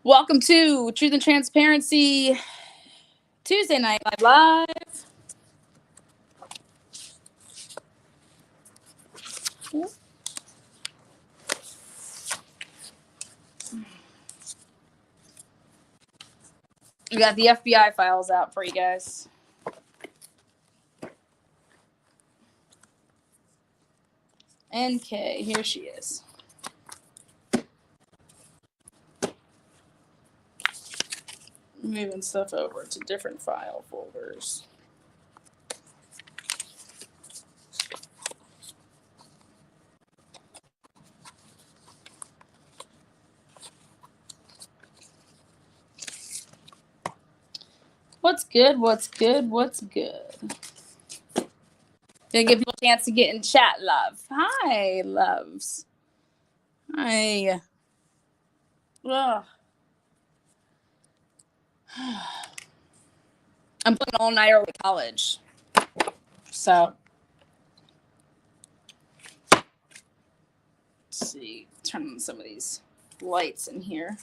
Welcome to Truth and Transparency Tuesday Night Live. We got the FBI files out for you guys. NK, here she is. Moving stuff over to different file folders. What's good? What's good? What's good? Gonna give people a chance to get in chat, love. Hi, loves. Hi. Ugh. I'm playing all nighter with college. So let's see. Turn on some of these lights in here.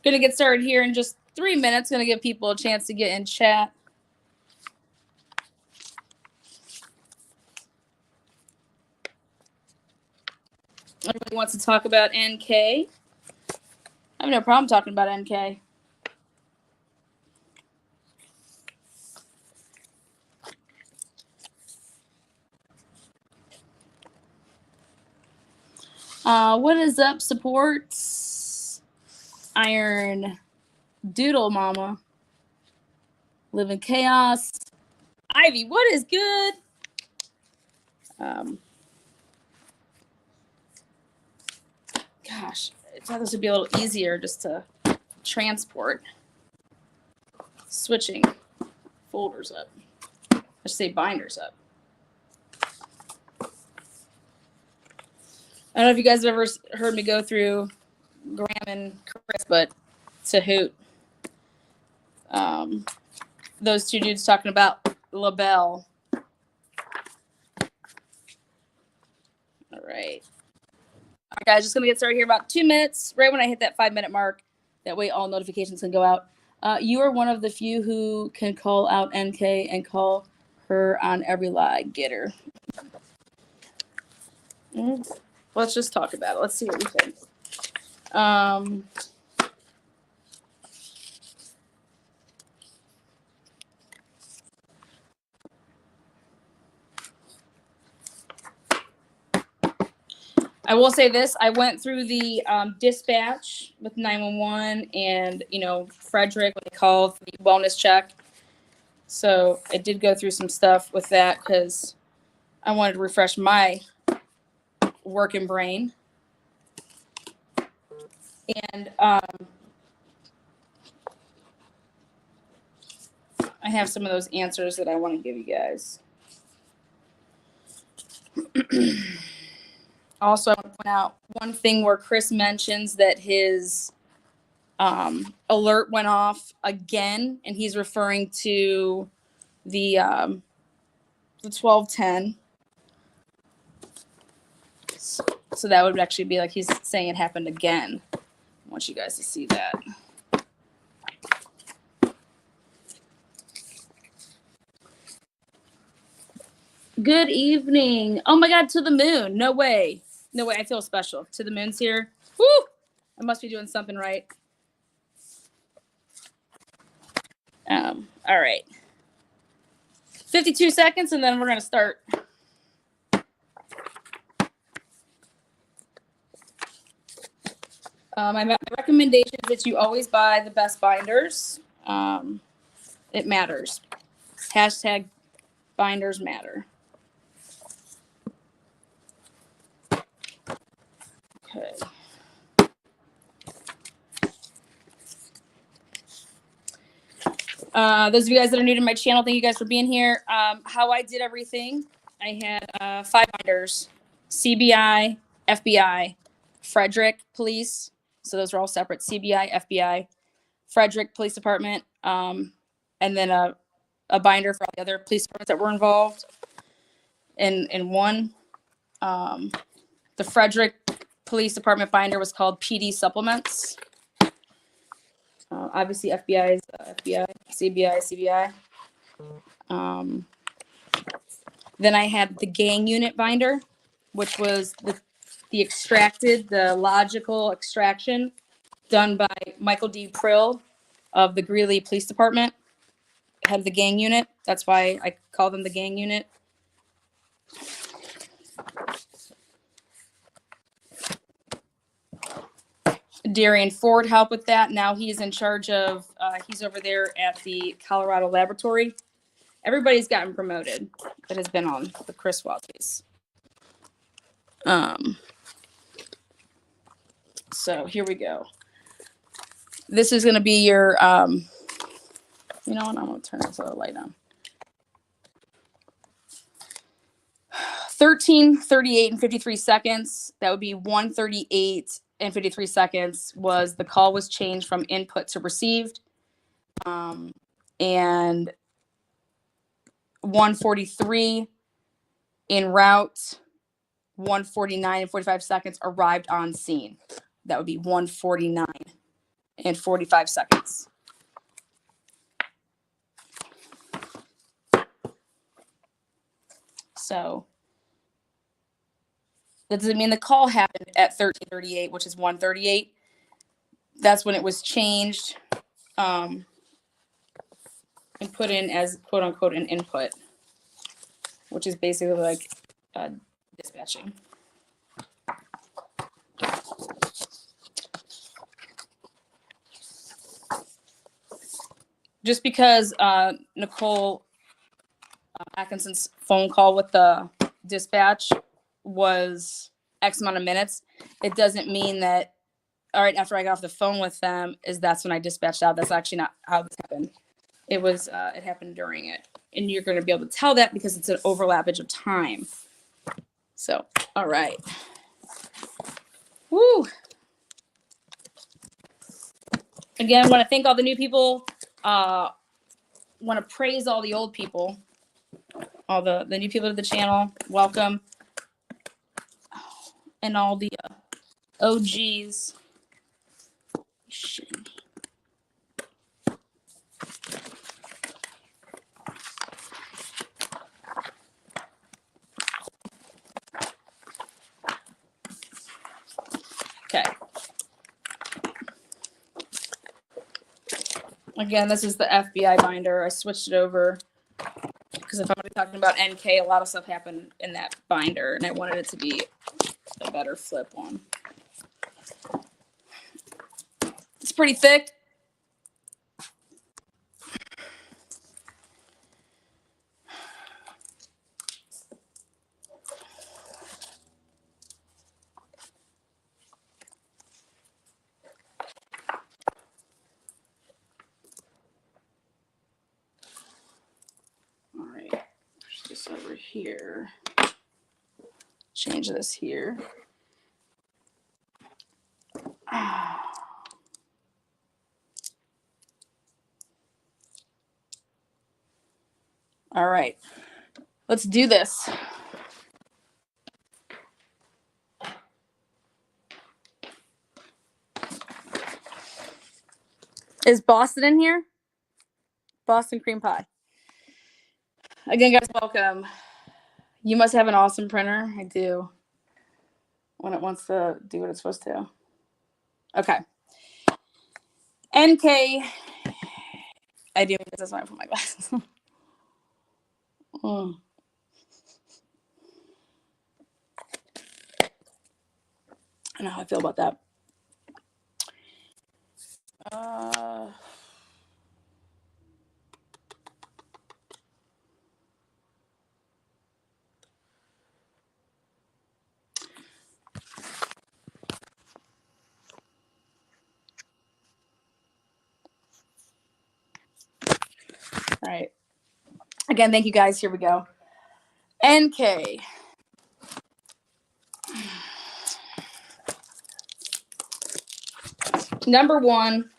Gonna get started here in just 3 minutes. Gonna give people a chance to get in chat. Everybody wants to talk about NK. I have no problem talking about NK. What is up, supports? Iron Doodle Mama. Live in Chaos. Ivy, what is good? Gosh, I thought this would be a little easier just to transport. Switching folders up. I should say binders up. I don't know if you guys have ever heard me go through Graham and Chris, but to hoot. Those two dudes talking about LaBelle. All right. All right, guys, just going to get started here in about 2 minutes, right when I hit that 5-minute mark. That way all notifications can go out. You are one of the few who can call out NK and call her on every lie. Get her. Let's just talk about it. Let's see what we think. I will say this. I went through the dispatch with 911 and, Frederick, when they called for the wellness check. So I did go through some stuff with that because I wanted to refresh my working brain. And I have some of those answers that I want to give you guys. Also, I want to point out one thing where Chris mentions that his alert went off again, and he's referring to the 1210. So that would actually be like he's saying it happened again. I want you guys to see that. Good evening. Oh my God, to the moon. No way. No way. I feel special. To the moon's here. Woo! I must be doing something right. All right. 52 seconds, and then we're going to start. My recommendation is that you always buy the best binders. It matters. Hashtag binders matter. Okay. Those of you guys that are new to my channel, thank you guys for being here. How I did everything, I had 5 binders: CBI, FBI, Frederick Police. So those are all separate: CBI, FBI, Frederick Police Department, and then a binder for all the other police departments that were involved in one. The Frederick police department binder was called PD supplements. Obviously, FBI is FBI, CBI, CBI. Then I had the gang unit binder, which was the extracted, the logical extraction done by Michael D. Prill of the Greeley Police Department, head of the gang unit. That's why I call them the gang unit. Darian Ford helped with that. Now he's in charge of, he's over there at the Colorado Laboratory. Everybody's gotten promoted that has been on the Chris Walters. So here we go. This is going to be your, you know what, I'm going to turn this other light on. 13:38 and 53 seconds. That would be 1:38 and 53 seconds was the call was changed from input to received. And 1:43 en route, 1:49 and 45 seconds arrived on scene. That would be 1:49 and 45 seconds. So that doesn't mean the call happened at 13:38, which is 1:38. That's when it was changed and put in as quote unquote an input, which is basically like dispatching. Just because Nicole Atkinson's phone call with the dispatch was X amount of minutes, it doesn't mean that, all right, after I got off the phone with them, that's when I dispatched out. That's actually not how this happened. It was, it happened during it. And you're going to be able to tell that because it's an overlappage of time. So, all right. Woo. Again, I want to thank all the new people. Want to praise all the old people. All the new people to the channel. Welcome. And all the OGs. Shit. Okay. Again, this is the FBI binder. I switched it over because if I'm going to be talking about NK, a lot of stuff happened in that binder, and I wanted it to be a better flip one. It's pretty thick. All right, push this over here. Change this here. All right, let's do this. Is Boston in here? Boston cream pie. Again, guys, welcome. You must have an awesome printer. I do. When it wants to do what it's supposed to. Okay. NK. I do. That's why I put my glasses on. I know how I feel about that. All right. Again, thank you guys. Here we go. NK. Number one.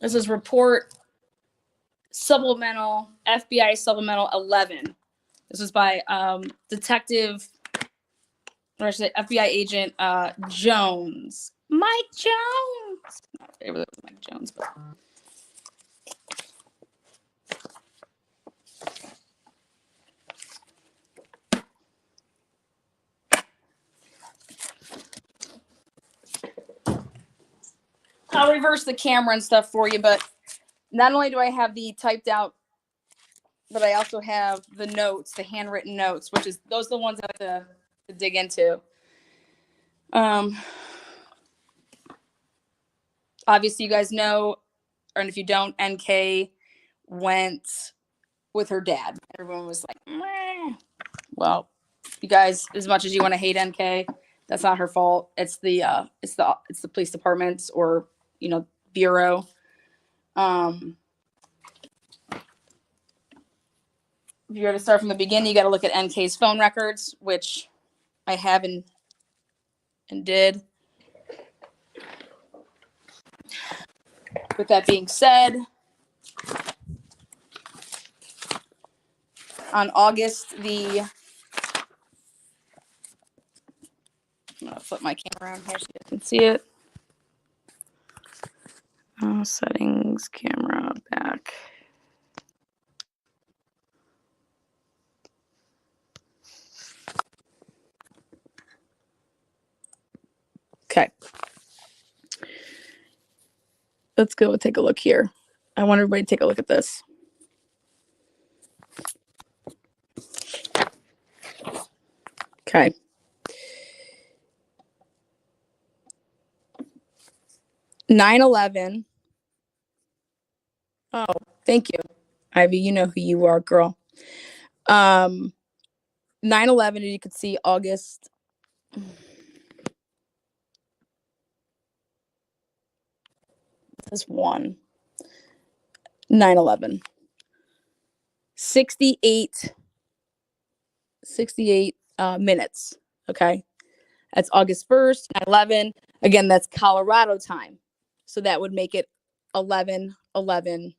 This is report supplemental, FBI supplemental 11. This was by Detective, or I should say FBI agent Jones. Mike Jones. It was Mike Jones, but. I'll reverse the camera and stuff for you, but not only do I have the typed out, but I also have the notes, the handwritten notes, which is those are the ones I have to dig into. Obviously, you guys know, and if you don't, NK went with her dad. Everyone was like, meh. Well, you guys, as much as you want to hate NK, that's not her fault. It's the police department's or bureau. If you're going to start from the beginning, you got to look at NK's phone records, which I have and did. With that being said, on August the, I'm going to flip my camera around here so you can see it. Settings, camera, back. Okay. Let's go take a look here. I want everybody to take a look at this. Okay. (9/11). Oh, thank you, Ivy. You know who you are, girl. 9/11, you could see August. This is 9/11. 68 minutes. Okay. That's August 1st, 9/11. Again, that's Colorado time. So that would make it 11/11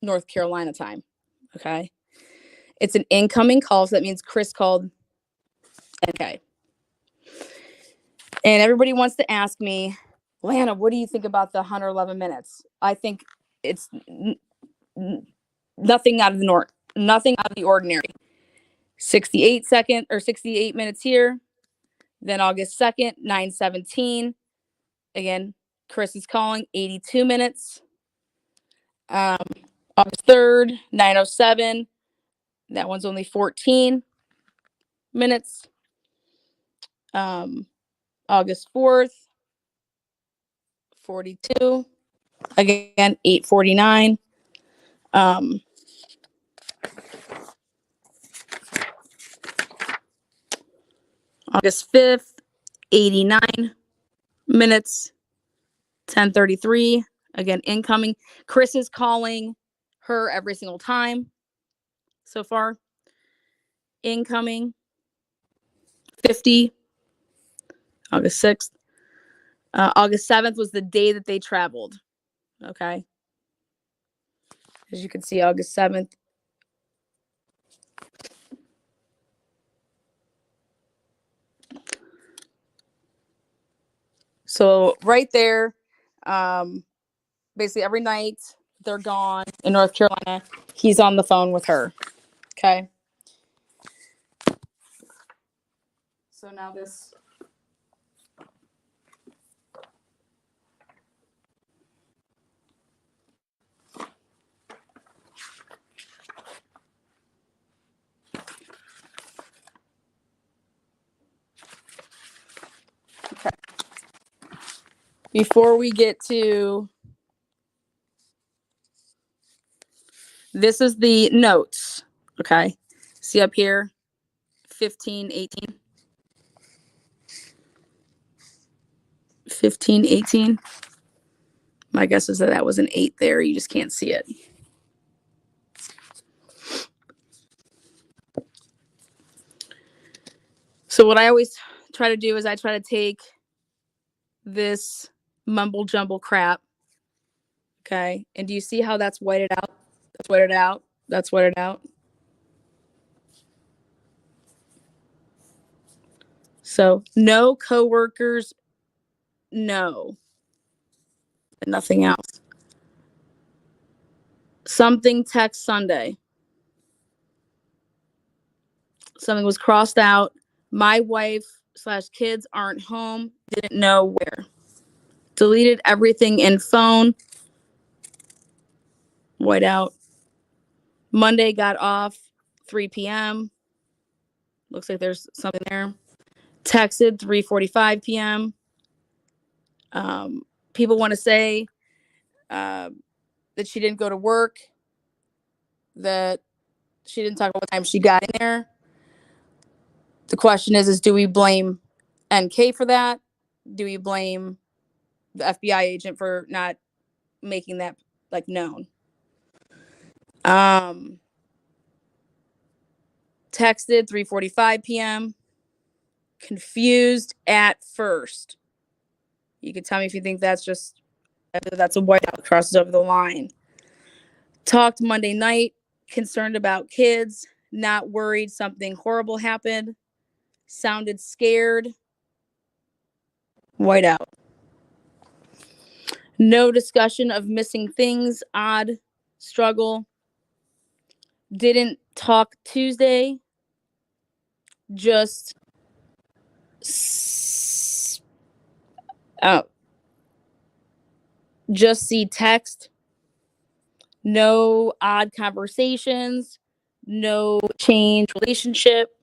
North Carolina time. Okay. It's an incoming call. So that means Chris called. Okay. And everybody wants to ask me, Lana, what do you think about the 111 minutes? I think it's nothing out of the ordinary. 68 minutes here. Then August 2nd, 9:17. Again, Chris is calling, 82 minutes. August 3rd, 9:07. That one's only 14 minutes. August 4th, 42. Again, 8:49. August 5th, 89 minutes. 10:33. Again, incoming. Chris is calling her every single time so far. Incoming. 50. August 6th. August 7th was the day that they traveled. Okay. As you can see, August 7th. So right there, basically every night they're gone in North Carolina, he's on the phone with her. Okay. So now this. Okay. Before we get to, this is the notes. Okay. See up here, 15, 18. 15, 18. My guess is that was an 8 there. You just can't see it. So what I always try to do is I try to take this mumble jumble crap. Okay. And do you see how that's whited out? That's whited out. That's whited out. So no coworkers, no, and nothing else. Something text Sunday. Something was crossed out. My wife/kids aren't home. Didn't know where. Deleted everything in phone. White out. Monday got off 3 p.m. Looks like there's something there. Texted 3:45 p.m. People want to say that she didn't go to work, that she didn't talk about what time she got in there. The question is do we blame NK for that? Do we blame the FBI agent for not making that like known? Texted 3:45 p.m. Confused at first. You can tell me if you think that's a whiteout, crosses over the line. Talked Monday night, concerned about kids, not worried something horrible happened. Sounded scared. Whiteout. No discussion of missing things. Odd. Struggle. Didn't talk Tuesday. Just see text. No odd conversations. No change relationship.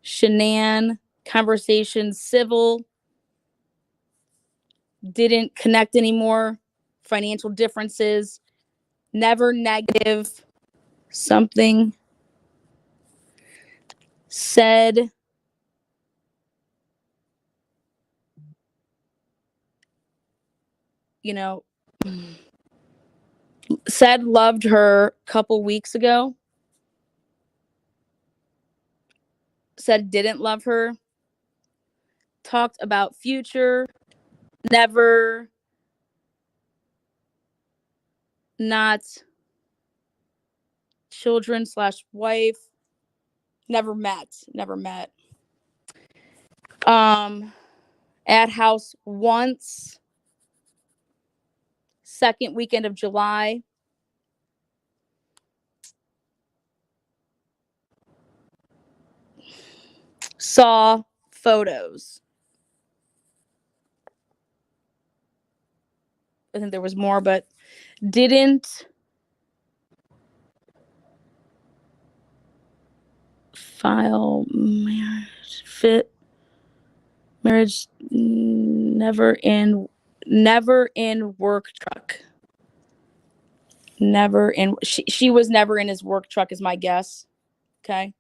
Shenan conversation civil. Didn't connect anymore. Financial differences. Never negative. Something said said loved her a couple weeks ago. Said didn't love her. Talked about future. Never. Not children/wife. Never met. At house once. Second weekend of July. Saw photos. I think there was more, but didn't file marriage never in work truck. Never in she was never in his work truck is my guess. Okay.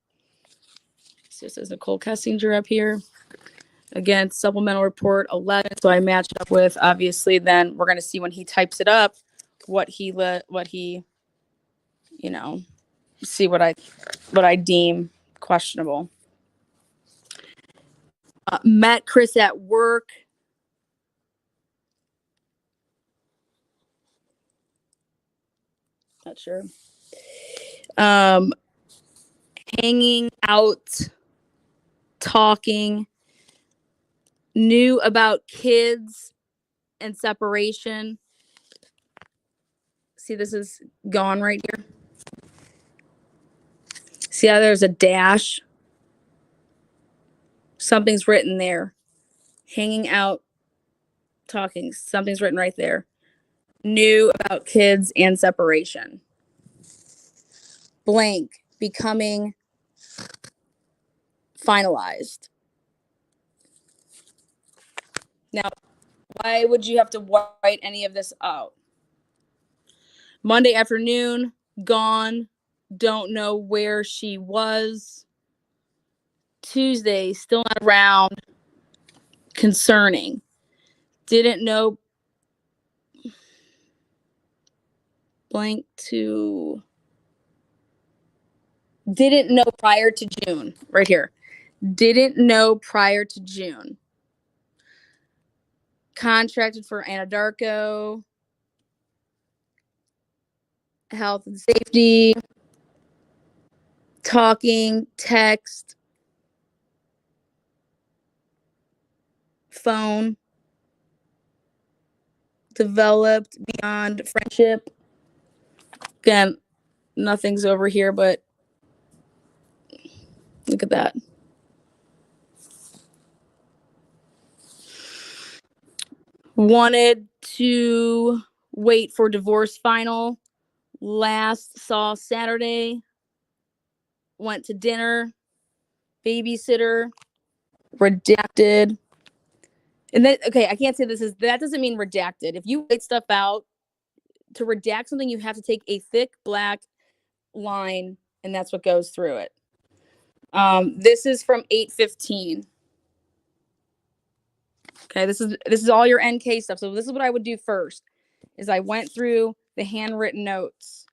So this is Nicole Kessinger up here. Again, supplemental report 11. So I matched up with, obviously, then we're going to see when he types it up, see what I deem questionable. Met Chris at work. Not sure. Hanging out, talking, knew about kids and separation. See, this is gone right here. See how there's a dash? Something's written there. Hanging out, talking. Something's written right there. Knew about kids and separation. Blank. Becoming finalized. Now, why would you have to write any of this out? Monday afternoon, gone. Don't know where she was. Tuesday, still not around. Concerning. Didn't know. Blank to. Didn't know prior to June. Right here. Didn't know prior to June. Contracted for Anadarko. health and safety, talking, text, phone, developed beyond friendship. Again, nothing's over here, but look at that. Wanted to wait for divorce final. Last saw Saturday. Went to dinner. Babysitter. Redacted. And then, okay, I can't say that doesn't mean redacted. If you write stuff out, to redact something, you have to take a thick black line, and that's what goes through it. This is from 8:15. Okay, this is all your NK stuff. So this is what I would do first, is I went through the handwritten notes.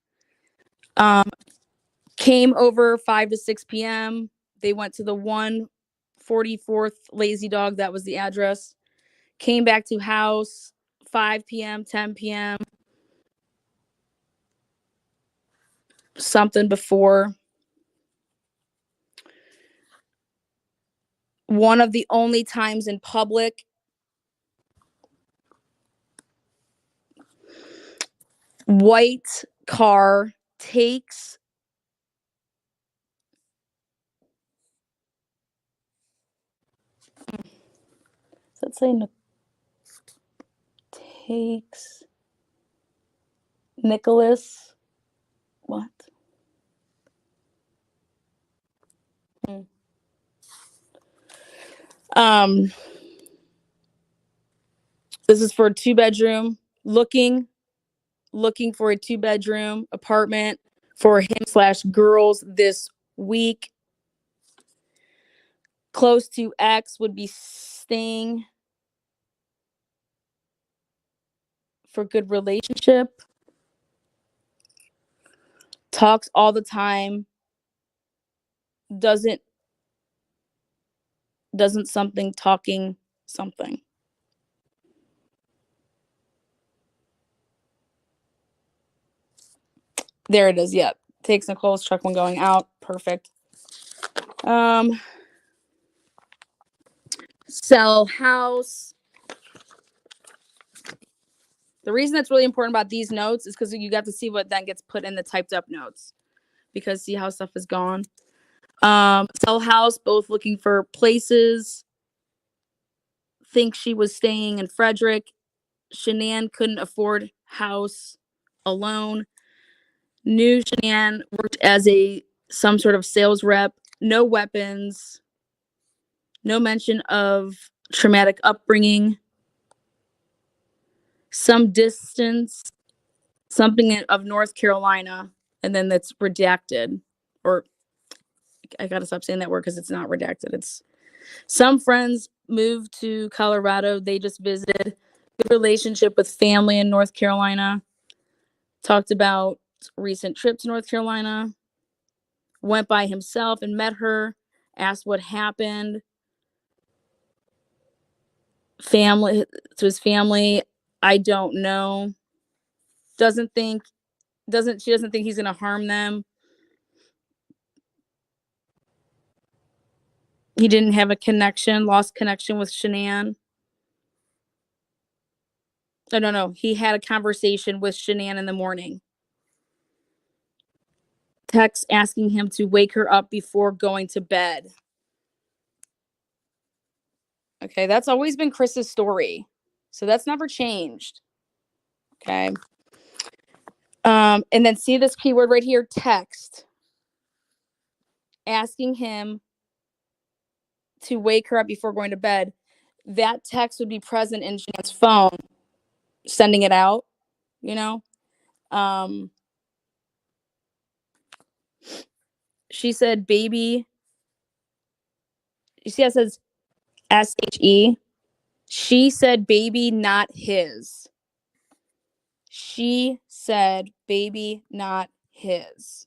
Came over 5 to 6 p.m. They went to the 144th Lazy Dog. That was the address. Came back to house 5 p.m., 10 p.m. Something before. One of the only times in public. White car takes. Does that say takes Nicholas? What? This is for a 2-bedroom. Looking for a 2-bedroom apartment for him/girls this week. Close to X would be staying for good relationship. Talks all the time. Doesn't something talking something. There it is. Yep. Takes Nicole's truck when going out. Perfect. Sell house. The reason that's really important about these notes is because you got to see what then gets put in the typed up notes, because see how stuff is gone. Sell house, both looking for places. Think she was staying in Frederick. Shanann couldn't afford house alone. Knew Shanann worked as some sort of sales rep. No weapons. No mention of traumatic upbringing. Some distance. Something of North Carolina. And then that's redacted. Or I gotta stop saying that word because it's not redacted. It's some friends moved to Colorado. They just visited. Good relationship with family in North Carolina. Talked about recent trip to North Carolina. Went by himself and met her. Asked what happened. Family, to his family, I don't know. She doesn't think he's gonna harm them. He didn't have a connection, lost connection with Shanann. No. He had a conversation with Shanann in the morning. Text asking him to wake her up before going to bed. Okay, that's always been Chris's story. So that's never changed. Okay. And then see this keyword right here, text. Asking him to wake her up before going to bed. That text would be present in Jan's phone, sending it out, you know? She said, baby. You see how it says SHE? She said, baby, not his. She said, baby, not his.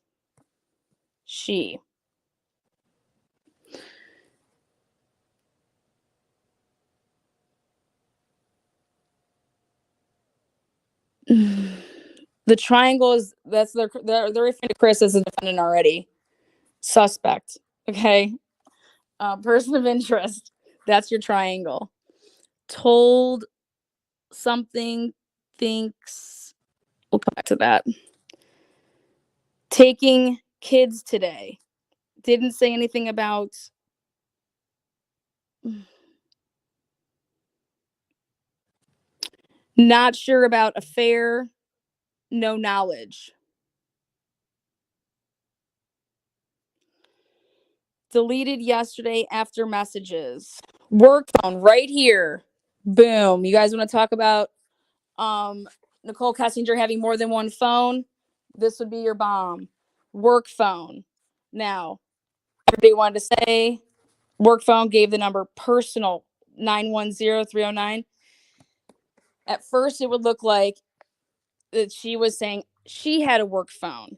She. The triangle is they're referring to Chris as a defendant already. Suspect. Okay. Person of interest. That's your triangle. Told something, thinks. We'll come back to that. Taking kids today. Didn't say anything about. Not sure about affair. No knowledge. Deleted yesterday after messages. Work phone right here. Boom. You guys want to talk about Nicole Kessinger having more than one phone? This would be your bomb. Work phone. Now, everybody wanted to say work phone, gave the number personal 910-309. At first, it would look like that she was saying she had a work phone.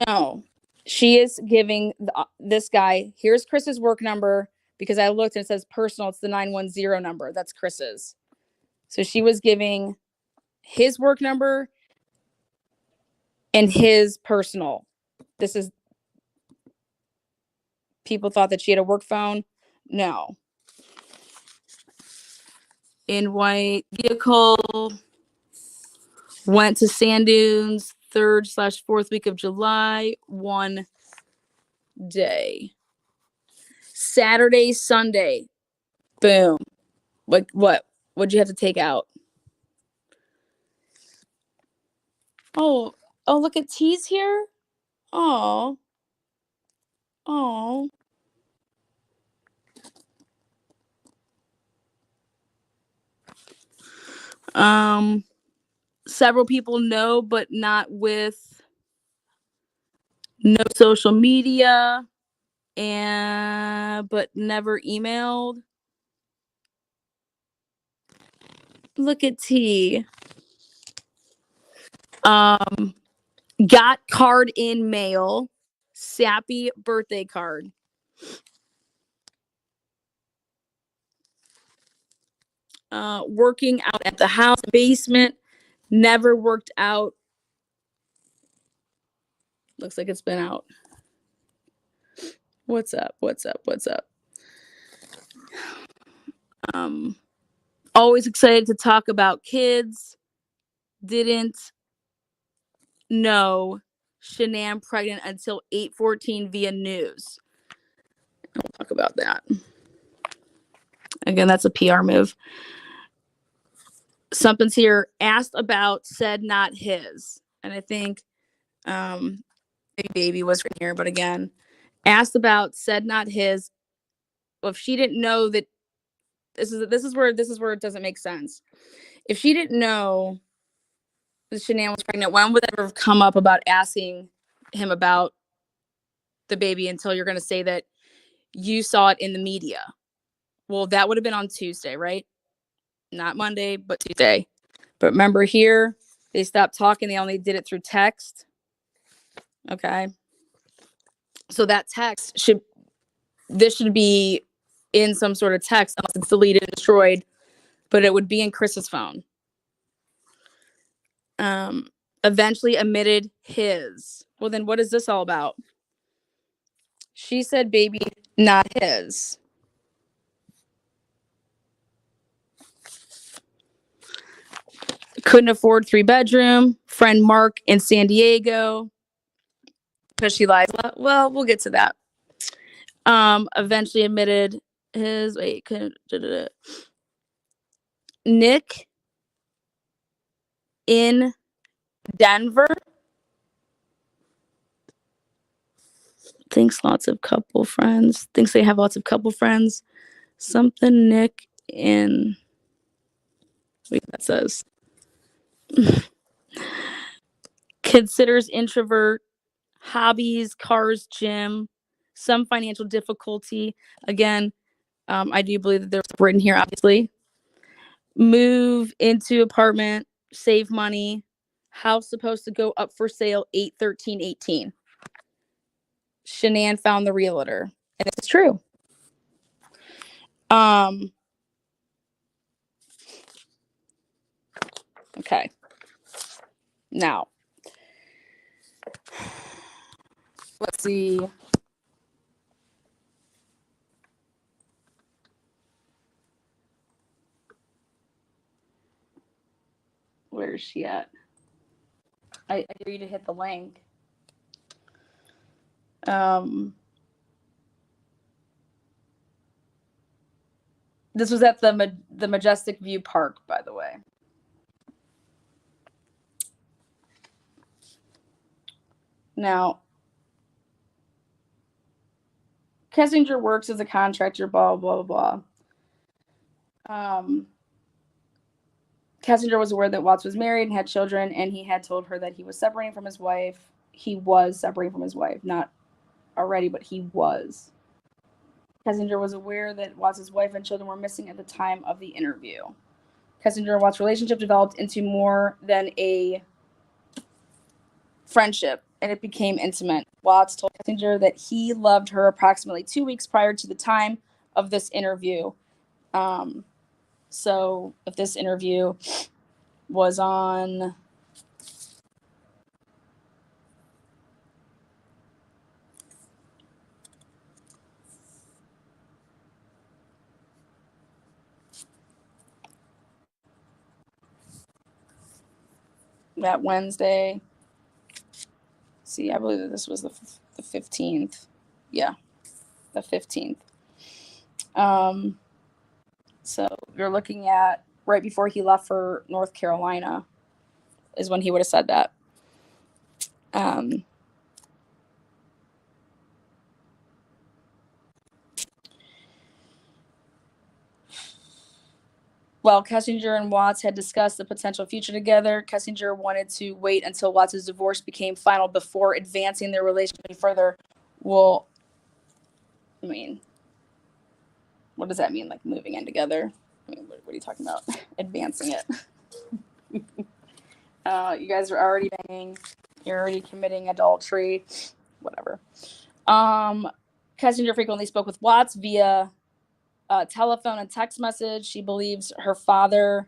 No, she is giving this guy, here's Chris's work number, because I looked and it says personal. It's the 910 number. That's Chris's. So she was giving his work number and his personal. This is, people thought that she had a work phone. No. In white vehicle, went to Sand Dunes 3rd/4th week of July, one day. Saturday, Sunday, boom. What'd you have to take out? Oh, look at T's here. Oh. Several people know, but not with no social media, and but never emailed. Look at T. Got card in mail. Sappy birthday card. Working out at the house basement. Never worked out. Looks like it's been out. What's up? Always excited to talk about kids. Didn't know Shanann pregnant until 8/14 via news. We'll talk about that. Again, that's a PR move. Something's here. Asked about, said not his. And I think baby was right here, but again, asked about, said not his. Well, if she didn't know that this is where it doesn't make sense. If she didn't know that Shanann was pregnant, when would that ever come up about asking him about the baby until you're going to say that you saw it in the media? Well, that would have been on Tuesday, right? Not Monday, but Tuesday. But remember here, they stopped talking. They only did it through text. Okay. So that text should be in some sort of text, unless it's deleted and destroyed, but it would be in Chris's phone. Eventually admitted his. Well, then what is this all about? She said baby, not his. Couldn't afford 3-bedroom. Friend Mark in San Diego. Because she lies a lot. Well, we'll get to that. Eventually admitted his. Nick in Denver. Thinks lots of couple friends. Thinks they have lots of couple friends. Something Nick in. Wait, that says. Considers introvert. Hobbies, cars, gym. Some financial difficulty. Again, I do believe that there's written here, obviously. Move into apartment. Save money. House supposed to go up for sale 8/13/18. Shanann found the realtor, and it's true. Okay. Now, Let's see. Where is she at? I dare you to hit the link. This was at the Majestic View Park, by the way. Now, Kessinger works as a contractor, blah, blah, blah, blah. Kessinger was aware that Watts was married and had children, and he had told her that he was separating from his wife. He was separating from his wife, not already, but he was. Kessinger was aware that Watts' wife and children were missing at the time of the interview. Kessinger and Watts' relationship developed into more than a friendship, and it became intimate. Watts told Kessinger that he loved her approximately 2 weeks prior to the time of this interview. So if this interview was on that Wednesday, see, I believe that this was the 15th. Yeah, the 15th. So you're looking at right before he left for North Carolina is when he would have said that. While Kessinger and Watts had discussed the potential future together, Kessinger wanted to wait until Watts' divorce became final before advancing their relationship any further. Well, I mean, what does that mean? Like moving in together? I mean, what are you talking about? Advancing it. You guys are already banging. You're already committing adultery. Whatever. Kessinger frequently spoke with Watts via telephone and text message. She believes her father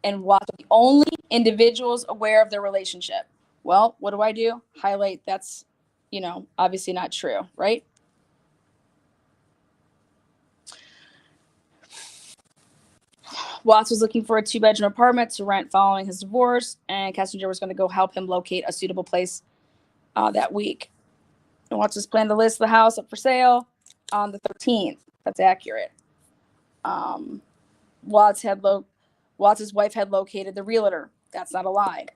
and Watts are the only individuals aware of their relationship. Well, what do? Highlight that's, obviously not true, right? Watts was looking for a 2-bedroom apartment to rent following his divorce, and Kessinger was going to go help him locate a suitable place that week. And Watts was planning to list the house up for sale on the 13th. That's accurate. Watts' wife had located the realtor. That's not a lie.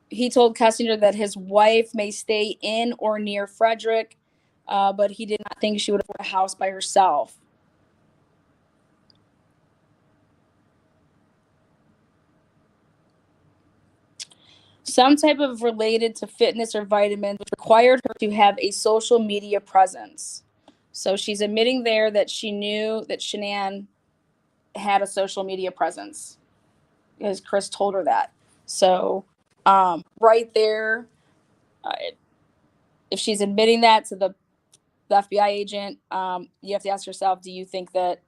He told Kessinger that his wife may stay in or near Frederick, but he did not think she would afford a house by herself. Some type of related to fitness or vitamins required her to have a social media presence. So she's admitting there that she knew that Shanann had a social media presence because Chris told her that. So right there, if she's admitting that to the FBI agent, you have to ask yourself, do you think that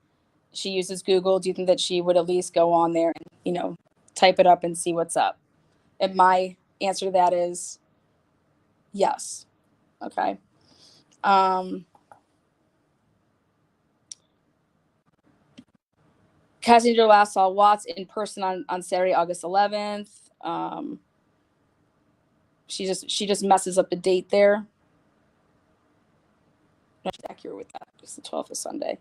she uses Google? Do you think that she would at least go on there and, type it up and see what's up? And my answer to that is yes. Okay. Kessinger last saw Watts in person on Saturday, August 11th. She just messes up the date there. Not accurate with that. It's the 12th of Sunday.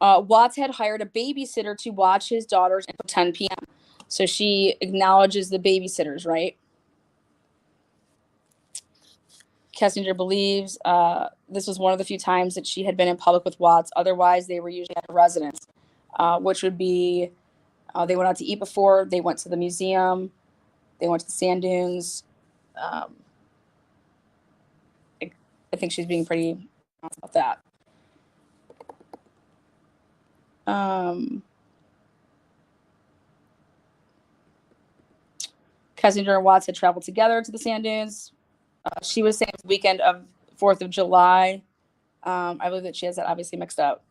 Watts had hired a babysitter to watch his daughters until 10 p.m. So she acknowledges the babysitters, right? Kessinger believes this was one of the few times that she had been in public with Watts. Otherwise, they were usually at a residence, which would be they went out to eat before, they went to the museum, they went to the sand dunes. I think she's being pretty honest about that. Kessinger and Watts had traveled together to the sand dunes. She was saying it was the weekend of 4th of July. I believe that she has that obviously mixed up.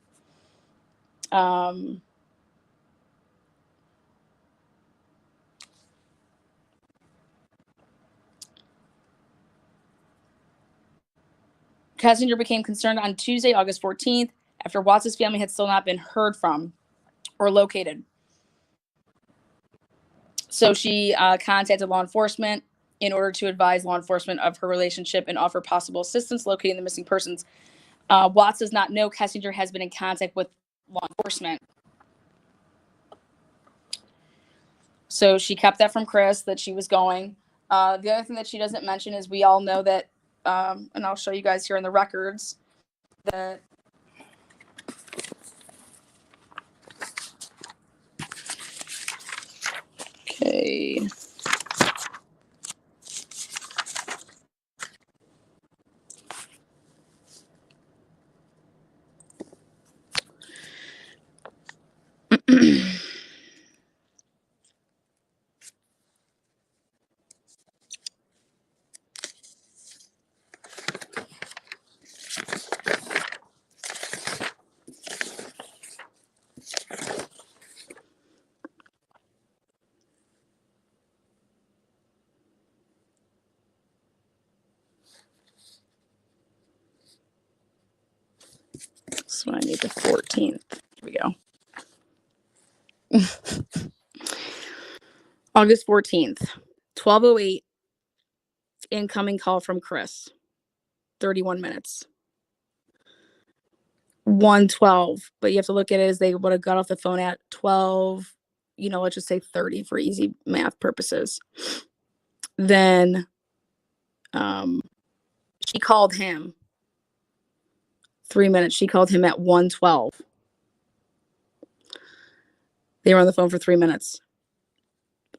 Kessinger became concerned on Tuesday, August 14th, after Watts' family had still not been heard from or located. So she contacted law enforcement in order to advise law enforcement of her relationship and offer possible assistance locating the missing persons. Watts does not know Kessinger has been in contact with law enforcement. So she kept that from Chris, that she was going. The other thing that she doesn't mention is we all know that, and I'll show you guys here in the records, that okay. So I need the 14th. Here we go. August 14th, 12:08, incoming call from Chris. 31 minutes. 1:12, but you have to look at it as they would have got off the phone at 12, let's just say 30 for easy math purposes. Then she called him 3 minutes. She called him at 1:12. They were on the phone for 3 minutes.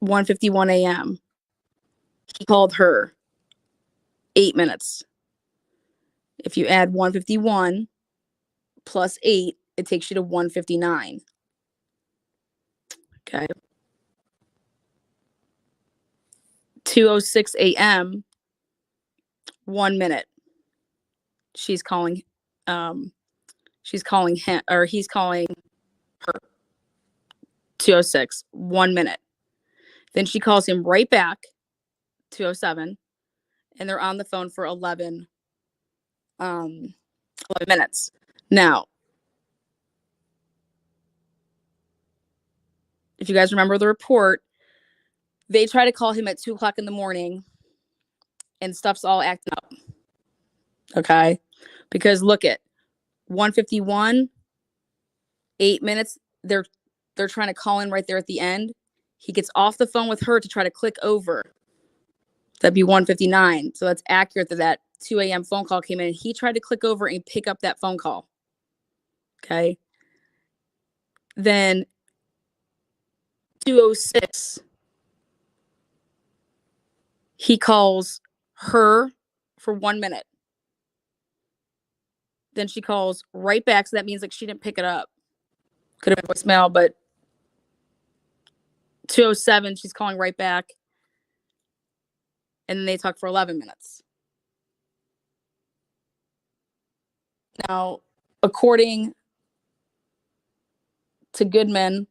1:51 a.m. He called her 8 minutes. If you add 1:51 plus 8, it takes you to 1:59. Okay. 2:06 a.m. 1 minute. She's calling him, or he's calling her. 2:06, 1 minute. Then she calls him right back, 2:07, and they're on the phone for 11 minutes. Now, if you guys remember the report, they try to call him at 2 o'clock in the morning and stuff's all acting up. Okay? Because look at 1:51, 8 minutes, they're trying to call in right there at the end. He gets off the phone with her to try to click over. That'd be 1:59. So that's accurate that 2 a.m. phone call came in. He tried to click over and pick up that phone call. Okay. Then 2:06, he calls her for 1 minute. Then she calls right back. So that means like she didn't pick it up. Could have been voicemail, but 2:07, she's calling right back. And then they talk for 11 minutes. Now, according to Goodman,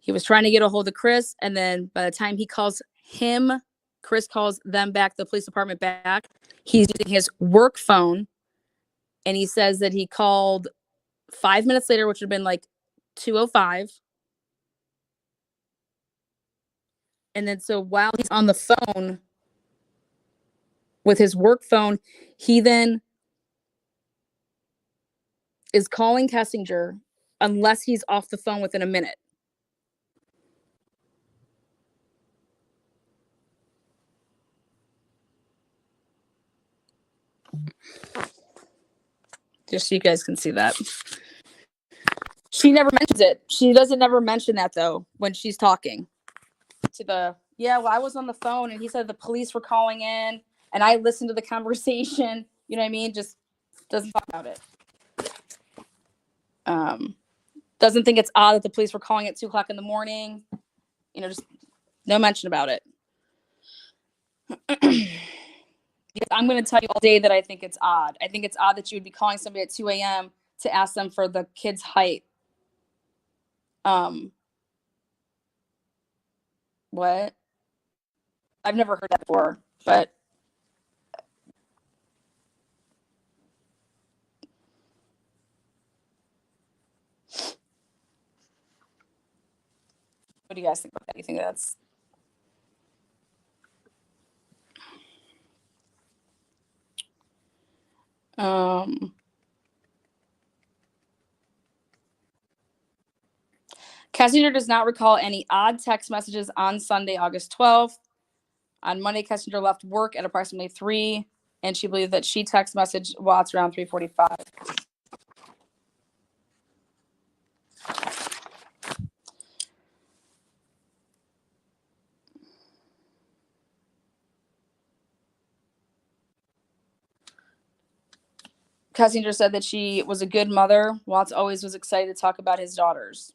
he was trying to get a hold of Chris. And then by the time he calls him, Chris calls them back, the police department back. He's using his work phone. And he says that he called 5 minutes later, which would have been like 2:05. And then so while he's on the phone with his work phone, he then is calling Kessinger unless he's off the phone within a minute. Just so you guys can see that. She never mentions it. She doesn't ever mention that though when she's talking to I was on the phone and he said the police were calling in and I listened to the conversation. You know what I mean? Just doesn't talk about it. Doesn't think it's odd that the police were calling at 2:00 in the morning. You know, just no mention about it. Because I'm going to tell you all day that I think it's odd. I think it's odd that you would be calling somebody at 2 a.m. to ask them for the kid's height. What? I've never heard that before, but what do you guys think about that? Do you think that's Kessinger does not recall any odd text messages on Sunday, August 12th. On Monday, Kessinger left work at approximately 3, and she believed that she text messaged Watts around 3:45. Kessinger said that she was a good mother. Watts always was excited to talk about his daughters.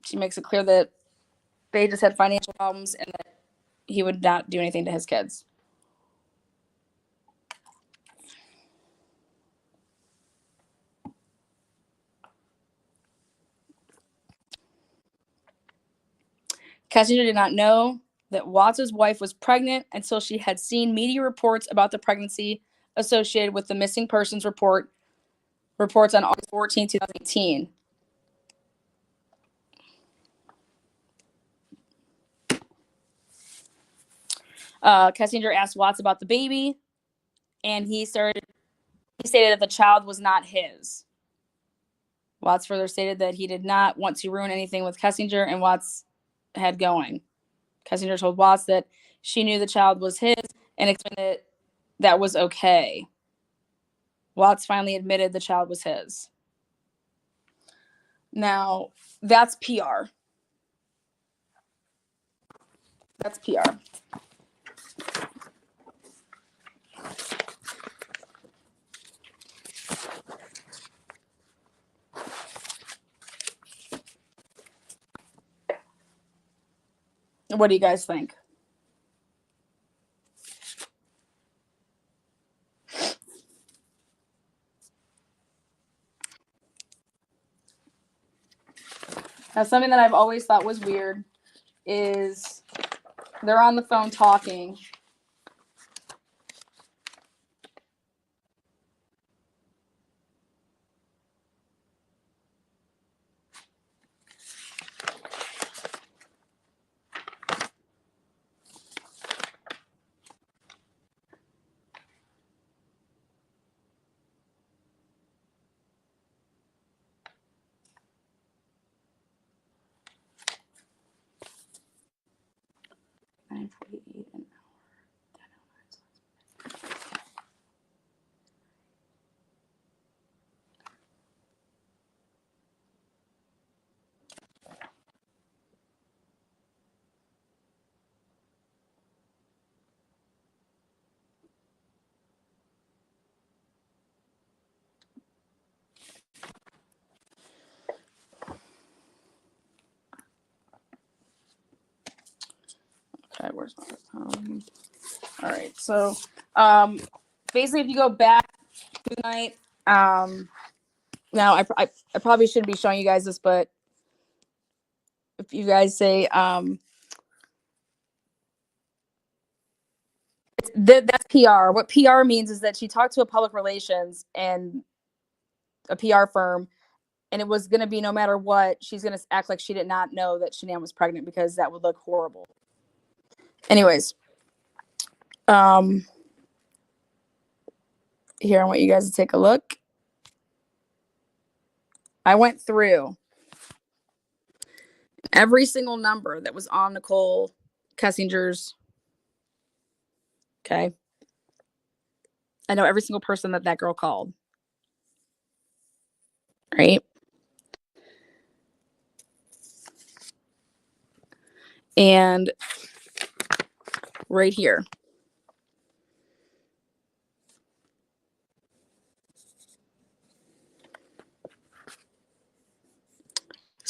She makes it clear that they just had financial problems and that he would not do anything to his kids. Kessinger did not know that Watts' wife was pregnant until she had seen media reports about the pregnancy associated with the missing persons reports on August 14, 2018. Kessinger asked Watts about the baby, and he stated that the child was not his. Watts further stated that he did not want to ruin anything with Kessinger and Watts had going. Kessinger told Watts that she knew the child was his and explained that that was okay. Watts finally admitted the child was his. Now, that's PR. That's PR. What do you guys think? Now, something that I've always thought was weird is they're on the phone talking. Okay, where's my all right, so basically if you go back to the night, now I probably shouldn't be showing you guys this, but if you guys say that's PR. What PR means is that she talked to a public relations and a PR firm, and it was going to be no matter what, she's going to act like she did not know that Shanann was pregnant because that would look horrible. Anyways, here I want you guys to take a look. I went through every single number that was on Nicole Kessinger's. Okay. I know every single person that girl called. Right. And right here.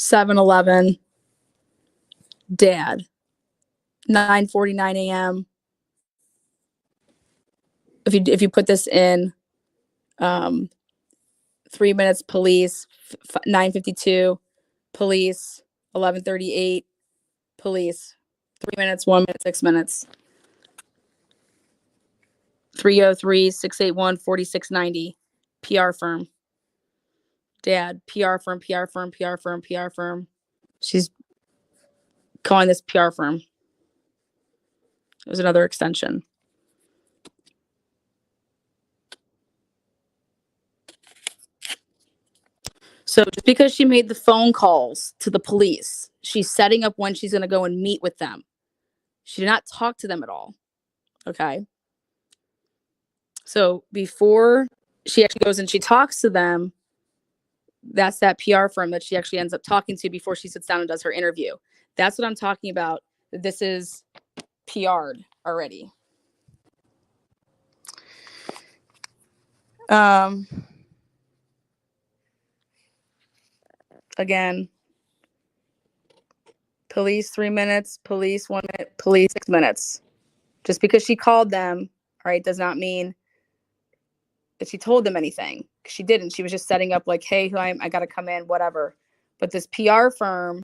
7:11. Dad. 9:49 a.m. If you put this in 3 minutes, police. 9:52, police. 11:38, police. 3 minutes, 1 minute, 6 minutes. 3:03, 6:81, 46:90. PR firm. Dad, PR firm, PR firm, PR firm, PR firm. She's calling this PR firm. It was another extension. So just because she made the phone calls to the police, she's setting up when she's going to go and meet with them. She did not talk to them at all. Okay. So before she actually goes and she talks to them, that's that PR firm that she actually ends up talking to before she sits down and does her interview. That's what I'm talking about. This is PR'd already. Again, police 3 minutes, police 1 minute, police 6 minutes. Just because she called them, all right, does not mean that she told them anything. She didn't. She was just setting up like, hey, I got to come in, whatever. But this PR firm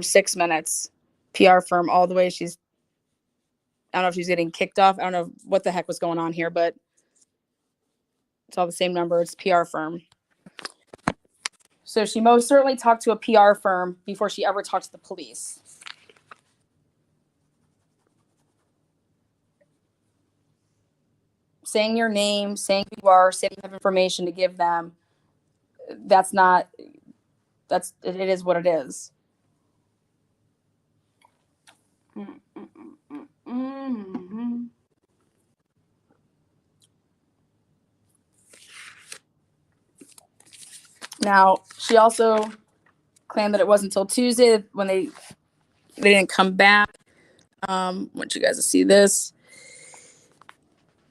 6 minutes, PR firm all the way. I don't know if she's getting kicked off. I don't know what the heck was going on here, but it's all the same number. It's PR firm. So she most certainly talked to a PR firm before she ever talked to the police. Saying your name, saying who you are, saying you have information to give them, it is what it is. Now, she also claimed that it wasn't until Tuesday when they didn't come back. I want you guys to see this.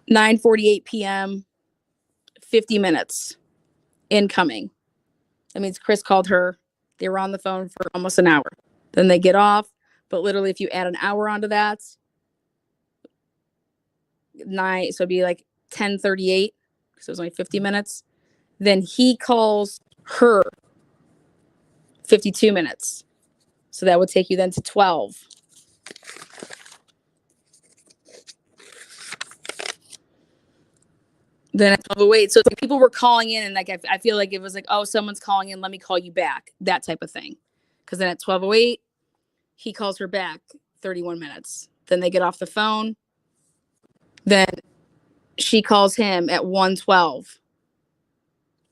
9:48 p.m., 50 minutes incoming. That means Chris called her. They were on the phone for almost an hour. Then they get off. But literally, if you add an hour onto that, so it'd be like 10:38, because it was only 50 minutes. Then he calls her 52 minutes. So that would take you then to 12. Then at 12:08, so it's like people were calling in, and like I feel like it was like, oh, someone's calling in, let me call you back, that type of thing. Because then at 12:08, he calls her back 31 minutes. Then they get off the phone. Then she calls him at 1:12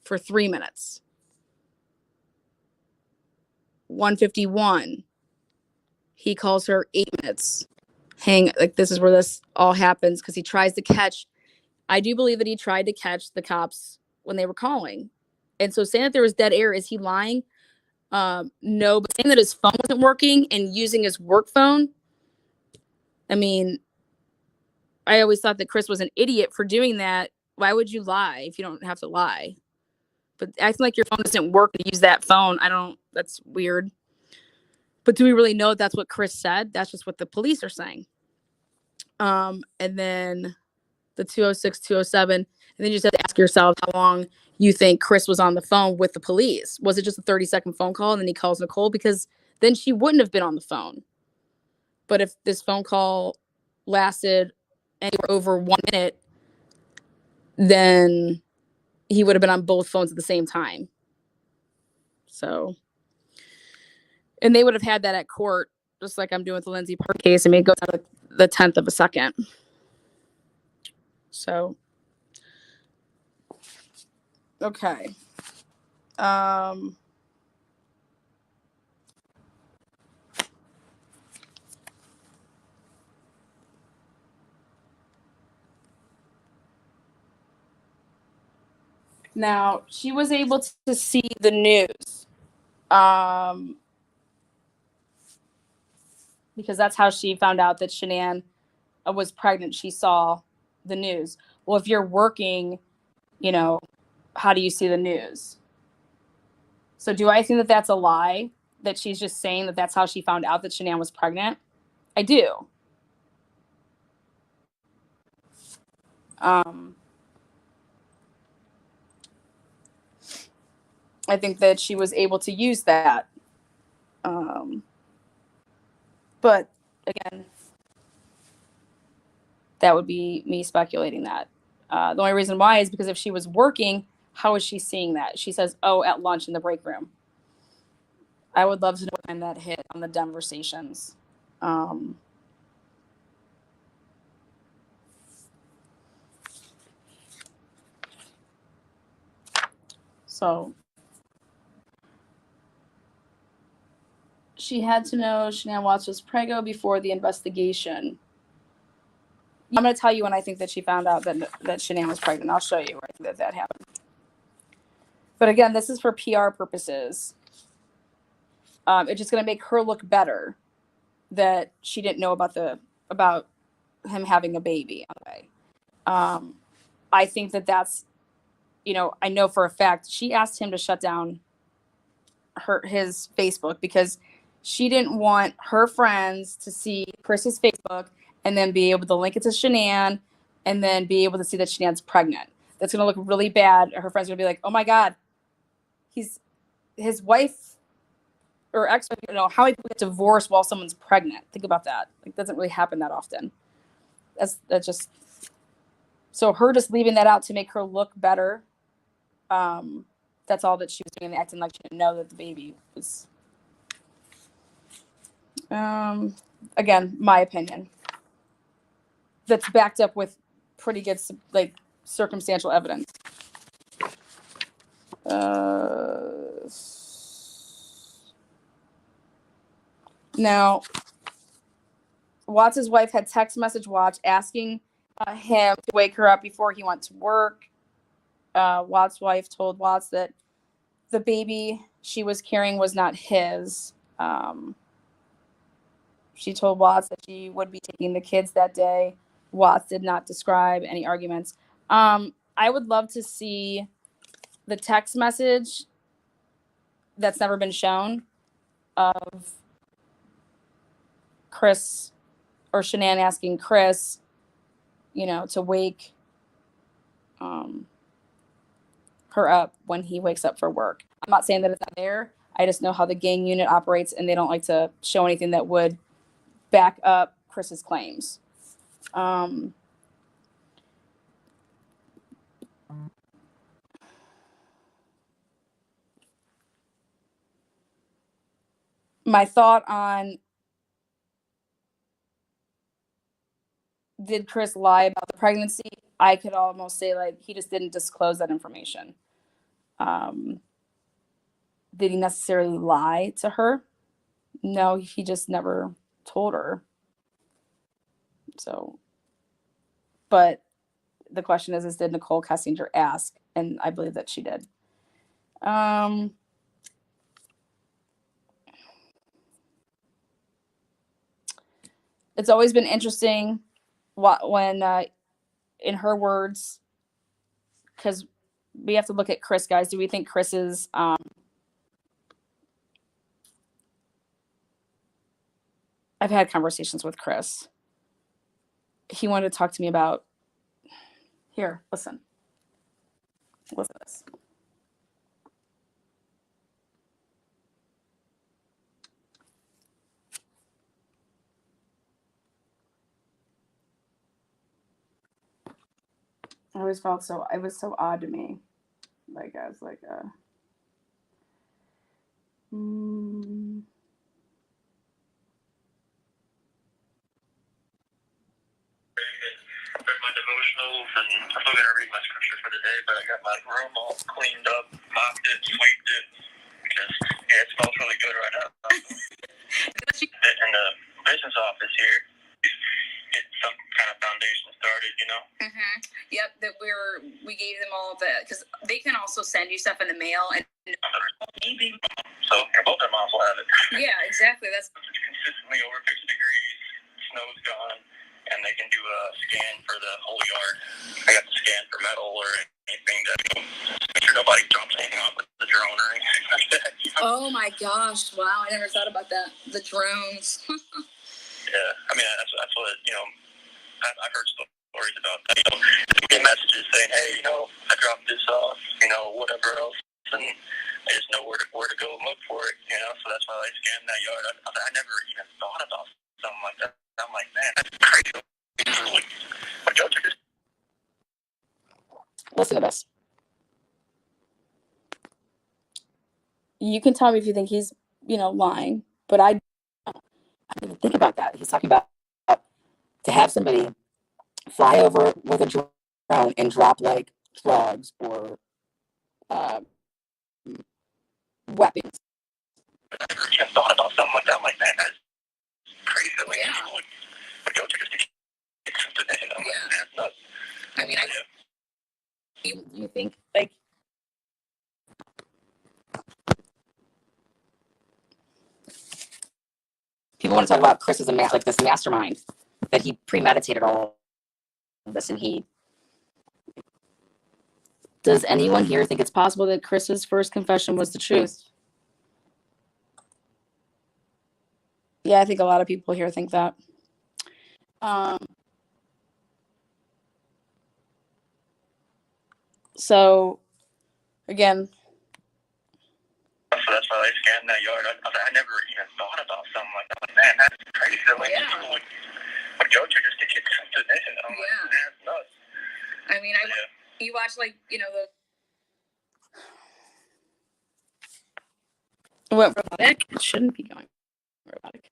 for 3 minutes. 1:51, he calls her 8 minutes. Like this is where this all happens, because he tries to catch. I do believe that he tried to catch the cops when they were calling. And so saying that there was dead air, is he lying? No, but saying that his phone wasn't working and using his work phone, I mean, I always thought that Chris was an idiot for doing that. Why would you lie if you don't have to lie? But acting like your phone doesn't work to use that phone, that's weird. But do we really know that's what Chris said? That's just what the police are saying. And then the 2:06, 2:07, and then you just have to ask yourself how long you think Chris was on the phone with the police. Was it just a 30-second phone call and then he calls Nicole? Because then she wouldn't have been on the phone. But if this phone call lasted anywhere over 1 minute, then he would have been on both phones at the same time. So, and they would have had that at court, just like I'm doing with the Lindsay Park case. I mean, it goes out the 10th of a second. So, okay. Now, she was able to see the news. Because that's how she found out that Shanann was pregnant. She saw the news. Well, if you're working, how do you see the news? So do I think that that's a lie, that she's just saying that that's how she found out that Shanann was pregnant? I do. I think that she was able to use that. But again, that would be me speculating that. The only reason why is because if she was working, how is she seeing that? She says, oh, at lunch in the break room. I would love to know what time that hit on the Denver stations. So she had to know Shanann Watts was preggo before the investigation. I'm going to tell you when I think that she found out that Shanann was pregnant. I'll show you where that happened. But again, this is for PR purposes. It's just going to make her look better that she didn't know about him having a baby on the way. I think that that's, I know for a fact she asked him to shut down his Facebook because she didn't want her friends to see Chris's Facebook and then be able to link it to Shanann and then be able to see that Shanann's pregnant. That's going to look really bad. Her friends are going to be like, oh my God, his wife or ex-wife, how many people get divorced while someone's pregnant? Think about that. It doesn't really happen that often. That's just, so her just leaving that out to make her look better. That's all that she was doing, acting like she didn't know that the baby was. Again, my opinion. That's backed up with pretty good, circumstantial evidence. Now, Watts' wife had text message Watts asking him to wake her up before he went to work. Watts' wife told Watts that the baby she was carrying was not his. She told Watts that she would be taking the kids that day. Watts did not describe any arguments. I would love to see the text message that's never been shown of Chris or Shanann asking Chris, to wake her up when he wakes up for work. I'm not saying that it's not there. I just know how the gang unit operates, and they don't like to show anything that would back up Chris's claims. My thought on, did Chris lie about the pregnancy? I could almost say he just didn't disclose that information. Did he necessarily lie to her? No, he just never told her. So, but the question is did Nicole Kessinger ask? And I believe that she did. It's always been interesting when, in her words, because we have to look at Chris, guys. Do we think Chris is, I've had conversations with Chris. He wanted to talk to me about, here, listen to this. I always felt it was so odd to me. I was like, Read my devotionals, and I still gotta read my scripture for the day, but I got my room all cleaned up, mopped it, sweeped it, because it smells really good right now. In the business office here, get some kind of foundation started, Mm-hmm. Yep, that we gave them all of that, because they can also send you stuff in the mail, and so both their moms will have it. Yeah, exactly. That's consistently over 50 degrees, snow's gone, and they can do a scan for the whole yard. I got to scan for metal or anything to make sure nobody drops anything off the drone or anything like that. Oh my gosh! Wow, I never thought about that. The drones. Yeah, I mean that's what I've heard stories about that. You get messages saying, hey, I dropped this off, whatever else, and I just know where to go and look for it, So that's why I scanned that yard. I never even thought about something like that. I'm like, man, that's crazy. What Joe took us. Listen to this. You can tell me if you think he's, lying, but I didn't even think about that. He's talking about to have somebody fly over with a drone and drop like drugs or weapons. I never even thought about something like that. I'm like, man, that's crazy. Like, what Joe took us to get today. I'm like, man, that's nuts. I mean, you think like people want to talk about Chris as like this mastermind that he premeditated all of this, and he. Does anyone here think it's possible that Chris's first confession was the truth? Yeah, I think a lot of people here think that. So, again. So that's why I scanned that yard. I never even thought about something like that. Like, man, that's crazy. Like, what Joe took us to get today. I'm like, man, that's nuts. I mean, you watch like the. It went robotic. It shouldn't be going robotic.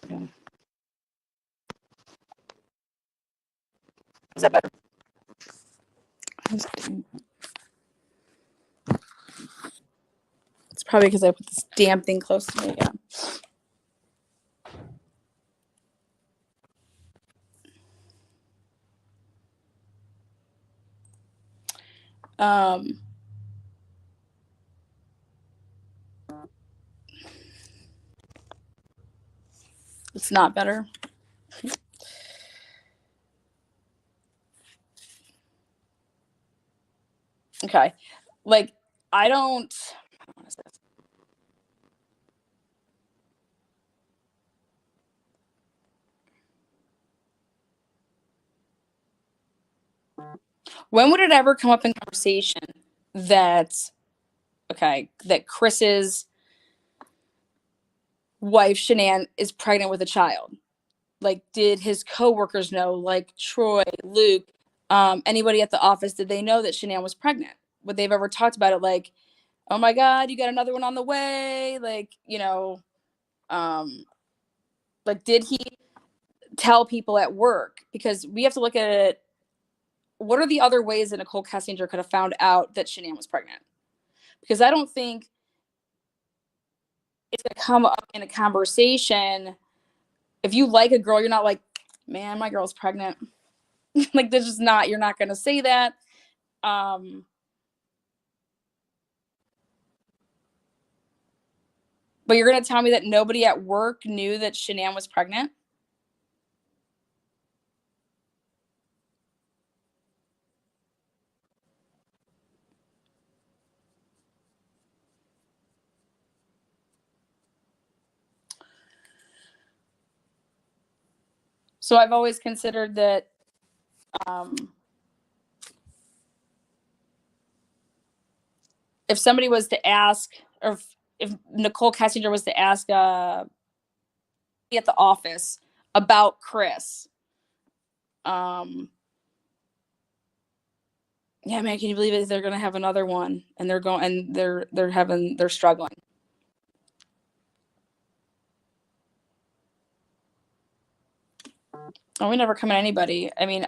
Okay. Is that better? It's probably because I put this damn thing close to me. Yeah. It's not better. Okay. Like, I don't. What is this? When would it ever come up in conversation that Chris's wife, Shanann, is pregnant with a child? Like, did his coworkers know, like Troy, Luke, anybody at the office, did they know that Shanann was pregnant? Would they've ever talked about it? Like, oh my God, you got another one on the way. Like, like, did he tell people at work? Because we have to look at it. What are the other ways that Nicole Kessinger could have found out that Shanann was pregnant? Because I don't think it's going to come up in a conversation. If you like a girl, you're not like, man, my girl's pregnant. Like, there's just not, you're not going to say that. But you're going to tell me that nobody at work knew that Shanann was pregnant? So I've always considered that if somebody was to ask, or if Nicole Kessinger was to ask at the office about Chris, yeah, man, can you believe it? They're gonna have another one, and they're struggling. Oh, we never come at anybody. I mean,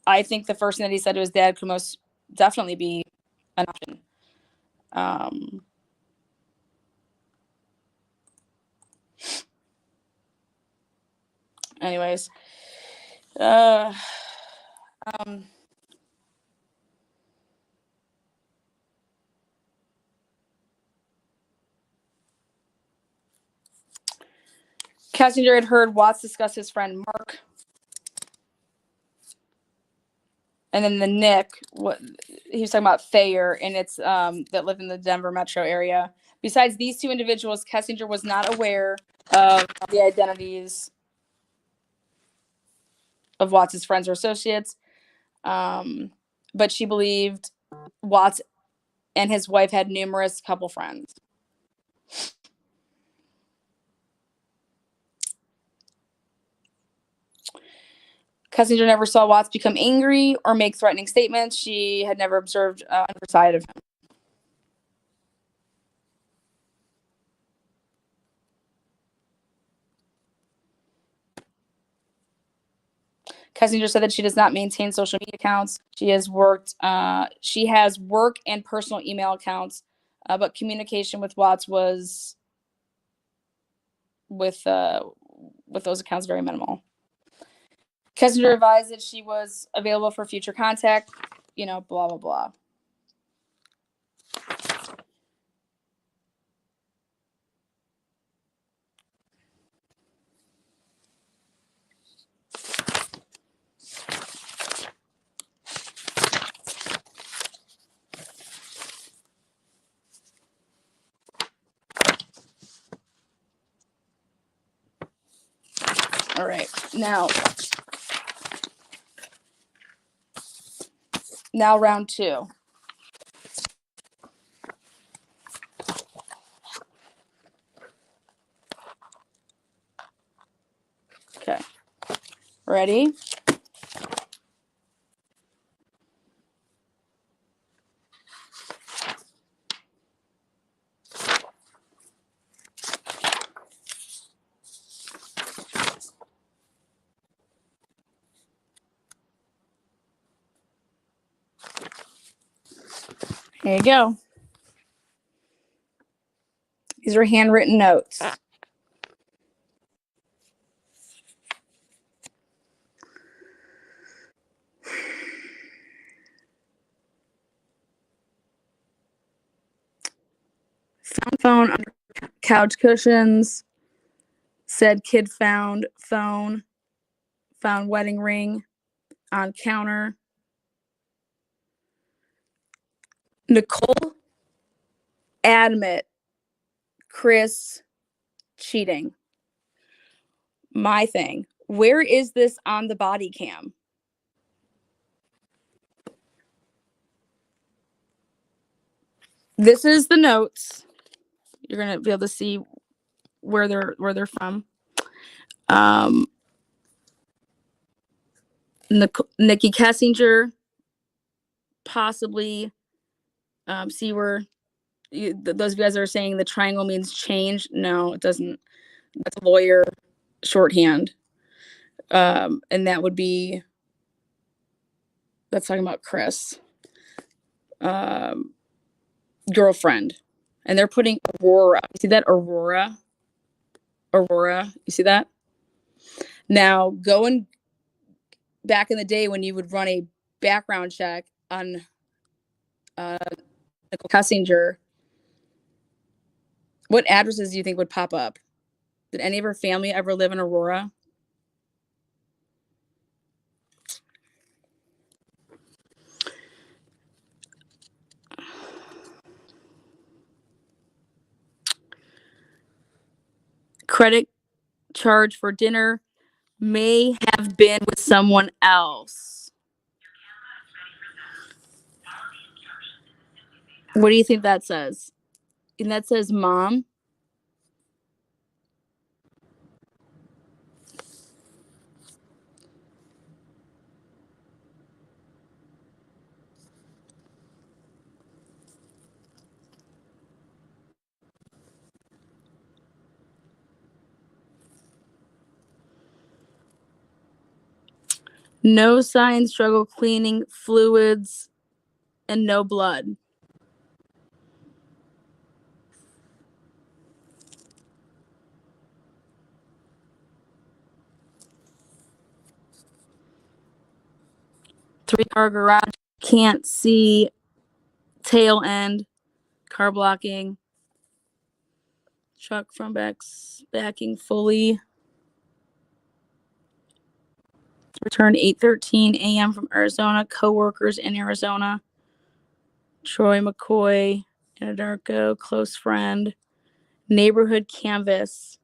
I think the first thing that he said to his dad could most definitely be an option. Anyways, Kessinger had heard Watts discuss his friend Mark And then the Nick, what he was talking about Thayer, and it's that lived in the Denver metro area. Besides these two individuals, Kessinger was not aware of the identities of Watts' friends or associates, but she believed Watts and his wife had numerous couple friends. Kessinger never saw Watts become angry or make threatening statements. She had never observed on her side of him. Kessinger said that she does not maintain social media accounts. She has work and personal email accounts, but communication with Watts was with those accounts very minimal. Kessinger advised that she was available for future contact, blah, blah, blah. All right, now round two. Okay, ready? Here you go. These are handwritten notes. Found phone under couch cushions. Said kid found phone. Found wedding ring on counter. Nicole admit Chris cheating. My thing. Where is this on the body cam? This is the notes. You're gonna be able to see where they're from. Nikki Kessinger, possibly. See where those of you guys are saying the triangle means change. No, it doesn't. That's a lawyer shorthand. And that would be, that's talking about Chris. Girlfriend. And they're putting Aurora. You see that? Aurora. You see that? Now, going back in the day when you would run a background check on Nicole Kessinger, what addresses do you think would pop up? Did any of her family ever live in Aurora? Credit charge for dinner may have been with someone else. What do you think that says? And that says mom. No signs, struggle cleaning fluids, and no blood. Three-car garage, can't see tail end, car blocking, truck front backing fully. Returned 8:13 a.m. from Arizona. Co-workers in Arizona. Troy McCoy, Anadarko, close friend. Neighborhood canvas.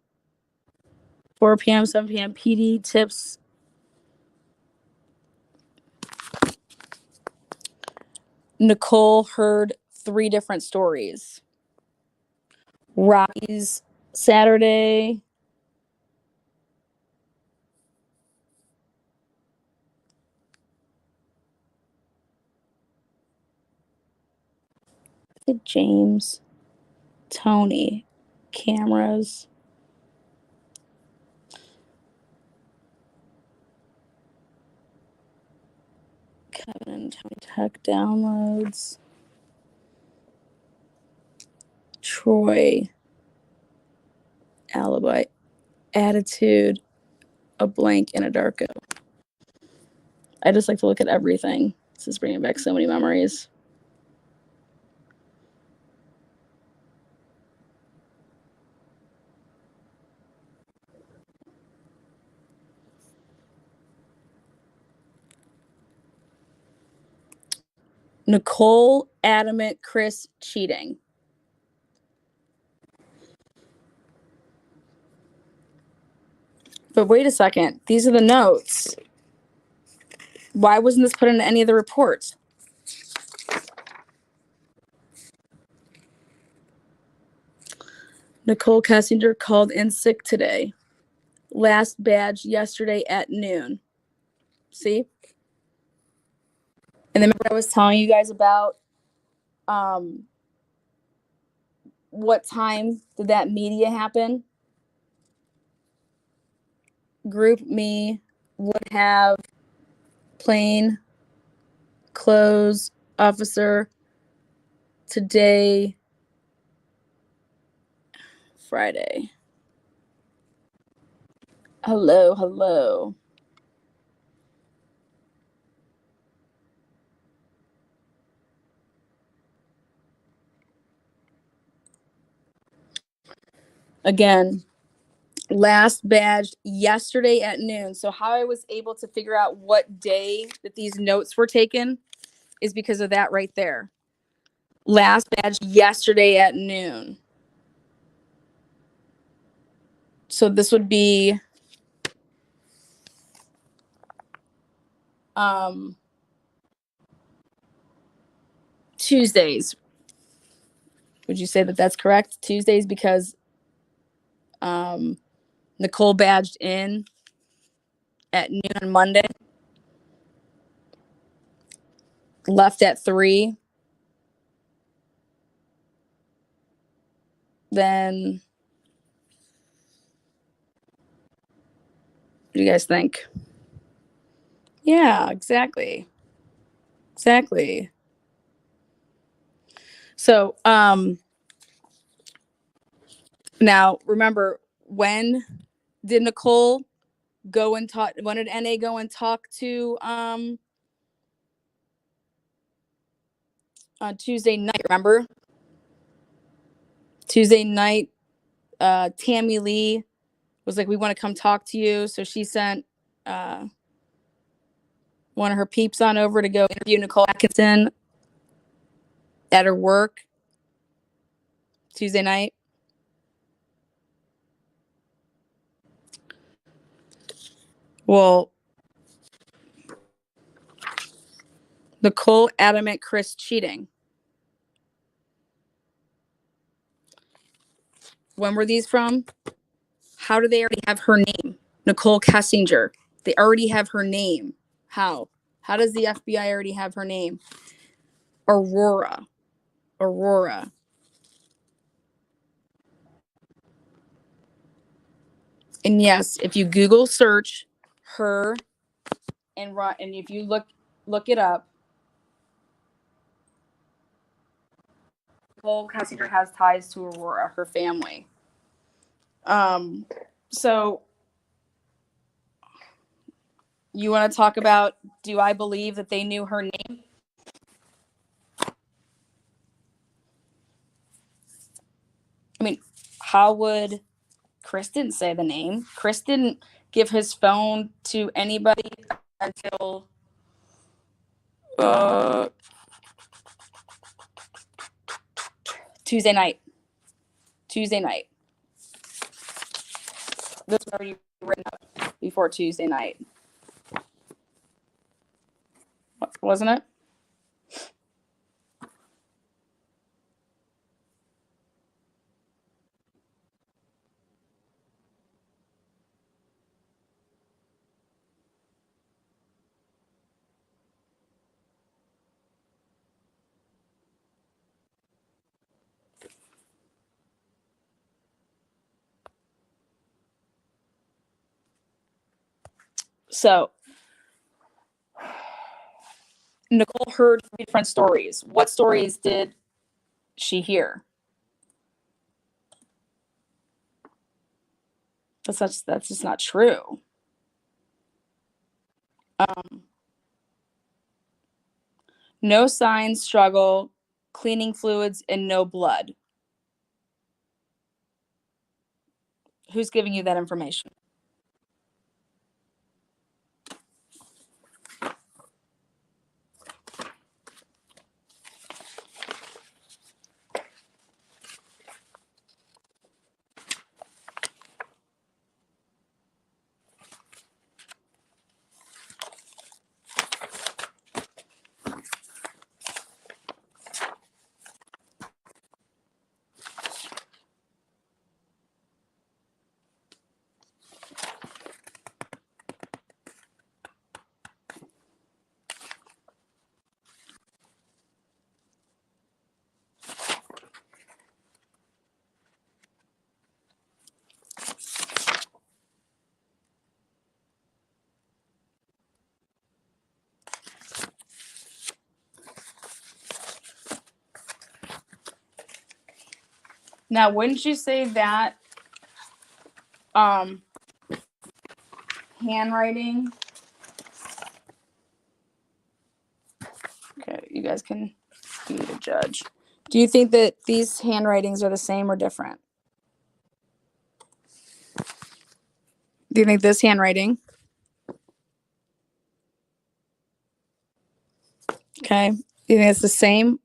4 p.m., 7 p.m. PD tips. Nicole heard 3 different stories. Rockies Saturday. James, Tony, cameras. Kevin and Tony Tech downloads. Troy, alibi, attitude, a blank, and a darko. I just like to look at everything. This is bringing back so many memories. Nicole adamant Chris cheating. But wait a second. These are the notes. Why wasn't this put into any of the reports? Nicole Kessinger called in sick today. Last badge yesterday at noon. See? And then remember I was telling you guys about what time did that media happen? Group me would have plain clothes officer today, Friday. Hello, hello. Again, last badged yesterday at noon. So how I was able to figure out what day that these notes were taken is because of that right there. Last badged yesterday at noon. So this would be Tuesdays. Would you say that that's correct? Tuesdays because Nicole badged in at noon on Monday. Left at 3. Then what do you guys think? Yeah, exactly. Exactly. So, now remember, when did Nicole go and talk? When did NA go and talk to on Tuesday night? Remember, Tuesday night, Tammy Lee was like, "We want to come talk to you." So she sent one of her peeps on over to go interview Nicole Atkinson at her work Tuesday night. Well, Nicole adamant Chris cheating. When were these from? How do they already have her name? Nicole Kessinger. They already have her name. How? How does the FBI already have her name? Aurora. Aurora. And yes, if you Google search her and if you look it up, Nicole Kessinger has ties to Aurora, her family. So you want to talk about, do I believe that they knew her name? I mean, how would Chris didn't say the name? Chris didn't give his phone to anybody until Tuesday night. Tuesday night. This was already written up before Tuesday night. Wasn't it? So Nicole heard 3 different stories. What stories did she hear? That's just not true. No signs, struggle, cleaning fluids, and no blood. Who's giving you that information? Now, wouldn't you say that handwriting? Okay, you guys can be the judge. Do you think that these handwritings are the same or different? Do you think this handwriting? Okay. Do you think it's the same?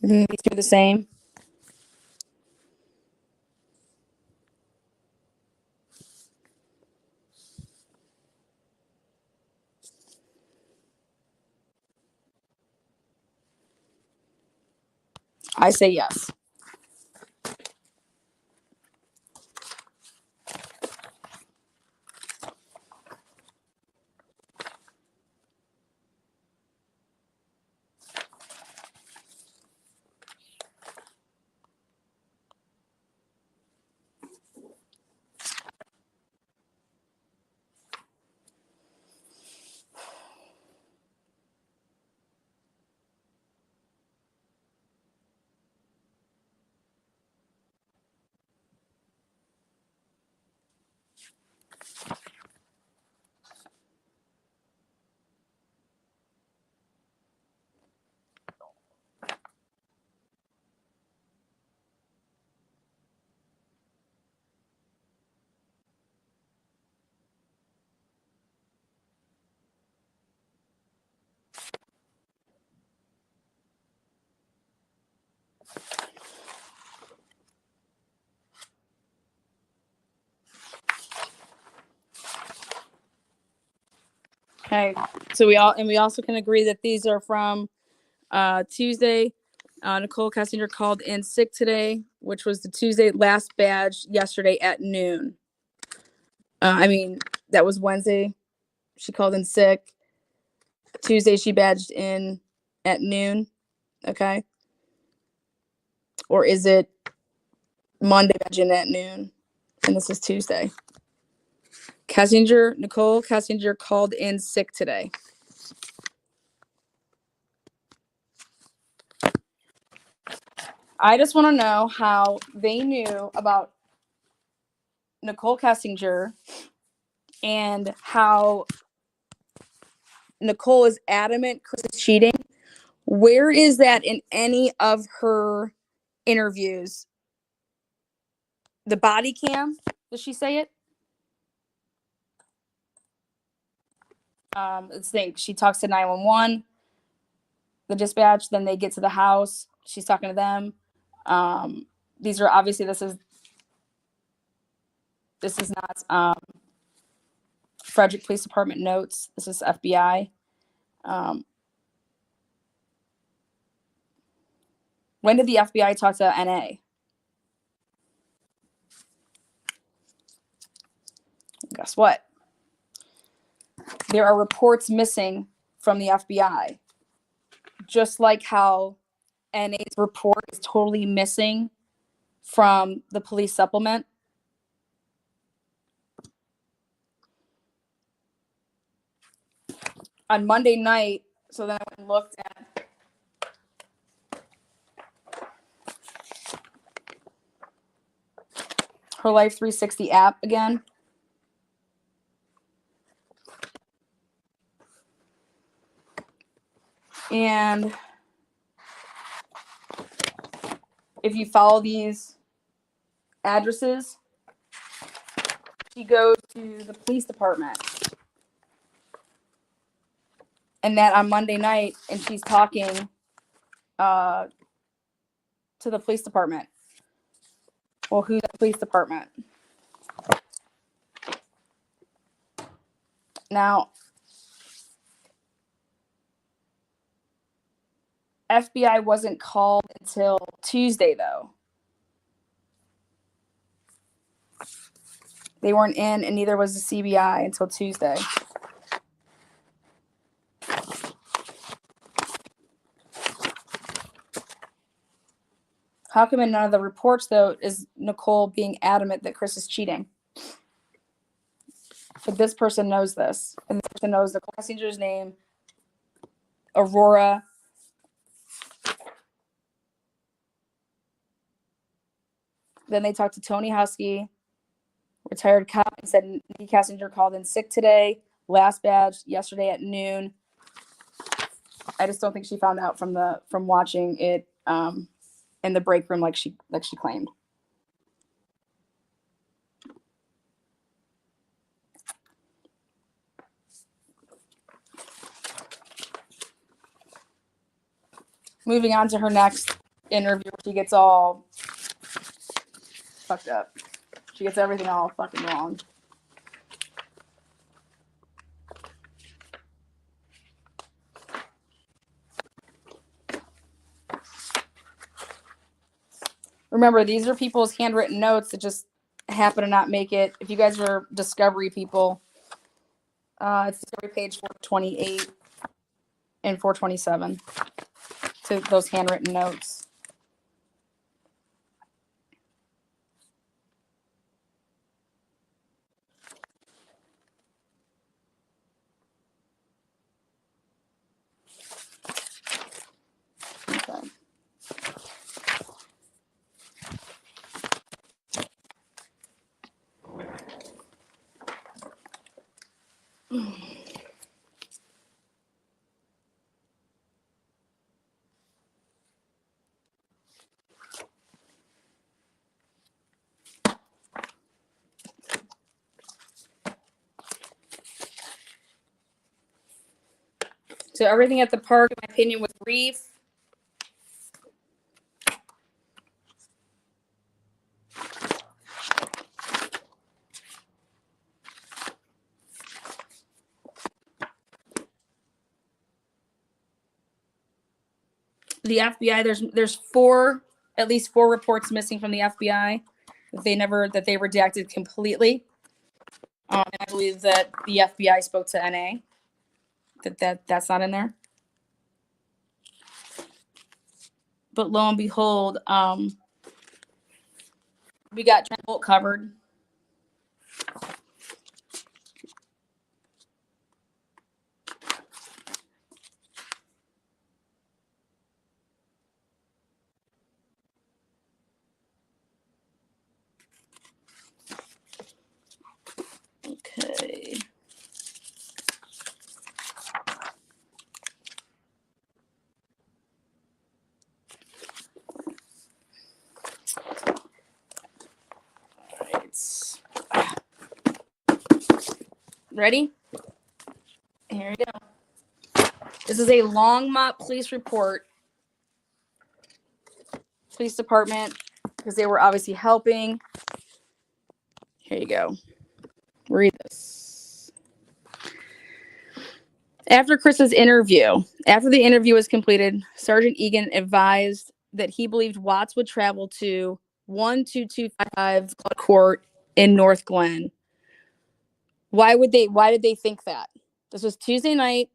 Do you think these two are the same? I say yes. Okay. So we also can agree that these are from Tuesday. Nicole Kessinger called in sick today, which was the Tuesday last badge yesterday at noon. That was Wednesday. She called in sick. Tuesday, she badged in at noon. Okay. Or is it Monday badge in at noon? And this is Tuesday. Nicole Kessinger called in sick today. I just want to know how they knew about Nicole Kessinger and how Nicole is adamant Chris is cheating. Where is that in any of her interviews? The body cam? Does she say it? Let's think. She talks to 911, the dispatch. Then they get to the house. She's talking to them. These are obviously this is not Frederick Police Department notes. This is FBI. When did the FBI talk to NA? Guess what? There are reports missing from the FBI. Just like how NA's report is totally missing from the police supplement. On Monday night, so then I went and looked at her Life 360 app again. And if you follow these addresses, she goes to the police department. And that on Monday night, and she's talking to the police department. Well, who's the police department? Now, FBI wasn't called until Tuesday, though. They weren't in, and neither was the CBI until Tuesday. How come in none of the reports, though, is Nicole being adamant that Chris is cheating? But this person knows this, and this person knows the passenger's name, Aurora. Then they talked to Tony Husky, retired cop, and said Nikki Kassinger called in sick today, last badge yesterday at noon. I just don't think she found out from watching it in the break room like she claimed. Moving on to her next interview, she gets all fucked up. She gets everything all fucking wrong. Remember, these are people's handwritten notes that just happen to not make it. If you guys are Discovery people, it's Discovery page 428 and 427 to those handwritten notes. Okay. So everything at the park, in my opinion, was brief. The FBI, there's at least four reports missing from the FBI that they redacted completely. And I believe that the FBI spoke to NA. That's not in there. But lo and behold, we got Trent Bolt covered. Okay. Ready? Here you go. This is a Longmont police report. Police department, because they were obviously helping. Here you go. Read this. After Chris's interview, after the interview was completed, Sergeant Egan advised that he believed Watts would travel to 12255 Court in North Glen. Why did they think that? This was Tuesday night,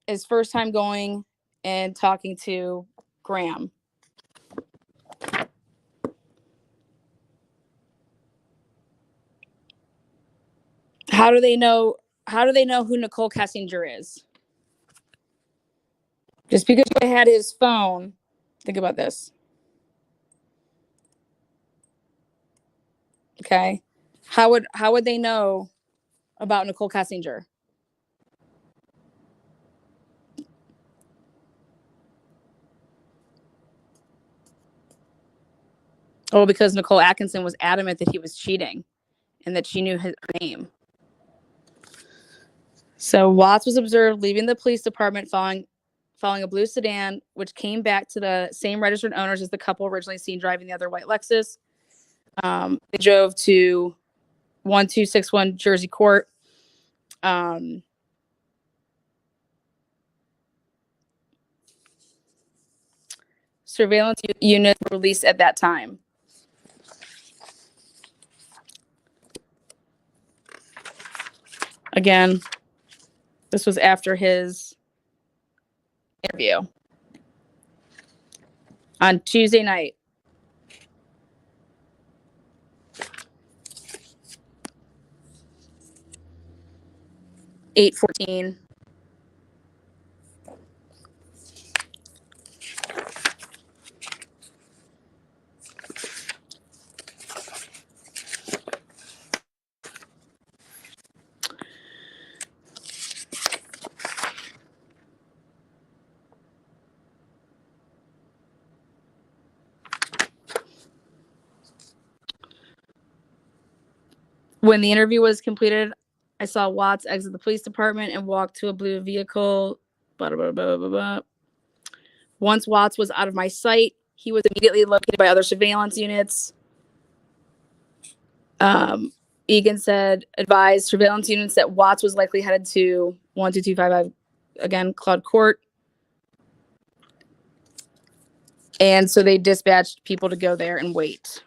his first time going and talking to Graham. How do they know who Nicole Kessinger is? Just because I had his phone, think about this. Okay. How would they know about Nicole Kessinger? Oh, because Nicole Atkinson was adamant that he was cheating and that she knew his name. So Watts was observed leaving the police department following a blue sedan, which came back to the same registered owners as the couple originally seen driving the other white Lexus. They drove to 1261 Jersey Court. Surveillance units were released at that time. Again, this was after his interview on Tuesday night. (8:14). When the interview was completed, I saw Watts exit the police department and walk to a blue vehicle. Blah, blah, blah, blah, blah. Once Watts was out of my sight, he was immediately located by other surveillance units. Egan said, advised surveillance units that Watts was likely headed to 12255, again, Cloud Court. And so they dispatched people to go there and wait.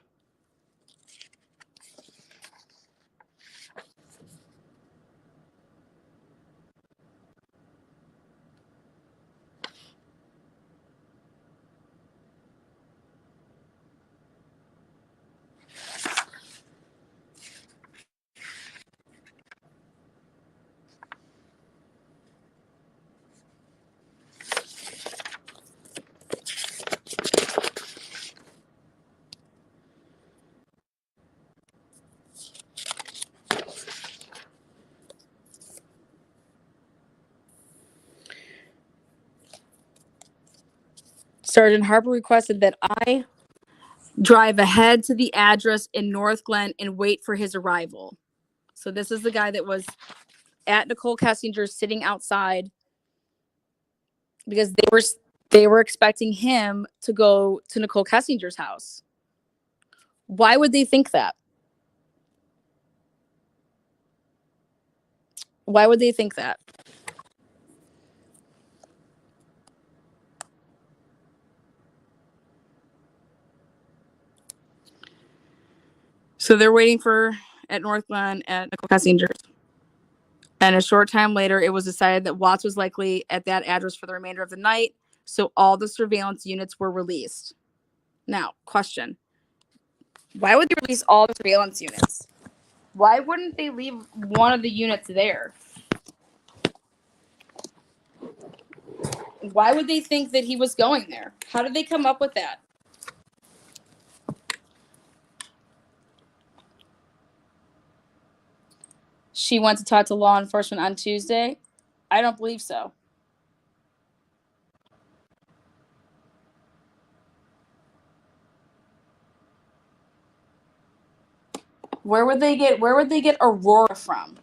Sergeant Harper requested that I drive ahead to the address in North Glen and wait for his arrival. So this is the guy that was at Nicole Kessinger sitting outside because they were expecting him to go to Nicole Kessinger's house. Why would they think that? Why would they think that? So they're waiting at North Glen at Nicole Kessinger's. And a short time later, it was decided that Watts was likely at that address for the remainder of the night. So all the surveillance units were released. Now, question. Why would they release all the surveillance units? Why wouldn't they leave one of the units there? Why would they think that he was going there? How did they come up with that? She went to talk to law enforcement on Tuesday? I don't believe so. Where would they get Aurora from?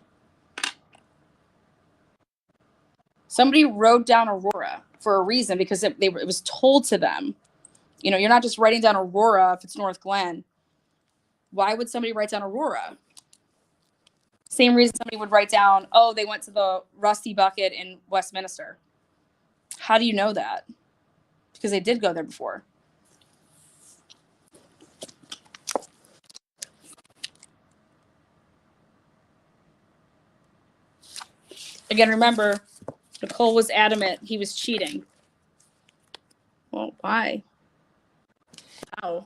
Somebody wrote down Aurora for a reason because it was told to them. You know, you're not just writing down Aurora if it's North Glen. Why would somebody write down Aurora? Same reason somebody would write down, oh, they went to the Rusty Bucket in Westminster. How do you know that? Because they did go there before. Again, remember, Nicole was adamant he was cheating. Well, why? How?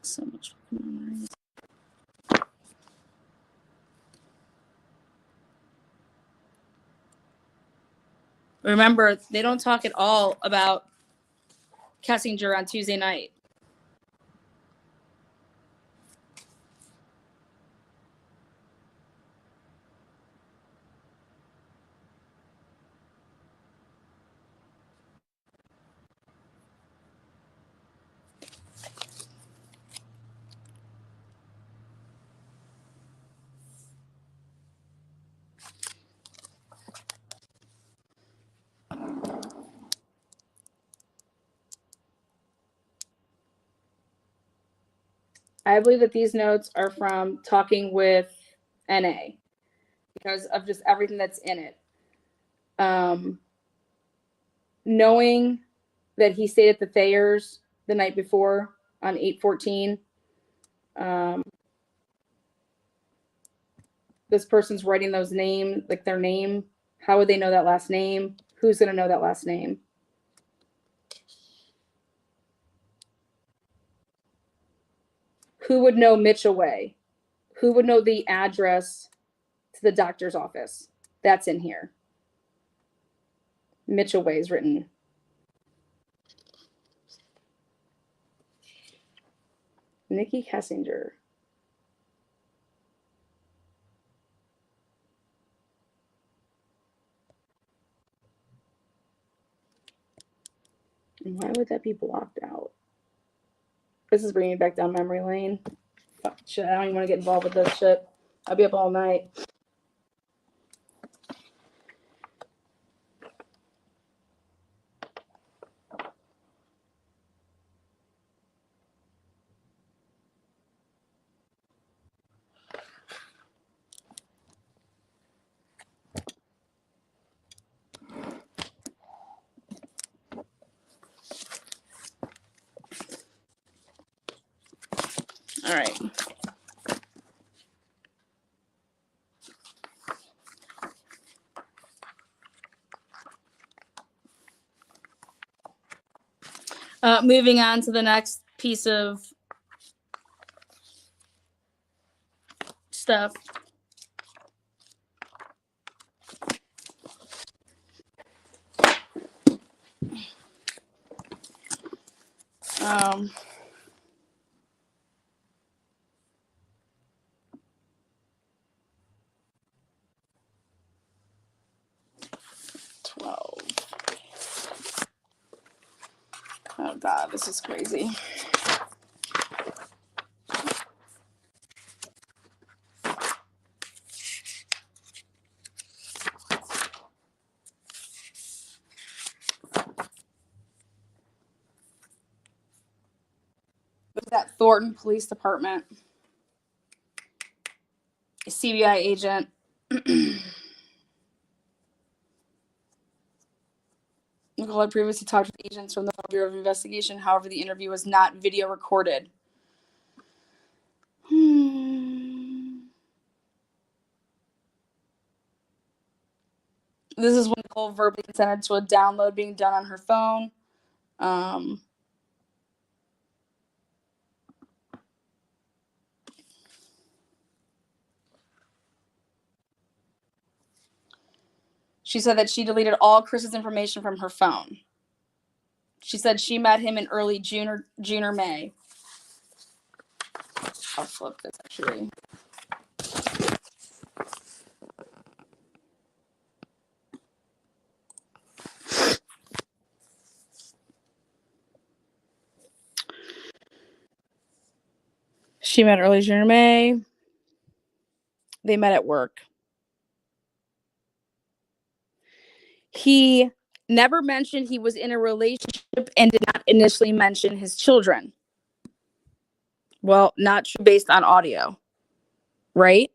So much. Remember, they don't talk at all about Kessinger on Tuesday night. I believe that these notes are from talking with NA because of just everything that's in it. Knowing that he stayed at the Thayers the night before on 8/14. This person's writing those names, like their name. How would they know that last name? Who's going to know that last name? Who would know Mitchell Way? Who would know the address to the doctor's office? That's in here. Mitchell Way is written. Nikki Kessinger. And why would that be blocked out? This is bringing me back down memory lane. Fuck shit, I don't even want to get involved with this shit. I'll be up all night. All right. Moving on to the next piece of stuff. Um, oh God, this is crazy. Look at that Thornton Police Department. A CBI agent. Nicole had previously talked with agents from the Bureau of Investigation. However, the interview was not video recorded. This is when Nicole verbally consented to a download being done on her phone. She said that she deleted all Chris's information from her phone. She said she met him in early June or May. I'll flip this actually. She met early June or May. They met at work. He never mentioned he was in a relationship and did not initially mention his children. Well, not true based on audio, right?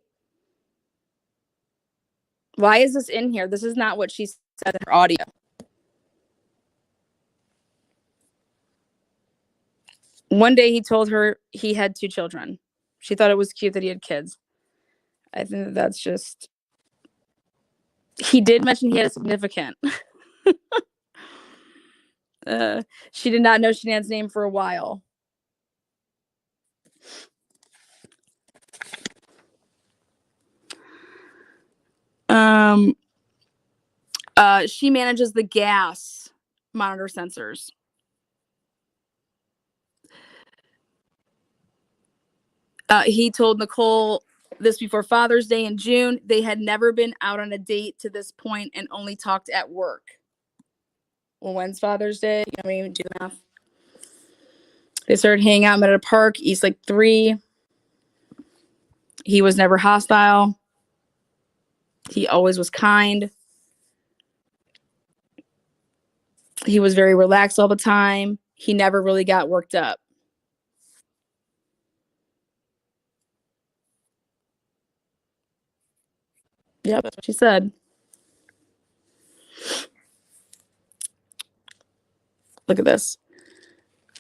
Why is this in here? This is not what she said in her audio. One day he told her he had 2 children. She thought it was cute that he had kids. I think that's just... He did mention he had a significant. She did not know Shanann's name for a while. She manages the gas monitor sensors. He told Nicole this before Father's Day in June. They had never been out on a date to this point and only talked at work. Well, when's Father's Day? You know what I mean? Do the math. They started hanging out, met at a park, Eastlake 3. He was never hostile. He always was kind. He was very relaxed all the time. He never really got worked up. Yeah, that's what she said. Look at this.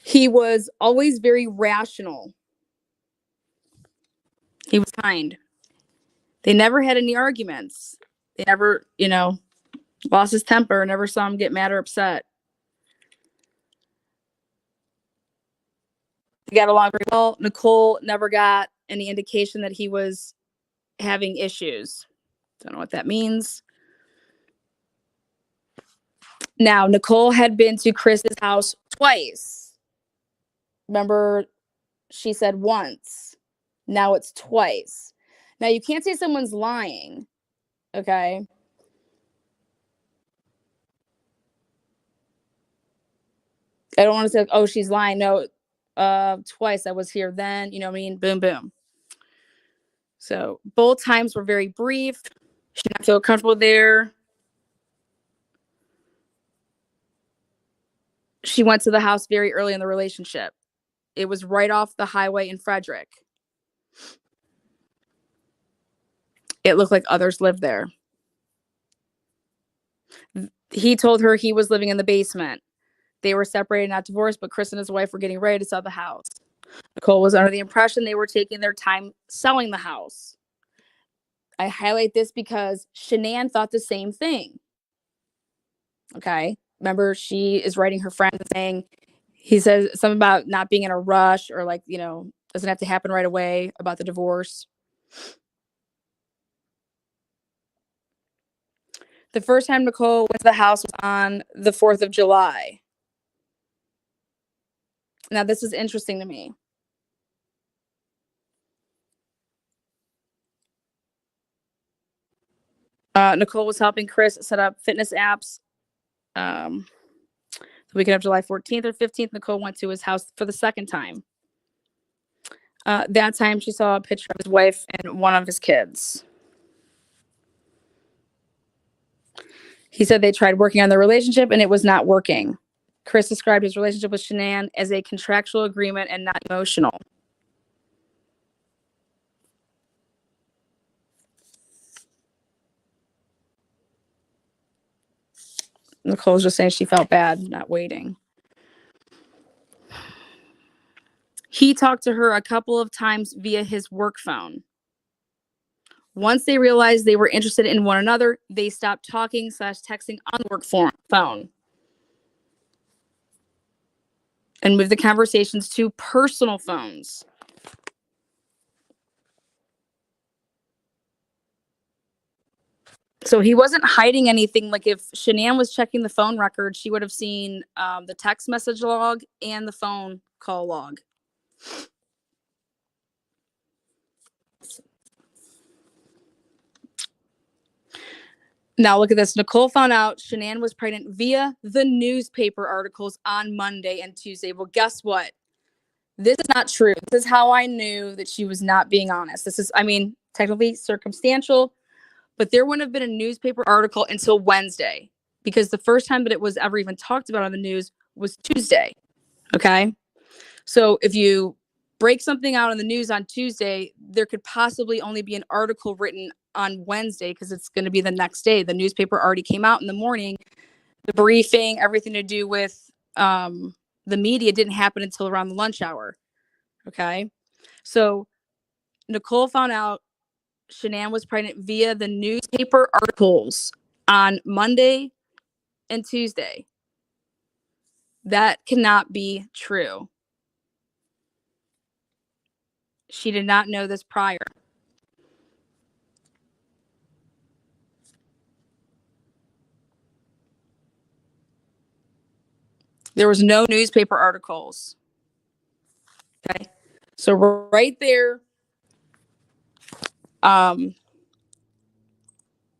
He was always very rational. He was kind. They never had any arguments. They never, lost his temper. Never saw him get mad or upset. They got along very well. Nicole never got any indication that he was having issues. Don't know what that means. Now, Nicole had been to Chris's house twice. Remember, she said once. Now it's twice. Now, you can't say someone's lying, okay? I don't want to say, oh, she's lying. No, twice. I was here then. You know what I mean? Boom, boom. So both times were very brief. She did not feel comfortable there. She went to the house very early in the relationship. It was right off the highway in Frederick. It looked like others lived there. He told her he was living in the basement. They were separated, not divorced, but Chris and his wife were getting ready to sell the house. Nicole was under the impression they were taking their time selling the house. I highlight this because Shanann thought the same thing. Okay. Remember, she is writing her friend saying, he says something about not being in a rush or doesn't have to happen right away about the divorce. The first time Nicole went to the house was on the 4th of July. Now, this is interesting to me. Nicole was helping Chris set up fitness apps. The weekend of July 14th or 15th, Nicole went to his house for the second time. That time, she saw a picture of his wife and one of his kids. He said they tried working on their relationship and it was not working. Chris described his relationship with Shanann as a contractual agreement and not emotional. Nicole's just saying she felt bad not waiting. He talked to her a couple of times via his work phone. Once they realized they were interested in one another, they stopped talking / texting on the work phone and moved the conversations to personal phones. So he wasn't hiding anything. Like if Shanann was checking the phone record, she would have seen the text message log and the phone call log. Now look at this. Nicole found out Shanann was pregnant via the newspaper articles on Monday and Tuesday. Well, guess what? This is not true. This is how I knew that she was not being honest. This is, I mean, technically circumstantial, but there wouldn't have been a newspaper article until Wednesday because the first time that it was ever even talked about on the news was Tuesday. Okay. So if you break something out on the news on Tuesday, there could possibly only be an article written on Wednesday because it's going to be the next day. The newspaper already came out in the morning. The briefing, everything to do with the media didn't happen until around the lunch hour. Okay. So Nicole found out Shanann was pregnant via the newspaper articles on Monday and Tuesday. That cannot be true. She did not know this prior. There was no newspaper articles. Okay. So right there,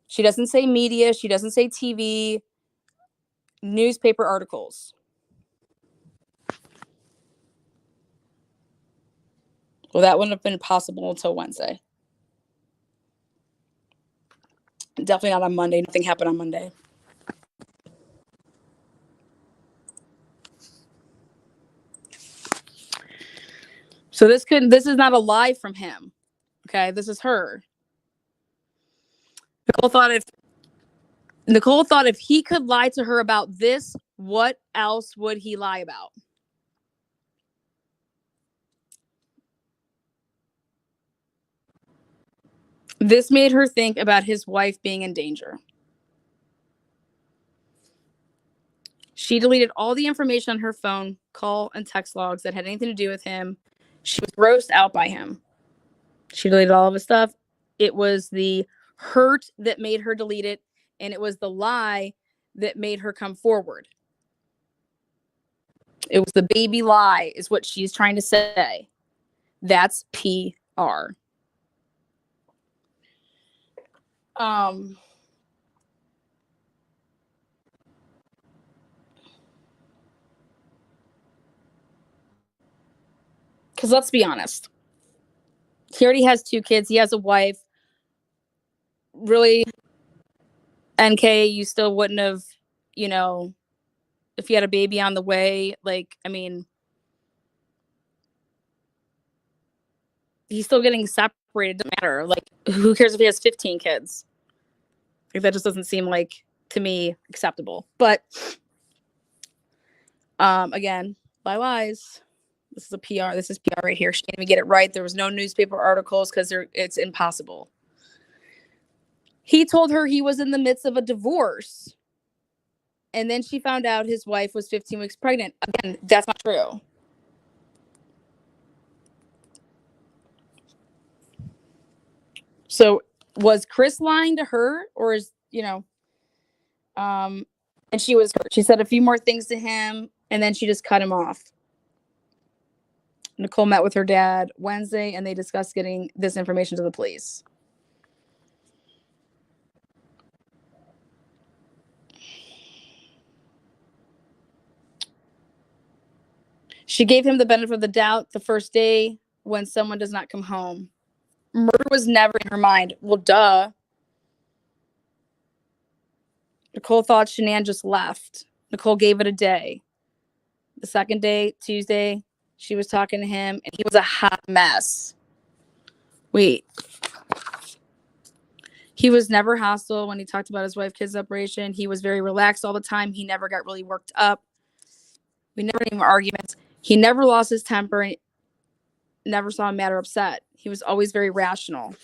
she doesn't say media. She doesn't say TV. Newspaper articles. Well, that wouldn't have been possible until Wednesday. Definitely not on Monday. Nothing happened on Monday. So this is not a lie from him. Okay, this is her. Nicole thought if he could lie to her about this, what else would he lie about? This made her think about his wife being in danger. She deleted all the information on her phone, call, and text logs that had anything to do with him. She was grossed out by him. She deleted all of his stuff. It was the hurt that made her delete it, and it was the lie that made her come forward. It was the baby lie, is what she's trying to say. That's PR. Because let's be honest. He already has 2 kids. He has a wife. Really, NK, you still wouldn't have, if you had a baby on the way, I mean, he's still getting separated. Doesn't matter. Who cares if he has 15 kids? That just doesn't seem to me acceptable. But again, lies. This is a PR. This is PR right here. She didn't even get it right. There was no newspaper articles because it's impossible. He told her he was in the midst of a divorce. And then she found out his wife was 15 weeks pregnant. Again, that's not true. So was Chris lying to her, or is, and she was hurt. She said a few more things to him and then she just cut him off. Nicole met with her dad Wednesday and they discussed getting this information to the police. She gave him the benefit of the doubt the first day when someone does not come home. Murder was never in her mind. Well, duh. Nicole thought Shanann just left. Nicole gave it a day. The second day, Tuesday, she was talking to him and he was a hot mess. Wait. He was never hostile when he talked about his wife, kids separation. He was very relaxed all the time. He never got really worked up. We never had any arguments. He never lost his temper and never saw him mad or upset. He was always very rational.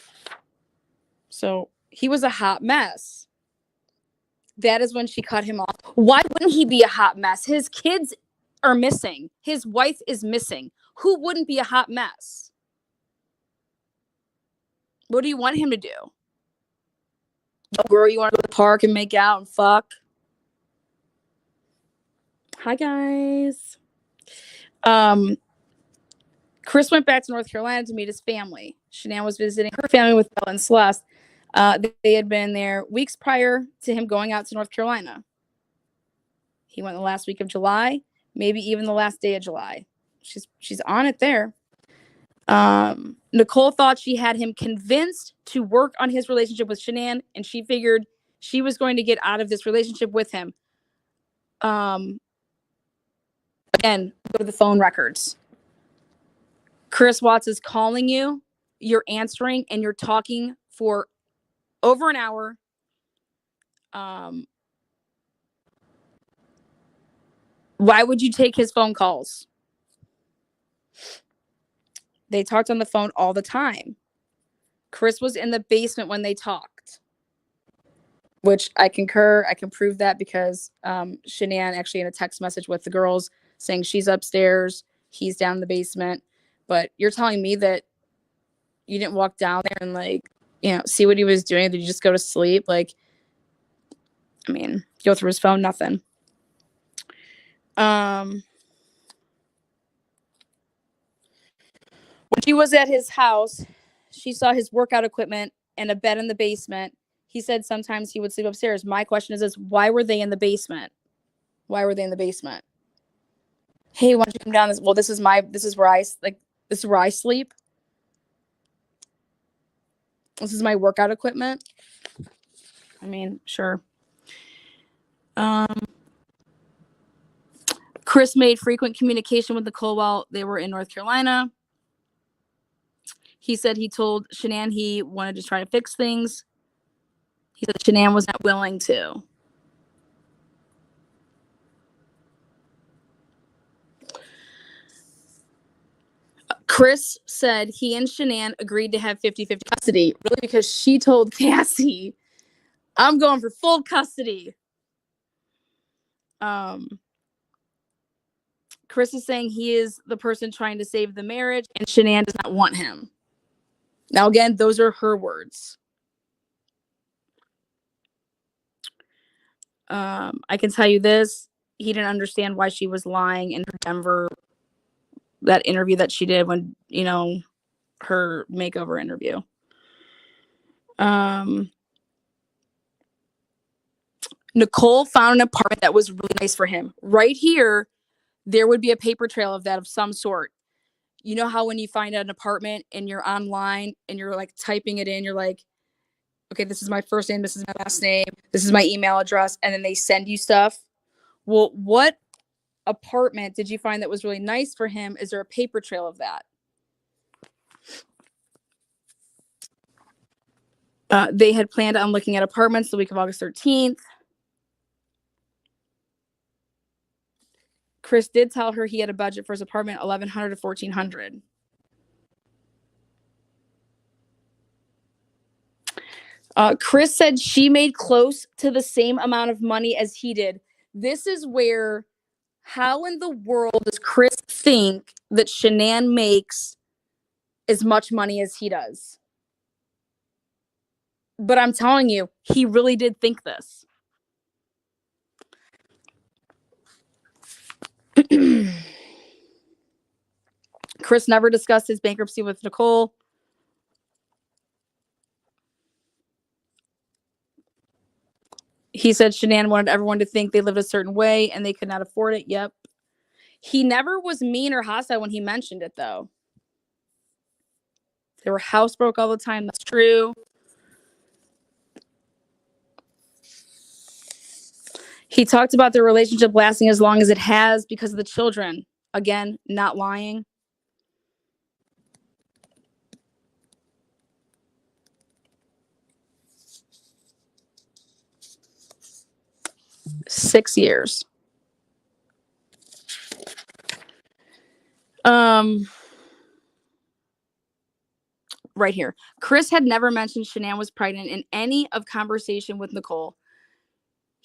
So he was a hot mess. That is when she cut him off. Why wouldn't he be a hot mess? His kids are missing. His wife is missing. Who wouldn't be a hot mess? What do you want him to do? Oh, girl, you want to go to the park and make out and fuck? Hi, guys. Chris went back to North Carolina to meet his family. Shanann was visiting her family with Bella and Celeste. They had been there weeks prior to him going out to North Carolina. He went the last week of July, maybe even the last day of July. she's on it there. Nicole thought she had him convinced to work on his relationship with Shanann, and she figured she was going to get out of this relationship with him. Again, go to the phone records. Chris Watts is calling you, you're answering, and you're talking for over an hour. Why would you take his phone calls? They talked on the phone all the time. Chris was in the basement when they talked, which I concur. I can prove that because Shanann actually in a text message with the girls saying she's upstairs, he's down in the basement. But you're telling me that you didn't walk down there and like, see what he was doing? Did you just go to sleep? Like, I mean, go through his phone, nothing. When she was at his house, she saw his workout equipment and a bed in the basement. He said sometimes he would sleep upstairs. My question is why were they in the basement? Why were they in the basement? Hey, why don't you come down? Well, this is where I sleep. This is my workout equipment. I mean, sure. Chris made frequent communication with Nicole while they were in North Carolina. He said he told Shanann he wanted to try to fix things. He said Shanann was not willing to. Chris said he and Shanann agreed to have 50-50 custody, really because she told Cassie, I'm going for full custody. Chris is saying he is the person trying to save the marriage and Shanann does not want him. Now, again, those are her words. I can tell you this. He didn't understand why she was lying in her Denver, that interview that she did when, her makeover interview. Nicole found an apartment that was really nice for him. Right here, there would be a paper trail of that of some sort. You know how when you find an apartment and you're online and you're like typing it in, you're like, okay, this is my first name, this is my last name, this is my email address, and then they send you stuff. Well, what apartment did you find that was really nice for him? Is there a paper trail of that? They had planned on looking at apartments the week of August 13th. Chris did tell her he had a budget for his apartment, $1,100 to $1,400. Chris said she made close to the same amount of money as he did. This is where, how in the world does Chris think that Shanann makes as much money as he does? But I'm telling you, he really did think this. Chris never discussed his bankruptcy with Nicole. He said Shanann wanted everyone to think they lived a certain way and they could not afford it. Yep. He never was mean or hostile when he mentioned it, though. They were housebroke all the time. That's true. He talked about their relationship lasting as long as it has because of the children. Again, not lying. Six years. Right here. Chris had never mentioned Shanann was pregnant in any of conversation with Nicole.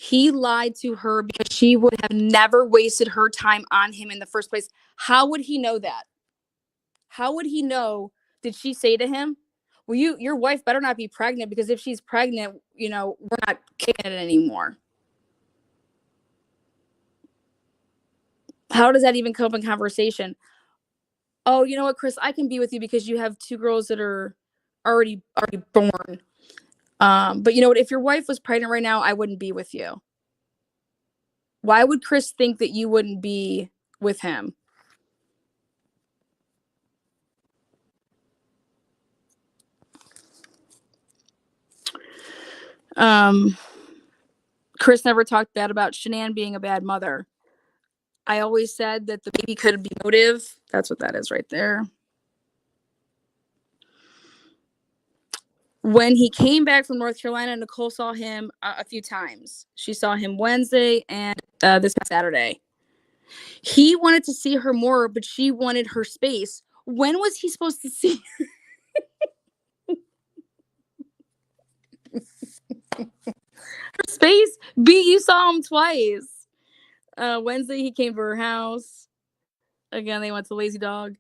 He lied to her because she would have never wasted her time on him in the first place. How would he know that? How would he know? Did she say to him, well, your wife better not be pregnant because if she's pregnant, we're not kicking it anymore. How does that even come up in conversation? Oh, you know what, Chris, I can be with you because you have two girls that are already born. But you know what, if your wife was pregnant right now, I wouldn't be with you. Why would Chris think that you wouldn't be with him? Chris never talked bad about Shanann being a bad mother. I always said that the baby could be motive. That's what that is right there. When he came back from North Carolina, Nicole saw him a few times. She saw him Wednesday and this past Saturday. He wanted to see her more, but she wanted her space. When was he supposed to see her? Her space? B, you saw him twice. Wednesday, he came to her house. Again, they went to Lazy Dog.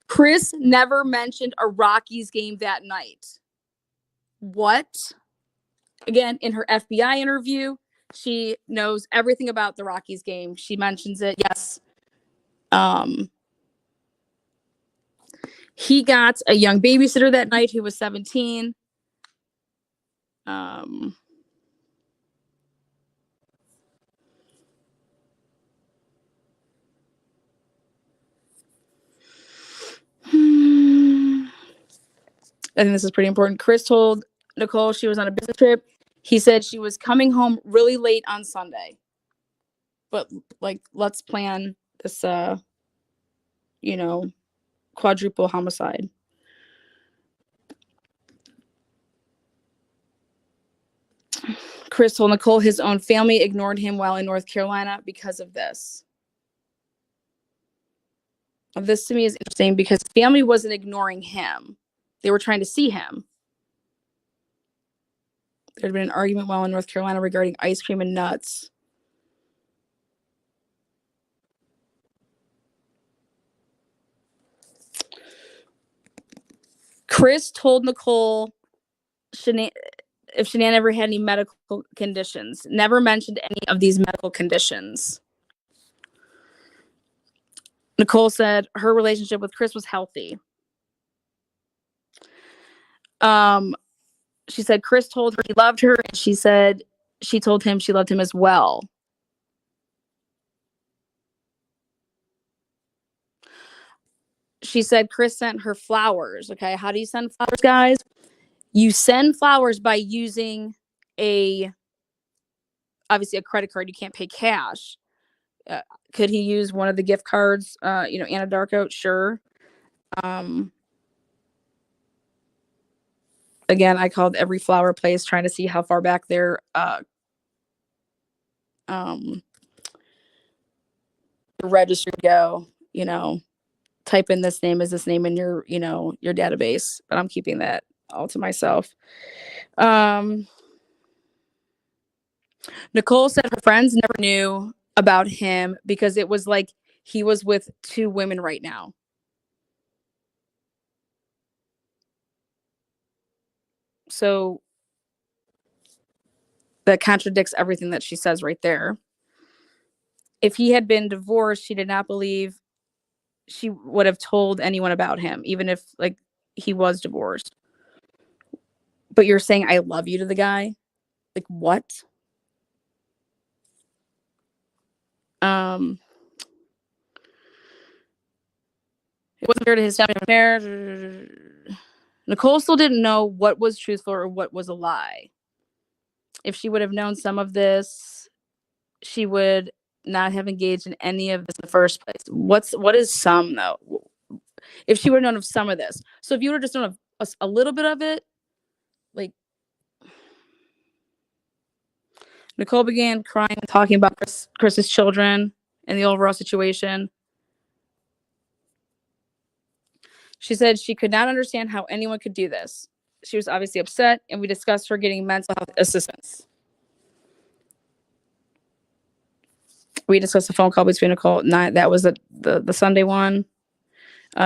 Chris never mentioned a Rockies game that night. What? Again, in her FBI interview, she knows everything about the Rockies game. She mentions it. Yes. He got a young babysitter that night who was 17. I think this is pretty important. Chris told Nicole she was on a business trip. He said she was coming home really late on Sunday. But like, let's plan this, quadruple homicide. Chris told Nicole his own family ignored him while in North Carolina because of this. This to me is interesting because family wasn't ignoring him. They were trying to see him. There had been an argument while in North Carolina regarding ice cream and nuts. Chris told Nicole if Shanann ever had any medical conditions. Never mentioned any of these medical conditions. Nicole said her relationship with Chris was healthy. She said Chris told her he loved her, and she said she told him she loved him as well. She said Chris sent her flowers. Okay, how do you send flowers, guys? You send flowers by using obviously a credit card. You can't pay cash. Could he use one of the gift cards? Anadarko, sure. Again, I called every flower place trying to see how far back their registry go. Type in this name, is this name in your your database? But I'm keeping that all to myself. Nicole said her friends never knew about him because it was like he was with two women right now. So that contradicts everything that she says right there. If he had been divorced, she did not believe she would have told anyone about him, even if like he was divorced. But you're saying I love you to the guy? Like what? It wasn't fair to his family affair. Nicole still didn't know what was truthful or what was a lie. If she would have known some of this, she would not have engaged in any of this in the first place. What is some though? If she would have known of some of this. So if you would have just known of a little bit of it, like Nicole began crying and talking about Chris's children and the overall situation. She said she could not understand how anyone could do this. She was obviously upset, and we discussed her getting mental health assistance. We discussed the phone call between Nicole and I. That was the Sunday one.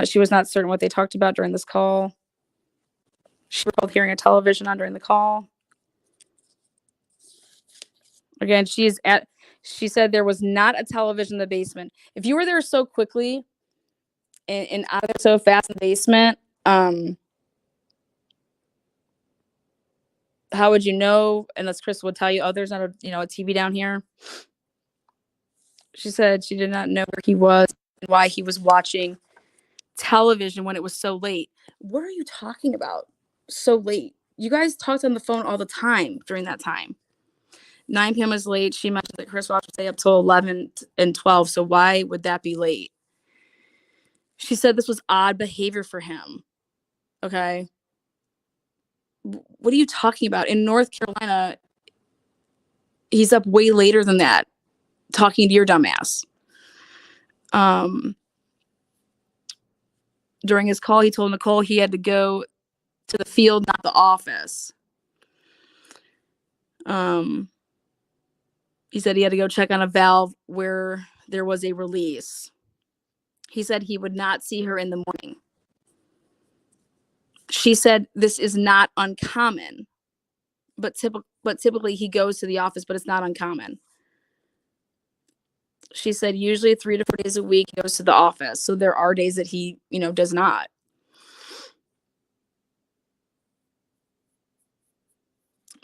She was not certain what they talked about during this call. She recalled hearing a television on during the call. Again, she said there was not a television in the basement. If you were there so quickly and out of there so fast in the basement, how would you know? Unless Chris would tell you, oh, there's not a TV down here. She said she did not know where he was and why he was watching television when it was so late. What are you talking about? So late. You guys talked on the phone all the time during that time. 9 p.m. is late. She mentioned that Chris Watts would stay up till 11 and 12. So why would that be late? She said this was odd behavior for him. Okay. What are you talking about? In North Carolina, he's up way later than that, talking to your dumbass. During his call, he told Nicole he had to go to the field, not the office. He said he had to go check on a valve where there was a release. He said he would not see her in the morning. She said this is not uncommon, but typically he goes to the office, but it's not uncommon. She said usually 3 to 4 days a week he goes to the office. So there are days that he, does not.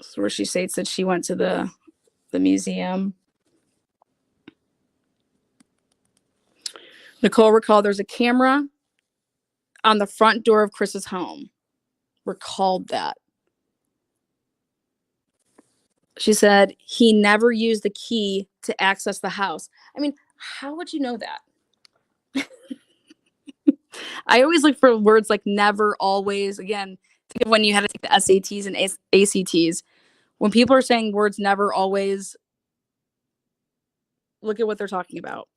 So where she states that she went to the museum. Nicole recalled there's a camera on the front door of Chris's home. Recalled that. She said he never used the key to access the house. I mean, how would you know that? I always look for words like never, always. Again, think of when you had to take the SATs and ACTs. When people are saying words never, always, look at what they're talking about.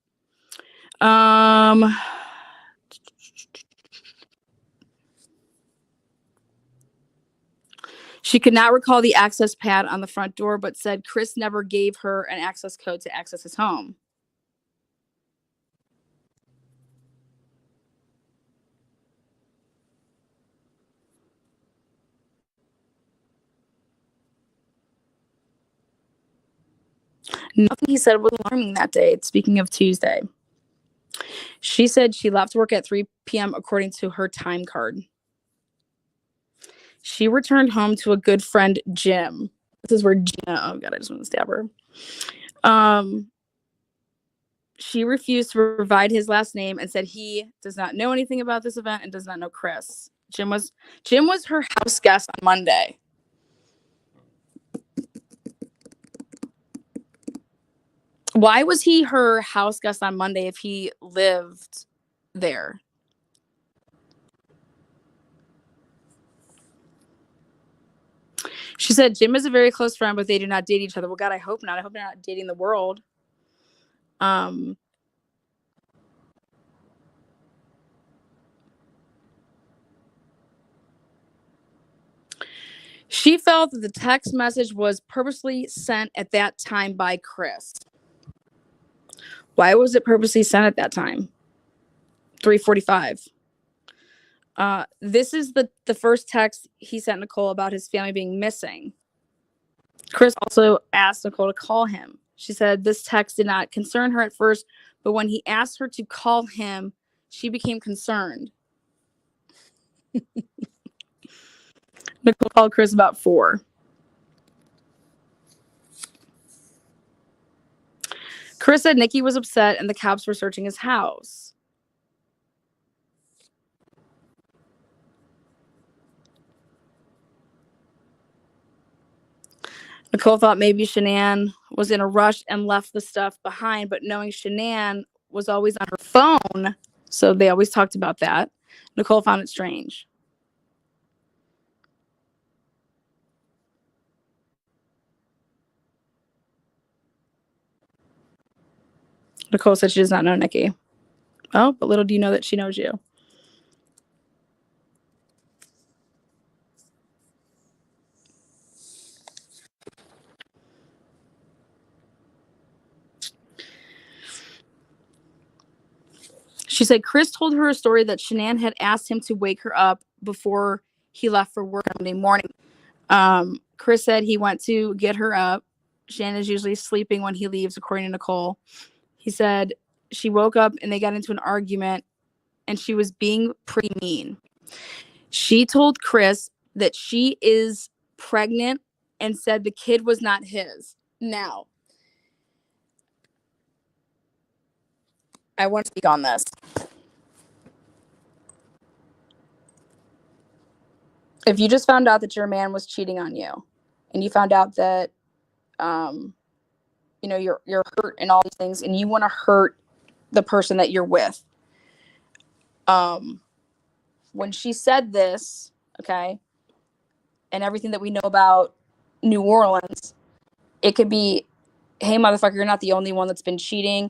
She could not recall the access pad on the front door, but said Chris never gave her an access code to access his home. Nothing he said was alarming that day. Speaking of Tuesday, she said she left work at 3 p.m. according to her time card. She returned home to a good friend, Jim. This is where Gina, oh God, I just want to stab her. She refused to provide his last name and said he does not know anything about this event and does not know Chris. Jim was her house guest on Monday. Why was he her house guest on Monday if he lived there? She said Jim is a very close friend, but they do not date each other. Well, God, I hope not. I hope they're not dating the world. She felt that the text message was purposely sent at that time by Chris. Why was it purposely sent at that time? 3:45. This is the first text he sent Nicole about his family being missing. Chris also asked Nicole to call him. She said this text did not concern her at first, but when he asked her to call him, she became concerned. Nicole called Chris about 4. Chris said Nikki was upset and the cops were searching his house. Nicole thought maybe Shanann was in a rush and left the stuff behind, but knowing Shanann was always on her phone, so they always talked about that, Nicole found it strange. Nicole said she does not know Nikki. Oh, but little do you know that she knows you. She said Chris told her a story that Shanann had asked him to wake her up before he left for work Monday morning. Chris said he went to get her up. Shanann is usually sleeping when he leaves, according to Nicole. He said she woke up and they got into an argument and she was being pretty mean. She told Chris that she is pregnant and said the kid was not his. Now, I want to speak on this. if you just found out that your man was cheating on you, and you found out that, you know, you're hurt and all these things, and you want to hurt the person that you're with, when she said this, okay, and everything that we know about New Orleans, it could be, hey, motherfucker, you're not the only one that's been cheating.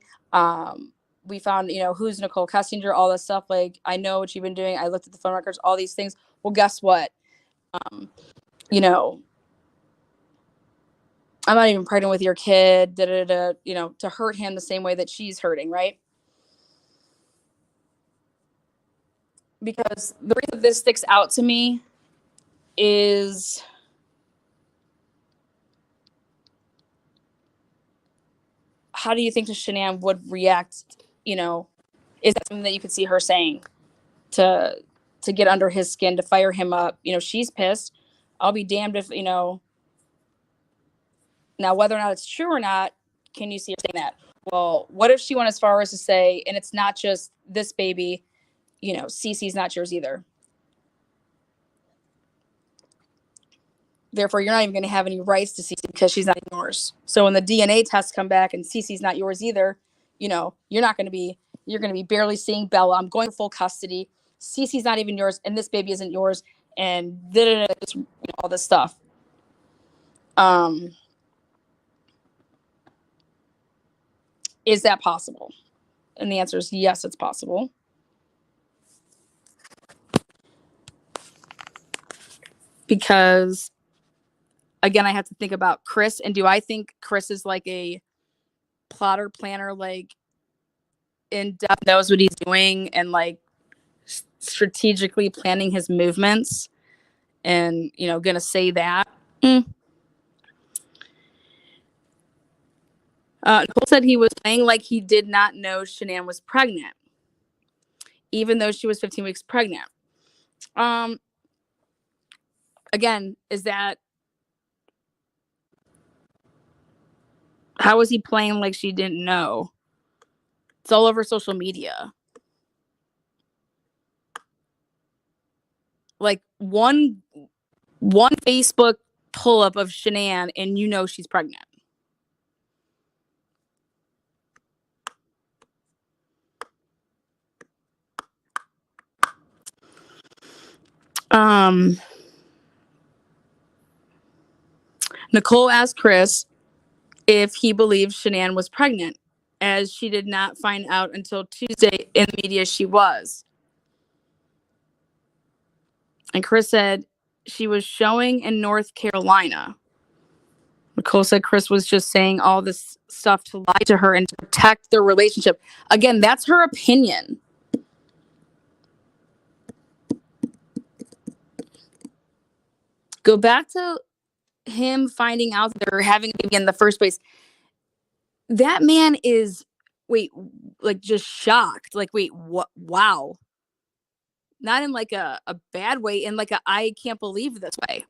We found, you know, who's Nicole Kessinger, all this stuff. Like, I know what you've been doing. I looked at the phone records, all these things. Well, guess what? You know, I'm not even pregnant with your kid, da, da, da, you know, to hurt him the same way that she's hurting, right? Because the reason this sticks out to me is how do you think Shanann would react? You know, is that something that you could see her saying to get under his skin, to fire him up? You know, she's pissed. I'll be damned if, you know, now whether or not it's true or not, can you see her saying that? Well, what if she went as far as to say, and it's not just this baby, you know, Cece's not yours either. Therefore, you're not even going to have any rights to Cece because she's not yours. So when the DNA tests come back and Cece's not yours either, you know, you're going to be barely seeing Bella. I'm going full custody. Cece's not even yours, and this baby isn't yours, and just, you know, all this stuff. Is that possible? And the answer is yes, it's possible. Because again, I have to think about Chris, and do I think Chris is like a plotter, planner, like in depth, knows what he's doing, and like strategically planning his movements, and, you know, gonna say that? Nicole said he was playing like he did not know Shanann was pregnant, even though she was 15 weeks pregnant. Again, is that, how was he playing like she didn't know? It's all over social media. Like one Facebook pull up of Shanann and you know she's pregnant. Nicole asked Chris if he believed Shanann was pregnant, as she did not find out until Tuesday in the media she was. And Chris said she was showing in North Carolina. Nicole said Chris was just saying all this stuff to lie to her and to protect their relationship. Again, that's her opinion. Go back to him finding out they're having a baby in the first place. That man is, like just shocked. Like, wait, what? Wow. Not in like a bad way, in like a I can't believe this way.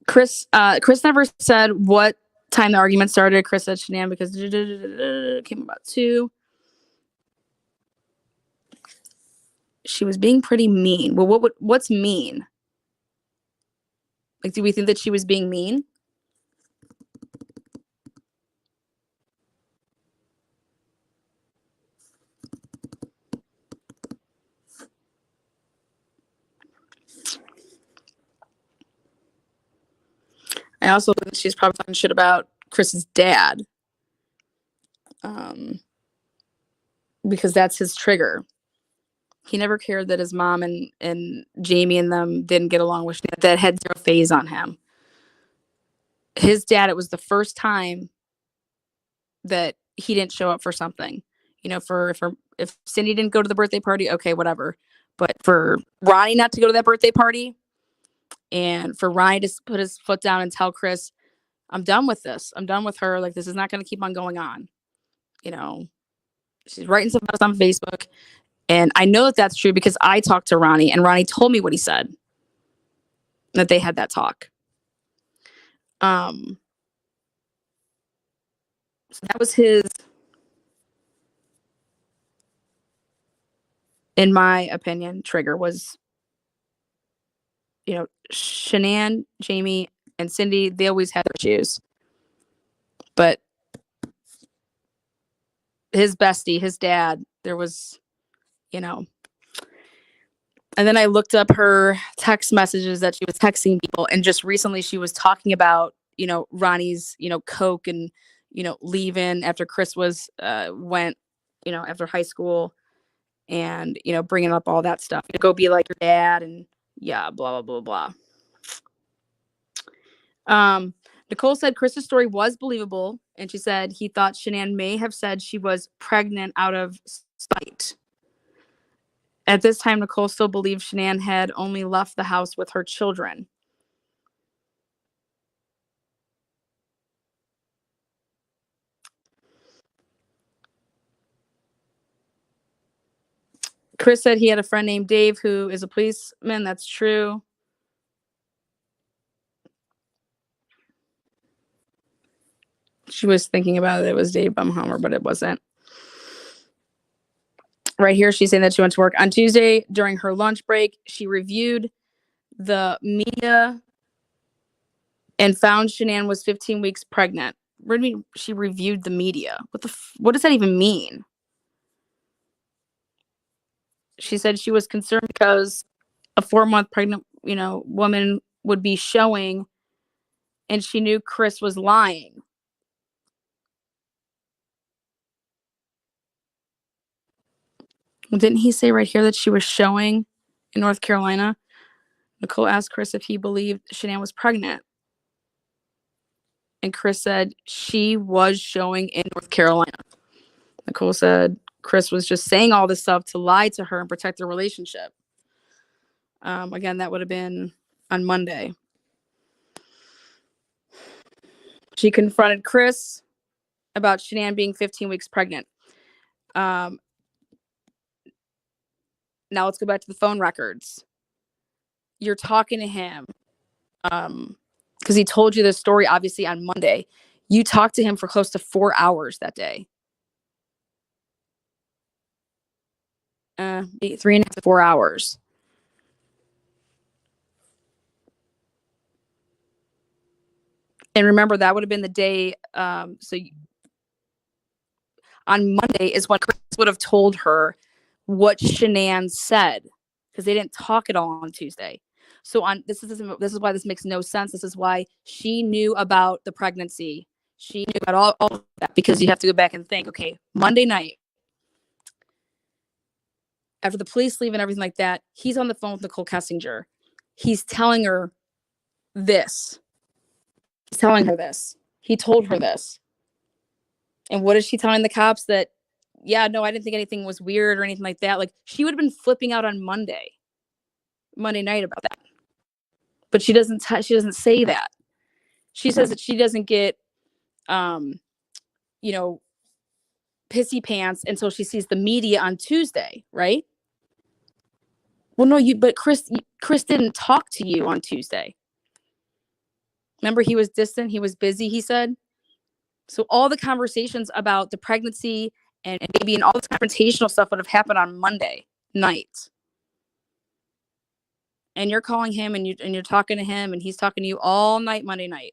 Chris never said what time the argument started. Chris said Shanann because came about 2. She was being pretty mean. Well, what's mean? Like, do we think that she was being mean? I also think she's probably talking shit about Chris's dad. Because that's his trigger. He never cared that his mom and Jamie and them didn't get along with Shanann. That had 0 phase on him. His dad, it was the first time that he didn't show up for something. You know, for if Cindy didn't go to the birthday party, okay, whatever. But for Ronnie not to go to that birthday party, and for Ronnie to put his foot down and tell Chris, I'm done with this. I'm done with her. Like, this is not going to keep on going on. You know, she's writing some stuff on Facebook. And I know that that's true because I talked to Ronnie, and Ronnie told me what he said, that they had that talk. So that was his in my opinion, trigger was, Shanann, Jamie, and Cindy, they always had their issues. But his bestie, his dad, there was, and then I looked up her text messages that she was texting people. And just recently she was talking about, Ronnie's, coke and, leaving after Chris went, after high school and, bringing up all that stuff. Go be like your dad and yeah, blah, blah, blah, blah. Nicole said Chris's story was believable. And she said he thought Shanann may have said she was pregnant out of spite. At this time, Nicole still believed Shanann had only left the house with her children. Chris said he had a friend named Dave who is a policeman. That's true. She was thinking about it. It was Dave Bumhomer, but it wasn't. Right here, she's saying that she went to work on Tuesday during her lunch break. She reviewed the media and found Shanann was 15 weeks pregnant. What do you mean she reviewed the media? What does that even mean? She said she was concerned because a 4-month pregnant, woman would be showing, and she knew Chris was lying. Didn't he say right here that she was showing in North Carolina? Nicole asked Chris if he believed Shanann was pregnant. And Chris said she was showing in North Carolina. Nicole said Chris was just saying all this stuff to lie to her and protect their relationship. Again, that would have been on Monday. She confronted Chris about Shanann being 15 weeks pregnant. Now let's go back to the phone records. You're talking to him because he told you this story, obviously, on Monday. You talked to him for close to 4 hours that day. 3.5 to 4 hours. And remember, that would have been the day. On Monday is when Chris would have told her what Shanann said, because they didn't talk at all on Tuesday. So this is why this makes no sense. This is why she knew about the pregnancy. She knew about all of that, because you have to go back and think, okay, Monday night, after the police leave and everything like that, he's on the phone with Nicole Kessinger. He's telling her this. He's telling her this. He told her this. And what is she telling the cops? That, yeah, no, I didn't think anything was weird or anything like that. Like, she would have been flipping out on Monday night about that. But she doesn't say that. She says that she doesn't get, pissy pants until she sees the media on Tuesday, right? Well, no, but Chris didn't talk to you on Tuesday. Remember, he was distant. He was busy, he said. So all the conversations about the pregnancy and baby and all this confrontational stuff would have happened on Monday night. And you're calling him and you're talking to him and he's talking to you all night Monday night.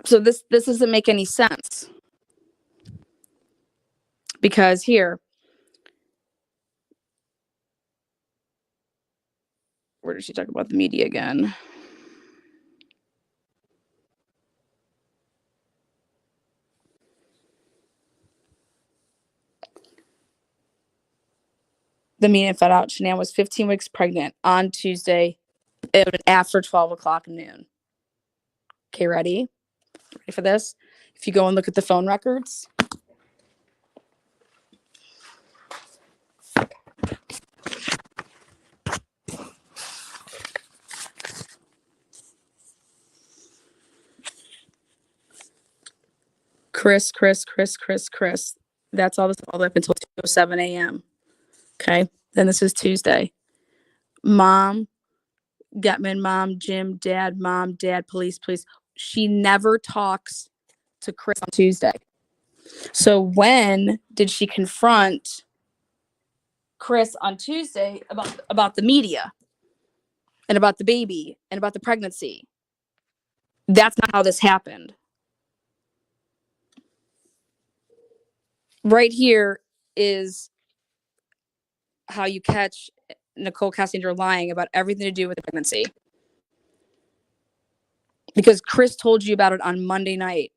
So this doesn't make any sense. Because here, where did she talk about the media again? The media found out Shanann was 15 weeks pregnant on Tuesday after 12 o'clock noon. Okay, ready? Ready for this? If you go and look at the phone records. Chris. That's all the way up until 2:07 a.m. Okay. Then this is Tuesday. Mom Getman, mom, Jim, dad, mom, dad, police, police. She never talks to Chris on Tuesday. So when did she confront Chris on Tuesday about the media and about the baby and about the pregnancy? That's not how this happened. Right here is how you catch Nicole Castanger lying about everything to do with the pregnancy. Because Chris told you about it on Monday night.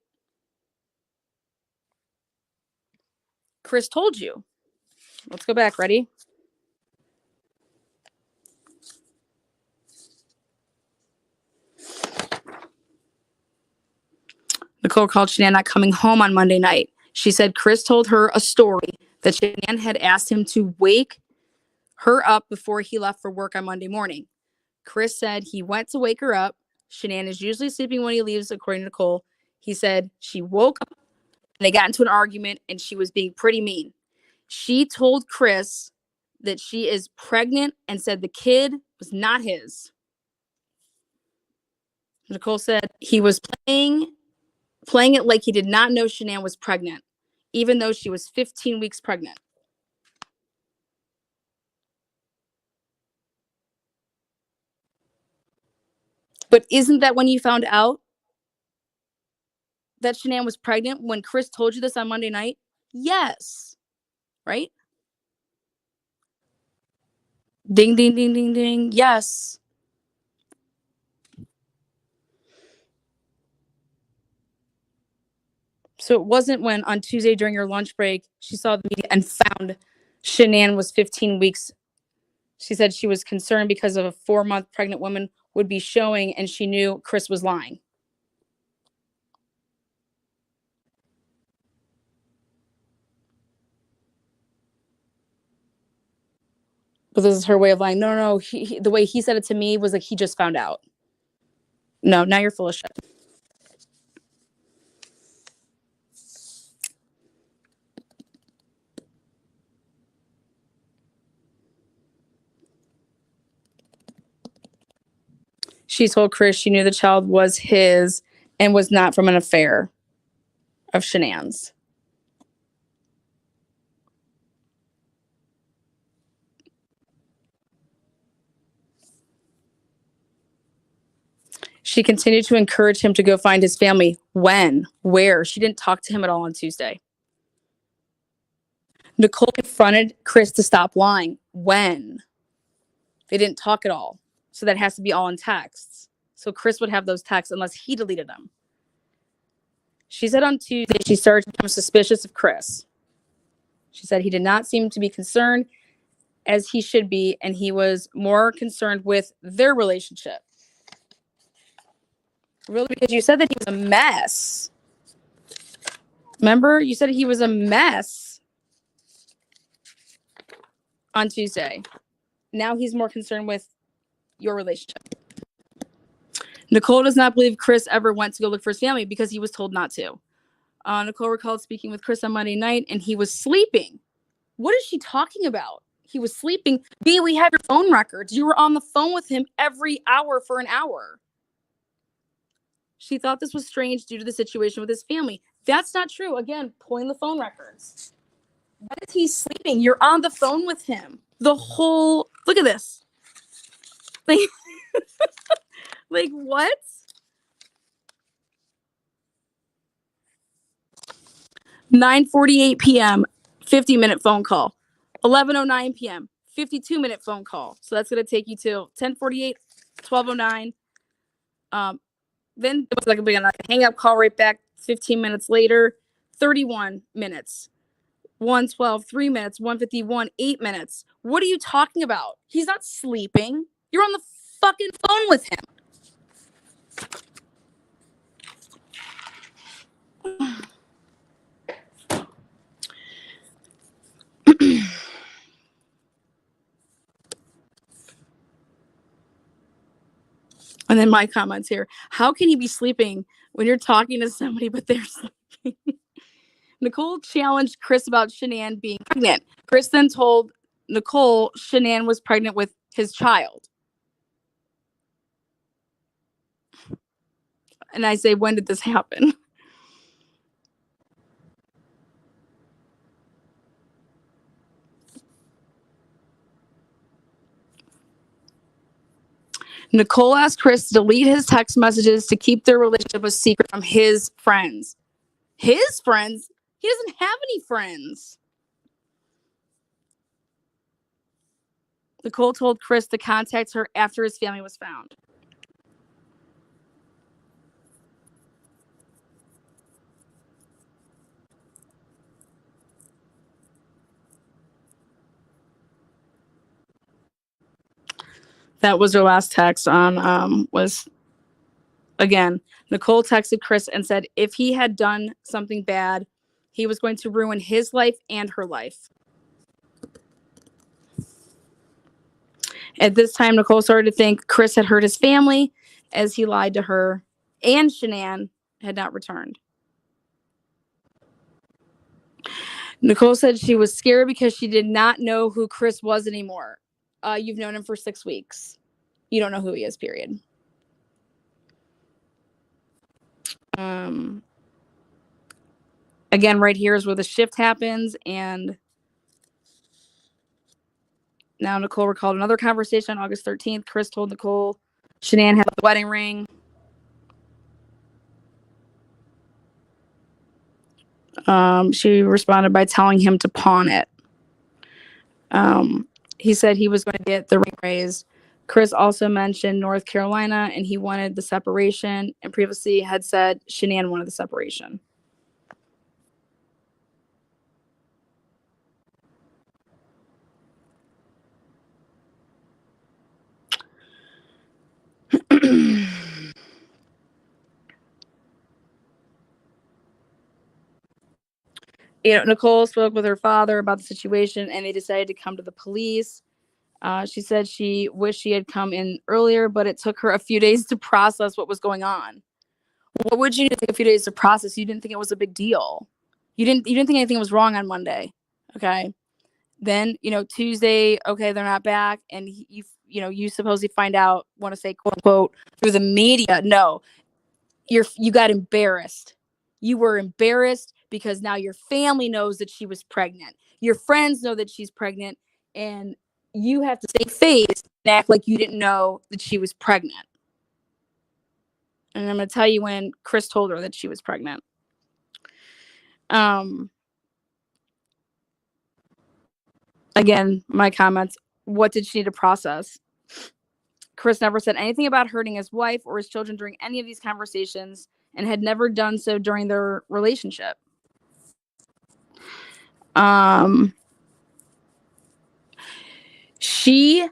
Chris told you. Let's go back. Ready? Nicole called Shanann not coming home on Monday night. She said Chris told her a story that Shanann had asked him to wake her up before he left for work on Monday morning. Chris said he went to wake her up. Shanann is usually sleeping when he leaves, according to Nicole. He said she woke up and they got into an argument and she was being pretty mean. She told Chris that she is pregnant and said the kid was not his. Nicole said he was playing it like he did not know Shanann was pregnant, even though she was 15 weeks pregnant. But isn't that when you found out that Shanann was pregnant, when Chris told you this on Monday night? Yes. Right? Ding, ding, ding, ding, ding. Yes. So it wasn't when on Tuesday during your lunch break, she saw the media and found Shanann was 15 weeks. She said she was concerned because of a 4-month pregnant woman would be showing and she knew Chris was lying. But this is her way of lying. No. The way he said it to me was like he just found out. No, now you're full of shit. She told Chris she knew the child was his and was not from an affair of Shanann's. She continued to encourage him to go find his family. When? Where? She didn't talk to him at all on Tuesday. Nicole confronted Chris to stop lying. When? They didn't talk at all. So that has to be all in texts. So Chris would have those texts unless he deleted them. She said on Tuesday she started to become suspicious of Chris. She said he did not seem to be concerned as he should be, and he was more concerned with their relationship. Really? Because you said that he was a mess. Remember? You said he was a mess on Tuesday. Now he's more concerned with your relationship. Nicole does not believe Chris ever went to go look for his family because he was told not to. Nicole recalled speaking with Chris on Monday night and he was sleeping. What is she talking about? He was sleeping. B, we have your phone records. You were on the phone with him every hour for an hour. She thought this was strange due to the situation with his family. That's not true. Again, pulling the phone records. Why is he sleeping? You're on the phone with him. The whole, look at this. Like, like what? (9:48 p.m., 50-minute phone call. 11:09 p.m., 52-minute phone call. So that's going to take you to 10:48, 12:09. Then it was like a hang up call right back 15 minutes later, 31 minutes. 1:12, 3 minutes, 1:51, 8 minutes. What are you talking about? He's not sleeping. You're on the fucking phone with him. And then my comments here. How can you be sleeping when you're talking to somebody but they're sleeping? Nicole challenged Chris about Shanann being pregnant. Chris then told Nicole Shanann was pregnant with his child. And I say, when did this happen? Nicole asked Chris to delete his text messages to keep their relationship a secret from his friends. His friends? He doesn't have any friends. Nicole told Chris to contact her after his family was found. That was her last text on was again, Nicole texted Chris and said if he had done something bad, he was going to ruin his life and her life. At this time, Nicole started to think Chris had hurt his family as he lied to her, and Shanann had not returned. Nicole said she was scared because she did not know who Chris was anymore. You've known him for 6 weeks. You don't know who he is, period. Again, right here is where the shift happens, and now Nicole recalled another conversation on August 13th. Chris told Nicole Shanann had the wedding ring. She responded by telling him to pawn it. He said he was going to get the ring raised. Chris also mentioned North Carolina, and he wanted the separation, and previously had said Shanann wanted the separation. Nicole spoke with her father about the situation, and they decided to come to the police. She said she wished she had come in earlier, but it took her a few days to process what was going on. What would you take a few days to process? You didn't think it was a big deal. You didn't think anything was wrong on Monday. Okay. Then, Tuesday, okay, they're not back. And you supposedly want to say, quote unquote, through the media. No, you got embarrassed. You were embarrassed because now your family knows that she was pregnant. Your friends know that she's pregnant, and you have to save face and act like you didn't know that she was pregnant. And I'm going to tell you when Chris told her that she was pregnant. Again, my comments, what did she need to process? Chris never said anything about hurting his wife or his children during any of these conversations, and had never done so during their relationship. She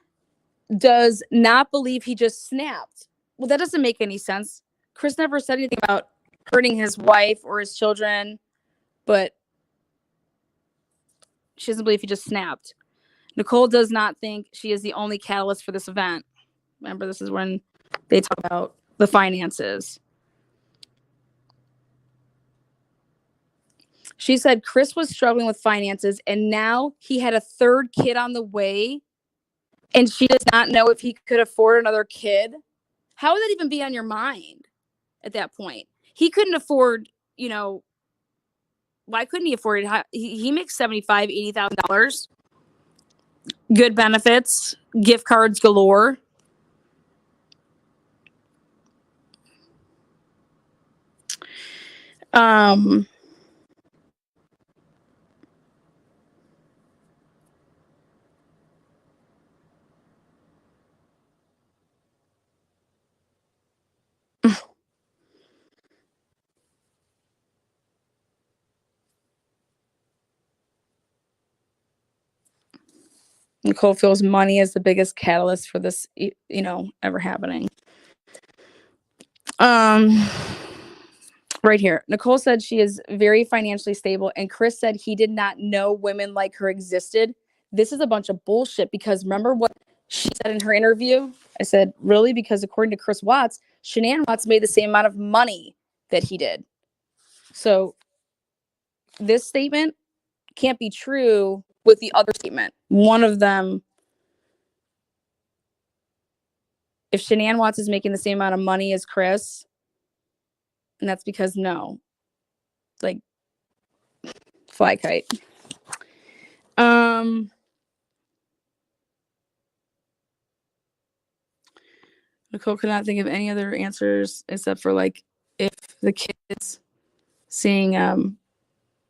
does not believe he just snapped. Well, that doesn't make any sense. Chris never said anything about hurting his wife or his children, but she doesn't believe he just snapped. Nicole does not think she is the only catalyst for this event. Remember, this is when they talk about the finances. She said Chris was struggling with finances, and now he had a third kid on the way, and she does not know if he could afford another kid. How would that even be on your mind at that point? He couldn't afford, why couldn't he afford it? He makes $75,000, $80,000. Good benefits, gift cards galore. Nicole feels money is the biggest catalyst for this, ever happening. Right here. Nicole said she is very financially stable, and Chris said he did not know women like her existed. This is a bunch of bullshit, because remember what she said in her interview? I said, really? Because according to Chris Watts, Shanann Watts made the same amount of money that he did. So this statement can't be true with the other statement. One of them, if Shanann Watts is making the same amount of money as Chris, And that's because no. Like, fly kite. Nicole could not think of any other answers except for like if the kids seeing him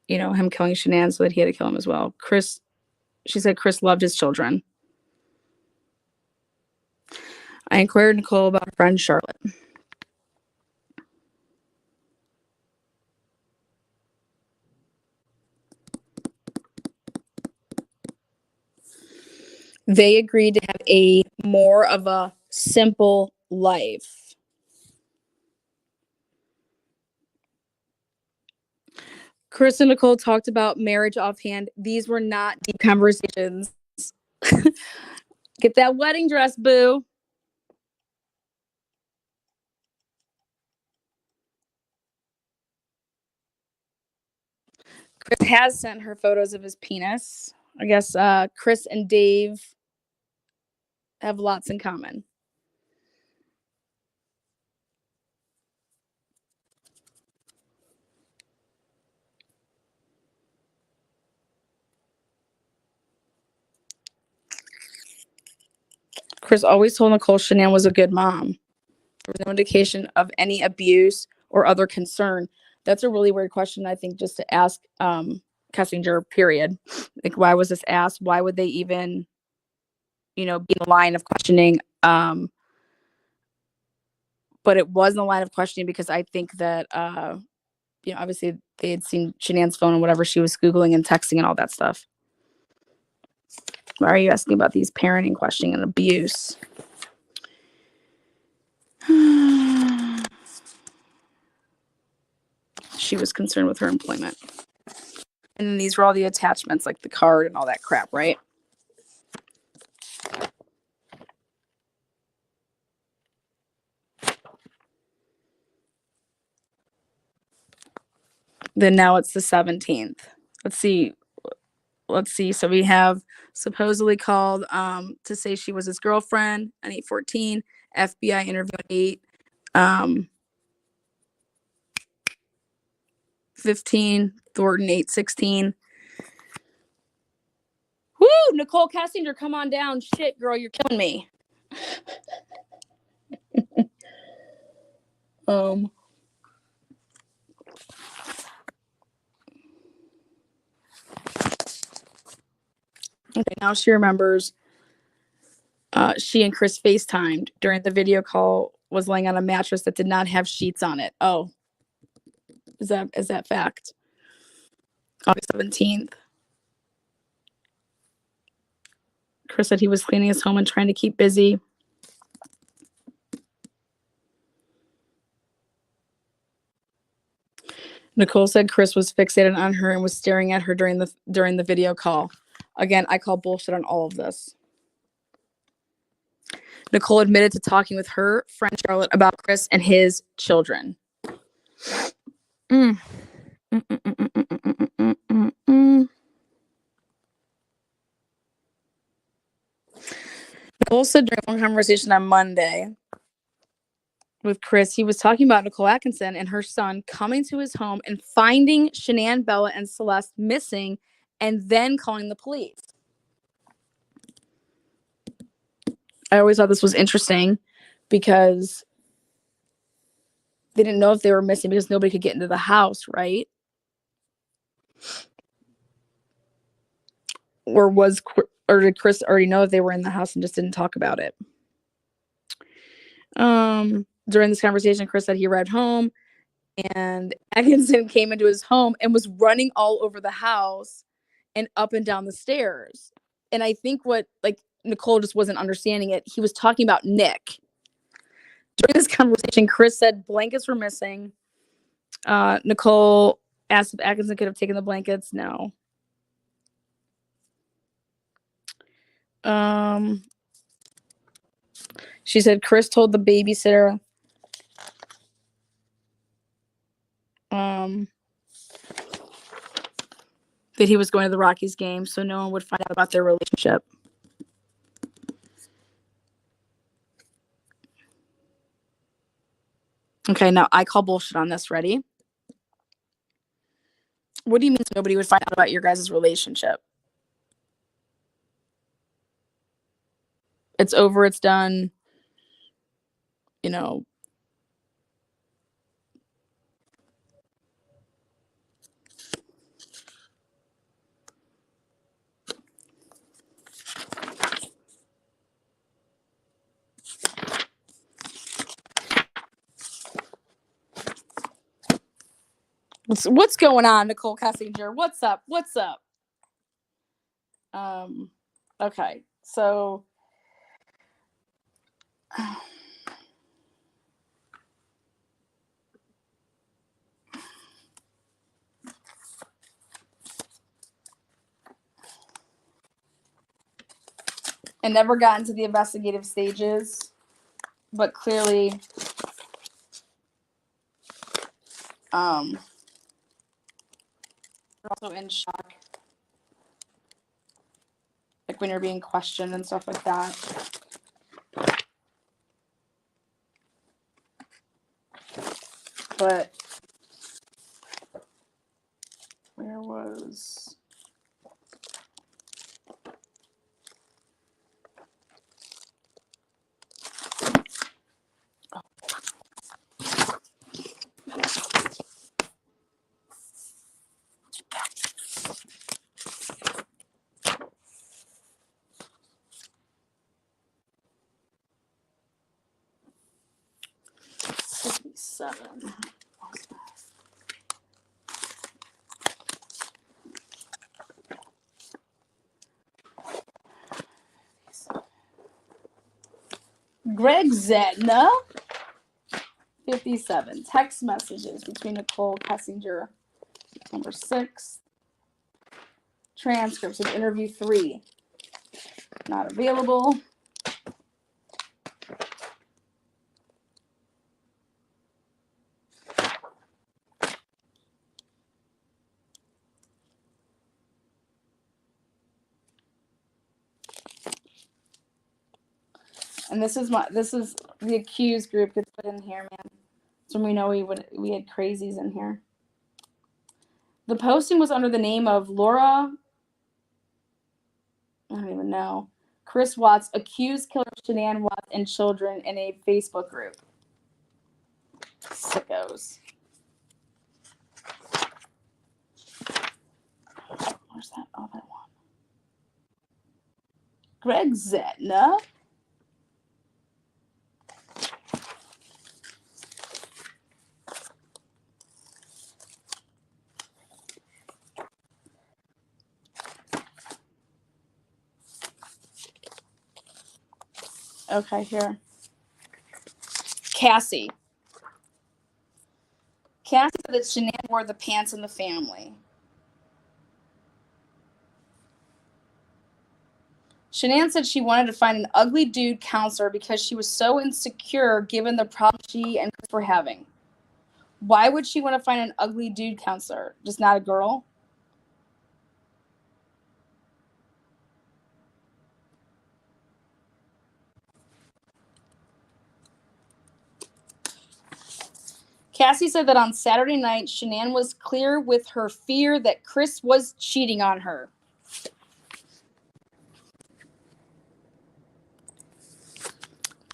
killing Shanann so that he had to kill him as well. She said Chris loved his children. I inquired Nicole about her friend Charlotte. They agreed to have a more of a simple life. Chris and Nicole talked about marriage offhand. These were not deep conversations. Get that wedding dress, boo. Chris has sent her photos of his penis. I guess Chris and Dave have lots in common. Chris always told Nicole Shanann was a good mom. There was no indication of any abuse or other concern. That's a really weird question, I think, just to ask Kessinger, period. Like, why was this asked? Why would they even, be in the line of questioning? But it was in the line of questioning because I think that, obviously they had seen Shanann's phone and whatever she was Googling and texting and all that stuff. Why are you asking about these parenting questioning and abuse? She was concerned with her employment. And then these were all the attachments, like the card and all that crap, right? Then now it's the 17th. Let's see. So we have supposedly called to say she was his girlfriend at 8:14. FBI interview at 8:15. Thornton 8:16. Woo! Nicole Kessinger, come on down. Shit, girl, you're killing me. Okay, now she remembers she and Chris FaceTimed during the video call, was laying on a mattress that did not have sheets on it. Oh, is that fact? August 17th. Chris said he was cleaning his home and trying to keep busy. Nicole said Chris was fixated on her and was staring at her during the video call. Again, I call bullshit on all of this. Nicole admitted to talking with her friend Charlotte about Chris and his children. Nicole said during one conversation on Monday with Chris, he was talking about Nicole Atkinson and her son coming to his home and finding Shanann, Bella, and Celeste missing and then calling the police. I always thought this was interesting because they didn't know if they were missing because nobody could get into the house, right? Or did Chris already know if they were in the house and just didn't talk about it? During this conversation, Chris said he arrived home and Atkinson came into his home and was running all over the house and up and down the stairs. And I think Nicole just wasn't understanding it. He was talking about Nick. During this conversation, Chris said blankets were missing. Nicole asked if Atkinson could have taken the blankets. No. She said Chris told the babysitter that he was going to the Rockies game so no one would find out about their relationship. Okay, now I call bullshit on this. Ready? What do you mean nobody would find out about your guys' relationship? It's over, it's done. You know. What's going on, Nicole Kessinger? What's up? What's up? Okay, so it never got into the investigative stages, but clearly also in shock, like when you're being questioned and stuff like that. But where was seven? Greg Zetna, 57. Text messages between Nicole Kessinger, number 6. Transcripts of interview 3, not available. And this is the accused group gets put in here, man. So we know we had crazies in here. The posting was under the name of Laura, I don't even know, Chris Watts, accused killer Shanann Watts and children in a Facebook group. Sickos. Where's that other one? Greg Zetna. Okay, here. Cassie. Cassie said that Shanann wore the pants in the family. Shanann said she wanted to find an ugly dude counselor because she was so insecure given the problem she and Chris were having. Why would she want to find an ugly dude counselor? Just not a girl? Cassie said that on Saturday night, Shanann was clear with her fear that Chris was cheating on her.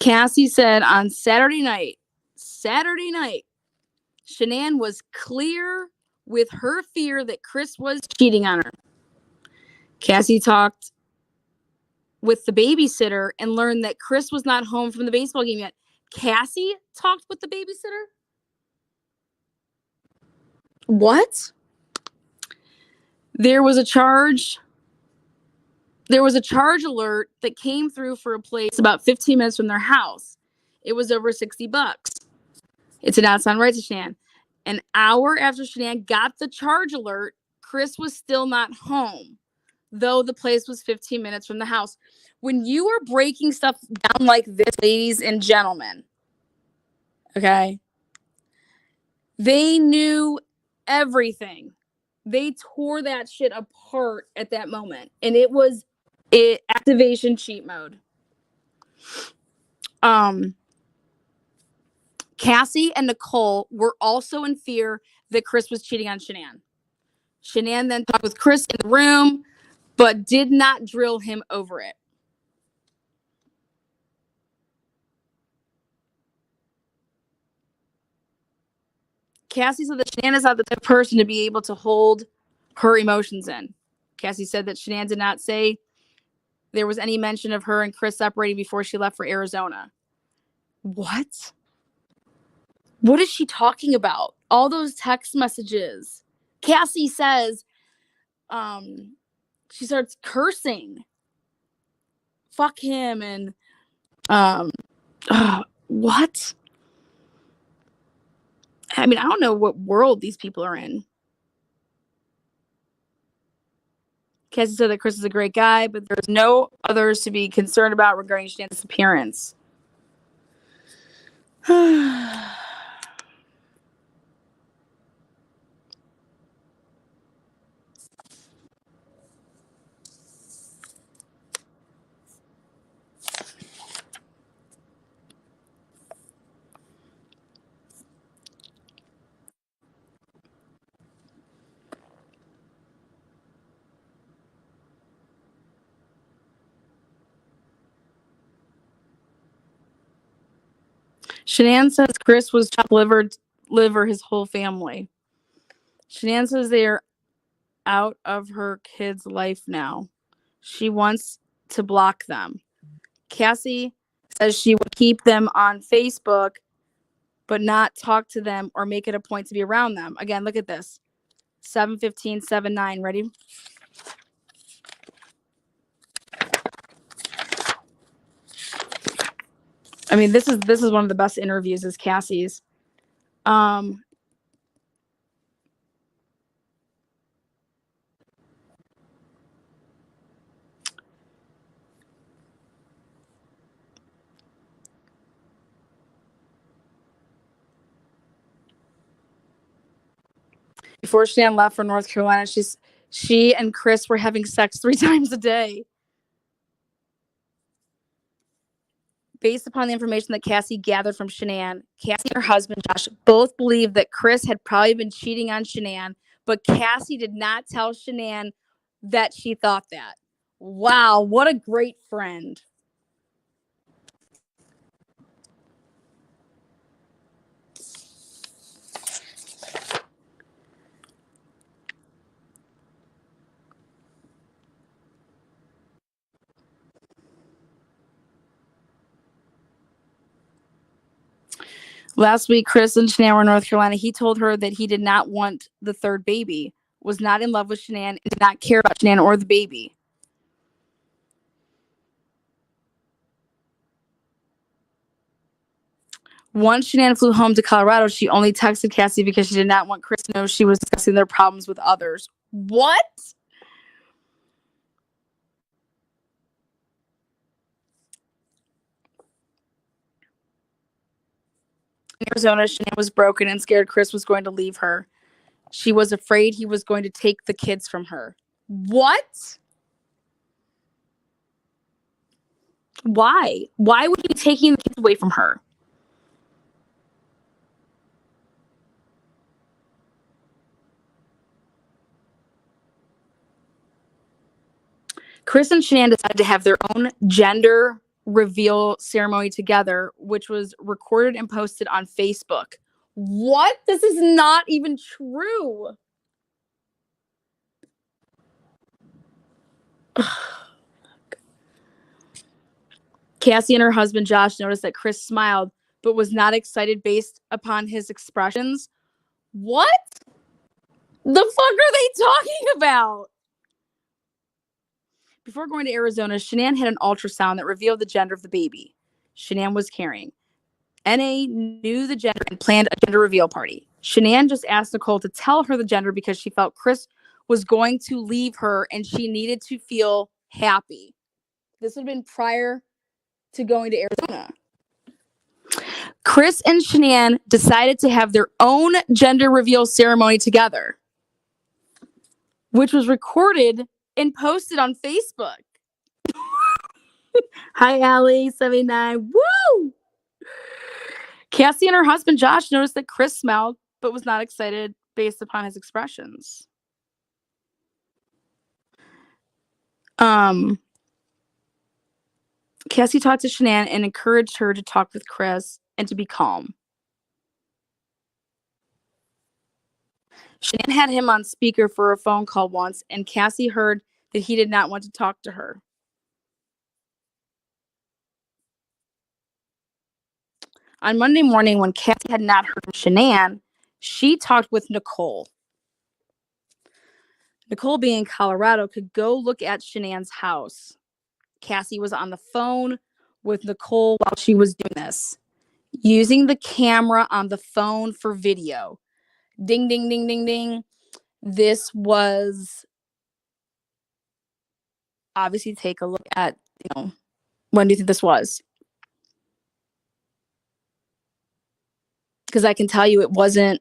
Cassie said on Saturday night, Shanann was clear with her fear that Chris was cheating on her. Cassie talked with the babysitter and learned that Chris was not home from the baseball game yet. Cassie talked with the babysitter? What? There was a charge alert that came through for a place about 15 minutes from their house. It was over $60. It did not sound right to Shanann. An hour after Shanann got the charge alert, Chris was still not home, though the place was 15 minutes from the house. When you are breaking stuff down like this, ladies and gentlemen, okay, they knew everything. They tore that shit apart at that moment, and it was activation cheat mode. Cassie and Nicole were also in fear that Chris was cheating on Shanann. Shanann then talked with Chris in the room, but did not drill him over it. Cassie said that Shanann is not the type of person to be able to hold her emotions in. Cassie said that Shanann did not say there was any mention of her and Chris separating before she left for Arizona. What? What is she talking about? All those text messages. Cassie says, she starts cursing. Fuck him and what? I mean, I don't know what world these people are in. Cassie said that Chris is a great guy, but there's no others to be concerned about regarding Shanann's disappearance. Shanann says Chris was chopped liver his whole family. Shanann says they're out of her kid's life now. She wants to block them. Cassie says she would keep them on Facebook, but not talk to them or make it a point to be around them. Again, look at this. 7:15, 7:09. Ready? I mean, this is one of the best interviews is Cassie's. Before Shanann left for North Carolina, she and Chris were having sex 3 times a day. Based upon the information that Cassie gathered from Shanann, Cassie and her husband, Josh, both believed that Chris had probably been cheating on Shanann, but Cassie did not tell Shanann that she thought that. Wow, what a great friend. Last week, Chris and Shanann were in North Carolina. He told her that he did not want the third baby, was not in love with Shanann, and did not care about Shanann or the baby. Once Shanann flew home to Colorado, she only texted Cassie because she did not want Chris to know she was discussing their problems with others. What? In Arizona, Shanann was broken and scared Chris was going to leave her. She was afraid he was going to take the kids from her. What? Why? Why would he be taking the kids away from her? Chris and Shanann decided to have their own gender reveal ceremony together, which was recorded and posted on Facebook. What? This is not even true. Cassie and her husband, Josh, noticed that Chris smiled, but was not excited based upon his expressions. What the fuck are they talking about? Before going to Arizona, Shanann had an ultrasound that revealed the gender of the baby Shanann was carrying. NA knew the gender and planned a gender reveal party. Shanann just asked Nicole to tell her the gender because she felt Chris was going to leave her and she needed to feel happy. This would have been prior to going to Arizona. Chris and Shanann decided to have their own gender reveal ceremony together, which was recorded and posted on Facebook. Hi, Allie, 79. Woo! Cassie and her husband Josh noticed that Chris smiled, but was not excited based upon his expressions. Cassie talked to Shanann and encouraged her to talk with Chris and to be calm. Shanann had him on speaker for a phone call once, and Cassie heard that he did not want to talk to her. On Monday morning, when Cassie had not heard from Shanann, she talked with Nicole. Nicole, being in Colorado, could go look at Shanann's house. Cassie was on the phone with Nicole while she was doing this, using the camera on the phone for video. Ding, ding, ding, ding, ding. This was, obviously, take a look at, when do you think this was? Because I can tell you it wasn't,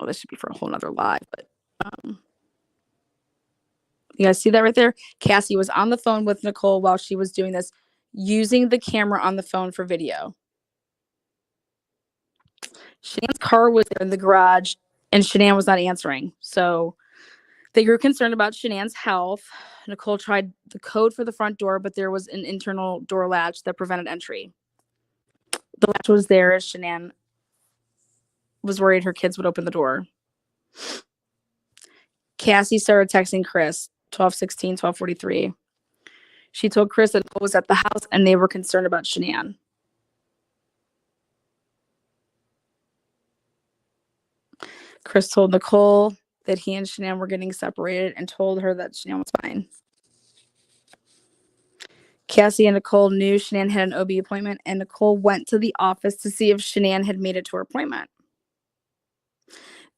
this should be for a whole nother live, but you guys see that right there? Cassie was on the phone with Nicole while she was doing this, using the camera on the phone for video. Shanann's car was there in the garage, and Shanann was not answering. So they grew concerned about Shanann's health. Nicole tried the code for the front door, but there was an internal door latch that prevented entry. The latch was there as Shanann was worried her kids would open the door. Cassie started texting Chris, 12:16, 12:43. She told Chris that Nicole was at the house and they were concerned about Shanann. Chris told Nicole that he and Shanann were getting separated and told her that Shanann was fine. Cassie and Nicole knew Shanann had an OB appointment, and Nicole went to the office to see if Shanann had made it to her appointment.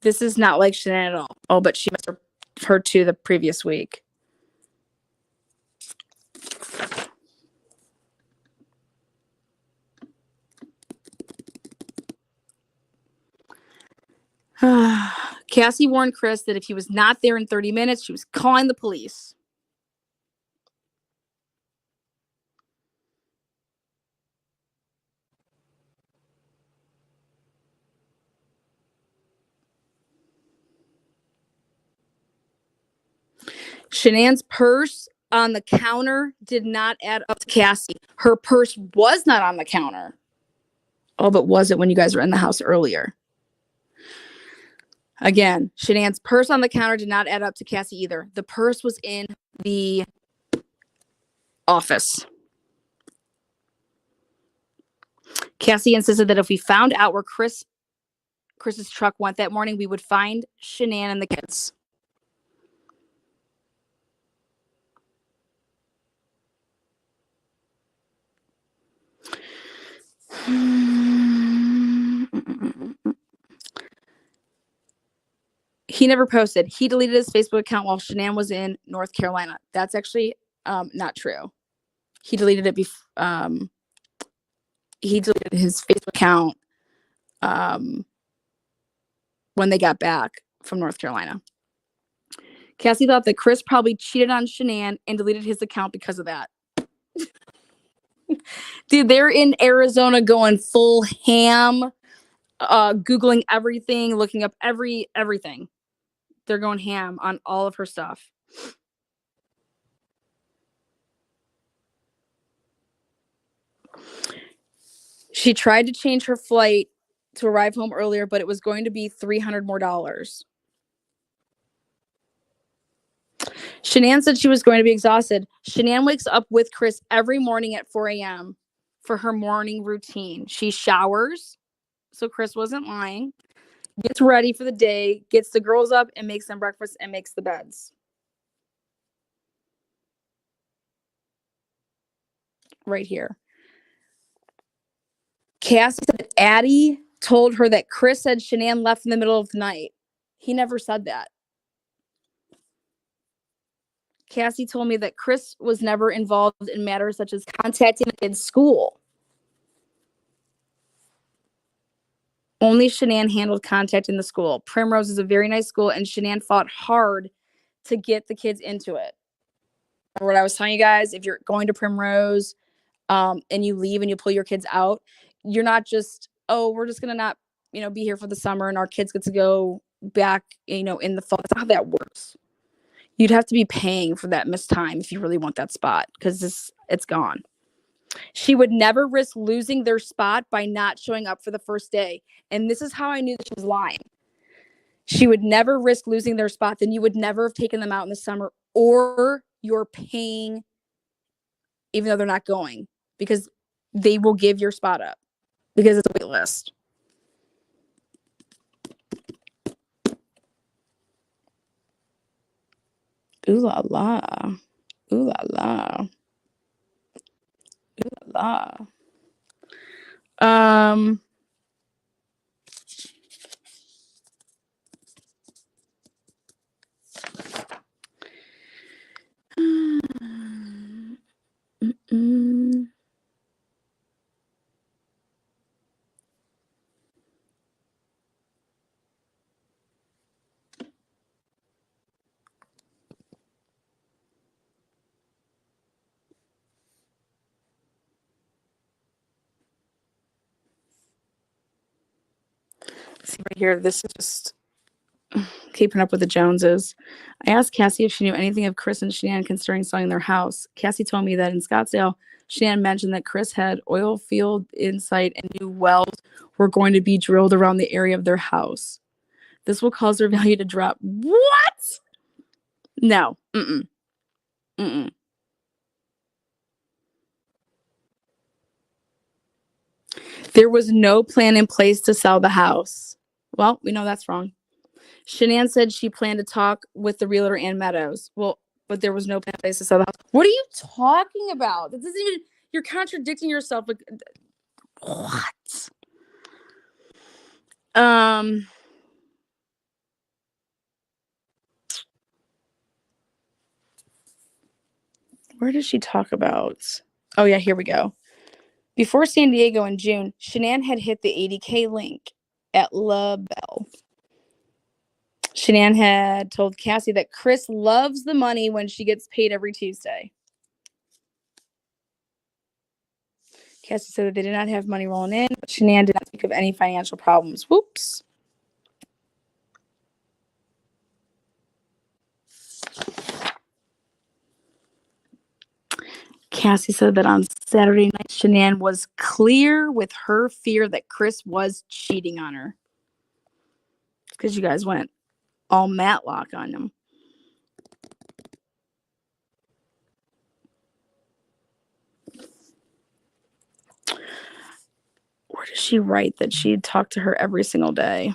This is not like Shanann at all. Oh, but she missed her too the previous week. Cassie warned Chris that if he was not there in 30 minutes, she was calling the police. Shanann's purse on the counter did not add up to Cassie. Her purse was not on the counter. Oh, but was it when you guys were in the house earlier? Again, Shanann's purse on the counter did not add up to Cassie either. The purse was in the office. Cassie insisted that if we found out where Chris's truck went that morning, we would find Shanann and the kids. He never posted. He deleted his Facebook account while Shanann was in North Carolina. That's actually not true. He deleted it he deleted his Facebook account when they got back from North Carolina. Cassie thought that Chris probably cheated on Shanann and deleted his account because of that. Dude, they're in Arizona going full ham, Googling everything, looking up everything. They're going ham on all of her stuff. She tried to change her flight to arrive home earlier, but it was going to be $300 more. Shanann said she was going to be exhausted. Shanann wakes up with Chris every morning at 4 a.m. for her morning routine. She showers, so Chris wasn't lying, gets ready for the day, gets the girls up and makes them breakfast and makes the beds. Right here. Cassie said that Addie told her that Chris said Shanann left in the middle of the night. He never said that. Cassie told me that Chris was never involved in matters such as contacting the kids' school. Only Shanann handled contacting the school. Primrose is a very nice school, and Shanann fought hard to get the kids into it. What I was telling you guys, if you're going to Primrose, and you leave and you pull your kids out, you're not just, oh, we're just gonna not, be here for the summer and our kids get to go back, in the fall. That's not how that works. You'd have to be paying for that missed time if you really want that spot, because it's gone. She would never risk losing their spot by not showing up for the first day. And this is how I knew that she was lying. She would never risk losing their spot. Then you would never have taken them out in the summer, or you're paying even though they're not going, because they will give your spot up because it's a wait list. Ooh la la. Ooh la la. Ooh la la. See right here, this is just keeping up with the Joneses. I asked Cassie if she knew anything of Chris and Shanann concerning selling their house. Cassie told me that in Scottsdale, Shanann mentioned that Chris had oil field insight and new wells were going to be drilled around the area of their house. This will cause their value to drop. What? No. Mm-mm. There was no plan in place to sell the house. Well, we know that's wrong. Shanann said she planned to talk with the realtor Ann Meadows. Well, but there was no plan in place to sell the house. What are you talking about? This isn't even, you're contradicting yourself. Like, what? Where does she talk about? Oh yeah, here we go. Before San Diego in June, Shanann had hit the 80K link at La Belle. Shanann had told Cassie that Chris loves the money when she gets paid every Tuesday. Cassie said that they did not have money rolling in, but Shanann did not speak of any financial problems. Whoops. Cassie said that on Saturday night, Shanann was clear with her fear that Chris was cheating on her. Because you guys went all Matlock on him. Where does she write that she'd talk to her every single day?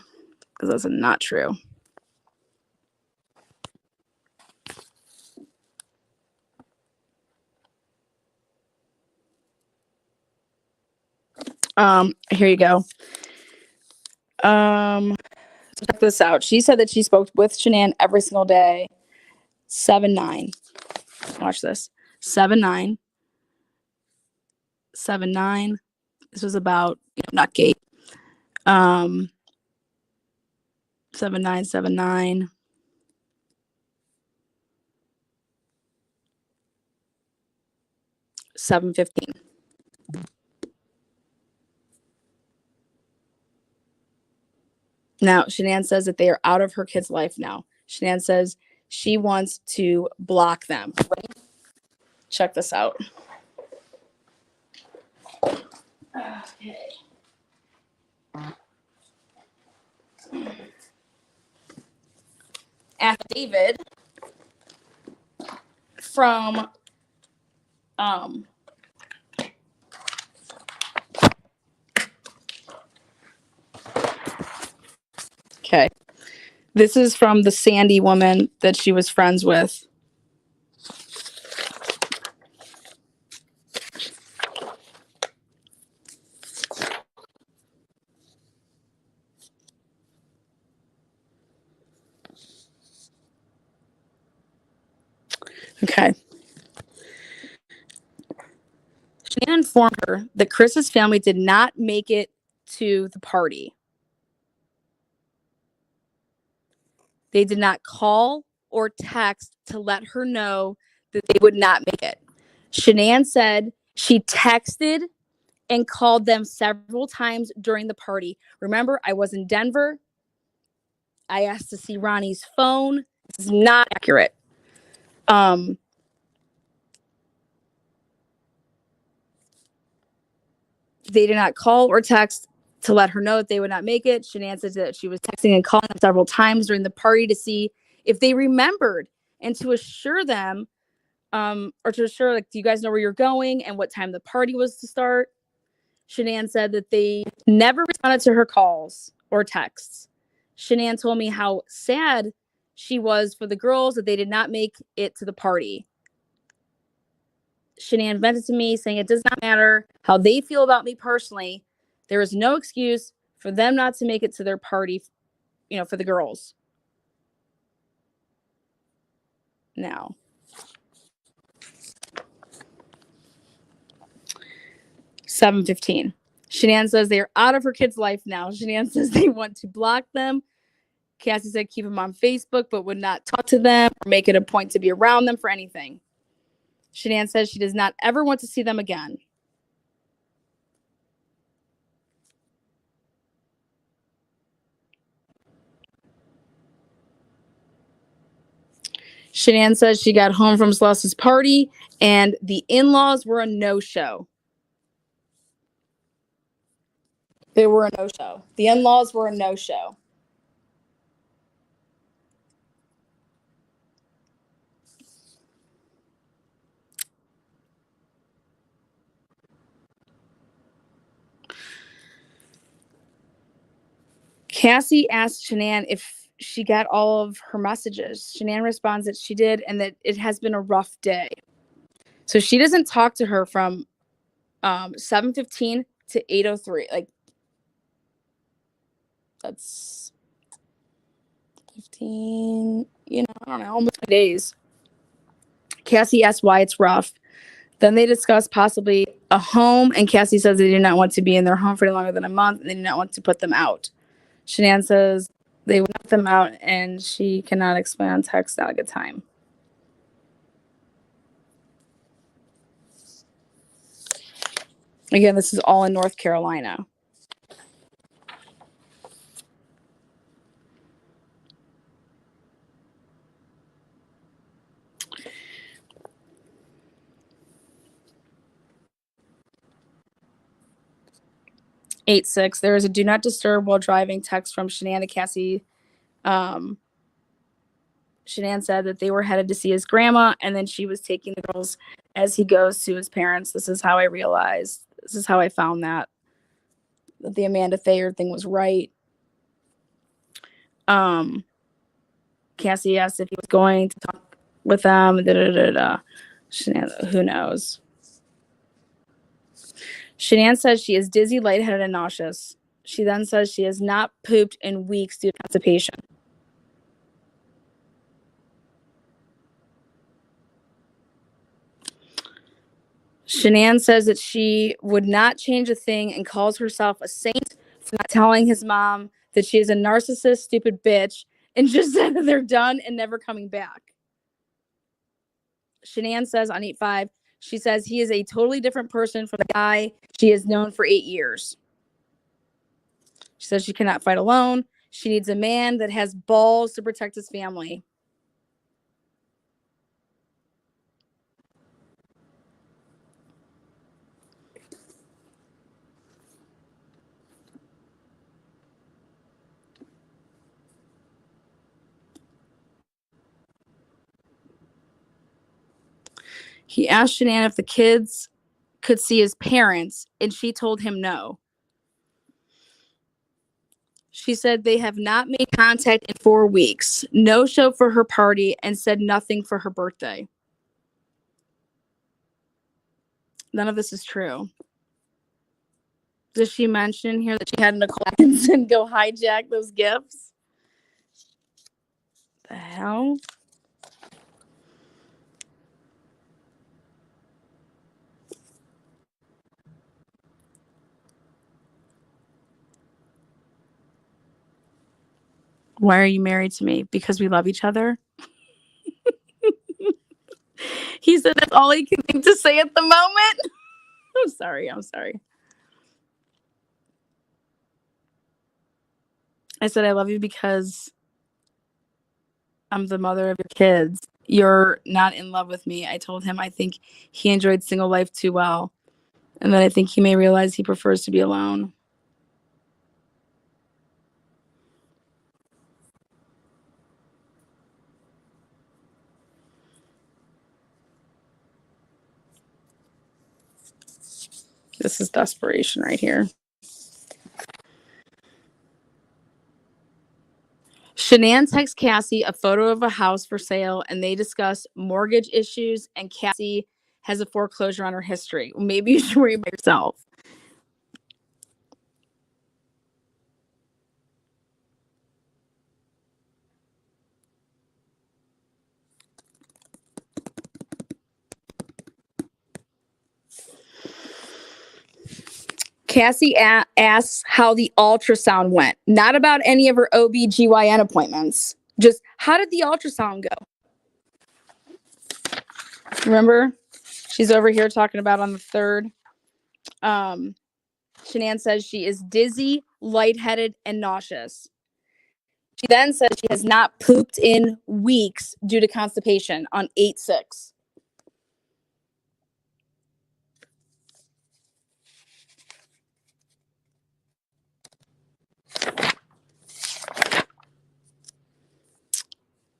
Because that's not true. Here you go. Check this out. She said that she spoke with Shanann every single day. 7-9. Watch this. 7-9. 7-9. This was about Nutgate. 7-9. 7-15. Now, Shanann says that they are out of her kid's life now. Shanann says she wants to block them. Check this out. Okay. Affidavit from okay. This is from the Sandy woman that she was friends with. Okay. Shanann informed her that Chris's family did not make it to the party. They did not call or text to let her know that they would not make it. Shanann said She texted and called them several times during the party. Remember, I was in Denver. I asked to see Ronnie's phone. This is not accurate. They did not call or text to let her know that they would not make it. Shanann said that she was texting and calling them several times during the party to see if they remembered and to assure them, or to assure, like, do you guys know where you're going and what time the party was to start? Shanann said that they never responded to her calls or texts. Shanann told me how sad she was for the girls that they did not make it to the party. Shanann vented to me saying it does not matter how they feel about me personally. There is no excuse for them not to make it to their party, for the girls. Now, $7:15. Shanann says they are out of her kid's life now. Shanann says they want to block them. Cassie said keep them on Facebook, but would not talk to them or make it a point to be around them for anything. Shanann says she does not ever want to see them again. Shanann says she got home from Celeste's party and the in-laws were a no-show. They were a no-show. The in-laws were a no-show. Cassie asked Shanann if she got all of her messages. Shanann responds that she did and that it has been a rough day. So she doesn't talk to her from 7:15 to 8:03. Like, that's 15, I don't know, almost 2 days. Cassie asks why it's rough. Then they discuss possibly a home, and Cassie says they do not want to be in their home for any longer than a month, and they do not want to put them out. Shanann says they would put them out, and she cannot explain on text not a good time. Again, this is all in North Carolina. Eight six. There is a do not disturb while driving text from Shanann to Cassie. Shanann said that they were headed to see his grandma, and then she was taking the girls as he goes to his parents. This is how I realized. This is how I found that the Amanda Thayer thing was right. Cassie asked if he was going to talk with them. Shanann, who knows? Shanann says she is dizzy, lightheaded, and nauseous. She then says she has not pooped in weeks due to constipation. Shanann says that she would not change a thing and calls herself a saint for not telling his mom that she is a narcissist, stupid bitch, and just said that they're done and never coming back. Shanann says on 8-5, she says he is a totally different person from the guy she has known for 8 years. She says she cannot fight alone. She needs a man that has balls to protect his family. He asked Shanann if the kids could see his parents, and she told him no. She said they have not made contact in 4 weeks. No show for her party and said nothing for her birthday. None of this is true. Does she mention here that she had Nicole Atkinson go hijack those gifts? The hell? Why are you married to me? Because we love each other? He said that's all he can think to say at the moment. I'm sorry. I said, I love you because I'm the mother of your kids. You're not in love with me. I told him I think he enjoyed single life too well, and that I think he may realize he prefers to be alone. This is desperation right here. Shanann texts Cassie a photo of a house for sale, and they discuss mortgage issues, and Cassie has a foreclosure on her history. Maybe you should worry about yourself. Cassie asks how the ultrasound went, not about any of her OB/GYN appointments. Just how did the ultrasound go? Remember, she's over here talking about on the 3rd. Shanann says she is dizzy, lightheaded, and nauseous. She then says she has not pooped in weeks due to constipation on 8/6.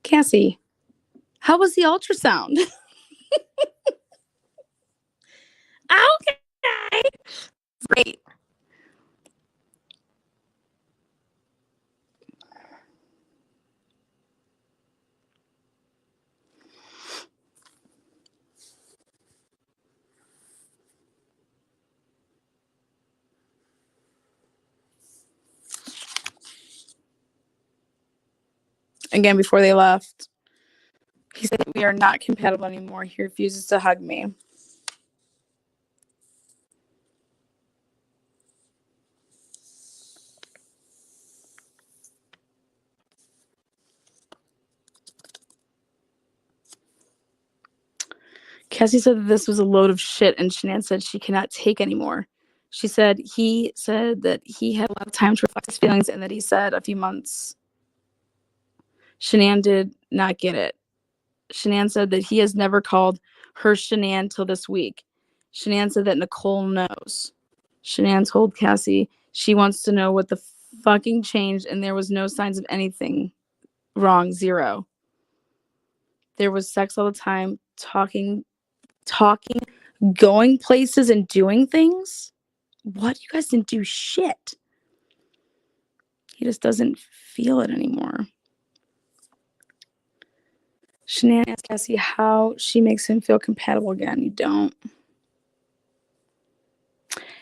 Cassie, how was the ultrasound? Okay. Great. Again, before they left, he said we are not compatible anymore. He refuses to hug me. Cassie said that this was a load of shit, and Shanann said she cannot take anymore. She said he said that he had a lot of time to reflect his feelings, and that he said a few months. Shanann did not get it. Shanann said that he has never called her Shanann till this week. Shanann said that Nicole knows. Shanann told Cassie she wants to know what the fucking changed, and there was no signs of anything wrong. Zero. There was sex all the time, talking, going places and doing things. What? You guys didn't do shit. He just doesn't feel it anymore. Shanann asked Cassie how she makes him feel compatible again. You don't.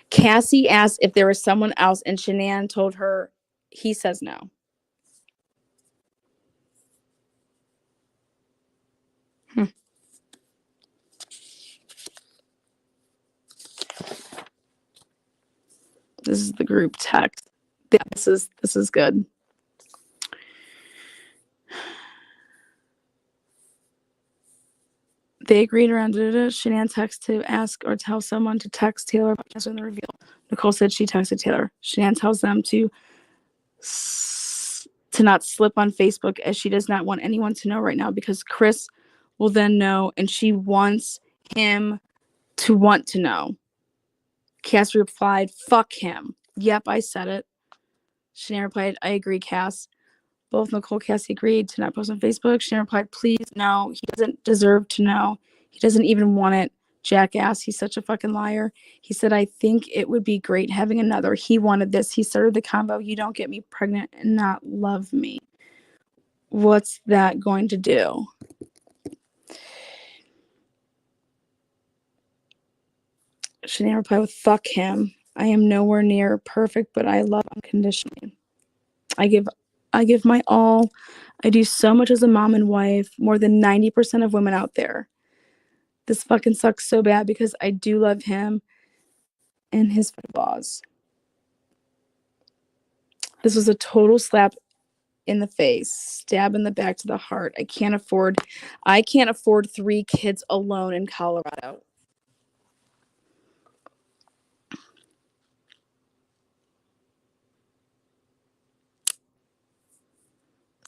Cassie asked if there was someone else, and Shanann told her he says no. This is the group text. Yeah, this is good. They agreed around Shanann texted to ask or tell someone to text Taylor about canceling the reveal. Nicole said she texted Taylor. Shanann tells them to not slip on Facebook, as she does not want anyone to know right now, because Chris will then know, and she wants him to want to know. Cass replied, fuck him. Yep, I said it. Shanann replied, I agree, Cass. Both Nicole and Cassie agreed to not post on Facebook. Shanann replied, please, no, he doesn't deserve to know. He doesn't even want it. Jackass, he's such a fucking liar. He said, I think it would be great having another. He wanted this. He started the combo. You don't get me pregnant and not love me. What's that going to do? Shanann replied with, fuck him. I am nowhere near perfect, but I love unconditionally. I give my all. I do so much as a mom and wife, more than 90% of women out there. This fucking sucks so bad because I do love him and his flaws. This was a total slap in the face, stab in the back to the heart. I can't afford 3 kids alone in Colorado.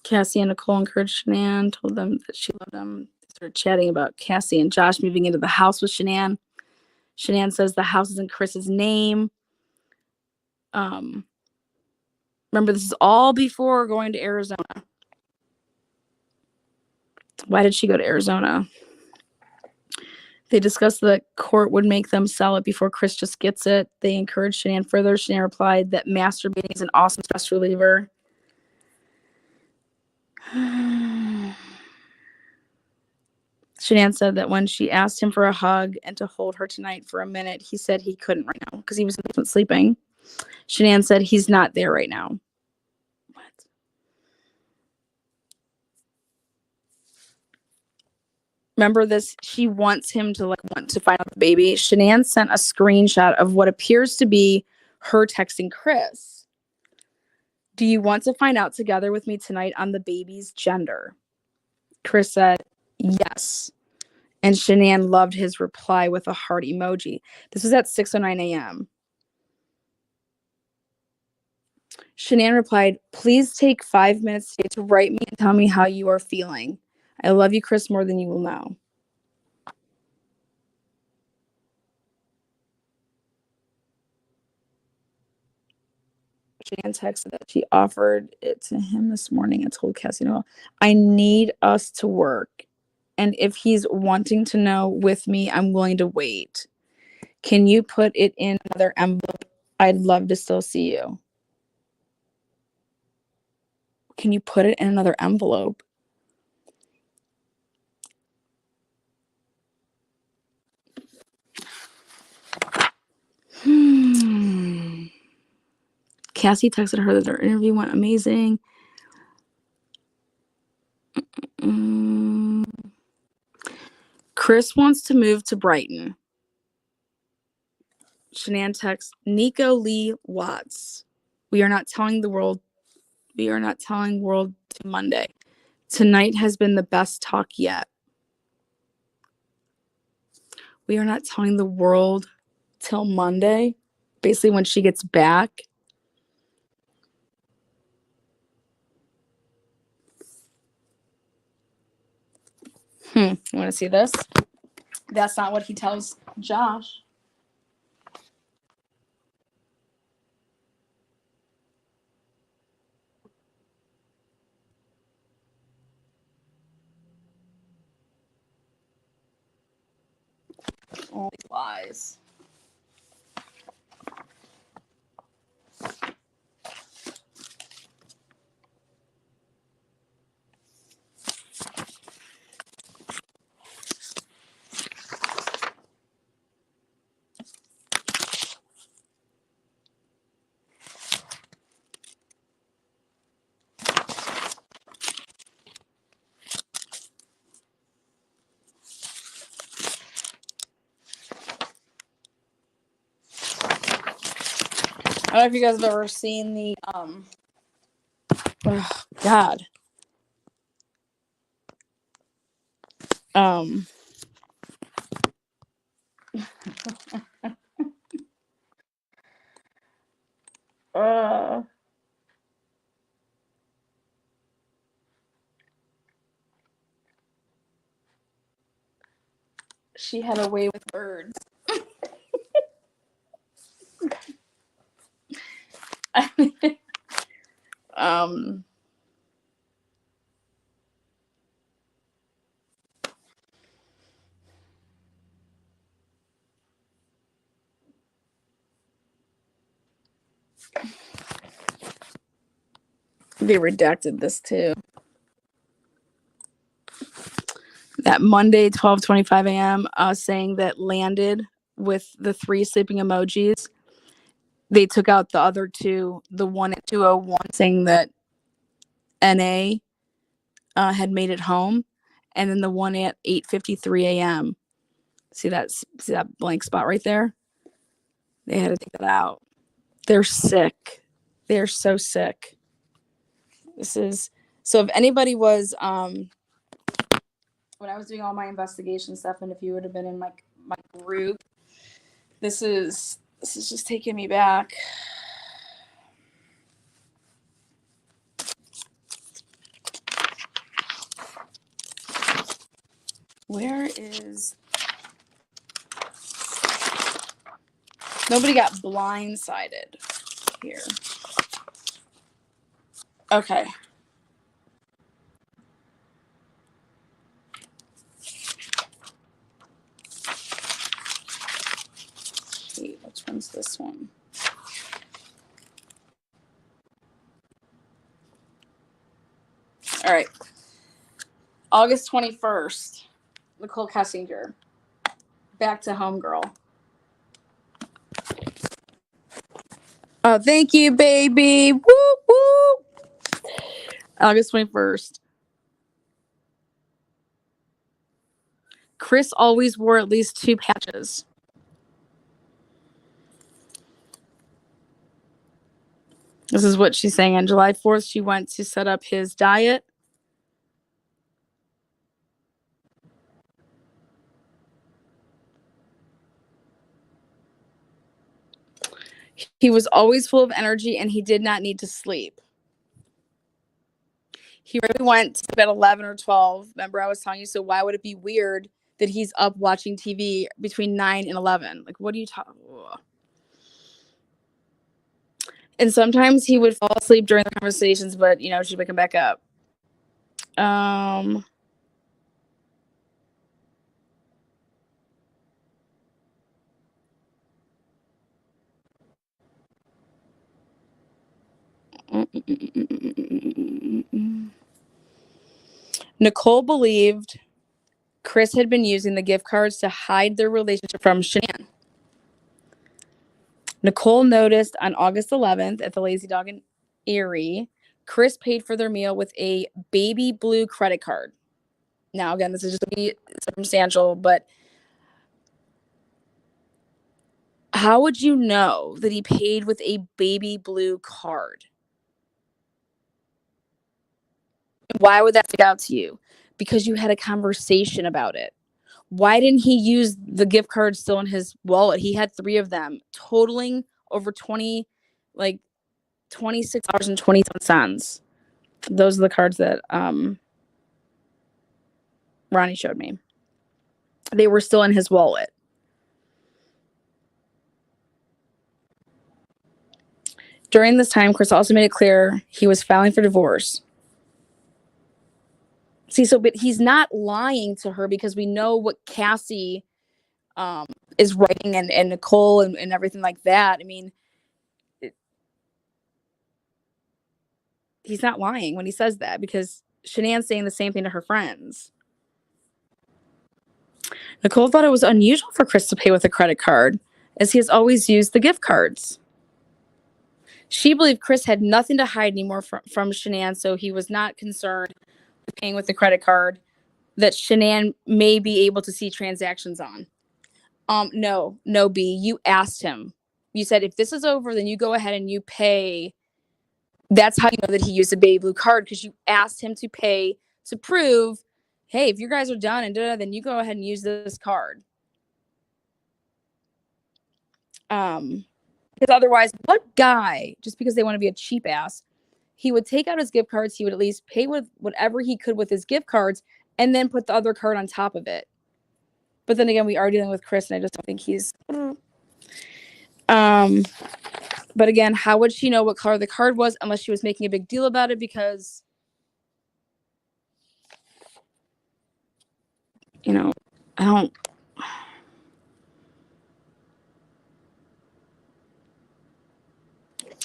Cassie and Nicole encouraged Shanann, told them that she loved them. They started chatting about Cassie and Josh moving into the house with Shanann. Shanann says the house is in Chris's name. Remember, this is all before going to Arizona. Why did she go to Arizona? They discussed that court would make them sell it before Chris just gets it. They encouraged Shanann further. Shanann replied that masturbating is an awesome stress reliever. Shanann said that when she asked him for a hug and to hold her tonight for a minute, he said he couldn't right now because he was sleeping. Shanann said he's not there right now. What? Remember this? She wants him to want to find out the baby. Shanann sent a screenshot of what appears to be her texting Chris. Do you want to find out together with me tonight on the baby's gender? Chris said yes. And Shanann loved his reply with a heart emoji. This was at 6:09 a.m. Shanann replied, please take 5 minutes today to write me and tell me how you are feeling. I love you, Chris, more than you will know. Shanann texted that she offered it to him this morning and told Cassie, no, I need us to work. And if he's wanting to know with me, I'm willing to wait. Can you put it in another envelope? I'd love to still see you. Can you put it in another envelope? Cassie texted her that their interview went amazing. Chris wants to move to Brighton. Shanann texts Nico Lee Watts. We are not telling world to Monday. Tonight has been the best talk yet. We are not telling the world till Monday. Basically when she gets back. You want to see this? That's not what he tells Josh. All these lies. I don't know if you guys have ever seen the oh God. She had a way with birds. They redacted this too. That Monday, 12:25 a.m., saying that landed with the 3 sleeping emojis. They took out the other 2, the one at 2:01 saying that NA had made it home, and then the one at 8:53 a.m. See that blank spot right there? They had to take that out. They're sick. They're so sick. This is so. If anybody was when I was doing all my investigation stuff, and if you would have been in my group, this is just taking me back. Where is... Nobody got blindsided here. Okay. Wait, which one's this one? All right. August 21st. Nicole Kessinger. Back to Homegirl. Oh, thank you, baby. Woo, woo. August 21st. Chris always wore at least 2 patches. This is what she's saying. On July 4th, she went to set up his diet. He was always full of energy and he did not need to sleep. He really went to bed 11 or 12. Remember, I was telling you, so why would it be weird that he's up watching TV between 9 and 11? Like, what are you talking about? And sometimes he would fall asleep during the conversations, but, you know, she'd wake him back up. Nicole believed Chris had been using the gift cards to hide their relationship from Shanann. Nicole noticed on August 11th at the Lazy Dog in Erie, Chris paid for their meal with a baby blue credit card. Now, again, this is just be circumstantial, but how would you know that he paid with a baby blue card? Why would that stick out to you? Because you had a conversation about it. Why didn't he use the gift card still in his wallet? He had 3 of them, totaling over $26.27. Those are the cards that Ronnie showed me. They were still in his wallet. During this time, Chris also made it clear he was filing for divorce. See, but he's not lying to her because we know what Cassie is writing and Nicole and everything like that. I mean, he's not lying when he says that because Shanann's saying the same thing to her friends. Nicole thought it was unusual for Chris to pay with a credit card, as he has always used the gift cards. She believed Chris had nothing to hide anymore from Shanann, so he was not concerned with paying with the credit card that Shanann may be able to see transactions on. No, B, you asked him. You said, if this is over, then you go ahead and you pay. That's how you know that he used a baby blue card, because you asked him to pay to prove, hey, if you guys are done and then you go ahead and use this card. Because otherwise, what guy, just because they want to be a cheap ass, he would take out his gift cards, he would at least pay with whatever he could with his gift cards, and then put the other card on top of it. But then again, we are dealing with Chris, and I just don't think he's... But again, how would she know what color the card was unless she was making a big deal about it? Because, you know, I don't...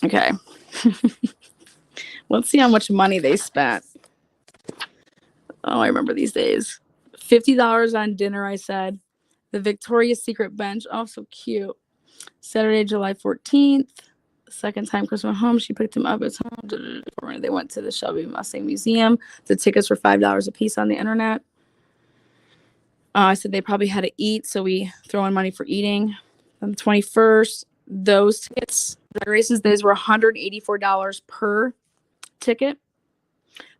Okay. Let's see how much money they spent. Oh, I remember these days. $50 on dinner, I said. The Victoria's Secret bench. Oh, so cute. Saturday, July 14th. The second time Chris went home, she picked him up at his home. They went to the Shelby Mustang Museum. The tickets were $5 a piece on the internet. I said they probably had to eat, so we throw in money for eating. On the 21st, those tickets, the races, those were $184 per ticket.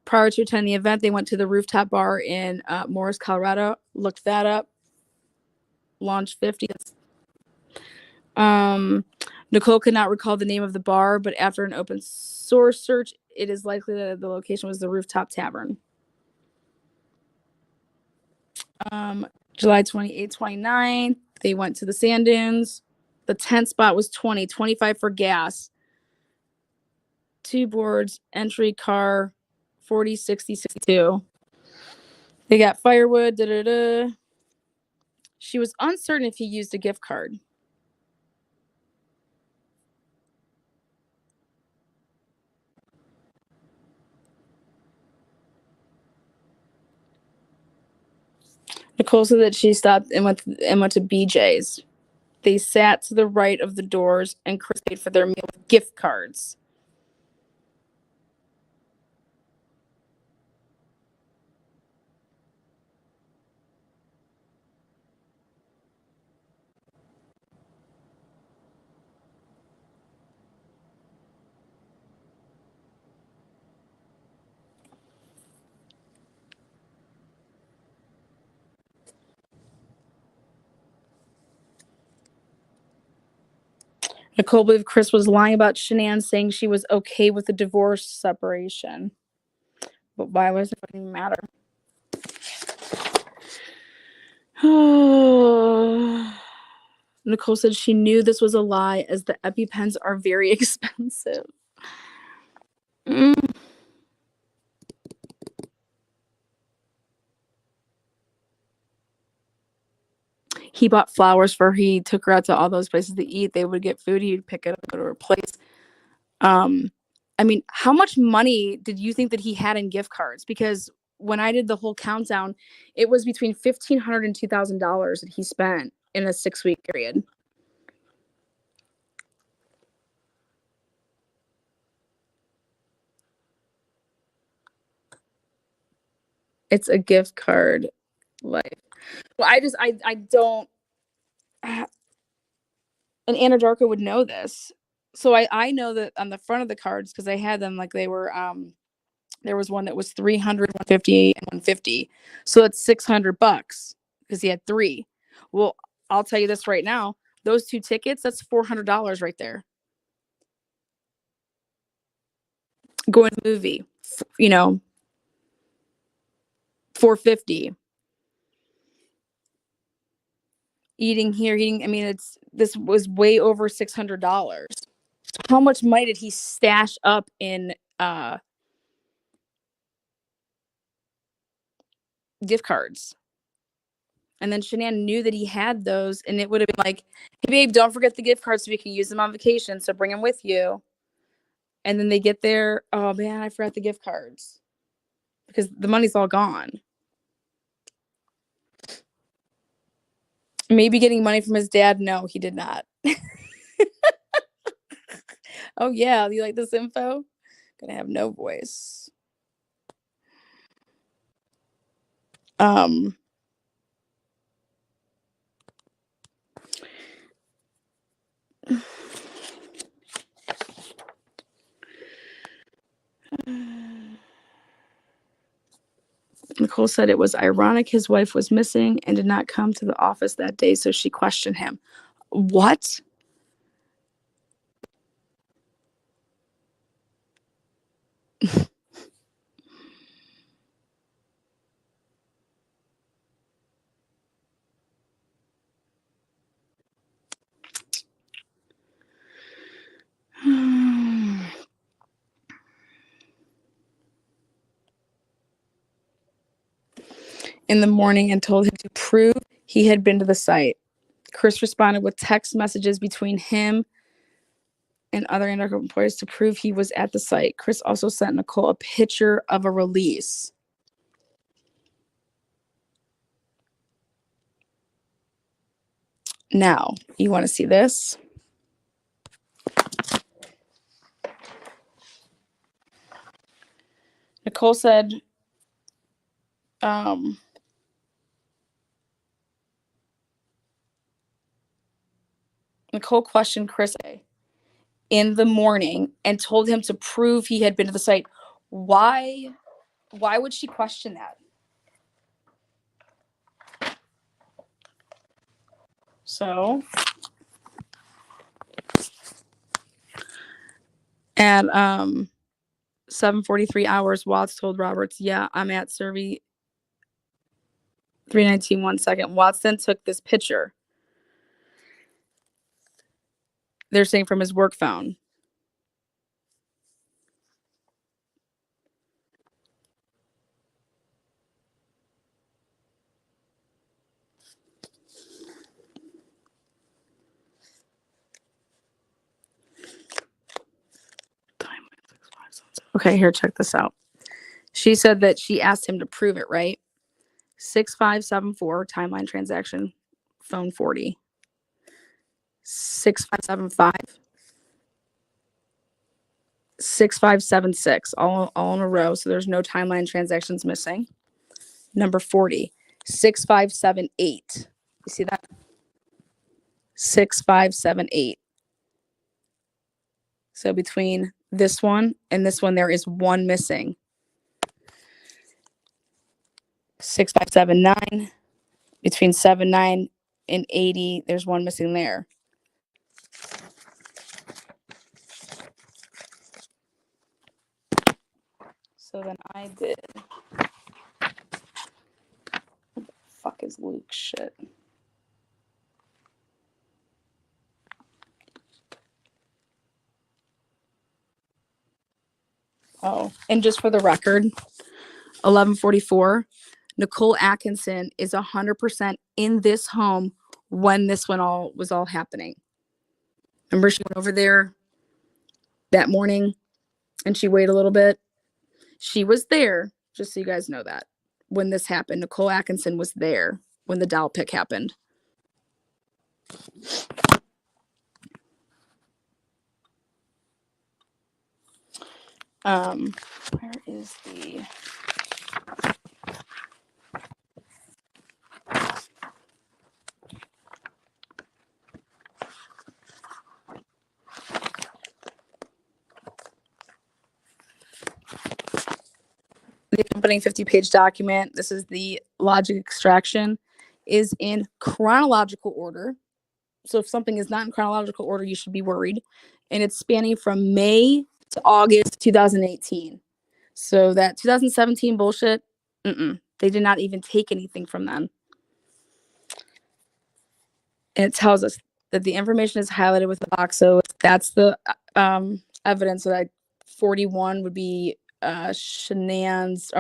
Prior to attending the event, they went to the rooftop bar in Morris, Colorado. Looked that up. Launch 50. Nicole could not recall the name of the bar, but after an open source search, it is likely that the location was the Rooftop Tavern. July 28th, 29th, they went to the sand dunes. The tent spot was 20, 25 for gas. 2 boards, entry car, 40, 60, 62. They got firewood, da-da-da. She was uncertain if he used a gift card. Nicole said that she stopped and went to BJ's. They sat to the right of the doors, and Chris paid for their meal with gift cards. Nicole believed Chris was lying about Shanann saying she was okay with the divorce separation. But why does it fucking matter? Nicole said she knew this was a lie as the EpiPens are very expensive. He bought flowers for her. He took her out to all those places to eat. They would get food. He'd pick it up, go to her place. I mean, how much money did you think that he had in gift cards? Because when I did the whole countdown, it was between $1,500 and $2,000 that he spent in a 6-week period. It's a gift card life. Well, I don't. And Anadarko would know this. So I know that on the front of the cards, because I had them like they were, there was one that was 300, 150, and 150. So it's $600 because he had 3. Well, I'll tell you this right now. Those 2 tickets, that's $400 right there. Going to the movie, $450. Eating here, I mean, this was way over $600. How much money did he stash up in gift cards? And then Shanann knew that he had those, and it would have been like, hey, babe, don't forget the gift cards so we can use them on vacation, so bring them with you. And then they get there, oh, man, I forgot the gift cards. Because the money's all gone. Maybe getting money from his dad. No, he did not. Oh, yeah, you like this info? Gonna have no voice. Nicole said it was ironic his wife was missing and did not come to the office that day, so she questioned him. What? In the morning and told him to prove he had been to the site. Chris responded with text messages between him and other Anadarko employees to prove he was at the site. Chris also sent Nicole a picture of a release. Now, you want to see this? Nicole said, Nicole questioned Chris in the morning and told him to prove he had been to the site. Why would she question that? So at 7:43 hours, Watts told Roberts, yeah, I'm at Survey 3:19, 1 second. Watson took this picture. They're saying from his work phone. Okay, here, check this out. She said that she asked him to prove it, right? 6574 timeline transaction, phone 40. 6575. 6576, all in a row. So there's no timeline transactions missing. Number 40. 6578. You see that? 6578. So between this one and this one, there is one missing. 6579. Between 79 and 80, there's one missing there. So then I did. What the fuck is Luke's shit? Oh, and just for the record, 1144, Nicole Atkinson is 100% in this home when this one was all happening. Remember, she went over there that morning and she waited a little bit. She was there, just so you guys know that. When this happened, Nicole Atkinson was there when the doll pick happened. Where is the... The accompanying 50-page document, this is the logic extraction, is in chronological order. So if something is not in chronological order, you should be worried. And it's spanning from May to August 2018. So that 2017 bullshit, they did not even take anything from them. And it tells us that the information is highlighted with the box. So that's the evidence. So that 41 would be Shanann's,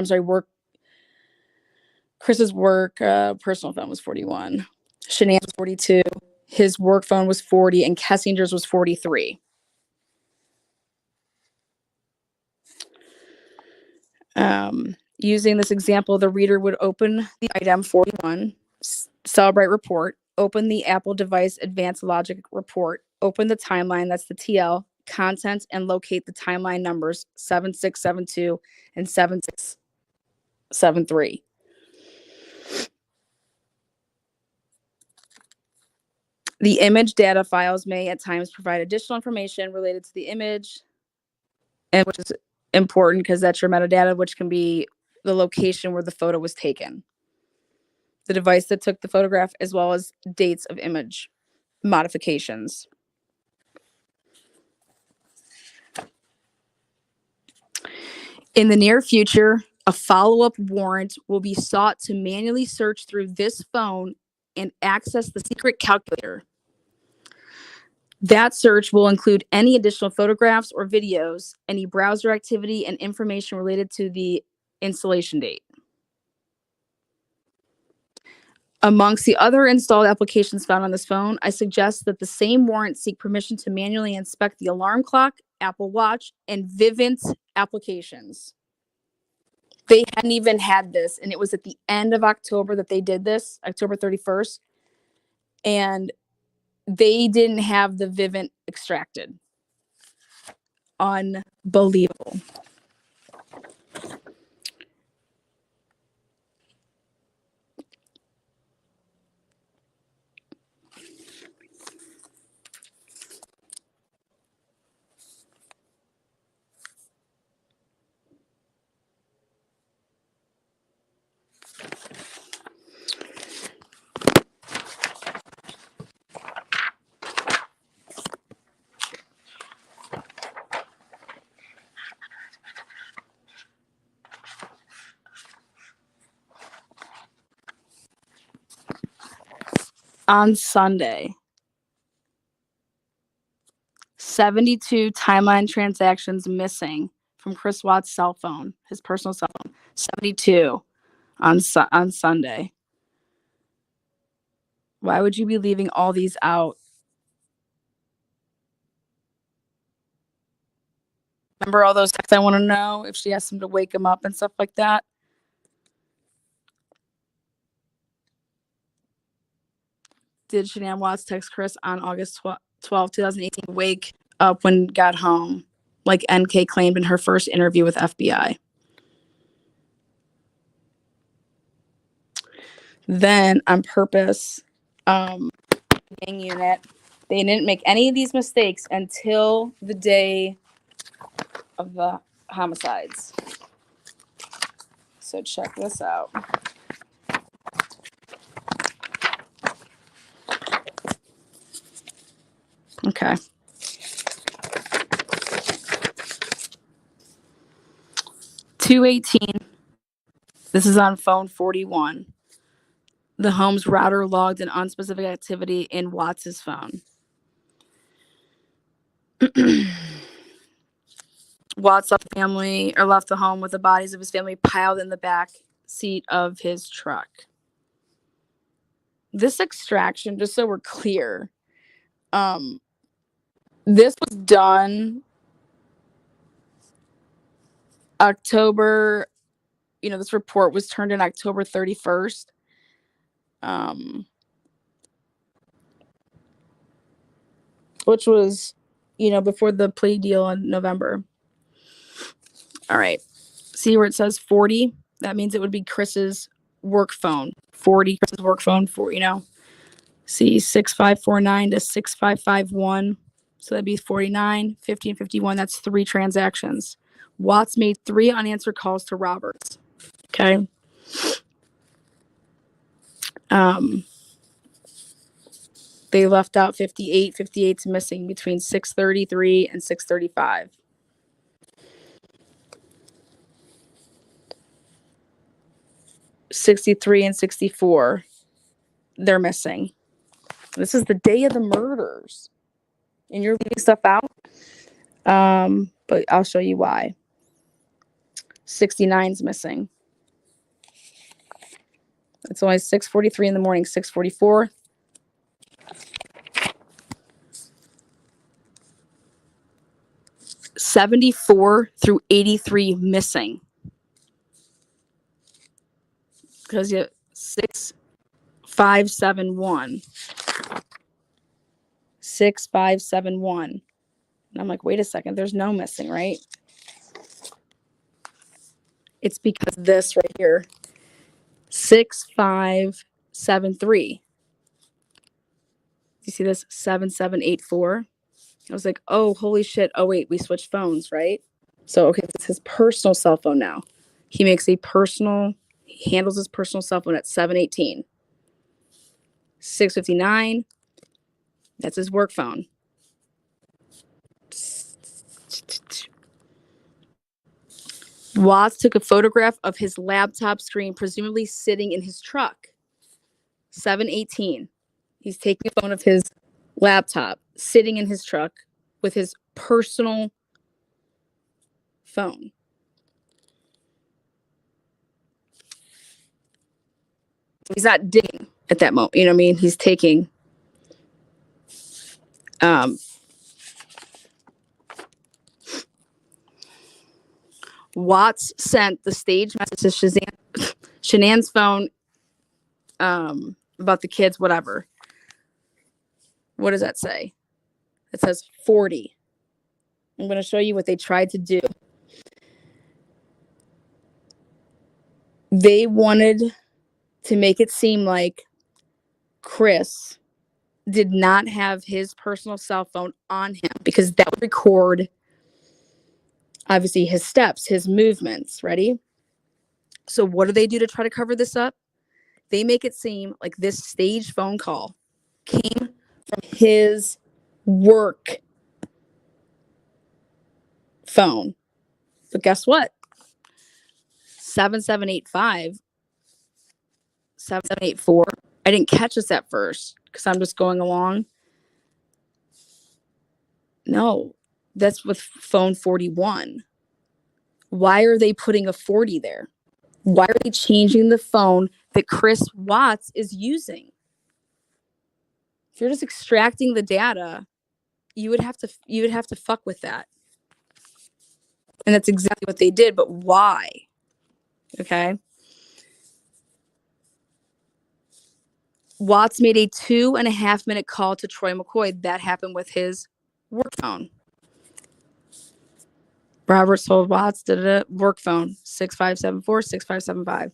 Chris's work personal phone was 41. Shanann's was 42. His work phone was 40, and Kessinger's was 43. Using this example, the reader would open the item 41, Celebrite report, open the Apple device advanced logic report, open the timeline, that's the TL, content, and locate the timeline numbers 7672 and 7673. The image data files may at times provide additional information related to the image, and which is important because that's your metadata, which can be the location where the photo was taken, the device that took the photograph, as well as dates of image modifications. In the near future, a follow-up warrant will be sought to manually search through this phone and access the secret calculator. That search will include any additional photographs or videos, any browser activity, and information related to the installation date. Amongst the other installed applications found on this phone, I suggest that the same warrant seek permission to manually inspect the alarm clock, Apple Watch, and Vivint applications. They hadn't even had this, and it was at the end of October that they did this, October 31st, and they didn't have the Vivint extracted. Unbelievable. On Sunday, 72 timeline transactions missing from Chris Watts' cell phone, his personal cell phone. 72 on Sunday. Why would you be leaving all these out? Remember all those texts? I want to know if she asked him to wake him up and stuff like that. Did Shanann Watts text Chris on August 12, 2018, wake up when got home, like NK claimed in her first interview with FBI? Then, on purpose, gang unit, they didn't make any of these mistakes until the day of the homicides. So check this out. Okay. (2:18). This is on phone 41. The home's router logged an unspecific activity in Watts's phone. Watts left the home with the bodies of his family piled in the back seat of his truck. This extraction, just so we're clear, this was done October, this report was turned in October 31st. Which was, before the plea deal in November. All right. See where it says 40? That means it would be Chris's work phone. 40, Chris's work phone, see 6549 to 6551. So that'd be 49, 50, and 51. That's 3 transactions. Watts made 3 unanswered calls to Roberts. Okay. They left out 58. 58's missing between 6:33 and 6:35. (63) and 64, they're missing. This is the day of the murders, and you're leaving stuff out. But I'll show you why. 69's missing. It's only 6:43 in the morning. 6:44. 74 through 83 missing. Because you 6571. 6571. And I'm like, wait a second, there's no missing, right? It's because this right here. 6573. You see this? 7784. I was like, oh, holy shit. Oh, wait, we switched phones, right? So, okay, it's his personal cell phone now. He handles his personal cell phone at 718. 659. That's his work phone. Watts took a photograph of his laptop screen, presumably sitting in his truck. 718. He's taking a phone of his laptop sitting in his truck with his personal phone. He's not digging at that moment. You know what I mean? He's taking Watts sent the stage message to Shanann's phone about the kids, whatever. What does that say? It says 40. I'm going to show you what they tried to do. They wanted to make it seem like Chris did not have his personal cell phone on him because that would record, obviously, his steps, his movements. Ready? So what do they do to try to cover this up? They make it seem like this staged phone call came from his work phone. But guess what? 7785, 7784. I didn't catch this at first because I'm just going along. No, that's with phone 41. Why are they putting a 40 there? Why are they changing the phone that Chris Watts is using? If you're just extracting the data, you would have to fuck with that. And that's exactly what they did, but why? Okay? Watts made a 2.5-minute call to Troy McCoy. That happened with his work phone. Robert told Watts did a work phone, 6574-6575.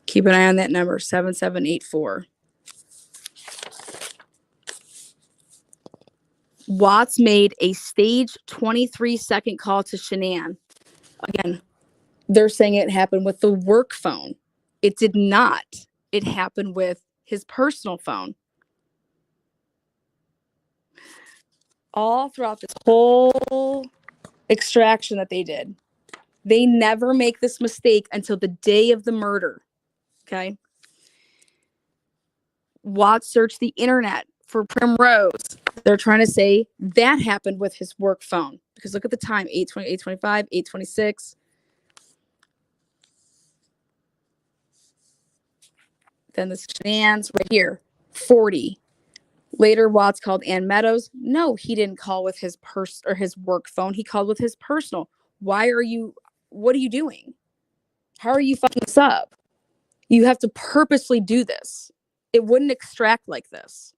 Keep an eye on that number, 7784. Watts made a stage 23-second call to Shanann. Again, they're saying it happened with the work phone. It did not. It happened with his personal phone. All throughout this whole extraction that they did, they never make this mistake until the day of the murder. Okay? Watts searched the internet for Primrose. They're trying to say that happened with his work phone. Because look at the time, 8:20, 8:25, 8:26. Then the Shanann's right here, 40. Later, Watts called Ann Meadows. No, he didn't call with his his work phone. He called with his personal. What are you doing? How are you fucking this up? You have to purposely do this. It wouldn't extract like this.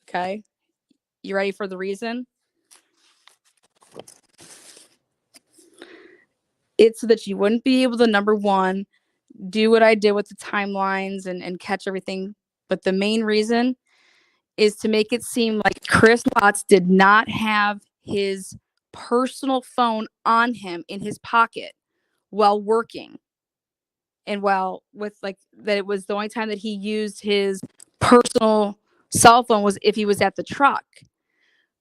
Okay? You ready for the reason? It's so that you wouldn't be able to, number one, do what I did with the timelines and catch everything. But the main reason is to make it seem like Chris Watts did not have his personal phone on him in his pocket while working. And while with like that, it was the only time that he used his personal cell phone was if he was at the truck.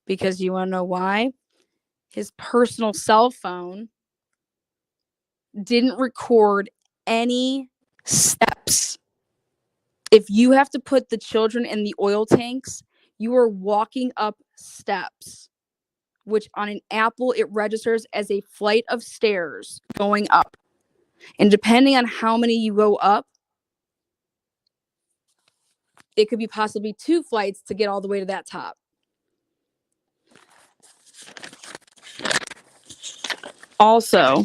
Because you want to know why? His personal cell phone didn't record any steps. If you have to put the children in the oil tanks, you are walking up steps, which on an Apple, it registers as a flight of stairs going up. And depending on how many you go up, it could be possibly 2 flights to get all the way to that top. Also,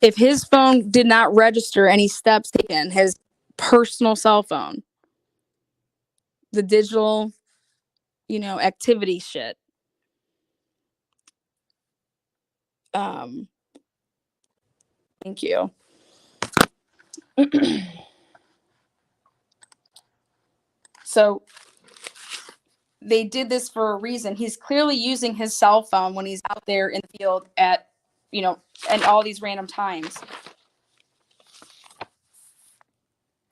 if his phone did not register any steps taken, his personal cell phone, the digital, activity shit. Thank you. So they did this for a reason. He's clearly using his cell phone when he's out there in the field at, and all these random times.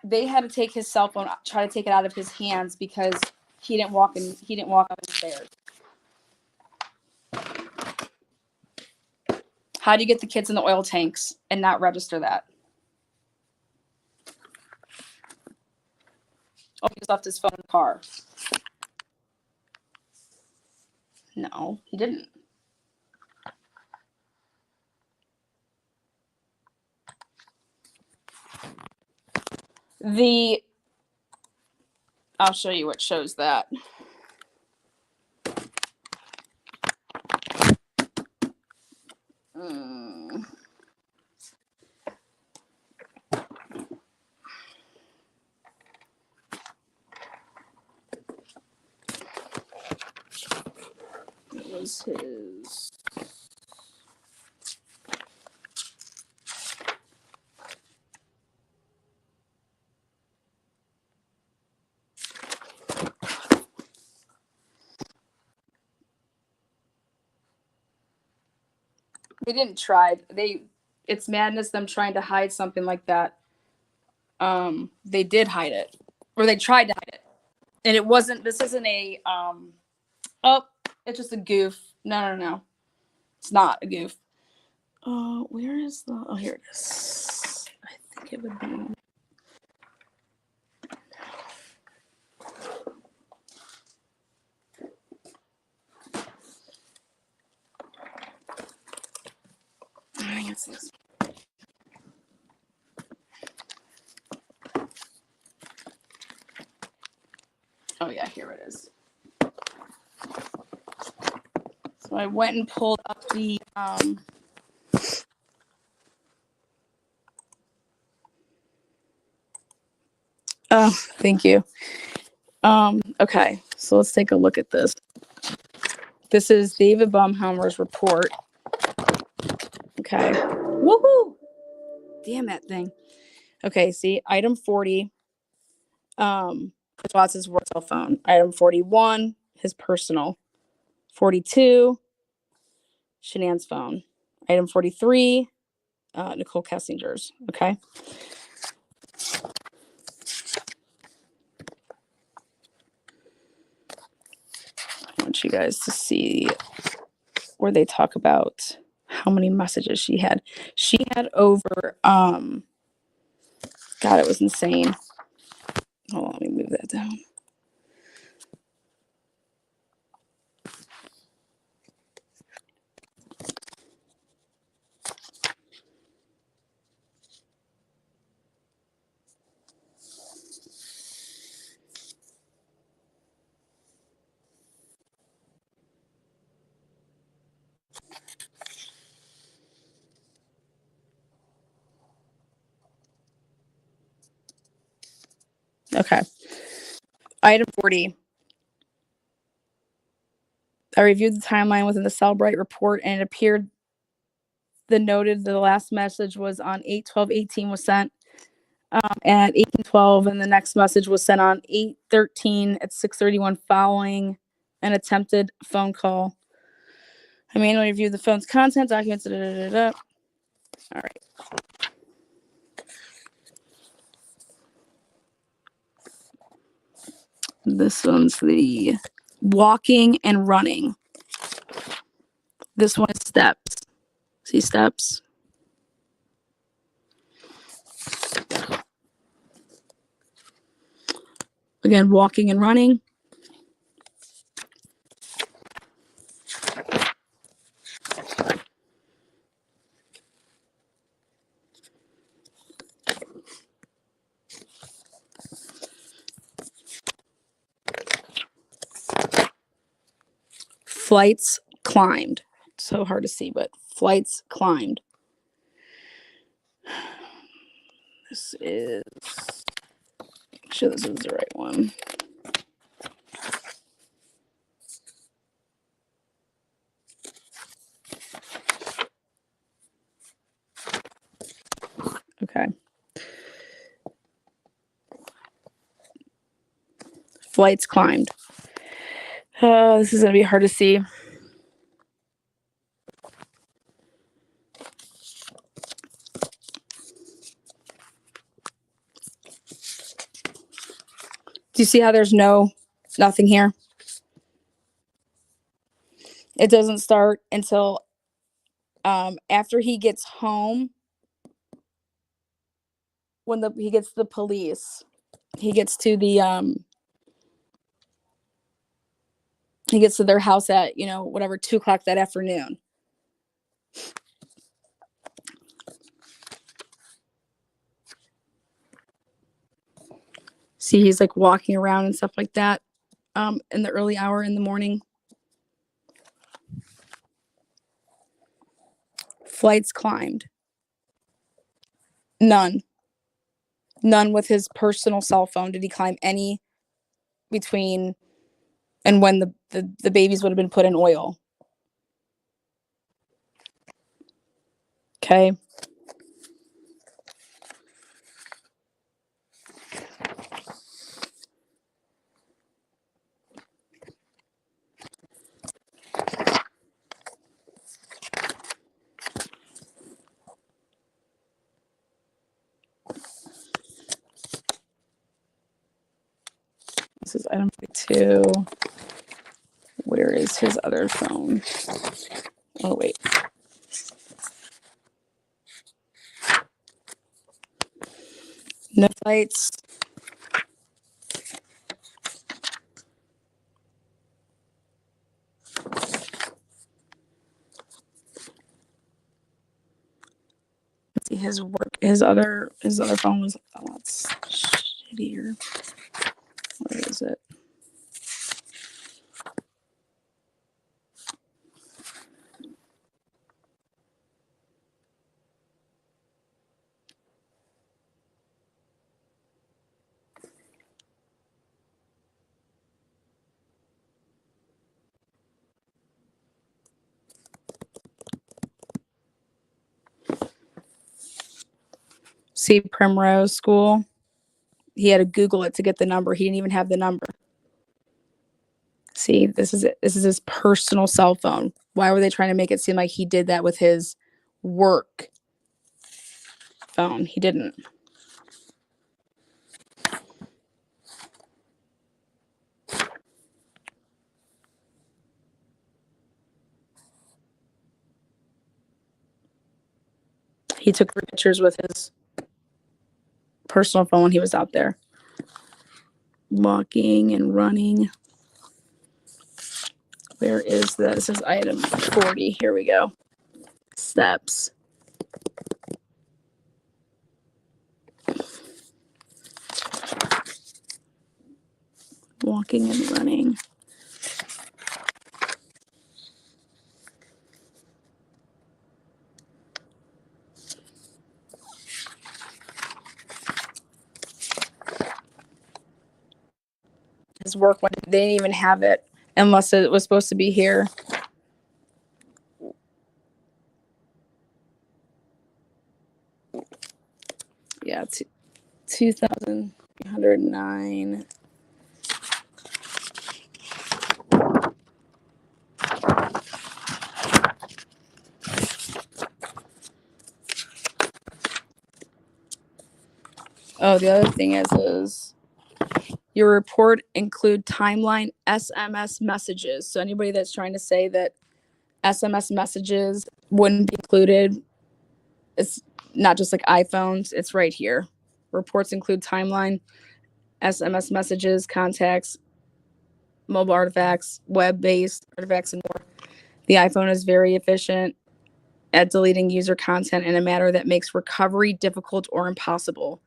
They had to take his cell phone, try to take it out of his hands because he didn't walk up the stairs. How do you get the kids in the oil tanks and not register that? Oh, he just left his phone in the car. No, he didn't. I'll show you what shows that. It was his. They didn't try. It's madness them trying to hide something like that. They did hide it, or they tried to hide it. And it wasn't, this isn't a, oh, it's just a goof. No. It's not a goof. Where is the, oh, here it is. I think it would be. I think it's this. Oh yeah, here it is. So I went and pulled up the oh, thank you. Okay, so let's take a look at this. This is David Baumhammer's report. Okay. Woohoo! Damn that thing. Okay, see, item 40. Chris Watts' work cell phone. Item 41, his personal. 42, Shanann's phone. Item 43, Nicole Kessinger's. Okay. I want you guys to see where they talk about how many messages she had. She had over, God, it was insane. Hold on, let me move that down. Okay. Item 40. I reviewed the timeline within the Cellbrite report, and it appeared the last message was on 8/12/18 was sent at 18:12, and the next message was sent on 8/13 at 6:31 following an attempted phone call. I manually reviewed the phone's content documents. All right. This one's the walking and running. This one is steps. See steps? Again, walking and running. Flights climbed. So hard to see, but flights climbed. This is, make sure this is the right one. Okay. Flights climbed. This is going to be hard to see. Do you see how there's nothing here? It doesn't start until after he gets home. When he gets to the police, he gets to their house at, whatever, 2:00 that afternoon. See, he's like walking around and stuff like that in the early hour in the morning. Flights climbed. None with his personal cell phone did he climb any between and when the babies would have been put in oil. Okay. This is item 2. Where is his other phone? Oh, wait. No fights. Let's see, his other phone was a lot shittier. Where is it? See, Primrose School. He had to Google it to get the number. He didn't even have the number. See, this is it. This is his personal cell phone. Why were they trying to make it seem like he did that with his work phone? He didn't. He took pictures with his personal phone when he was out there. Walking and running. Where is this? This is item 40. Here we go. Steps. Walking and running. His work one, they didn't even have it unless it was supposed to be here. Yeah, 2,309. Oh, the other thing is your report include timeline SMS messages. So anybody that's trying to say that SMS messages wouldn't be included, it's not just like iPhones, it's right here. Reports include timeline, SMS messages, contacts, mobile artifacts, web-based artifacts, and more. The iPhone is very efficient at deleting user content in a manner that makes recovery difficult or impossible.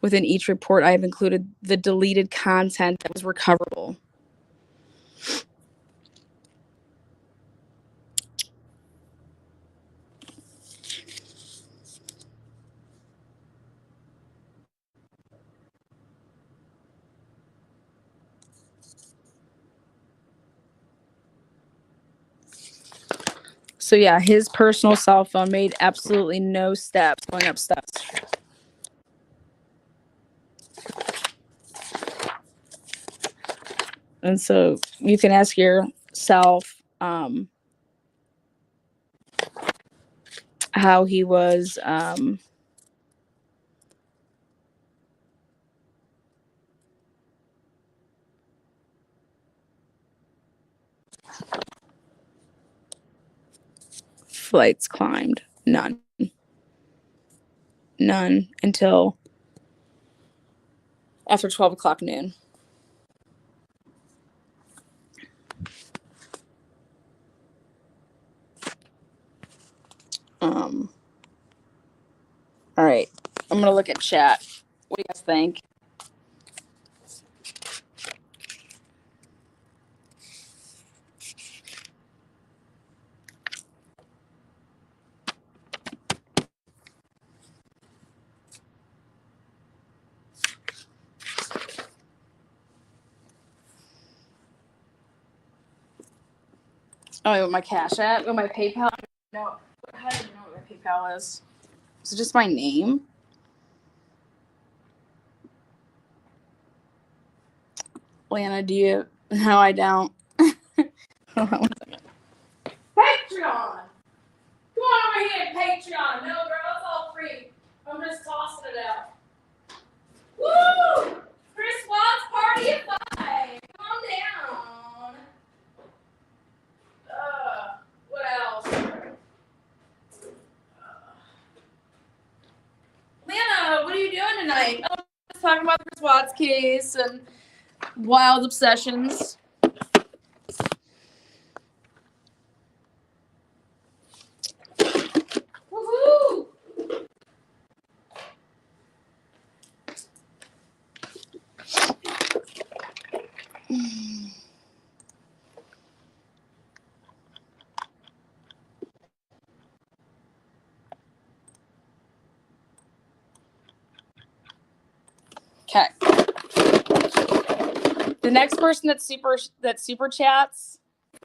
Within each report, I have included the deleted content that was recoverable. So yeah, his personal cell phone made absolutely no steps going up steps. And so you can ask yourself how he was flights climbed. None until after 12 o'clock noon. All right, I'm gonna look at chat. What do you guys think? Oh, my Cash App, my PayPal. No, how do you know what my PayPal is? Is it just my name? Lana, do you? No, I don't. Hold on 1 second. Patreon! Come on over here, Patreon. No, girl, it's all free. I'm just tossing it out. Woo! Chris Watts party at 5. tonight? Oh, just talking about the Chris Watts case and wild obsessions. Woohoo! Okay. The next person that super chats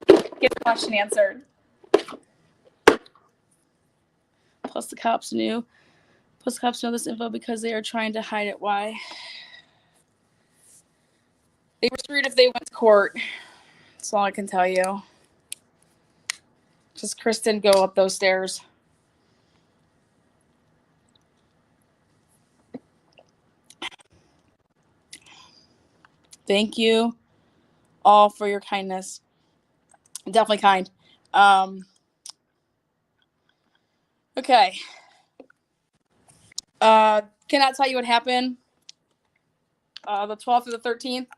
gets a question answered. Plus the cops know this info because they are trying to hide it. Why? They were screwed if they went to court. That's all I can tell you. Just Chris didn't go up those stairs. Thank you all for your kindness. Definitely kind. Okay. Cannot tell you what happened the 12th or the 13th,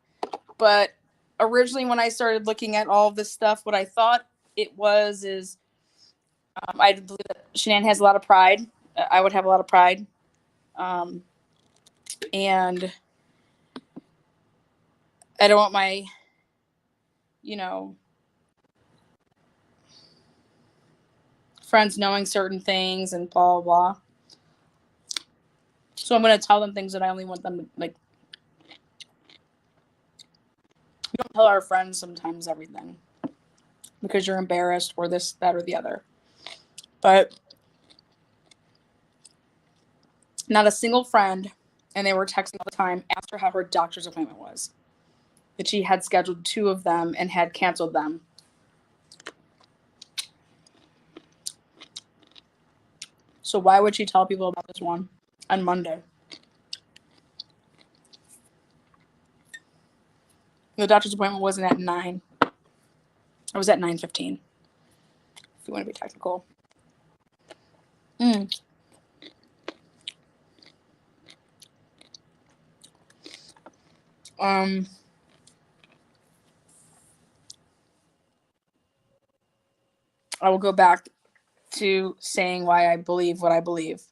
but originally when I started looking at all of this stuff, what I thought it was is I believe that Shanann has a lot of pride. I would have a lot of pride. And I don't want my, friends knowing certain things and blah, blah, blah. So I'm going to tell them things that I only want them to, like, we don't tell our friends sometimes everything because you're embarrassed or this, that, or the other. But not a single friend, and they were texting all the time, asked her how her doctor's appointment was. That she had scheduled 2 of them and had canceled them. So why would she tell people about this one on Monday? The doctor's appointment wasn't at 9. It was at 9:15. If you want to be technical. I will go back to saying why I believe what I believe.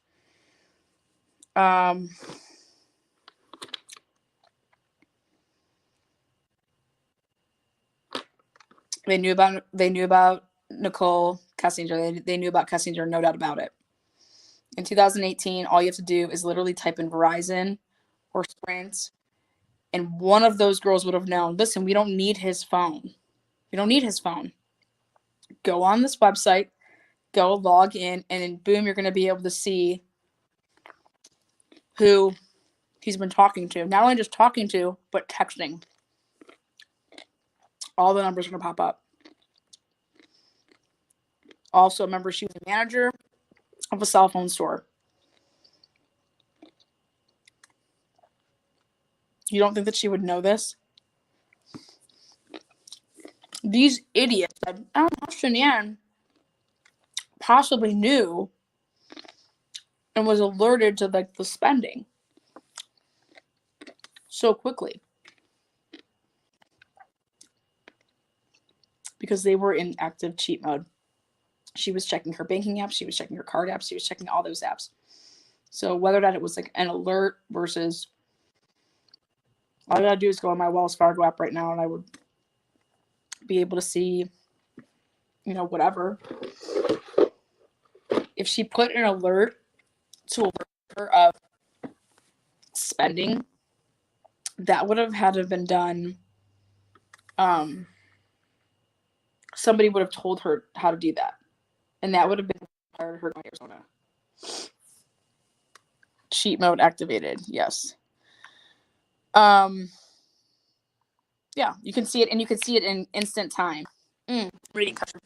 They knew about Nicole Kessinger. They knew about Kessinger, no doubt about it. In 2018, all you have to do is literally type in Verizon or Sprint, and one of those girls would have known, listen, we don't need his phone. We don't need his phone. Go on this website, go log in, and then boom, you're going to be able to see who he's been talking to. Not only just talking to, but texting. All the numbers are going to pop up. Also, remember, she was a manager of a cell phone store. You don't think that she would know this? These idiots that Shanann possibly knew and was alerted to like the spending so quickly because they were in active cheat mode. She was checking her banking apps, she was checking her card apps, she was checking all those apps. So whether or not it was like an alert versus all I gotta do is go on my Wells Fargo app right now and I would be able to see, whatever. If she put an alert to alert her of spending, that would have had to have been done. Somebody would have told her how to do that. And that would have been her going to Arizona. Cheat mode activated, yes. Yeah, you can see it, and you can see it in instant time. Reading culture.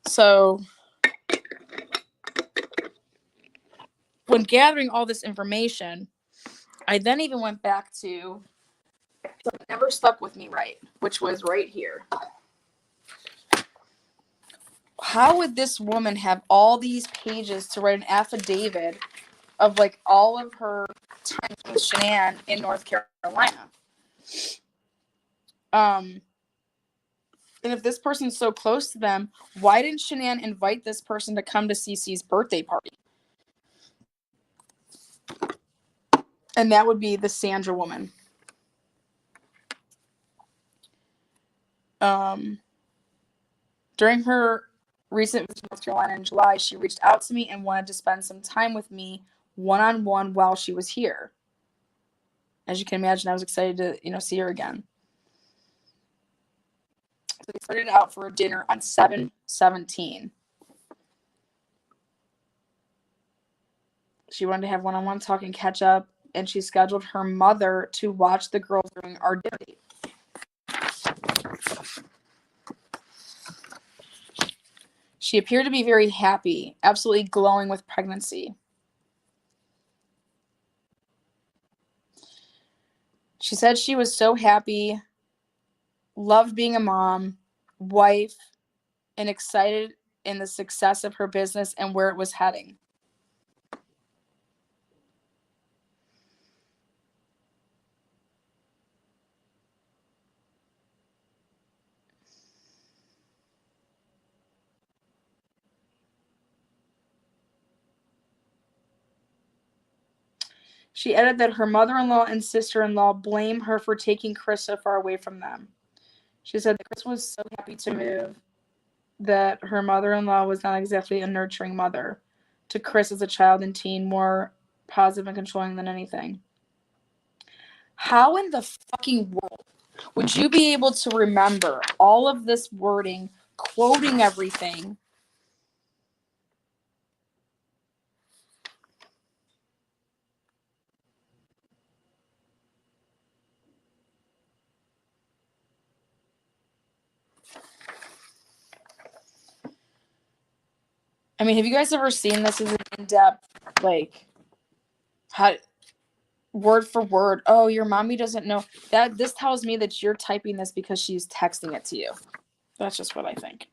So, when gathering all this information, I then even went back to something that never stuck with me right, which was right here. How would this woman have all these pages to write an affidavit of like all of her time with Shanann in North Carolina. And if this person's so close to them, why didn't Shanann invite this person to come to Cece's birthday party? And that would be the Sandra woman. During her recent visit to North Carolina in July, she reached out to me and wanted to spend some time with me one-on-one while she was here. As you can imagine, I was excited to, see her again. So they started out for a dinner on 7/17. She wanted to have one-on-one talk and catch up, and she scheduled her mother to watch the girls during our dinner date. She appeared to be very happy, absolutely glowing with pregnancy. She said she was so happy, loved being a mom, wife, and excited in the success of her business and where it was heading. She added that her mother-in-law and sister-in-law blame her for taking Chris so far away from them. She said that Chris was so happy to move that her mother-in-law was not exactly a nurturing mother to Chris as a child and teen, more positive and controlling than anything. How in the fucking world would you be able to remember all of this wording, quoting everything? I mean, have you guys ever seen this as an in-depth, like, how word for word? Oh, your mommy doesn't know that. This tells me that you're typing this because she's texting it to you. That's just what I think.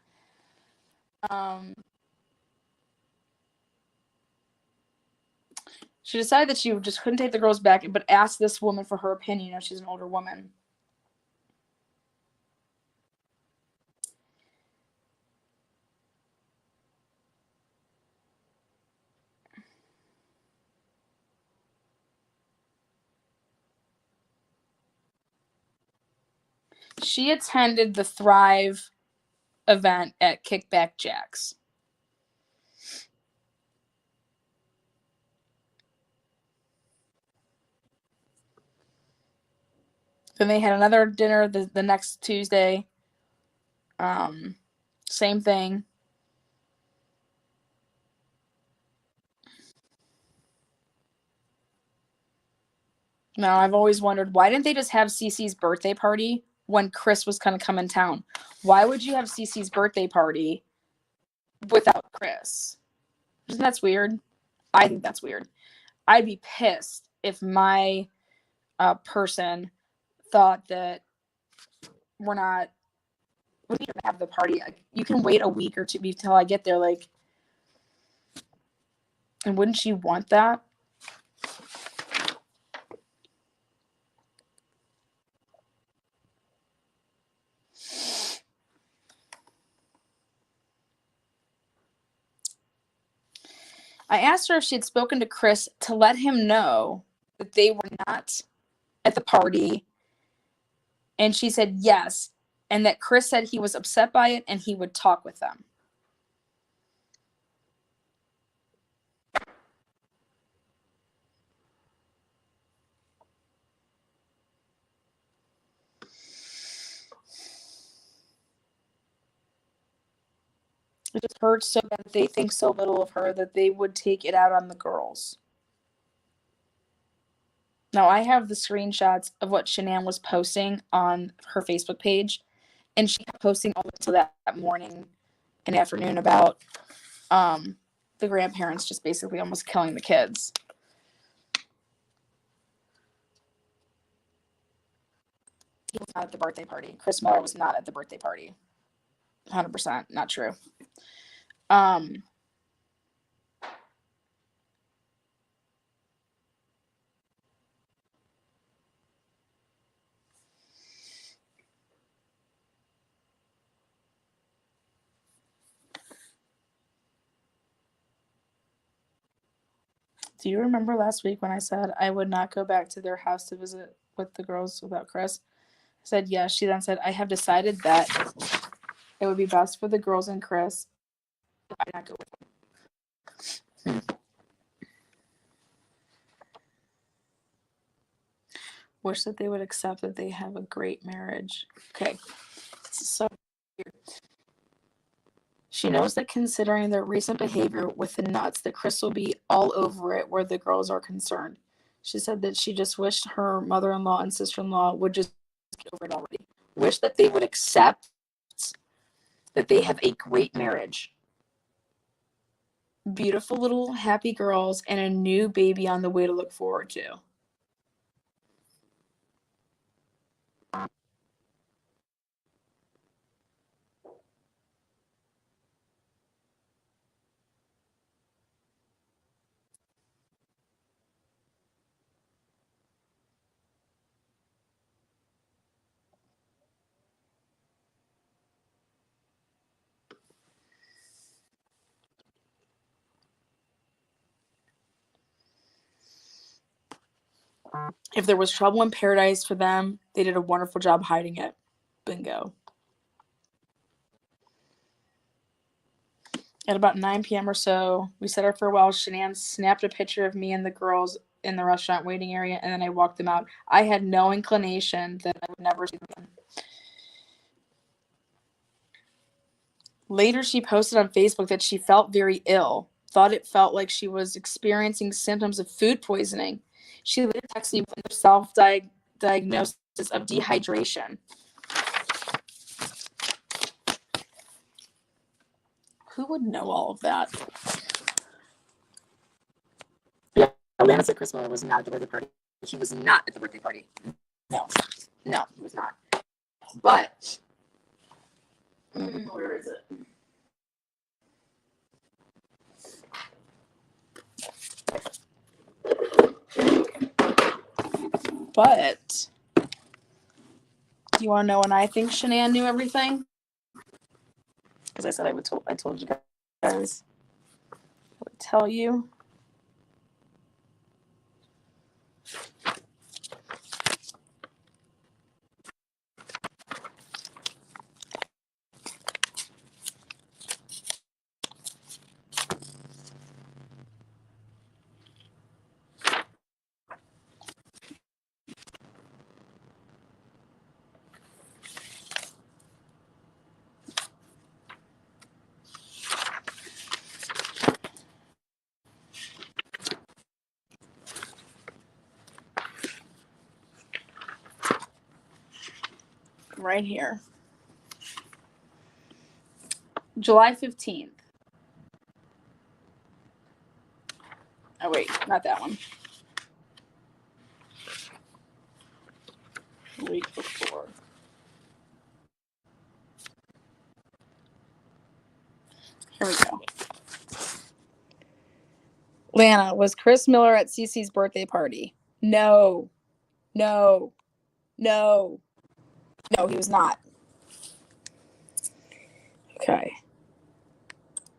She decided that she just couldn't take the girls back, but asked this woman for her opinion. She's an older woman. She attended the Thrive event at Kickback Jacks. Then they had another dinner the next Tuesday. Same thing. Now, I've always wondered, why didn't they just have Cece's birthday party when Chris was going to come in town? Why would you have Cece's birthday party without Chris? Isn't that weird? I think that's weird. I'd be pissed if my person thought that we need to have the party. You can wait a week or two until I get there, and wouldn't you want that? I asked her if she had spoken to Chris to let him know that they were not at the party, and she said yes, and that Chris said he was upset by it and he would talk with them. It just hurts so bad that they think so little of her that they would take it out on the girls. Now, I have the screenshots of what Shanann was posting on her Facebook page, and she kept posting all until that morning and afternoon about the grandparents just basically almost killing the kids. He was not at the birthday party. Chris Miller was not at the birthday party. 100% not true. Do you remember last week when I said I would not go back to their house to visit with the girls without Chris? I said yes. She then said, I have decided that it would be best for the girls and Chris if I not go with them. Wish that they would accept that they have a great marriage. Okay. So weird. She knows that considering their recent behavior with the nuts, that Chris will be all over it where the girls are concerned. She said that she just wished her mother-in-law and sister-in-law would just get over it already. Wish that they would accept that they have a great marriage. Beautiful little happy girls and a new baby on the way to look forward to. If there was trouble in paradise for them, they did a wonderful job hiding it. Bingo. At about 9 p.m. or so, we said our farewells. Shanann snapped a picture of me and the girls in the restaurant waiting area, and then I walked them out. I had no inclination that I would never see them again. Later, she posted on Facebook that she felt very ill, thought it felt like she was experiencing symptoms of food poisoning. She later texted me with a self-diagnosis of dehydration. Who would know all of that? Yeah, Lana said Chris Miller was not at the birthday party. He was not at the birthday party. No, he was not. But, where is it? But, do you want to know when I think Shanann knew everything? Because I said I told you guys. I would tell you. Right here. July 15th. Oh, wait, not that one. The week before. Here we go. Lana, was Chris Miller at Cece's birthday party? No. No. No. No, he was not. Okay.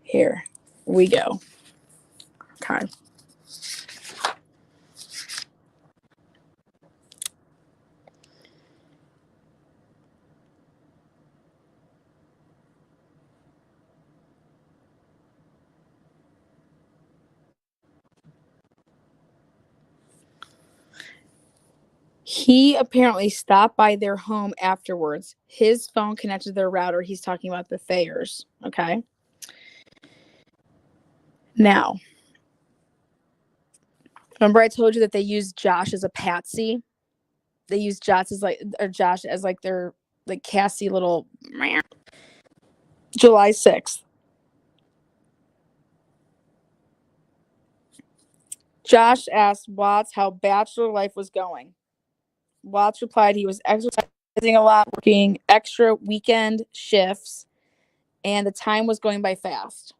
Here we go. Okay. He apparently stopped by their home afterwards. His phone connected to their router. He's talking about the Thayers. Okay. Now, remember I told you that they used Josh as a patsy? They used Josh as their like Cassie little July 6th. Josh asked Watts how bachelor life was going. Watts replied he was exercising a lot, working extra weekend shifts, and the time was going by fast.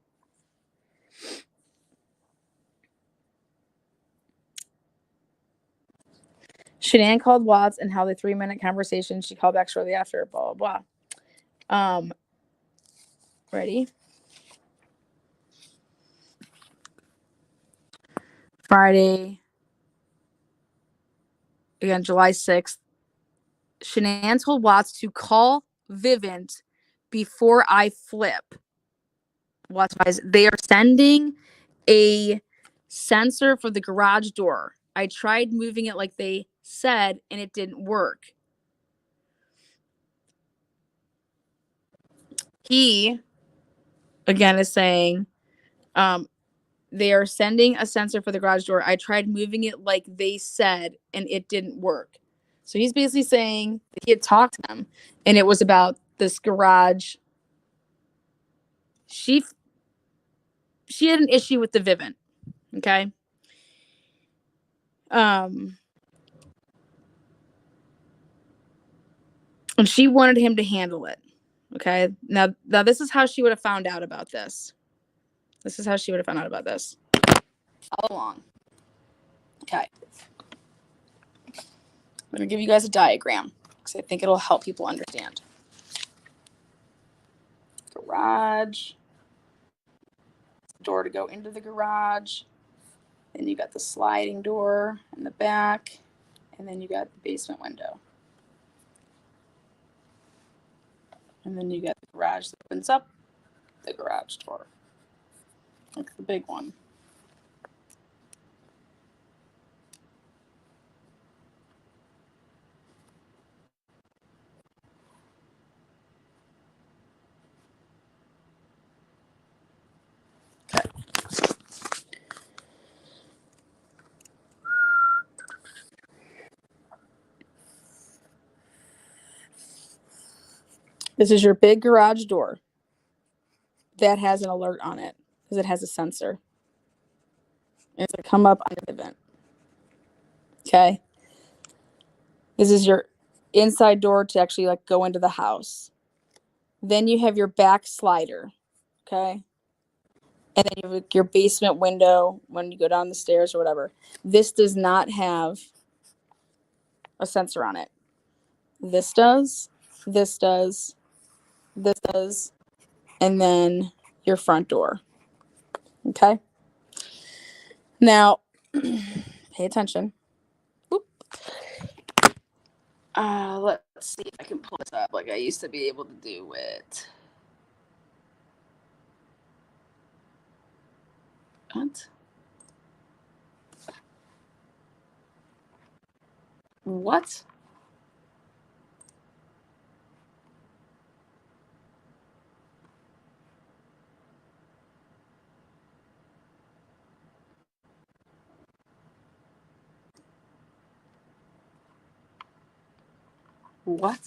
Shanann called Watts and held a 3-minute conversation. She called back shortly after, blah, blah, blah. Ready? Friday, again, July 6th. Shanann told Watts to call Vivint before I flip. Watts guys, they are sending a sensor for the garage door. I tried moving it like they said, and it didn't work. He, again, is saying, they are sending a sensor for the garage door. I tried moving it like they said, and it didn't work. So he's basically saying that he had talked to them, and it was about this garage. She had an issue with the Vivint. Okay. And she wanted him to handle it. Okay. Now this is how she would have found out about this. This is how she would have found out about this. All along. Okay. I'm going to give you guys a diagram because I think it'll help people understand. Garage. Door to go into the garage. Then you got the sliding door in the back. And then you got the basement window. And then you got the garage that opens up the garage door. That's the big one. Okay. This is your big garage door that has an alert on it because it has a sensor. And it's going to come up under the vent. Okay. This is your inside door to actually like go into the house. Then you have your back slider. Okay. And then you have your basement window when you go down the stairs or whatever. This does not have a sensor on it. This does, this does, this does, and then your front door. Okay. Now, pay attention. Oop. Let's see if I can pull this up like I used to be able to do it. What? What? What?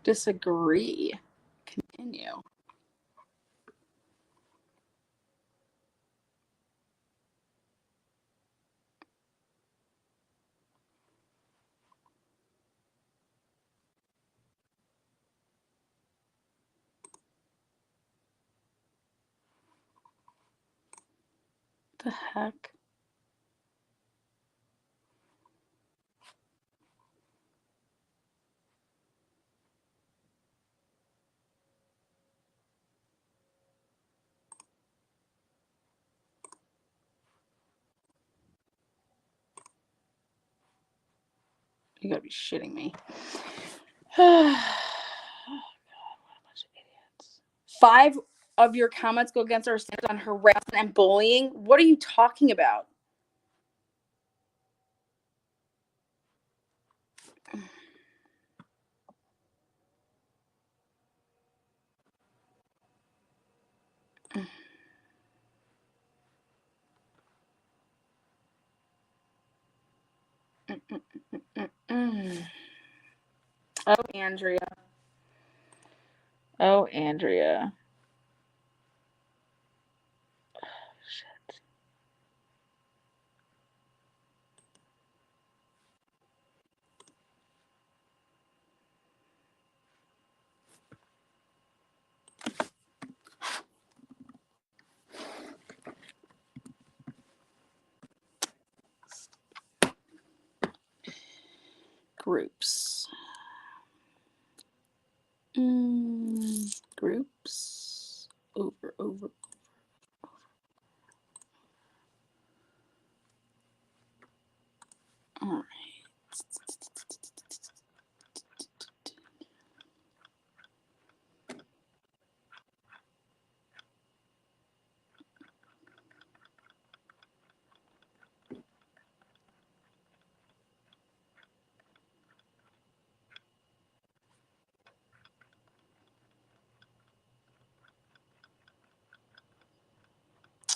Disagree. Continue. The heck? You gotta be shitting me. Oh, God, what a bunch of idiots. 5 of your comments go against our standards on harassment and bullying. What are you talking about? Oh, Andrea. Oh, Andrea. Oh, shit. Groups. Groups. Over. All right.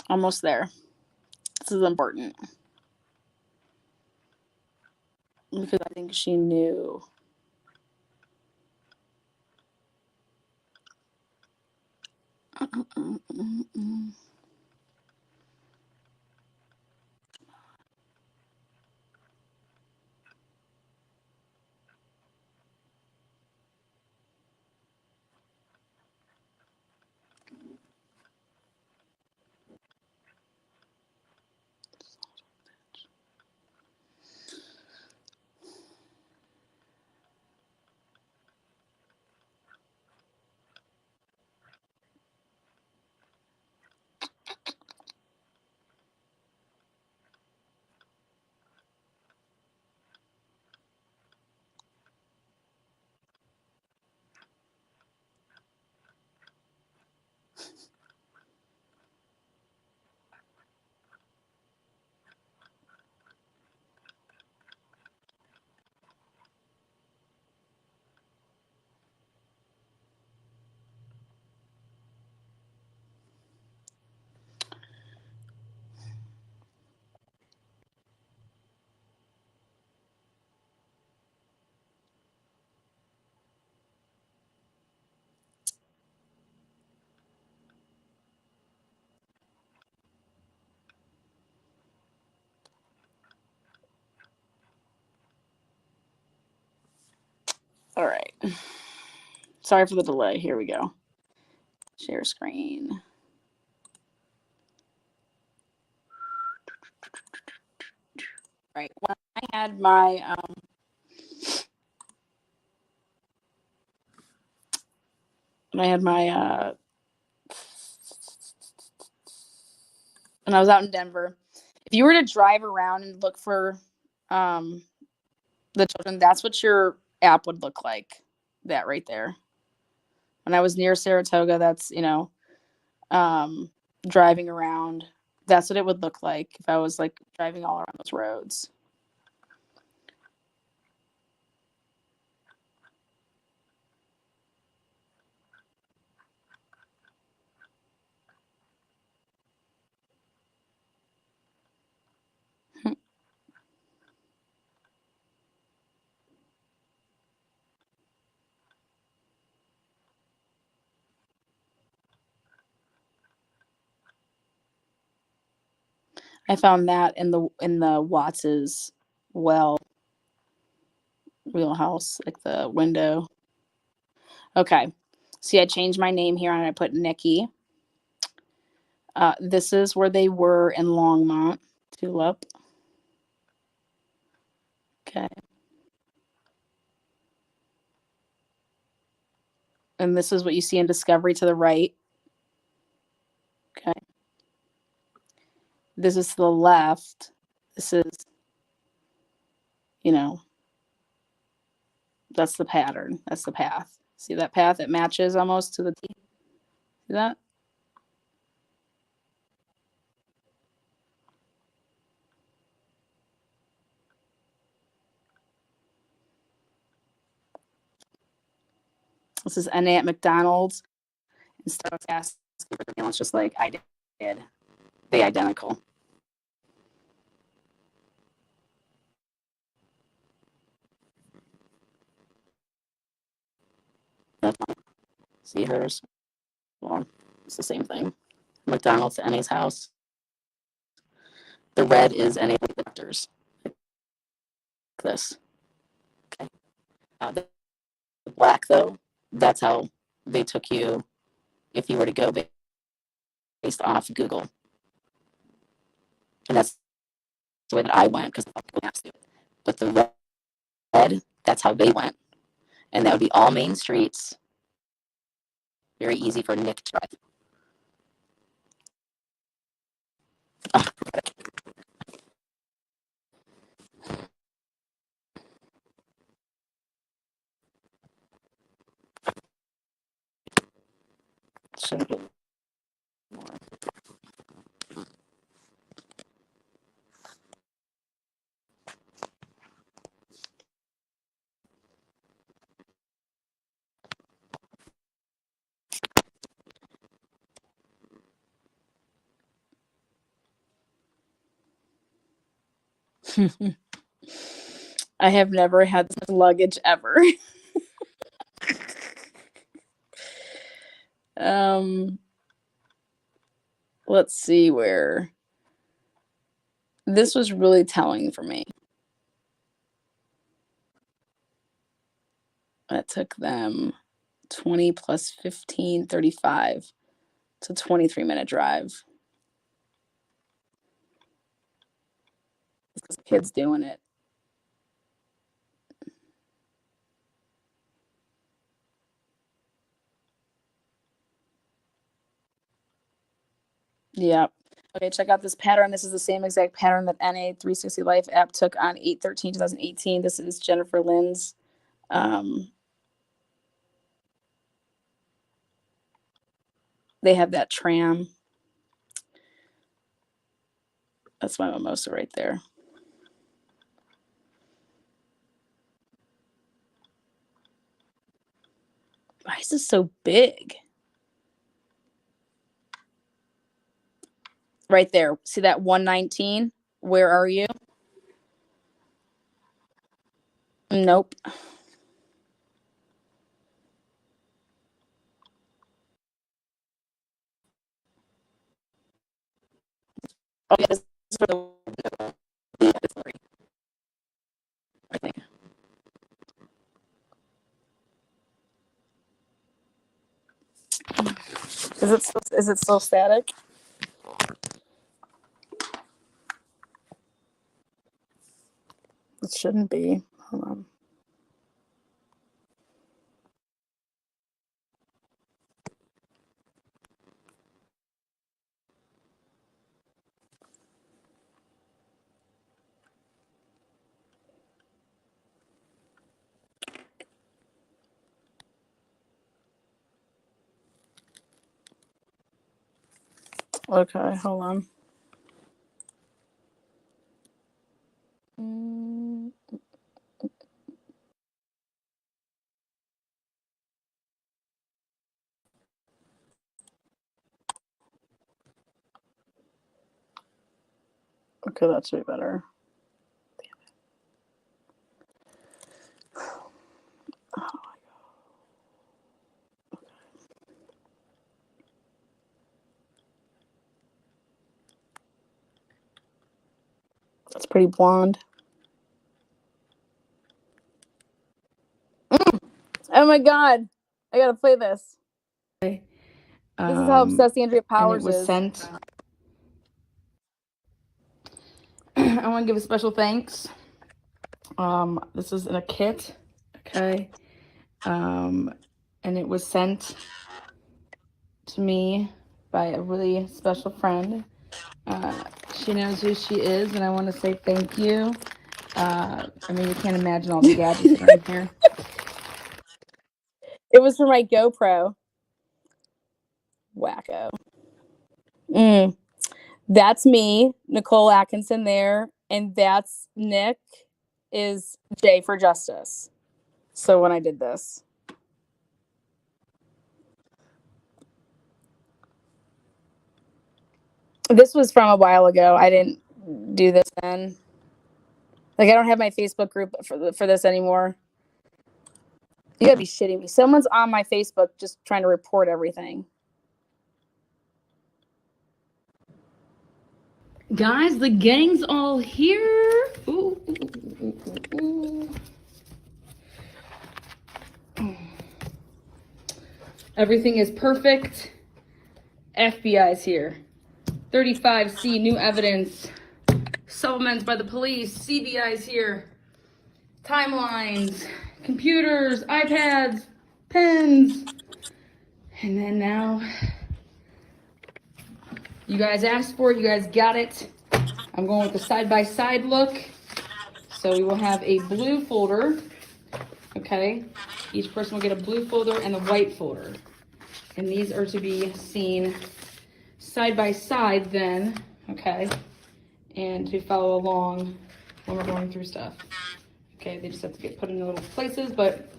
Almost there. This is important. Because I think she knew. All right. Sorry for the delay. Here we go. Share screen. Right. When I had my when I was out in Denver, if you were to drive around and look for the children, that's what your app would look like. That right there. When I was near Saratoga, that's, driving around. That's what it would look like if I was like driving all around those roads. I found that in the Watts's wheelhouse, like the window. Okay. See, I changed my name here and I put Nikki. This is where they were in Longmont. Tulip. Okay. And this is what you see in Discovery to the right. Okay. This is to the left. This is, that's the pattern. That's the path. See that path? It matches almost to the T. See that? This is NA at McDonald's. Instead of asking for the meal, it's just like I did. They identical. See hers? Well, it's the same thing. McDonald's to NA's house. The red is NA doctors. This. Okay. The black, though, that's how they took you if you were to go based off Google. And that's the way that I went because Google Maps do it. But the red That's how they went. And that would be all main streets. Very easy for Nick to drive. Shouldn't be more. I have never had this much luggage ever. Let's see where. This was really telling for me. That took them 20 plus 15, 35. It's a 23-minute drive. Because the kid's doing it. Yep. Okay, check out this pattern. This is the same exact pattern that NA360 Life app took on 8/13/2018. This is Jennifer Lynn's. They have that tram. That's my mimosa right there. Why is this so big? Right there. See that 119? Where are you? Nope. Oh, yeah, this is for the I think. Is it still static? It shouldn't be. Hold on. Okay, hold on. Okay, that should be better. That's pretty blonde. Oh my god. I gotta play this. This is how obsessed Andrea Powers is. Sent. I want to give a special thanks. This is in a kit, okay? And it was sent to me by a really special friend. She knows who she is, and I want to say thank you. I mean, you can't imagine all the gadgets that are in here. It was for my GoPro. Wacko. That's me, Nicole Atkinson there, and that's Nick is J for Justice. So when I did this. This was from a while ago. I didn't do this then. Like, I don't have my Facebook group for this anymore. You gotta be shitting me. Someone's on my Facebook just trying to report everything. Guys, the gang's all here. Ooh, ooh. Everything is perfect. FBI's here. 35C, new evidence. Settlements by the police. CBI's here. timelines, computers, iPads, pens. And then now, you guys asked for it, you guys got it. I'm going with the side-by-side look. So we will have a blue folder, okay? Each person will get a blue folder and a white folder. And these are to be seen side by side then, okay? And to follow along when we're going through stuff. Okay, they just have to get put in little places, but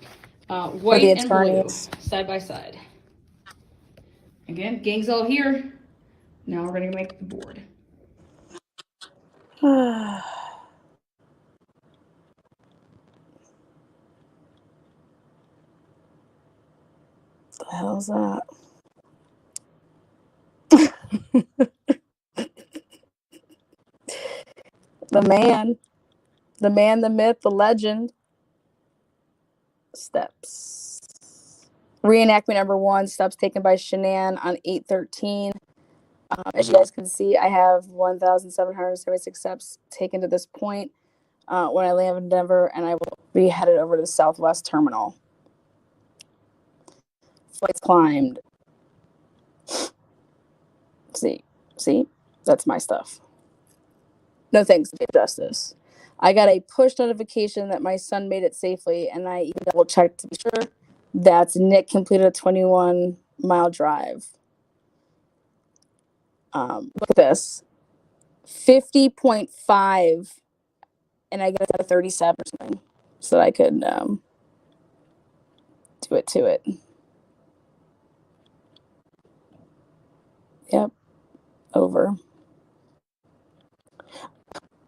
white and blue, side by side. Again, gang's all here. Now we're gonna make the board. The hell's that? The man, the myth, the legend. Steps. Reenactment number 1, steps taken by Shanann on 8/13. As you guys can see, I have 1,776 steps taken to this point when I land in Denver, and I will be headed over to the Southwest Terminal. Flights climbed. See, that's my stuff. No thanks, Dave Justice. I got a push notification that my son made it safely, and I even double checked to be sure. That's Nick completed a 21-mile drive. Look at this, 50.5, and I got a 37 or something, so that I could do it to it. Yep, over.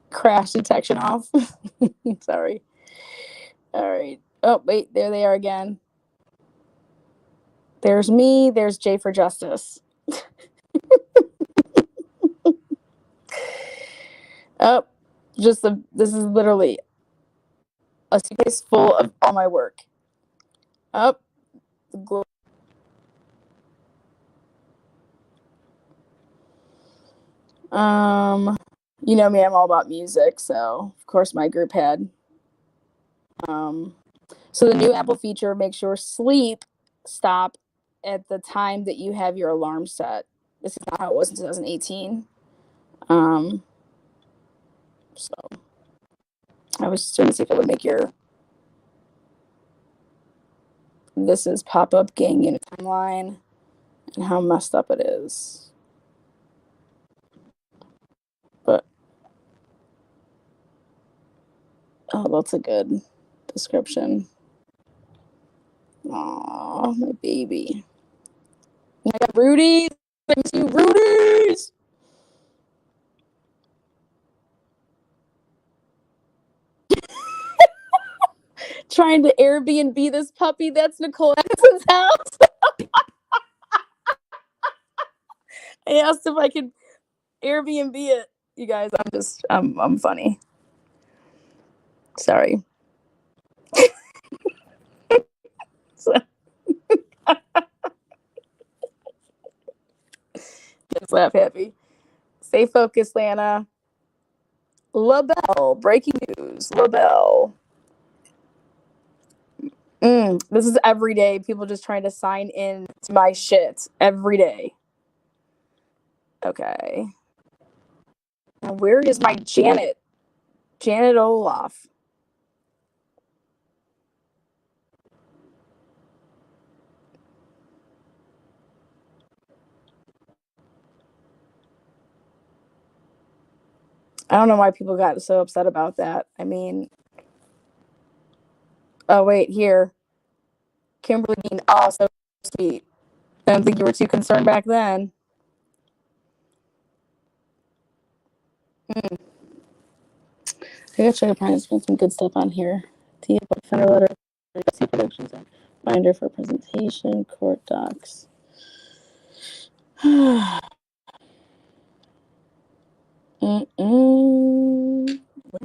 Crash detection off. Sorry. All right. Oh, wait, there they are again. There's me. There's Jay for Justice. Oh, this is literally a suitcase full of all my work. Up, you know me, I'm all about music, so of course my group had. So the new Apple feature makes your sleep stop at the time that you have your alarm set. This is not how it was in 2018. So I was just trying to see if it would make your this is pop-up gang unit timeline and how messed up it is. But oh, that's a good description. Aw, my baby. I got Rudy's. I miss you, Rudy's. Trying to Airbnb this puppy. That's Nicole Edison's house. I asked if I could Airbnb it. You guys, I'm funny. Sorry. Just laugh happy. Stay focused, Lana. LaBelle, breaking news. LaBelle. This is every day. People just trying to sign in to my shit every day. Okay. Now where is my Janet? Janet Olaf. I don't know why people got so upset about that. I mean, oh wait, here. Kimberly Dean, oh, so sweet. I don't think you were too concerned back then. I gotta try to find some good stuff on here. Tia Finder letter, productions, binder for presentation, court docs. What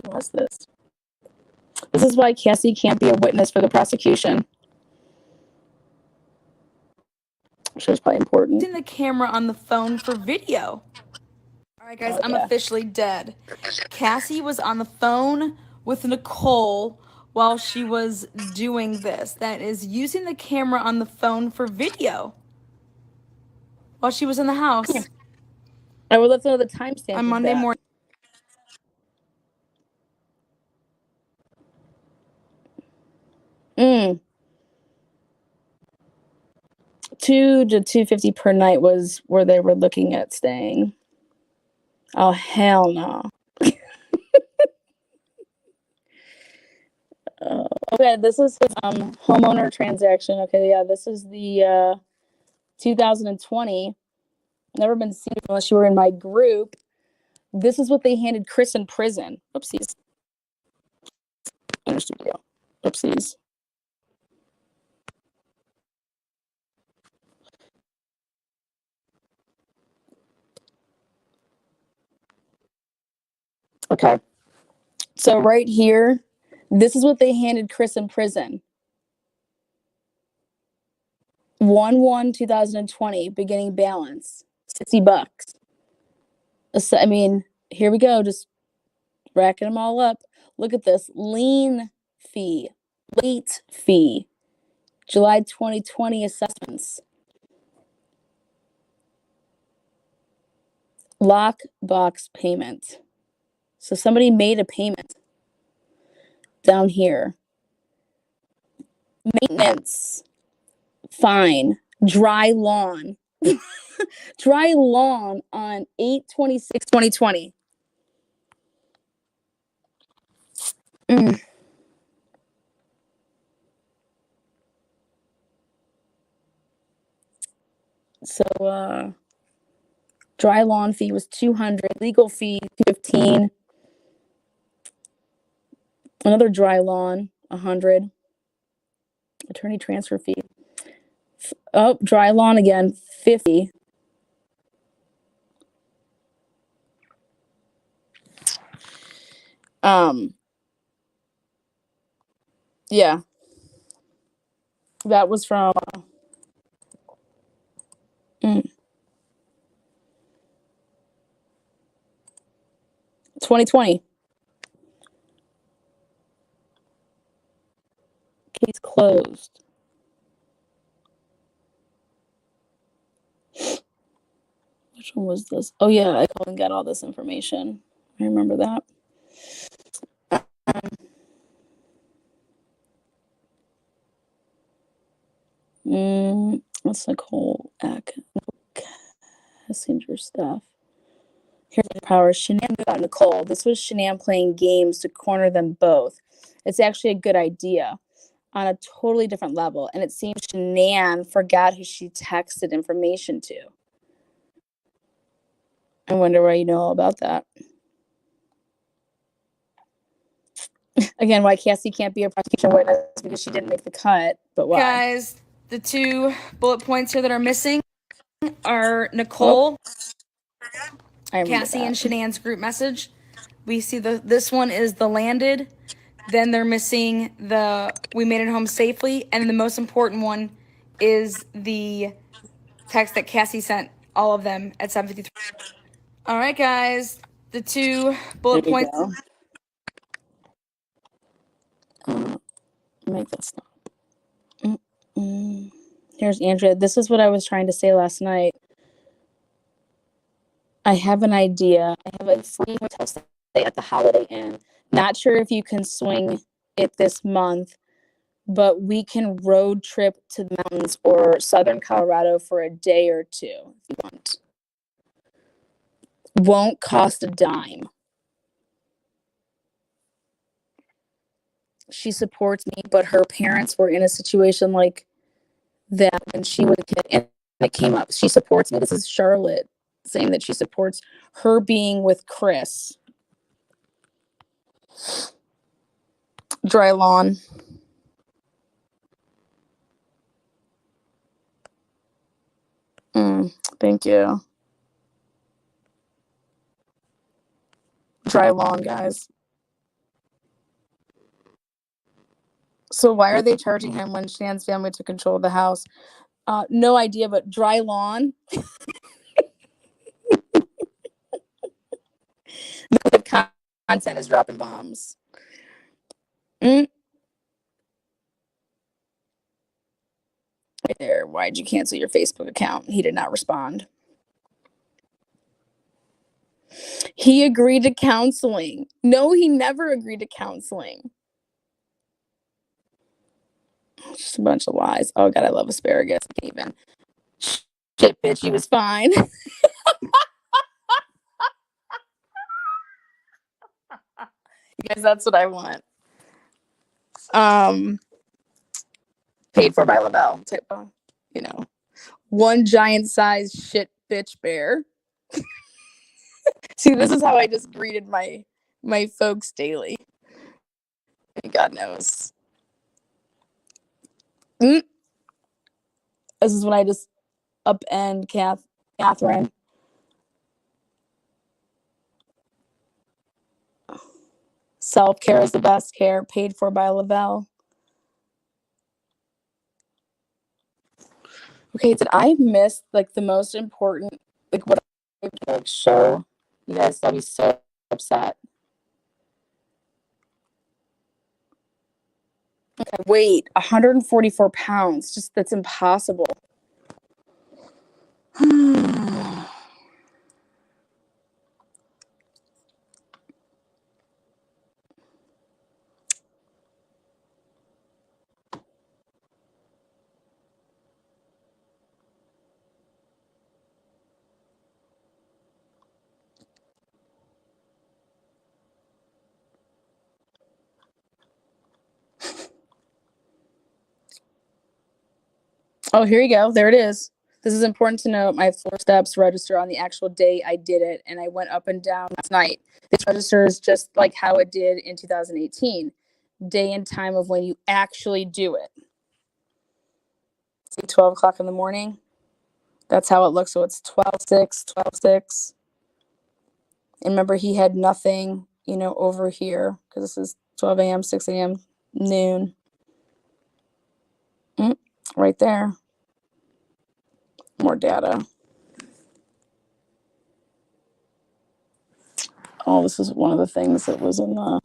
was this? This is why Cassie can't be a witness for the prosecution. I'm sure it's probably important. In the camera on the phone for video. All right, guys, I'm officially dead. Cassie was on the phone with Nicole while she was doing this. That is using the camera on the phone for video while she was in the house I would love to know the timestamp on of Monday that. morning. Mm. 2 to 250 per night was where they were looking at staying. Oh hell no. Okay, this is his homeowner transaction. Okay, yeah, this is the 2020. Never been seen unless you were in my group. This is what they handed Chris in prison. Oopsies. Inner studio. Oopsies. Okay. So right here, this is what they handed Chris in prison. 1/1/2020 beginning balance, $60. So, I mean, here we go, just racking them all up. Look at this late fee, July 2020 assessments, lock box payment. So somebody made a payment down here. Maintenance, fine, dry lawn. Dry lawn on 8/26/2020. Mm. So dry lawn fee was 200, legal fee 15, another dry lawn 100, attorney transfer fee. Oh, dry lawn again 50. Yeah. That was from 2020. Case closed. Which one was this? Oh yeah, I called and got all this information. I remember that. What's Nicole Messenger stuff? Here's the power. Shanann got Nicole. This was Shanann playing games to corner them both. It's actually a good idea on a totally different level. And it seems Shanann forgot who she texted information to. I wonder why you know all about that. Again, why Cassie can't be a prosecution witness because she didn't make the cut, but why? Guys, the two bullet points here that are missing are Nicole, I remember Cassie, that. and Shanann's group message. We see this one is the landed. Then they're missing the we made it home safely. And the most important one is the text that Cassie sent all of them at 7:53. All right, guys. The two bullet There you points. go. Make that stop. Here's Andrea. This is what I was trying to say last night. I have an idea. I have a free hotel stay at the Holiday Inn. Not sure if you can swing it this month, but we can road trip to the mountains or southern Colorado for a day or two if you want. Won't cost a dime. She supports me, but her parents were in a situation like that when she was a kid, and it came up. She supports me. This is Charlotte saying that she supports her being with Chris. Dry lawn. Thank you. Dry lawn, guys. So why are they charging him when Shan's family took control of the house? No idea, but dry lawn. The content is dropping bombs. there. Why'd you cancel your Facebook account? He did not respond. He agreed to counseling. No, he never agreed to counseling. Just a bunch of lies. Oh God, I love asparagus. I can't even. Shit, bitch, he was fine. Guys, that's what I want. Paid for by Lavelle. Type of, one giant size shit bitch bear. See, this is how I just greeted my folks daily. God knows. This is when I just upend Catherine. Self-care is the best care, paid for by Lavelle. Okay, did I miss like the most important, like what I would like show you guys? I'll be so upset. Okay, wait, 144 pounds. Just that's impossible. Oh, here you go. There it is. This is important to note. My 4 steps register on the actual day I did it, and I went up and down last night. This registers just like how it did in 2018. Day and time of when you actually do it. See, 12 o'clock in the morning. That's how it looks. So it's 12:06, 12:06. And remember, he had nothing, over here because this is 12 a.m., 6 a.m., noon. Right there. More data. Oh, this is one of the things that was in the.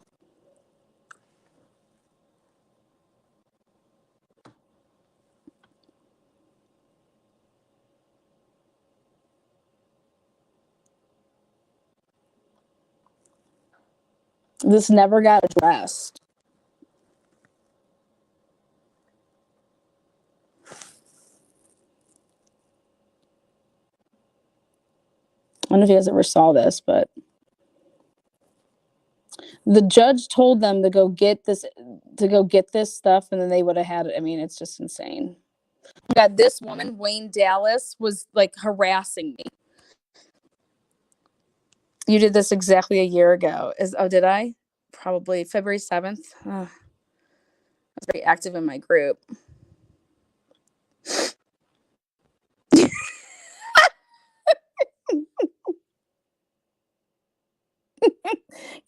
This never got addressed. I don't know if you guys ever saw this, but the judge told them to go get this stuff, and then they would have had it. I mean, it's just insane. God, this woman, Wayne Dallas, was like harassing me. You did this exactly a year ago. Did I? Probably February 7th. I was very active in my group.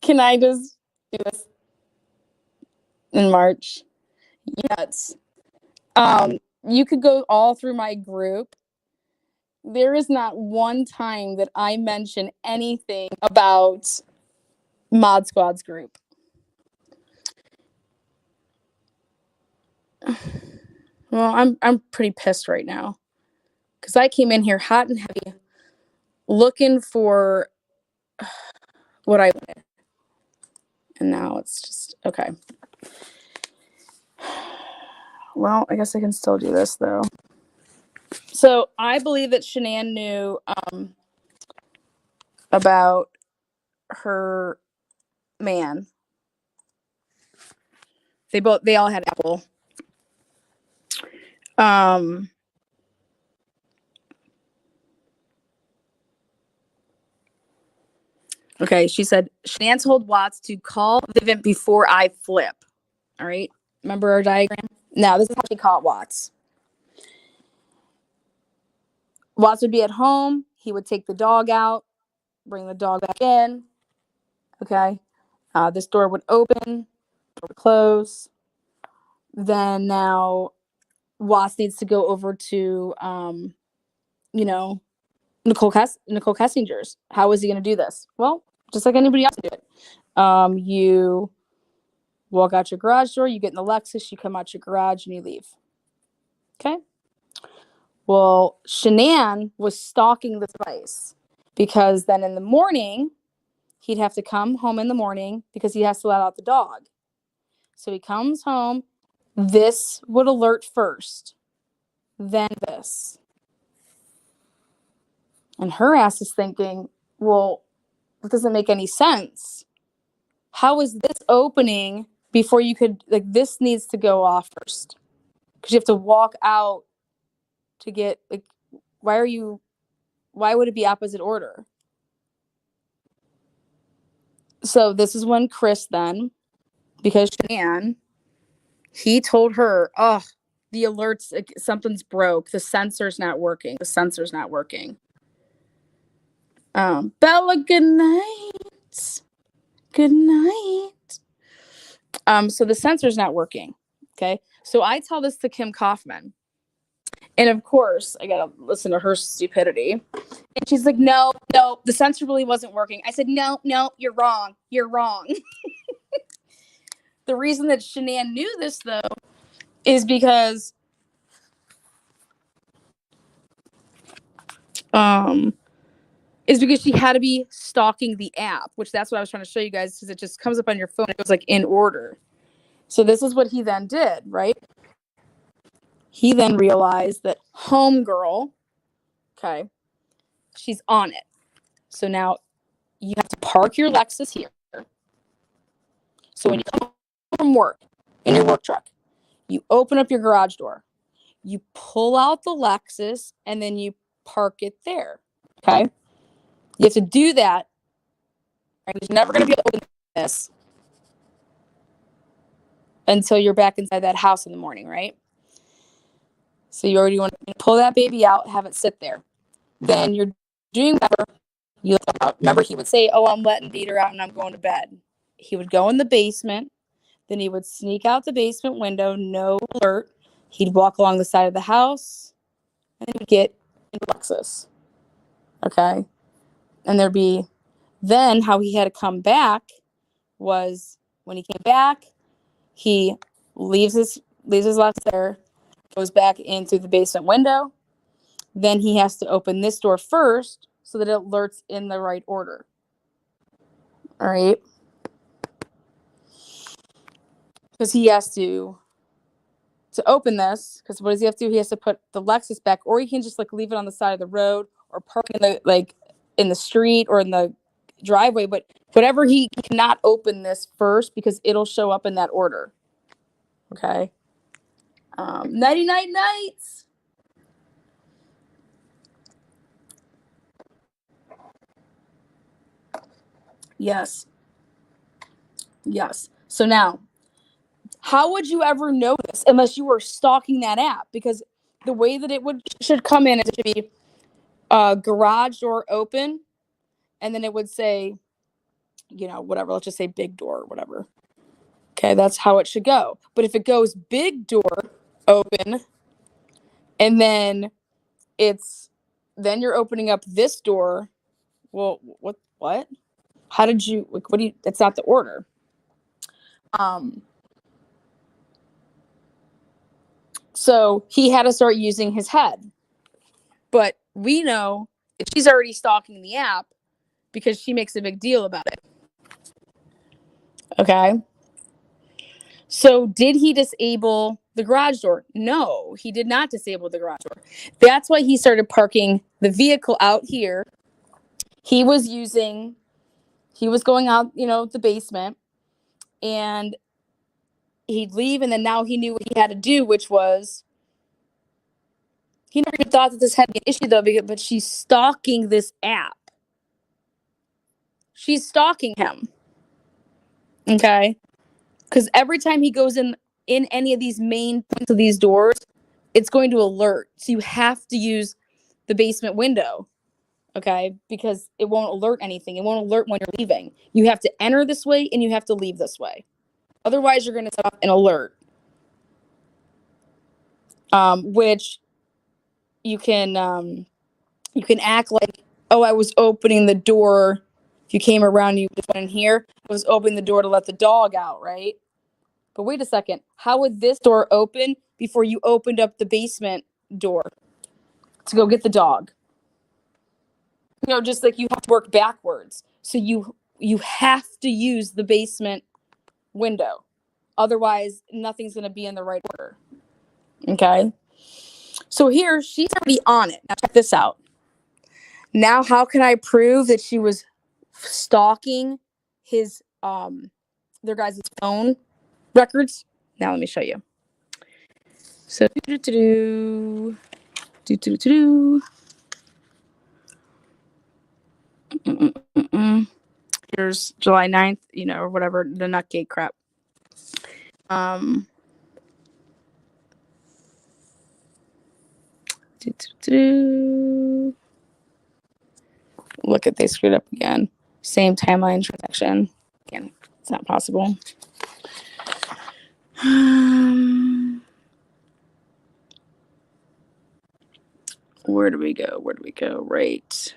Can I just do this in March? Yes. You could go all through my group. There is not one time that I mention anything about Mod Squad's group. Well, I'm pretty pissed right now because I came in here hot and heavy looking for what I wanted. And now it's just, okay. Well, I guess I can still do this though. So I believe that Shanann knew about her man. They all had Apple. Okay, she said Shanann told Watts to call Vivint before I flip. All right, remember our diagram? Now this is how she caught Watts. Watts would be at home. He would take the dog out, bring the dog back in. Okay, this door would open, door would close. Then now Watts needs to go over to, Nicole Kessinger's. How is he going to do this? Well, just like anybody else do it. You walk out your garage door, you get in the Lexus, you come out your garage, and you leave. Okay? Well, Shanann was stalking the device because then in the morning, he'd have to come home in the morning because he has to let out the dog. So he comes home. This would alert first, then this. And her ass is thinking, well, that doesn't make any sense. How is this opening before you could, like, this needs to go off first? Because you have to walk out to get, like, why would it be opposite order? So this is when Chris then, because Shanann, he told her, oh, the alerts, like, something's broke. The sensor's not working. The sensor's not working. Bella, good night. Good night. So the sensor's not working. Okay. So I tell this to Kim Kaufman. And of course, I gotta listen to her stupidity. And she's like, no, the sensor really wasn't working. I said, no, you're wrong. You're wrong. The reason that Shanann knew this, though, is because she had to be stalking the app, which that's what I was trying to show you guys, because it just comes up on your phone. It goes like in order. So this is what he then did, right? He then realized that homegirl, okay, she's on it. So now you have to park your Lexus here. So when you come home from work in your work truck, you open up your garage door, you pull out the Lexus, and then you park it there. Okay? You have to do that. Right? You're never going to be able to open this until you're back inside that house in the morning, right? So you already want to pull that baby out, have it sit there. Then you're doing whatever. You remember, he would say, oh, I'm letting Peter out and I'm going to bed. He would go in the basement. Then he would sneak out the basement window, no alert. He'd walk along the side of the house and then he'd get in Lexus. Okay. And there'd be, then how he had to come back was when he came back, he leaves his Lexus there, goes back in through the basement window. Then he has to open this door first so that it alerts in the right order. All right. Because he has to open this, because what does he have to do? He has to put the Lexus back, or he can just like leave it on the side of the road or park in the street or in the driveway. But whatever, he cannot open this first because it'll show up in that order. Okay. Nighty night nights. Yes. So now, how would you ever know this unless you were stalking that app? Because the way that it should come in, it should be garage door open, and then it would say, whatever. Let's just say big door or whatever. Okay, that's how it should go. But if it goes big door open, and then you're opening up this door. Well, what? How did you, that's not the order. So he had to start using his head. But we know that she's already stalking the app because she makes a big deal about it. Okay. So did he disable the garage door? No, he did not disable the garage door. That's why he started parking the vehicle out here. He was going out, the basement, and he'd leave, and then now he knew what he had to do, which was, he never even thought that this had to be an issue, though, but she's stalking this app. She's stalking him. Okay? Because every time he goes in any of these main points of these doors, it's going to alert. So you have to use the basement window. Okay? Because it won't alert anything. It won't alert when you're leaving. You have to enter this way and you have to leave this way. Otherwise, you're going to set off an alert. Which you can act like, oh, I was opening the door. If you came around, you just went in here. I was opening the door to let the dog out, right? But wait a second. How would this door open before you opened up the basement door? to go get the dog. You know, just like you have to work backwards. So you have to use the basement window. Otherwise, nothing's going to be in the right order. Okay? So here, she's already on it. Now check this out. Now, how can I prove that she was stalking his their guys' phone records? Now let me show you. So here's July 9th, you know, or whatever, the Nutgate crap. Look at, they screwed up again. Same timeline transaction. Again, it's not possible. Where do we go? Where do we go? Right.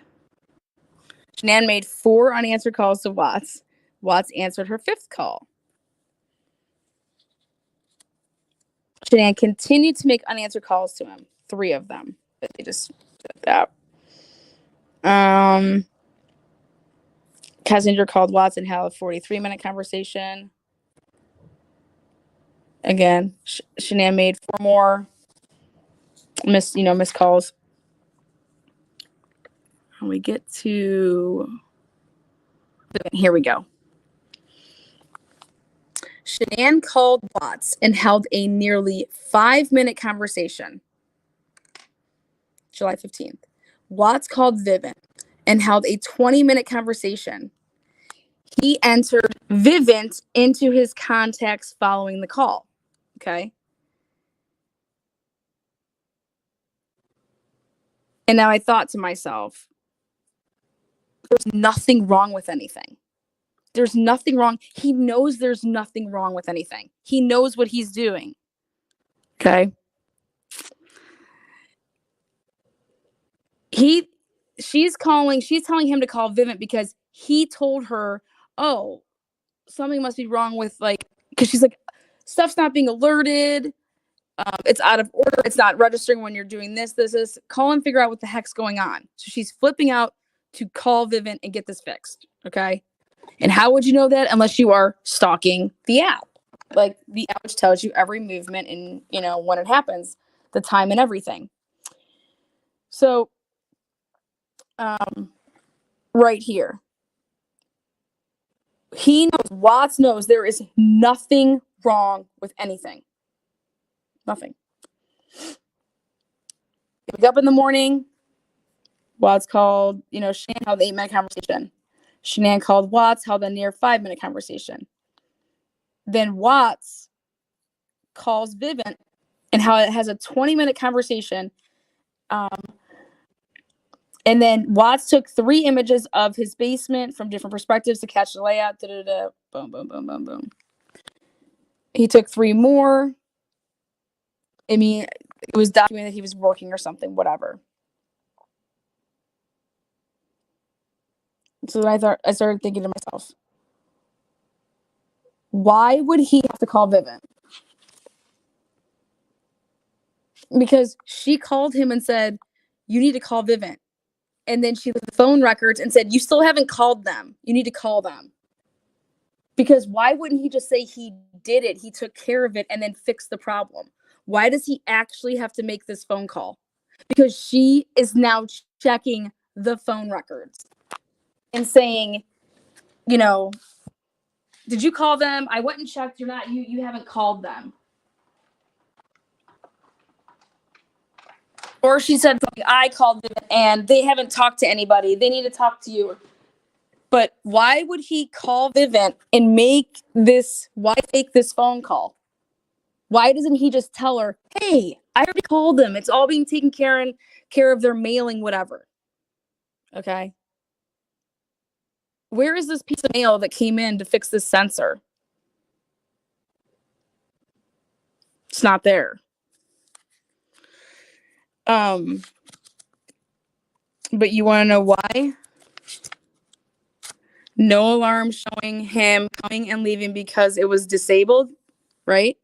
Shanann made 4 unanswered calls to Watts. Watts answered her 5th call. Shanann continued to make unanswered calls to him. 3 of them. But they just did that. Kessinger called Watts and had a 43-minute conversation. Again, Shanann made 4 more missed calls. And we get to, here we go. Shanann called Watts and held a nearly 5-minute conversation. July 15th. Watts called Vivint and held a 20-minute conversation. He entered Vivint into his contacts following the call. Okay. And now I thought to myself, there's nothing wrong with anything. There's nothing wrong. He knows there's nothing wrong with anything. He knows what he's doing. Okay. She's telling him to call Vivint because he told her, oh, something must be wrong with, like, because she's like, stuff's not being alerted. It's out of order. It's not registering when you're doing this. Call and figure out what the heck's going on. So she's flipping out to call Vivint and get this fixed. Okay. And how would you know that unless you are stalking the app? Like, the app which tells you every movement and, you know, when it happens, the time and everything. So, right here, Watts knows there is nothing wrong with anything. Nothing. Wake up in the morning. Watts called, Shanann held an 8-minute conversation. Shanann called Watts, held a near 5-minute conversation. Then Watts calls Vivint and how it has a 20-minute conversation. And then Watts took 3 images of his basement from different perspectives to catch the layout. Boom, boom, boom, boom, boom. He took 3 more. I mean, it was documented that he was working or something, whatever. So then I started thinking to myself, why would he have to call Vivint? Because she called him and said, you need to call Vivint. And then she looked at the phone records and said, you still haven't called them. You need to call them. Because why wouldn't he just say he did it, he took care of it, and then fix the problem? Why does he actually have to make this phone call? Because she is now checking the phone records and saying, did you call them? I went and checked. You haven't called them. Or she said something, I called them and they haven't talked to anybody. They need to talk to you. But why would he call Vivint and make this phone call? Why doesn't he just tell her, hey, I already called them. It's all being taken care of, their mailing, whatever. Okay. Where is this piece of mail that came in to fix this sensor? It's not there. But you want to know why? No alarm showing him coming and leaving because it was disabled, right?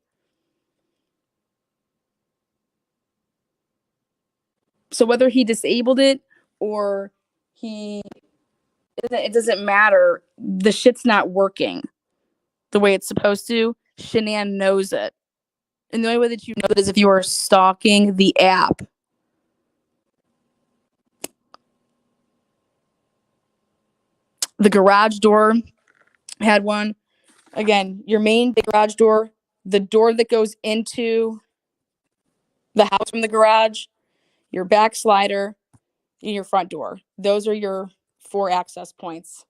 So whether he disabled it or it doesn't matter. The shit's not working the way it's supposed to. Shanann knows it. And the only way that you know it is if you are stalking the app. The garage door had one. Again, your main garage door, the door that goes into the house from the garage, your back slider, and your front door. Those are your 4 access points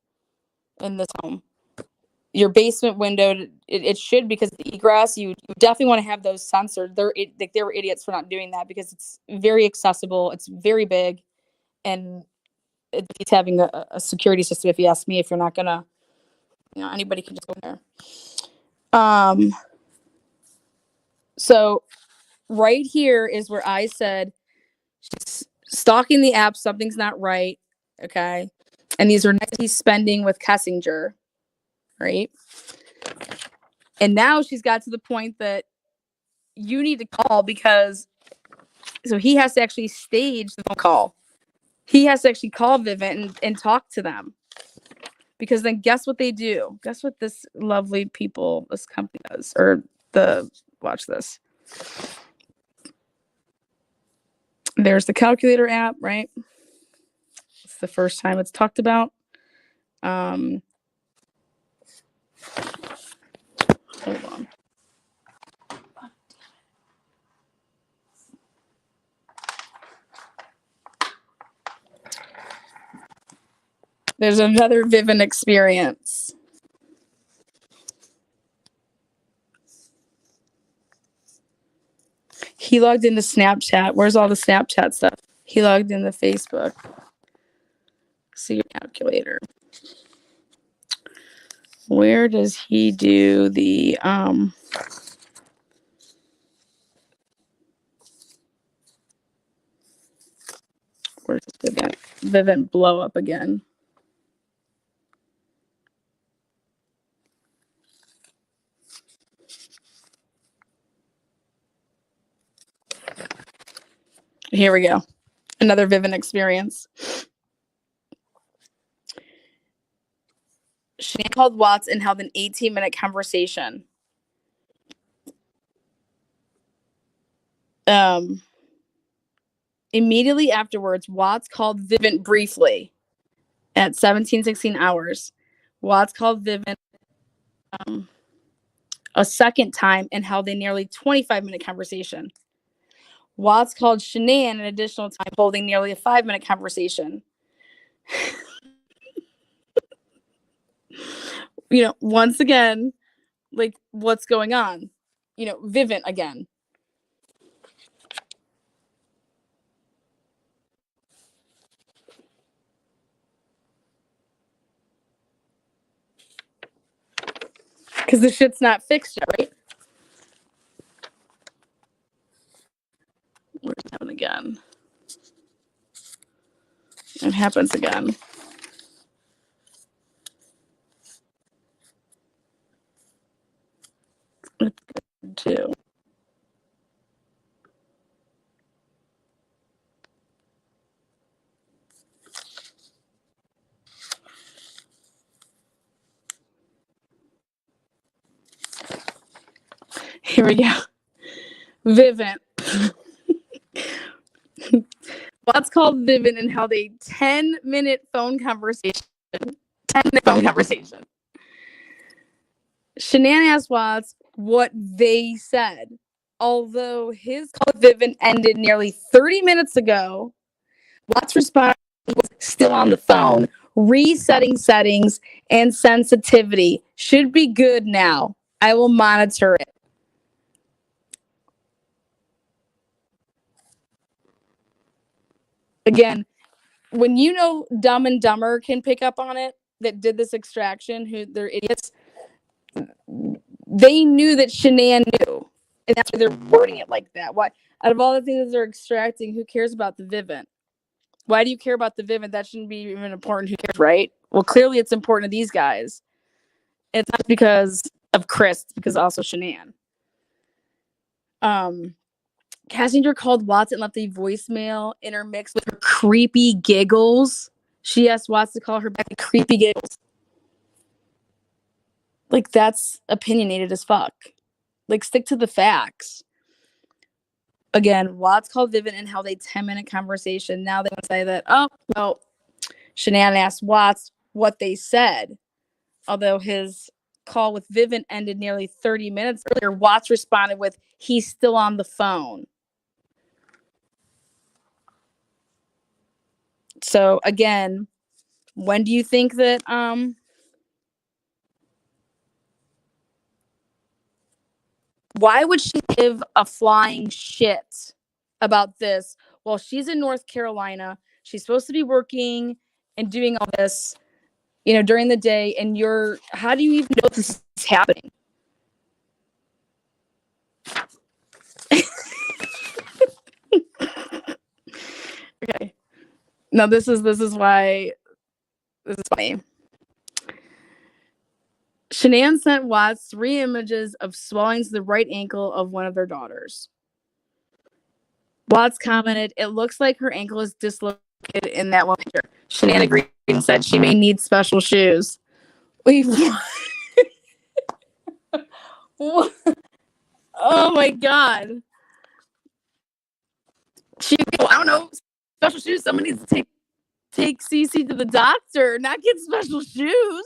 in this home. Your basement window, it should, because the egress, you definitely want to have those censored. They were idiots for not doing that, because it's very accessible, it's very big, and it's having a security system, if you ask me, if you're not gonna, anybody can just go in there. So right here is where I said she's stalking the app, something's not right, okay? And these are nights he's spending with Kessinger, right? And now she's got to the point that you need to call, because so he has to actually stage the phone call. He has to actually call Vivint and talk to them. Because then guess what they do? Guess what this lovely people, this company does, watch this. There's the calculator app, right? It's the first time it's talked about. Hold on. There's another Vivint experience. He logged into Snapchat. Where's all the Snapchat stuff? He logged into Facebook. See your calculator. Where does he do the where's Vivint blow up again? Here we go. Another Vivint experience. Shanann called Watts and held an 18-minute conversation. Immediately afterwards, Watts called Vivint briefly at 17:16 hours. Watts called Vivint a second time and held a nearly 25-minute conversation. Watts called Shanann an additional time, holding nearly a 5-minute conversation. Once again, like, what's going on? Vivint again. Because the shit's not fixed yet, right? Where's it happen again? It happens again. It's good too. Here we go. Vivint. Watts called Vivint and held a 10-minute phone conversation. 10-minute phone conversation. Shanann asked Watts what they said. Although his call with Vivint ended nearly 30 minutes ago, Watts responded he was still on the phone. Resetting settings and sensitivity. Should be good now. I will monitor it. Again, when Dumb and Dumber can pick up on it, that did this extraction, who they're idiots, they knew that Shanann knew. And that's why they're wording it like that. Why, out of all the things that they're extracting, who cares about the Vivint? Why do you care about the Vivint? That shouldn't be even important. Who cares, right? Well, clearly it's important to these guys. It's not because of Chris, it's because also Shanann. Cassinger called Watts and left a voicemail intermixed with her creepy giggles. She asked Watts to call her back creepy giggles. Like, that's opinionated as fuck. Like, stick to the facts. Again, Watts called Vivint and held a 10-minute conversation. Now they want to say that, oh, well, Shanann asked Watts what they said. Although his call with Vivint ended nearly 30 minutes earlier, Watts responded with, he's still on the phone. So again, when do you think that why would she give a flying shit about this while she's in North Carolina? She's supposed to be working and doing all this, you know, during the day, and how do you even know this is happening? Okay. No, this is why this is funny. Shanann sent Watts 3 images of swelling to the right ankle of one of their daughters. Watts commented, it looks like her ankle is dislocated in that one picture. Shanann agreed and said she may need special shoes. Wait, what? Oh my God. I don't know, special shoes. Someone needs to take Cece to the doctor, not get special shoes.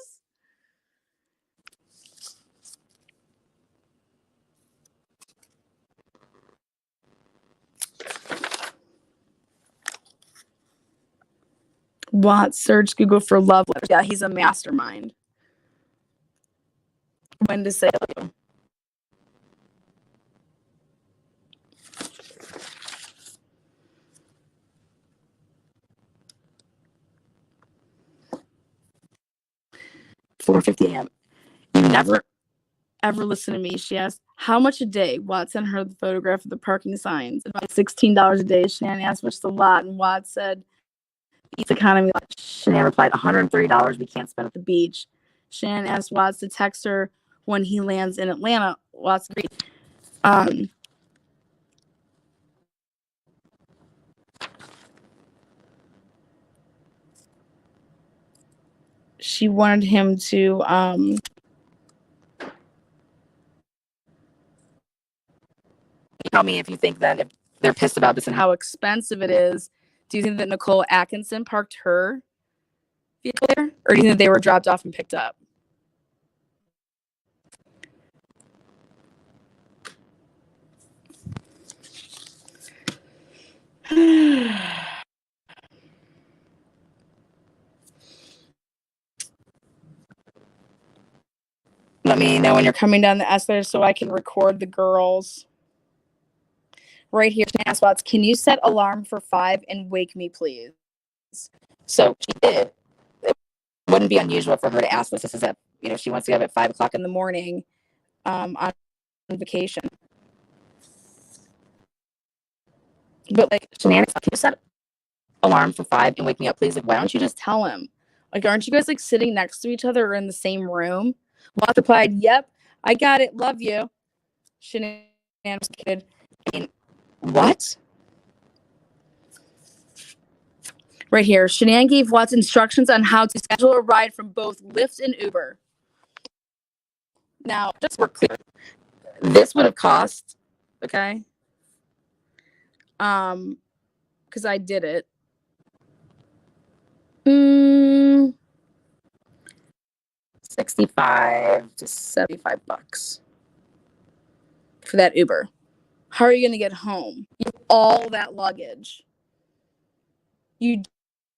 Watts search Google for love letters. Yeah, he's a mastermind. When to say I love you. $4:50 a.m. You never ever listen to me, she asked. How much a day? Watts sent her the photograph of the parking signs. About $16 a day. Shanann asked, what's the lot? And Watts said, Eats economy lunch. Shanann replied, $130 we can't spend at the beach. Shanann asked Watts to text her when he lands in Atlanta. Watts agreed. She wanted him to tell me if you think that if they're pissed about this and how expensive it is, do you think that Nicole Atkinson parked her vehicle there? Or do you think they were dropped off and picked up? Let me know when you're coming down the escalator so I can record the girls. Right here, ask Watts, can you set alarm for 5 and wake me, please? So she did. It wouldn't be unusual for her to ask this. This is at, you know, she wants to get up at 5 o'clock in the morning on vacation. But like, Shanann, can you set alarm for 5 and wake me up, please? Like, why don't you just tell him? Like, aren't you guys like sitting next to each other or in the same room? Watts replied, yep, I got it. Love you. Shanann was kidded. I mean, what? Right here. Shanann gave Watts instructions on how to schedule a ride from both Lyft and Uber. Now, just we're clear. This would have cost, okay? Because I did it. 65 to 75 bucks for that Uber. How are you going to get home? You have all that luggage. You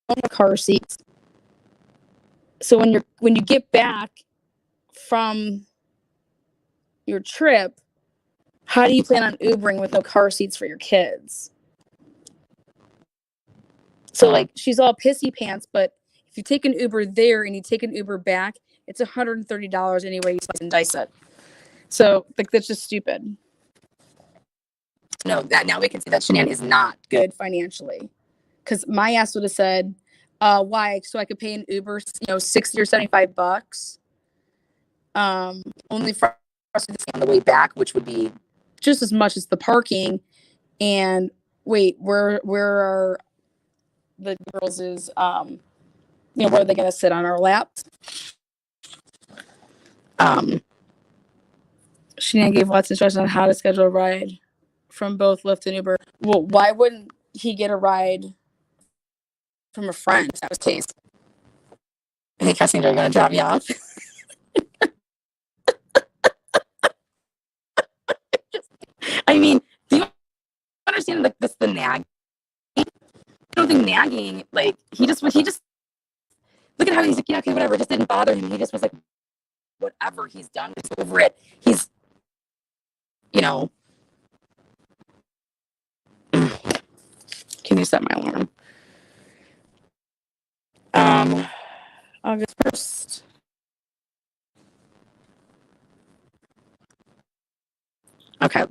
don't have car seats. So when you get back from your trip, how do you plan on Ubering with no car seats for your kids? So like, she's all pissy pants, but if you take an Uber there and you take an Uber back, it's $130 anyway you slice and dice it. So like, that's just stupid. No, that now we can see that Shanann is not good financially, because my ass would have said, why? So I could pay an Uber, 60 or 75 bucks, only for us on the way back, which would be just as much as the parking, And wait, where are the girls is where are they gonna sit on our laps? Shanann gave lots of instructions on how to schedule a ride from both Lyft and Uber. Well, why wouldn't he get a ride from a friend? That was case. Hey, Cassandra, are you gonna drop me off? I mean, do you understand like this the nag? I don't think nagging, like he just look at how he's like, yeah, okay, whatever, it just didn't bother him. He just was like, whatever, he's done, he's over it. He's, you know, can you set my alarm? August 1st. Okay,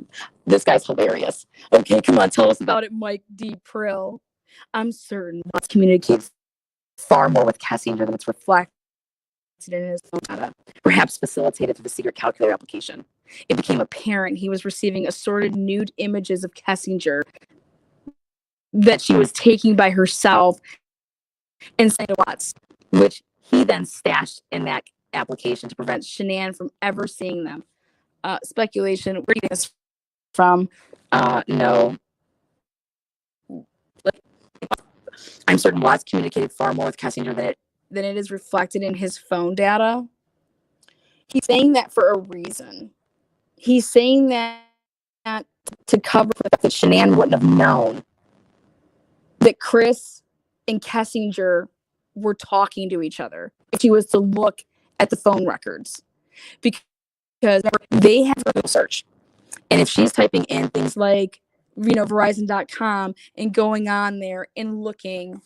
this guy's hilarious. Okay, come on, tell us about it, Mike D. Prill. I'm certain Watts communicates far more with Cassinger than it's reflected in his phone data, perhaps facilitated through the secret calculator application. It became apparent he was receiving assorted nude images of Cassinger that she was taking by herself and sent to Watts, which he then stashed in that application to prevent Shanann from ever seeing them. Speculation, where do you get this from? No. I'm certain Watts communicated far more with Cassinger than it is reflected in his phone data. He's saying that for a reason. He's saying that to cover the fact that Shanann wouldn't have known that Chris and Kessinger were talking to each other if she was to look at the phone records. Because remember, they have a Google search. And if she's typing in things like, Verizon.com and going on there and looking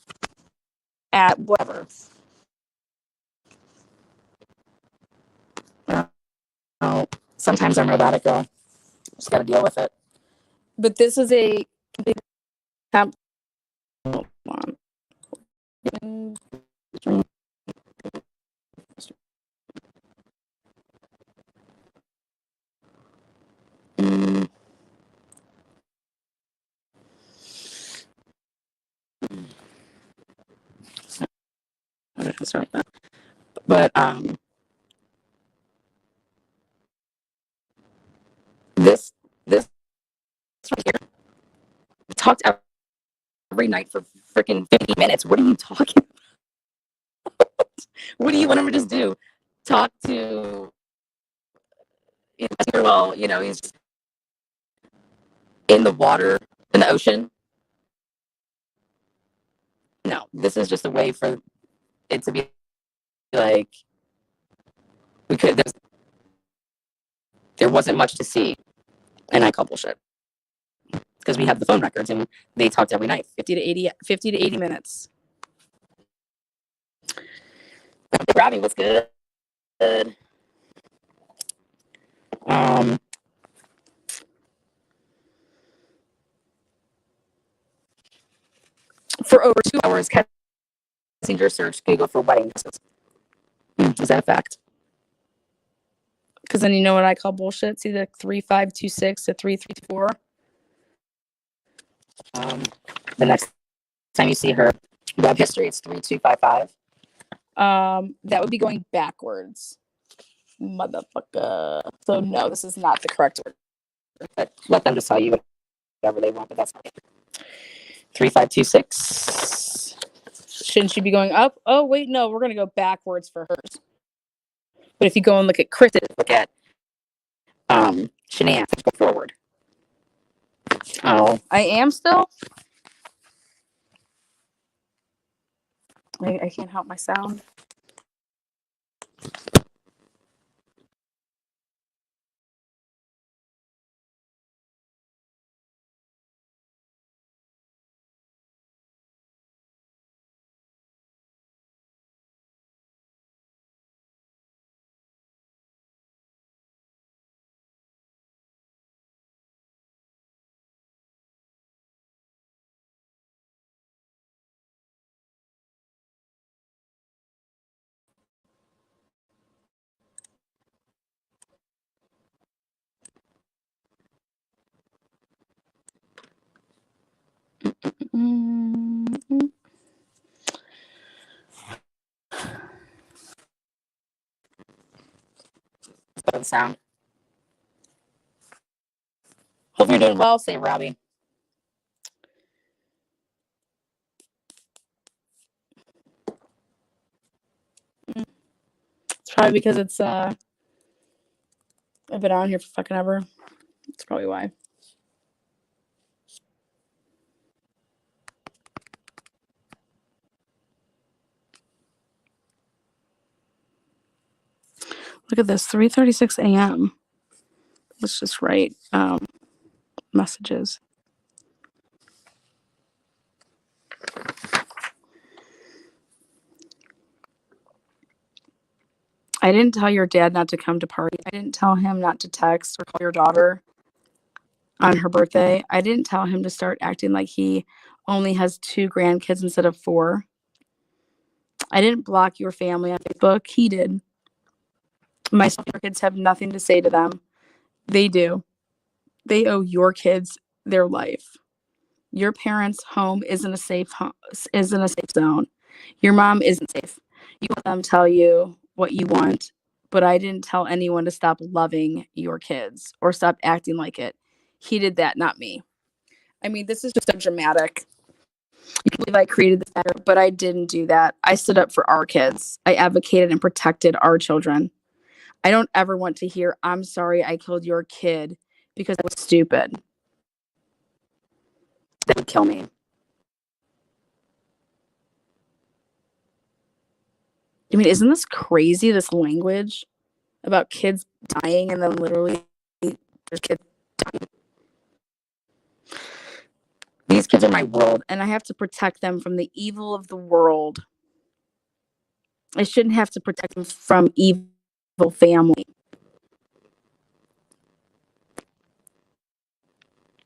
at whatever. Oh, sometimes I'm robotic, girl. Just gotta deal with it. But this is a big hold on. Start with that. But this right here, we talked every night for freaking 50 minutes. What are you talking about? What do you want him to just do? Talk to, well, he's in the water, in the ocean. No, this is just a way for it to be like, there wasn't much to see. And I call bullshit. Because we have the phone records and they talked every night, 50 to 80 minutes. Robbie, what's good? For over 2 hours, Cassinger searched Google for wedding dresses. Is that a fact? Because then you know what I call bullshit? It's either 3526 to 3324. The next time you see her web history, it's 3255. That would be going backwards. Motherfucker. So no, this is not the correct order. But let them just tell you whatever they want, but that's not it. 3526. Shouldn't she be going up? Oh wait, no, we're gonna go backwards for hers. But if you go and look at Chris, look at Shanann, go forward. Oh, I am still. I can't help my sound. sound. Hope you're doing well, say Robbie. It's probably because it's I've been on here for fucking ever. That's probably why. Look at this, 3:36 a.m. Let's just write messages. I didn't tell your dad not to come to party. I didn't tell him not to text or call your daughter on her birthday. I didn't tell him to start acting like he only has 2 grandkids instead of 4. I didn't block your family on Facebook. He did. My kids have nothing to say to them. They do. They owe your kids their life. Your parents' home isn't a safe zone. Your mom isn't safe. You let them tell you what you want, but I didn't tell anyone to stop loving your kids or stop acting like it. He did that, not me. I mean, this is just so dramatic. You can believe I created this better, but I didn't do that. I stood up for our kids. I advocated and protected our children. I don't ever want to hear, I'm sorry I killed your kid because I was stupid. That would kill me. I mean, isn't this crazy, this language about kids dying and then literally there's kids dying? These kids are my world, and I have to protect them from the evil of the world. I shouldn't have to protect them from evil family.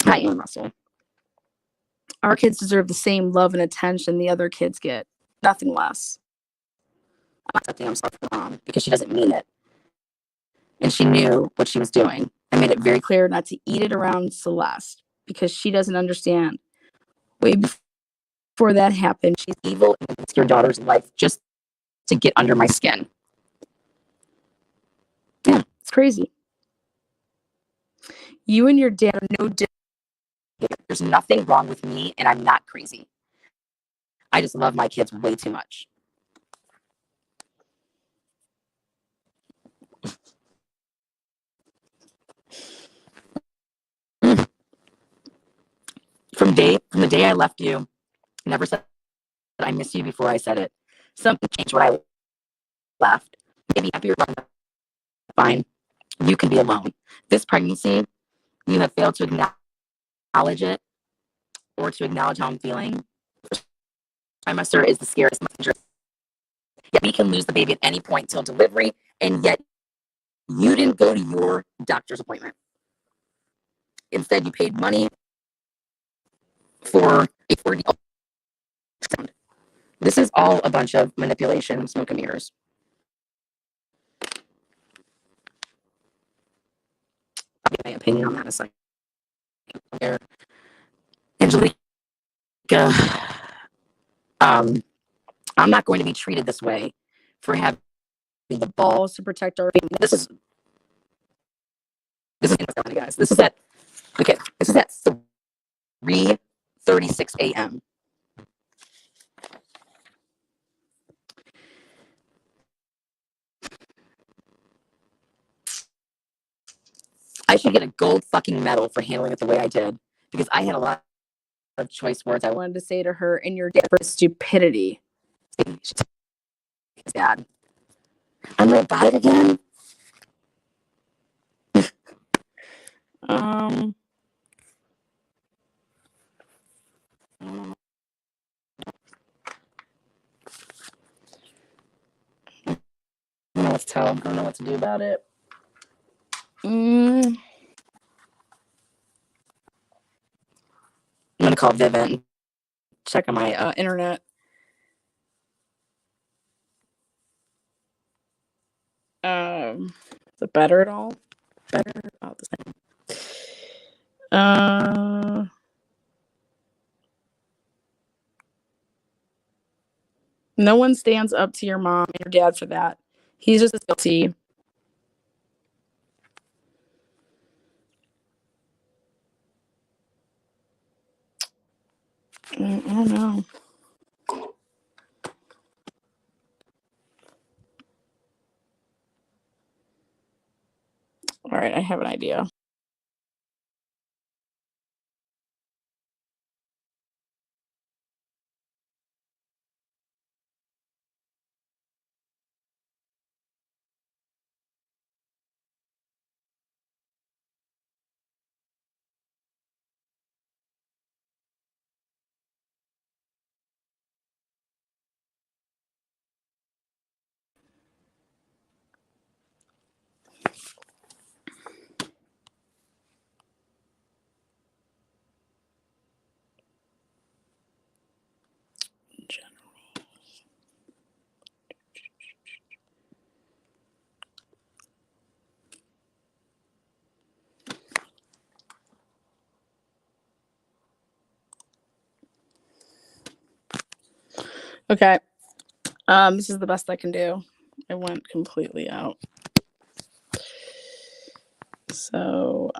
I am Russell. Our kids deserve the same love and attention the other kids get, nothing less. I'm not accepting I'm sorry for mom because she doesn't mean it. And she knew what she was doing. I made it very clear not to eat it around Celeste because she doesn't understand. Way before that happened, she's evil and risks your daughter's life just to get under my skin. Yeah, it's crazy. You and your dad are no different. There's nothing wrong with me, and I'm not crazy. I just love my kids way too much. From the day I left you, I never said I miss you before I said it. Something changed when I left. Maybe happier, fine. You can be alone. This pregnancy, you have failed to acknowledge it or to acknowledge how I'm feeling. Trimester is the scariest messenger. Yet we can lose the baby at any point till delivery, and yet you didn't go to your doctor's appointment. Instead, you paid money for a 4D ultrasound. This is all a bunch of manipulation, smoke and mirrors. I'll give my opinion on that in a second. Angelica, I'm not going to be treated this way for having the balls to protect our family. This is guys. This is at 3:36 a.m. I should get a gold fucking medal for handling it the way I did because I had a lot of choice words I wanted to say to her and your dad for stupidity. Dad, I'm gonna buy it again. I don't know what to tell him. I don't know what to do about it. I'm gonna call Vivint. Check on my internet. Is it better at all? Better? Oh, the same. No one stands up to your mom and your dad for that. He's just as guilty. I don't know. All right, I have an idea. Okay. This is the best I can do. I went completely out. So,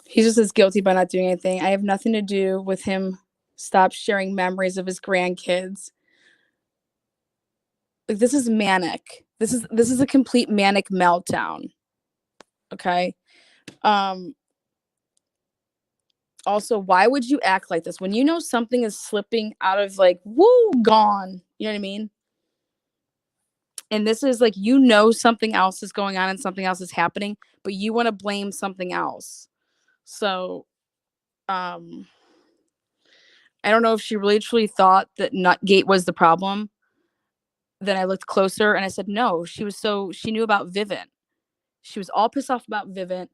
he just is guilty by not doing anything. I have nothing to do with him. Stop sharing memories of his grandkids. Like, this is manic. This is a complete manic meltdown. Okay. Also, why would you act like this when you know something is slipping out of, like, woo, gone? You know what I mean? And this is like, you know, something else is going on and something else is happening, but you want to blame something else. So, I don't know if she really truly thought that Nutgate was the problem. Then I looked closer and I said, no, she knew about Vivint. She was all pissed off about Vivint.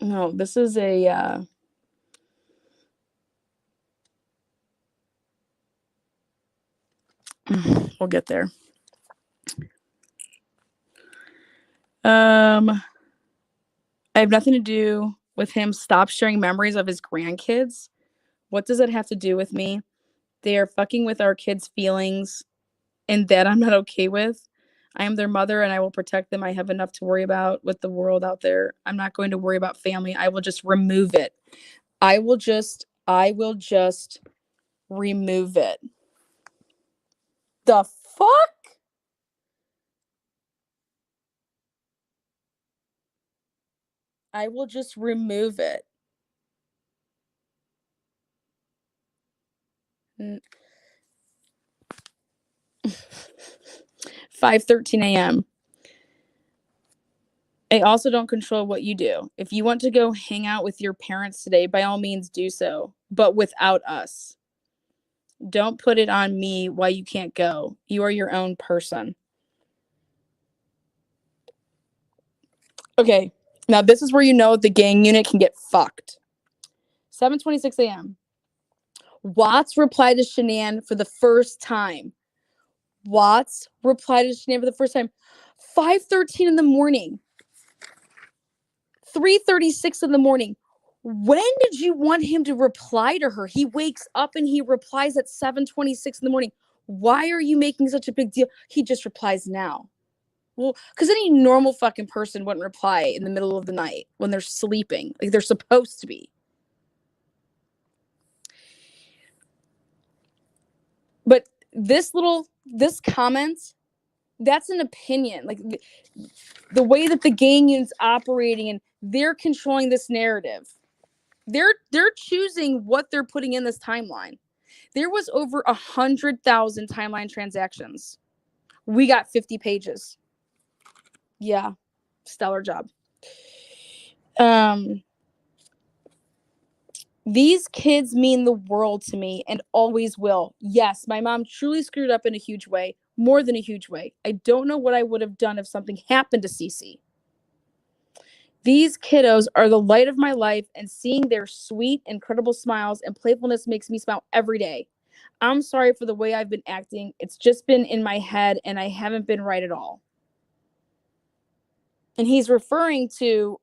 No, this is a, we'll get there. I have nothing to do with him. Stop sharing memories of his grandkids. What does it have to do with me? They are fucking with our kids' feelings, and that I'm not okay with. I am their mother and I will protect them. I have enough to worry about with the world out there. I'm not going to worry about family. I will just remove it. I will just remove it. The fuck? I will just remove it. 5:13 a.m. I also don't control what you do. If you want to go hang out with your parents today, by all means do so, but without us. Don't put it on me why you can't go. You are your own person. Okay, now this is where you know the gang unit can get fucked. 7:26 a.m. Watts replied to Shanann for the first time. 5:13 in the morning. 3:36 in the morning. When did you want him to reply to her? He wakes up and he replies at 7:26 in the morning. Why are you making such a big deal? He just replies now. Well, because any normal fucking person wouldn't reply in the middle of the night when they're sleeping, like they're supposed to be. But this comment, that's an opinion. Like the way that the gang unit's operating and they're controlling this narrative. They're choosing what they're putting in this timeline. There was over 100,000 timeline transactions. We got 50 pages. Yeah, stellar job. These kids mean the world to me and always will. Yes, my mom truly screwed up in a huge way, more than a huge way. I don't know what I would have done if something happened to Cece. These kiddos are the light of my life, and seeing their sweet, incredible smiles and playfulness makes me smile every day. I'm sorry for the way I've been acting. It's just been in my head, and I haven't been right at all. And he's referring to,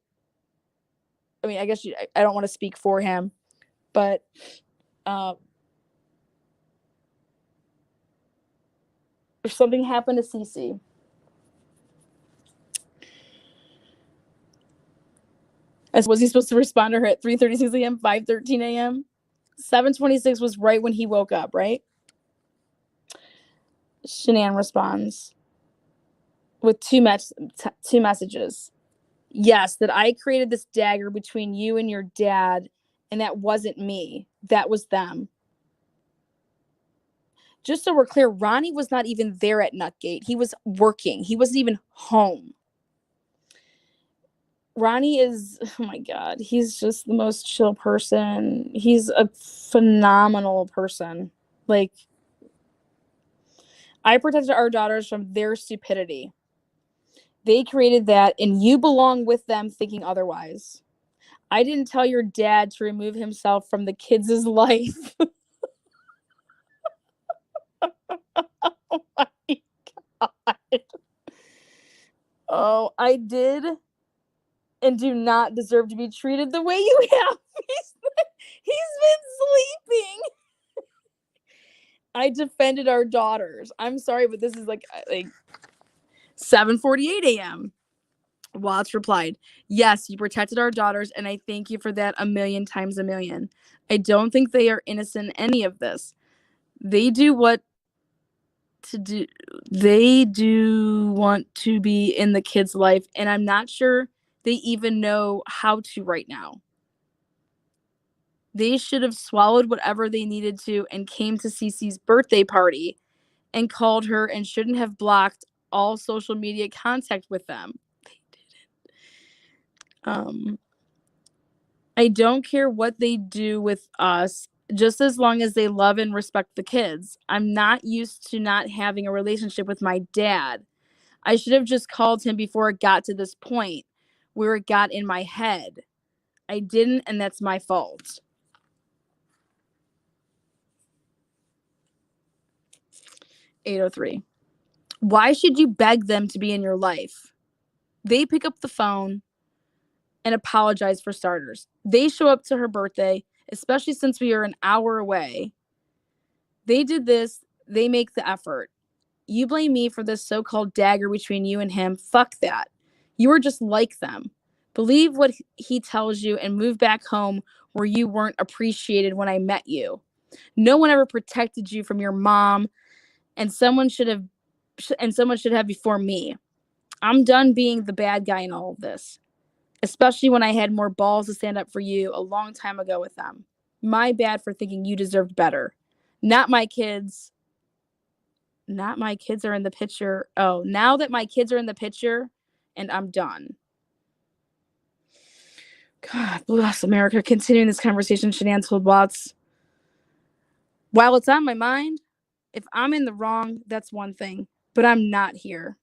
I mean, I guess I don't want to speak for him, but if something happened to Cece, Was he supposed to respond to her at 3:36 a.m., 5:13 a.m.? 7:26 was right when he woke up, right? Shanann responds with two messages. Yes, that I created this dagger between you and your dad, and that wasn't me. That was them. Just so we're clear, Ronnie was not even there at Nutgate. He was working. He wasn't even home. Ronnie is, oh my God, he's just the most chill person. He's a phenomenal person. Like, I protected our daughters from their stupidity. They created that, and you belong with them thinking otherwise. I didn't tell your dad to remove himself from the kids' life. Oh my God. Oh, I did and do not deserve to be treated the way you have. He's been sleeping. I defended our daughters. I'm sorry, but this is like 7:48 a.m. Watts replied, yes, you protected our daughters, and I thank you for that a million times a million. I don't think they are innocent in any of this. They do what to do. They do want to be in the kid's life, and I'm not sure they even know how to right now. They should have swallowed whatever they needed to and came to Cece's birthday party and called her and shouldn't have blocked all social media contact with them. They didn't. I don't care what they do with us, just as long as they love and respect the kids. I'm not used to not having a relationship with my dad. I should have just called him before it got to this point where it got in my head. I didn't, and that's my fault. (8:03). Why should you beg them to be in your life? They pick up the phone and apologize for starters. They show up to her birthday, especially since we are an hour away. They did this. They make the effort. You blame me for this so-called dagger between you and him. Fuck that. You are just like them. Believe what he tells you and move back home where you weren't appreciated when I met you. No one ever protected you from your mom, and someone should have before me. I'm done being the bad guy in all of this, especially when I had more balls to stand up for you a long time ago with them. My bad for thinking you deserved better. Not my kids. Not my kids are in the picture. Oh, now that my kids are in the picture, and I'm done. God bless America. Continuing this conversation, Shanann told Watts, while it's on my mind, if I'm in the wrong, that's one thing, but I'm not here.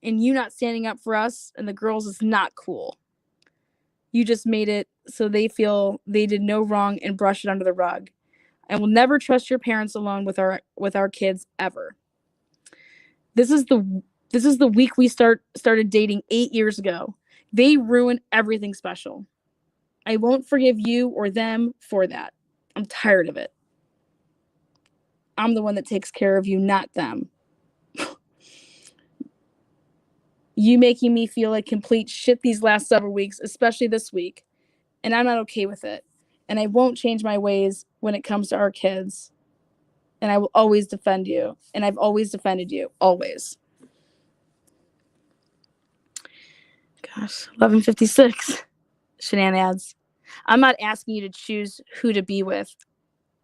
And you not standing up for us and the girls is not cool. You just made it so they feel they did no wrong and brush it under the rug. I will never trust your parents alone with our kids ever. This is the week we started dating 8 years ago. They ruined everything special. I won't forgive you or them for that. I'm tired of it. I'm the one that takes care of you, not them. You making me feel like complete shit these last several weeks, especially this week. And I'm not okay with it. And I won't change my ways when it comes to our kids. And I will always defend you. And I've always defended you. Always. Gosh, 11:56. Shanann adds, I'm not asking you to choose who to be with.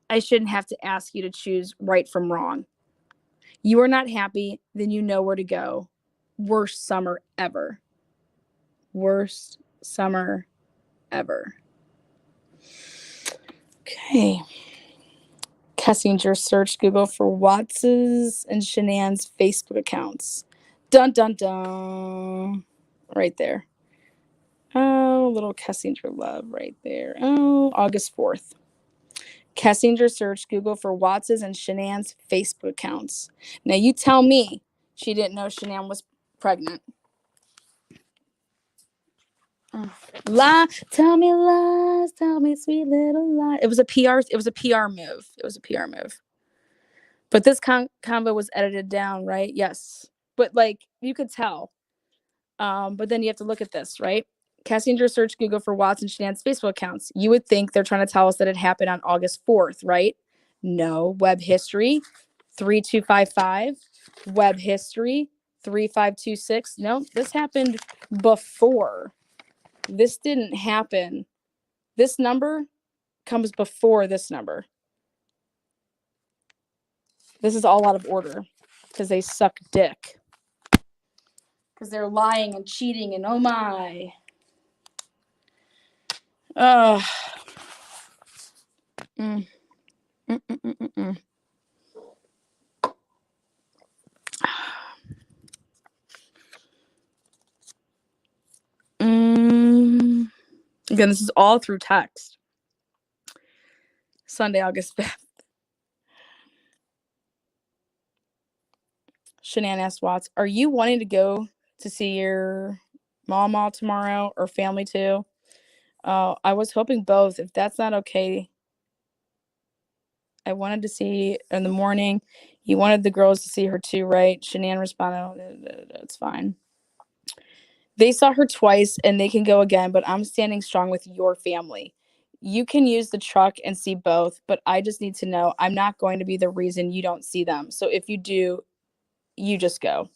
I shouldn't have to ask you to choose right from wrong. You are not happy, then you know where to go. Worst summer ever. Worst summer ever. Okay. Kessinger searched Google for Watts's and Shanann's Facebook accounts. Dun, dun, dun. Right there. Oh, little Kessinger love right there. Oh, August 4th. Kessinger searched Google for Watts's and Shanann's Facebook accounts. Now you tell me she didn't know Shanann was pregnant. Lie, tell me lies, tell me sweet little lies. It was a PR move. But this convo was edited down, right? Yes. But like you could tell. But then you have to look at this, right? Cassinger searched Google for Watts and Shanann's Facebook accounts. You would think they're trying to tell us that it happened on August 4th, right? No. Web history 3255. Web history 3526. No, this happened before. This didn't happen. This number comes before this number. This is all out of order because they suck dick. Because they're lying and cheating and oh my. Mm. Mm, mm, mm, mm, mm. Again, this is all through text. Sunday, August 5th. Shanann asked Watts, are you wanting to go to see your mama tomorrow or family too? I was hoping both. If that's not okay, I wanted to see in the morning. You wanted the girls to see her too, right? Shanann responded, it's fine. They saw her twice and they can go again, but I'm standing strong with your family. You can use the truck and see both, but I just need to know I'm not going to be the reason you don't see them. So if you do, you just go.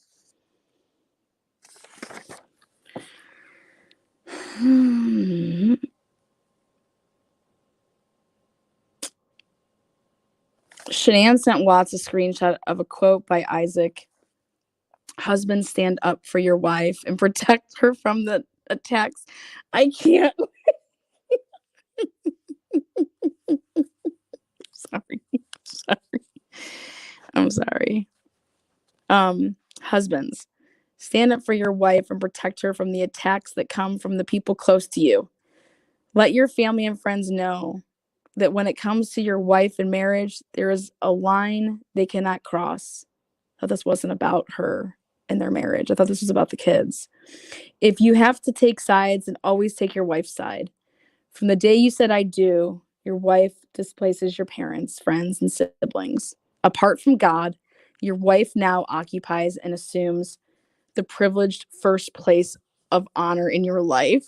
Shanann sent Watts a screenshot of a quote by Isaac. Husband, stand up for your wife and protect her from the attacks. I can't. I'm sorry. Husbands, stand up for your wife and protect her from the attacks that come from the people close to you. Let your family and friends know that when it comes to your wife and marriage, there is a line they cannot cross. I thought this wasn't about her and their marriage. I thought this was about the kids. If you have to take sides, then always take your wife's side. From the day you said I do, your wife displaces your parents, friends, and siblings. Apart from God, your wife now occupies and assumes the privileged first place of honor in your life.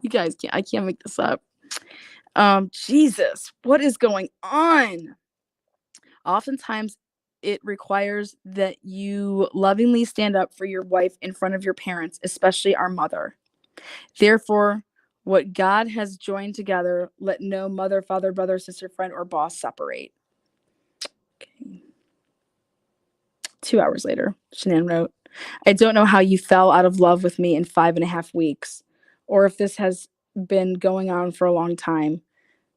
You guys I can't make this up. Jesus, what is going on? Oftentimes, it requires that you lovingly stand up for your wife in front of your parents, especially our mother. Therefore, what God has joined together, let no mother, father, brother, sister, friend, or boss separate. Okay. 2 hours later, Shanann wrote, I don't know how you fell out of love with me in 5.5 weeks, or if this has been going on for a long time,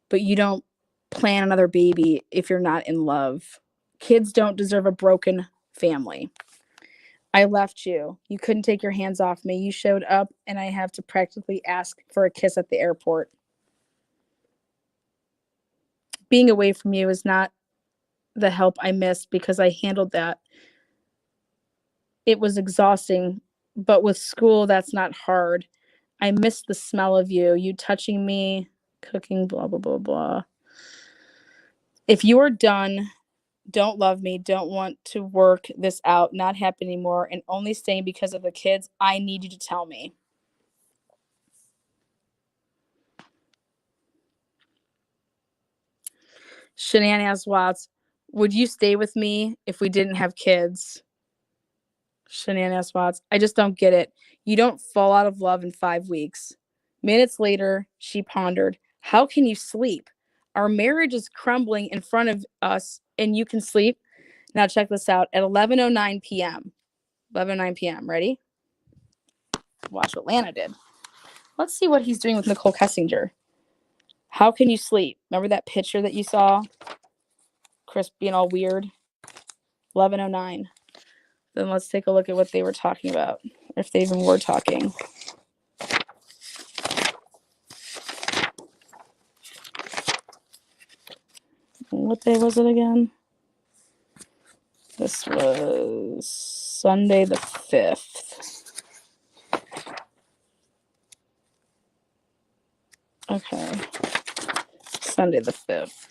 but you don't plan another baby if you're not in love. Kids don't deserve a broken family. I left you. You couldn't take your hands off me. You showed up, and I have to practically ask for a kiss at the airport. Being away from you is not the help I missed because I handled that. It was exhausting, but with school, that's not hard. I miss the smell of you, you touching me, cooking, blah, blah, blah, blah. If you are done, don't love me, don't want to work this out, not happy anymore, and only staying because of the kids, I need you to tell me. Shanann asked Watts, would you stay with me if we didn't have kids? Shanann asked Watts, I just don't get it. You don't fall out of love in 5 weeks. Minutes later, she pondered, how can you sleep? Our marriage is crumbling in front of us and you can sleep? Now check this out. At 11:09 p.m. 11:09 p.m. Ready? Watch what Lana did. Let's see what he's doing with Nicole Kessinger. How can you sleep? Remember that picture that you saw? Chris being all weird. 11:09. Then let's take a look at what they were talking about, if they even were talking. What day was it again? This was Sunday the 5th. Okay. Sunday the 5th.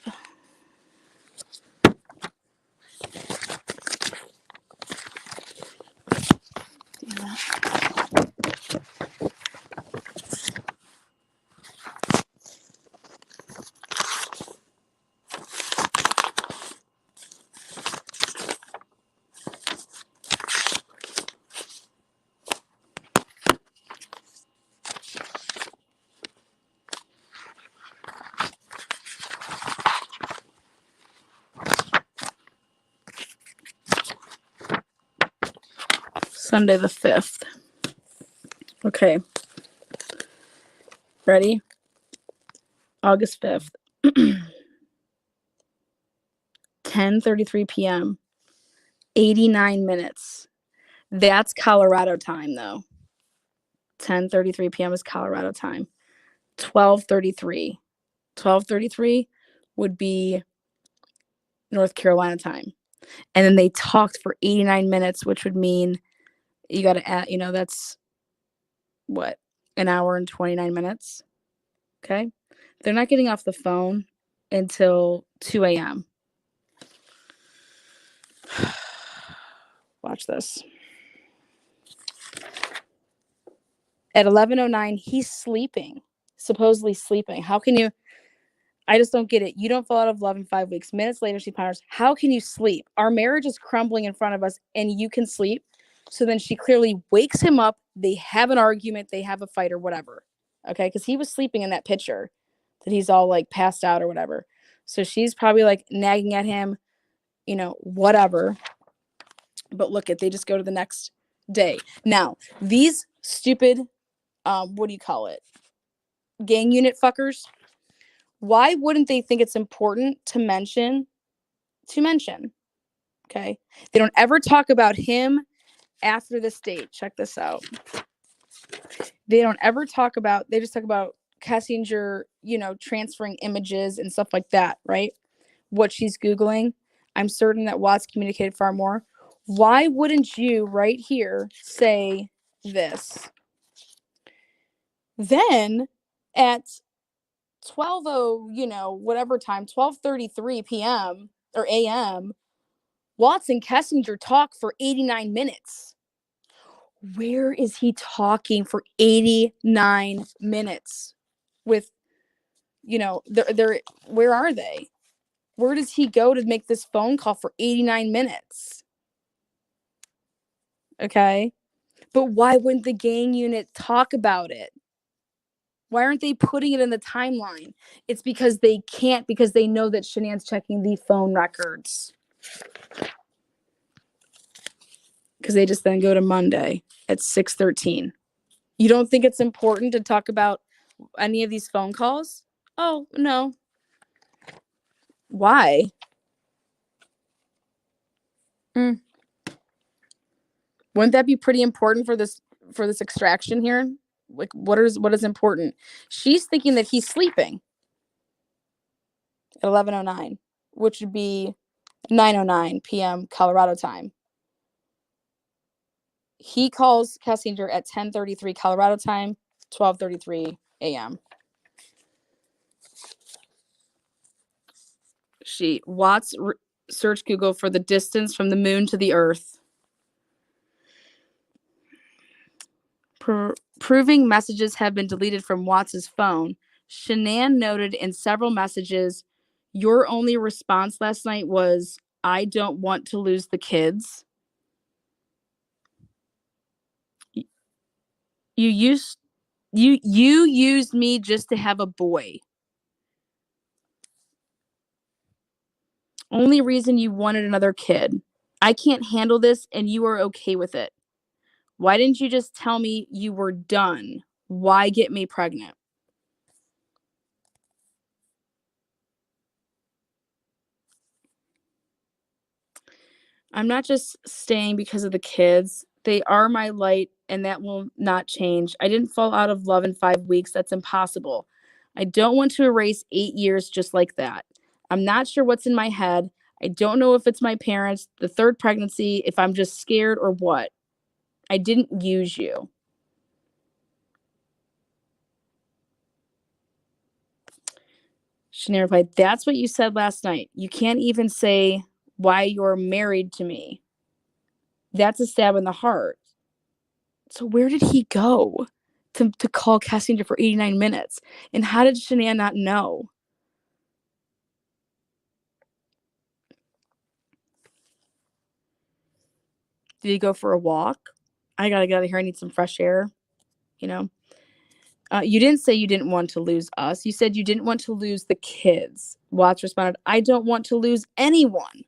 Sunday the 5th. Okay. Ready? August 5th. 10:33 p.m. 89 minutes. That's Colorado time though. 10:33 p.m. is Colorado time. 12:33. 12:33 would be North Carolina time. And then they talked for 89 minutes, which would mean you got to add, that's what, an hour and 29 minutes. Okay. They're not getting off the phone until 2 a.m. Watch this. At 11:09, he's sleeping, supposedly sleeping. How can you? I just don't get it. You don't fall out of love in 5 weeks. Minutes later, she ponders, how can you sleep? Our marriage is crumbling in front of us and you can sleep. So then she clearly wakes him up. They have an argument. They have a fight or whatever. Okay. Because he was sleeping in that picture that he's all like passed out or whatever. So she's probably like nagging at him, whatever. But look they just go to the next day. Now, these stupid, what do you call it? Gang unit fuckers. Why wouldn't they think it's important to mention? Okay. They don't ever talk about him after this date. Check this out. They don't ever talk about, they just talk about Kessinger, transferring images and stuff like that, right? What she's Googling. I'm certain that Watts communicated far more. Why wouldn't you right here say this? Then at 12:00, whatever time, 12:33 p.m. or a.m., Watts and Kessinger talk for 89 minutes. Where is he talking for 89 minutes with, they're where are they? Where does he go to make this phone call for 89 minutes? Okay. But why wouldn't the gang unit talk about it? Why aren't they putting it in the timeline? It's because they can't, because they know that Shanann's checking the phone records. Because they just then go to Monday at 6:13. You don't think it's important to talk about any of these phone calls? Oh, no. Why? Wouldn't that be pretty important for this extraction here? Like, what is important? She's thinking that he's sleeping at 11:09, which would be 9:09 p.m. Colorado time. He calls Kessinger at 10:33 Colorado time, 12:33 a.m. Watts search Google for the distance from the moon to the earth. Proving messages have been deleted from Watts's phone. Shanann noted in several messages, your only response last night was, I don't want to lose the kids. You used me just to have a boy. Only reason you wanted another kid. I can't handle this and you are okay with it. Why didn't you just tell me you were done? Why get me pregnant? I'm not just staying because of the kids. They are my light and that will not change. I didn't fall out of love in 5 weeks. That's impossible. I don't want to erase 8 years just like that. I'm not sure what's in my head. I don't know if it's my parents, the third pregnancy, if I'm just scared or what. I didn't use you. Shanann replied, that's what you said last night. You can't even say why you're married to me. That's a stab in the heart. So where did he go to call Kessinger for 89 minutes? And how did Shanann not know? Did he go for a walk? I gotta get out of here. I need some fresh air. You didn't say you didn't want to lose us. You said you didn't want to lose the kids. Watts responded, I don't want to lose anyone.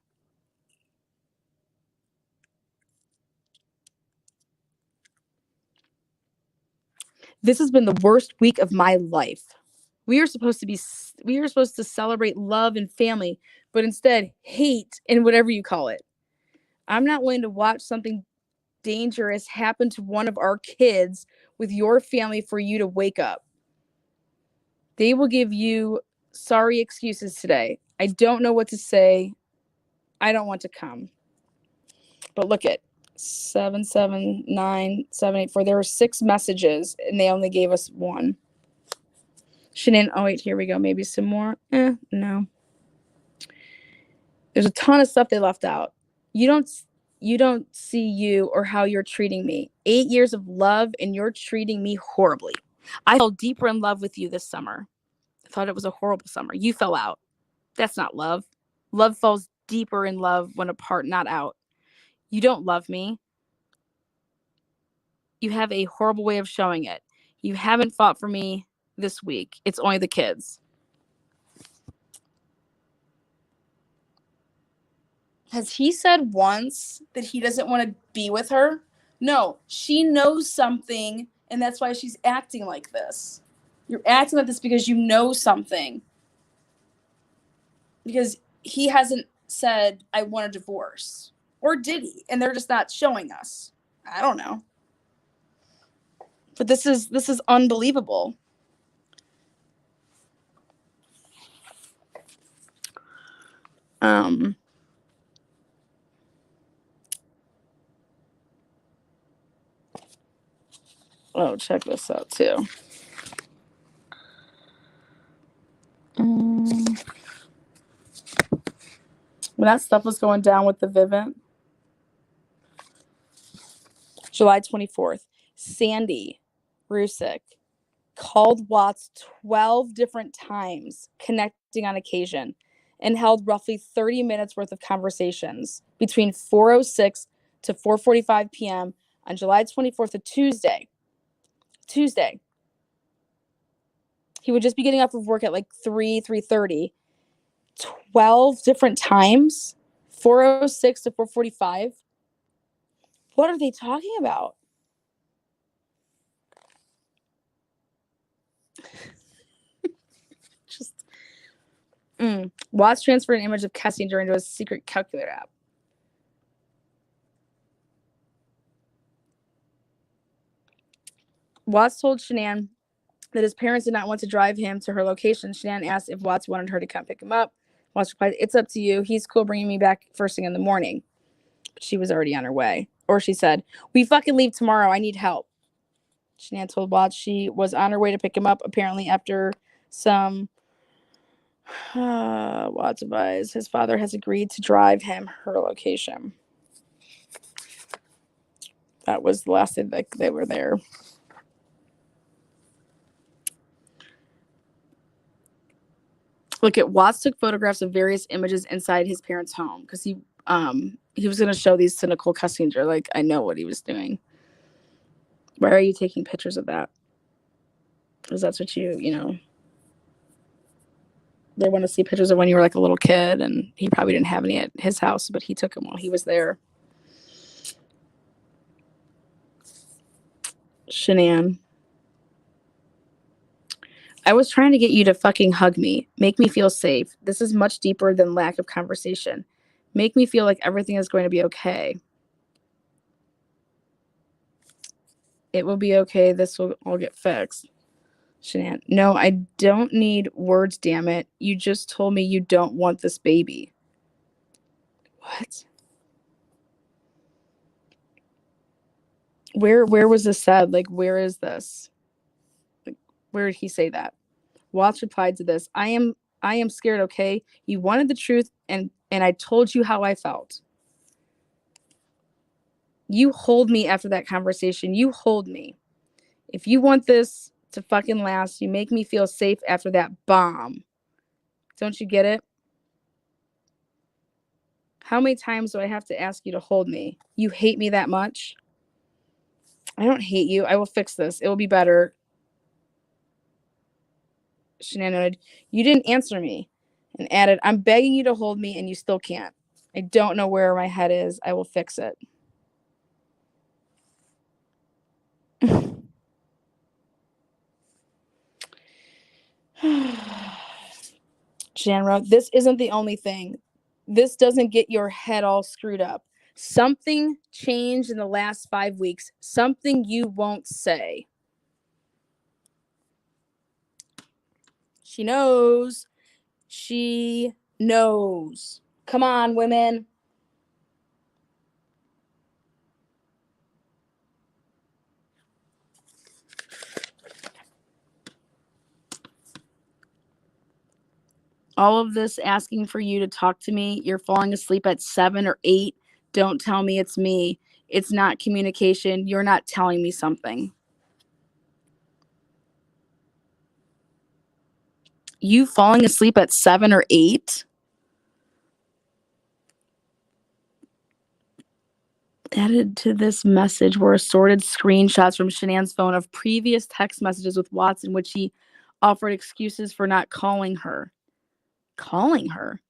This has been the worst week of my life. We are supposed to celebrate love and family, but instead hate and whatever you call it. I'm not willing to watch something dangerous happen to one of our kids with your family for you to wake up. They will give you sorry excuses today. I don't know what to say. I don't want to come. But look at 779784. There were 6 messages and they only gave us 1. Shanann, oh wait, here we go. Maybe some more. No. There's a ton of stuff they left out. You don't see you or how you're treating me. 8 years of love and you're treating me horribly. I fell deeper in love with you this summer. I thought it was a horrible summer. You fell out. That's not love. Love falls deeper in love when apart, not out. You don't love me. You have a horrible way of showing it. You haven't fought for me this week. It's only the kids. Has he said once that he doesn't want to be with her? No, she knows something, and that's why she's acting like this. You're acting like this because you know something. Because he hasn't said, I want a divorce. Or did he? And they're just not showing us. I don't know. But this is unbelievable. Oh, check this out too. When that stuff was going down with the Vivint, July 24th, Sandy Rusick called Watts 12 different times, connecting on occasion, and held roughly 30 minutes worth of conversations between 4:06 to 4:45 p.m. on July 24th, a Tuesday. He would just be getting off of work at like 3:30. 12 different times, 4:06 to 4:45. What are they talking about? Just Watts transferred an image of Kessinger into a secret calculator app. Watts told Shanann that his parents did not want to drive him to her location. Shanann asked if Watts wanted her to come pick him up. Watts replied, "It's up to you. He's cool bringing me back first thing in the morning." But she was already on her way. Or she said, "We fucking leave tomorrow. I need help." Shanann told Watts she was on her way to pick him up. Apparently, after some Watts advised his father has agreed to drive him her location. That was the last day that they were there. Look at Watts took photographs of various images inside his parents' home because he was going to show these to Nicole Kessinger. Like, I know what he was doing. Why are you taking pictures of that? Because that's what you know. They want to see pictures of when you were like a little kid, and he probably didn't have any at his house, but he took them while he was there. Shanann. I was trying to get you to fucking hug me. Make me feel safe. This is much deeper than lack of conversation. Make me feel like everything is going to be okay. It will be okay. This will all get fixed. Shanann. No, I don't need words, damn it. You just told me you don't want this baby. What? Where was this said? Like, where is this? Like, where did he say that? Watts replied to this. I am scared, okay? You wanted the truth and I told you how I felt. You hold me after that conversation. You hold me. If you want this to fucking last, you make me feel safe after that bomb. Don't you get it? How many times do I have to ask you to hold me? You hate me that much? I don't hate you. I will fix this. It will be better. Shanann noted, you didn't answer me, and added, I'm begging you to hold me and you still can't. I don't know where my head is. I will fix it. Jan wrote, this isn't the only thing. This doesn't get your head all screwed up. Something changed in the last 5 weeks. Something you won't say. She knows. She knows. Come on, women. All of this asking for you to talk to me. You're falling asleep at 7 or 8. Don't tell me it's me. It's not communication. You're not telling me something. You falling asleep at 7 or 8? Added to this message were assorted screenshots from Shanann's phone of previous text messages with Watts in which he offered excuses for not calling her. Calling her?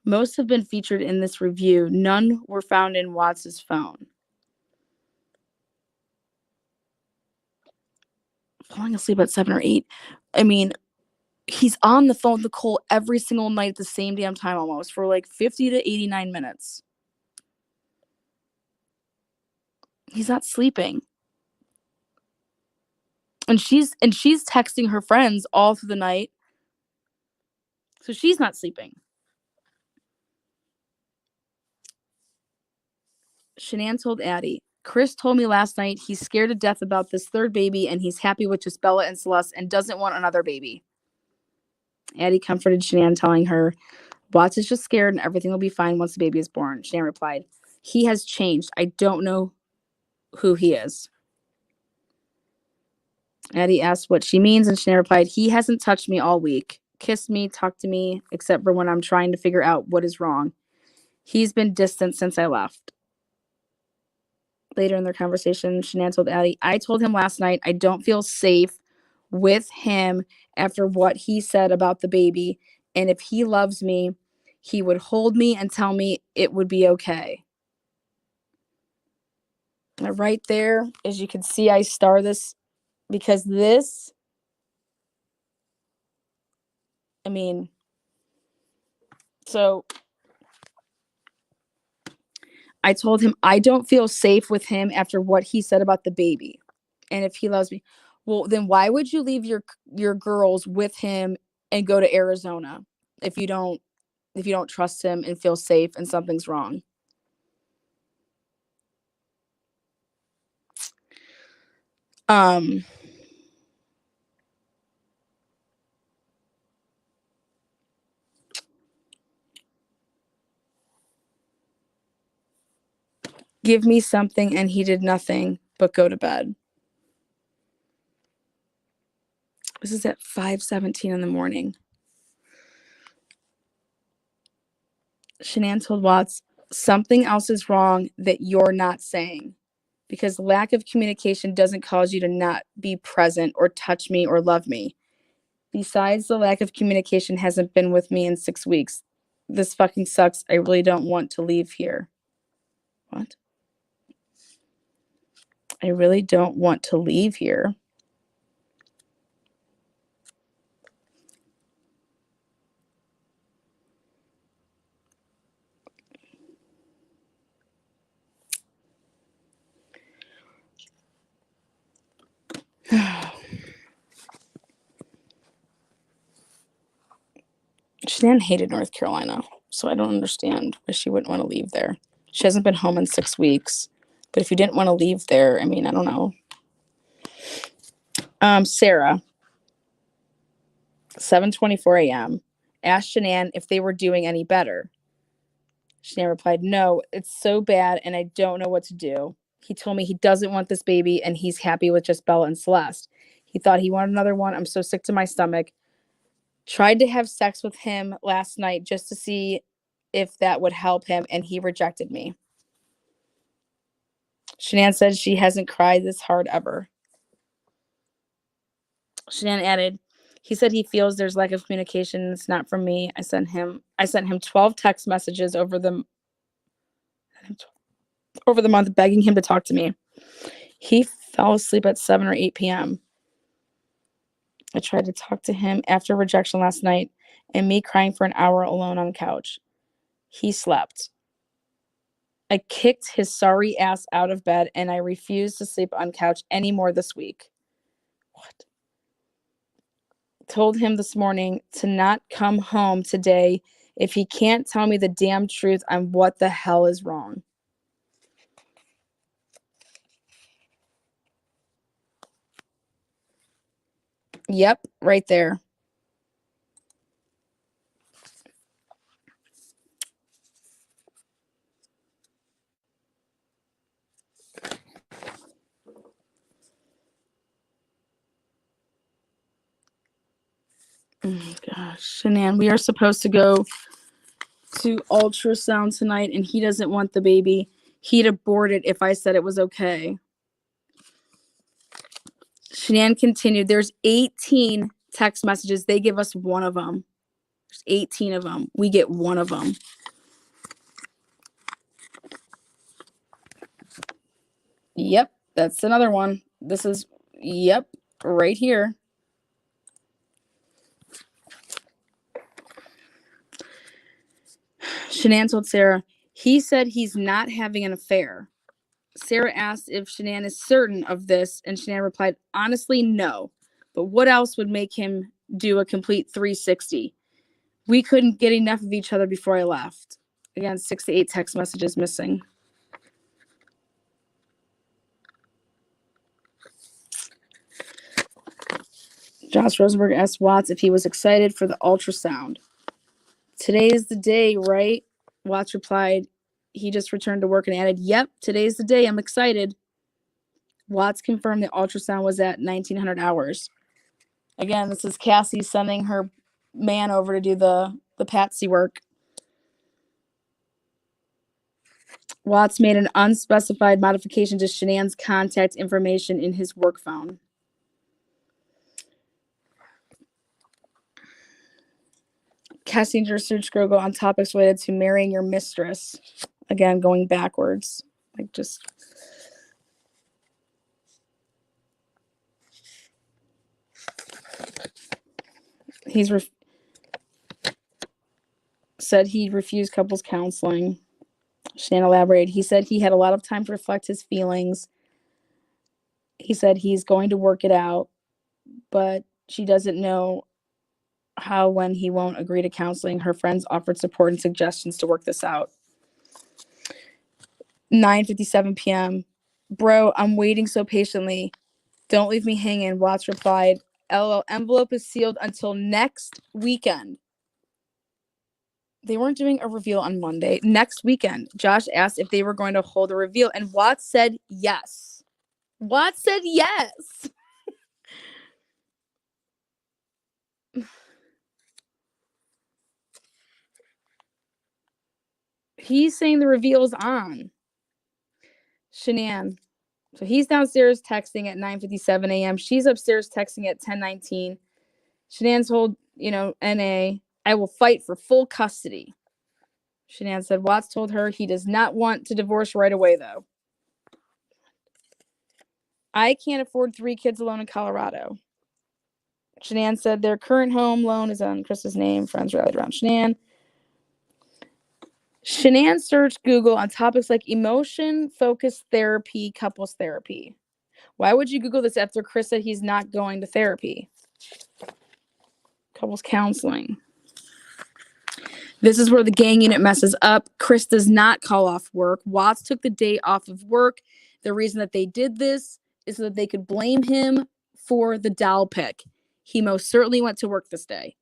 Most have been featured in this review. None were found in Watts's phone. Falling asleep at 7 or 8. I mean, he's on the phone with Nicole every single night at the same damn time almost for like 50 to 89 minutes. He's not sleeping. And she's texting her friends all through the night. So she's not sleeping. Shanann told Addie, Chris told me last night he's scared to death about this third baby and he's happy with just Bella and Celeste and doesn't want another baby. Addie comforted Shanann, telling her, Watts is just scared and everything will be fine once the baby is born. Shanann replied, he has changed. I don't know who he is. Addie asked what she means, and Shanann replied, he hasn't touched me all week, kissed me, talked to me, except for when I'm trying to figure out what is wrong. He's been distant since I left. Later in their conversation, Shanann told Addie, I told him last night I don't feel safe with him after what he said about the baby, and if he loves me, he would hold me and tell me it would be okay. And right there, as you can see, I star this because this, I mean, so I told him I don't feel safe with him after what he said about the baby. And if he loves me, well, then why would you leave your girls with him and go to Arizona if you don't trust him and feel safe and something's wrong? Give me something, and he did nothing but go to bed. This is at 5:17 in the morning. Shanann told Watts, something else is wrong that you're not saying, because lack of communication doesn't cause you to not be present or touch me or love me. Besides, the lack of communication hasn't been with me in 6 weeks. This fucking sucks. I really don't want to leave here. What? I really don't want to leave here. Shanann hated North Carolina, so I don't understand why she wouldn't want to leave there. She hasn't been home in 6 weeks, but if you didn't want to leave there, I mean, I don't know. Sarah, 7:24 a.m., asked Shanann if they were doing any better. Shanann replied, no, it's so bad and I don't know what to do. He told me he doesn't want this baby and he's happy with just Bella and Celeste. He thought he wanted another one. I'm so sick to my stomach. Tried to have sex with him last night just to see if that would help him, and he rejected me. Shanann said she hasn't cried this hard ever. Shanann added, he said he feels there's lack of communication. It's not from me. I sent him 12 text messages over the month begging him to talk to me. He fell asleep at 7 or 8 p.m. I tried to talk to him after rejection last night and me crying for an hour alone on the couch. He slept. I kicked his sorry ass out of bed and I refused to sleep on couch anymore this week. What? Told him this morning to not come home today if he can't tell me the damn truth on what the hell is wrong. Yep, right there. Oh my gosh, Shanann, we are supposed to go to ultrasound tonight and he doesn't want the baby. He'd abort it if I said it was okay. Shanann continued, there's 18 text messages. They give us one of them. There's 18 of them. We get one of them. Yep, that's another one. This is, yep, right here. Shanann told Sarah, he said he's not having an affair. Sarah asked if Shanann is certain of this, and Shanann replied, honestly, no. But what else would make him do a complete 360? We couldn't get enough of each other before I left. Again, 6 to 8 text messages missing. Josh Rosenberg asked Watts if he was excited for the ultrasound. Today is the day, right? Watts replied, he just returned to work and added, yep, today's the day. I'm excited. Watts confirmed the ultrasound was at 1900 hours. Again, this is Cassie sending her man over to do the Patsy work. Watts made an unspecified modification to Shanann's contact information in his work phone. Cassie research Google on topics related to marrying your mistress. Again, going backwards. Like just... said he refused couples counseling. Shanann elaborated. He said he had a lot of time to reflect his feelings. He said he's going to work it out, but she doesn't know how when he won't agree to counseling. Her friends offered support and suggestions to work this out. 9:57 p.m. Bro, I'm waiting so patiently. Don't leave me hanging. Watts replied, LOL, envelope is sealed until next weekend. They weren't doing a reveal on Monday. Next weekend, Josh asked if they were going to hold a reveal, and Watts said yes. Watts said yes. He's saying the reveal is on. Shanann. So he's downstairs texting at 9:57 a.m. She's upstairs texting at 10:19. Shanann told, NA, I will fight for full custody. Shanann said Watts told her he does not want to divorce right away, though. I can't afford 3 kids alone in Colorado. Shanann said their current home loan is on Chris's name. Friends rallied around Shanann. Shanann searched Google on topics like emotion-focused therapy, couples therapy. Why would you Google this after Chris said he's not going to therapy? Couples counseling. This is where the gang unit messes up. Chris does not call off work. Watts took the day off of work. The reason that they did this is so that they could blame him for the doll pick. He most certainly went to work this day.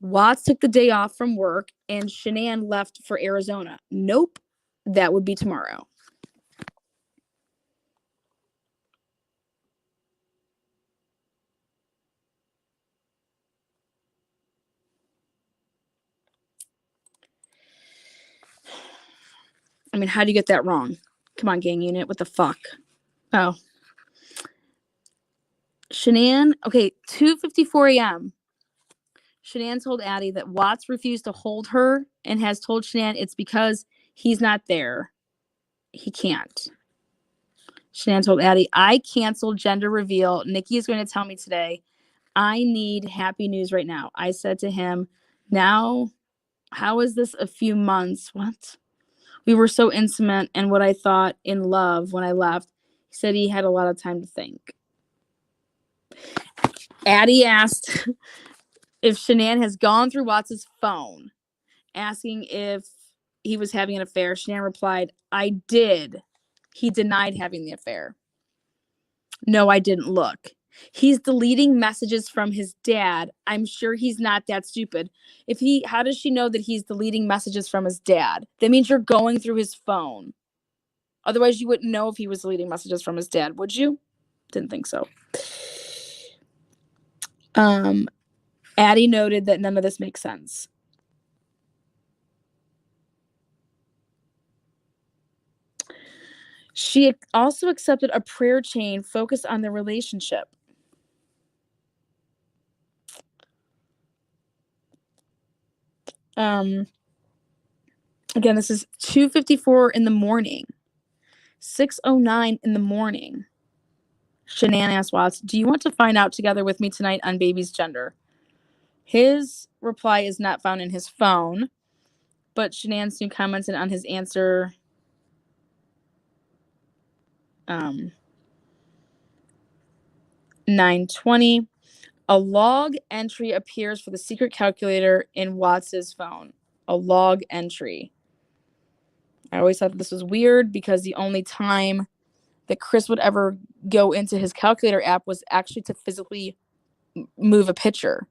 Watts took the day off from work and Shanann left for Arizona. Nope. That would be tomorrow. I mean, how do you get that wrong? Come on, gang unit. What the fuck? Oh. Shanann, okay, 2:54 a.m. Shanann told Addie that Watts refused to hold her and has told Shanann it's because he's not there. He can't. Shanann told Addie, I canceled gender reveal. Nikki is going to tell me today. I need happy news right now. I said to him, now, how is this a few months? What? We were so intimate and what I thought in love when I left. He said he had a lot of time to think. Addie asked if Shanann has gone through Watts' phone, asking if he was having an affair. Shanann replied, I did. He denied having the affair. No, I didn't look. He's deleting messages from his dad. I'm sure he's not that stupid. How does she know that he's deleting messages from his dad? That means you're going through his phone. Otherwise, you wouldn't know if he was deleting messages from his dad, would you? Didn't think so. Addie noted that none of this makes sense. She also accepted a prayer chain focused on the relationship. Again, this is 2:54 in the morning. 6:09 in the morning. Shanann asked Watts, do you want to find out together with me tonight on baby's gender? His reply is not found in his phone, but Shanann soon commented on his answer. 9:20. A log entry appears for the secret calculator in Watts's phone. A log entry. I always thought this was weird because the only time that Chris would ever go into his calculator app was actually to physically move a picture.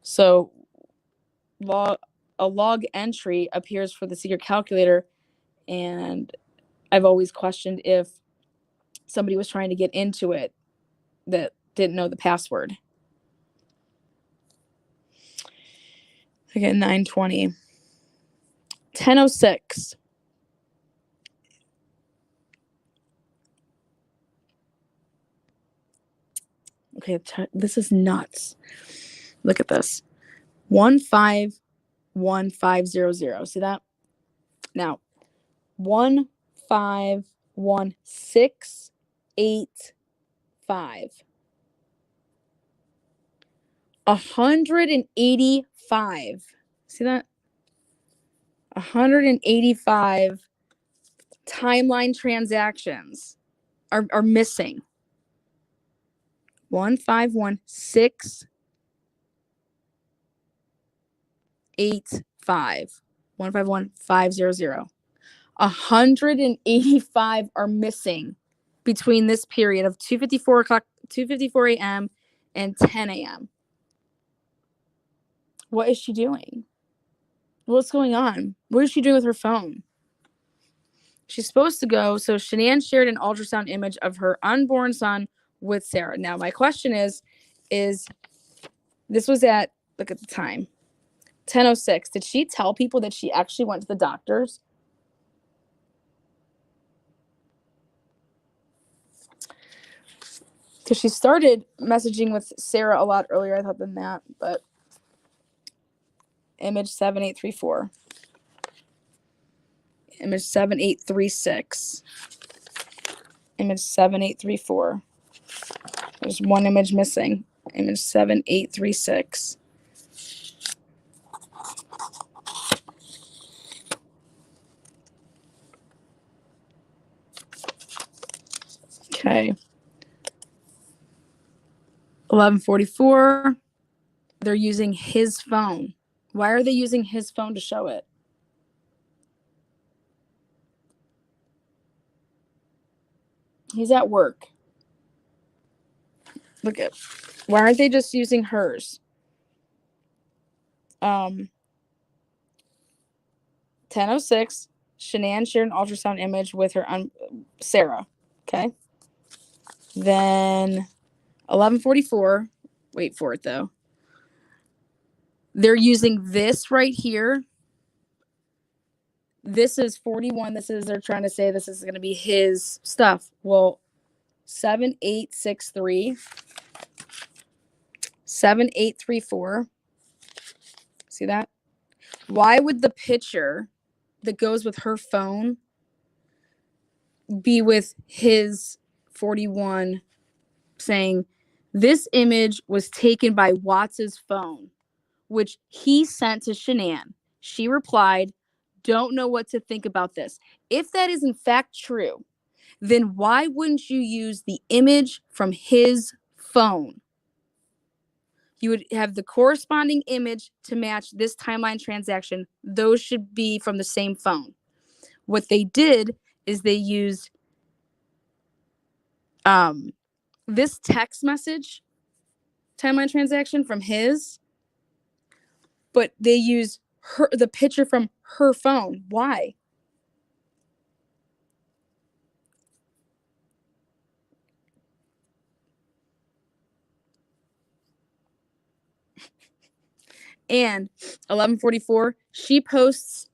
So a log entry appears for the secret calculator, and I've always questioned if somebody was trying to get into it that didn't know the password. Again, 9:20. 10:06. Okay, this is nuts. Look at this. 151500. See that? Now, 151685. 185. See that? 185 timeline transactions are missing. 151685. 151500. 185 are missing between this period of 2:54 a.m. and 10 a.m. What is she doing? What's going on? What is she doing with her phone? She's supposed to go. So Shanann shared an ultrasound image of her unborn son with Sarah. Now, my question is this was at, look at the time, 10:06. Did she tell people that she actually went to the doctors? Because she started messaging with Sarah a lot earlier, I thought, than that. But image 7834. Image 7836. Image 7834. There's one image missing. Image 7836. Okay. 11:44. They're using his phone. Why are they using his phone to show it? He's at work. Look at, why aren't they just using hers? 10:06. Shanann shared an ultrasound image with her Sarah. Okay. Then 11:44. Wait for it though. They're using this right here. This is 41. They're trying to say this is going to be his stuff. Well, 7863. 7834. See that? Why would the picture that goes with her phone be with his 41 saying This image was taken by Watts's phone, which he sent to Shanann. She replied, "Don't know what to think about this." If that is in fact true, then why wouldn't you use the image from his phone? You would have the corresponding image to match this timeline transaction. Those should be from the same phone. What they did is they used this text message timeline transaction from his, but they used the picture from her phone. Why? And 11:44, she posts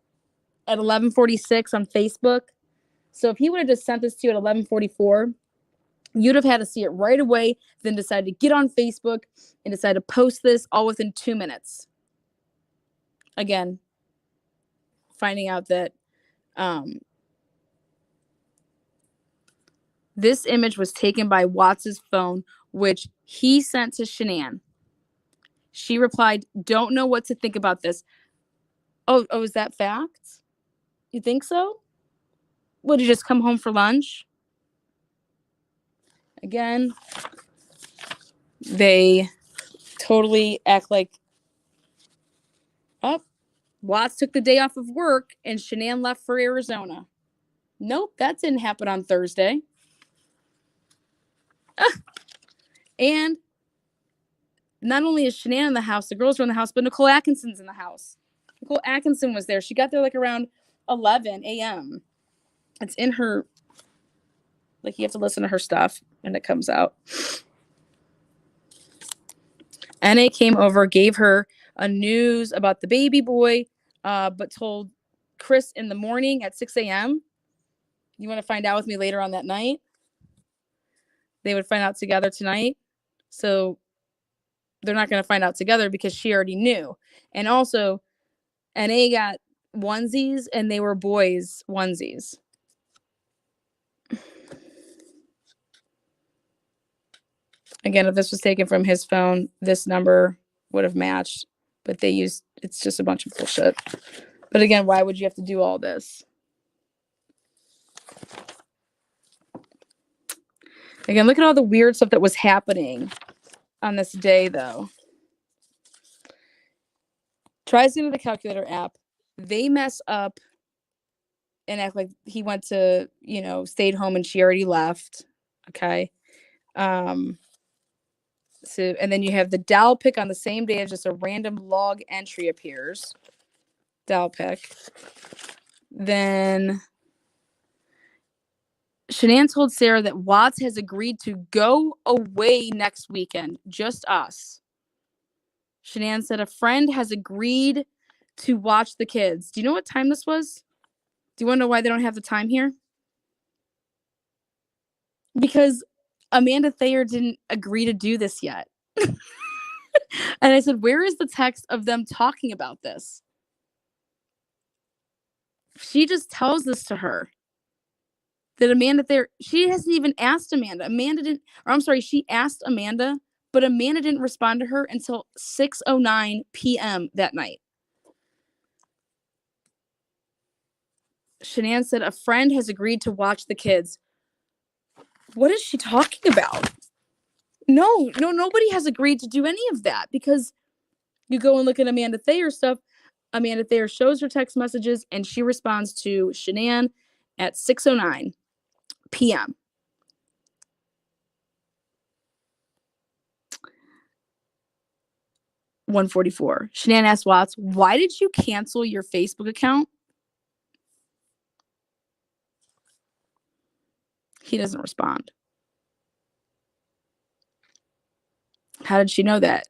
at 11:46 on Facebook. So if he would have just sent this to you at 11:44, you'd have had to see it right away, then decide to get on Facebook and decide to post this all within 2 minutes. Again, finding out that this image was taken by Watts's phone, which he sent to Shanann. She replied, "Don't know what to think about this." Oh, is that fact? You think so? Would you just come home for lunch? Again, they totally act like, oh, Watts took the day off of work and Shanann left for Arizona. Nope, that didn't happen on Thursday. And not only is Shanann in the house, the girls are in the house, but Nicole Atkinson's in the house. Nicole Atkinson was there. She got there like around 11 a.m. It's in her, like you have to listen to her stuff when it comes out. NA came over, gave her a news about the baby boy, but told Chris in the morning at 6 a.m. You want to find out with me later on that night? They would find out together tonight. So they're not going to find out together because she already knew. And also, NA got onesies and they were boys' onesies. Again, if this was taken from his phone, this number would have matched, but they used, it's just a bunch of bullshit. But again, why would you have to do all this? Again, look at all the weird stuff that was happening on this day, though. Tries to get into the calculator app. They mess up and act like he went to, stayed home and she already left. Okay. So, and then you have the Dal pick on the same day as just a random log entry appears. Dal pick. Then Shanann told Sarah that Watts has agreed to go away next weekend. Just us. Shanann said a friend has agreed to watch the kids. Do you know what time this was? Do you want to know why they don't have the time here? Because Amanda Thayer didn't agree to do this yet. And I said, where is the text of them talking about this? She just tells this to her. That Amanda Thayer, she hasn't even asked Amanda. She asked Amanda, but Amanda didn't respond to her until 6:09 p.m. that night. Shanann said a friend has agreed to watch the kids. What is she talking about? No, nobody has agreed to do any of that because you go and look at Amanda Thayer stuff. Amanda Thayer shows her text messages and she responds to Shanann at 6:09 p.m. $144. Shanann asked Watts, why did you cancel your Facebook account? He doesn't respond. How did she know that?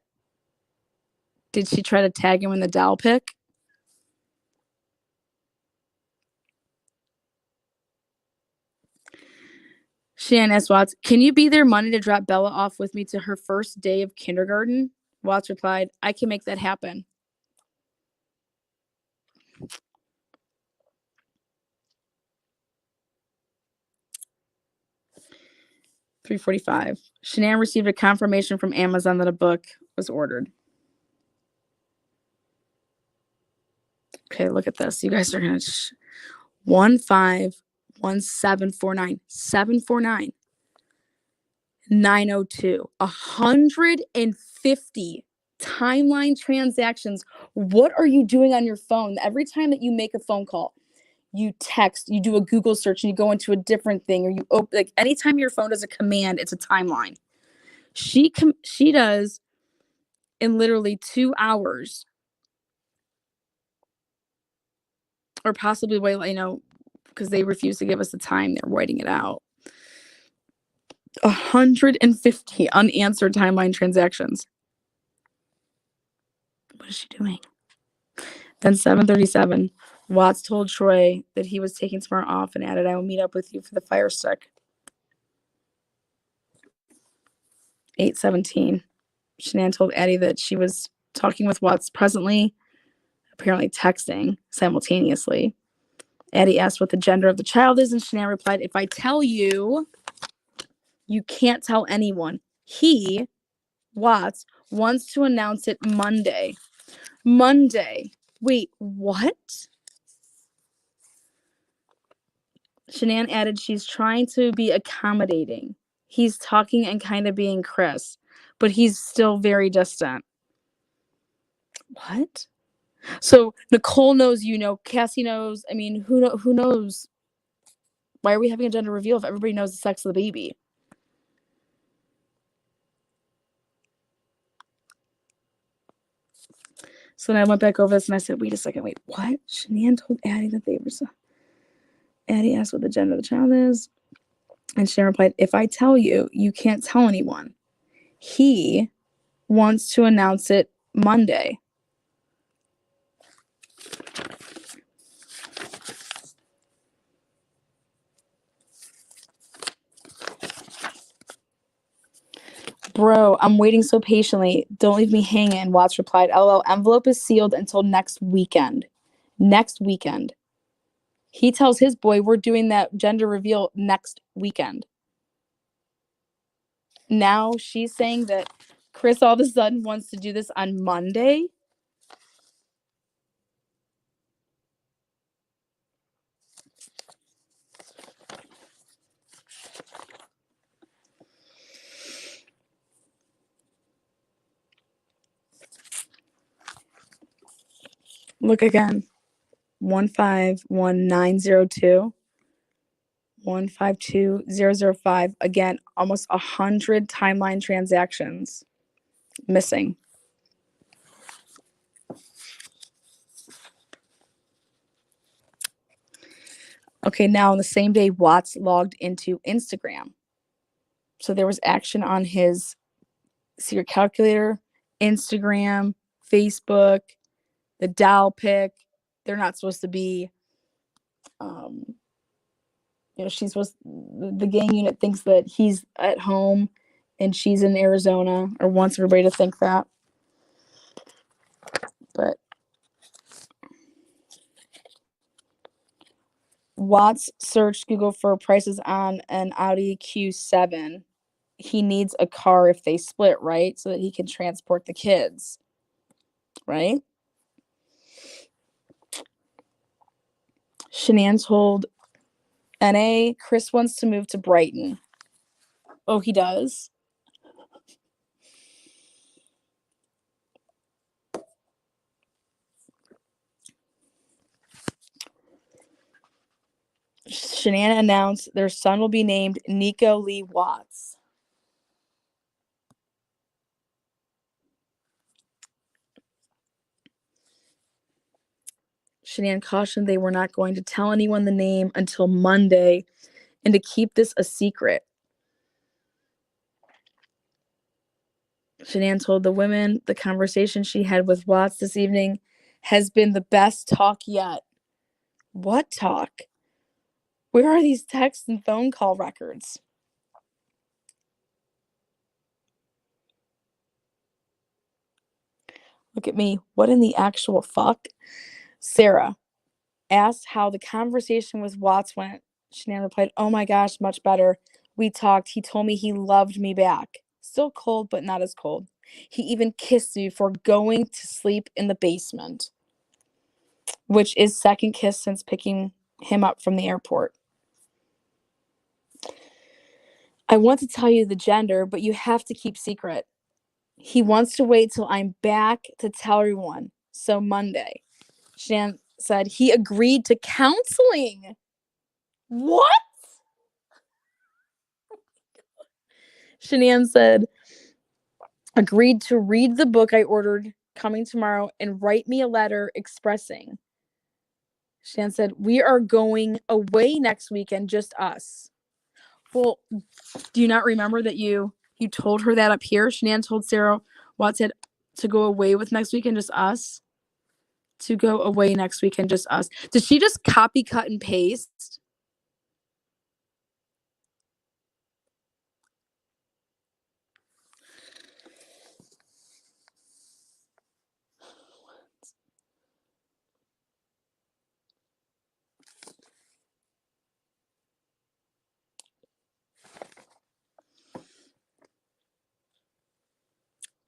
Did she try to tag him in the Dal pic? Shanann asked Watts, can you be there Monday to drop Bella off with me to her first day of kindergarten? Watts replied, I can make that happen. 3:45. Shanann received a confirmation from Amazon that a book was ordered. Okay, look at this. You guys are gonna 151749 749 902 150 timeline transactions. What are you doing on your phone? Every time that you make a phone call, you text, you do a Google search, and you go into a different thing, or you open, like anytime your phone does a command, it's a timeline. She does in literally 2 hours, or possibly wait, because they refuse to give us the time. They're writing it out. 150 unanswered timeline transactions. What is she doing? Then 7:37, Watts told Troy that he was taking tomorrow off and added, "I will meet up with you for the fire stick." 8:17, Shanann told Addie that she was talking with Watts presently, apparently texting simultaneously. Addie asked what the gender of the child is, and Shanann replied, "If I tell you, you can't tell anyone. He, Watts, wants to announce it Monday." Monday. Wait, what? Shanann added she's trying to be accommodating. He's talking and kind of being Chris, but he's still very distant. What? So Nicole knows, Cassie knows. I mean, who knows? Why are we having a gender reveal if everybody knows the sex of the baby? So then I went back over this and I said, wait a second, wait, what? Shanann told Addie that they were Addie asked what the gender of the child is. And Shanann replied, "If I tell you, you can't tell anyone. He wants to announce it Monday." "Bro, I'm waiting so patiently. Don't leave me hanging," Watts replied. "LOL, envelope is sealed until next weekend." Next weekend. He tells his boy we're doing that gender reveal next weekend. Now she's saying that Chris all of a sudden wants to do this on Monday. Look again. 151902 152005. Again, almost 100 timeline transactions missing. Okay, now on the same day, Watts logged into Instagram. So there was action on his secret calculator, Instagram, Facebook, the doll pic. They're not supposed to be, she's supposed, the gang unit thinks that he's at home and she's in Arizona, or wants everybody to think that. But Watts searched Google for prices on an Audi Q7. He needs a car if they split, right? So that he can transport the kids, right? Shanann told NA Chris wants to move to Brighton. Oh, he does? Shanann announced their son will be named Nico Lee Watts. Shanann cautioned they were not going to tell anyone the name until Monday and to keep this a secret. Shanann told the women the conversation she had with Watts this evening has been the best talk yet. What talk? Where are these text and phone call records? Look at me. What in the actual fuck? Sarah asked how the conversation with Watts went. Shanann replied, "Oh my gosh, much better. We talked. He told me he loved me back. Still cold, but not as cold. He even kissed me before going to sleep in the basement, which is second kiss since picking him up from the airport. I want to tell you the gender, but you have to keep secret. He wants to wait till I'm back to tell everyone. So Monday. Shan said he agreed to counseling. What? Shanann said, agreed to read the book I ordered coming tomorrow and write me a letter expressing. Shan said, we are going away next weekend, just us. Well, do you not remember that you told her that up here? Shanann told Sarah Watts said to go away with next weekend, just us. To go away next weekend, just us. Did she just copy, cut, and paste?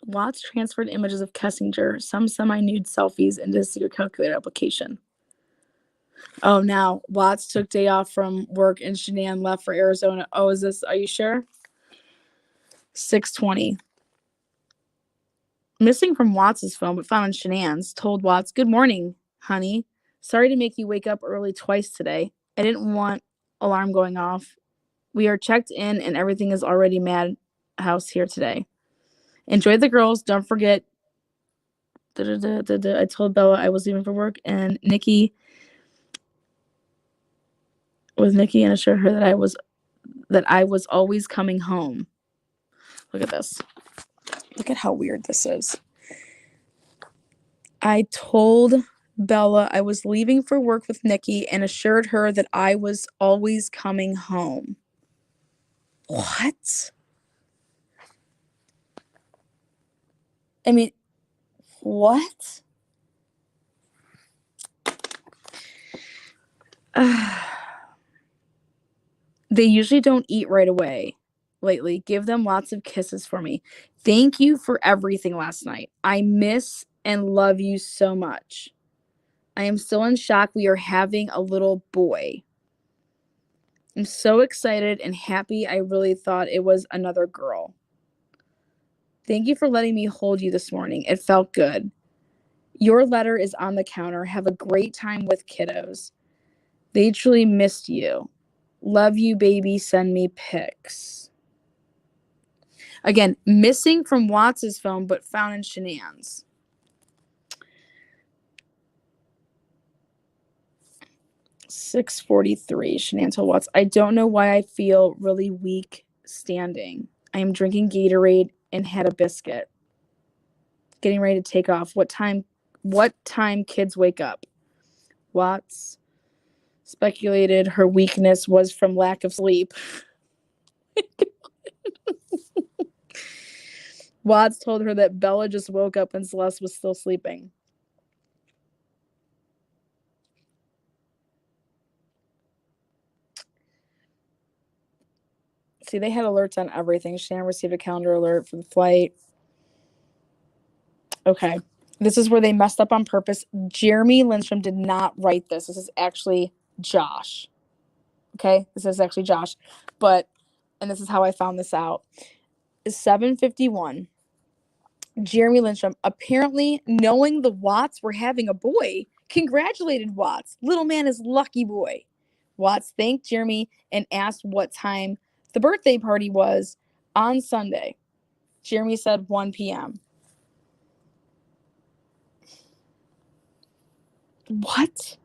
Watts transferred images of Kessinger, some semi-nude selfies, into his secret calculator application. Oh, now Watts took day off from work and Shanann left for Arizona. Oh, are you sure? 6:20. Missing from Watts' phone, but found on Shanann's, told Watts, good morning, honey. Sorry to make you wake up early twice today. I didn't want alarm going off. We are checked in and everything is already madhouse here today. Enjoy the girls. Don't forget. I told Bella I was leaving for work and Nikki and assured her that I was always coming home. Look at this. Look at how weird this is. I told Bella I was leaving for work with Nikki and assured her that I was always coming home. What? I mean, what? They usually don't eat right away lately. Give them lots of kisses for me. Thank you for everything last night. I miss and love you so much. I am still in shock we are having a little boy. I'm so excited and happy. I really thought it was another girl. Thank you for letting me hold you this morning. It felt good. Your letter is on the counter. Have a great time with kiddos. They truly missed you. Love you, baby. Send me pics. Again, missing from Watts' phone, but found in Shanann's. $6:43. Shanann told Watts, I don't know why I feel really weak standing. I am drinking Gatorade and had a biscuit. Getting ready to take off. What time kids wake up? Watts speculated her weakness was from lack of sleep. Watts told her that Bella just woke up and Celeste was still sleeping. See, they had alerts on everything. Shanann received a calendar alert for the flight. Okay. This is where they messed up on purpose. Jeremy Lindstrom did not write this. This is actually Josh. Okay? This is actually Josh. And this is how I found this out. 7:51. Jeremy Lindstrom, apparently knowing the Watts were having a boy, congratulated Watts. Little man is lucky boy. Watts thanked Jeremy and asked what time the birthday party was on Sunday. Jeremy said 1 p.m. What?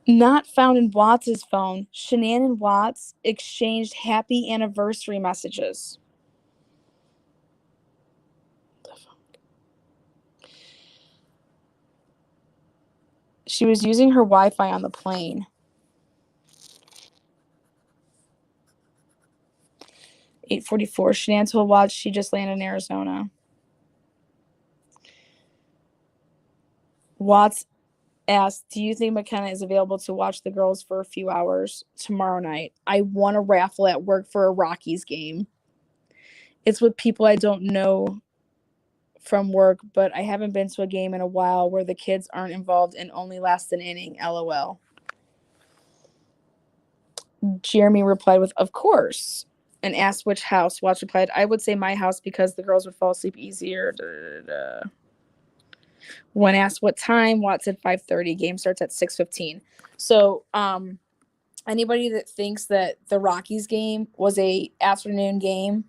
Not found in Watts' phone. Shanann and Watts exchanged happy anniversary messages. She was using her Wi-Fi on the plane. 8:44. Shanann told Watts she just landed in Arizona. Watts asked, do you think McKenna is available to watch the girls for a few hours tomorrow night? I won a raffle at work for a Rockies game. It's with people I don't know from work, but I haven't been to a game in a while where the kids aren't involved and only last an inning. LOL. Jeremy replied with, of course, and asked which house. Watts replied, I would say my house because the girls would fall asleep easier. Da, da, da. When asked what time, Watts said 5:30. Game starts at 6:15. So, anybody that thinks that the Rockies game was a afternoon game,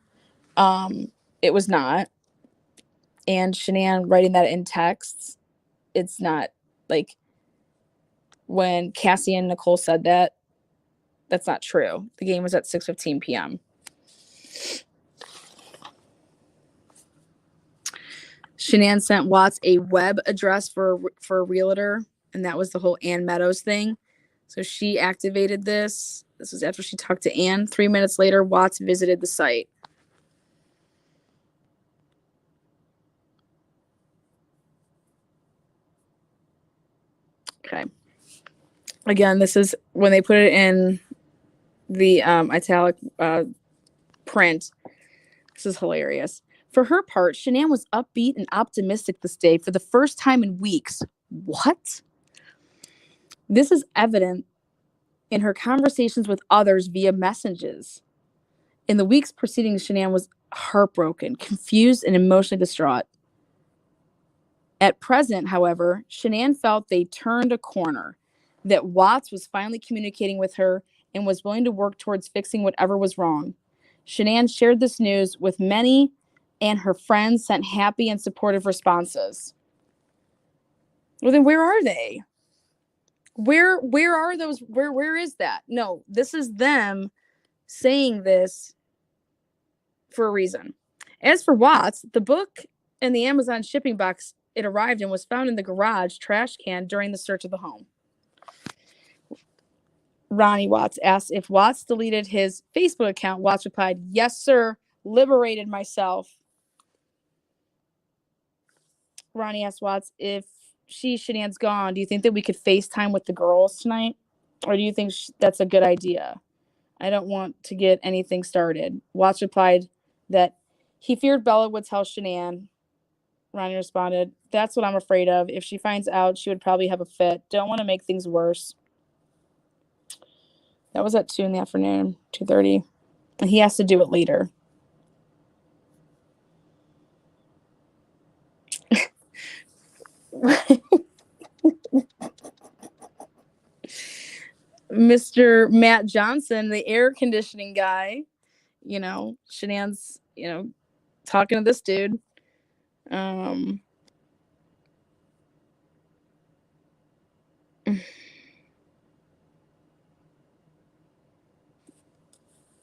it was not. And Shanann writing that in text, it's not like when Cassie and Nicole said that, that's not true. The game was at 6:15 p.m. Shanann sent Watts a web address for a realtor, and that was the whole Ann Meadows thing. So she activated this. This was after she talked to Ann. 3 minutes later, Watts visited the site. Okay. Again, this is when they put it in the italic print. This is hilarious. For her part, Shanann was upbeat and optimistic this day for the first time in weeks. What? This is evident in her conversations with others via messages. In the weeks preceding, Shanann was heartbroken, confused, and emotionally distraught. At present, however, Shanann felt they turned a corner, that Watts was finally communicating with her and was willing to work towards fixing whatever was wrong. Shanann shared this news with many, and her friends sent happy and supportive responses. Well, then where are they? Where are those? Where is that? No, this is them saying this for a reason. As for Watts, the book and the Amazon shipping box it arrived in was found in the garage trash can during the search of the home. Ronnie Watts asked if Watts deleted his Facebook account. Watts replied, yes, sir. Liberated myself. Ronnie asked Watts if Shanann's gone, do you think that we could FaceTime with the girls tonight? Or do you think that's a good idea? I don't want to get anything started. Watts replied that he feared Bella would tell Shanann. Ronnie responded, that's what I'm afraid of. If she finds out, she would probably have a fit. Don't want to make things worse. That was at 2 in the afternoon, 2:30. And he has to do it later. Mr. Matt Johnson, the air conditioning guy, Shanann's, talking to this dude.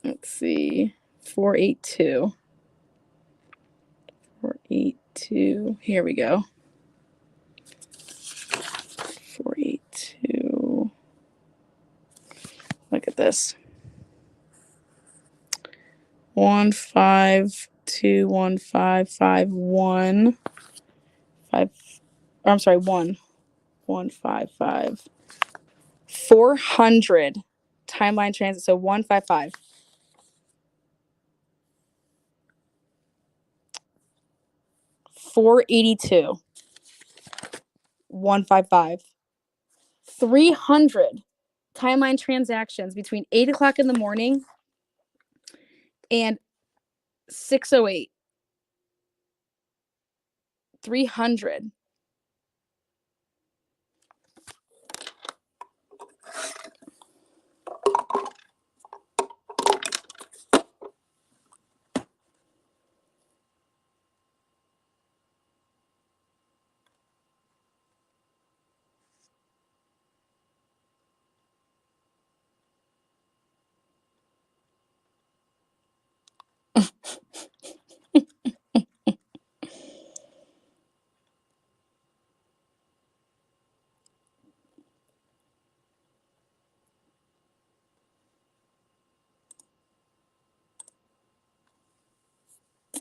Let's see. 482. 482. Here we go. 482. Look at this. 1521551 5. I'm sorry, 155. 400 timeline transit. So 155. 482. 155. 300 timeline transactions between 8 o'clock in the morning and 6:08. 300.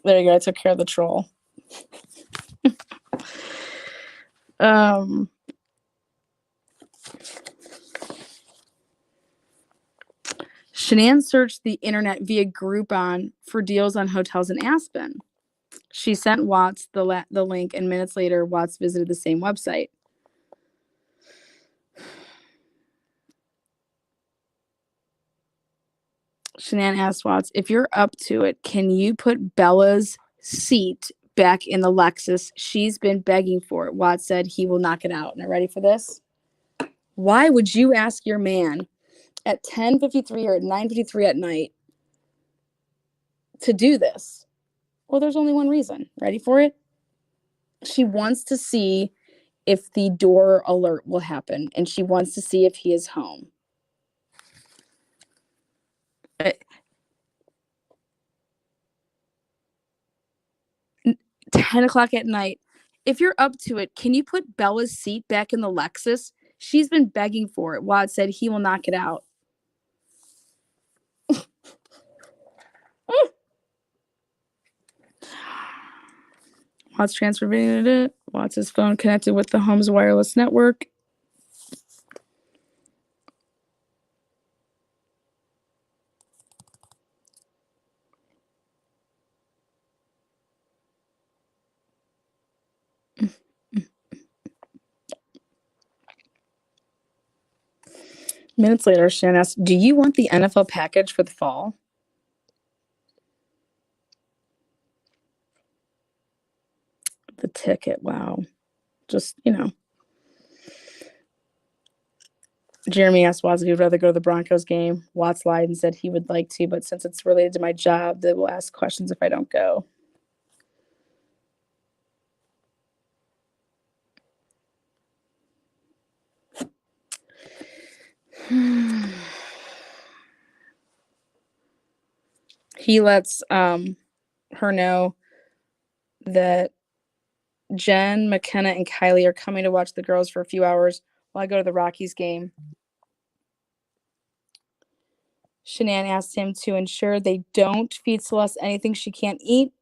There you go. I took care of the troll. Shanann searched the internet via Groupon for deals on hotels in Aspen. She sent Watts the link, and minutes later, Watts visited the same website. Shanann asked Watts, if you're up to it, can you put Bella's seat back in the Lexus? She's been begging for it. Watts said he will knock it out. Now, ready for this? Why would you ask your man at 10:53 or at 9:53 at night to do this? Well, there's only one reason. Ready for it? She wants to see if the door alert will happen, and she wants to see if he is home. 10 o'clock at night. If you're up to it, can you put Bella's seat back in the Lexus? She's been begging for it. Watts said he will knock it out. Watts transferred it. Watts' phone connected with the home's wireless network. Minutes later, Shannon asked, do you want the NFL package for the fall? The ticket, wow. Just, Jeremy asked Watts if he would rather go to the Broncos game. Watts lied and said he would like to, but since it's related to my job, they will ask questions if I don't go. He lets her know that Jen, McKenna, and Kylie are coming to watch the girls for a few hours while I go to the Rockies game. Shanann asked him to ensure they don't feed Celeste anything she can't eat.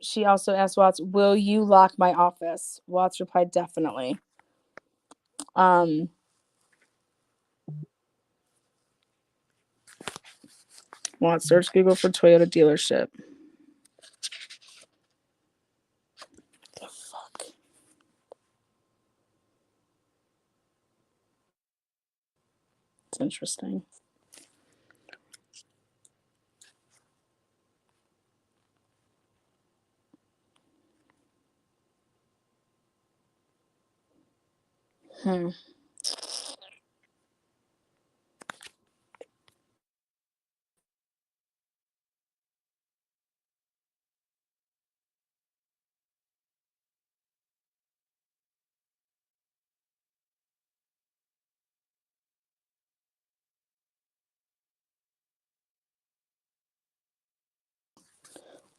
She also asked Watts, will you lock my office? Watts replied, definitely. Watts search Google for Toyota dealership. The fuck? It's interesting.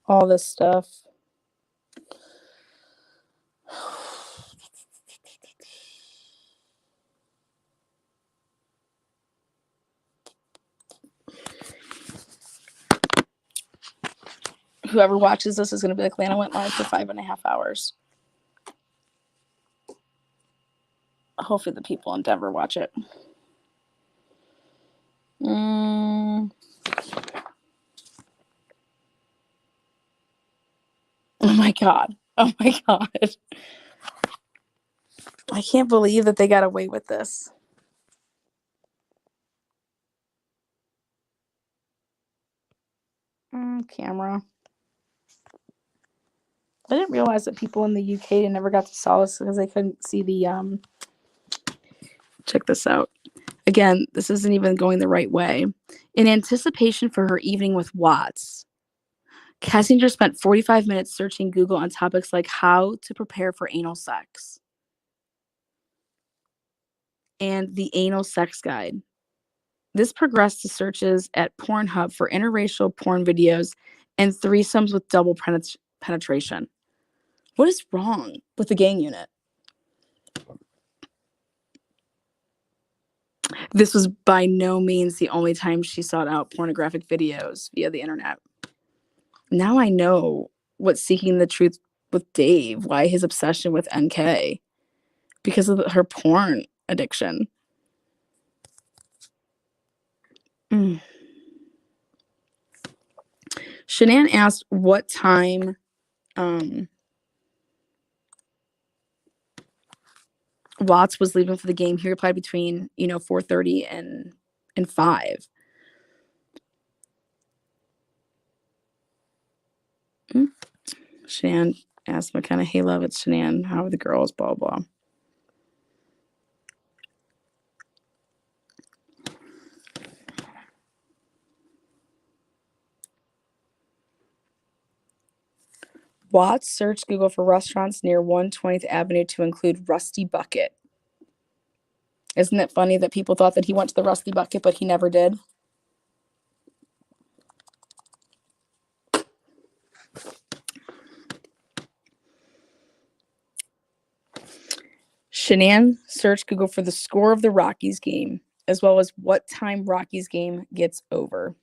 All this stuff. Whoever watches this is going to be like, Lana went live for 5.5 hours. Hopefully the people in Denver watch it. Oh my God. Oh my God. I can't believe that they got away with this. Camera. I didn't realize that people in the UK never got to saw this because they couldn't see the check this out. Again, this isn't even going the right way. In anticipation for her evening with Watts, Kessinger spent 45 minutes searching Google on topics like how to prepare for anal sex and the anal sex guide. This progressed to searches at Pornhub for interracial porn videos and threesomes with double penetration. What is wrong with the gang unit? This was by no means the only time she sought out pornographic videos via the internet. Now I know what's seeking the truth with Dave, why his obsession with NK. Because of her porn addiction. Mm. Shanann asked what time Watts was leaving for the game. He replied between 4:30 and 5. Shanann asked McKenna, "Hey love, it's Shanann. How are the girls? Blah blah." Watts searched Google for restaurants near 120th Avenue to include Rusty Bucket. Isn't it funny that people thought that he went to the Rusty Bucket, but he never did? Shanann searched Google for the score of the Rockies game, as well as what time Rockies game gets over.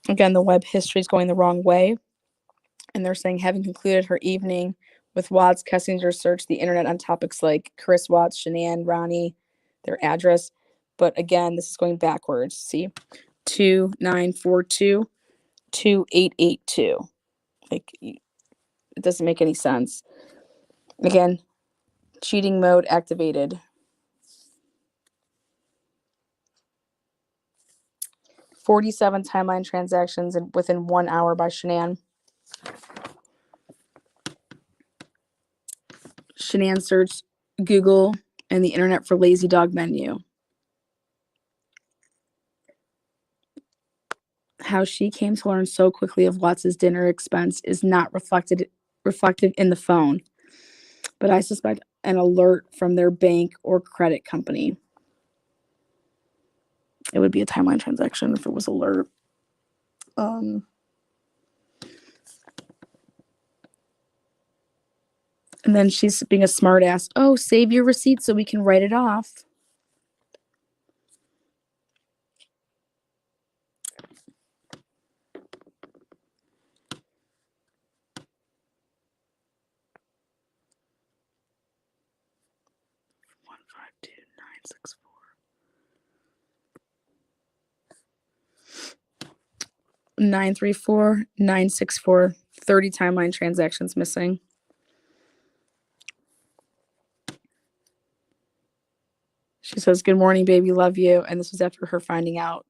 Again, the web history is going the wrong way. And they're saying, having concluded her evening with Watts, Kessinger searched the internet on topics like Chris Watts, Shanann, Ronnie, their address. But again, this is going backwards. See, 2942 2882. Like, it doesn't make any sense. Again, cheating mode activated. 47 timeline transactions within 1 hour by Shanann. Shanann searched Google and the internet for lazy dog menu. How she came to learn so quickly of Watts's dinner expense is not reflective in the phone, but I suspect an alert from their bank or credit company. It would be a timeline transaction if it was alert. And then she's being a smart ass. Oh, save your receipt so we can write it off. One, 5, 2, 9, 6, 4. 934 964 30 timeline transactions missing. She says, "Good morning, baby, love you." And this was after her finding out,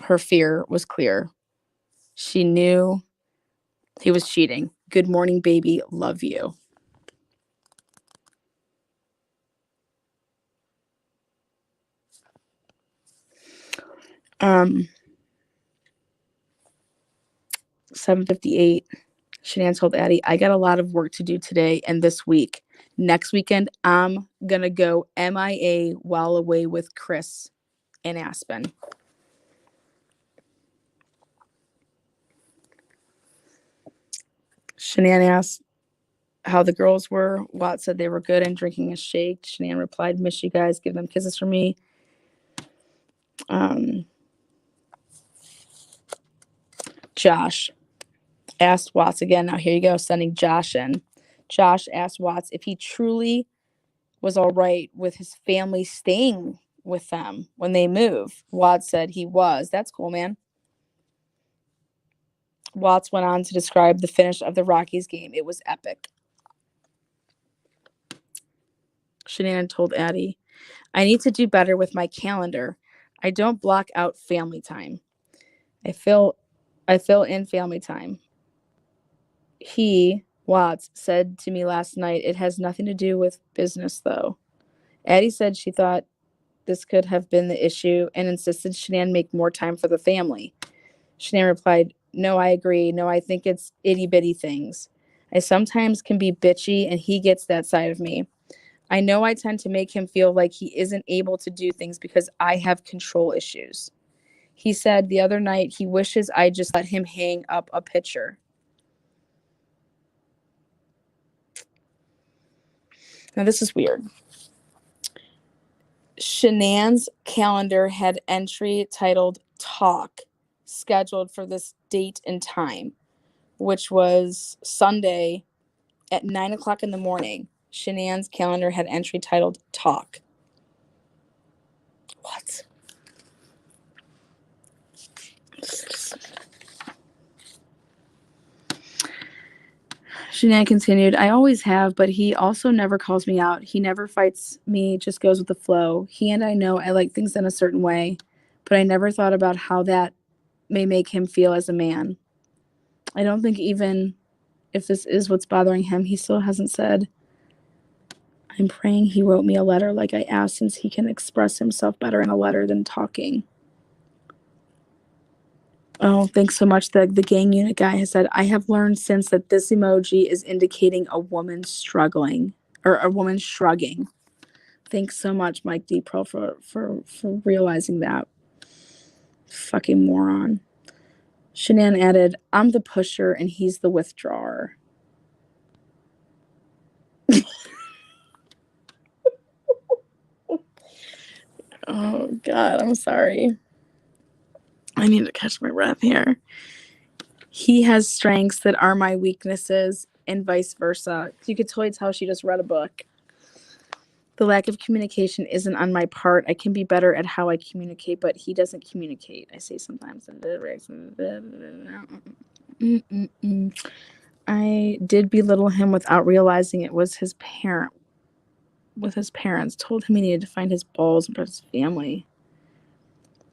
her fear was clear. She knew he was cheating. "Good morning, baby, love you." Um, 7:58. Shanann told Addie, "I got a lot of work to do today and this week. Next weekend, I'm gonna go MIA while away with Chris in Aspen." Shanann asked how the girls were. Watt said they were good and drinking a shake. Shanann replied, "Miss you guys. Give them kisses for me." Josh asked Watts again. Now here you go, sending Josh in. Josh asked Watts if he truly was all right with his family staying with them when they move. Watts said he was. That's cool, man. Watts went on to describe the finish of the Rockies game. It was epic. Shanann told Addie, "I need to do better with my calendar. I don't block out family time. I fill in family time." Watts, said to me last night, "It has nothing to do with business, though." Addie said she thought this could have been the issue and insisted Shanann make more time for the family. Shanann replied, "No, I agree. No, I think it's itty bitty things. I sometimes can be bitchy and he gets that side of me. I know I tend to make him feel like he isn't able to do things because I have control issues. He said the other night he wishes I just let him hang up a picture." Now, this is weird. Shanann's calendar had entry titled Talk scheduled for this date and time, which was Sunday at 9 o'clock in the morning. Shanann's calendar had entry titled Talk. What? Shanann continued, I always have, but he also never calls me out. He never fights me, just goes with the flow. He and I know I like things in a certain way, but I never thought about how that may make him feel as a man. I don't think even if this is what's bothering him, he still hasn't said, I'm praying he wrote me a letter like I asked, since he can express himself better in a letter than talking. Oh, thanks so much. The gang unit guy has said, I have learned since that this emoji is indicating a woman struggling or a woman shrugging. Thanks so much, Mike D. Pro, for realizing that. Fucking moron. Shanann added, I'm the pusher and he's the withdrawer. Oh, God, I'm sorry. I need to catch my breath here. He has strengths that are my weaknesses and vice versa. You could totally tell she just read a book. The lack of communication isn't on my part. I can be better at how I communicate, but he doesn't communicate. I say sometimes. I did belittle him without realizing it was his parent. With his parents, told him he needed to find his balls and protect his family.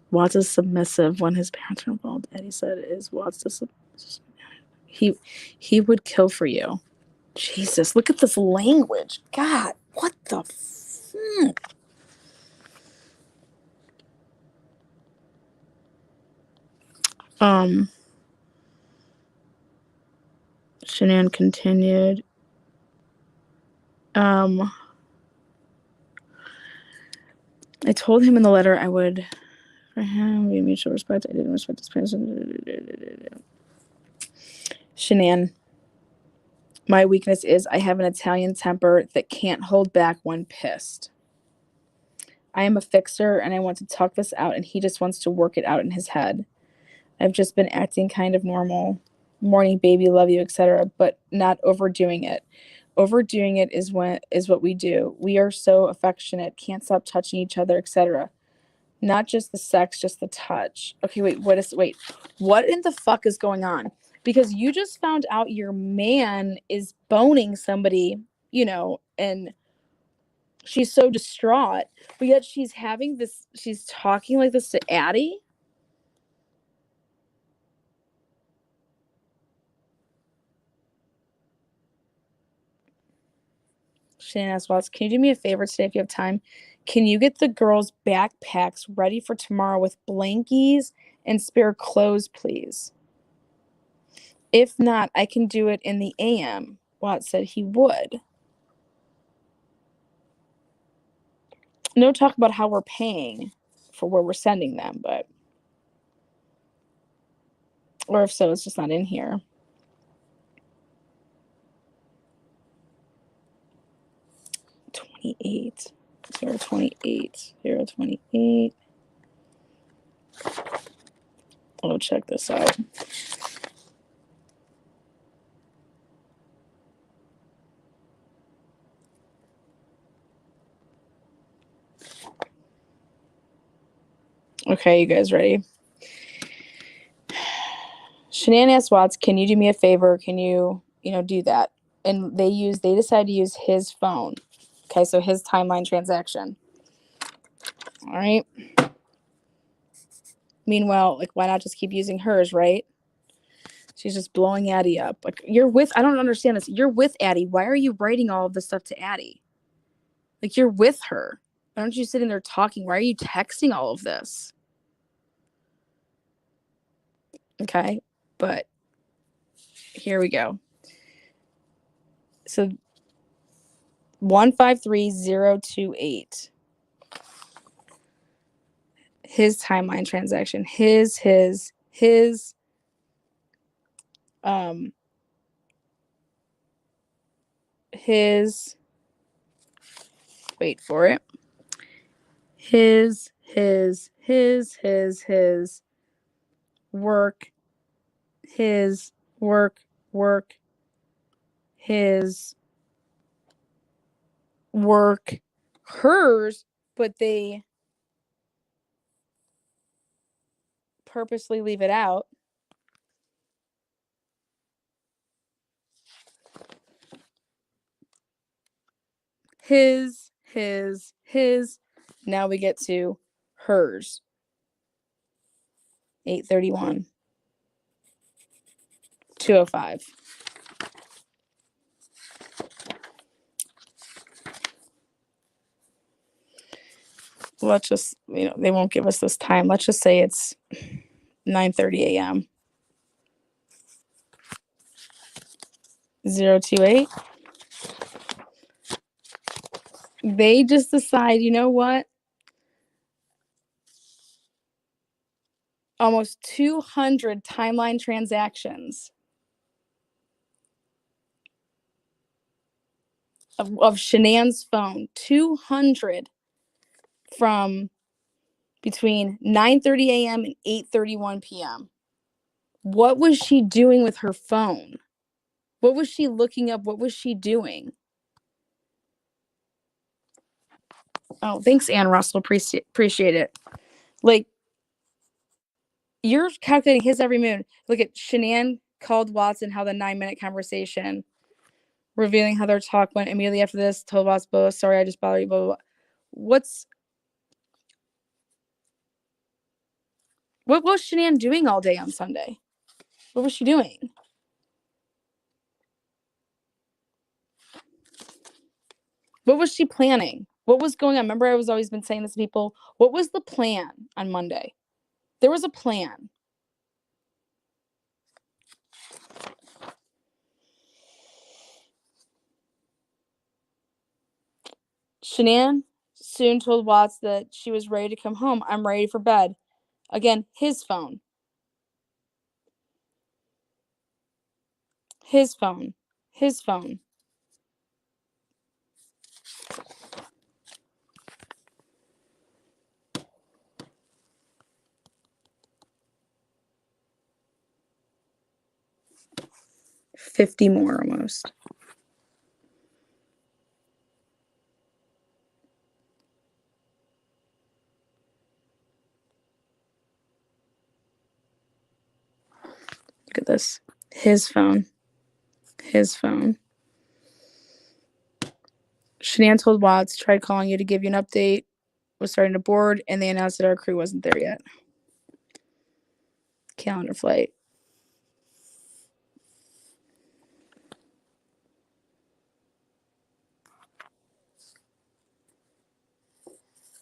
Watts is submissive when his parents are involved. Eddie said, "Is Watts he would kill for you." Jesus, look at this language. God, what the Shanann continued. I told him in the letter I would, for him, we mutual respect. I didn't respect his parents. Shanann, my weakness is I have an Italian temper that can't hold back when pissed. I am a fixer and I want to talk this out, and he just wants to work it out in his head. I've just been acting kind of normal. Morning, baby, love you, etc., but not overdoing it. Overdoing it is what we do. We are so affectionate, can't stop touching each other, etc. Not just the sex, just the touch. Okay, wait, what in the fuck is going on? Because you just found out your man is boning somebody, and she's so distraught, but yet she's talking like this to Addie. Shannon asks Watts, can you do me a favor today if you have time? Can you get the girls' backpacks ready for tomorrow with blankies and spare clothes, please? If not, I can do it in the AM. Watts said he would. No talk about how we're paying for where we're sending them, but or if so, it's just not in here. $28. 028. 028. I'll check this out. Okay, you guys ready? Shanann asked Watts, can you do me a favor? Can you, do that? And they decided to use his phone. Okay, so his timeline transaction. All right. Meanwhile, why not just keep using hers, right? She's just blowing Addie up. I don't understand this. You're with Addie. Why are you writing all of this stuff to Addie? You're with her. Why aren't you sitting there talking? Why are you texting all of this? Okay, but here we go. So 153028. His timeline transaction. His wait for it. his, work, his, work, his, work, hers, but they purposely leave it out. His. Now we get to hers. 8:31. 2:05. Let's just, they won't give us this time. Let's just say it's 9:30 a.m. 028. They just decide, you know what? Almost 200 timeline transactions of Shanann's phone. 200 from between 9:30 a.m. and 8:31 p.m. What was she doing with her phone? What was she looking up? What was she doing? Oh, thanks, Ann Russell. Appreciate it. Like, you're calculating his every move. Look at Shanann called Watson, how the 9-minute conversation, revealing how their talk went immediately after this, told Watson, blah, sorry, I just bothered you, blah, blah, blah. What was Shanann doing all day on Sunday? What was she doing? What was she planning? What was going on? Remember, I was always been saying this to people. What was the plan on Monday? There was a plan. Shanann soon told Watts that she was ready to come home. I'm ready for bed. Again, his phone. His phone. His phone. $50 more almost. Look at this. His phone. His phone. Shanann told Watts, tried calling you to give you an update. Was starting to board, and they announced that our crew wasn't there yet. Calendar flight.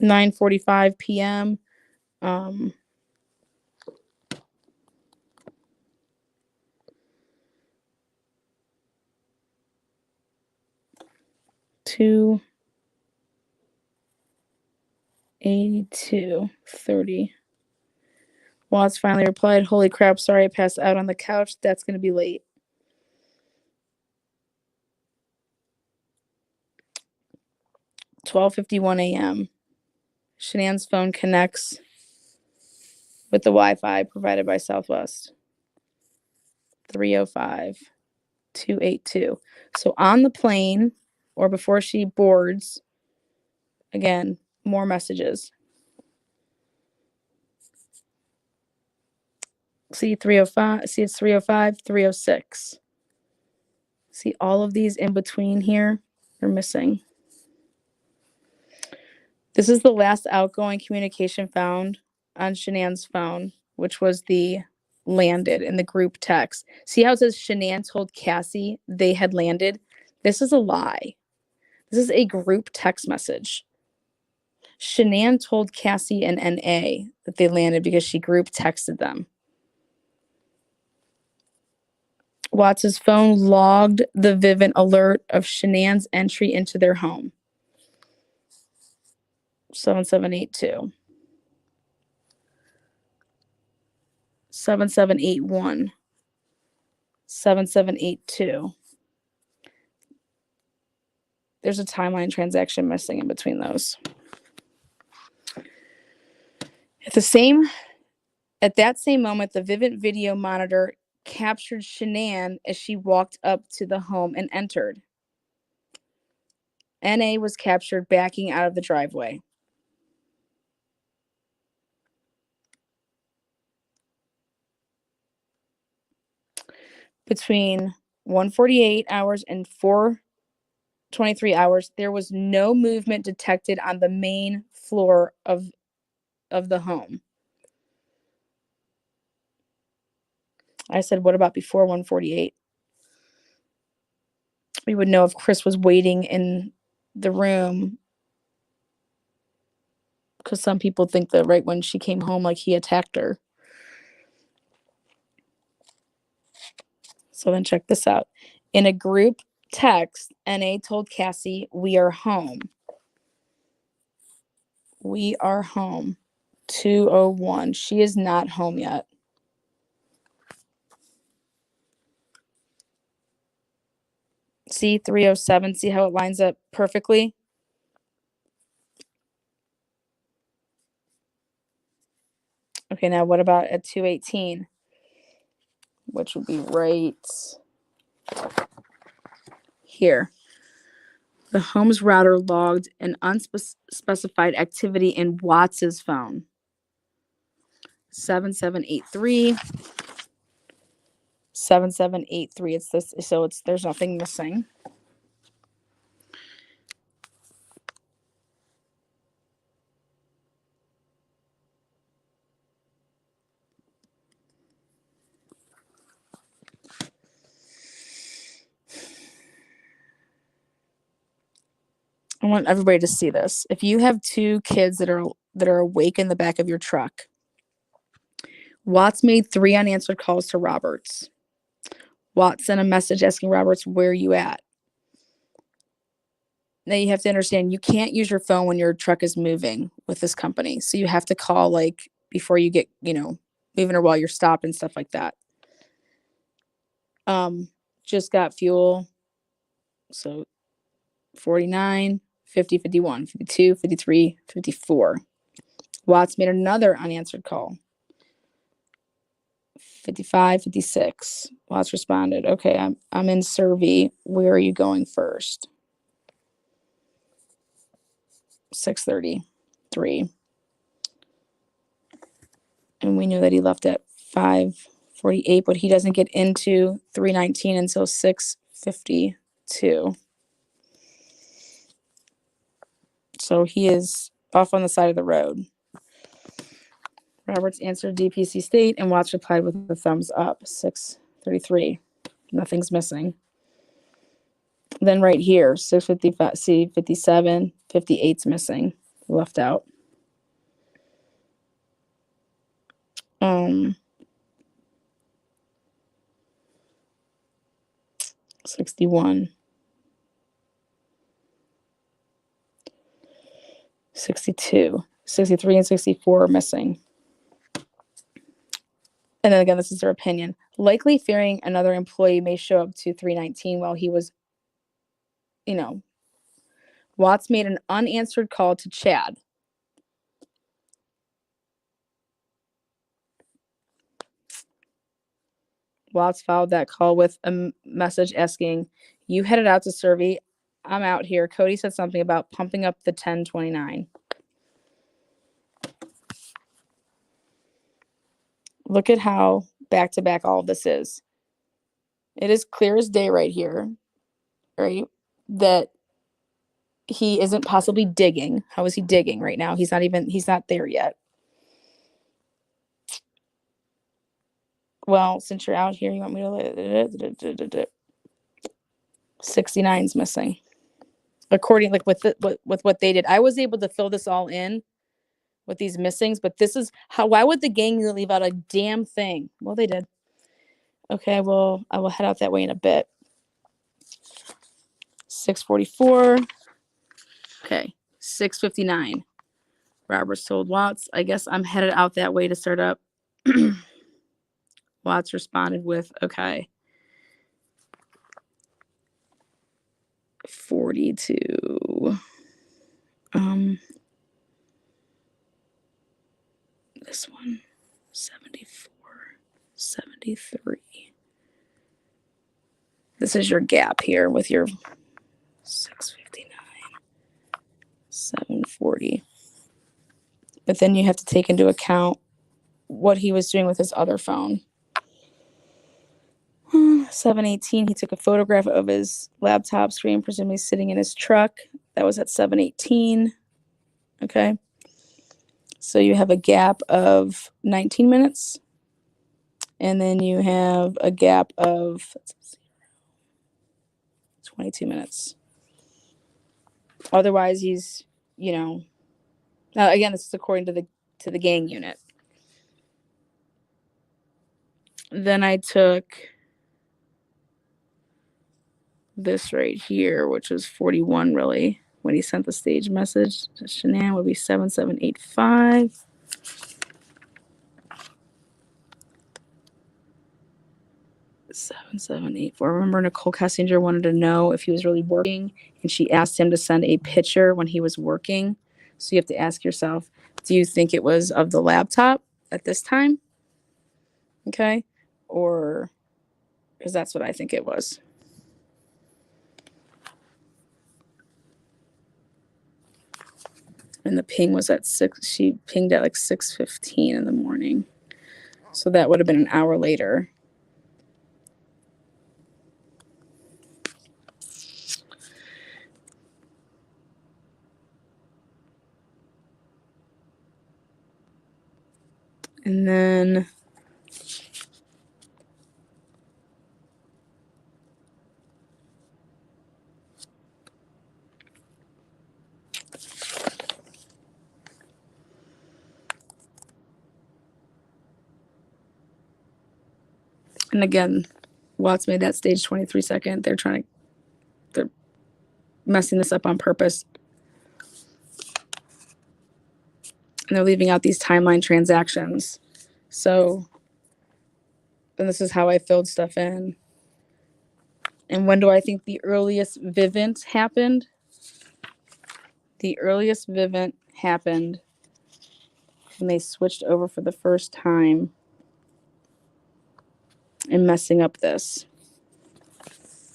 $9:45 p.m. 2:82:30. Watts finally replied, holy crap, sorry I passed out on the couch. That's going to be late. $12:51 a.m. Shanann's phone connects with the Wi-Fi provided by Southwest. 3:05:282. So on the plane or before she boards, again, more messages. See 3:05, see it's 3:05, 3:06. See all of these in between here are missing. This is the last outgoing communication found on Shanann's phone, which was the landed in the group text. See how it says Shanann told Cassie they had landed? This is a lie. This is a group text message. Shanann told Cassie and NA that they landed because she group texted them. Watts' phone logged the Vivint alert of Shanann's entry into their home. 7782. 7781. 7782. There's a timeline transaction missing in between those. At that same moment, the Vivint video monitor captured Shanann as she walked up to the home and entered. NA was captured backing out of the driveway. Between 148 hours and 423 hours, there was no movement detected on the main floor of the home. I said, what about before 148? We would know if Chris was waiting in the room, because some people think that right when she came home, like he attacked her. So then check this out. In a group text, NA told Cassie, "We are home. We are home." 2:01. She is not home yet. See 3:07. See how it lines up perfectly? Okay, now what about at 2:18? Which would be right here. The home's router logged an unspecified activity in Watts's phone. 7783. 7783. It's this, so there's nothing missing. I want everybody to see this. If you have two kids that are awake in the back of your truck, Watts made 3 unanswered calls to Roberts. Watts sent a message asking Roberts, "Where are you at?" Now you have to understand, you can't use your phone when your truck is moving with this company. So you have to call like before you get, moving or while you're stopped and stuff like that. Just got fuel. So 49, 50, 51, 52, 53, 54. Watts made another unanswered call. 55, 56. Watts responded, "Okay, I'm in Servy. Where are you going first?" 6:33. And we knew that he left at 5:48, but he doesn't get into 319 until 6:52. So he is off on the side of the road. Roberts answered DPC state, and Watts replied with a thumbs up. 6:33. Nothing's missing. Then right here, 6:55, see 57, 58's missing, left out. 61, 62, 63, and 64 are missing. And then again, this is their opinion. Likely fearing another employee may show up to 319 while he was, Watts made an unanswered call to Chad. Watts followed that call with a message asking, "You headed out to Servy. I'm out here." Cody said something about pumping up the 1029. Look at how back to back all of this is. It is clear as day right here, right? That he isn't possibly digging. How is he digging right now? He's not there yet. Well, since you're out here, you want me to 69's missing. According with what they did. I was able to fill this all in with these missings, but this is how, why would the gang leave out a damn thing? Well, they did. Okay, well, I will head out that way in a bit. 6:44. Okay, 6:59. Roberts told Watts, "I guess I'm headed out that way to start up." Watts responded with, "Okay." 42. this one, 74, 73. This is your gap here with your 659, 740. But then you have to take into account what he was doing with his other phone. 718, he took a photograph of his laptop screen, presumably sitting in his truck. That was at 718. Okay. So you have a gap of 19 minutes. And then you have a gap of 22 minutes. Otherwise, he's, now again, this is according to the gang unit. Then I took this right here, which was 41 really, when he sent the stage message to Shanann would be 7785. Seven, 784. Remember, Nicole Kessinger wanted to know if he was really working, and she asked him to send a picture when he was working. So you have to ask yourself, do you think it was of the laptop at this time? Okay. Or, because that's what I think it was. And the ping was at 6. She pinged at like 6:15 in the morning. So that would have been an hour later. And then again, Watts made that stage 23 second. They're messing this up on purpose. And they're leaving out these timeline transactions. So, and this is how I filled stuff in. And when do I think the earliest Vivint happened? The earliest Vivint happened when they switched over for the first time and messing up this.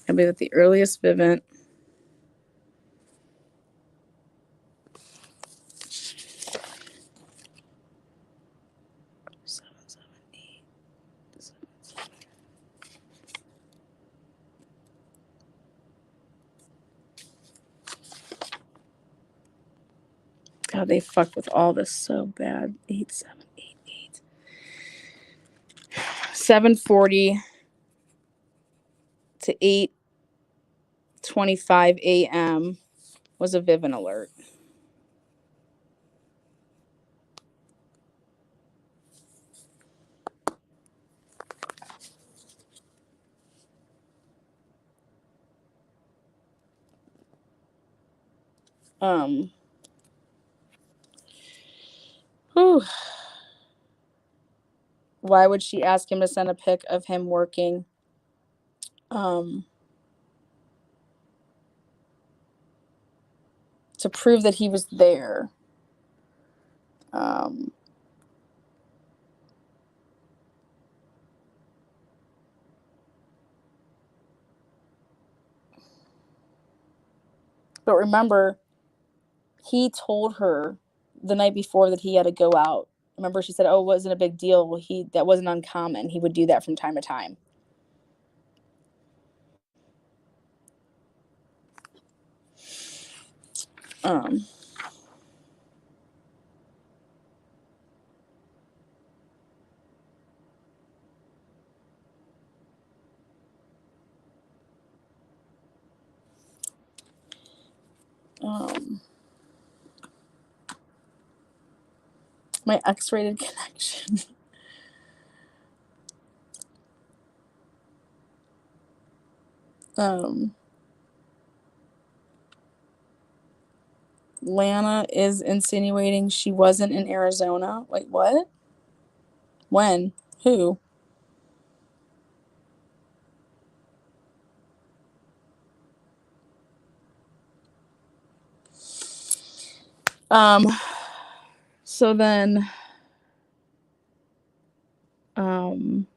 I believe that the earliest Vivint God, they fucked with all this so bad. 8788. 7:40 to 8:25 a.m. was a Vivint alert. Whew. Why would she ask him to send a pic of him working? To prove that he was there. But remember, he told her the night before that he had to go out. Remember, she said, "Oh, it wasn't a big deal." Well, that wasn't uncommon. He would do that from time to time. My X-rated connection. Lana is insinuating she wasn't in Arizona. Wait, what? When? Who? So then Um,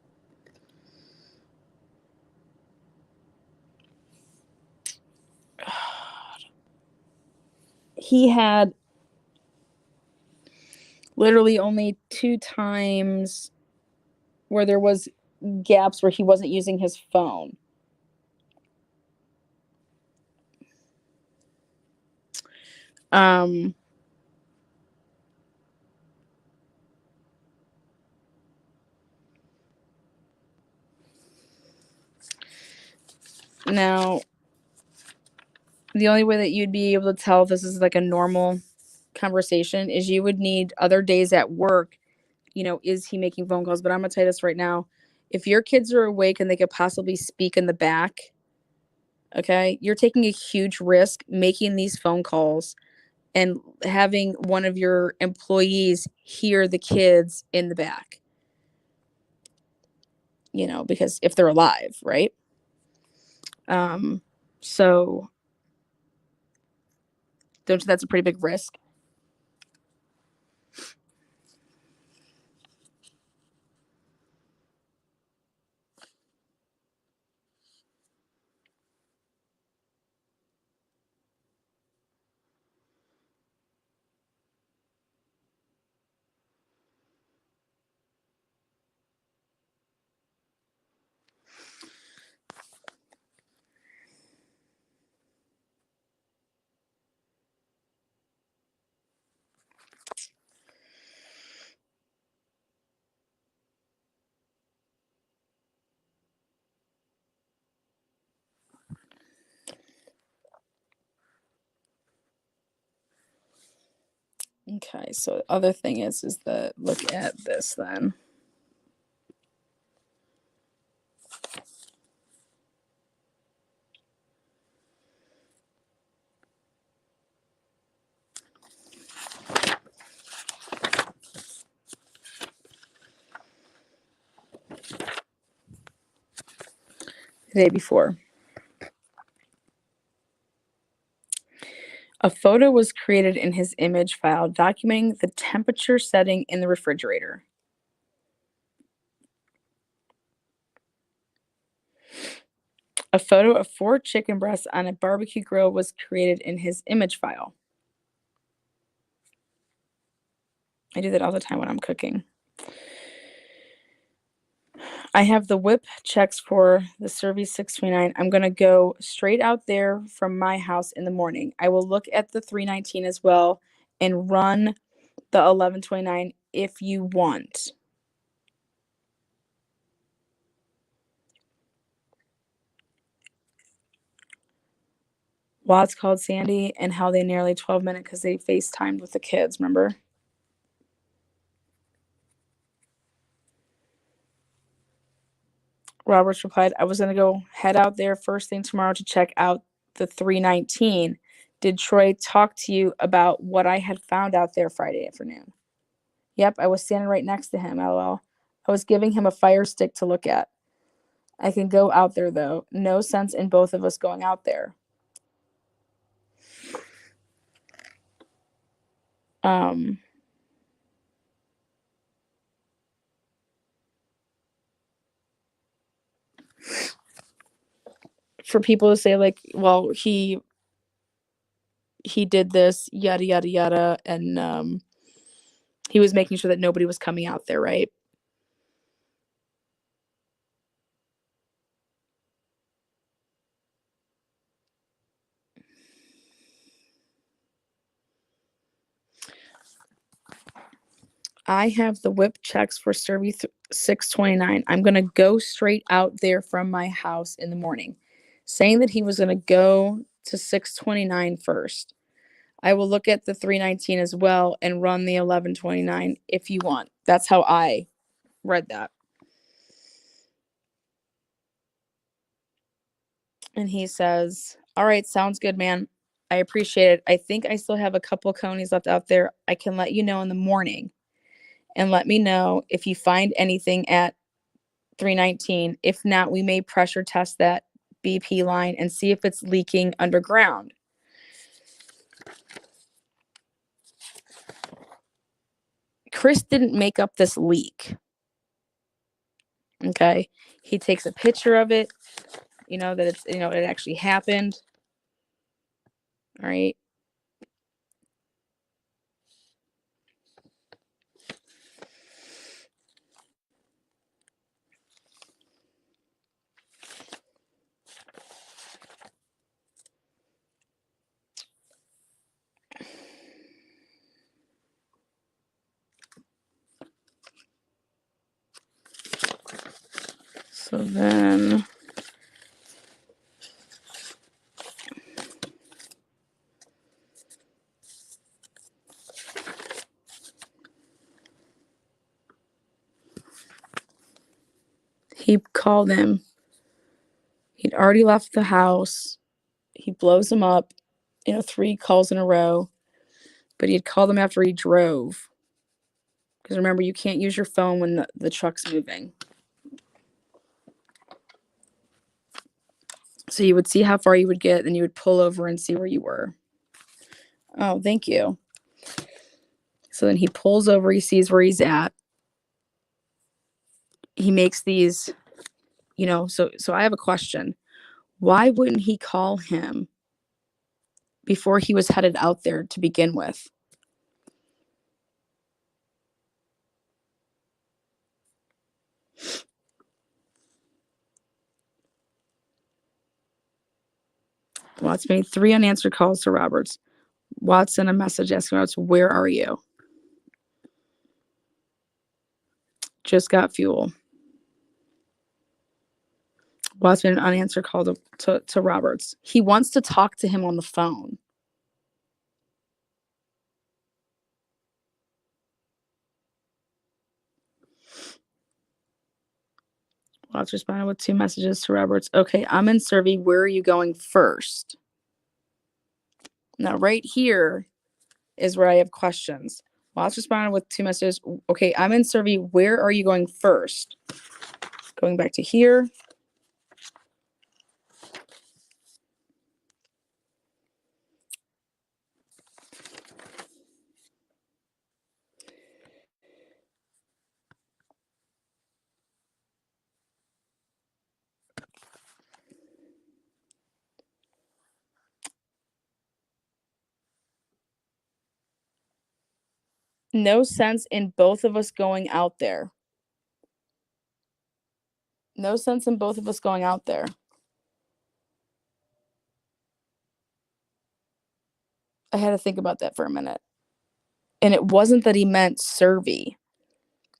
he had literally only 2 times where there was gaps where he wasn't using his phone. Um, now, the only way that you'd be able to tell if this is like a normal conversation is you would need other days at work. You know, is he making phone calls? But I'm gonna tell you this right now. If your kids are awake and they could possibly speak in the back, okay, you're taking a huge risk making these phone calls and having one of your employees hear the kids in the back. You know, because if they're alive, right? So don't you, that's a pretty big risk. Okay, so the other thing is the look at this then. The day before. A photo was created in his image file documenting the temperature setting in the refrigerator. A photo of 4 chicken breasts on a barbecue grill was created in his image file. I do that all the time when I'm cooking. I have the whip checks for the Service 629. I'm going to go straight out there from my house in the morning. I will look at the 319 as well and run the 1129 if you want. Watts called Sandy and how they nearly 12 minutes because they FaceTimed with the kids, remember? Roberts replied, I was going to go head out there first thing tomorrow to check out the 319. Did Troy talk to you about what I had found out there Friday afternoon? Yep, I was standing right next to him, lol. I was giving him a fire stick to look at. I can go out there, though. No sense in both of us going out there. For people to say, like, well, he did this, yada, yada, yada, and he was making sure that nobody was coming out there, right? I have the whip checks for Service 629. I'm going to go straight out there from my house in the morning, saying that he was going to go to 629 first. I will look at the 319 as well and run the 1129 if you want. That's how I read that. And he says, all right, sounds good, man. I appreciate it. I think I still have a couple conies left out there. I can let you know in the morning. And let me know if you find anything at 319. If not, we may pressure test that BP line and see if it's leaking underground. Chris didn't make up this leak. Okay. He takes a picture of it, that it's, it actually happened. All right. So then he called him. He'd already left the house. He blows him up, 3 calls in a row, but he had called him after he drove. Because remember, you can't use your phone when the truck's moving. So you would see how far you would get, then you would pull over and see where you were. Oh, thank you. So then he pulls over, he sees where he's at. He makes these, so I have a question. Why wouldn't he call him before he was headed out there to begin with? Watts made 3 unanswered calls to Roberts. Watts sent a message asking Roberts, where are you? Just got fuel. Watts made an unanswered call to Roberts. He wants to talk to him on the phone. Watts responded with 2 messages to Roberts. Okay, I'm in Survey. Where are you going first? Now, right here is where I have questions. Watts responded with 2 messages. Okay, I'm in Survey. Where are you going first? Going back to here. No sense in both of us going out there. No sense in both of us going out there. I had to think about that for a minute. And it wasn't that he meant Survey.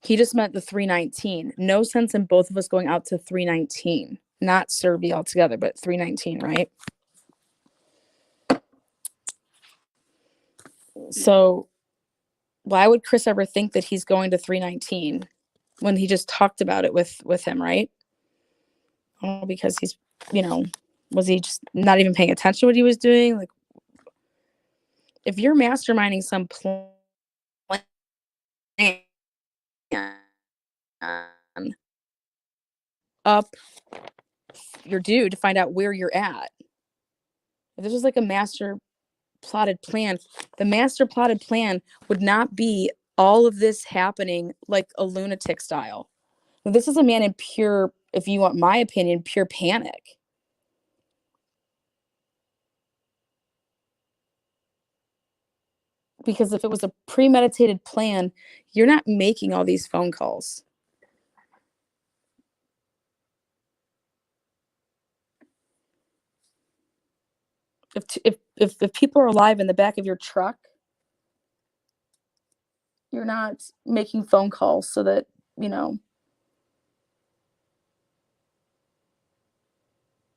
He just meant the 319. No sense in both of us going out to 319. Not Survey altogether, but 319, right? So why would Chris ever think that he's going to 319 when he just talked about it with him, right? Oh, because he's, was he just not even paying attention to what he was doing? Like, if you're masterminding some plan up your dude to find out where you're at, if this was like a master plotted plan, the master plotted plan would not be all of this happening like a lunatic style. This is a man in pure, if you want my opinion, pure panic. Because if it was a premeditated plan, you're not making all these phone calls. If people are alive in the back of your truck, you're not making phone calls so that,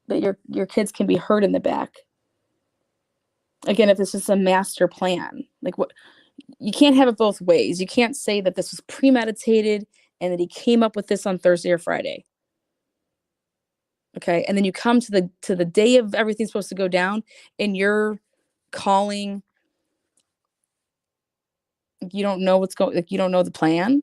that your kids can be heard in the back. Again, if this is a master plan, like, what, you can't have it both ways. You can't say that this was premeditated and that he came up with this on Thursday or Friday. Okay. And then you come to the day of everything's supposed to go down and you're calling, you don't know what's going, like, you don't know the plan.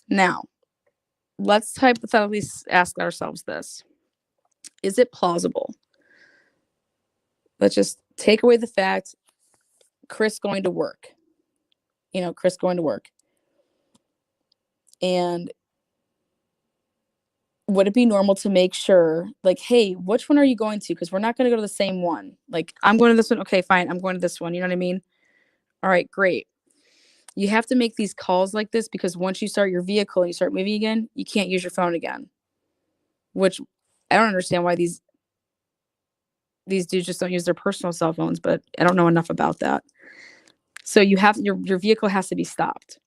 Now, let's hypothetically ask ourselves this. Is it plausible? Let's just take away the fact Chris going to work. Chris going to work. And would it be normal to make sure, like, hey, which one are you going to? Because we're not going to go to the same one. Like, I'm going to this one. Okay, fine. I'm going to this one. You know what I mean? All right, great. You have to make these calls like this because once you start your vehicle and you start moving again, you can't use your phone again. Which I don't understand why these dudes just don't use their personal cell phones, but I don't know enough about that. So you have your vehicle has to be stopped.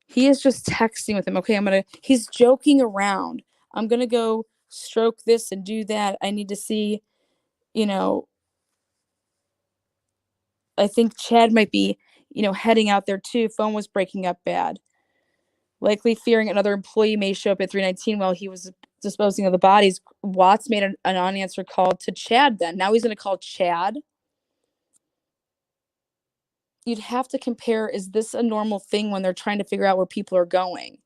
He is just texting with him. Okay, he's joking around. I'm gonna go stroke this and do that. I need to see, I think Chad might be, heading out there too. Phone was breaking up bad. Likely fearing another employee may show up at 319 while he was disposing of the bodies. Watts made an unanswered call to Chad then. Now he's going to call Chad. You'd have to compare, is this a normal thing when they're trying to figure out where people are going?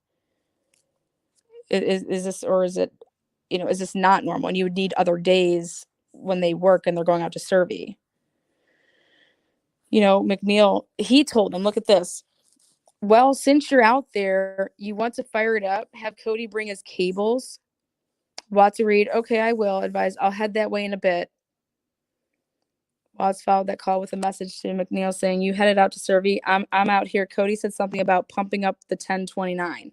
Is this, or is it, is this not normal? And you would need other days when they work and they're going out to survey. McNeil, he told them, look at this. Well, since you're out there, you want to fire it up, have Cody bring his cables. Watts agreed, okay, I will advise. I'll head that way in a bit. Watts followed that call with a message to McNeil saying, you headed out to survey. I'm out here. Cody said something about pumping up the 1029.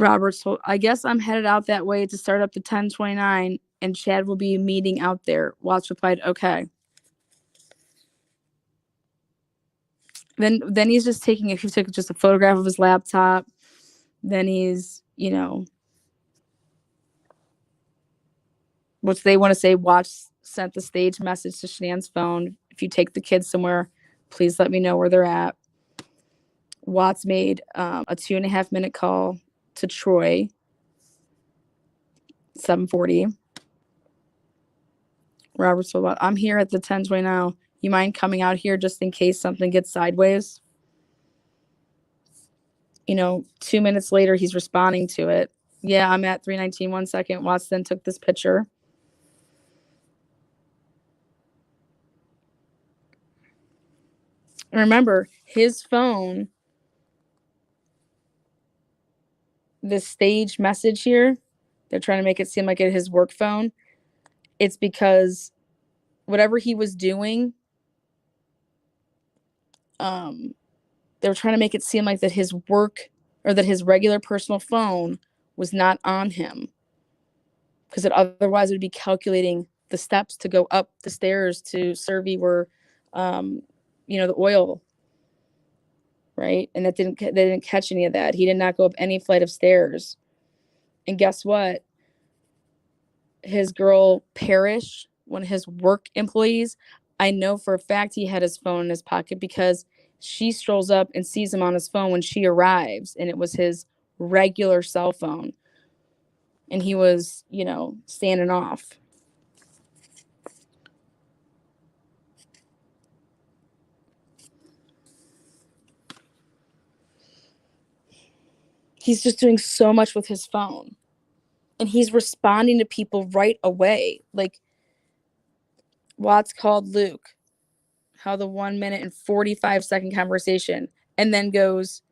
Roberts told, I guess I'm headed out that way to start up the 1029 and Chad will be meeting out there. Watts replied, okay. Then he's just he took just a photograph of his laptop. Then he's, which they want to say Watts sent the stage message to Shanann's phone. If you take the kids somewhere, please let me know where they're at. Watts made a 2.5 minute call to Troy, 740. Roberts told, I'm here at the 1020 now. You mind coming out here just in case something gets sideways? 2 minutes later, he's responding to it. Yeah, I'm at 319. 1 second. Watts then took this picture. Remember, his phone, this stage message here, they're trying to make it seem like it's his work phone. It's because whatever he was doing, they were trying to make it seem like that his work or that his regular personal phone was not on him, because it otherwise would be calculating the steps to go up the stairs to survey where, the oil, right? And they didn't catch any of that. He did not go up any flight of stairs. And guess what? His girl Parrish, one of his work employees, I know for a fact he had his phone in his pocket because she strolls up and sees him on his phone when she arrives, and it was his regular cell phone. And he was, standing off. He's just doing so much with his phone. And he's responding to people right away. Like, Watts called Luke, how the 1 minute and 45 second conversation, and then goes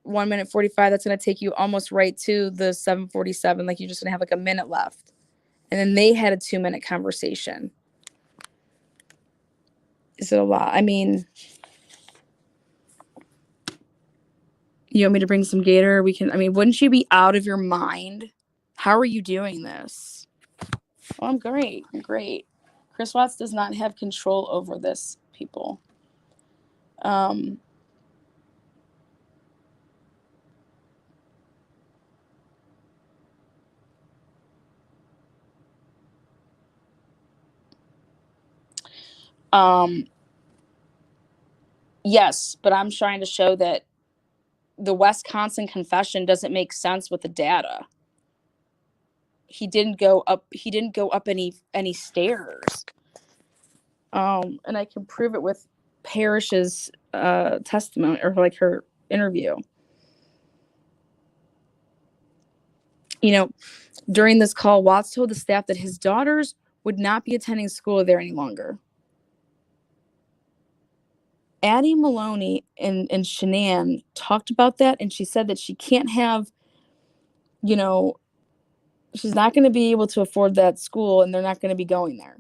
1 minute 45. That's going to take you almost right to the 747. Like, you're just going to have like a minute left. And then they had a 2 minute conversation. Is it a lot? I mean, you want me to bring some Gator? Wouldn't you be out of your mind? How are you doing this? Oh, I'm great. I'm great. Chris Watts does not have control over this, people. Yes, but I'm trying to show that the Wisconsin confession doesn't make sense with the data. He didn't go up any stairs. And I can prove it with Parrish's testimony, or like her interview. You know, during this call, Watts told the staff that his daughters would not be attending school there any longer. Addie Maloney and Shanann talked about that, and she said that she can't have, you know, she's not going to be able to afford that school, and they're not going to be going there.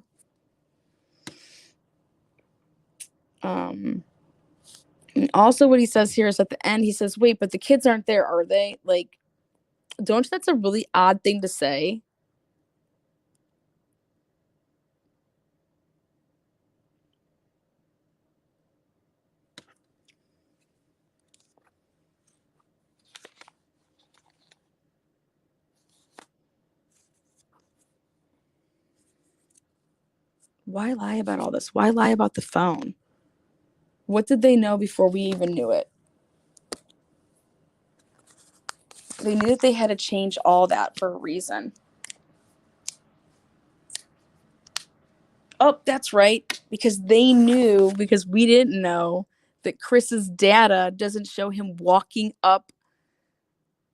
And also what he says here is at the end, he says, wait, but the kids aren't there, are they? Like, don't you, that's a really odd thing to say? Why lie about all this? Why lie about the phone? What did they know before we even knew it? They knew that they had to change all that for a reason. Oh, that's right. Because they knew, because we didn't know, that Chris's data doesn't show him walking up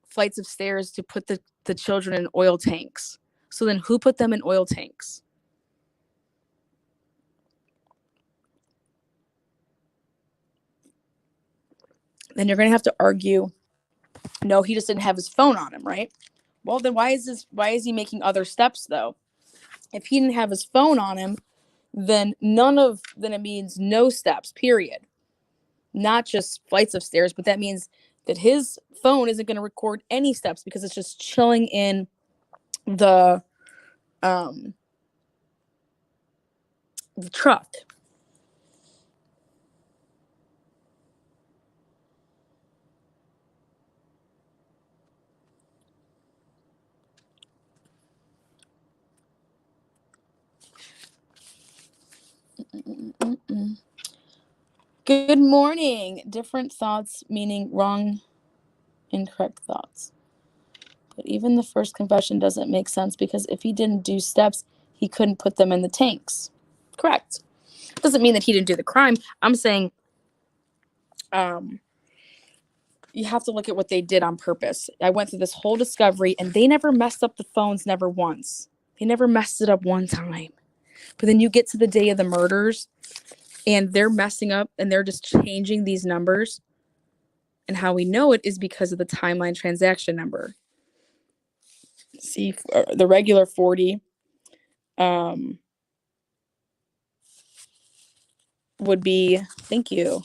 flights of stairs to put the children in oil tanks. So then who put them in oil tanks? Then you're going to have to argue, no, he just didn't have his phone on him, right? Well, then why is he making other steps though? If he didn't have his phone on him, then it means no steps, period. Not just flights of stairs, but that means that his phone isn't going to record any steps because it's just chilling in the truck. Good morning. Different thoughts, meaning wrong, incorrect thoughts. But even the first confession doesn't make sense because if he didn't do steps, he couldn't put them in the tanks. Correct. Doesn't mean that he didn't do the crime. I'm saying you have to look at what they did on purpose. I went through this whole discovery and they never messed up the phones, never once. They never messed it up one time. But then you get to the day of the murders and they're messing up and they're just changing these numbers. And how we know it is because of the timeline transaction number. See, the regular 40 would be, thank you.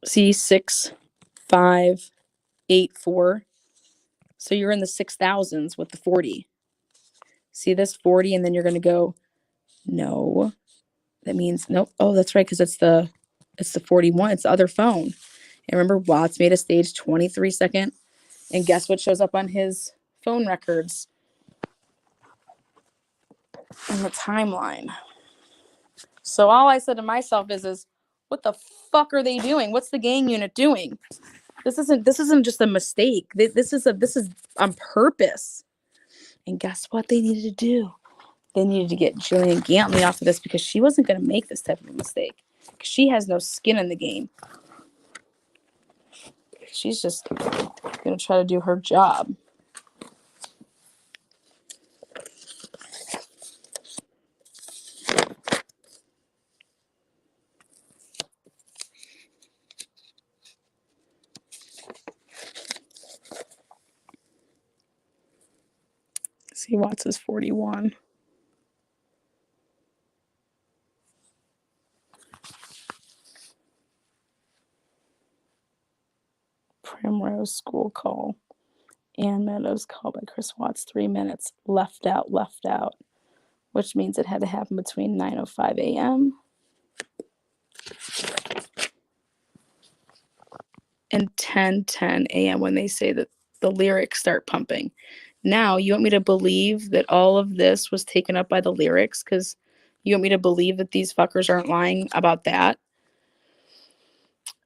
See, 6, 5, 8, 4. So you're in the 6,000s with the 40. See this 40, and then you're going to go, no. That means, nope. Oh, that's right, because it's the 41. It's the other phone. And remember, Watts made a stage 23 second. And guess what shows up on his phone records? In the timeline. So all I said to myself is what the fuck are they doing? What's the gang unit doing? This isn't just a mistake. This is on purpose. And guess what they needed to do? They needed to get Jillian Gantley off of this because she wasn't going to make this type of a mistake. She has no skin in the game. She's just going to try to do her job. See, Watts is 41. Primrose school call. Ann Meadows call by Chris Watts, 3 minutes. Left out. Which means it had to happen between 9:05 a.m. and 10:10 a.m. when they say that the lyrics start pumping. Now, you want me to believe that all of this was taken up by the lyrics? Because you want me to believe that these fuckers aren't lying about that?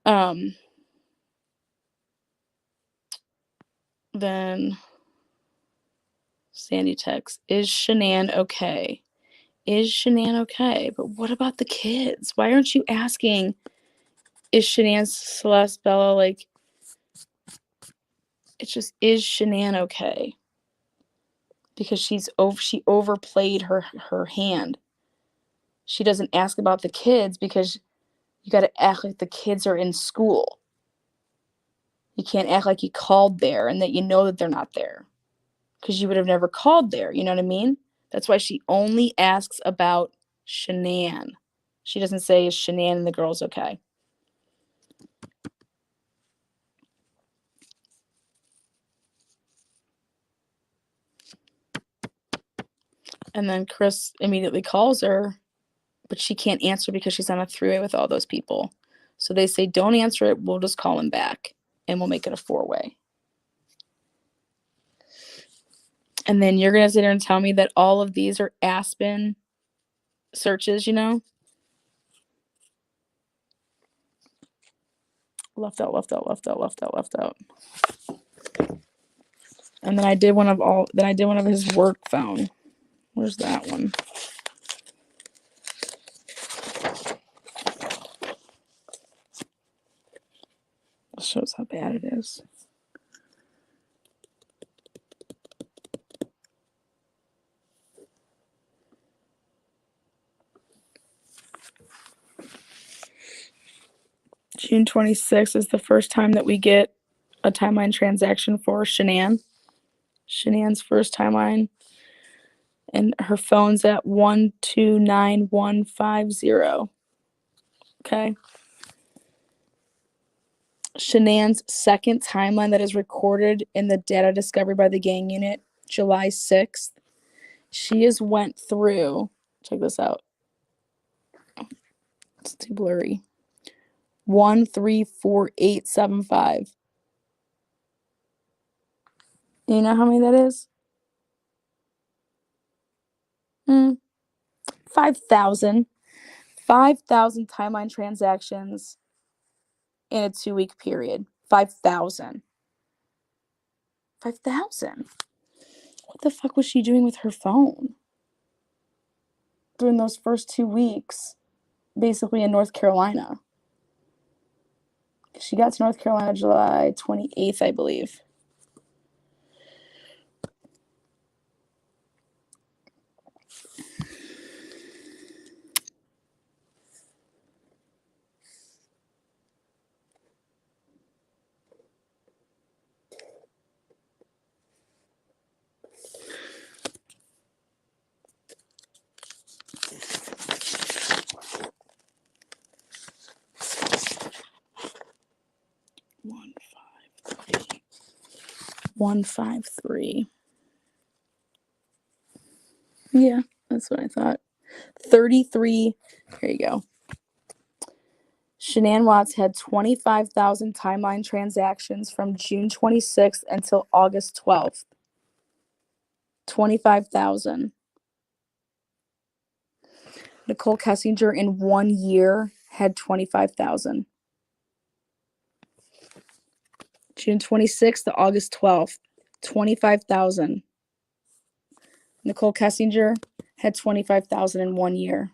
Um, then Sandy texts, is Shanann okay? Is Shanann okay? But what about the kids? Why aren't you asking, is Shanann, Celeste, Bella, like, it's just, is Shanann okay? Because she overplayed her hand. She doesn't ask about the kids because you got to act like the kids are in school. You can't act like you called there and that you know that they're not there, because you would have never called there. You know what I mean? That's why she only asks about Shanann. She doesn't say, is Shanann and the girls okay? And then Chris immediately calls her, but she can't answer because she's on a three-way with all those people. So they say, don't answer it. We'll just call him back and we'll make it a four-way. And then you're going to sit there and tell me that all of these are Aspen searches, you know? Left out. And then I did one of his work phone. Where's that one? This shows how bad it is. June 26th is the first time that we get a timeline transaction for Shanann. Shanann's first timeline. And her phone's at 129150. Okay. Shanann's second timeline that is recorded in the data discovered by the gang unit, July 6th. She has went through, check this out. It's too blurry. 134875. You know how many that is? 5,000. 5,000 timeline transactions in a 2-week period. 5,000. 5,000. What the fuck was she doing with her phone during those first 2 weeks, basically in North Carolina? She got to North Carolina July 28th, I believe. One five three. Yeah, that's what I thought. 33. Here you go. Shanann Watts had 25,000 timeline transactions from June 26th until August 12th. 25,000. Nicole Kessinger in 1 year had 25,000. June 26th to August 12th, 25,000. Nicole Kessinger had 25,000 in 1 year.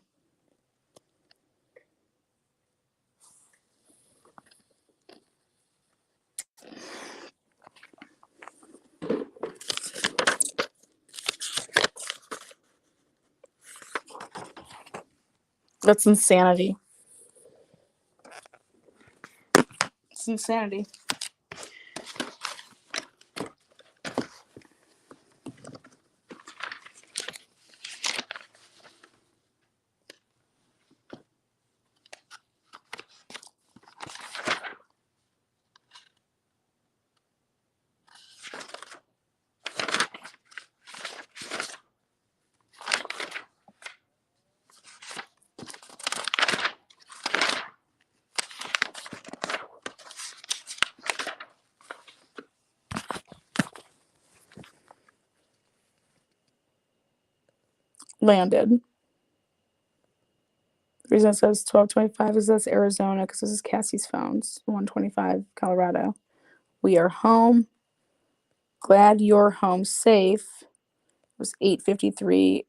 That's insanity. It's insanity. Landed. The reason it says 1225 is that's Arizona because this is Cassie's phone. It's 125 Colorado. We are home. Glad you're home safe. It was 853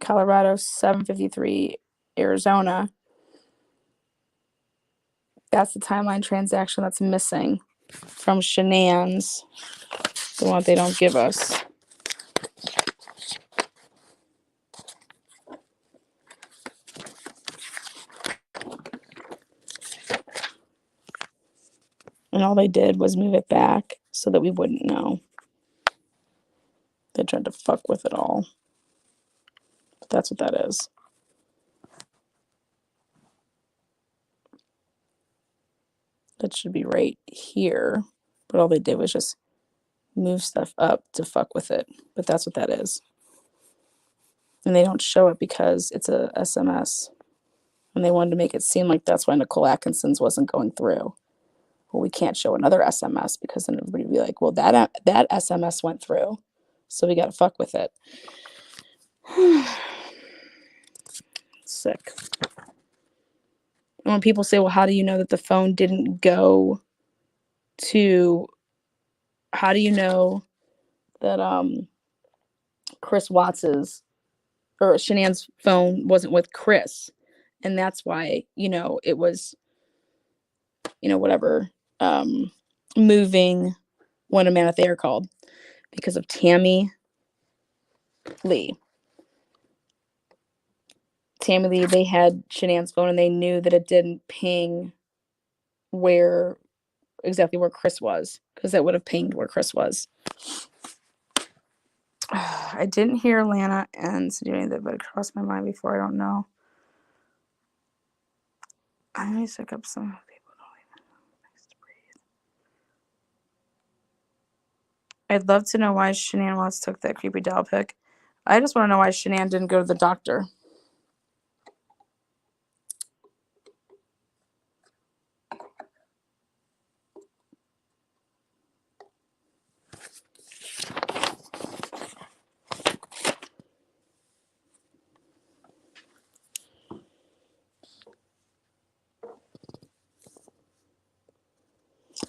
Colorado, 753 Arizona. That's the timeline transaction that's missing from Shenan's, the one they don't give us. And all they did was move it back so that we wouldn't know. They tried to fuck with it all. But that's what that is. That should be right here. But all they did was just move stuff up to fuck with it. But that's what that is. And they don't show it because it's a SMS. And they wanted to make it seem like that's why Nicole Atkinson's wasn't going through. Well, we can't show another SMS because then everybody would be like, well, that SMS went through. So we got to fuck with it. Sick. And when people say, well, how do you know that the phone didn't go to, how do you know that Chris Watts's or Shenan's phone wasn't with Chris? And that's why, it was, whatever, moving when Amanda Thayer called because of Tammy Lee. Tammy Lee, they had Shenan's phone and they knew that it didn't ping exactly where Chris was, because that would have pinged where Chris was. I didn't hear Lana and doing that, but it crossed my mind before. I don't know. I need to look up some people. I'd love to know why Shenan Watts took that creepy doll pic. I just want to know why Shenan didn't go to the doctor.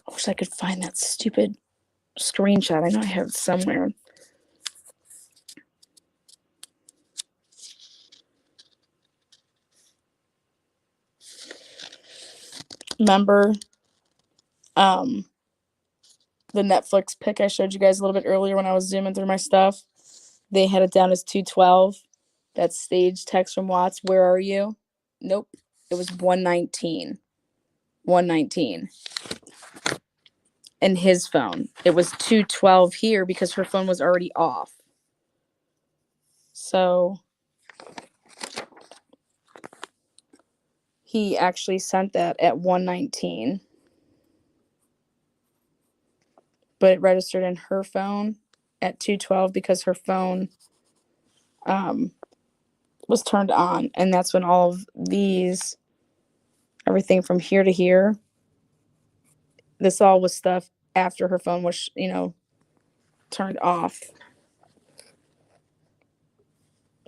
I wish I could find that stupid screenshot. I know I have it somewhere. Remember the Netflix pic I showed you guys a little bit earlier when I was zooming through my stuff? They had it down as 212. That stage text from Watts, where are you? Nope. It was 119. 119. In his phone. It was 212 here because her phone was already off. So he actually sent that at 119. But it registered in her phone at 212 because her phone was turned on. And that's when all of these, everything from here to here, this all was stuff after her phone was, turned off.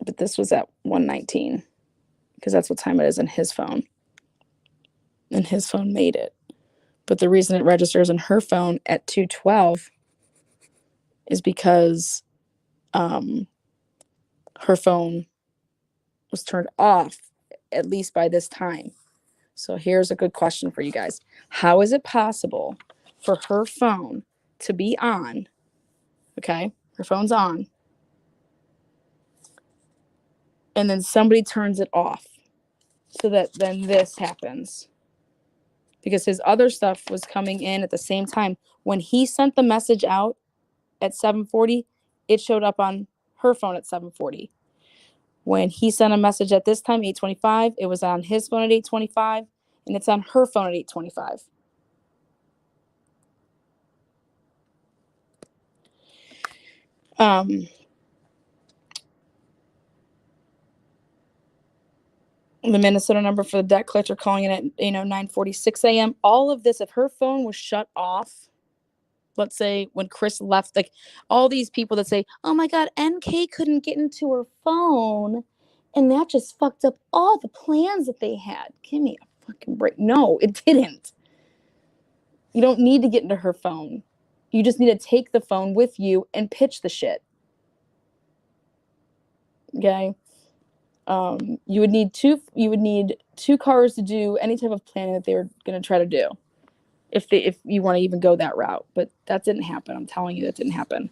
But this was at 119 because that's what time it is in his phone. And his phone made it. But the reason it registers in her phone at 212 is because her phone was turned off at least by this time. So here's a good question for you guys. How is it possible for her phone to be on? Okay, her phone's on. And then somebody turns it off so that then this happens. Because his other stuff was coming in at the same time. When he sent the message out at 7:40, it showed up on her phone at 7:40. When he sent a message at this time, 8:25, it was on his phone at 8:25, and it's on her phone at 8:25. The Minnesota number for the debt collector calling it at 9:46 a.m. All of this, if her phone was shut off, let's say when Chris left, like all these people that say, oh my God, NK couldn't get into her phone And that just fucked up all the plans that they had. Give me a fucking break. No, it didn't. You don't need to get into her phone. You just need to take the phone with you and pitch the shit. Okay? You would need two cars to do any type of planning that they were going to try to do. If you want to even go that route. But that didn't happen. I'm telling you, that didn't happen.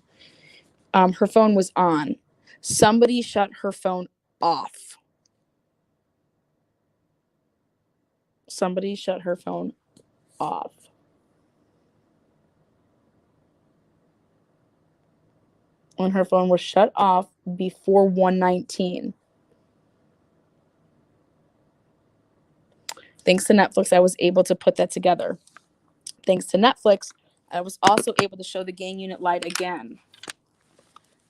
Her phone was on. Somebody shut her phone off. Somebody shut her phone off. When her phone was shut off before 1:19. Thanks to Netflix, I was able to put that together. Thanks to Netflix, I was also able to show the gang unit light again.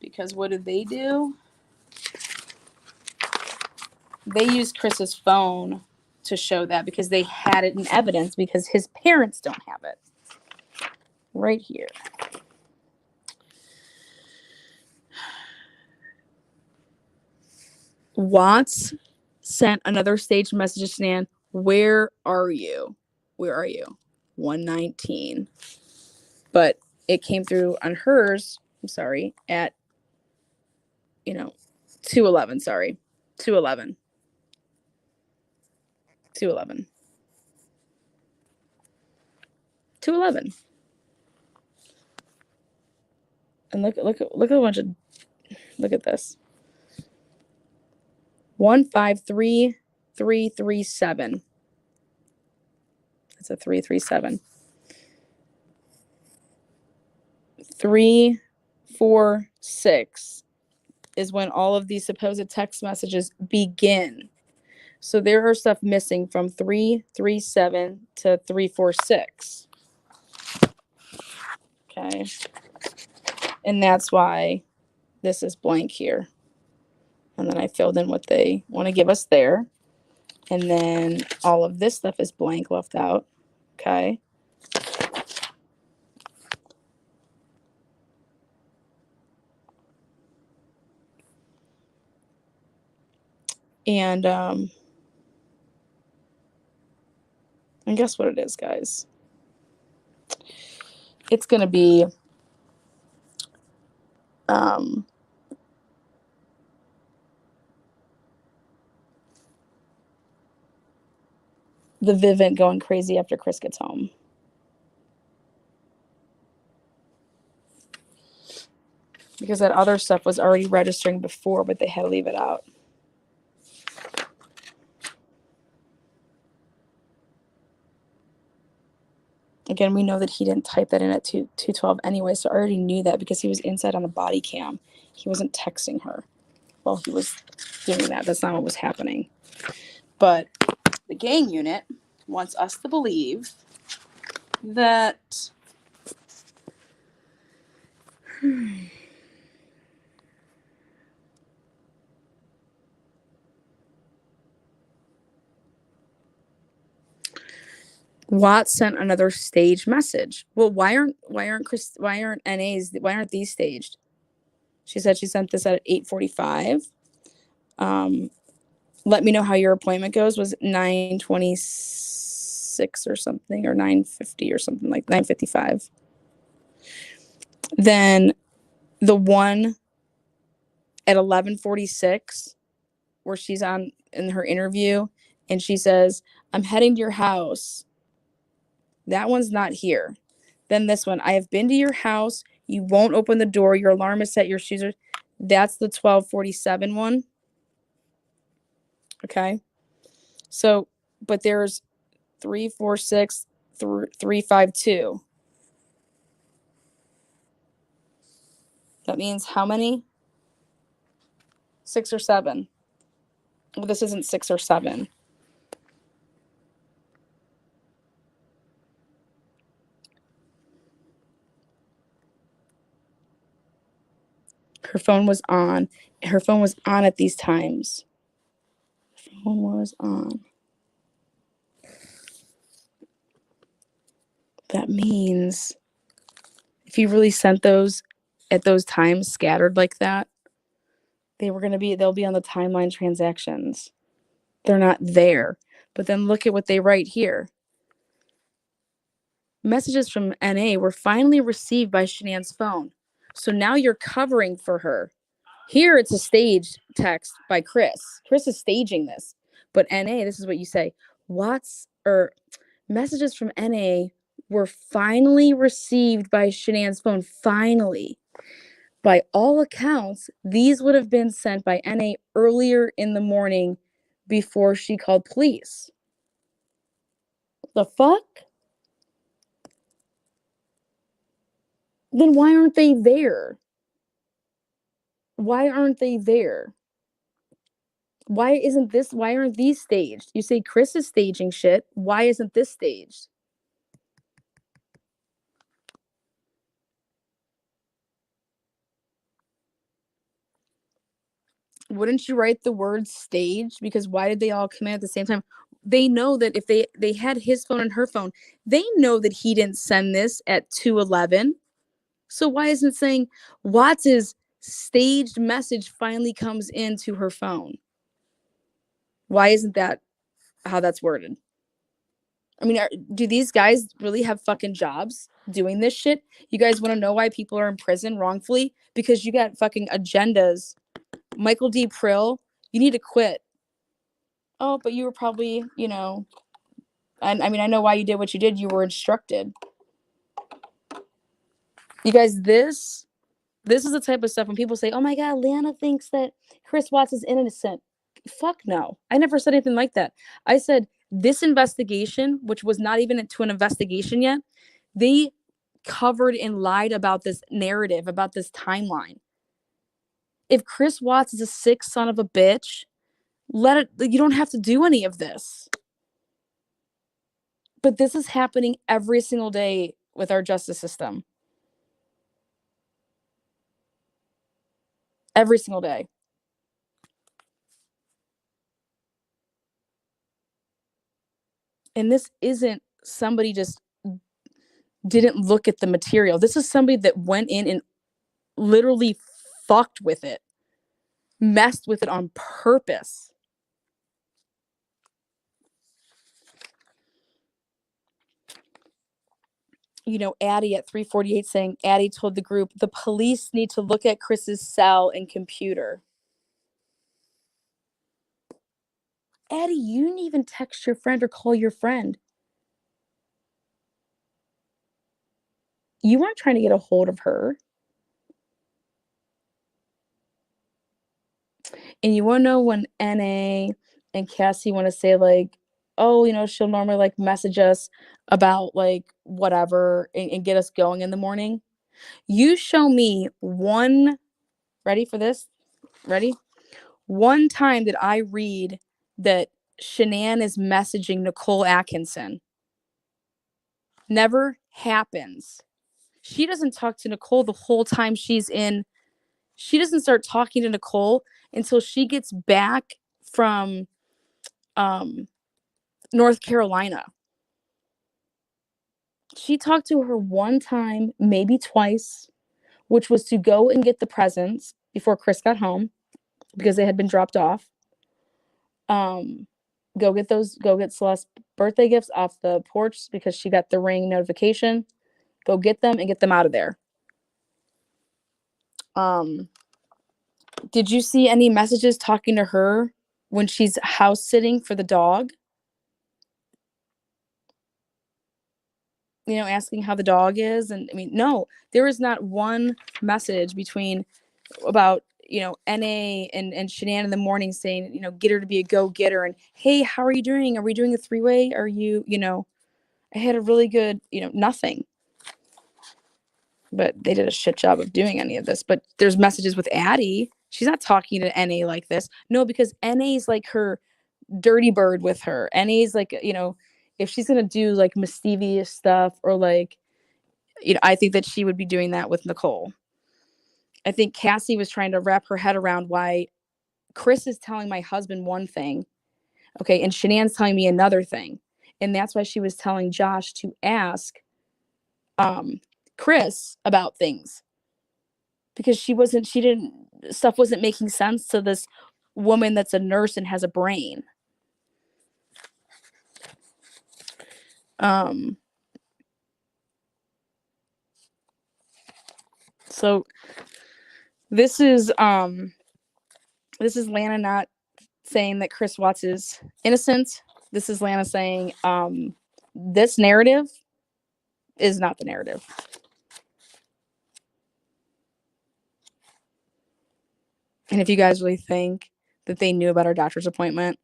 Because what did they do? They used Chris's phone to show that because they had it in evidence because his parents don't have it. Right here. Watts sent another staged message to Shanann. Where are you? Where are you? 1:19. But it came through on hers, I'm sorry, at 2:11, sorry. 2:11. 2:11. 2:11. And look at a bunch of look at this. 153337. That's a 337. 346 is when all of these supposed text messages begin. So there are stuff missing from 337 to 346. Okay. And that's why this is blank here. And then I filled in what they want to give us there. And then all of this stuff is blank, left out. Okay. And guess what it is, guys? It's going to be the Vivint going crazy after Chris gets home. Because that other stuff was already registering before, but they had to leave it out. Again, we know that he didn't type that in at 2:12 anyway, so I already knew that because he was inside on the body cam. He wasn't texting her while he was doing that. That's not what was happening. But the gang unit wants us to believe that Watts sent another staged message. Well, why aren't these staged? She said she sent this at 8:45. Let me know how your appointment goes was 9:26 or something, or 9:50 or something, like 9:55. Then the one at 11:46 where she's on in her interview and she says, "I'm heading to your house." That one's not here. Then this one, "I have been to your house. You won't open the door. Your alarm is set. Your shoes are." That's the 12:47 one. Okay. So, but there's 346, 352. That means how many? 6 or 7. Well, this isn't 6 or 7. Her phone was on. Her phone was on at these times. Her phone was on. That means if you really sent those at those times scattered like that, they'll be on the timeline transactions. They're not there. But then look at what they write here. Messages from NA were finally received by Shanann's phone. So now you're covering for her. Here it's a staged text by Chris. Chris is staging this. But NA, this is what you say. Messages from NA were finally received by Shanann's phone. Finally. By all accounts, these would have been sent by NA earlier in the morning before she called police. The fuck? Then why aren't they there? Why aren't they there? Why aren't these staged? You say Chris is staging shit. Why isn't this staged? Wouldn't you write the word staged? Because why did they all come in at the same time? They know that if they had his phone and her phone, they know that he didn't send this at 2:11. So why isn't it saying Watts' staged message finally comes into her phone? Why isn't that how that's worded? I mean, do these guys really have fucking jobs doing this shit? You guys want to know why people are in prison wrongfully? Because you got fucking agendas. Michael D. Prill, you need to quit. Oh, but you were probably, I mean, I know why you did what you did. You were instructed. You guys, this is the type of stuff when people say, oh my God, Lana thinks that Chris Watts is innocent. Fuck no. I never said anything like that. I said this investigation, which was not even to an investigation yet, they covered and lied about this narrative, about this timeline. If Chris Watts is a sick son of a bitch, you don't have to do any of this. But this is happening every single day with our justice system. Every single day. And this isn't somebody just didn't look at the material. This is somebody that went in and literally fucked with it, messed with it on purpose. Addie at 348 saying, Addie told the group, the police need to look at Chris's cell and computer. Addie, you didn't even text your friend or call your friend. You weren't trying to get a hold of her. And you want to know when NA and Cassie want to say oh, she'll normally message us about whatever and get us going in the morning. You show me one, ready for this? Ready? One time that I read that Shanann is messaging Nicole Atkinson. Never happens. She doesn't talk to Nicole the whole time she's in. She doesn't start talking to Nicole until she gets back from North Carolina. She talked to her one time, maybe twice, which was to go and get the presents before Chris got home because they had been dropped off. Go get Celeste's birthday gifts off the porch because she got the ring notification. Go get them and get them out of there. Did you see any messages talking to her when she's house sitting for the dog? Asking how the dog is. And I mean, no, there is not one message about NA and Shanann in the morning saying, get her to be a go-getter and, hey, how are you doing? Are we doing a 3-way? Are you, I had a really good, nothing. But they did a shit job of doing any of this. But there's messages with Addie. She's not talking to NA like this. No, because NA's like her dirty bird with her. NA's if she's going to do mischievous stuff or I think that she would be doing that with Nicole. I think Cassie was trying to wrap her head around why Chris is telling my husband one thing, okay, and Shanann's telling me another thing. And that's why she was telling Josh to ask Chris about things. Because she didn't stuff wasn't making sense to this woman that's a nurse and has a brain. So this is Lana not saying that Chris Watts is innocent. This is Lana saying this narrative is not the narrative. And if you guys really think that they knew about our doctor's appointment,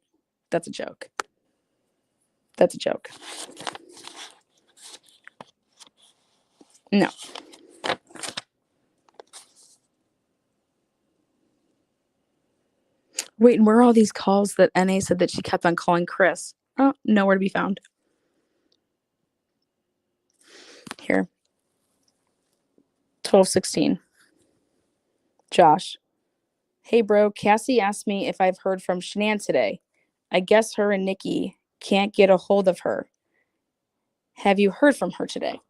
that's a joke. That's a joke. No. Wait, and where are all these calls that NA said that she kept on calling Chris? Oh, nowhere to be found. Here. 12:16. Josh. Hey, bro, Cassie asked me if I've heard from Shanann today. I guess her and Nikki can't get a hold of her. Have you heard from her today?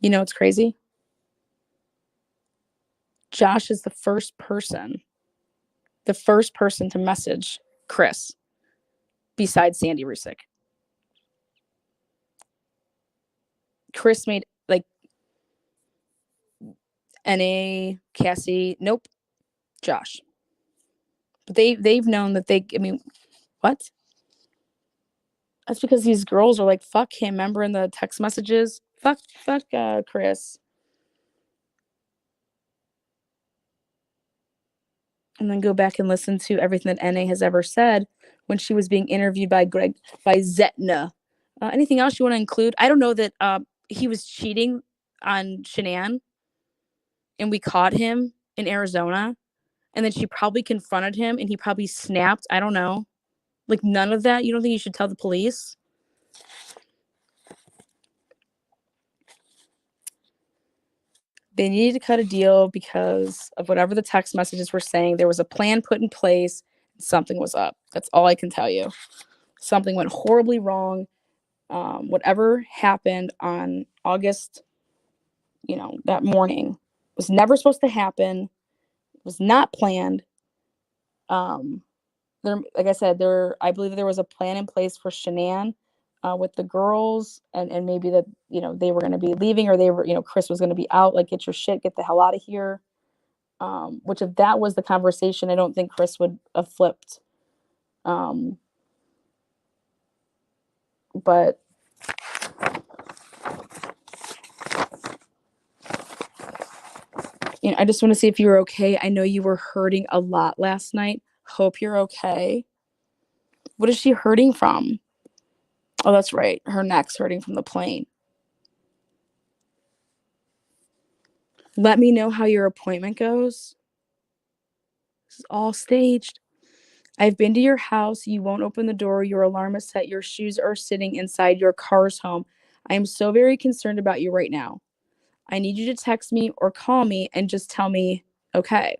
You know what's crazy? Josh is the first person to message Chris besides Sandy Rusick. Chris made like NA, Cassie, nope, Josh. But they've known that what? That's because these girls are like, fuck him. Remember in the text messages? Fuck Chris. And then go back and listen to everything that NA has ever said when she was being interviewed by Zetna. Anything else you want to include? I don't know that he was cheating on Shanann and we caught him in Arizona and then she probably confronted him and he probably snapped. I don't know. Like none of that. You don't think you should tell the police? They needed to cut a deal because of whatever the text messages were saying. There was a plan put in place. Something was up. That's all I can tell you. Something went horribly wrong. Whatever happened on August, that morning was never supposed to happen. It was not planned. Like I said, I believe there was a plan in place for Shanann with the girls and maybe that, they were going to be leaving or they were, Chris was going to be out, like, get your shit, get the hell out of here. Which if that was the conversation, I don't think Chris would have flipped. But I just want to see if you're okay. I know you were hurting a lot last night. Hope you're okay. What is she hurting from? Oh, that's right. Her neck's hurting from the plane. Let me know how your appointment goes. This is all staged. I've been to your house. You won't open the door. Your alarm is set. Your shoes are sitting inside your car's home. I am so very concerned about you right now. I need you to text me or call me and just tell me, okay.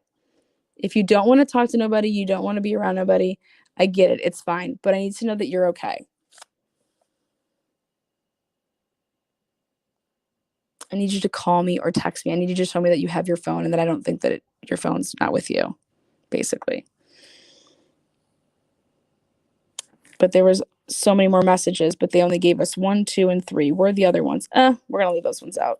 If you don't want to talk to nobody, you don't want to be around nobody, I get it. It's fine. But I need to know that you're okay. I need you to call me or text me. I need you to show me that you have your phone and that I don't think that your phone's not with you, basically. But there was so many more messages, but they only gave us 1, 2, and 3. Where are the other ones? We're going to leave those ones out.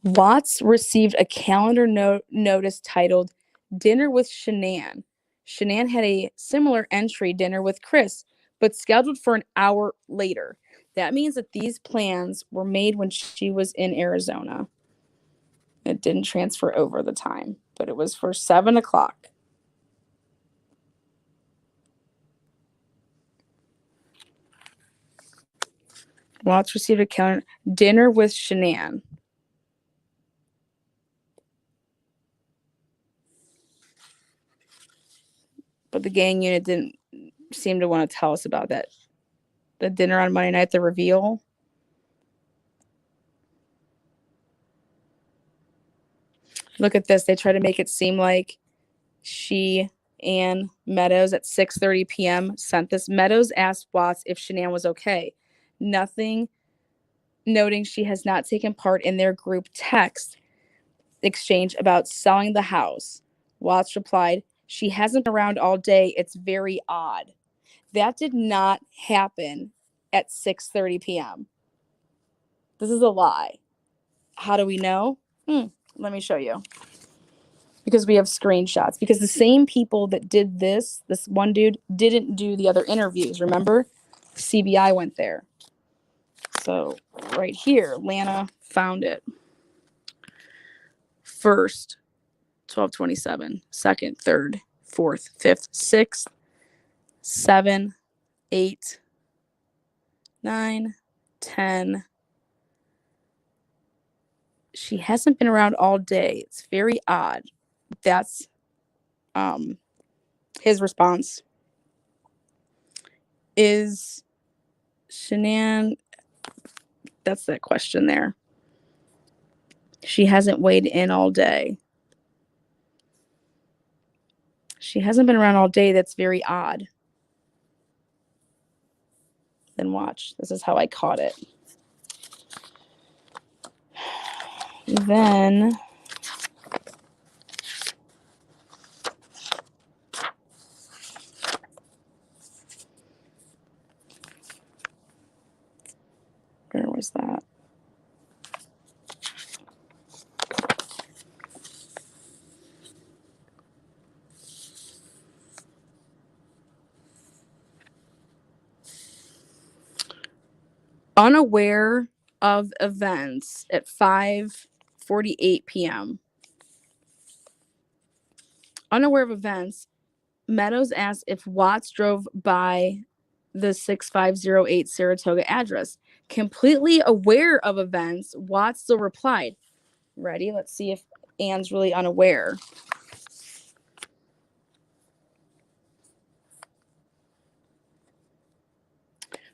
Watts received a calendar notice titled Dinner with Shanann. Shanann had a similar entry, Dinner with Chris, but scheduled for an hour later. That means that these plans were made when she was in Arizona. It didn't transfer over the time, but it was for 7 o'clock. Watts received a calendar, Dinner with Shanann. But the gang unit didn't seem to want to tell us about that. The dinner on Monday night, the reveal. Look at this. They try to make it seem like she Ann Meadows at 6:30 p.m. sent this. Meadows asked Watts if Shanann was okay. Nothing, noting she has not taken part in their group text exchange about selling the house. Watts replied, "She hasn't been around all day. It's very odd." That did not happen at 6:30 p.m. This is a lie. How do we know? Let me show you. Because we have screenshots. Because the same people that did this one dude, didn't do the other interviews. Remember? CBI went there. So right here, Lana found it. First, 1227. Second, third, fourth, fifth, sixth, 7, 8, 9, 10. She hasn't been around all day. It's very odd. That's his response. Is Shanann, that's that question there. She hasn't weighed in all day. She hasn't been around all day. That's very odd. Then watch. This is how I caught it. Then where was that? Unaware of events at 5:48 p.m. Unaware of events, Meadows asked if Watts drove by the 6508 Saratoga address. Completely aware of events, Watts still replied. Ready? Let's see if Ann's really unaware.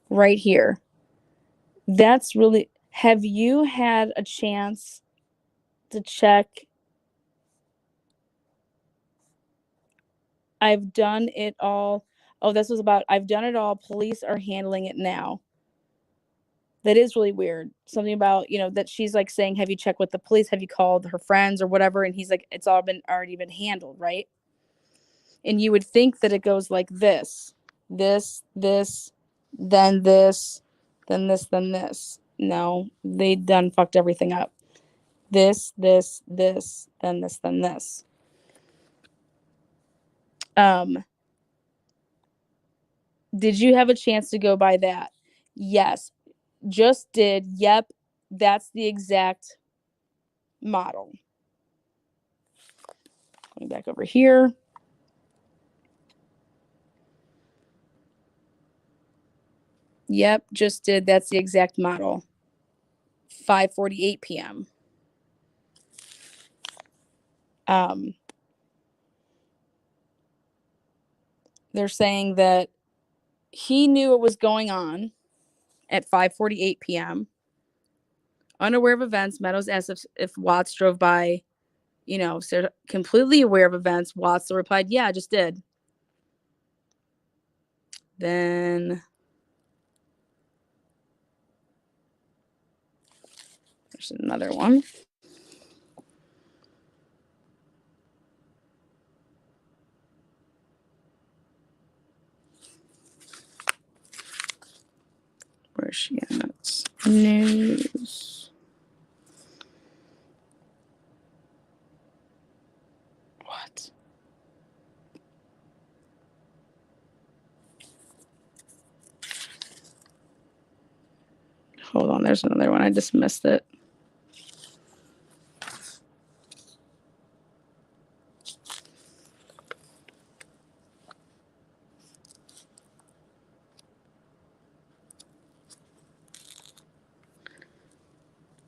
Right here. That's really, have you had a chance to check? I've done it all. Oh, this was about, I've done it all. Police are handling it now. That is really weird. Something about, that she's like saying, have you checked with the police? Have you called her friends or whatever? And he's like, it's all already been handled, right? And you would think that it goes like this, this, then this, then this, then this. No, they done fucked everything up. This, then this, then this. Did you have a chance to go by that? Yes. Just did. Yep. That's the exact model. Going back over here. Yep, just did. That's the exact model. 5:48 p.m. They're saying that he knew what was going on at 5:48 p.m. Unaware of events, Meadows asked if Watts drove by, so completely aware of events. Watts replied, yeah, I just did. Then there's another one. Where's she at? News. What? Hold on, there's another one. I just missed it.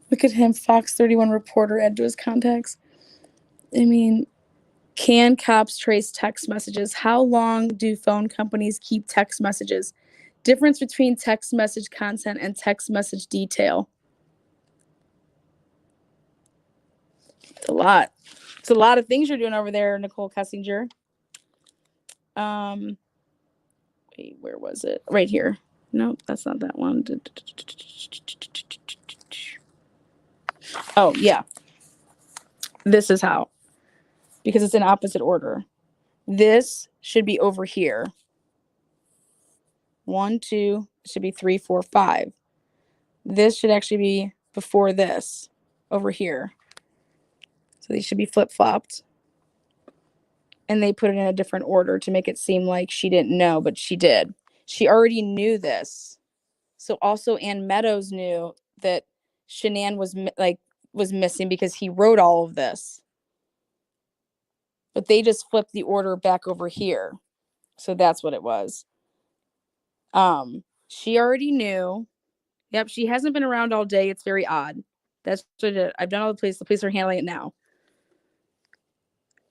Look at him, Fox 31 reporter, add to his contacts. I mean, can cops trace text messages? How long do phone companies keep text messages? Difference between text message content and text message detail. It's a lot. It's a lot of things you're doing over there, Nicole Kessinger. Wait, where was it? Right here. Nope, that's not that one. Oh, yeah. This is how. Because it's in opposite order. This should be over here. 1, 2, it should be 3, 4, 5. This should actually be before this over here. So these should be flip-flopped. And they put it in a different order to make it seem like she didn't know, but she did. She already knew this. So also Ann Meadows knew that Shanann was missing because he wrote all of this. But they just flipped the order back over here. So that's what it was. She already knew. Yep, she hasn't been around all day. It's very odd. That's what it, I've done all the police. The police are handling it now.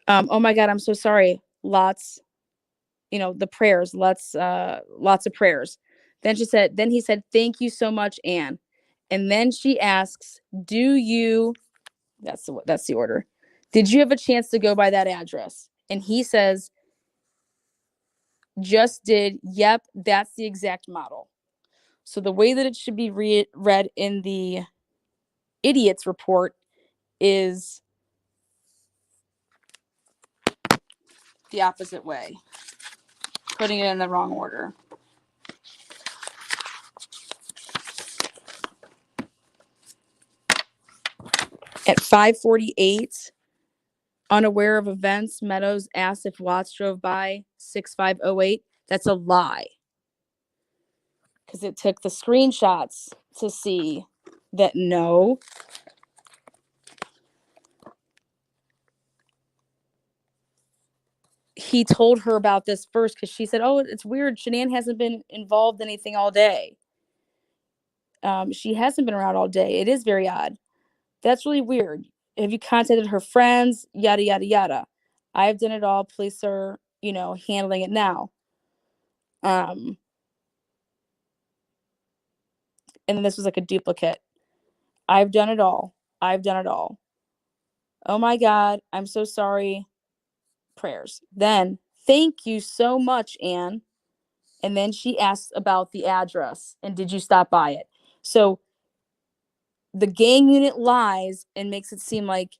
Oh my God, I'm so sorry. Lots, the prayers, lots of prayers. Then he said, thank you so much, Anne. And then she asks, that's the order. Did you have a chance to go by that address? And he says, just did. Yep, that's the exact model. So the way that it should be read in the idiot's report is the opposite way, putting it in the wrong order. At 5:48, unaware of events, Meadows asked if Watts drove by 6508. That's a lie. Because it took the screenshots to see that no. He told her about this first because she said, oh, it's weird. Shanann hasn't been involved in anything all day. She hasn't been around all day. It is very odd. That's really weird. Have you contacted her friends? Yada, yada, yada. I've done it all. Police are, handling it now. And then this was like a duplicate. I've done it all. I've done it all. Oh my God. I'm so sorry. Prayers. Then, thank you so much, Anne. And then she asks about the address. And did you stop by it? So the gang unit lies and makes it seem like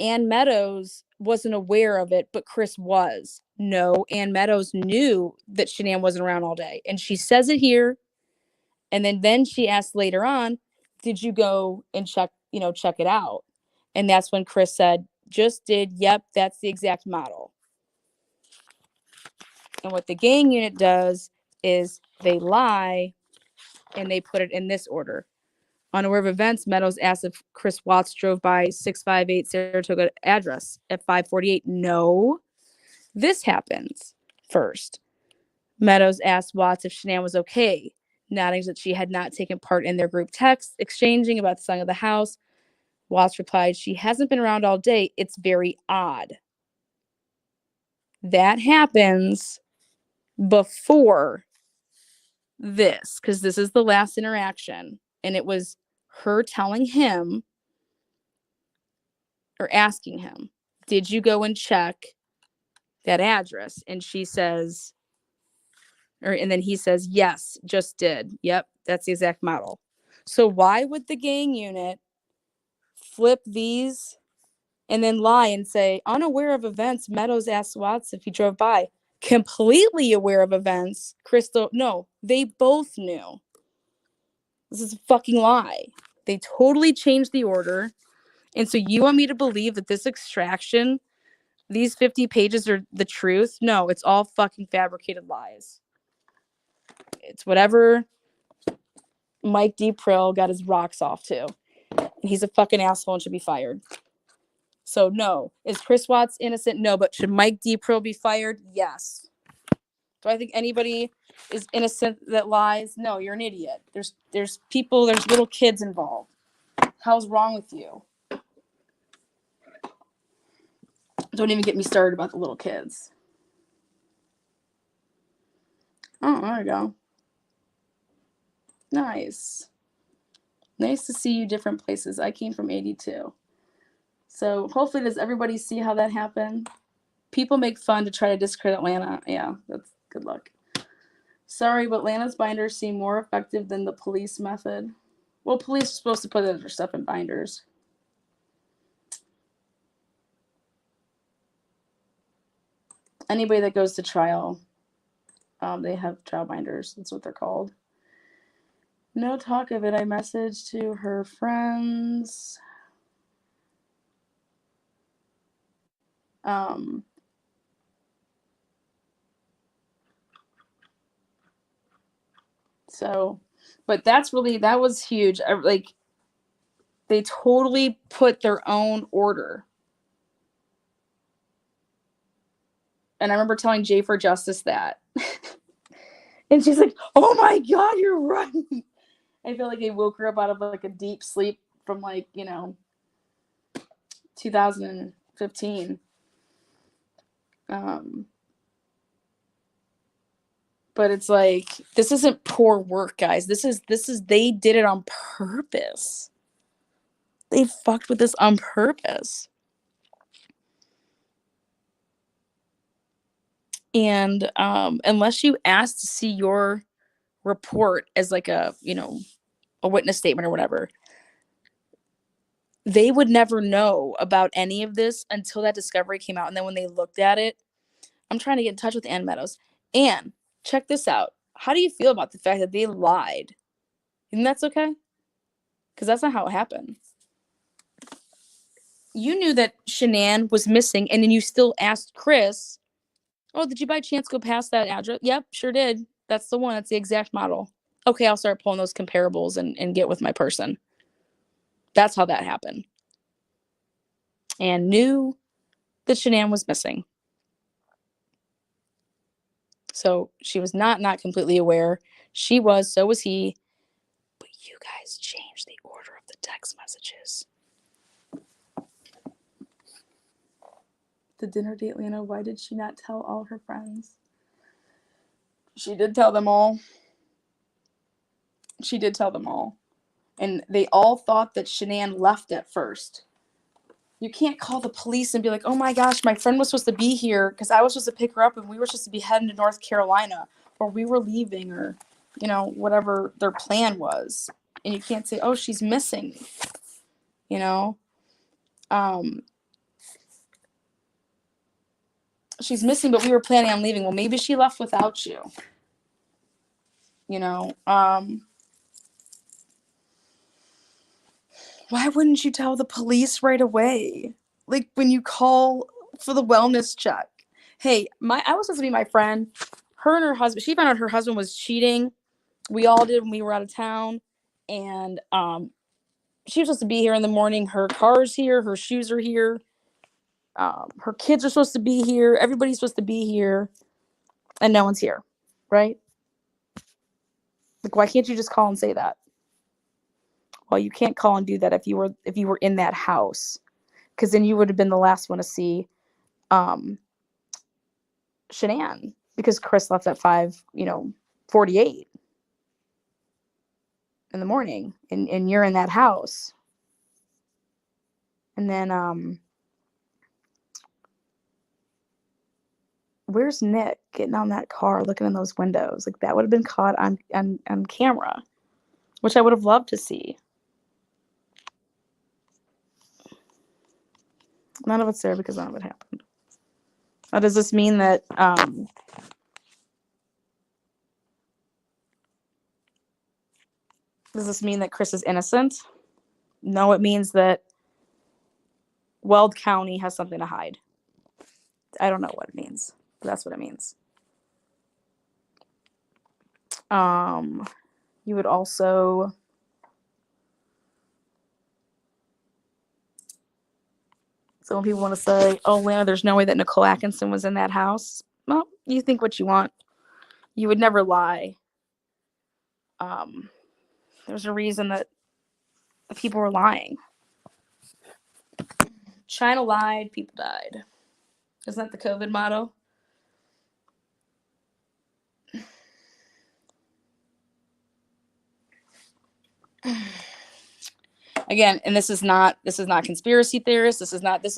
Ann Meadows wasn't aware of it, but Chris was. No, Ann Meadows knew that Shanann wasn't around all day. And she says it here. And then she asked later on, did you go and check it out? And that's when Chris said, just did. Yep, that's the exact model. And what the gang unit does is they lie and they put it in this order. Unaware of events, Meadows asked if Chris Watts drove by 658 Saratoga address at 5:48. No, this happens first. Meadows asked Watts if Shanann was okay, nodding that she had not taken part in their group text, exchanging about the song of the house. Watts replied, she hasn't been around all day. It's very odd. That happens before this, because this is the last interaction. And it was her telling him or asking him, did you go and check that address? And she says, and then he says, yes, just did. Yep, that's the exact model. So why would the gang unit flip these and then lie and say, unaware of events, Meadows asked Watts if he drove by? Completely aware of events, Crystal, no, they both knew. This is a fucking lie. They totally changed the order. And so you want me to believe that this extraction, these 50 pages are the truth? No, it's all fucking fabricated lies. It's whatever Mike D. Prill got his rocks off to. And he's a fucking asshole and should be fired. So no. Is Chris Watts innocent? No. But should Mike D. Prill be fired? Yes. Do I think anybody is innocent that lies? No, you're an idiot. There's people, there's little kids involved. Hell's wrong with you? Don't even get me started about the little kids. Oh, there we go. Nice. Nice to see you different places. I came from 82. So hopefully does everybody see how that happened? People make fun to try to discredit Lana. Yeah, that's good luck. Sorry, but Lana's binders seem more effective than the police method. Well, police are supposed to put their stuff in binders. Anybody that goes to trial, they have trial binders. That's what they're called. No talk of it. I messaged to her friends. So, but that was huge. Like, they totally put their own order. And I remember telling Jay for Justice that. And she's like, oh my God, you're right. I feel like they woke her up out of like a deep sleep from 2015. But it's like, this isn't poor work, guys. This is they did it on purpose. They fucked with this on purpose. And unless you ask to see your report as like a witness statement or whatever, they would never know about any of this until that discovery came out. And then when they looked at it, I'm trying to get in touch with Ann Meadows. Ann, check this out. How do you feel about the fact that they lied? And that's okay? Because that's not how it happened. You knew that Shanann was missing, and then you still asked Chris, oh, did you by chance go past that address? Yep, sure did. That's the one. That's the exact model. Okay, I'll start pulling those comparables and get with my person. That's how that happened. And knew that Shanann was missing. So she was not completely aware. She was, so was he. But you guys changed the order of the text messages. The dinner date, Lana, why did she not tell all her friends? She did tell them all. She did tell them all. And they all thought that Shanann left at first. You can't call the police and be like, oh my gosh, my friend was supposed to be here because I was supposed to pick her up and we were supposed to be heading to North Carolina, or we were leaving, or, whatever their plan was. And you can't say, oh, she's missing. She's missing, but we were planning on leaving. Well, maybe she left without you. Why wouldn't you tell the police right away? Like when you call for the wellness check. Hey, I was supposed to be my friend. Her and her husband, she found out her husband was cheating. We all did when we were out of town. And she was supposed to be here in the morning. Her car's here. Her shoes are here. Her kids are supposed to be here. Everybody's supposed to be here. And no one's here. Right? Like, why can't you just call and say that? Well, you can't call and do that if you were in that house, because then you would have been the last one to see Shanann, because Chris left at 5:48 in the morning, and you're in that house. And then where's Nick getting on that car, looking in those windows? Like, that would have been caught on camera, which I would have loved to see. None of it's there because none of it happened. Now, does this mean that Chris is innocent? No, it means that Weld County has something to hide. I don't know what it means, but that's what it means. You would also some people want to say, oh, Lana, there's no way that Nicole Atkinson was in that house. Well, you think what you want. You would never lie. There's a reason that the people were lying. China lied, people died. Isn't that the COVID motto? Again, and this is not conspiracy theorists.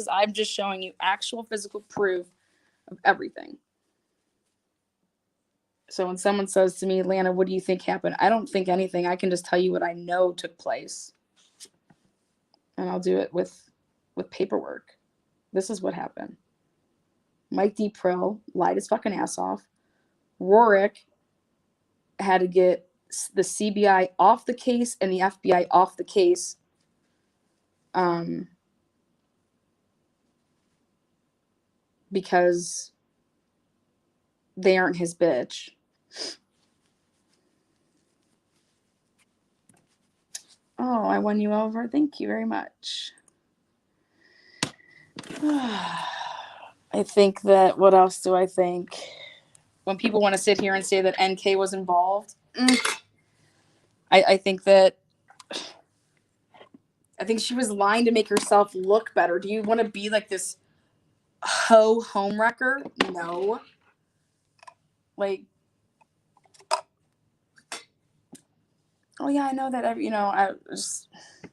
I'm just showing you actual physical proof of everything. So when someone says to me, Lana, what do you think happened? I don't think anything. I can just tell you what I know took place. And I'll do it with paperwork. This is what happened. Mike D. Prill lied his fucking ass off. Rorick had to get the CBI off the case and the FBI off the case. Because they aren't his bitch. Oh, I won you over. Thank you very much. I think that, what else do I think? When people want to sit here and say that NK was involved, I think she was lying to make herself look better. Do you want to be like this homewrecker? No. Like, oh yeah, I know that,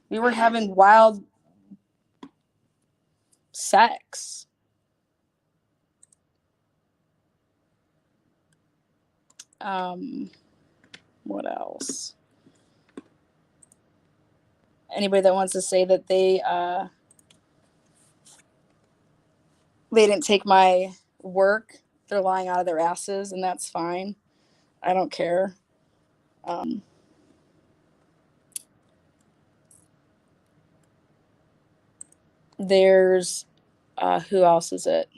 we were having wild sex. What else? Anybody that wants to say that they didn't take my work, they're lying out of their asses, and that's fine. I don't care. There's who else is it?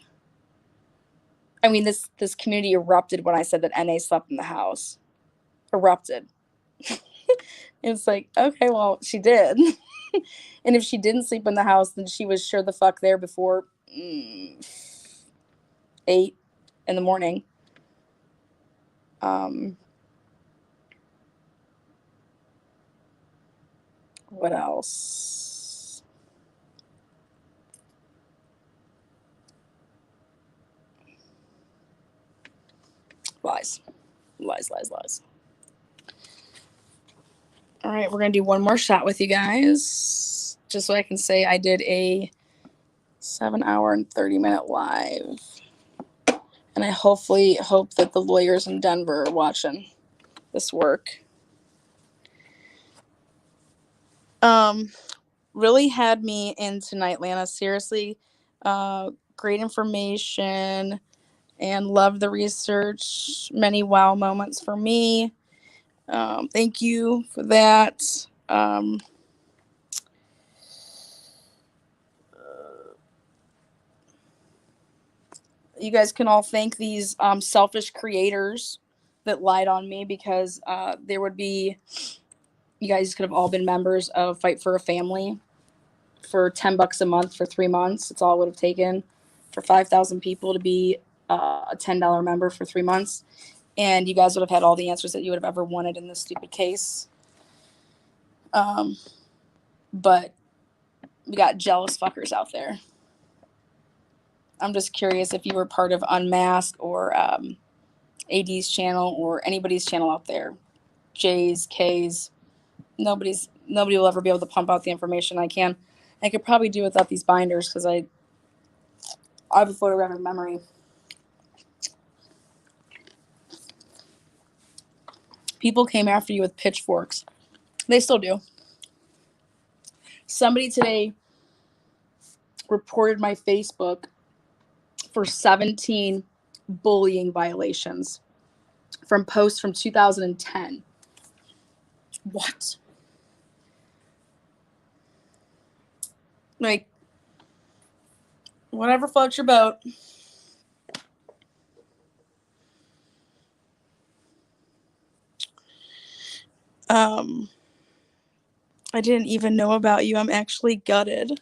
I mean, this community erupted when I said that NA slept in the house. Erupted. It's like, okay, well, she did. And if she didn't sleep in the house, then she was sure the fuck there before 8 in the morning. What else? Lies. All right, we're going to do one more shot with you guys, just so I can say I did a 7-hour and 30-minute live. And I hope that the lawyers in Denver are watching this work. Really had me in tonight, Lana. Seriously, great information and love the research. Many wow moments for me. Thank you for that. You guys can all thank these selfish creators that lied on me, because you guys could have all been members of Fight for a Family for $10 a month for 3 months. It's all it would have taken for 5,000 people to be a $10 member for 3 months. And you guys would have had all the answers that you would have ever wanted in this stupid case. But we got jealous fuckers out there. I'm just curious if you were part of Unmasked or AD's channel or anybody's channel out there. J's, K's. Nobody will ever be able to pump out the information I can. I could probably do without these binders, because I have a photographic memory. People came after you with pitchforks. They still do. Somebody today reported my Facebook for 17 bullying violations from posts from 2010. What? Like, whatever floats your boat. I didn't even know about you. I'm actually gutted.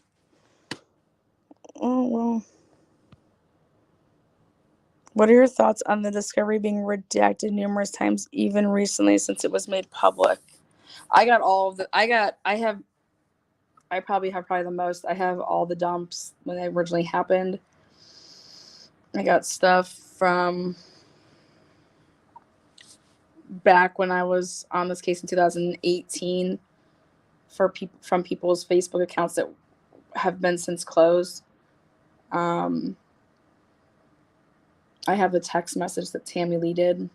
Oh, well. What are your thoughts on the discovery being redacted numerous times, even recently, since it was made public? I got all of the, I probably have the most. I have all the dumps when they originally happened. I got stuff from back when I was on this case in 2018 from people's Facebook accounts that have been since closed. I have the text message that Tammy Lee did.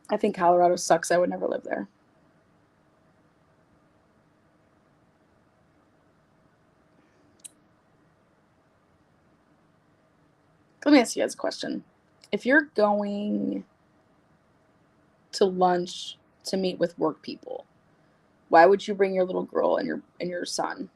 I think Colorado sucks. I would never live there. Let me ask you guys a question. If you're going to lunch to meet with work people, why would you bring your little girl and your son?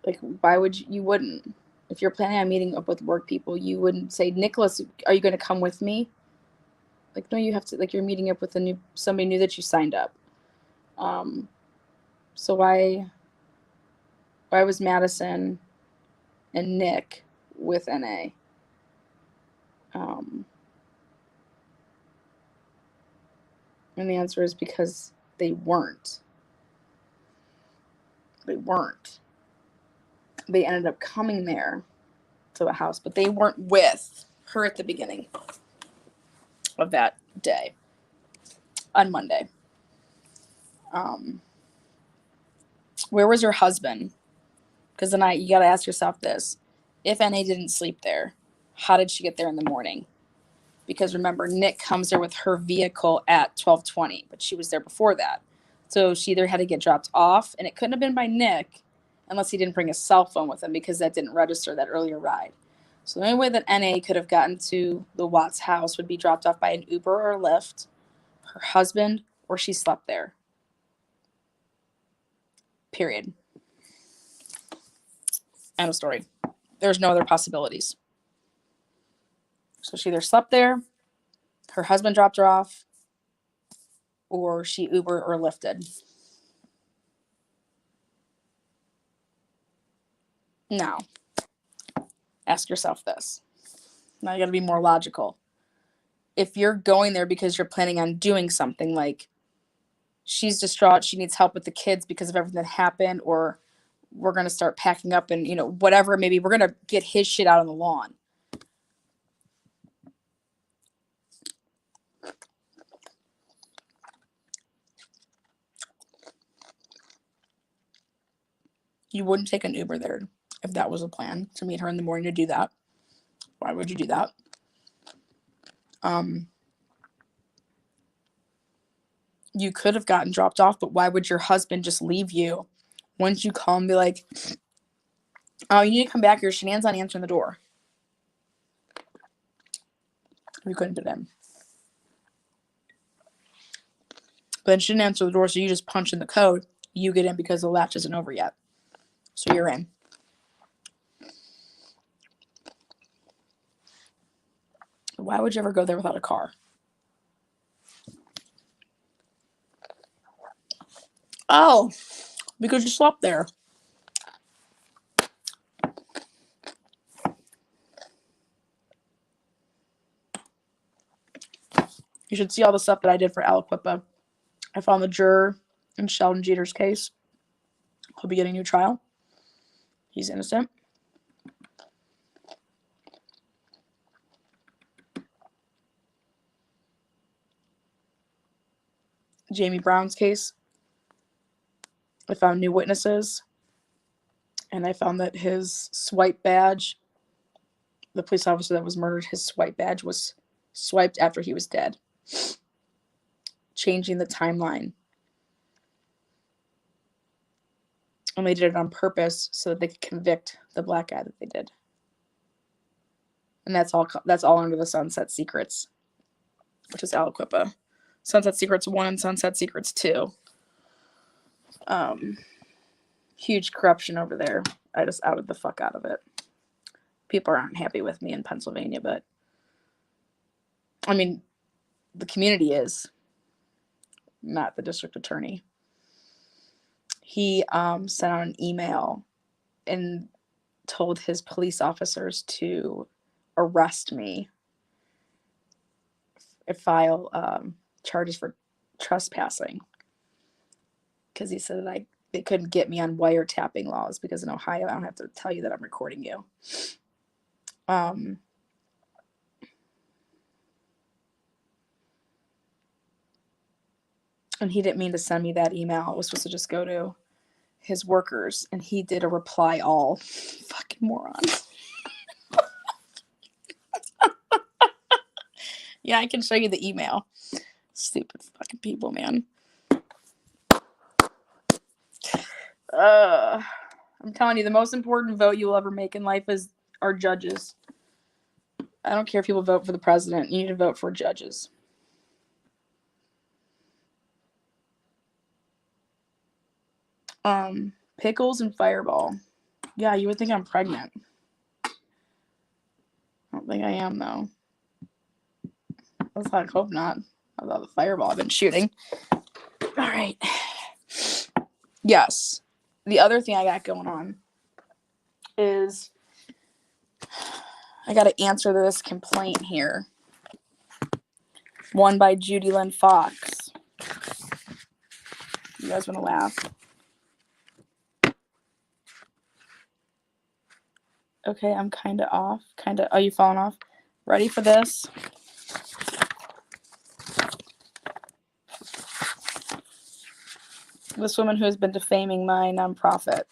Like, why would you wouldn't? If you're planning on meeting up with work people, you wouldn't say, Nicholas, are you going to come with me? Like, no, you have to, like, you're meeting up with somebody new that you signed up. So why was Madison and Nick with NA? And the answer is because they weren't. They weren't. They ended up coming there to the house, but they weren't with her at the beginning of that day on Monday. Where was her husband? Because then you got to ask yourself this. If NA didn't sleep there, how did she get there in the morning? Because remember, Nick comes there with her vehicle at 12:20, but she was there before that. So she either had to get dropped off, and it couldn't have been by Nick unless he didn't bring a cell phone with him because that didn't register that earlier ride. So the only way that NA could have gotten to the Watts house would be dropped off by an Uber or Lyft, her husband, or she slept there. Period. End of story. There's no other possibilities. So she either slept there, her husband dropped her off, or she Uber or Lyfted. Now, ask yourself this. Now you got to be more logical. If you're going there because you're planning on doing something, like she's distraught, she needs help with the kids because of everything that happened, or we're going to start packing up and, whatever, maybe we're going to get his shit out on the lawn. You wouldn't take an Uber there if that was a plan, to meet her in the morning to do that. Why would you do that? You could have gotten dropped off, but why would your husband just leave you once you call and be like, oh, you need to come back here. Shanann's not answering the door. We couldn't get in. But then she didn't answer the door, so you just punch in the code. You get in because the latch isn't over yet. So you're in. Why would you ever go there without a car? Oh, because you slept there. You should see all the stuff that I did for Aliquippa. I found the juror in Sheldon Jeter's case. He'll be getting a new trial. He's innocent. Jamie Brown's case. I found new witnesses. And I found that his swipe badge, the police officer that was murdered, his swipe badge was swiped after he was dead. Changing the timeline. And they did it on purpose so that they could convict the black guy that they did. And that's all under the Sunset Secrets, which is Aliquippa. Sunset Secrets 1 and Sunset Secrets 2. Huge corruption over there. I just outed the fuck out of it. People aren't happy with me in Pennsylvania, but I mean, the community is, not the district attorney. He sent out an email and told his police officers to arrest me and file charges for trespassing, because he said that they couldn't get me on wiretapping laws because in Ohio I don't have to tell you that I'm recording you. Um, and he didn't mean to send me that email. It was supposed to just go to his workers, and he did a reply all. Fucking morons. Yeah, I can show you the email. Stupid fucking people, man. I'm telling you, the most important vote you will ever make in life is our judges. I don't care if people vote for the president. You need to vote for judges. Pickles and Fireball. Yeah, you would think I'm pregnant. I don't think I am, though. Let's not hope not. Although the Fireball I've been shooting. All right. Yes. The other thing I got going on is I got to answer this complaint here. One by Judy Lynn Fox. You guys want to laugh? Okay, I'm kind of off. Oh, you falling off? Ready for this? This woman who has been defaming my nonprofit.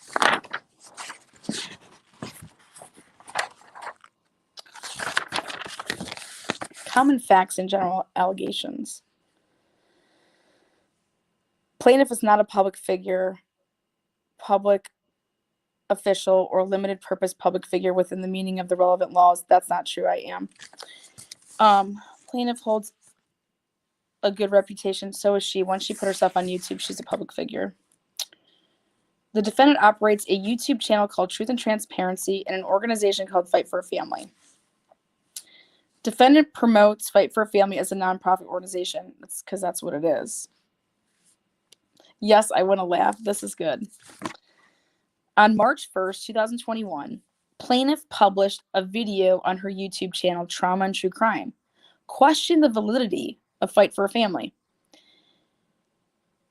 Common facts and general allegations. Plaintiff is not a public figure, public official, or limited purpose public figure within the meaning of the relevant laws. That's not true. I am. Plaintiff holds a good reputation. So is she. Once she put herself on YouTube, she's a public figure. The defendant operates a YouTube channel called Truth and Transparency and an organization called Fight for a Family. Defendant promotes Fight for a Family as a nonprofit organization. That's because that's what it is. Yes, I want to laugh. This is good. On March 1st, 2021, plaintiff published a video on her YouTube channel, Trauma and True Crime, questioning the validity of Fight for a Family.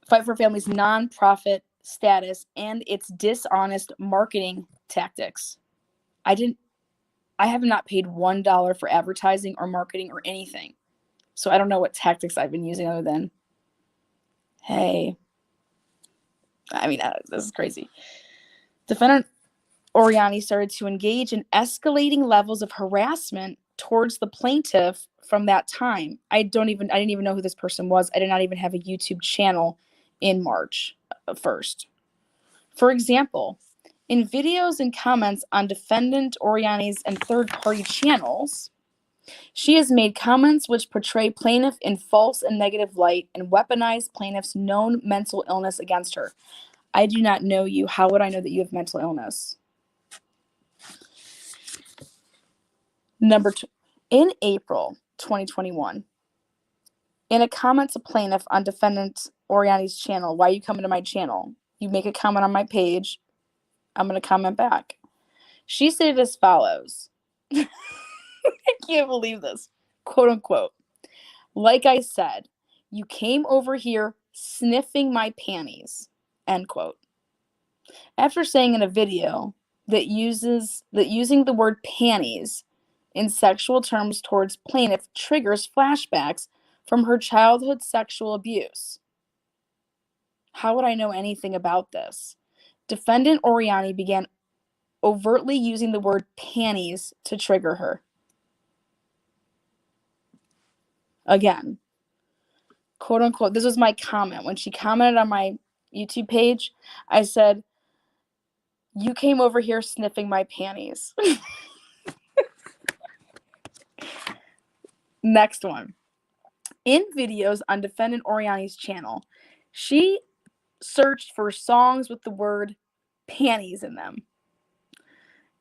Fight for a Family's nonprofit status and its dishonest marketing tactics. I have not paid $1 for advertising or marketing or anything. So I don't know what tactics I've been using other than, hey, I mean, this is crazy. Defendant Oriani started to engage in escalating levels of harassment towards the plaintiff from that time. I didn't even know who this person was. I did not even have a YouTube channel in March 1st. For example, in videos and comments on defendant Oriani's and third-party channels, she has made comments which portray plaintiff in false and negative light and weaponize plaintiff's known mental illness against her. I do not know you. How would I know that you have mental illness? Number 2, in April 2021, in a comment to plaintiff on defendant Oriani's channel, why are you coming to my channel? You make a comment on my page, I'm going to comment back. She stated as follows. I can't believe this. Quote unquote. Like I said, you came over here sniffing my panties. End quote. After saying in a video that using the word panties in sexual terms towards plaintiff triggers flashbacks from her childhood sexual abuse. How would I know anything about this? Defendant Oriani began overtly using the word panties to trigger her. Again, quote unquote, this was my comment. When she commented on my YouTube page, I said, you came over here sniffing my panties. Next one. In videos on defendant Oriani's channel, she searched for songs with the word panties in them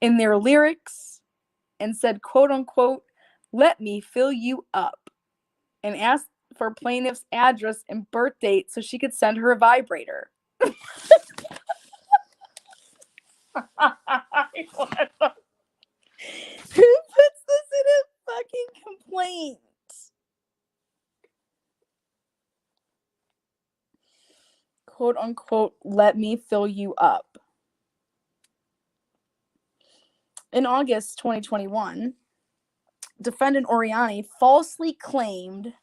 in their lyrics and said, quote unquote, let me fill you up, and asked for plaintiff's address and birth date so she could send her a vibrator. Who puts this in a fucking complaint? Quote unquote, let me fill you up. In August 2021, defendant Oriani falsely claimed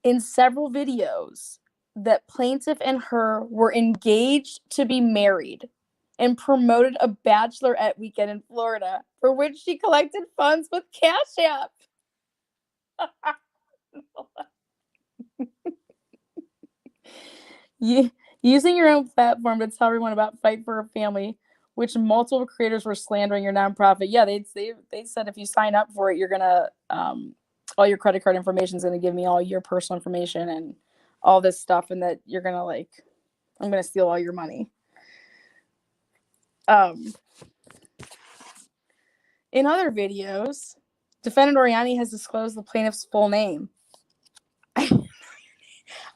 in several videos that plaintiff and her were engaged to be married and promoted a bachelorette weekend in Florida for which she collected funds with Cash App. Using your own platform to tell everyone about Fight for a Family, which multiple creators were slandering your nonprofit. Yeah, they said if you sign up for it, you're gonna all your credit card information is gonna give me all your personal information and all this stuff, and that you're gonna I'm gonna steal all your money. In other videos, defendant Oriani has disclosed the plaintiff's full name.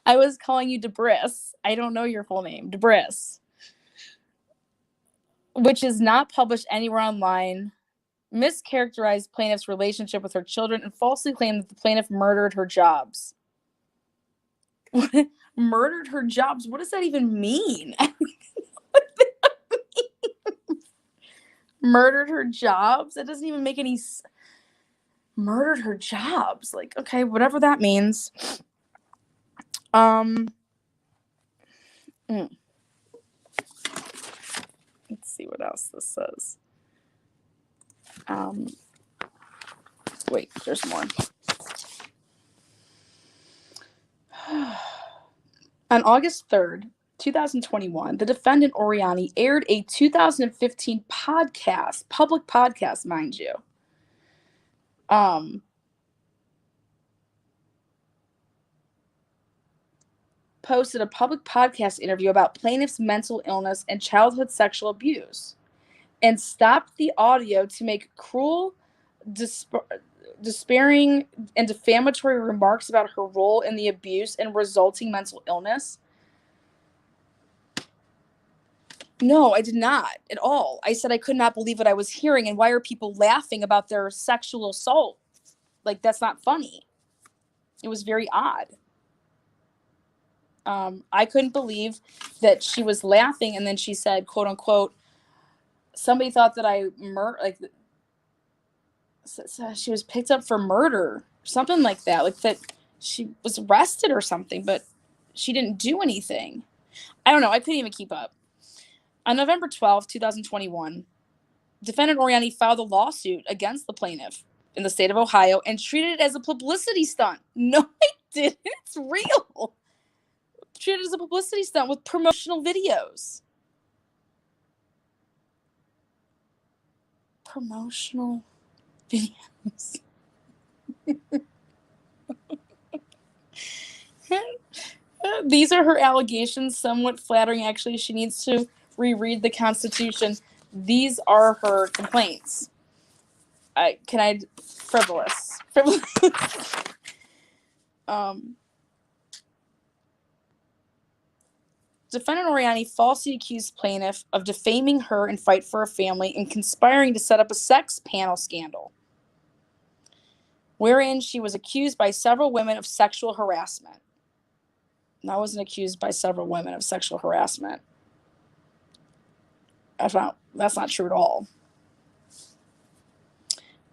I was calling you Debris. I don't know your full name, Debris, which is not published anywhere online. Mischaracterized plaintiff's relationship with her children and falsely claimed that the plaintiff murdered her jobs. Murdered her jobs? What does that even mean? Murdered her jobs? That doesn't even make any murdered her jobs. Like, okay, whatever that means. Let's see what else this says. Wait, there's more. On August 3rd, 2021, the defendant Oriani aired a 2015 podcast, public podcast, mind you. Posted a public podcast interview about plaintiff's mental illness and childhood sexual abuse, and stopped the audio to make cruel, despairing, and defamatory remarks about her role in the abuse and resulting mental illness. No, I did not at all. I said I could not believe what I was hearing, and why are people laughing about their sexual assault? Like, that's not funny. It was very odd. I couldn't believe that she was laughing, and then she said, quote unquote, somebody thought that I she was picked up for murder, something like that, like that she was arrested or something, but she didn't do anything. I don't know. I couldn't even keep up. On November 12th, 2021, defendant Oriani filed a lawsuit against the plaintiff in the state of Ohio and treated it as a publicity stunt. No, I didn't. It's real. Treated it as a publicity stunt with promotional videos. Promotional videos. These are her allegations, somewhat flattering. Actually, she needs to reread the Constitution. These are her complaints. Frivolous. Defendant Oriani falsely accused plaintiff of defaming her in Fight for a Family and conspiring to set up a sex panel scandal, wherein she was accused by several women of sexual harassment. And I wasn't accused by several women of sexual harassment. That's not true at all.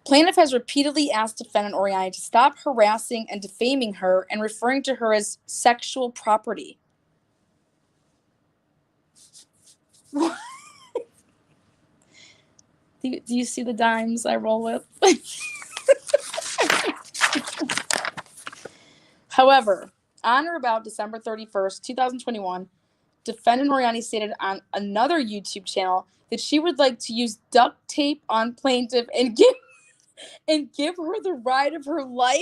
Plaintiff has repeatedly asked defendant Oriani to stop harassing and defaming her and referring to her as sexual property. What? Do you see the dimes I roll with? However, on or about December 31st, 2021, defendant Oriani stated on another YouTube channel that she would like to use duct tape on plaintiff and give her the ride of her life.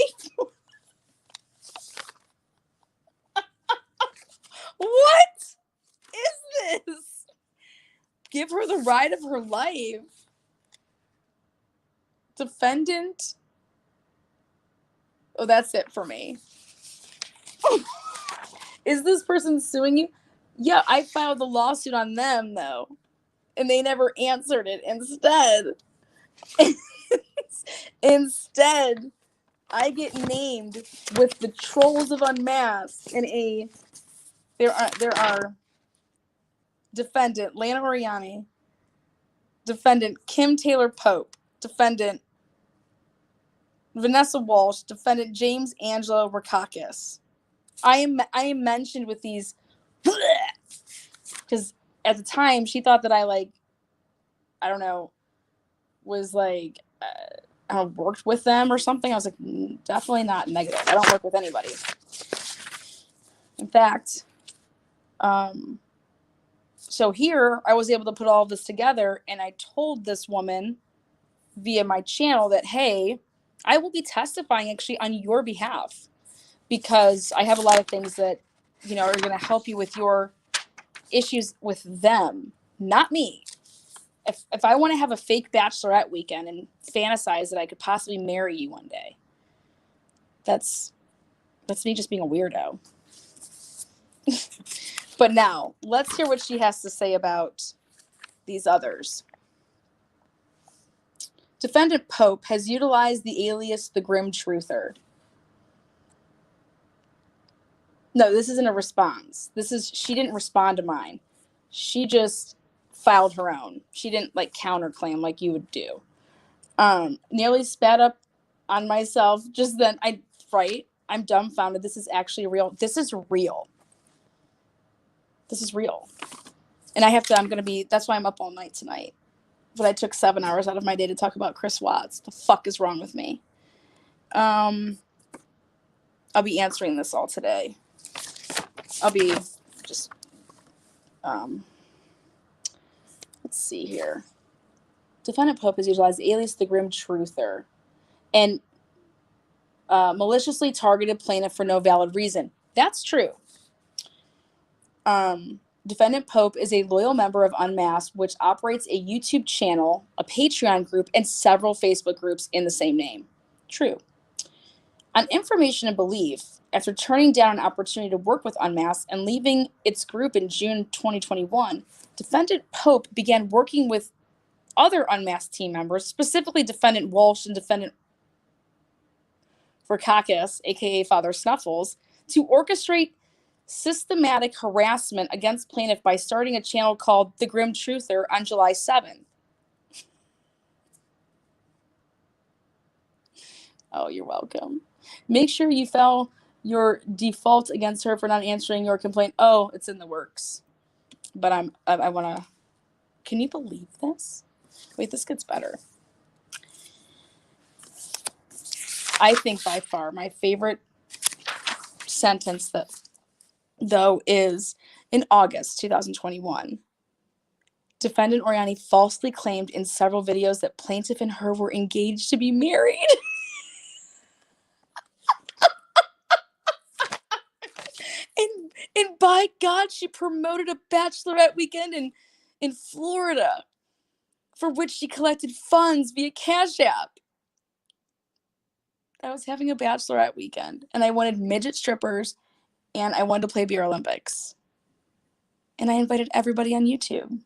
What is this? Give her the ride of her life. Defendant. Oh, that's it for me. Is this person suing you? Yeah, I filed the lawsuit on them, though. And they never answered it. Instead, I get named with the Trolls of Unmasked in there are defendant Lana Oriani, defendant Kim Taylor Pope, defendant Vanessa Walsh, defendant James Angelo Rakakis. I am mentioned with these because at the time she thought that I don't know, was I worked with them or something. I was like, definitely not negative. I don't work with anybody. In fact, so here I was able to put all of this together, and I told this woman via my channel that, hey, I will be testifying actually on your behalf because I have a lot of things that, are going to help you with your issues with them, not me. If I want to have a fake bachelorette weekend and fantasize that I could possibly marry you one day, that's me just being a weirdo. But now, let's hear what she has to say about these others. Defendant Pope has utilized the alias The Grim Truther. No, this isn't a response. She didn't respond to mine. She just filed her own. She didn't counterclaim like you would do. Nearly spat up on myself just then. I'm dumbfounded. This is actually real. This is real. This is real. And that's why I'm up all night tonight. But I took 7 hours out of my day to talk about Chris Watts. The fuck is wrong with me? I'll be answering this all today. I'll be just, let's see here. Defendant Pope has utilized the alias The Grim Truther and maliciously targeted plaintiff for no valid reason. That's true. Defendant Pope is a loyal member of Unmasked, which operates a YouTube channel, a Patreon group, and several Facebook groups in the same name. True. On information and belief, after turning down an opportunity to work with Unmasked and leaving its group in June 2021, Defendant Pope began working with other Unmasked team members, specifically Defendant Walsh and Defendant Rakakis, aka Father Snuffles, to orchestrate systematic harassment against plaintiff by starting a channel called The Grim Truther on July 7th. Oh, you're welcome. Make sure you file your default against her for not answering your complaint. Oh, it's in the works. But I want to... Can you believe this? Wait, this gets better. I think by far my favorite sentence though is in August 2021. Defendant Oriani falsely claimed in several videos that plaintiff and her were engaged to be married. and by God, she promoted a bachelorette weekend in Florida for which she collected funds via Cash App. I was having a bachelorette weekend and I wanted midget strippers and I wanted to play Beer Olympics. And I invited everybody on YouTube.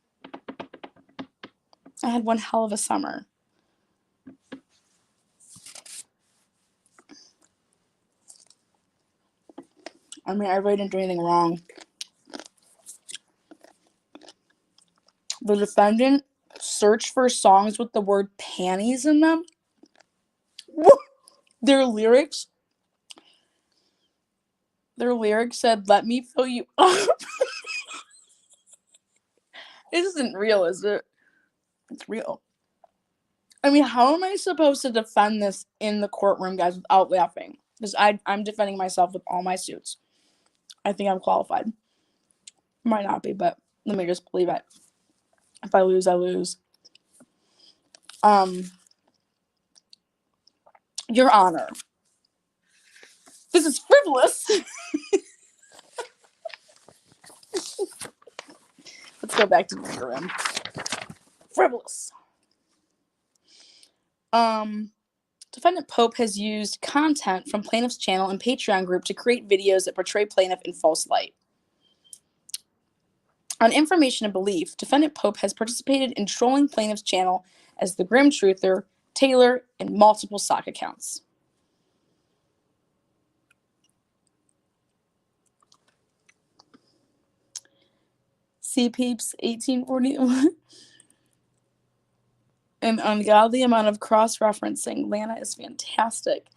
I had one hell of a summer. I mean, I really didn't do anything wrong. The defendant searched for songs with the word panties in them. Their lyrics said, "Let me fill you up." This isn't real, is it? It's real. I mean, how am I supposed to defend this in the courtroom, guys, without laughing? Because I'm defending myself with all my suits. I think I'm qualified. Might not be, but let me just believe it. If I lose, I lose. Your Honor, this is frivolous. Let's go back to the room. Frivolous. Defendant Pope has used content from plaintiff's channel and Patreon group to create videos that portray plaintiff in false light. On information and belief, Defendant Pope has participated in trolling plaintiff's channel as The Grim Truther, Taylor, and multiple sock accounts. See peeps, 1841. an ungodly amount of cross-referencing. Lana is fantastic.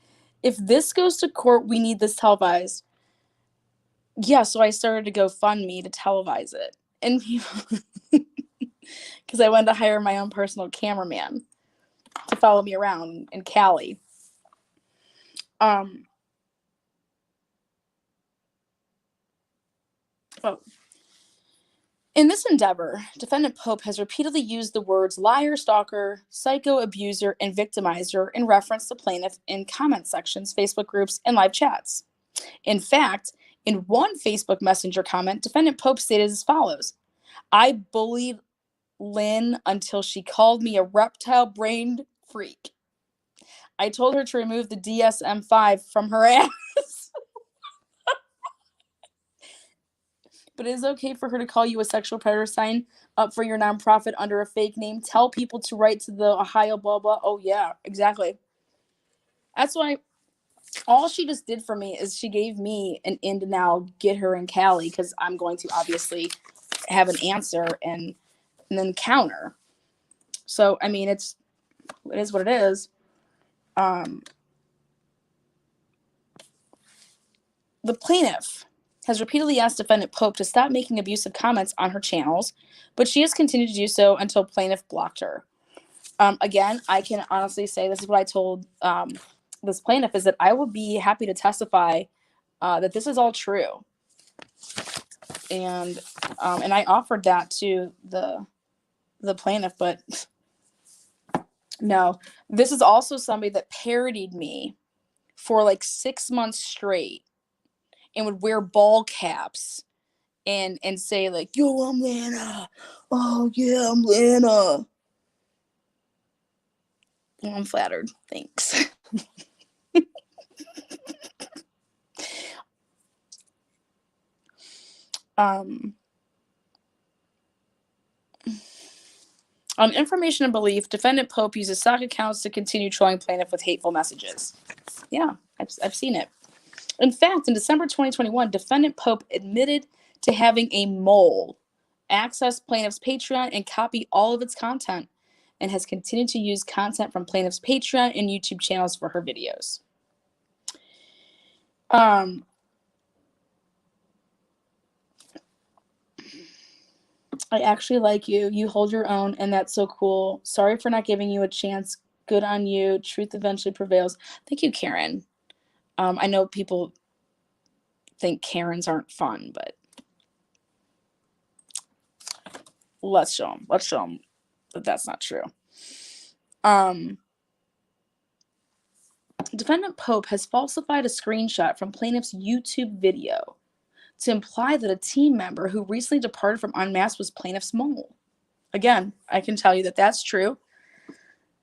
If this goes to court, we need this televised. Yeah, so I started to GoFundMe to televise it. And people, because I wanted to hire my own personal cameraman to follow me around in Cali. In this endeavor, Defendant Pope has repeatedly used the words liar, stalker, psycho, abuser, and victimizer in reference to plaintiff in comment sections, Facebook groups, and live chats. In fact, in one Facebook Messenger comment, Defendant Pope stated as follows: I bullied Lynn until she called me a reptile-brained freak. I told her to remove the DSM-5 from her ass. But it is okay for her to call you a sexual predator. Sign up for your nonprofit under a fake name. Tell people to write to the Ohio blah blah. Oh yeah, exactly. That's why all she just did for me is she gave me an in to now get her in Cali, because I'm going to obviously have an answer and then counter. So I mean, it is what it is. The plaintiff has repeatedly asked Defendant Pope to stop making abusive comments on her channels, but she has continued to do so until plaintiff blocked her. Again, I can honestly say this is what I told this plaintiff, is that I would be happy to testify that this is all true. And I offered that to the plaintiff, but no. This is also somebody that parodied me for like 6 months straight and would wear ball caps and say like, yo, I'm Lana. Oh yeah, I'm Lana. Well, I'm flattered. Thanks. On information and belief, Defendant Pope uses stock accounts to continue trolling plaintiff with hateful messages. Yeah, I've seen it. In fact, in December 2021, Defendant Pope admitted to having a mole access plaintiff's Patreon and copy all of its content, and has continued to use content from plaintiff's Patreon and YouTube channels for her videos. I actually like you. You hold your own, and that's so cool. Sorry for not giving you a chance. Good on you. Truth eventually prevails. Thank you, Karen. I know people think Karens aren't fun, but let's show them. Let's show them that that's not true. Defendant Pope has falsified a screenshot from plaintiff's YouTube video to imply that a team member who recently departed from Unmasked was plaintiff's mole. Again, I can tell you that that's true.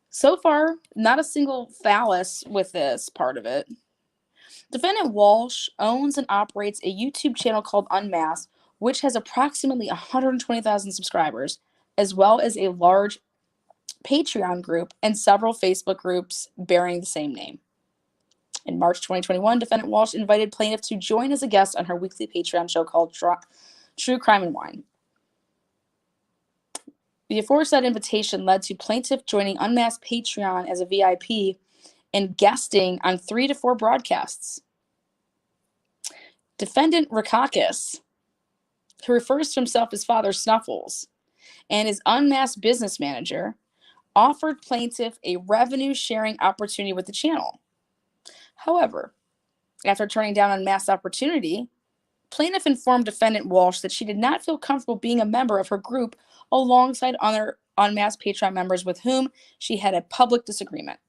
So far, not a single phallus with this part of it. Defendant Walsh owns and operates a YouTube channel called Unmasked, which has approximately 120,000 subscribers, as well as a large Patreon group and several Facebook groups bearing the same name. In March 2021, Defendant Walsh invited plaintiff to join as a guest on her weekly Patreon show called True Crime and Wine. The aforesaid invitation led to plaintiff joining Unmasked Patreon as a VIP and guesting on 3 to 4 broadcasts. Defendant Rakakis, who refers to himself as Father Snuffles, and his Unmasked business manager, offered plaintiff a revenue-sharing opportunity with the channel. However, after turning down Unmasked opportunity, plaintiff informed Defendant Walsh that she did not feel comfortable being a member of her group alongside other Unmasked Patreon members with whom she had a public disagreement.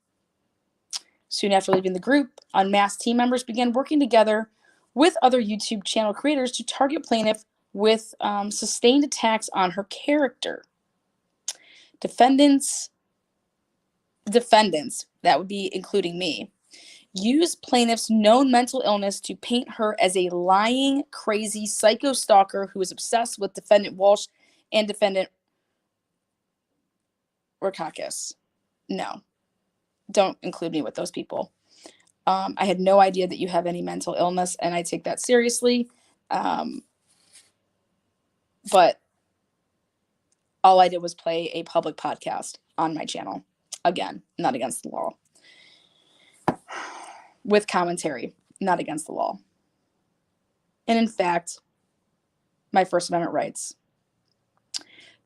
Soon after leaving the group, Unmasked team members began working together with other YouTube channel creators to target plaintiff with sustained attacks on her character. Defendants, that would be including me, use plaintiff's known mental illness to paint her as a lying, crazy psycho stalker who is obsessed with Defendant Walsh and Defendant Rakakis. No, don't include me with those people. I had no idea that you have any mental illness, and I take that seriously. But all I did was play a public podcast on my channel. Again, not against the law. With commentary, not against the law. And in fact, my First Amendment rights.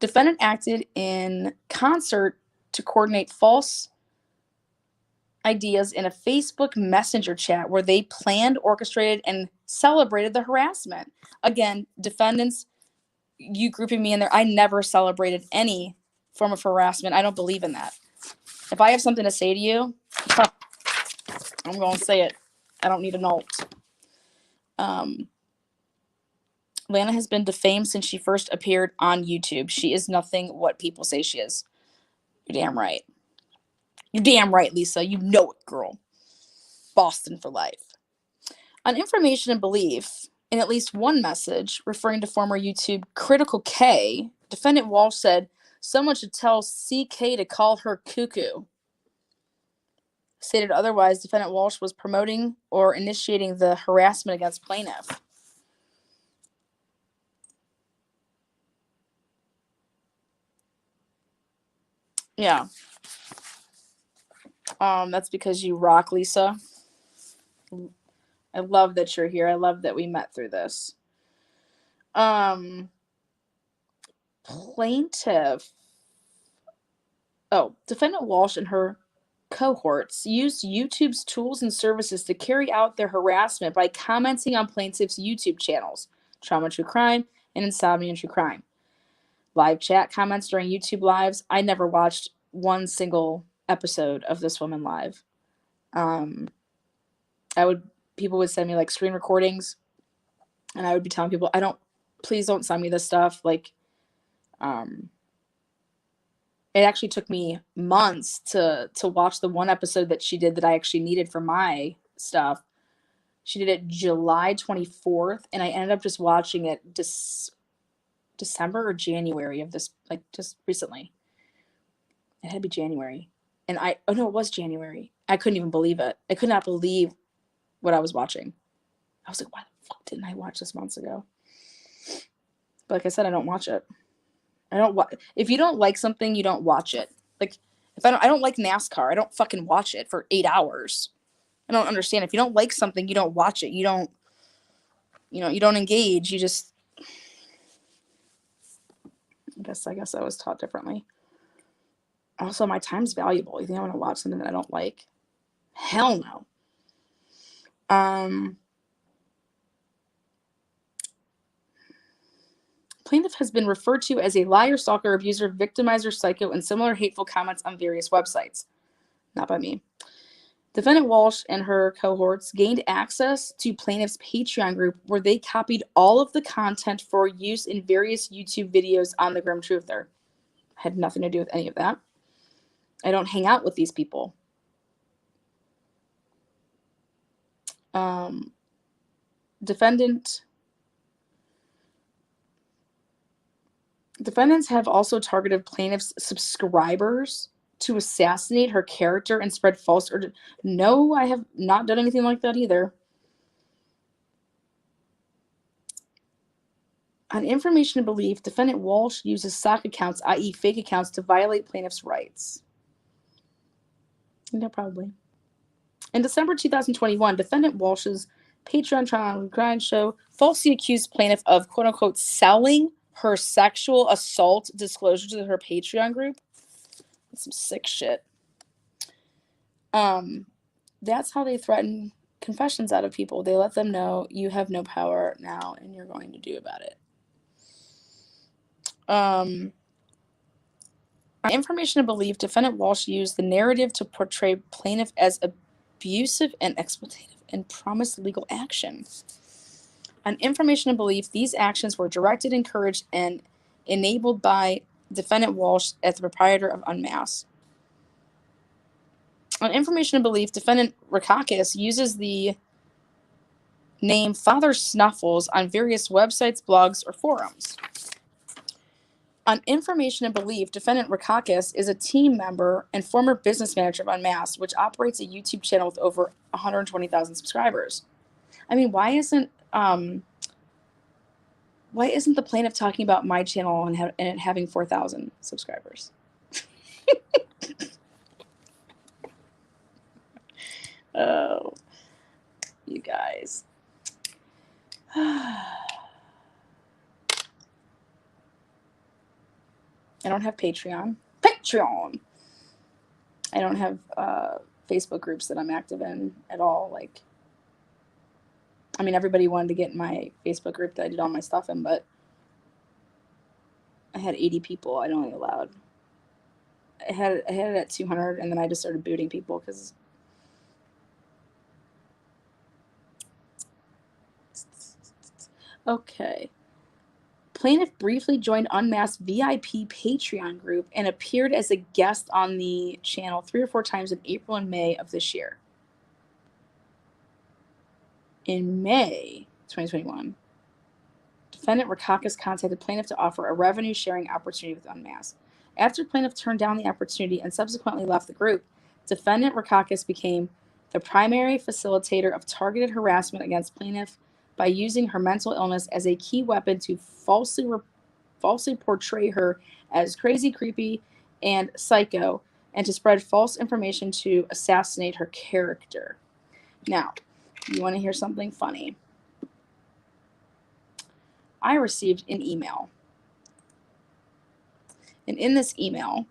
Defendant acted in concert to coordinate false ideas in a Facebook Messenger chat where they planned, orchestrated, and celebrated the harassment. Again, defendants, you grouping me in there, I never celebrated any form of harassment. I don't believe in that. If I have something to say to you, I'm going to say it. I don't need an alt. Lana has been defamed since she first appeared on YouTube. She is nothing what people say she is. You're damn right. You're damn right, Lisa. You know it, girl. Boston for life. On information and belief, in at least one message referring to former YouTube Critical K, defendant Walsh said someone should tell CK to call her cuckoo. Stated otherwise, defendant Walsh was promoting or initiating the harassment against plaintiff. Yeah. That's because you rock, Lisa. I love that you're here. I love that we met through this. Plaintiff. Oh, defendant Walsh and her cohorts used YouTube's tools and services to carry out their harassment by commenting on plaintiff's YouTube channels, Trauma True Crime and Insomnia True Crime. Live chat comments during YouTube lives. I never watched one single episode of this woman live. People would send me like screen recordings, and I would be telling people, please don't send me this stuff. Like, it actually took me months to watch the one episode that she did that I actually needed for my stuff. She did it July 24th, and I ended up just watching it December or January of this, like just recently. It had to be January. And it was January. I couldn't even believe it. I could not believe what I was watching. I was like, why the fuck didn't I watch this months ago? But like I said, I don't watch it. If you don't like something, you don't watch it. Like, if I don't like NASCAR, I don't fucking watch it for 8 hours. I don't understand. If you don't like something, you don't watch it. You don't engage. You just, I guess I was taught differently. Also, my time's valuable. You think I'm going to watch something that I don't like? Hell no. Plaintiff has been referred to as a liar, stalker, abuser, victimizer, psycho, and similar hateful comments on various websites. Not by me. Defendant Walsh and her cohorts gained access to plaintiff's Patreon group where they copied all of the content for use in various YouTube videos on the Grim Truther. Had nothing to do with any of that. I don't hang out with these people. Defendants have also targeted plaintiff's subscribers to assassinate her character and spread false. No, I have not done anything like that either. On information and belief, defendant Walsh uses sock accounts, i.e. fake accounts, to violate plaintiff's rights. Yeah, probably. In December 2021, defendant Walsh's Patreon Trial and Grind show falsely accused plaintiff of quote-unquote selling her sexual assault disclosure to her Patreon group. That's some sick shit. That's how they threaten confessions out of people. They let them know you have no power now and you're going to do about it. Information and belief, defendant Walsh used the narrative to portray plaintiff as abusive and exploitative and promised legal action. On information and belief, these actions were directed, encouraged, and enabled by defendant Walsh as the proprietor of Unmasked. On information and belief, defendant Rakakis uses the name Father Snuffles on various websites, blogs, or forums. On information and belief, defendant Rakakis is a team member and former business manager of Unmasked, which operates a YouTube channel with over 120,000 subscribers. I mean, why isn't Why isn't the plaintiff talking about my channel and it having 4,000 subscribers? Oh, you guys. I don't have Patreon. Patreon! I don't have Facebook groups that I'm active in at all. Like, I mean, everybody wanted to get in my Facebook group that I did all my stuff in, but I had 80 people. I'd only allowed. I had it at 200, and then I just started booting people because. Okay. Plaintiff briefly joined Unmasked VIP Patreon group and appeared as a guest on the channel 3 or 4 times in April and May of this year. In May 2021, defendant Rakakis contacted plaintiff to offer a revenue sharing opportunity with Unmasked. After plaintiff turned down the opportunity and subsequently left the group, defendant Rakakis became the primary facilitator of targeted harassment against plaintiff by using her mental illness as a key weapon to falsely portray her as crazy, creepy, and psycho, and to spread false information to assassinate her character. Now, you want to hear something funny? I received an email. And in this email,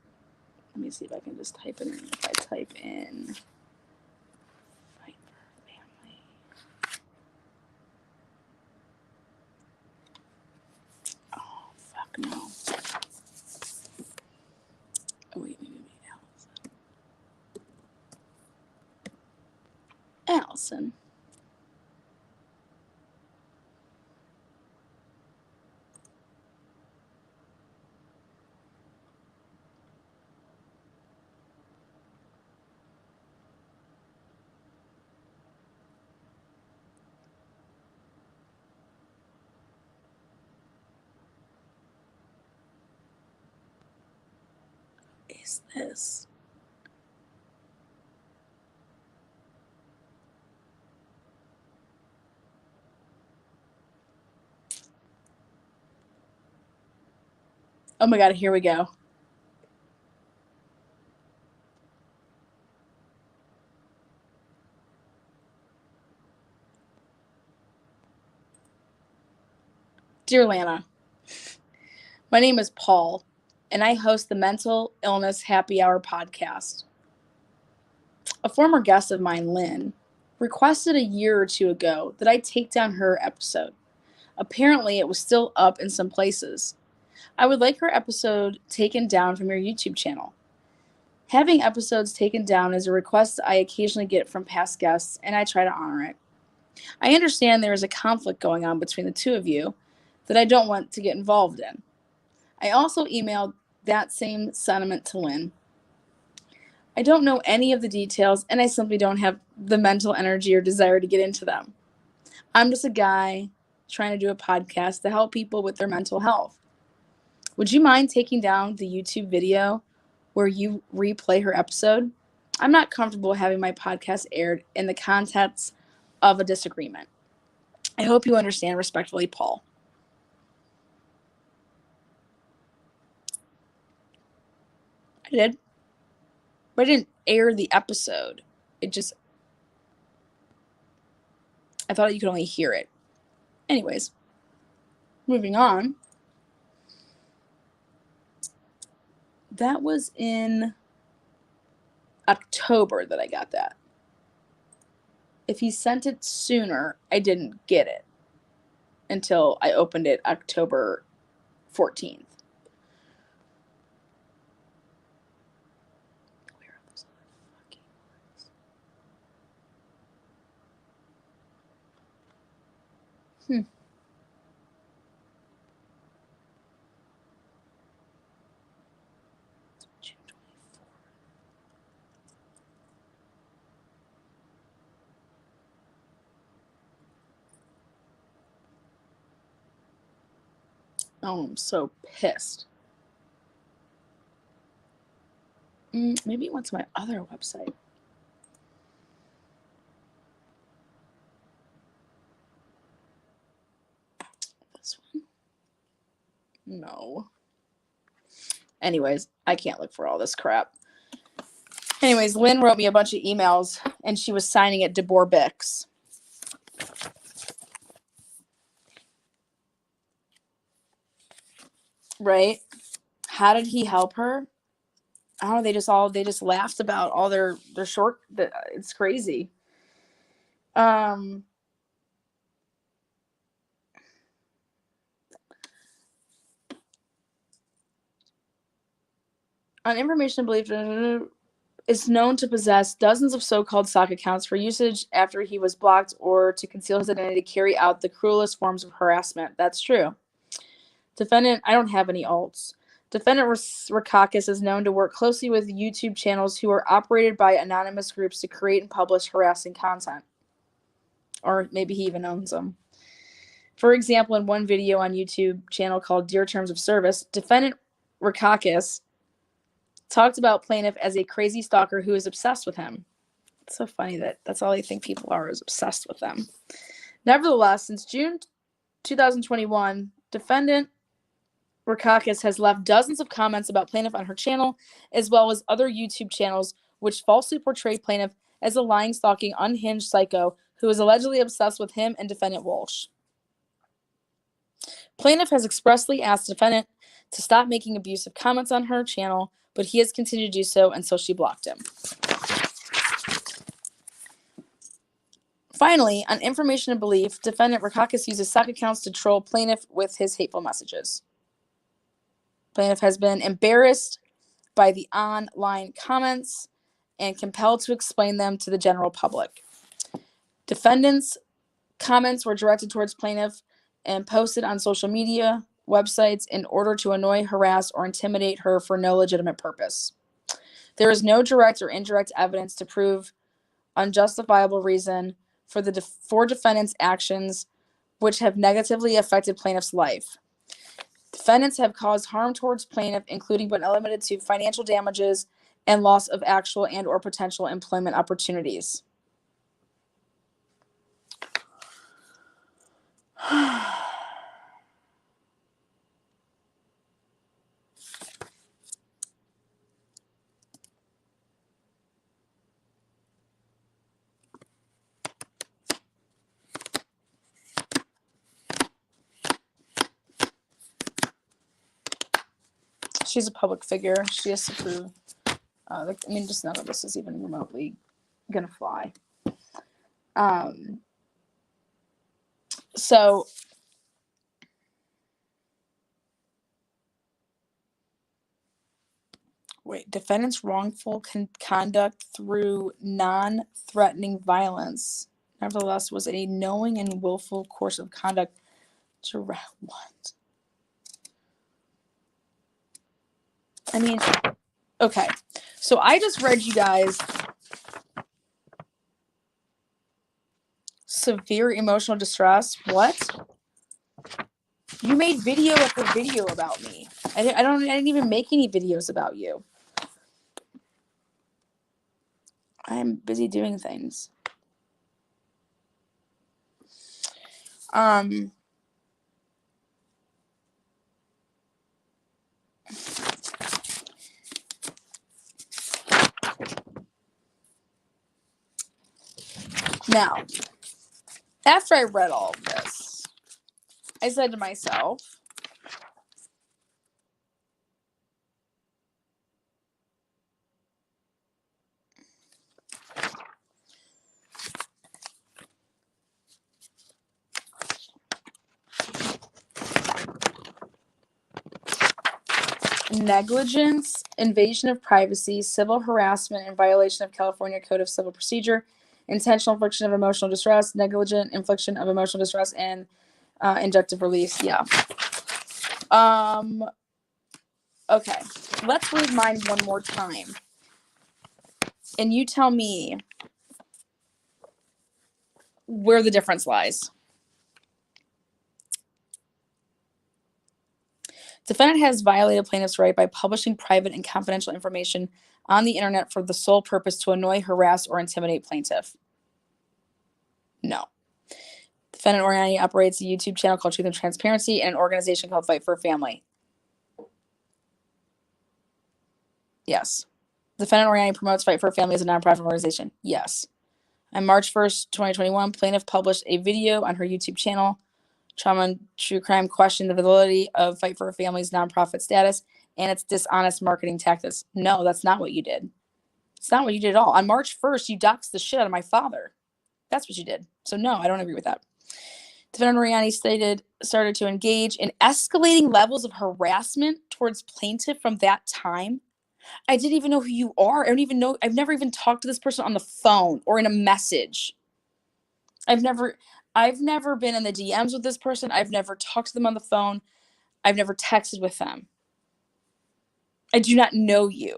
let me see if I can just type it in. If I type in Viper family. Oh, fuck no. Oh, wait, maybe Allison. Is this? Oh my god, here we go. Dear Lana, my name is Paul, and I host the Mental Illness Happy Hour podcast. A former guest of mine, Lynn, requested a year or two ago that I take down her episode. Apparently, it was still up in some places. I would like her episode taken down from your YouTube channel. Having episodes taken down is a request I occasionally get from past guests, and I try to honor it. I understand there is a conflict going on between the two of you that I don't want to get involved in. I also emailed that same sentiment to Lynn. I don't know any of the details, and I simply don't have the mental energy or desire to get into them. I'm just a guy trying to do a podcast to help people with their mental health. Would you mind taking down the YouTube video where you replay her episode? I'm not comfortable having my podcast aired in the context of a disagreement. I hope you understand. Respectfully, Paul. I did. But I didn't air the episode. I thought you could only hear it. Anyways, moving on. That was in October that I got that. If he sent it sooner, I didn't get it until I opened it October 14th. Where are those other fucking ones? June 24th. Oh, I'm so pissed. Maybe it went to my other website. This one. no. Anyways, I can't look for all this crap. Anyways, Lynn wrote me a bunch of emails and she was signing it DeBoer Bix. Right? How did he help her? I don't know. They just laughed about all their short. It's crazy. On information believed is known to possess dozens of so-called stock accounts for usage after he was blocked or to conceal his identity to carry out the cruelest forms of harassment. That's true. Defendant, I don't have any alts. Defendant Rakakis is known to work closely with YouTube channels who are operated by anonymous groups to create and publish harassing content. Or maybe he even owns them. For example, in one video on YouTube channel called Dear Terms of Service, Defendant Rakakis talked about plaintiff as a crazy stalker who is obsessed with him. It's so funny that that's all they think people are, is obsessed with them. Nevertheless, since June 2021, Defendant Rakakis has left dozens of comments about plaintiff on her channel, as well as other YouTube channels which falsely portray plaintiff as a lying, stalking, unhinged psycho who is allegedly obsessed with him and defendant Walsh. Plaintiff has expressly asked defendant to stop making abusive comments on her channel, but he has continued to do so until she blocked him. Finally, on information and belief, defendant Rakakis uses stock accounts to troll plaintiff with his hateful messages. Plaintiff has been embarrassed by the online comments and compelled to explain them to the general public. Defendant's comments were directed towards plaintiff and posted on social media websites in order to annoy, harass, or intimidate her for no legitimate purpose. There is no direct or indirect evidence to prove unjustifiable reason for defendant's actions which have negatively affected plaintiff's life. Defendants have caused harm towards plaintiff, including but not limited to financial damages and loss of actual and or potential employment opportunities. She's a public figure. She has to prove. Just none of this is even remotely gonna fly. So wait, defendant's wrongful conduct through non-threatening violence, nevertheless, was a knowing and willful course of conduct to what? I mean, okay. So I just read you guys severe emotional distress. What? You made video after video about me. I didn't even make any videos about you. I'm busy doing things. Now, after I read all of this, I said to myself, negligence, invasion of privacy, civil harassment, and violation of California Code of Civil Procedure, intentional infliction of emotional distress, negligent infliction of emotional distress, and injunctive release. Yeah. Okay. Let's read mine one more time. And you tell me where the difference lies. Defendant has violated plaintiff's right by publishing private and confidential information on the internet for the sole purpose to annoy, harass, or intimidate plaintiff. No. Defendant Oriani operates a YouTube channel called Truth and Transparency and an organization called Fight for Family. Yes. Defendant Oriani promotes Fight for a Family as a nonprofit organization. Yes. On March 1st, 2021, plaintiff published a video on her YouTube channel, Trauma and True Crime, questioning the validity of Fight for a Family's nonprofit status and its dishonest marketing tactics. No, that's not what you did. It's not what you did at all. On March 1st, you doxed the shit out of my father. That's what you did. So no, I don't agree with that. Defendant Oriani started to engage in escalating levels of harassment towards plaintiff from that time. I didn't even know who you are. I don't even know. I've never even talked to this person on the phone or in a message. I've never been in the DMs with this person. I've never talked to them on the phone. I've never texted with them. I do not know you.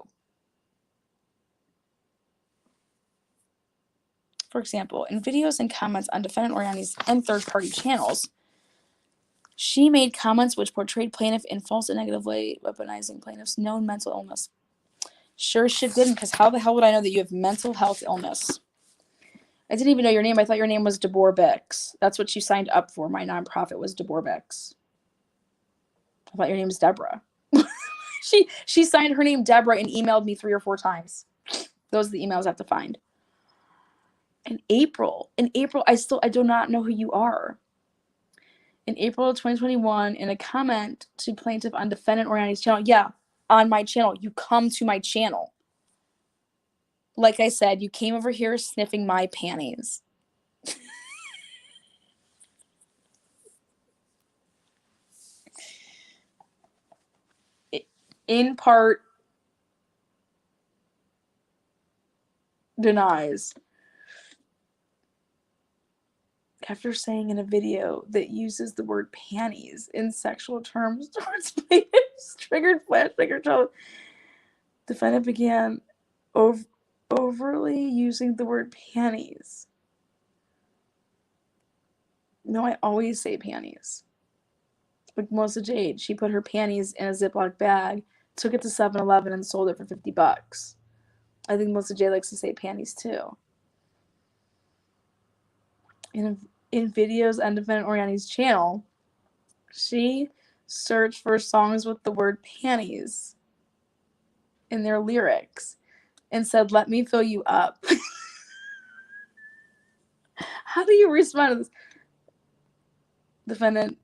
For example, in videos and comments on defendant Oriani's and third-party channels, she made comments which portrayed plaintiff in false and negative way, weaponizing plaintiff's known mental illness. Sure shit didn't, because how the hell would I know that you have mental health illness? I didn't even know your name. I thought your name was DeBoer Bix. That's what you signed up for. My nonprofit was DeBoer Bix. I thought your name was Deborah. She signed her name Deborah and emailed me 3 or 4 times. Those are the emails I have to find. In April, I do not know who you are. In April of 2021, in a comment to plaintiff on defendant Oriani's channel, yeah, on my channel, you come to my channel. Like I said, you came over here sniffing my panties. In part, denies. After saying in a video that uses the word panties in sexual terms towards plaintiffs, triggered flashback child, defendant began overly using the word panties. No, I always say panties. Like Melissa Jade, she put her panties in a Ziploc bag, took it to 7-Eleven and sold it for $50. I think Melissa Jade likes to say panties too. In videos on defendant Oriani's channel, she searched for songs with the word panties in their lyrics and said, "Let me fill you up." How do you respond to this? Defendant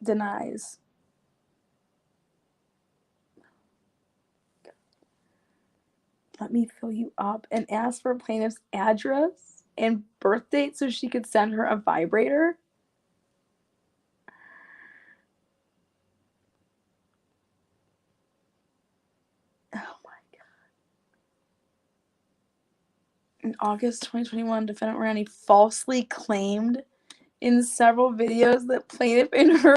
denies. Let me fill you up and ask for plaintiff's address and birth date so she could send her a vibrator. Oh my God. In August 2021, defendant Oriani falsely claimed in several videos that plaintiff and her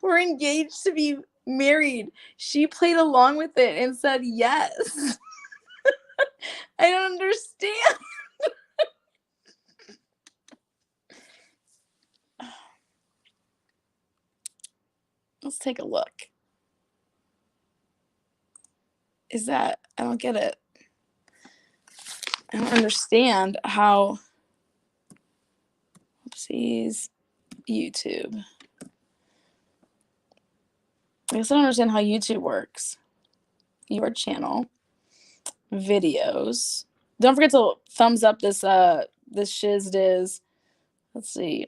were engaged to be married. She played along with it and said yes. I don't understand. Let's take a look. Is that, I don't get it. I don't understand how, oopsies, YouTube. I guess I don't understand how YouTube works. Your channel, videos. Don't forget to thumbs up this shiz diz. Let's see.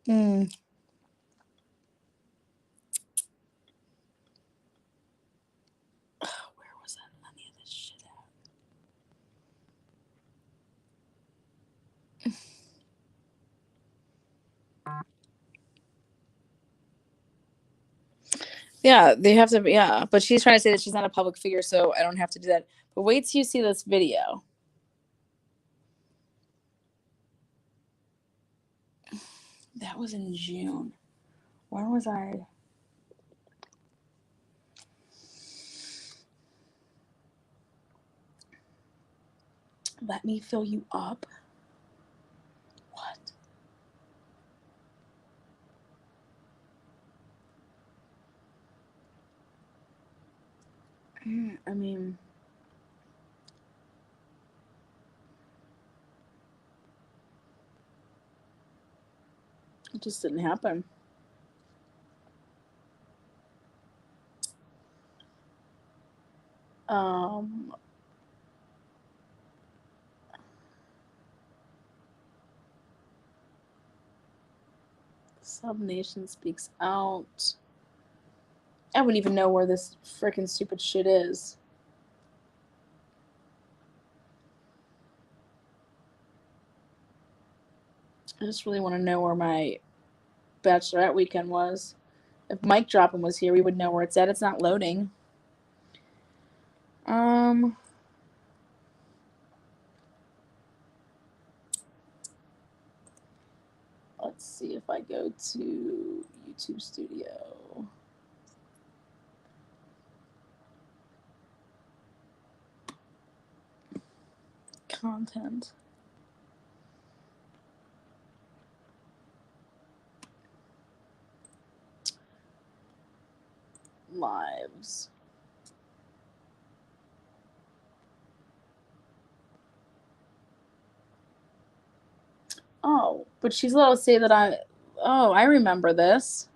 Where was that? Any of this shit at? Yeah, they have to. Yeah, but she's trying to say that she's not a public figure, so I don't have to do that. But wait till you see this video. That was in June. Where was I? Let me fill you up. What? I mean, it just didn't happen. Sub Nation speaks out. I wouldn't even know where this freaking stupid shit is. I just really want to know where my bachelorette weekend was. If Mike Droppin was here, we would know where it's at. It's not loading. Let's see if I go to YouTube Studio. Content. Lives. Oh, but she's allowed to say that I remember this.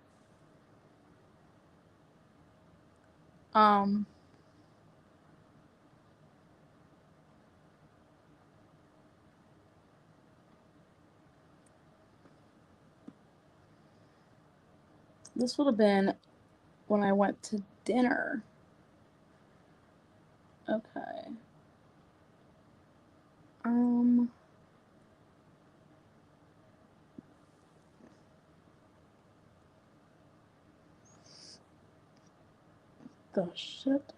This would have been when I went to dinner. Okay. The shit?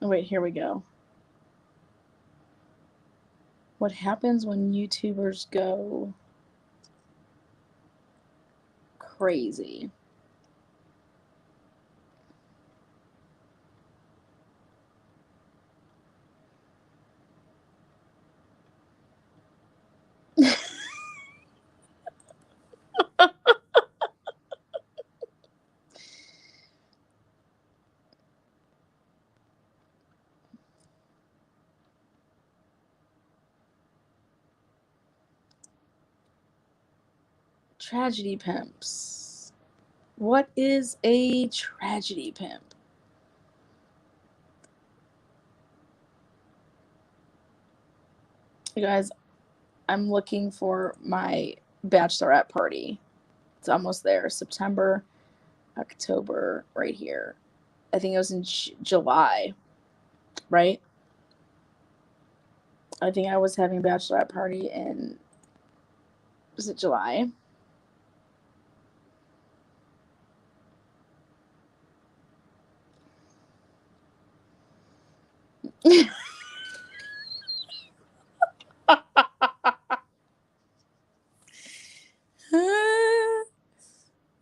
Oh, wait, here we go. What happens when YouTubers go crazy? Tragedy pimps. What is a tragedy pimp? You guys, I'm looking for my bachelorette party. It's almost there. September, October, right here. I think it was in July, right? I think I was having a bachelorette party in, was it July?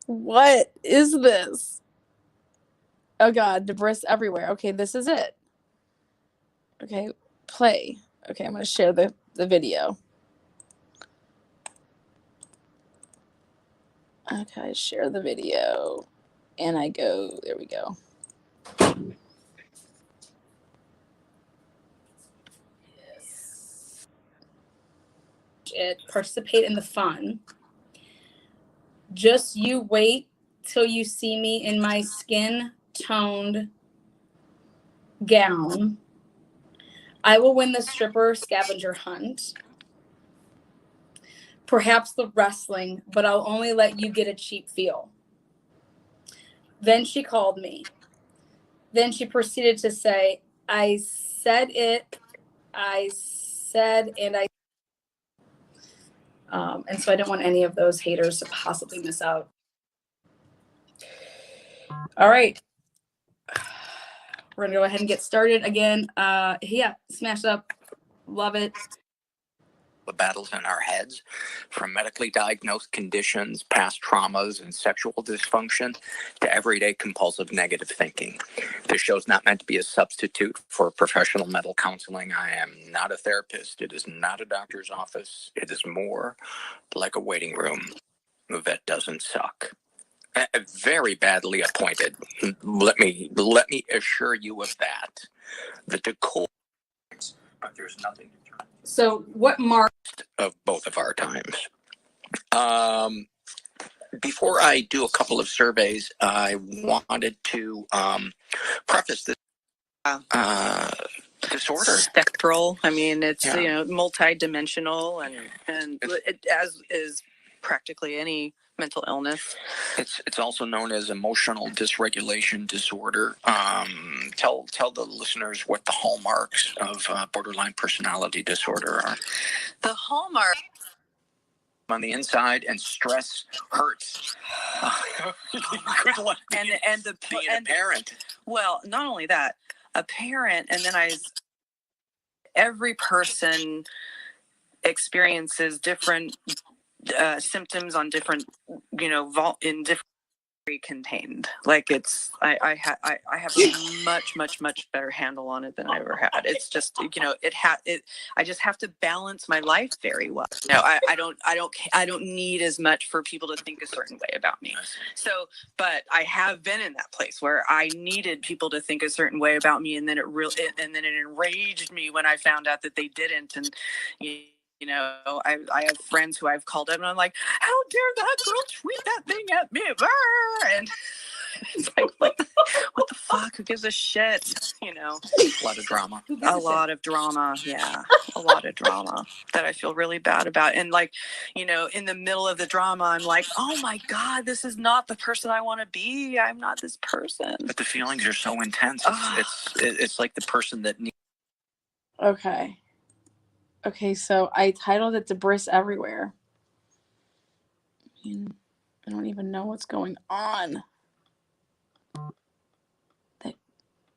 What is this? Oh god, debris everywhere. Okay, this is it. Okay, play. Okay, I'm gonna share the video. Okay, share the video. And I go, there we go. It, participate in the fun. Just you wait till you see me in my skin toned gown. I will win the stripper scavenger hunt. Perhaps the wrestling, but I'll only let you get a cheap feel. Then she called me. Then she proceeded to say, I said it, I said, and I. And so I don't want any of those haters to possibly miss out. All right. We're going to go ahead and get started again. Yeah, smash up. Love it. the battles in our heads, from medically diagnosed conditions, past traumas, and sexual dysfunction to everyday compulsive negative thinking. This show is not meant to be a substitute for professional mental counseling. I am not a therapist. It is not a doctor's office. It is more like a waiting room that doesn't suck. Very badly appointed. Let me assure you of that. The decor, but there's nothing So what mark? of both of our times. Before I do a couple of surveys, I wanted to preface this disorder. Spectral. I mean, it's Yeah. multi-dimensional, and it, as is practically any mental illness. It's also known as emotional dysregulation disorder. Tell the listeners what the hallmarks of borderline personality disorder are. The hallmark. On the inside, and stress hurts. Good luck being a parent. Well, not only that, a parent, and then every person experiences different symptoms on different, in different contained. Like it's, I have a much better handle on it than I ever had. It's just, I just have to balance my life very well. I don't need as much for people to think a certain way about me. So, but I have been in that place where I needed people to think a certain way about me, and then it enraged me when I found out that they didn't. And I have friends who I've called up and I'm like, how dare that girl tweet that thing at me? And it's like, what the fuck? Who gives a shit? A lot of drama. A lot of drama. Yeah. A lot of drama that I feel really bad about. And in the middle of the drama, I'm like, oh my God, this is not the person I want to be. I'm not this person. But the feelings are so intense. It's like the person that needs. Okay, so I titled it Debris Everywhere. I don't even know what's going on.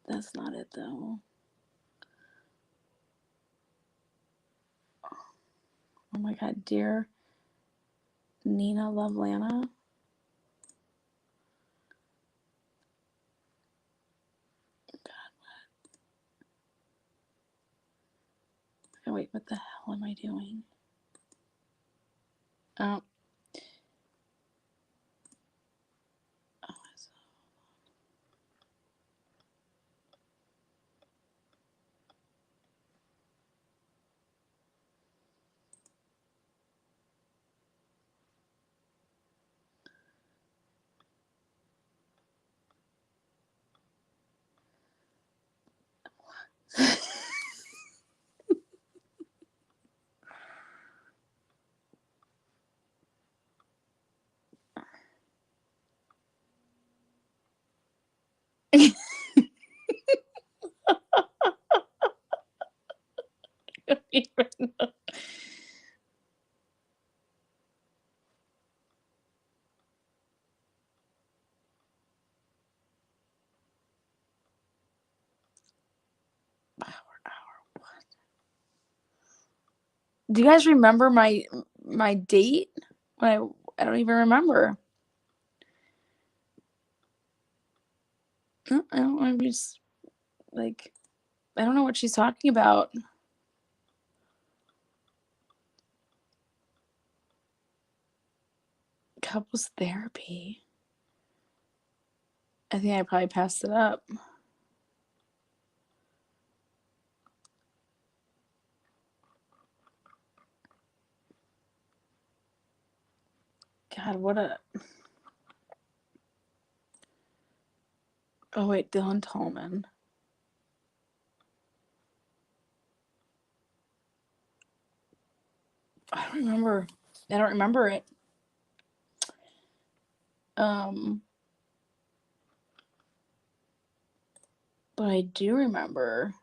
That's not it, though. Oh my God, dear Nina Lovelana. Oh, wait, what the hell am I doing? Oh. I don't even know. Do you guys remember my date? I don't even remember. I'm just like, I don't know what she's talking about. Couples therapy. I think I probably passed it up. God, what a... Oh, wait, Dylan Tallman. I don't remember it. But I do remember.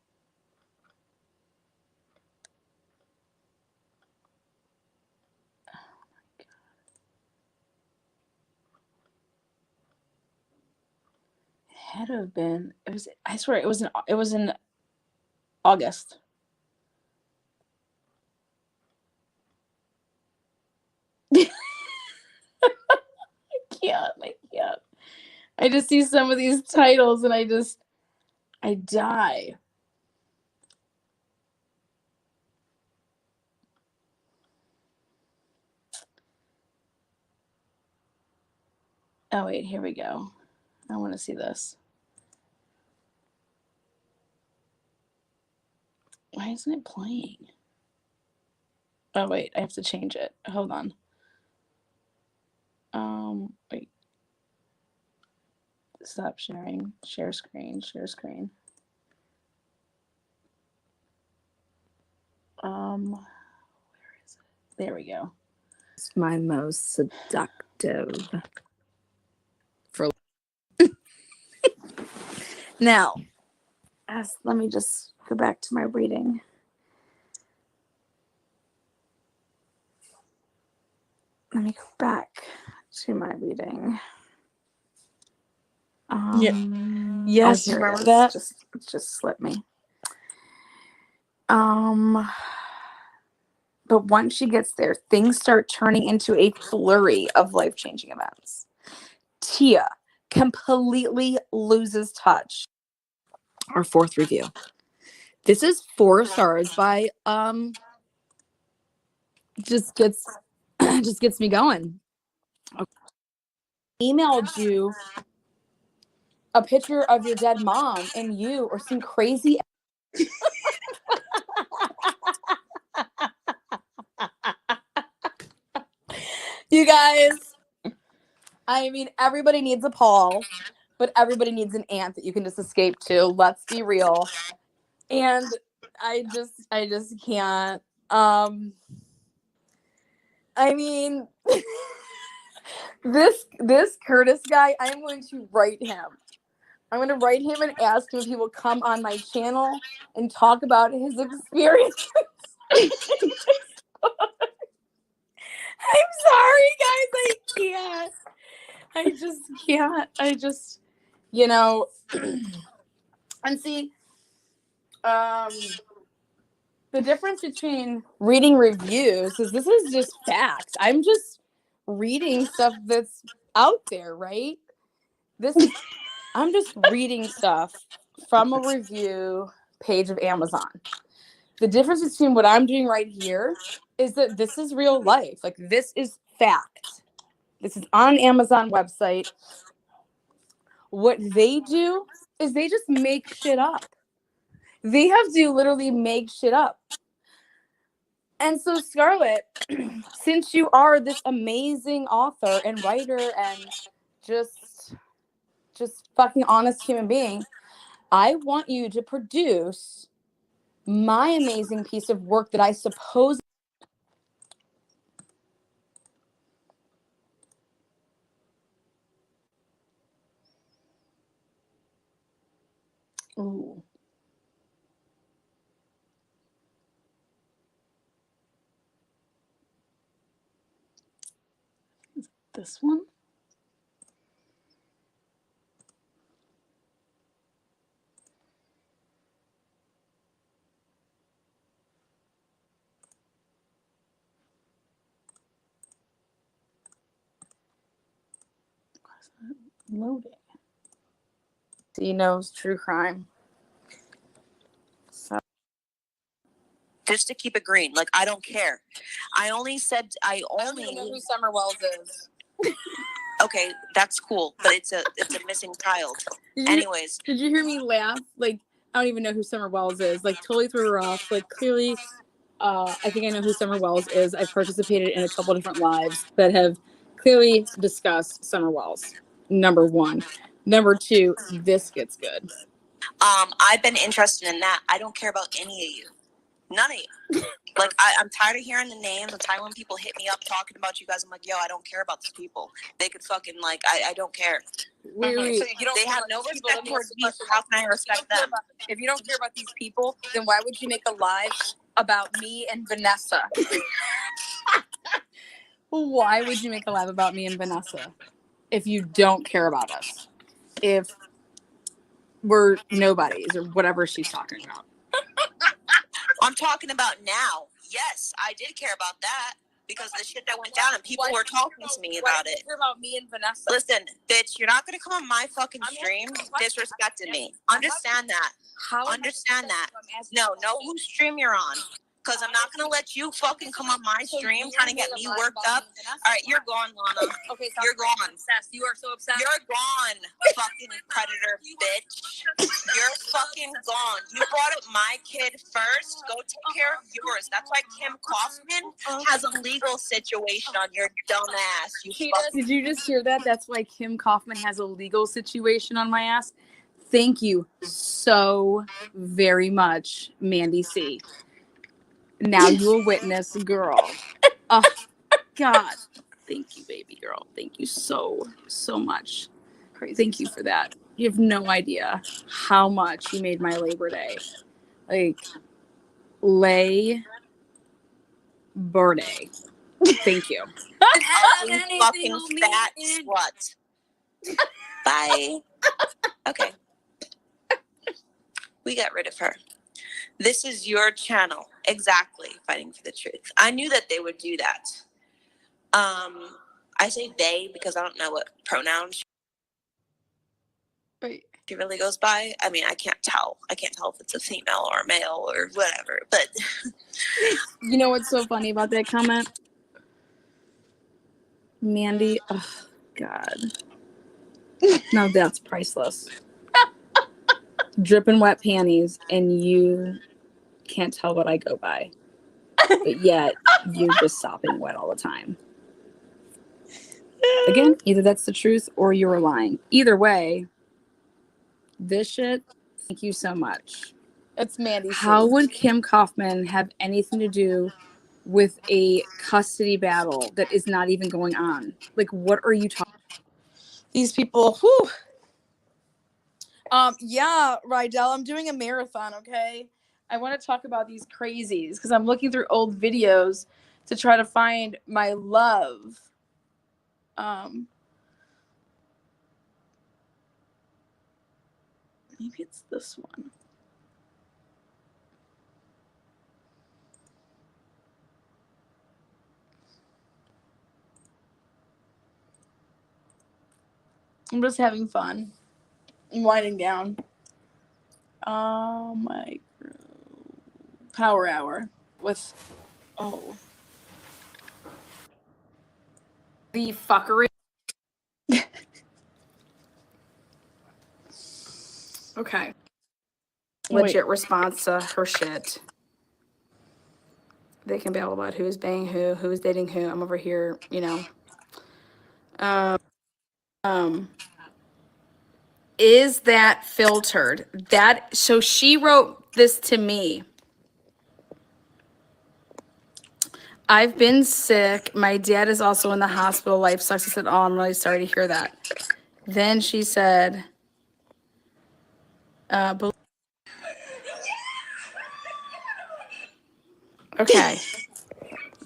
Oh my God. It had to have been. It was. I swear it was in August. I just see some of these titles and I die. Oh wait, here we go. I want to see this. Why isn't it playing? Oh wait, I have to change it. Hold on. Wait. Stop sharing. Share screen. Share screen. Where is it? There we go. It's my most seductive. Now, let me just go back to my reading. Let me go back to my reading. Yes, here it remember is. that? Just slipped me. But once she gets there, things start turning into a flurry of life-changing events. Tia completely loses touch. Our fourth review. This is 4 stars by just gets me going. Emailed you a picture of your dead mom and you or some crazy you guys. I mean, everybody needs a Paul, but everybody needs an aunt that you can just escape to. Let's be real. And I just can't. I mean, this Curtis guy, I'm going to write him. I'm going to write him and ask him if he will come on my channel and talk about his experience. I'm sorry, guys. I can't. I just can't. You know, and see, the difference between reading reviews is this is just facts. I'm just reading stuff that's out there, right? I'm just reading stuff from a review page of Amazon. The difference between what I'm doing right here is that this is real life. Like, this is fact. This is on an Amazon website. What they do is they just make shit up. They have to literally make shit up. And so, Scarlett, since you are this amazing author and writer and just fucking honest human being, I want you to produce my amazing piece of work that I suppose. Ooh. This one? Loading. He knows true crime. So. Just to keep it green, like I don't care. I don't know who Summer Wells is. Okay, that's cool, but it's a missing child. Anyways, did you hear me laugh? Like, I don't even know who Summer Wells is. Like, totally threw her off. Like, clearly, I think I know who Summer Wells is. I've participated in a couple different lives that have clearly discussed Summer Wells. Number one. Number two, this gets good. I've been interested in that. I don't care about any of you. None of you. Like, I'm tired of hearing the names. I'm tired when people hit me up talking about you guys. I'm like, yo, I don't care about these people. They could fucking, like, I don't care. Wait. So they have no respect towards me. How can I respect them? If you don't care about these people, then why would you make a live about me and Vanessa? Why would you make a live about me and Vanessa if you don't care about us? If we're nobodies or whatever she's talking about. I'm talking about now. Yes, I did care about that. because of the shit that went down, and people were talking to me about it. Hear about me and Vanessa. Listen, bitch, you're not gonna come on my fucking stream disrespecting me. Understand that. Understand that. No, know whose stream you're on. Because I'm not going to let you fucking come on my stream trying to get me worked up. All right, you're gone, Lana. Okay, You're gone. Obsessed. You are so obsessed. You're gone, fucking predator bitch. You're fucking gone. You brought up my kid first. Go take care of yours. That's why Kim Kaufman has a legal situation on your dumb ass. Did you just hear that? That's why Kim Kaufman has a legal situation on my ass. Thank you so very much, Mandy C. Now you will witness, girl. Oh, God. Thank you, baby girl. Thank you so much. Crazy. Thank you for that. You have no idea how much you made my Labor Day. Like, birthday. Thank you. You fucking fat slut. Bye. Okay. We got rid of her. This is your channel. Exactly. Fighting for the truth. I knew that they would do that. I say they because I don't know what pronouns she really goes by. I mean, I can't tell. I can't tell if it's a female or a male or whatever. But You know what's so funny about that comment? Mandy, oh, God. Now that's priceless. Dripping wet panties, and you can't tell what I go by. But yet, you're just sopping wet all the time. Again, either that's the truth or you're lying. Either way, this shit, thank you so much. It's Mandy. How would Kim Kaufman have anything to do with a custody battle that is not even going on? Like, what are you talking? These people, whew. Yeah, Rydell, I'm doing a marathon, okay? I want to talk about these crazies because I'm looking through old videos to try to find my love. Maybe it's this one. I'm just having fun. I'm winding down. My power hour with the fuckery. Okay. Legit response to her shit. They can battle about who's banging who's dating who. I'm over here, you know. Is that filtered? So she wrote this to me. I've been sick. My dad is also in the hospital. Life sucks. I said, oh, I'm really sorry to hear that. Then she said, okay.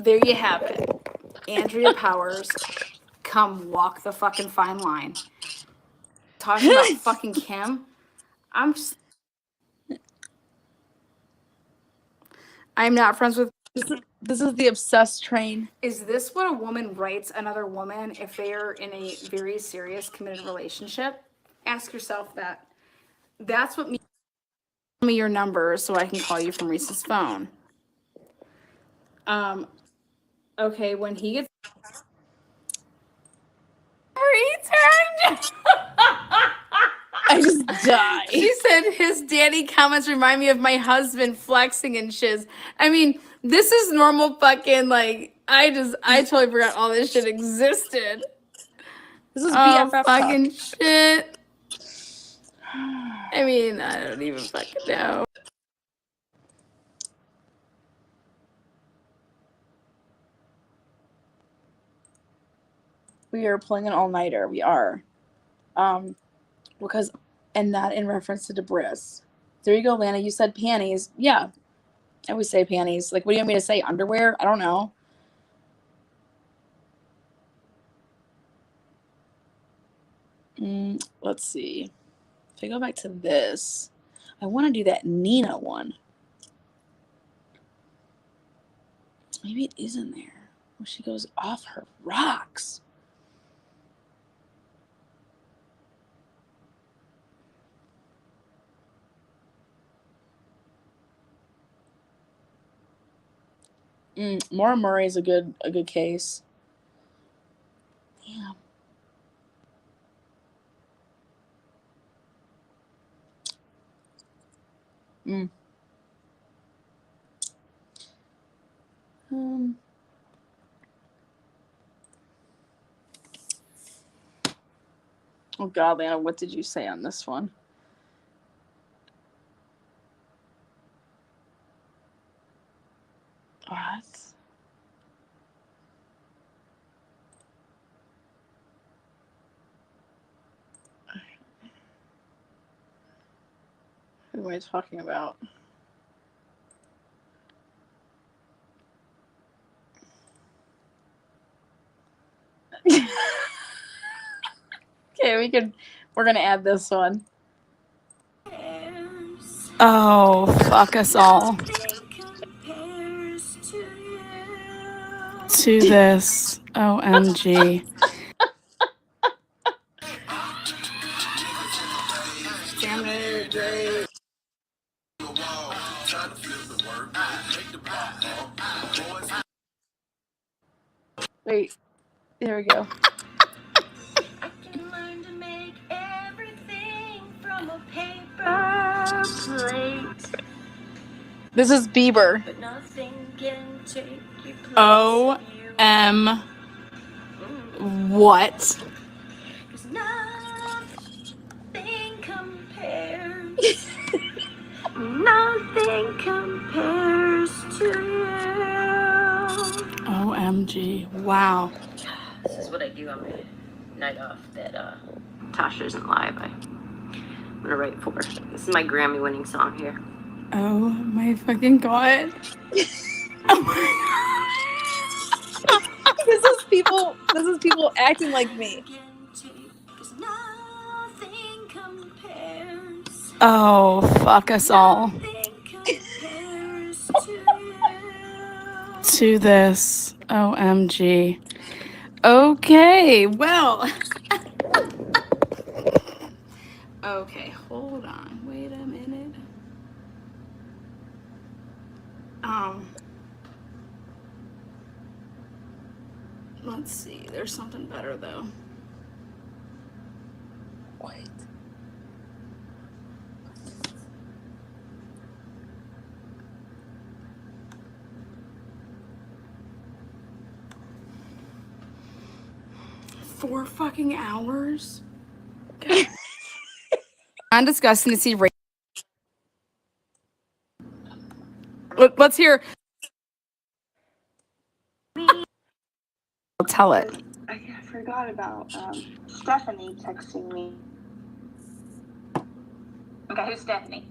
There you have it. Andrea Powers, come walk the fucking fine line. Talking about fucking Kim. I'm not friends with. This is the obsessed train. Is this what a woman writes another woman if they are in a very serious committed relationship? Ask yourself that. That's what me. Tell me your number so I can call you from Reese's phone. Okay, when he gets returned. I just died. She said his daddy comments remind me of my husband flexing and shiz. I mean, this is normal fucking like I totally forgot all this shit existed. This is BFF fucking shit. I mean, I don't even fucking know. We are pulling an all-nighter. We are. Because, and not in reference to Debris. There you go, Lana. You said panties. Yeah. I always say panties. Like, what do you want me to say? Underwear? I don't know. Let's see. If I go back to this, I want to do that Nina one. Maybe it is in there. She goes off her rocks. Maura Murray is a good case. Damn. Oh God, Lana, what did you say on this one? What? Who am I talking about? Okay, we're gonna add this one. Oh, fuck us all. To this. OMG. Wait, there we go. I can learn to make everything from a paper plate. This is Bieber. But nothing can take your place. OM. What? 'Cause nothing compares. Nothing compares to you. OMG. Wow. This is what I do on my night off that Tasha isn't live. I'm gonna write for her. This is my Grammy-winning song here. Oh my fucking God. Oh my God. This is people acting like me. Nothing compares. Oh, fuck us all. Nothing compares To this. OMG. Okay, well. Okay, hold on. Wait a minute. Let's see. There's something better though. Wait. Four fucking hours? I'm disgusting to see. Let's hear. I'll tell it. I forgot about Stephanie texting me. Okay, who's Stephanie?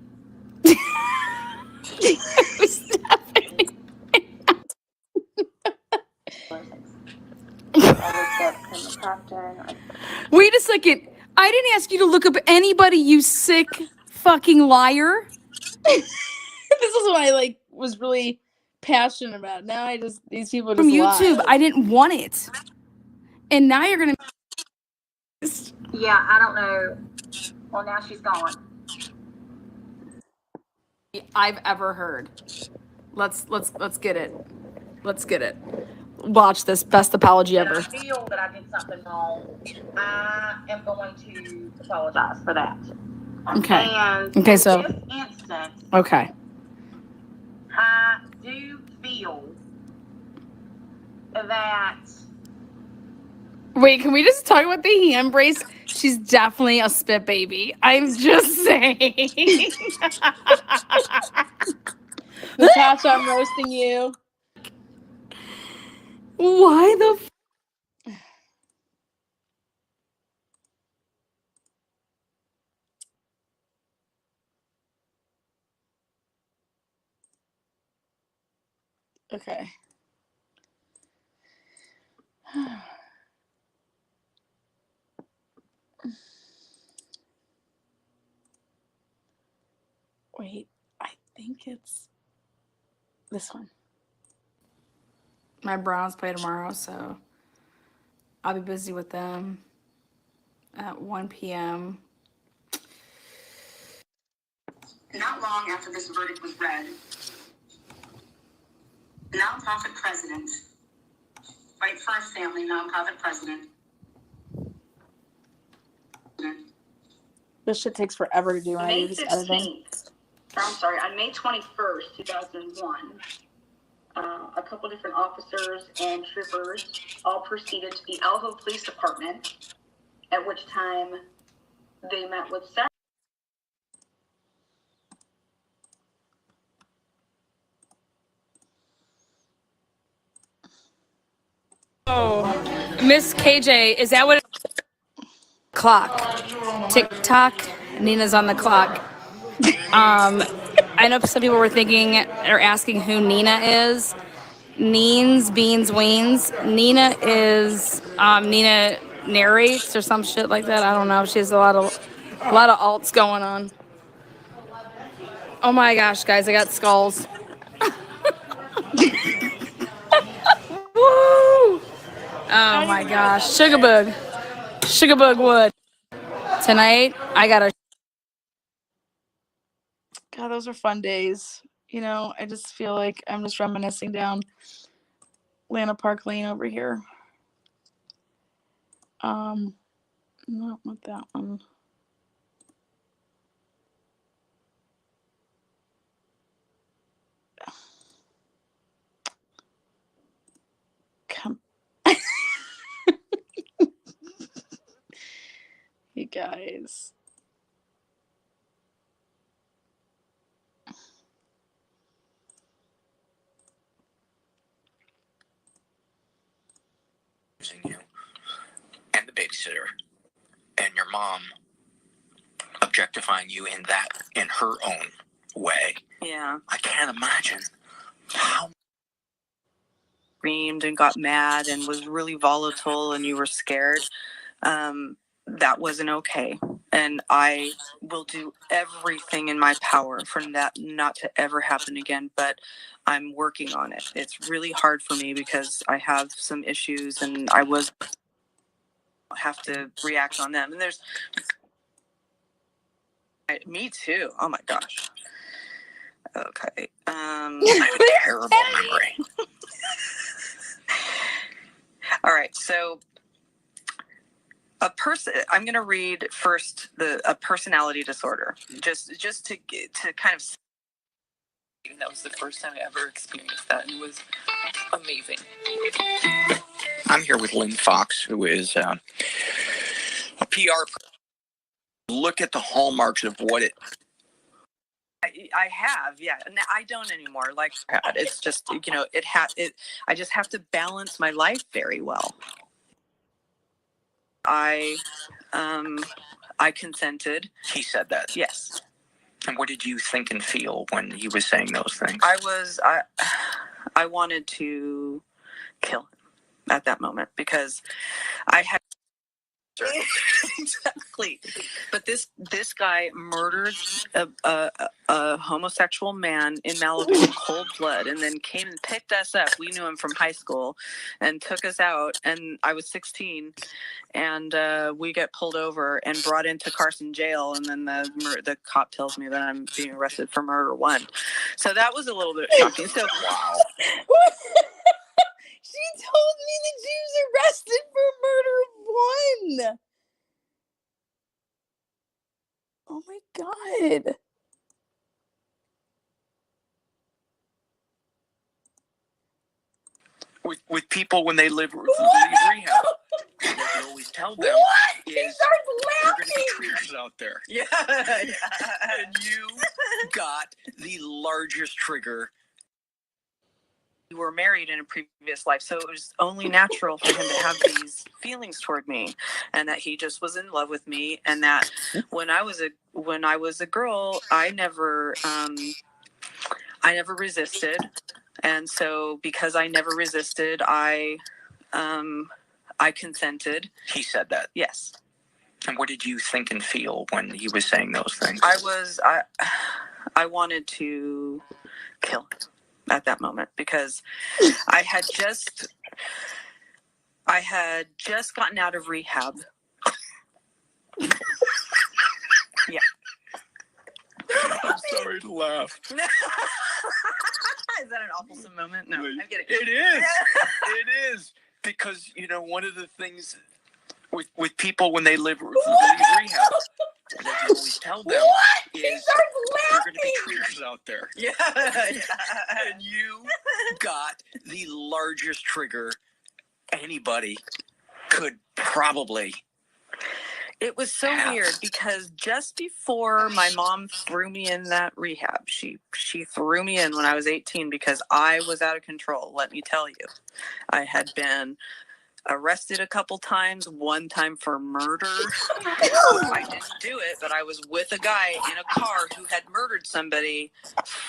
Wait a second. I didn't ask you to look up anybody, you sick fucking liar. This is what I was really passionate about. Now these people just From YouTube. lie. I didn't want it. And now you're gonna. Yeah, I don't know. Well, now she's gone. I've ever heard. Let's get it. Let's get it. Watch this. Best apology ever. I feel that I did something wrong. I am going to apologize for that. Okay. And Okay, so. in this instance, Okay. I do feel that. Wait, can we just talk about the hand brace? She's definitely a spit baby. I'm just saying. Natasha, I'm roasting you. Why the Okay. Wait, I think it's this one. My Browns play tomorrow, so I'll be busy with them at 1 p.m. Not long after this verdict was read, the nonprofit president, Fight for Our Family nonprofit president. This shit takes forever to do when I do May this editing. 15th, on May 21st, 2001, a couple different officers and troopers all proceeded to the Elko Police Department, at which time they met with Seth. Oh, Miss KJ, is that what? Clock. TikTok. Nina's on the clock. I know some people were thinking or asking who Nina is. Neens, Beans, Weens. Nina is Nina narrates or some shit like that. I don't know. She has a lot of alts going on. Oh my gosh, guys, I got skulls. Woo! Oh my gosh, Sugarbug Wood. Tonight, I got a. God, those are fun days. You know, I just feel like I'm just reminiscing down Lana Park Lane over here. Not with that one. Come. You guys. You and the babysitter and your mom objectifying you in her own way. Yeah. I can't imagine how Screamed and got mad and was really volatile and you were scared. That wasn't okay. And I will do everything in my power for that not to ever happen again, but I'm working on it. It's really hard for me because I have some issues and I have to react on them. And there's me too. Oh my gosh. Okay. I have a terrible memory. All right. So I'm going to read first a personality disorder, just to kind of. That was the first time I ever experienced that, and it was amazing. I'm here with Lynn Fox, who is a PR. Look at the hallmarks of what it. I have, yeah, and I don't anymore. Like it's just I just have to balance my life very well. I consented. He said that. Yes. And what did you think and feel when he was saying those things? I wanted to kill him at that moment because I had. Exactly. But this guy murdered a homosexual man in Malibu in cold blood and then came and picked us up. We knew him from high school and took us out, and I was 16, and we get pulled over and brought into Carson jail, and then the cop tells me that I'm being arrested for murder 1. So that was a little bit shocking. So wow. She told me that she was arrested for murder 1. Oh my God. With people when they leave rehab, what you always tell them is He starts you're going to be triggers out there. Yeah. And you got the largest trigger. We were married in a previous life, so it was only natural for him to have these feelings toward me, and that he just was in love with me, and that when I was a girl, I never resisted, and so because I never resisted, I consented. He said that. Yes. And what did you think and feel when he was saying those things? I wanted to kill him at that moment because I had just gotten out of rehab. Yeah. I'm sorry to laugh. Is that an awful moment? No, I'm kidding. It is. It is. Because, you know, one of the things with people when they leave rehab, that you always tell them is there are going to be triggers out there. Yeah. And you got the largest trigger anybody could probably. It was so weird because just before my mom threw me in that rehab, she threw me in when I was 18 because I was out of control. Let me tell you, I had been arrested a couple times, one time for murder. I didn't do it, but I was with a guy in a car who had murdered somebody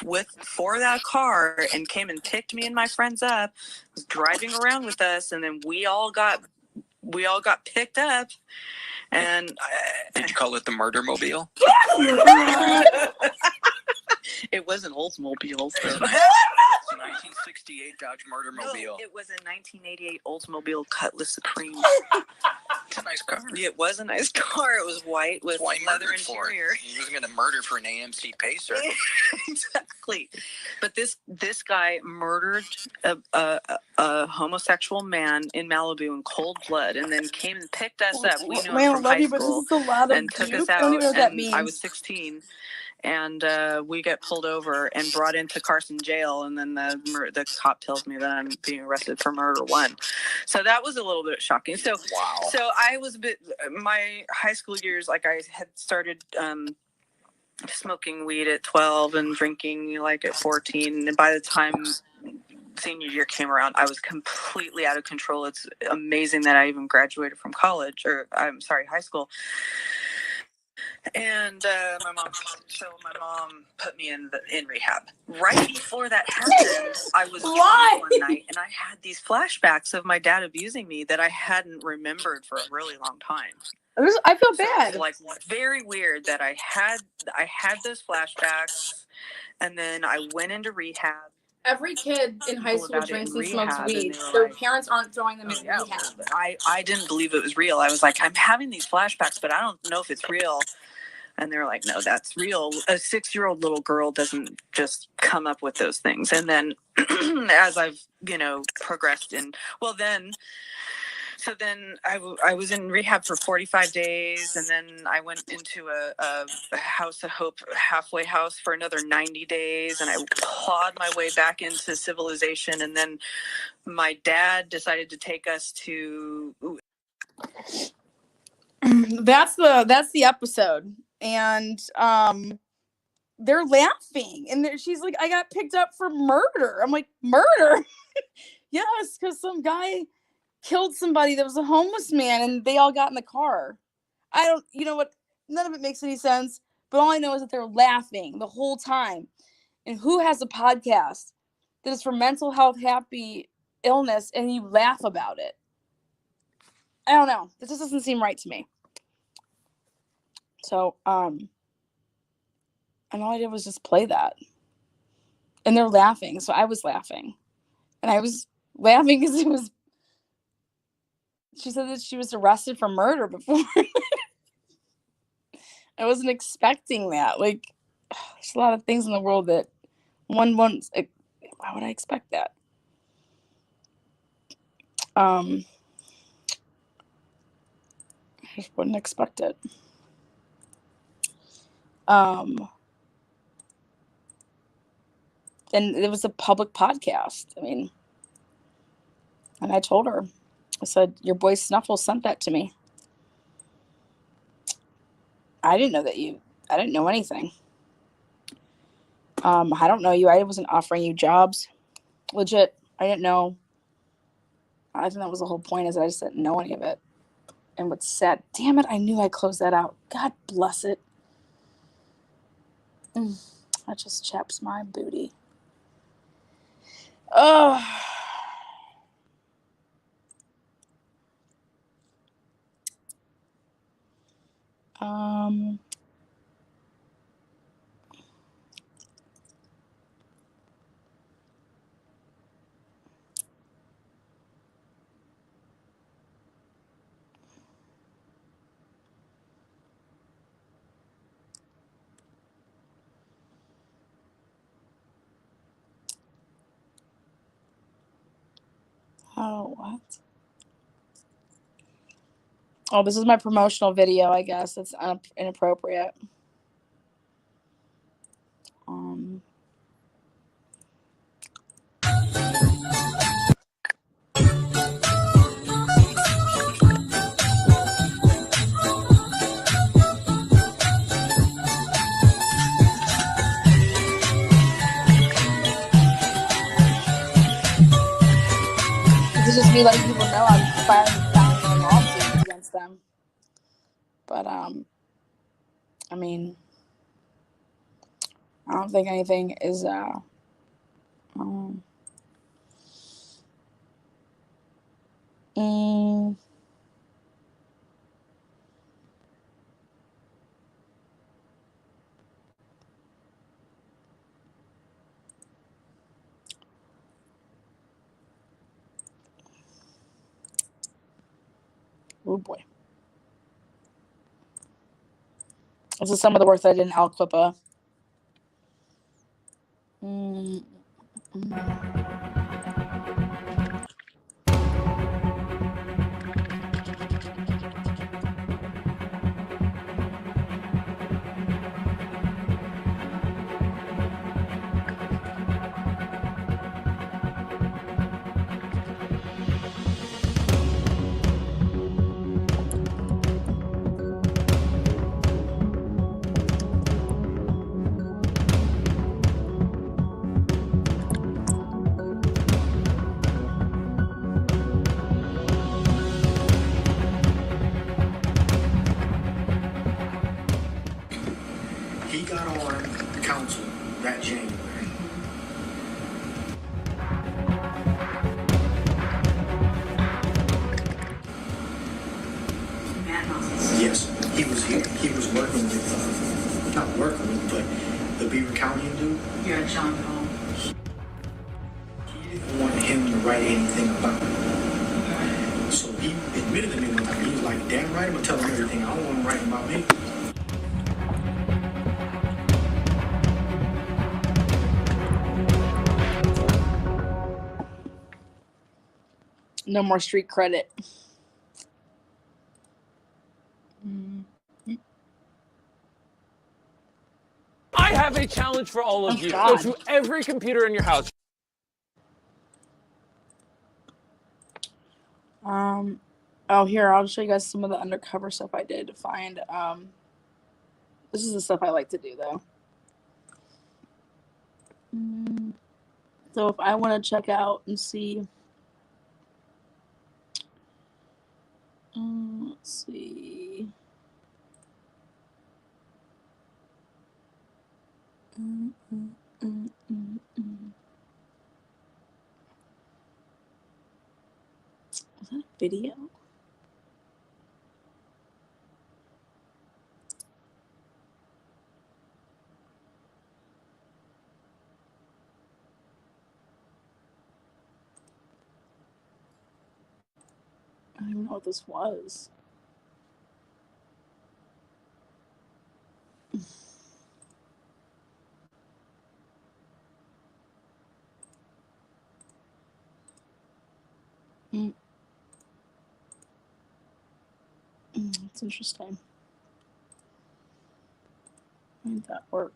for that car and came and picked me and my friends up, was driving around with us, and then we all got picked up. And did you call it the murder mobile? It was an Oldsmobile. So. It's a 1968 Dodge Murdermobile. No, it was a 1988 Oldsmobile Cutlass Supreme. It's a nice car. It was a nice car. It was white with leather interior. He wasn't going to murder for an AMC Pacer. Exactly. But this guy murdered a homosexual man in Malibu in cold blood, and then came and picked us up. We knew him from high school, and took us out. And I was 16. And we get pulled over and brought into Carson jail, and then the cop tells me that I'm being arrested for murder one. So that was a little bit shocking. So So I was my high school years, like I had started smoking weed at 12 and drinking like at 14, and by the time senior year came around, I was completely out of control. It's amazing that I even graduated from college, or I'm sorry, high school. And my mom put me in rehab. Right before that happened, I was drunk one night, and I had these flashbacks of my dad abusing me that I hadn't remembered for a really long time. I feel bad. So, like, very weird that I had those flashbacks, and then I went into rehab. Every kid in high school drinks and smokes weed. Their parents aren't throwing them in rehab. I didn't believe it was real. I was like, I'm having these flashbacks, but I don't know if it's real. And they were like, no, that's real. A 6-year-old little girl doesn't just come up with those things. And then as I've, progressed so then I was in rehab for 45 days, and then I went into a House of Hope halfway house for another 90 days, and I clawed my way back into civilization. And then my dad decided to take us to... That's the episode. And they're laughing, and she's like, I got picked up for murder. I'm like, murder? Yes, because some guy killed somebody that was a homeless man, and they all got in the car. I don't, you know what? None of it makes any sense, but all I know is that they're laughing the whole time. And who has a podcast that is for mental health, happy illness, and you laugh about it? I don't know. This just doesn't seem right to me. So, and all I did was just play that. And they're laughing, so I was laughing. And I was laughing because she said that she was arrested for murder before. I wasn't expecting that. Like, there's a lot of things in the world that one wants. Why would I expect that? I just wouldn't expect it. And it was a public podcast. I mean, and I told her, I said, your boy Snuffle sent that to me. I didn't know I didn't know anything. I don't know you. I wasn't offering you jobs. Legit. I didn't know. I think that was the whole point, is I just didn't know any of it. And what's sad, damn it, I knew I closed that out. God bless it. That just chaps my booty. Oh. Oh, what? Oh, this is my promotional video, I guess. It's inappropriate. This is just me letting people know I'm filing lawsuits against them. But I mean, I don't think anything is oh boy. This is some of the work that I did in Alclipa. He got on council that January. Yes, he was here. He was working with, not working with, but the Beaver County dude. Yeah, John Hall. He didn't want him to write anything about it. So he admitted to me one time, he was like, damn right, I'm gonna tell him everything. I don't want him writing about me. No more street credit. I have a challenge for all of you. Go God. through every computer in your house. Oh, here, I'll show you guys some of the undercover stuff I did to find. This is the stuff I like to do, though. So if I want to check out and see, let's see. Was that a video? I don't even know what this was. That's interesting. How did that work?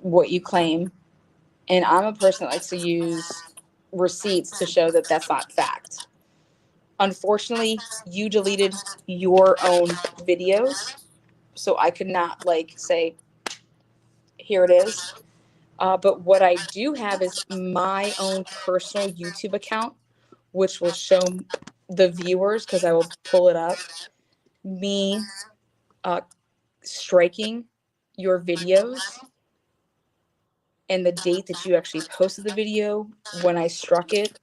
what you claim. And I'm a person that likes to use receipts to show that that's not fact. Unfortunately, you deleted your own videos, so I could not like say, here it is. But what I do have is my own personal YouTube account, which will show the viewers, because I will pull it up, me striking your videos and the date that you actually posted the video when I struck it.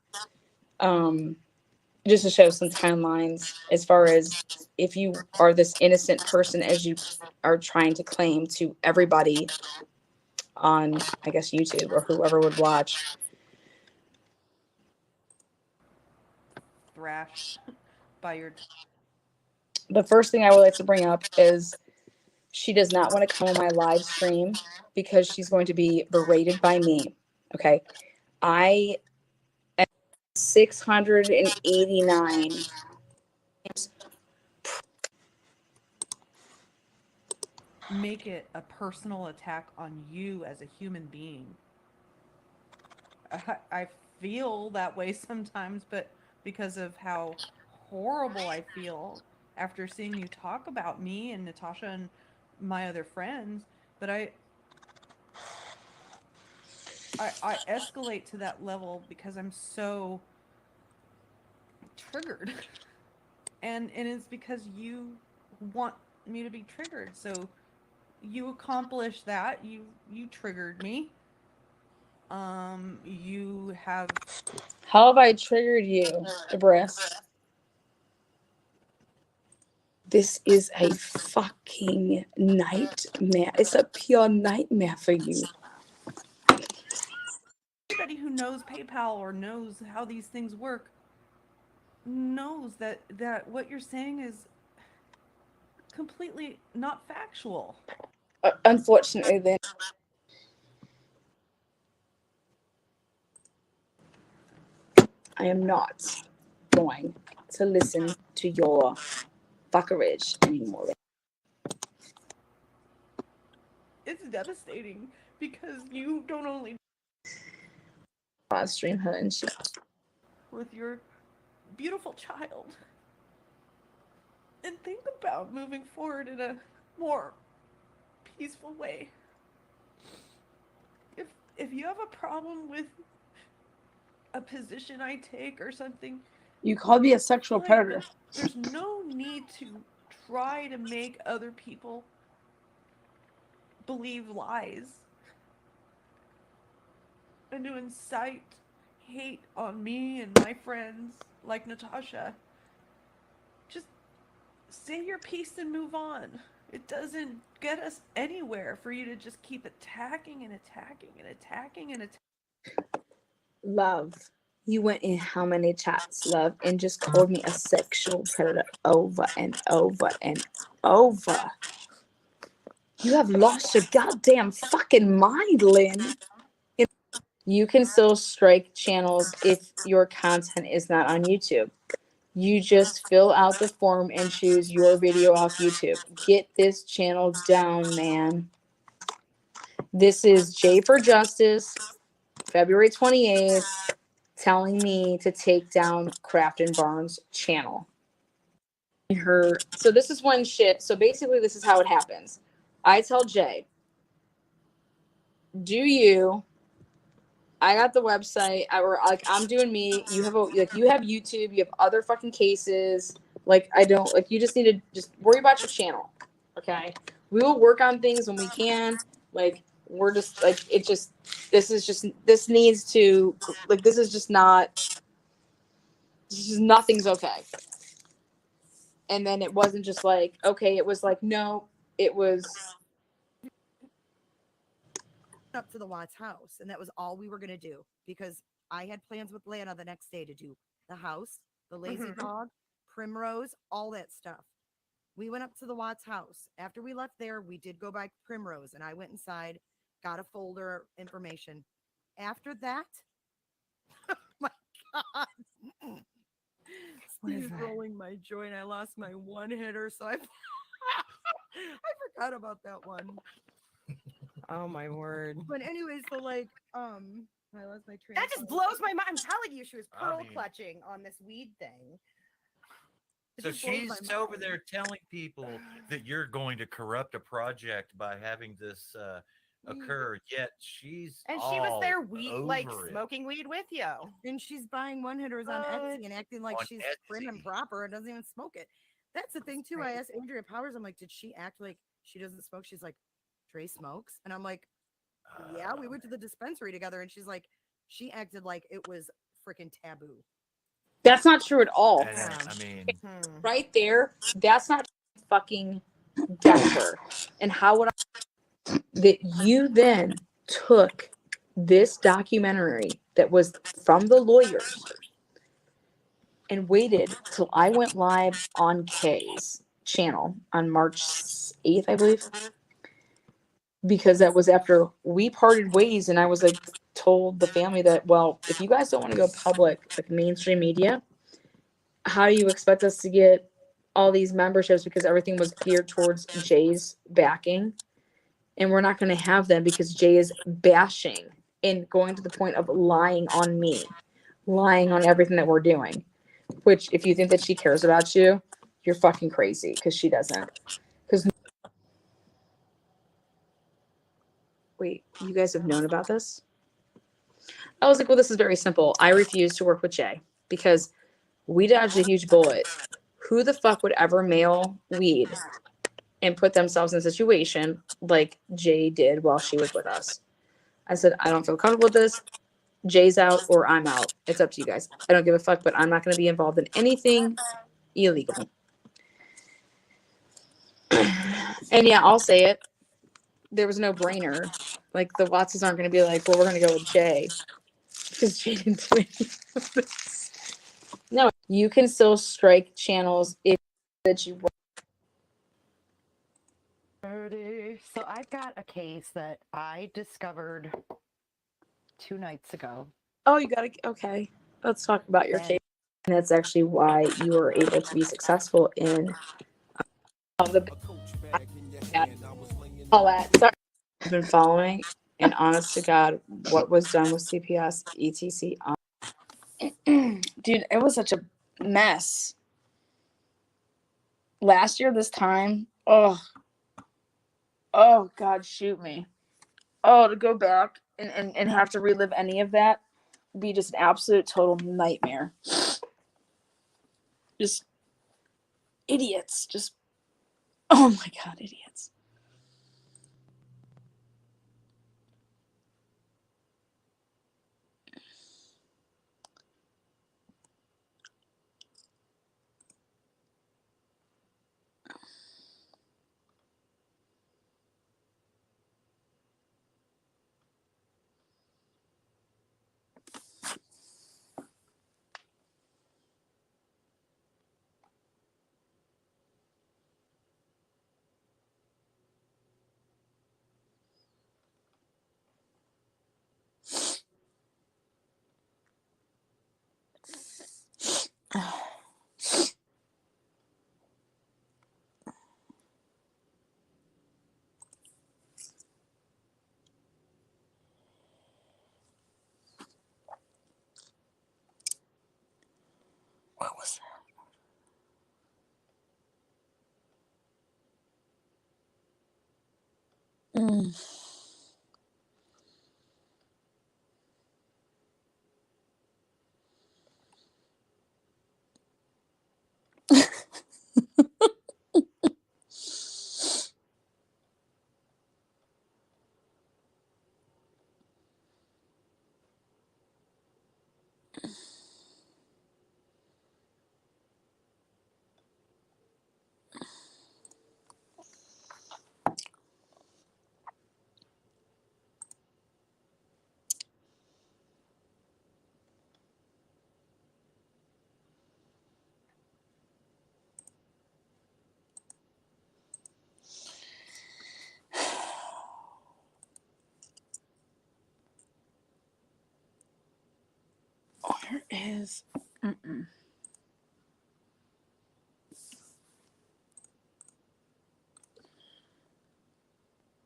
Just to show some timelines as far as if you are this innocent person as you are trying to claim to everybody on, I guess, YouTube or whoever would watch. Thrashed by your. The first thing I would like to bring up is she does not want to come on my live stream because she's going to be berated by me. Okay. I am 689. Make it a personal attack on you as a human being. I feel that way sometimes, but because of how horrible I feel after seeing you talk about me and Natasha and my other friends, but I escalate to that level because I'm so triggered. And it's because you want me to be triggered. So you accomplished that. You triggered me. You have. How have I triggered you, Debris? This is a fucking nightmare. It's a pure nightmare for you. Anybody who knows PayPal or knows how these things work knows that what you're saying is completely not factual. Unfortunately, then. I am not going to listen to your fuckerage anymore. It's devastating because you don't only Stream her and shit with your beautiful child, and think about moving forward in a more peaceful way. If you have a problem with a position I take or something, You called me a sexual predator. There's no need to try to make other people believe lies and to incite hate on me and my friends like Natasha. Just say your piece and move on. It doesn't get us anywhere for you to just keep attacking and attacking and attacking and attacking. Love, you went in how many chats, love, and just called me a sexual predator over and over and over. You have lost your goddamn fucking mind, Lynn. You can still strike channels if your content is not on YouTube. You just fill out the form and choose your video off YouTube. Get this channel down, man. This is J for Justice, February 28th, telling me to take down Craft and Barnes channel. So this is when shit. So basically, this is how it happens. I tell Jay, do you? I got the website. I'm doing me. You have you have YouTube. You have other fucking cases. Like I don't like. You just need to just worry about your channel. Okay. We will work on things when we can. Like we're just like it. Just this needs to like this is just not. This is nothing's okay. And then it wasn't just like okay. It was like no. It was. Up to the Watts house, and that was all we were going to do because I had plans with Lana the next day to do the house, the lazy dog, Primrose, all that stuff. We went up to the Watts house. After we left there, we did go by Primrose, and I went inside, got a folder information. After that, oh my God. Steve's rolling my joint. I lost my one hitter, so I forgot about that one. Oh my word. But anyway, so like, I lost my train. That just blows my mind. I'm telling you, she was I pearl mean- clutching on this weed thing. It So just blows my she's over mind. there telling people that you're going to corrupt a project by having this occur, yet she's And she was there all weed, like over it. smoking weed with you. And she's buying one hitters on Etsy and acting like On she's prim and Etsy. proper and doesn't even smoke it. That's the thing too. I asked Andrea Powers, I'm like, did she act like she doesn't smoke? She's like, Trey smokes, and I'm like, yeah, we went to the dispensary together, and she's like, she acted like it was freaking taboo. That's not true at all. And, I mean, Right there, that's not fucking Dexter. And how would I that you then took this documentary that was from the lawyers and waited till I went live on Kay's channel on March 8th, I believe. Because that was after we parted ways, and I was like, told the family that, well, if you guys don't want to go public, like mainstream media, how do you expect us to get all these memberships? Because everything was geared towards Jay's backing, and we're not going to have them because Jay is bashing and going to the point of lying on me, lying on everything that we're doing. Which, if you think that she cares about you, you're fucking crazy, because she doesn't. Because wait, you guys have known about this? I was like, well, this is very simple. I refuse to work with Jay because we dodged a huge bullet. Who the fuck would ever mail weed and put themselves in a situation like Jay did while she was with us? I said, I don't feel comfortable with this. Jay's out or I'm out. It's up to you guys. I don't give a fuck, but I'm not going to be involved in anything illegal. And yeah, I'll say it. There was no brainer. Like, the Watsons aren't going to be like, well, we're going to go with Jay because Jay didn't do any of this. No, you can still strike channels if that you want. So I've got a case that I discovered 2 nights ago. Oh, you got to, okay. Let's talk about your case. And that's actually why you were able to be successful in the all that. Sorry. I've been following, and honest to God, what was done with CPS, ETC. Dude, it was such a mess. Last year, this time, oh God, shoot me. Oh, to go back and have to relive any of that would be just an absolute total nightmare. Just idiots. Just, oh my God, idiots. What was that? Where is?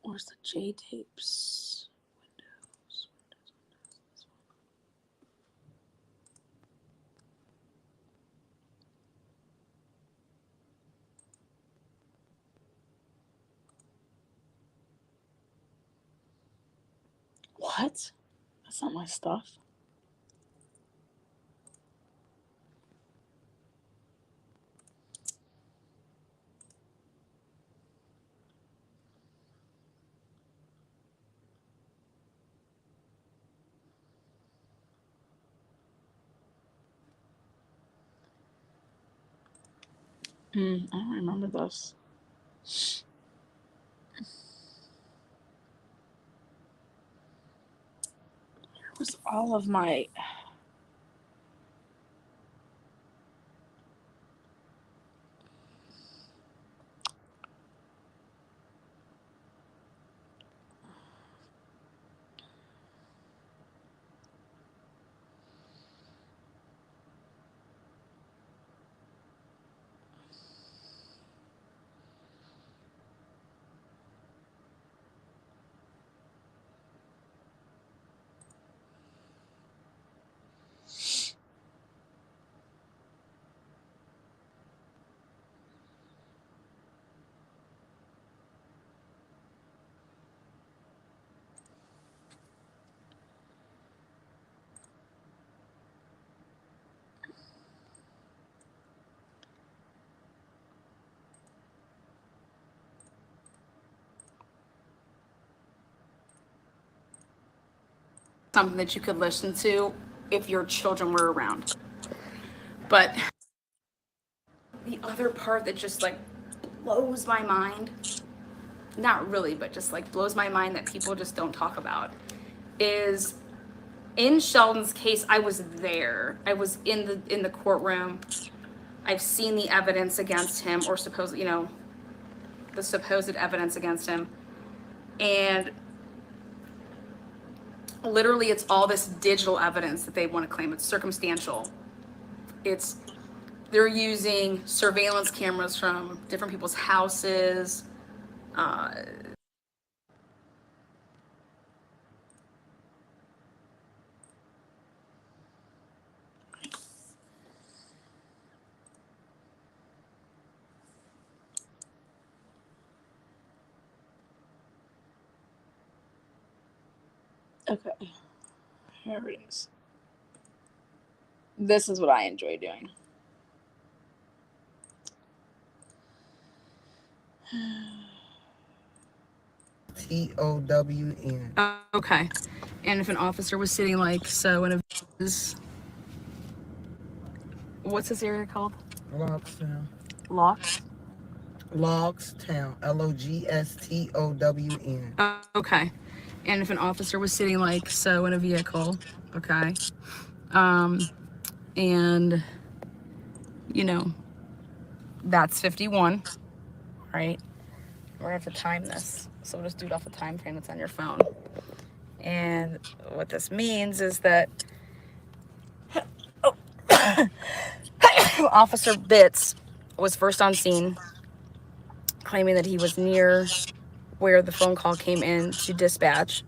Where's the J tapes? Windows. What? That's not my stuff. I don't remember this. Where was all of my... Something that you could listen to if your children were around. But the other part that just like blows my mind, not really, but just like blows my mind that people just don't talk about, is in Sheldon's case, I was there. I was in the courtroom. I've seen the evidence against him, or the supposed evidence against him. And literally it's all this digital evidence that they want to claim. It's circumstantial. They're using surveillance cameras from different people's houses. Okay, here it is. This is what I enjoy doing. TOWN. Okay, and if an officer was sitting like so in a... What's this area called? Logstown. Locks? Logstown. LOGSTOWN. Okay. And if an officer was sitting like so in a vehicle, okay, and that's 51, right? We're gonna have to time this, so we'll just do it off the time frame that's on your phone. And what this means is that Officer Bitts was first on scene, claiming that he was near where the phone call came in to dispatch.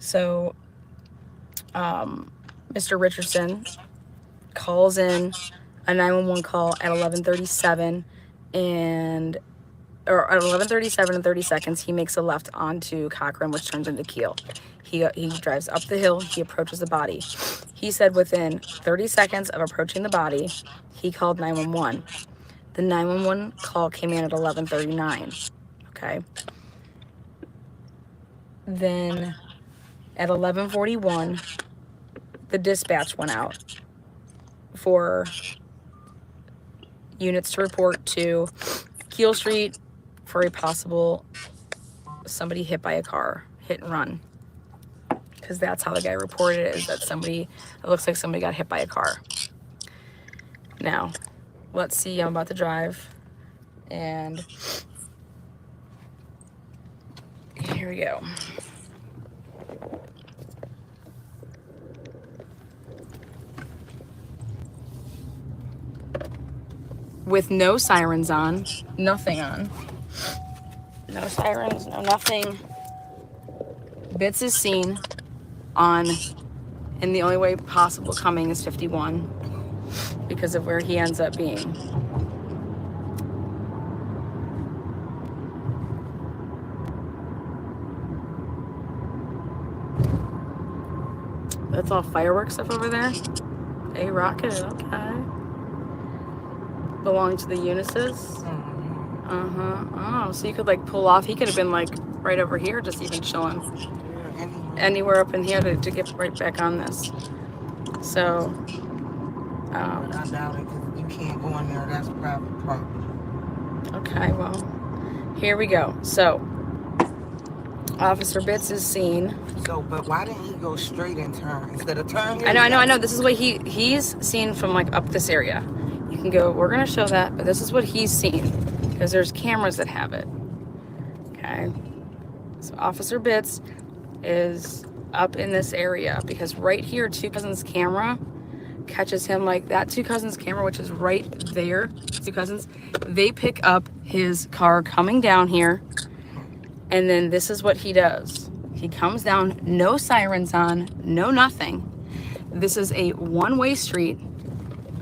So Mr. Richardson calls in a 911 call at 11:37 or at 11:37 and 30 seconds, he makes a left onto Cochran, which turns into Keel. He drives up the hill, he approaches the body. He said within 30 seconds of approaching the body, he called 911. The 911 call came in at 11:39, okay? Then at 11:41, the dispatch went out for units to report to Keel Street for a possible somebody hit by a car, hit and run. Because that's how the guy reported it, is that it looks like somebody got hit by a car. Now, let's see, I'm about to drive, and here we go. With no sirens on, nothing on. No sirens, no nothing. Bits is seen on, and the only way possible coming is 51 because of where he ends up being. That's all fireworks stuff over there. A rocket, okay. Belonged to the Unisys. Oh, so you could like pull off. He could have been like right over here, just even chilling. Anywhere up in here to get right back on this. So, I doubt it, 'cause you can't go in there. That's private property. okay, well, here we go. So, Officer Bits is seen. So, but why didn't he go straight and turn instead of turning? I know. This is what he's seen from like up this area. You can go, we're gonna show that, but this is what he's seen because there's cameras that have it. Okay. So Officer Bits is up in this area because right here, Two Cousins camera catches him like that. Two Cousins camera, which is right there, Two Cousins, they pick up his car coming down here. And then this is what he does. He comes down, no sirens on, no nothing. This is a one-way street,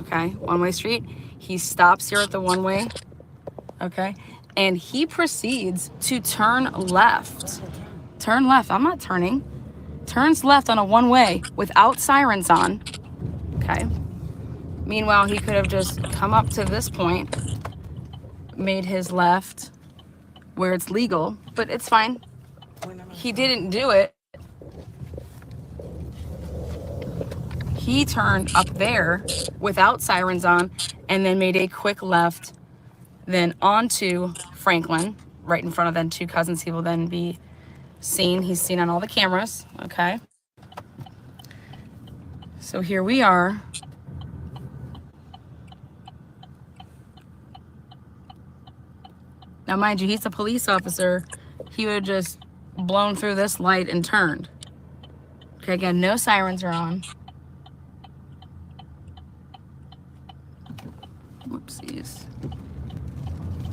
okay? One-way street. He stops here at the one-way, okay? And he proceeds to turn left. Turn left, I'm not turning. Turns left on a one-way without sirens on, okay? Meanwhile, he could have just come up to this point, made his left where it's legal, but it's fine. He didn't do it. He turned up there without sirens on and then made a quick left then onto Franklin, right in front of then Two Cousins. He will then be seen. He's seen on all the cameras, okay? So here we are. Now, mind you, he's a police officer. He would have just blown through this light and turned. Okay, again, no sirens are on. Whoopsies.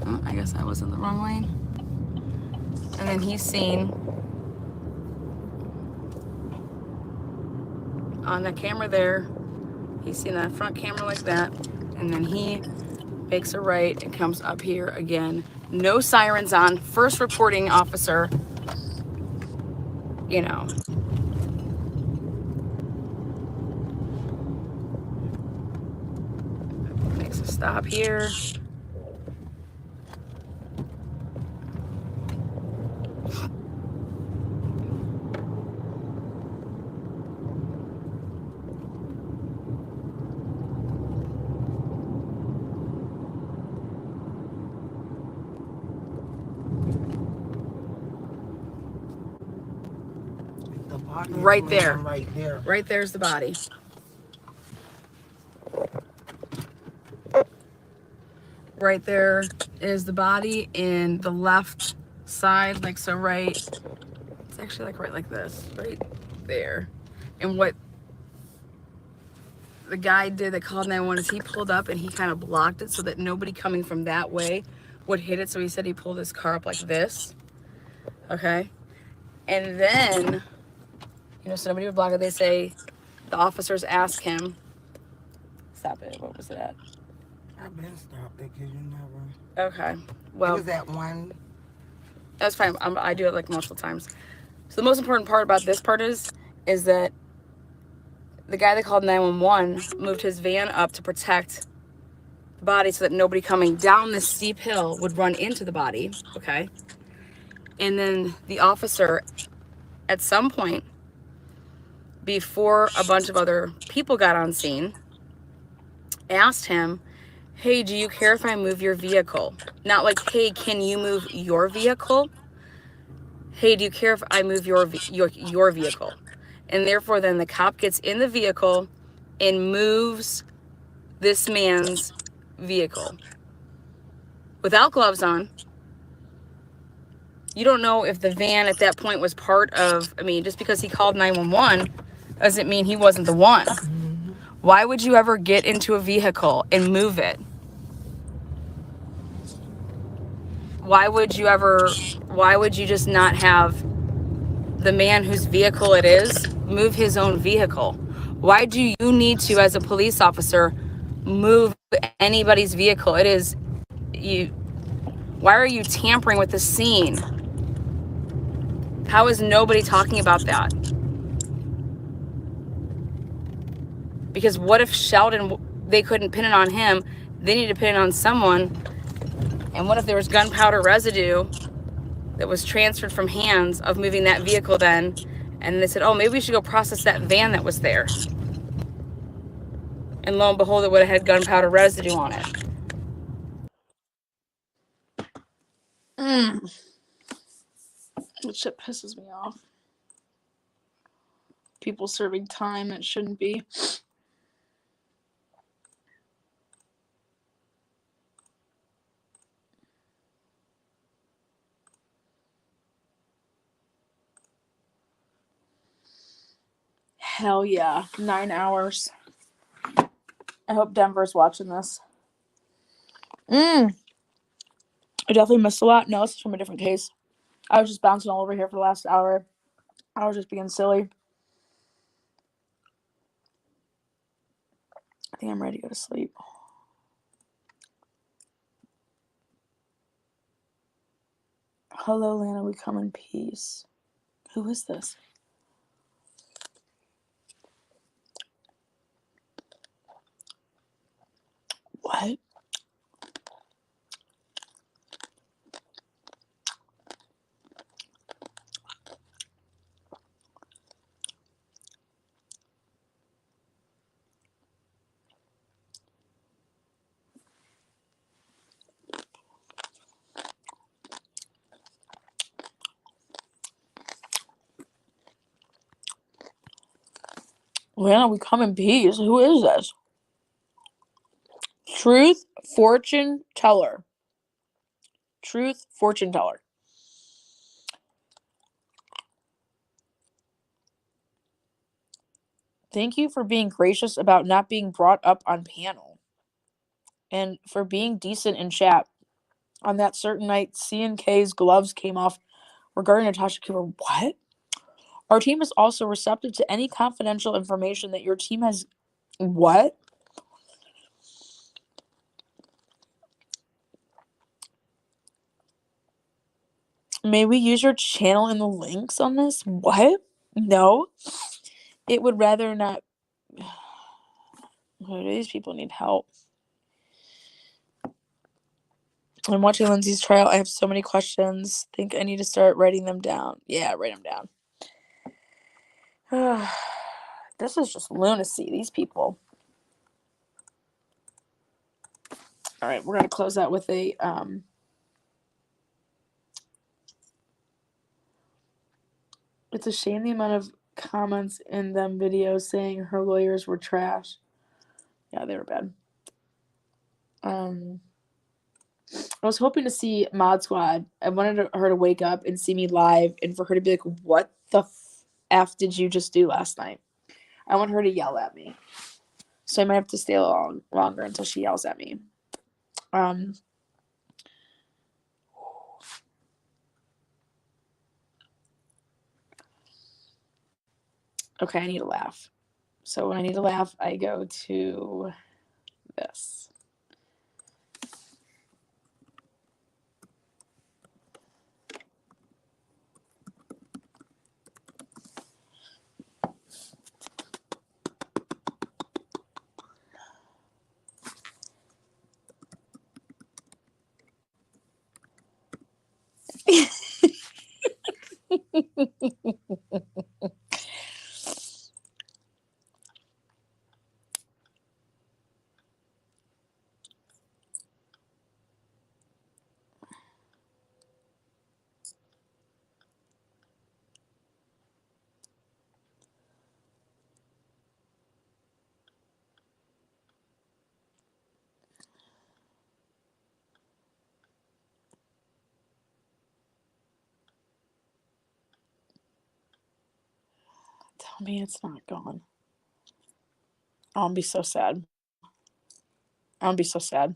Oh, I guess I was in the wrong lane. And then he's seen on the camera there. He's seen that front camera like that. And then he makes a right and comes up here again. No sirens on. First reporting officer, you know. Makes a stop here. Right there. Right there's the body. Right there is the body in the left side, like so right. It's actually like right like this, right there. And what the guy did that called 911 is he pulled up and he kind of blocked it so that nobody coming from that way would hit it. So he said he pulled his car up like this. Okay. And then, you know, so nobody would block it. They say the officers ask him, stop it, what was it at? I've been stopped because you never. Okay, well. It was that one. That's fine, I do it like multiple times. So the most important part about this part is that the guy that called 911 moved his van up to protect the body so that nobody coming down this steep hill would run into the body, okay? And then the officer, at some point, before a bunch of other people got on scene, asked him, hey, do you care if I move your vehicle? Not like, hey, can you move your vehicle? Hey, do you care if I move your vehicle? And therefore, then the cop gets in the vehicle and moves this man's vehicle without gloves on. You don't know if the van at that point was part of, I mean, just because he called 911 doesn't mean he wasn't the one. Why would you ever get into a vehicle and move it? Why would you just not have the man whose vehicle it is move his own vehicle? Why do you need to, as a police officer, move anybody's vehicle? It is you. Why are you tampering with the scene? How is nobody talking about that? Because what if Sheldon, they couldn't pin it on him, they need to pin it on someone, and what if there was gunpowder residue that was transferred from hands of moving that vehicle then, and they said, oh, maybe we should go process that van that was there. And lo and behold, it would have had gunpowder residue on it. That shit pisses me off. People serving time that shouldn't be. Hell yeah. 9 hours. I hope Denver's watching this. I definitely missed a lot. No, this is from a different case. I was just bouncing all over here for the last hour. I was just being silly. I think I'm ready to go to sleep. Hello, Lana. We come in peace. Who is this? What? Lana, we come in peace. Who is this? Truth fortune teller. Truth fortune teller. Thank you for being gracious about not being brought up on panel. And for being decent in chat. On that certain night, C&K's gloves came off regarding Natasha Cooper. What? Our team is also receptive to any confidential information that your team has. What? May we use your channel in the links on this? What? No. It would rather not. These people need help. I'm watching Lindsay's trial. I have so many questions. Think I need to start writing them down. Yeah, write them down. This is just lunacy, these people. All right, we're going to close out with a it's a shame the amount of comments in them videos saying her lawyers were trash. Yeah, they were bad. I was hoping to see Mod Squad. I wanted her to wake up and see me live and for her to be like, what the F did you just do last night? I want her to yell at me. So I might have to stay longer until she yells at me. Okay, I need to laugh. So when I need to laugh, I go to this. Tell me it's not gone. I'll be so sad. I'll be so sad.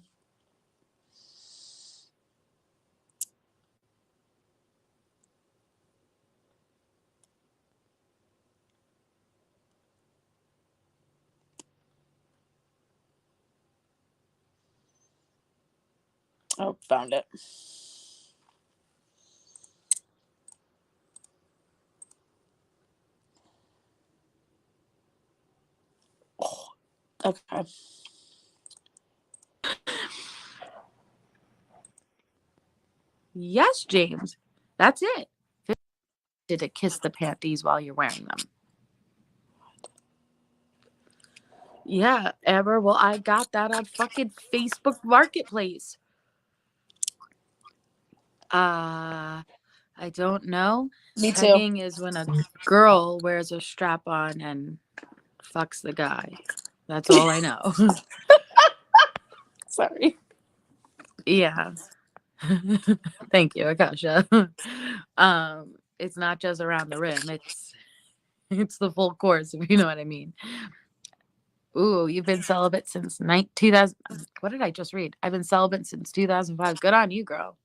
Oh, found it. Oh, okay. Yes, James. That's it. Did it kiss the panties while you're wearing them? Yeah, Amber. Well, I got that on fucking Facebook Marketplace. I don't know. Me too. Pegging is when a girl wears a strap on and fucks the guy. That's all I know. Sorry. Yeah. Thank you, Akasha. It's not just around the rim. It's the full course, if you know what I mean. Ooh, you've been celibate since 2000. What did I just read? I've been celibate since 2005. Good on you, girl.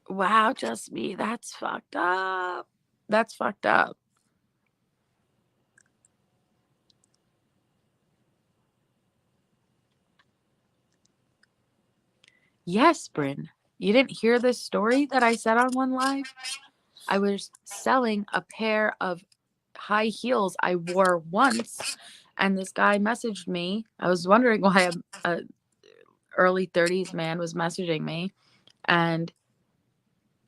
Wow, just me. That's fucked up. That's fucked up. Yes, Bryn. You didn't hear this story that I said on one live? I was selling a pair of high heels I wore once, and this guy messaged me. I was wondering why a early 30s man was messaging me, and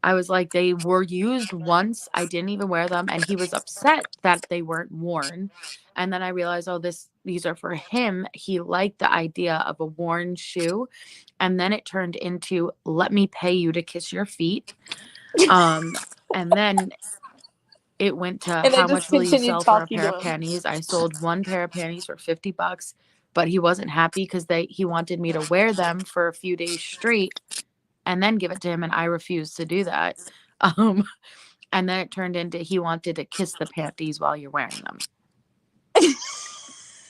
I was like, they were used once. I didn't even wear them, and he was upset that they weren't worn. And then I realized, oh, these are for him. He liked the idea of a worn shoe, and then it turned into, let me pay you to kiss your feet. And then it went to, And how then much just will you continued sell for a talking pair to of him. panties? I sold one pair of panties for $50, but he wasn't happy because he wanted me to wear them for a few days straight and then give it to him, and I refused to do that. And then it turned into he wanted to kiss the panties while you're wearing them.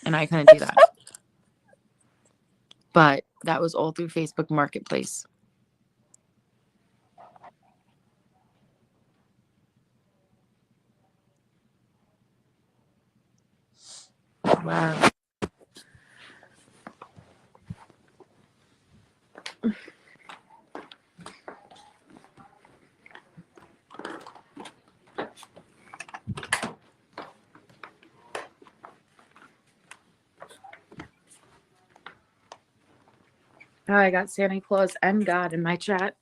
And I couldn't do that. But that was all through Facebook Marketplace. Wow. Oh, I got Santa Claus and God in my chat.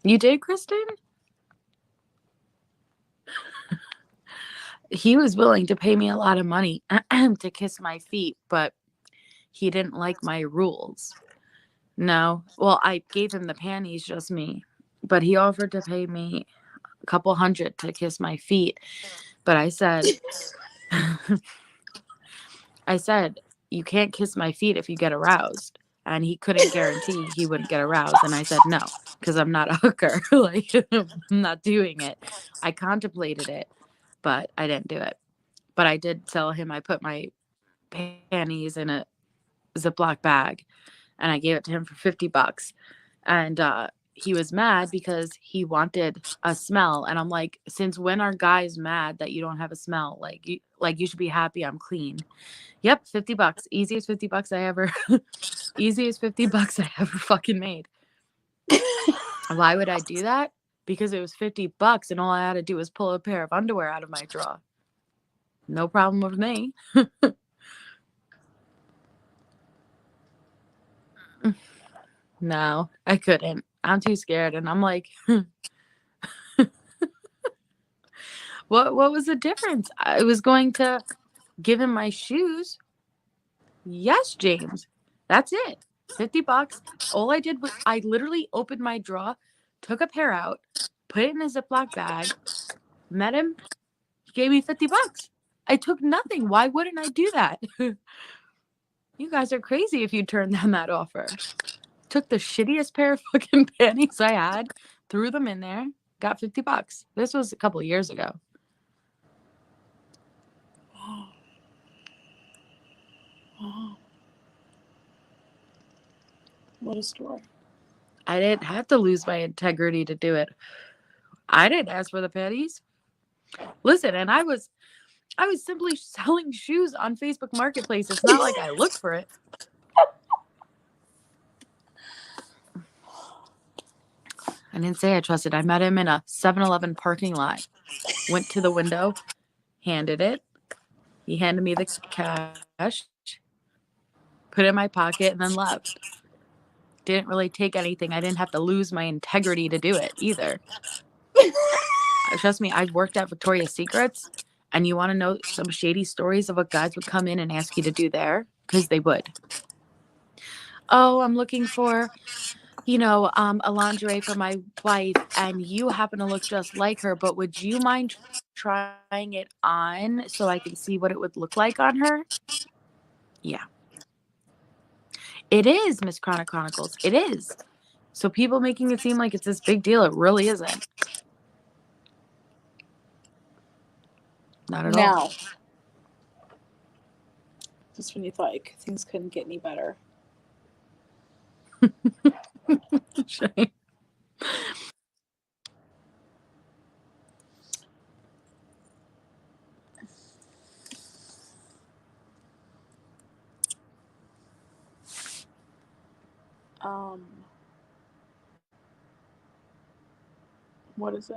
You did, Kristen? He was willing to pay me a lot of money to kiss my feet, but he didn't like my rules. No. Well, I gave him the panties, just me. But he offered to pay me a couple $100 to kiss my feet. But I said, you can't kiss my feet if you get aroused. And he couldn't guarantee he wouldn't get aroused. And I said, no, because I'm not a hooker. Like, I'm not doing it. I contemplated it, but I didn't do it. But I did tell him I put my panties in a Ziploc bag and I gave it to him for $50. And he was mad because he wanted a smell. And I'm like, since when are guys mad that you don't have a smell? Like you should be happy I'm clean. Yep, $50. Easiest $50 I ever easiest $50 I ever fucking made. Why would I do that? Because it was $50 and all I had to do was pull a pair of underwear out of my drawer. No problem with me. No, I couldn't. I'm too scared. And I'm like, what was the difference? I was going to give him my shoes. Yes, James. That's it. $50. All I did was I literally opened my drawer, took a pair out, put it in a Ziploc bag, met him, he gave me $50. I took nothing. Why wouldn't I do that? You guys are crazy if you turned down that offer. Took the shittiest pair of fucking panties I had, threw them in there, got $50. This was a couple of years ago. What a story. I didn't have to lose my integrity to do it. I didn't ask for the pennies. Listen, and I was simply selling shoes on Facebook Marketplace. It's not like I looked for it. I didn't say I trusted. I met him in a 7-Eleven parking lot. Went to the window, handed it. He handed me the cash, put it in my pocket, and then left. Didn't really take anything. I didn't have to lose my integrity to do it either. Trust me, I've worked at Victoria's Secrets, and you want to know some shady stories of what guys would come in and ask you to do there? Because they would. Oh, I'm looking for, a lingerie for my wife, and you happen to look just like her, but would you mind trying it on so I can see what it would look like on her? Yeah. It is, Miss Chronic Chronicles. It is. So people making it seem like it's this big deal, it really isn't. Not at all. Now, just when you thought things couldn't get any better. Shame. What is it?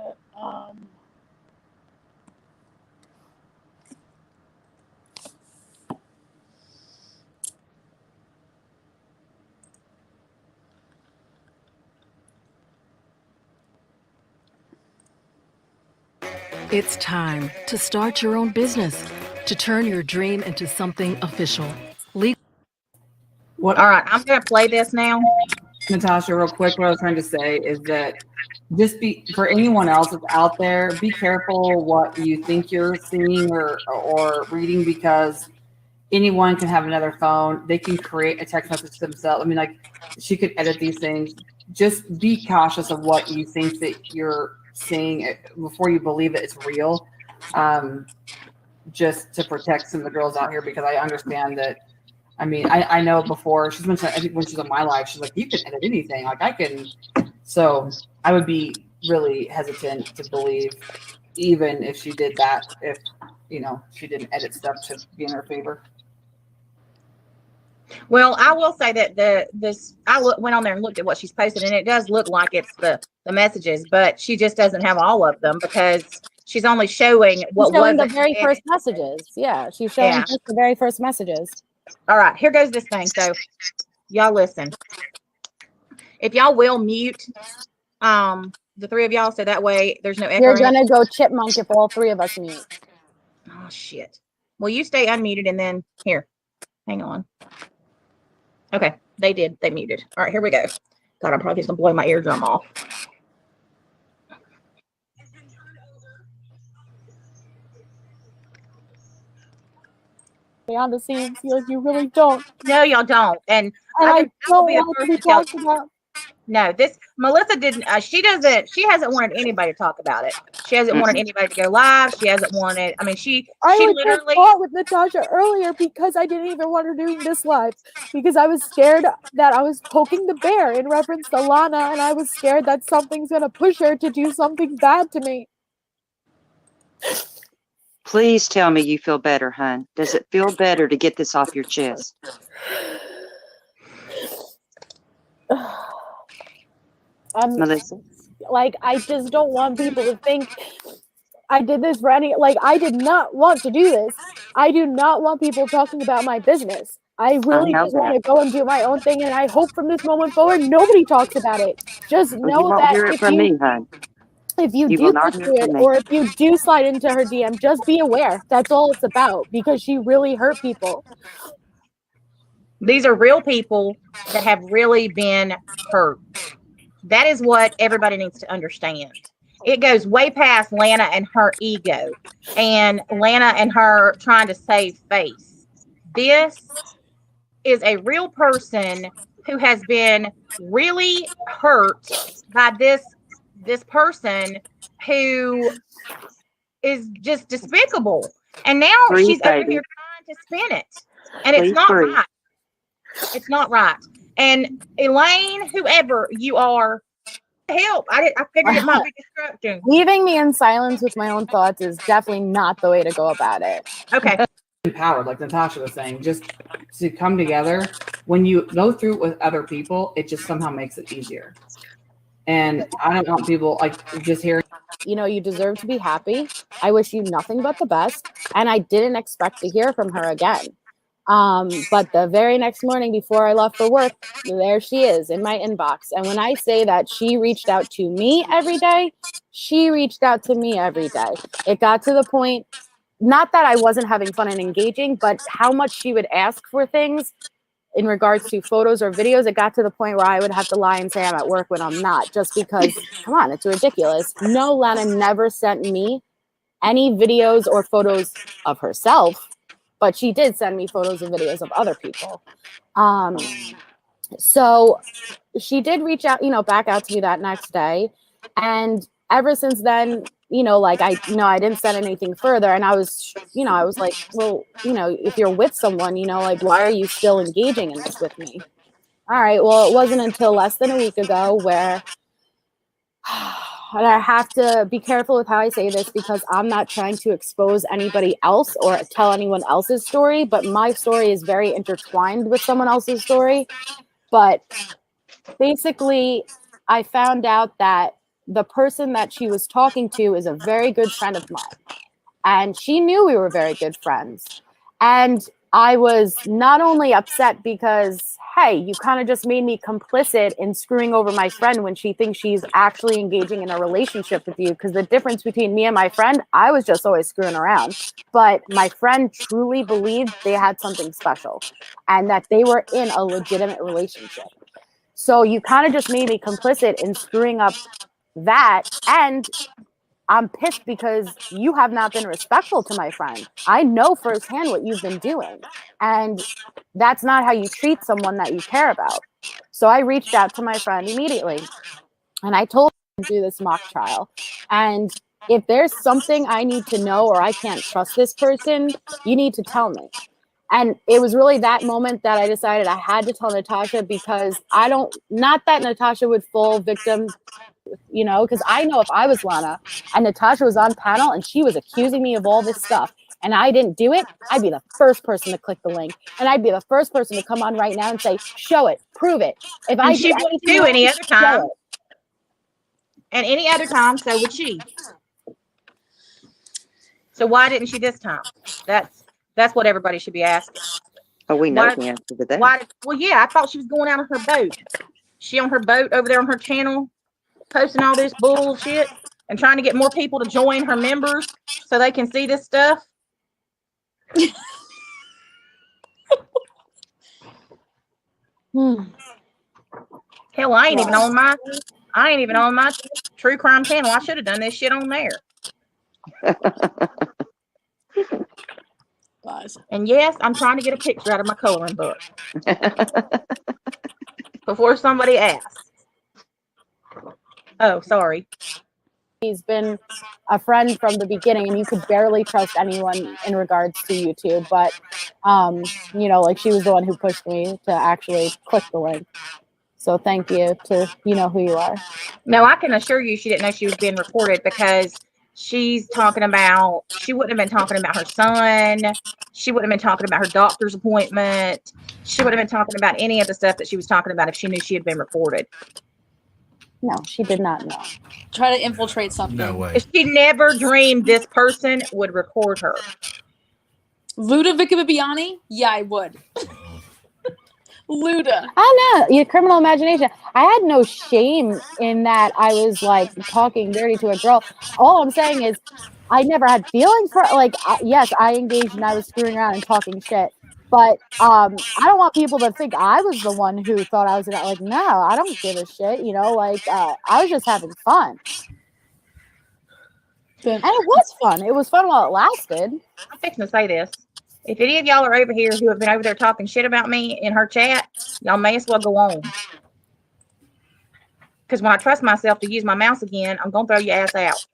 It's time to start your own business, to turn your dream into something official. All right, I'm going to play this now. Natasha, real quick, what I was trying to say is that just for anyone else that's out there, be careful what you think you're seeing or reading, because anyone can have another phone. They can create a text message to themselves. I mean, like, she could edit these things. Just be cautious of what you think that you're seeing before you believe that it's real. Just to protect some of the girls out here, because I understand that. I mean, I know before she's mentioned, I think when she's on My Life, she's like, you can edit anything. Like, I can. So I would be really hesitant to believe, even if she did that, if, she didn't edit stuff to be in her favor. Well, I will say that went on there and looked at what she's posted, and it does look like it's the messages, but she just doesn't have all of them because she's only showing what was the very first messages. Yeah, she's showing just the very first messages. All right, here goes this thing. So y'all listen. If y'all will mute the three of y'all, so that way there's no echo. You're gonna go chipmunk if all three of us mute. Oh shit. Well, you stay unmuted, and then here. Hang on. Okay, they did. They muted. All right, here we go. God, I'm probably just gonna blow my eardrum off. Behind the scenes, you really don't. No, y'all don't. And I don't want to be talked about. No, Melissa didn't. She hasn't wanted anybody to talk about it. She hasn't wanted anybody to go live. She hasn't wanted. I mean, she literally fought with Natasha earlier because I didn't even want her doing this live, because I was scared that I was poking the bear in reference to Lana, and I was scared that something's gonna push her to do something bad to me. Please tell me you feel better, hon. Does it feel better to get this off your chest? Melissa? Like, I just don't want people to think I did this for any, like, I did not want to do this. I do not want people talking about my business. I really just want to go and do my own thing, and I hope from this moment forward nobody talks about it. Just know that if you do pursue it, or if you do slide into her DM, just be aware. That's all it's about, because she really hurt people. These are real people that have really been hurt. That is what everybody needs to understand. It goes way past Lana and her ego and Lana and her trying to save face. This is a real person who has been really hurt by this person who is just despicable. And now she's over here trying to spin it. And it's Please not breathe. right. It's not right. And Elaine, whoever you are, help. I figured it might be distracting. Leaving me in silence with my own thoughts is definitely not the way to go about it. Okay. Empowered, like Natasha was saying, just to come together. When you go through it with other people, it just somehow makes it easier. And I don't want people like just hearing. You know, you deserve to be happy. I wish you nothing but the best. And I didn't expect to hear from her again. But the very next morning before I left for work, there she is in my inbox. And when I say that she reached out to me every day, she reached out to me every day. It got to the point, not that I wasn't having fun and engaging, but how much she would ask for things in regards to photos or videos. It got to the point where I would have to lie and say I'm at work when I'm not, just because, come on, it's ridiculous. No, Lana never sent me any videos or photos of herself, but she did send me photos and videos of other people. So she did reach out, back out to me that next day. And ever since then, like I didn't send anything further. And I was like, well, if you're with someone, like, why are you still engaging in this with me? All right. Well, it wasn't until less than a week ago where and I have to be careful with how I say this because I'm not trying to expose anybody else or tell anyone else's story, but my story is very intertwined with someone else's story. But basically, I found out that the person that she was talking to is a very good friend of mine. And she knew we were very good friends. And I was not only upset because, hey, you kind of just made me complicit in screwing over my friend when she thinks she's actually engaging in a relationship with you. Because the difference between me and my friend, I was just always screwing around. But my friend truly believed they had something special and that they were in a legitimate relationship. So you kind of just made me complicit in screwing up that. And I'm pissed because you have not been respectful to my friend. I know firsthand what you've been doing. And that's not how you treat someone that you care about. So I reached out to my friend immediately. And I told her to do this mock trial. And if there's something I need to know or I can't trust this person, you need to tell me. And it was really that moment that I decided I had to tell Natasha because not that Natasha would fall victim, because I know if I was Lana and Natasha was on panel and she was accusing me of all this stuff and I didn't do it, I'd be the first person to click the link. And I'd be the first person to come on right now and say, show it, prove it. If I she wouldn't do any other time. And any other time, so would she. So why didn't she this time? That's what everybody should be asking. Oh, we know the answer to that. Well, yeah, I thought she was going out on her boat. She on her boat over there on her channel, posting all this bullshit and trying to get more people to join her members so they can see this stuff. Hell, I ain't even on my true crime channel. I should have done this shit on there. And yes, I'm trying to get a picture out of my coloring book before somebody asks. Oh, sorry. He's been a friend from the beginning, and you could barely trust anyone in regards to YouTube. But, like she was the one who pushed me to actually click the link. So thank you to who you are. No, I can assure you she didn't know she was being recorded because she wouldn't have been talking about her son. She wouldn't have been talking about her doctor's appointment. She wouldn't have been talking about any of the stuff that she was talking about if she knew she had been recorded. No, she did not know. Try to infiltrate something. No way. She never dreamed this person would record her. Ludovica Bibiani? Yeah, I would. Luda. I know, your criminal imagination. I had no shame in that I was like talking dirty to a girl. All I'm saying is I never had feelings for yes, I engaged and I was screwing around and talking shit. But I don't want people to think I was the one who thought I was no, I don't give a shit, I was just having fun. And it was fun. It was fun while it lasted. I'm fixing to say this. If any of y'all are over here who have been over there talking shit about me in her chat, y'all may as well go on. Because when I trust myself to use my mouse again, I'm going to throw your ass out.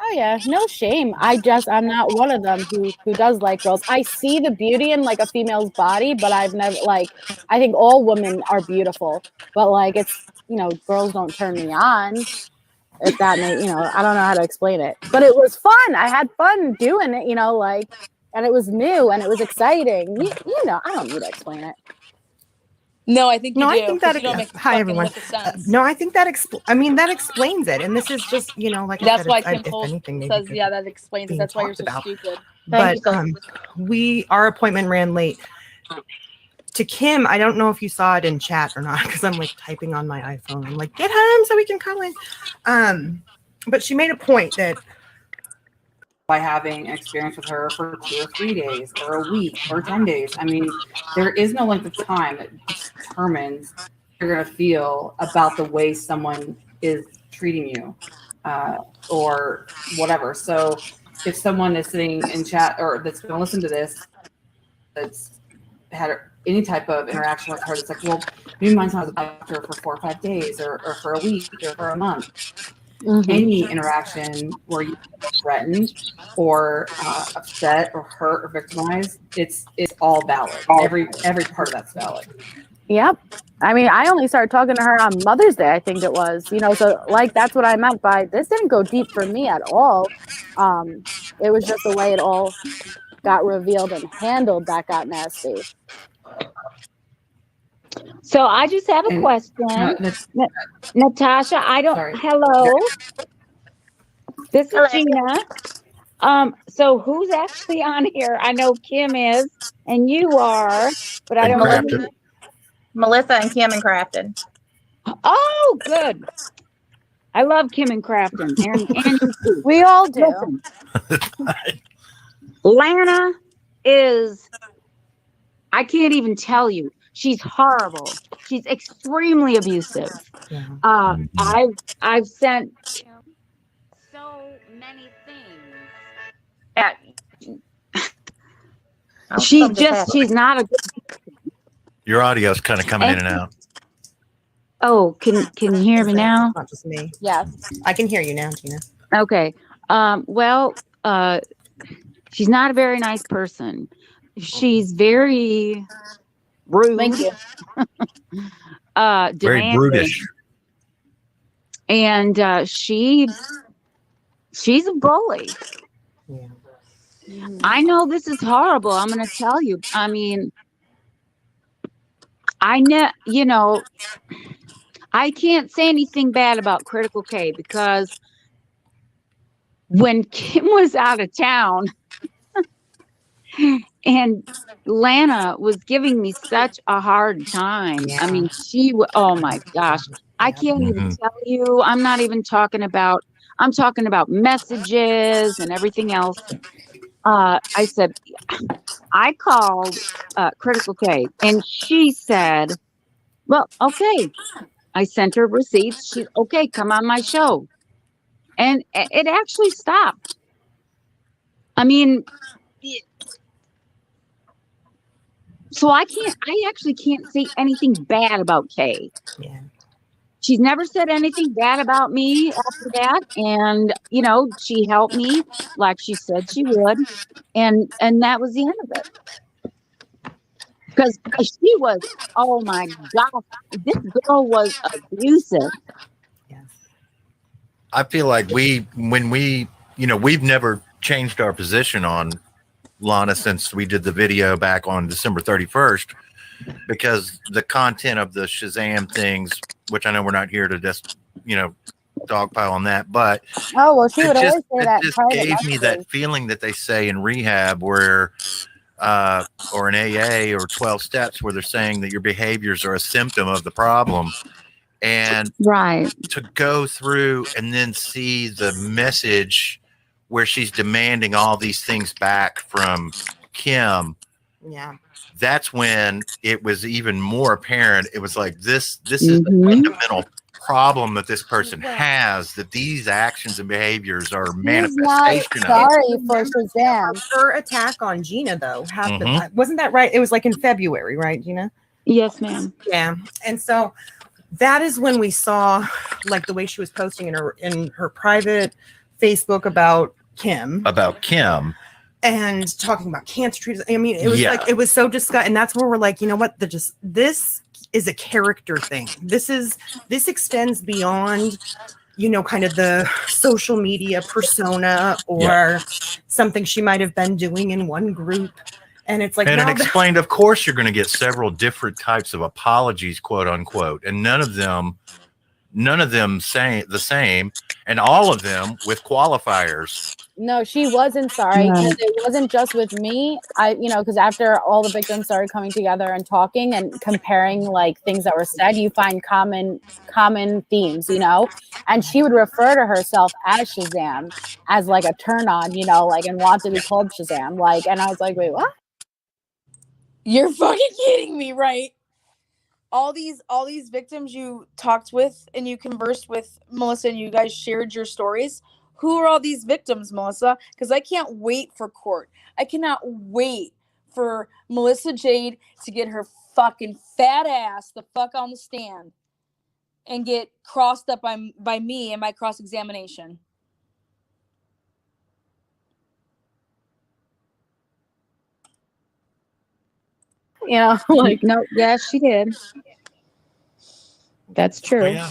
Oh yeah, no shame. I'm not one of them who does like girls. I see the beauty in like a female's body, but I've never like I think all women are beautiful, but like it's girls don't turn me on. If that may I don't know how to explain it. But it was fun. I had fun doing it, and it was new and it was exciting. I don't need to explain it. No, I think you No, do. I think that. You don't make Hi, fucking everyone. lick of sense. No, I think that. That explains it. And this is just, like I That's said, why it's, Kim if Cole anything, maybe says, good yeah, that explains it. being That's why you're talked so about. stupid. But our appointment ran late. To Kim, I don't know if you saw it in chat or not, because I'm like typing on my iPhone. I'm like, get home so we can call in. But she made a point that by having experience with her for 2 or 3 days or a week or 10 days. I mean, there is no length of time that determines how you're going to feel about the way someone is treating you or whatever. So if someone is sitting in chat or that's going to listen to this, that's had any type of interaction with her, it's like, well, maybe mine's not a doctor for 4 or 5 days or for a week or for a month. Mm-hmm. Any interaction where you threatened or upset or hurt or victimized, it's all valid. Every part of that's valid. Yep. I mean, I only started talking to her on Mother's Day, I think it was. So like that's what I meant by this didn't go deep for me at all. It was just the way it all got revealed and handled that got nasty. So I just have a question. Natasha, hello. This is Gina. So who's actually on here? I know Kim is and you are, but I don't know. Melissa and Kim and Crafton. Oh, good. I love Kim and Crafton. And we all do. Listen, Lana is, I can't even tell you. She's horrible. She's extremely abusive. Yeah. I've sent Kim so many things. She's not a good. Your audio's kind of coming in and out. Oh, can you hear me now? Not just me. Yes. I can hear you now, Tina. Okay. She's not a very nice person. She's very rude. Thank you. Very demanding. brutish. And she's a bully. Yeah. I know this is horrible. I'm going to tell you. I mean, I can't say anything bad about Critical K because when Kim was out of town and Lana was giving me such a hard time. Yeah. I mean, oh my gosh, I can't even tell you. I'm talking about messages and everything else. I said, I called Critical K and she said, well, okay. I sent her receipts. She's okay, come on my show. And it actually stopped. I mean, so I actually can't say anything bad about Kay. Yeah. She's never said anything bad about me after that. And, she helped me like she said she would. And that was the end of it. Because she was, oh my gosh, this girl was abusive. I feel like we've never changed our position on Lana since we did the video back on December 31st, because the content of the Shazam things, which I know we're not here to just, dogpile on that, but she would always say that. It just gave me that feeling that they say in rehab where, or in AA or 12 steps where they're saying that your behaviors are a symptom of the problem. And to go through and then see the message where she's demanding all these things back from Kim. Yeah. That's when it was even more apparent. It was like, this is the fundamental problem that this person has, that these actions and behaviors are manifestation of. Sorry for Shazam. Her attack on Gina, though, happened. Wasn't that right? It was like in February, right, Gina? Yes, ma'am. Yeah. And so that is when we saw like the way she was posting in her private Facebook about Kim. And talking about cancer treatments. I mean, it was like, it was so disgusting. And that's where we're like, you know what? This is a character thing. This extends beyond, you know, kind of the social media persona or something she might have been doing in one group. And it's like, and it explained, of course, you're going to get several different types of apologies, quote unquote, and none of them saying the same, and all of them with qualifiers. No, she wasn't sorry because it wasn't just with me. Because after all the victims started coming together and talking and comparing like things that were said, you find common themes, you know. And she would refer to herself as Shazam, as like a turn on, you know, like and want to be called Shazam, like. And I was like, wait, what? You're fucking kidding me, right? All these victims you talked with and you conversed with, Melissa, and you guys shared your stories. Who are all these victims, Melissa? Because I can't wait for court. I cannot wait for Melissa Jade to get her fucking fat ass the fuck on the stand and get crossed up by me in my cross-examination. You know, like no, yes, she did. That's true. Yeah.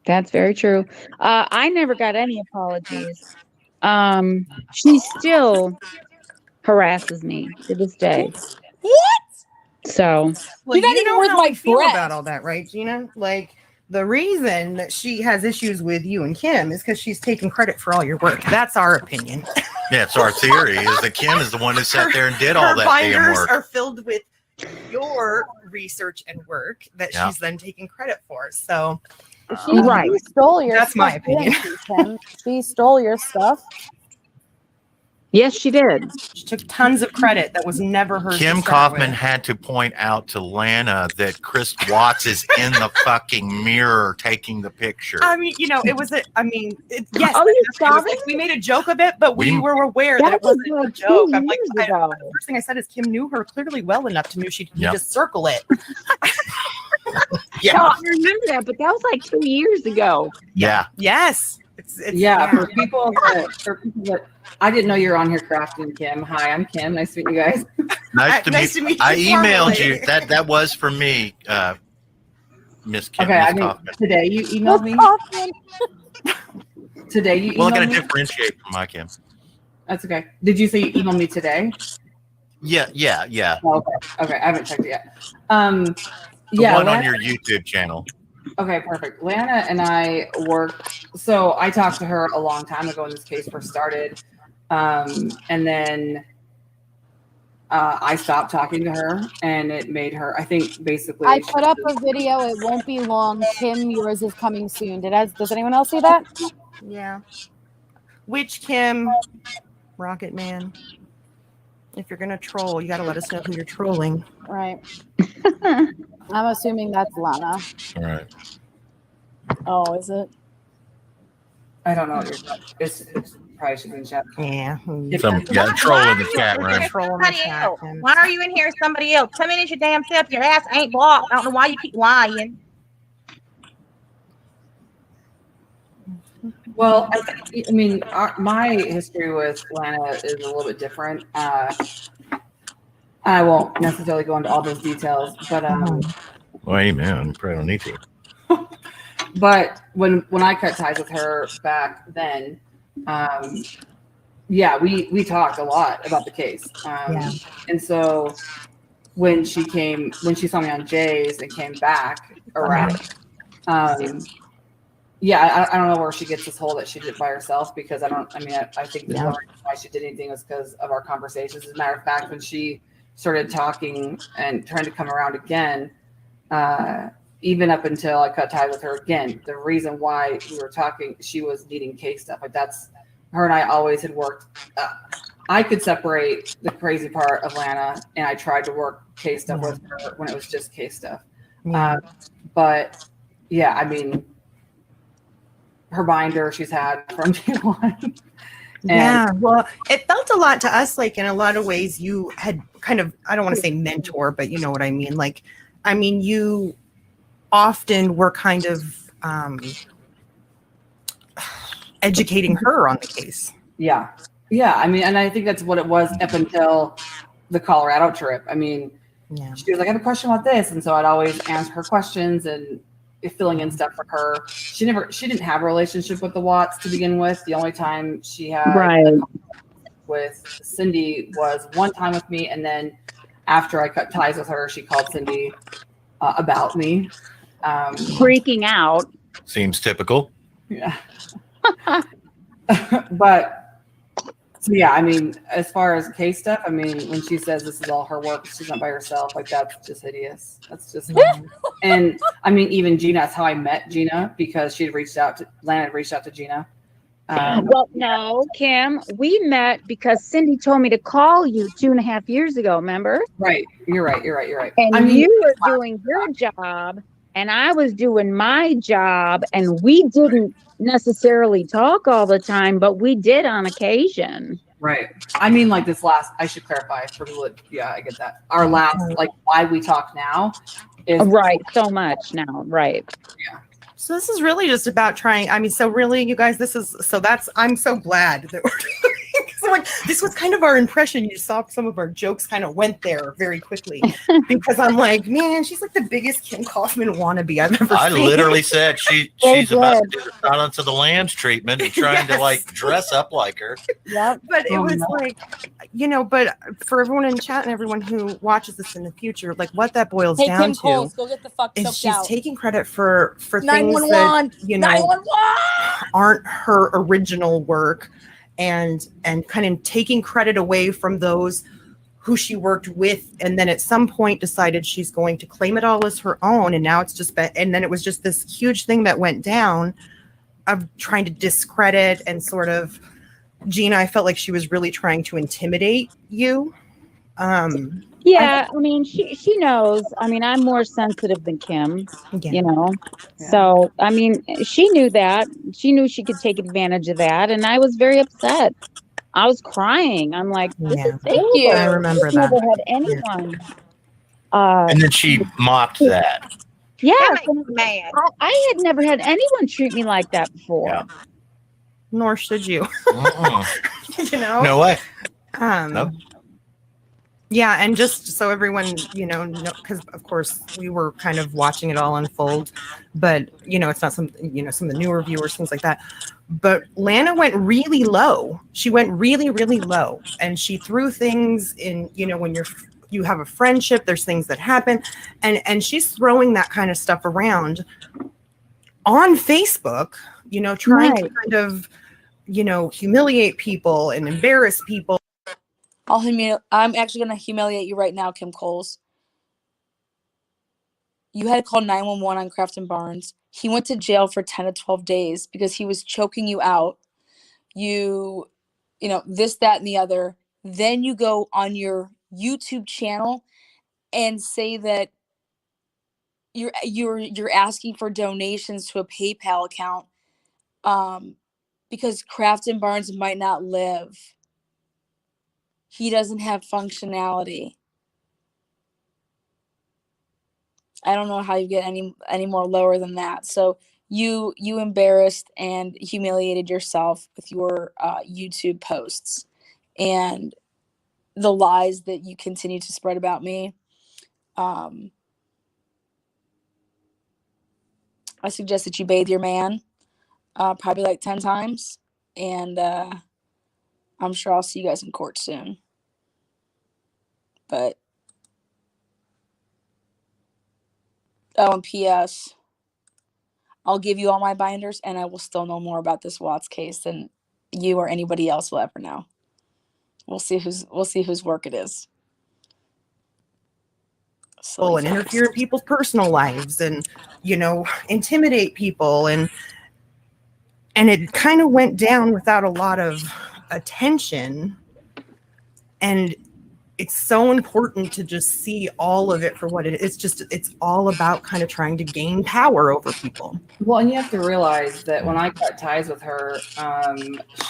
That's very true. I never got any apologies. She still harasses me to this day. What? So Well, you know how I feel about all that, right, Gina? Like, the reason that she has issues with you and Kim is because she's taking credit for all your work. That's our opinion. Yeah, it's our theory is that Kim is the one who sat there and did all that damn binders work. are filled with your research and work that she's then taking credit for. So, she stole your that's stuff. my opinion. Kim. She stole your stuff. Yes, she did. She took tons of credit that was never hers. Kim Kaufman had to point out to Lana that Chris Watts is in the fucking mirror taking the picture. I mean, you know, it was yes. Oh, you saw it was like we made a joke of it, but we were aware that it wasn't a joke. I'm like, the first thing I said is Kim knew her clearly well enough to know she could just circle it. No, I remember that, but that was like 2 years ago. Yeah. Yes. For people that I didn't know you're on here crafting, Kim. Hi, I'm Kim. Nice to meet you guys. Nice to meet you. I emailed you. That was for me, Miss Kim. Okay, Miss Kaufman. today you emailed me. Today you emailed Well, I got to me. differentiate from my Kim. That's okay. Did you say you emailed me today? Yeah. Oh, okay. I haven't checked it yet. The one on your YouTube channel. Okay, perfect. Lana and I so I talked to her a long time ago when this case first started. And then I stopped talking to her and it made her, I think basically. I put up a video. It won't be long. Kim, yours is coming soon. Does anyone else see that? Yeah. Which Kim? Rocket Man. If you're gonna troll, you gotta let us know who you're trolling. Right. I'm assuming that's Lana. All right. Oh, is it? I don't know what you're it's probably should be in chat. Yeah. Troll in the chat room. Somebody else. Why are you in here? Somebody else. Come in as your damn self. Your ass ain't blocked. I don't know why you keep lying. Well, I mean, my history with Lana is a little bit different. I won't necessarily go into all those details, but Well, amen. You probably don't need to. but when I cut ties with her back then, we talked a lot about the case. And so when she saw me on Jay's and came back around, I don't know where she gets this whole that she did it by herself, because I think the only reason why she did anything was because of our conversations. As a matter of fact, when she started talking and trying to come around again, even up until I cut ties with her again, the reason why we were talking, she was needing case stuff. Like, that's her and I always had worked. I could separate the crazy part of Lana, and I tried to work case stuff with her when it was just case stuff. But yeah, I mean, her binder she's had from day one. Well, it felt a lot to us like in a lot of ways you had kind of, I don't want to say mentor, but you know what I mean? Like, I mean, you often were kind of educating her on the case. Yeah. Yeah. I mean, and I think that's what it was up until the Colorado trip. I mean, she was like, I have a question about this. And so I'd always answer her questions and filling in stuff for her. She didn't have a relationship with the Watts to begin with. The only time she had with Cindy was one time with me. And then after I cut ties with her, she called Cindy about me. Freaking out. Seems typical. Yeah. But so yeah, I mean, as far as case stuff, I mean, when she says this is all her work, she's not by herself, like that's just hideous. That's just and I mean, even Gina, that's how I met Gina, because Lana had reached out to Gina. Well, no, Kim, we met because Cindy told me to call you 2.5 years ago, remember? Right. You're right. And I mean, you were doing your job and I was doing my job, and we didn't necessarily talk all the time, but we did on occasion. Right. I mean, like I should clarify for people that, yeah, I get that. Our last, like why we talk now is right. So much now. Right. Yeah. So this is really just about trying. I mean, so really, you guys, I'm so glad that we're doing. So like, this was kind of our impression. You saw some of our jokes kind of went there very quickly because I'm like, man, she's like the biggest Kim Kaufman wannabe I've ever I seen. literally said she's about to do the Silence of the Lambs treatment and trying to like dress up like her. Yep. But it was like, but for everyone in chat and everyone who watches this in the future, like what that boils Hey, down Kim Coles, to go get the fuck is choked she's out. taking credit for things 911, that, aren't her original work. And kind of taking credit away from those who she worked with, and then at some point decided she's going to claim it all as her own. And now it's just and then it was just this huge thing that went down of trying to discredit and sort of Gina. I felt like she was really trying to intimidate you. Yeah, I mean, she knows. I mean, I'm more sensitive than Kim, Yeah. So, I mean, she knew that. She knew she could take advantage of that. And I was very upset. I was crying. I'm like, this is Thank you. I remember I've that. never had anyone. And then she mocked that. Yes. That makes me mad. I had never had anyone treat me like that before. Nor should you. No way. No. Yeah, and just so everyone, because of course we were kind of watching it all unfold, but it's not some of the newer viewers, things like that. But Lana went really low. She went really, really low, and she threw things in. When you have a friendship, there's things that happen, and she's throwing that kind of stuff around on Facebook. Trying to kind of, humiliate people and embarrass people. I'm actually going to humiliate you right now, Kim Coles. You had to call 911 on Crafton Barnes. He went to jail for 10 to 12 days because he was choking you out. This, that, and the other. Then you go on your YouTube channel and say that you're asking for donations to a PayPal account because Crafton Barnes might not live. He doesn't have functionality. I don't know how you get any more lower than that. So you embarrassed and humiliated yourself with your YouTube posts and the lies that you continue to spread about me. I suggest that you bathe your man probably like 10 times. And I'm sure I'll see you guys in court soon. But and P.S. I'll give you all my binders, and I will still know more about this Watts case than you or anybody else will ever know. We'll see whose work it is. And interfere in people's personal lives, and intimidate people, and it kind of went down without a lot of attention. And it's so important to just see all of it for what it is. It's all about kind of trying to gain power over people. Well, and you have to realize that when I cut ties with her,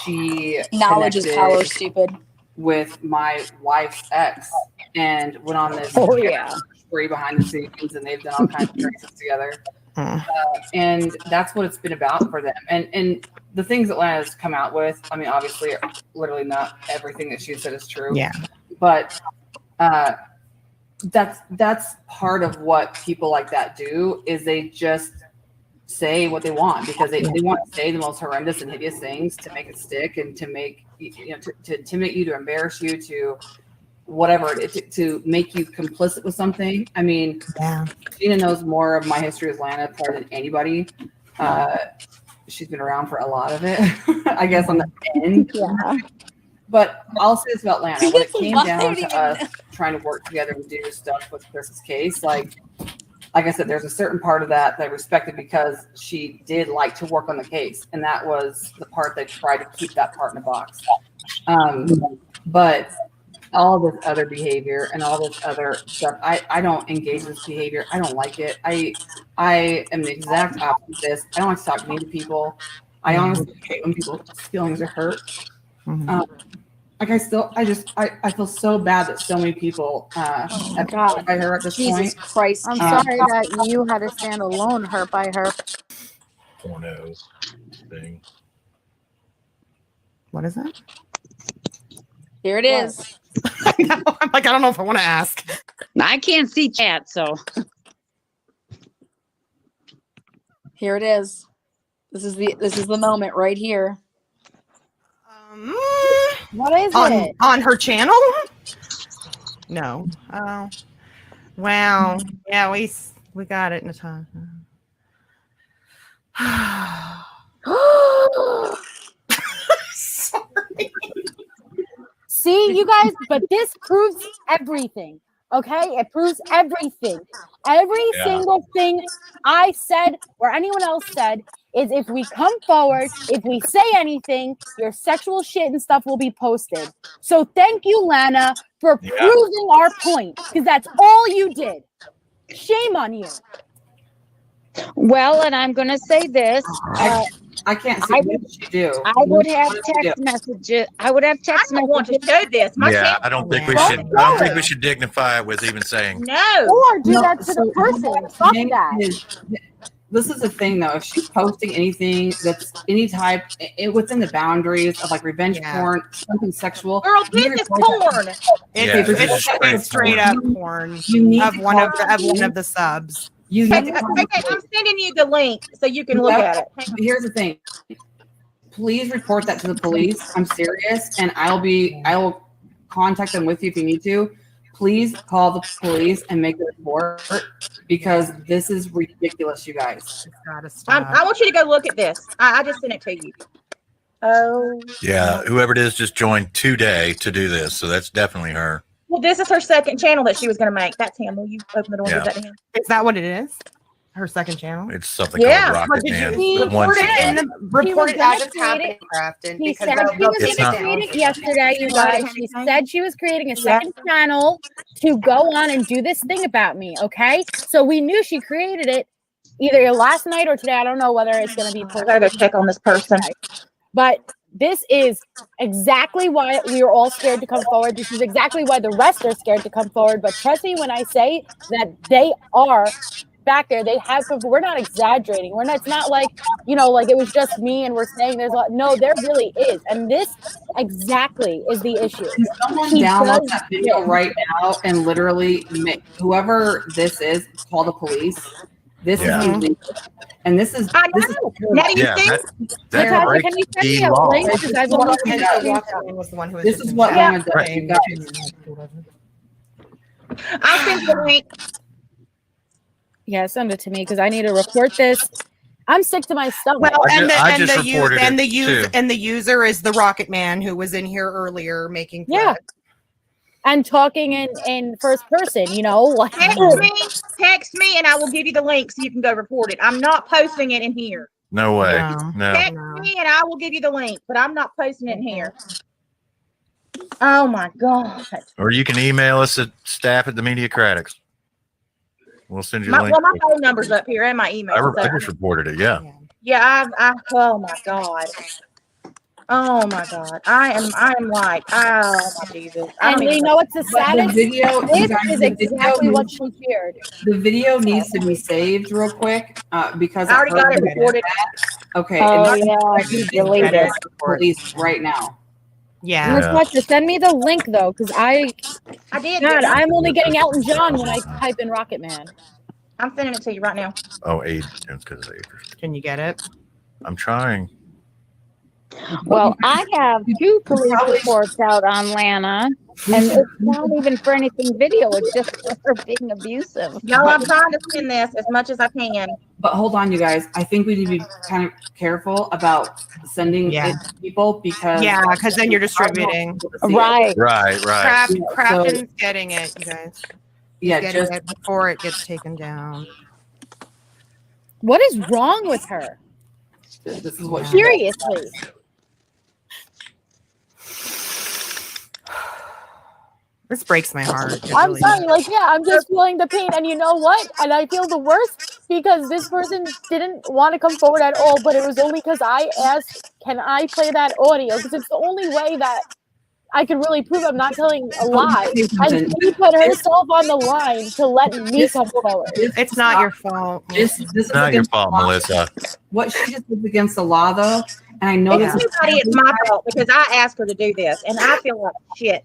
she knowledge is power, stupid. With my wife's ex, and went on this spree behind the scenes, and they've done all kinds of things together. And that's what it's been about for them. And the things that Lana's come out with, I mean, obviously, literally not everything that she said is true. Yeah. But that's part of what people like that do, is they just say what they want, because they want to say the most horrendous and hideous things to make it stick, and to make, to intimidate you, to embarrass you, to whatever, to make you complicit with something. I mean, Gina knows more of my history as Lana probably than anybody. She's been around for a lot of it, I guess, on the end. Yeah. But I'll say this about Lana. When it came down to us trying to work together and do stuff with Chris's case, like I said, there's a certain part of that I respected, because she did like to work on the case. And that was the part that tried to keep that part in a box. But all this other behavior and all this other stuff, I don't engage in this behavior. I don't like it. I am the exact opposite of this. I don't like to talk mean to people. I honestly hate when people's feelings are hurt. Like I feel so bad that so many people have been hurt by her at this Jesus point. Christ. I'm sorry that you had to stand alone hurt by her. Porno thing. What is that? Here it is. I'm like, I don't know if I want to ask. I can't see chat, so. Here it is. This is the moment right here. What is it? On her channel? No. Oh. Wow. Yeah, we got it, Natasha. Sorry. See, you guys, but this proves everything. Okay? It proves everything. Every single thing I said or anyone else said is, if we come forward, if we say anything, your sexual shit and stuff will be posted. So thank you, Lana, for proving our point, because that's all you did. Shame on you. Well, and I'm going to say this. I can't see what you do. I would have text messages. I would have text messages. I want to show this. Yeah, I don't think we should. I don't think we should dignify it with even saying. No. Or do that to the person. Fuck that. This is the thing, though. If she's posting anything that's any type within the boundaries of like revenge porn, something sexual, girl, this is porn. It's straight up porn of one of the subs. I'm sending you the link so you can look at it. Here's the thing. Please report that to the police. I'm serious, and I will contact them with you if you need to. Please call the police and make a report, because this is ridiculous, you guys. I want you to go look at this. I just sent it to you. Oh. Yeah, whoever it is just joined today to do this, so that's definitely her. Well, this is her second channel that she was going to make. That's him. Will you open the door and give that to him? Is that what it is? Her second channel? It's something called Rocket Man. Report it as it's happening, Crafton. He said she was going to create it yesterday, you guys. She said she was creating a second channel to go on and do this thing about me, okay? So we knew she created it either last night or today. I don't know whether it's going to be posted. I gotta go check on this person. But this is exactly why we are all scared to come forward. This is exactly why the rest are scared to come forward. But trust me when I say that they are back there. They have come. We're not exaggerating. We're not. It's not like, you know, like it was just me and we're saying there's a lot. No, there really is. And this exactly is the issue. Can someone download that video right now and literally make whoever this is call the police? This is illegal. And this is Can you send me a link? Because I want to This is what Lana does, you guys. I'll send you the link. Yeah, send it to me because I need to report this. I'm sick to my stomach. Well, and the user is the Rocket Man who was in here earlier making threats. And talking in first person, you know, like text me and I will give you the link so you can go report it. I'm not posting it in here. No way. No. Text me and I will give you the link, but I'm not posting it in here. Oh my God. Or you can email us at staff@themediacratics. We'll send you a link. Well, my phone number's up here and my email. I just reported it. Yeah. Yeah, oh my God. Oh my God. I am like, oh my Jesus. And you know what's the saddest? Video, this is exactly what she feared. The video needs to be saved real quick because I already got it recorded. Okay. Oh, and yeah, he deleted it. Police right now. Yeah. Natasha, send me the link though, because I did. God, I'm only getting Elton John when I type in Rocket Man. I'm sending it to you right now. Oh, age. Can you get it? I'm trying. Well, I have 2 police reports out on Lana, and it's not even for anything video. It's just for her being abusive. Y'all, I'm trying to send this as much as I can. But hold on, you guys. I think we need to be kind of careful about sending it to people because because then you're distributing. Right. Right. Crafton's getting it, you guys. He's Yeah, getting just- it before it gets taken down. What is wrong with her? This is what she Seriously. This breaks my heart. It I'm really sorry, does. like, yeah, I'm just feeling the pain. And you know what? And I feel the worst because this person didn't want to come forward at all, but it was only because I asked, can I play that audio? Because it's the only way that I can really prove I'm not telling a lie. And she put herself on the line to let me come forward. It's not your fault. This is Not your against fault, the law. Melissa. What she just did against the law, though, and I know It's everybody, it's my fault because I asked her to do this, and I feel like shit.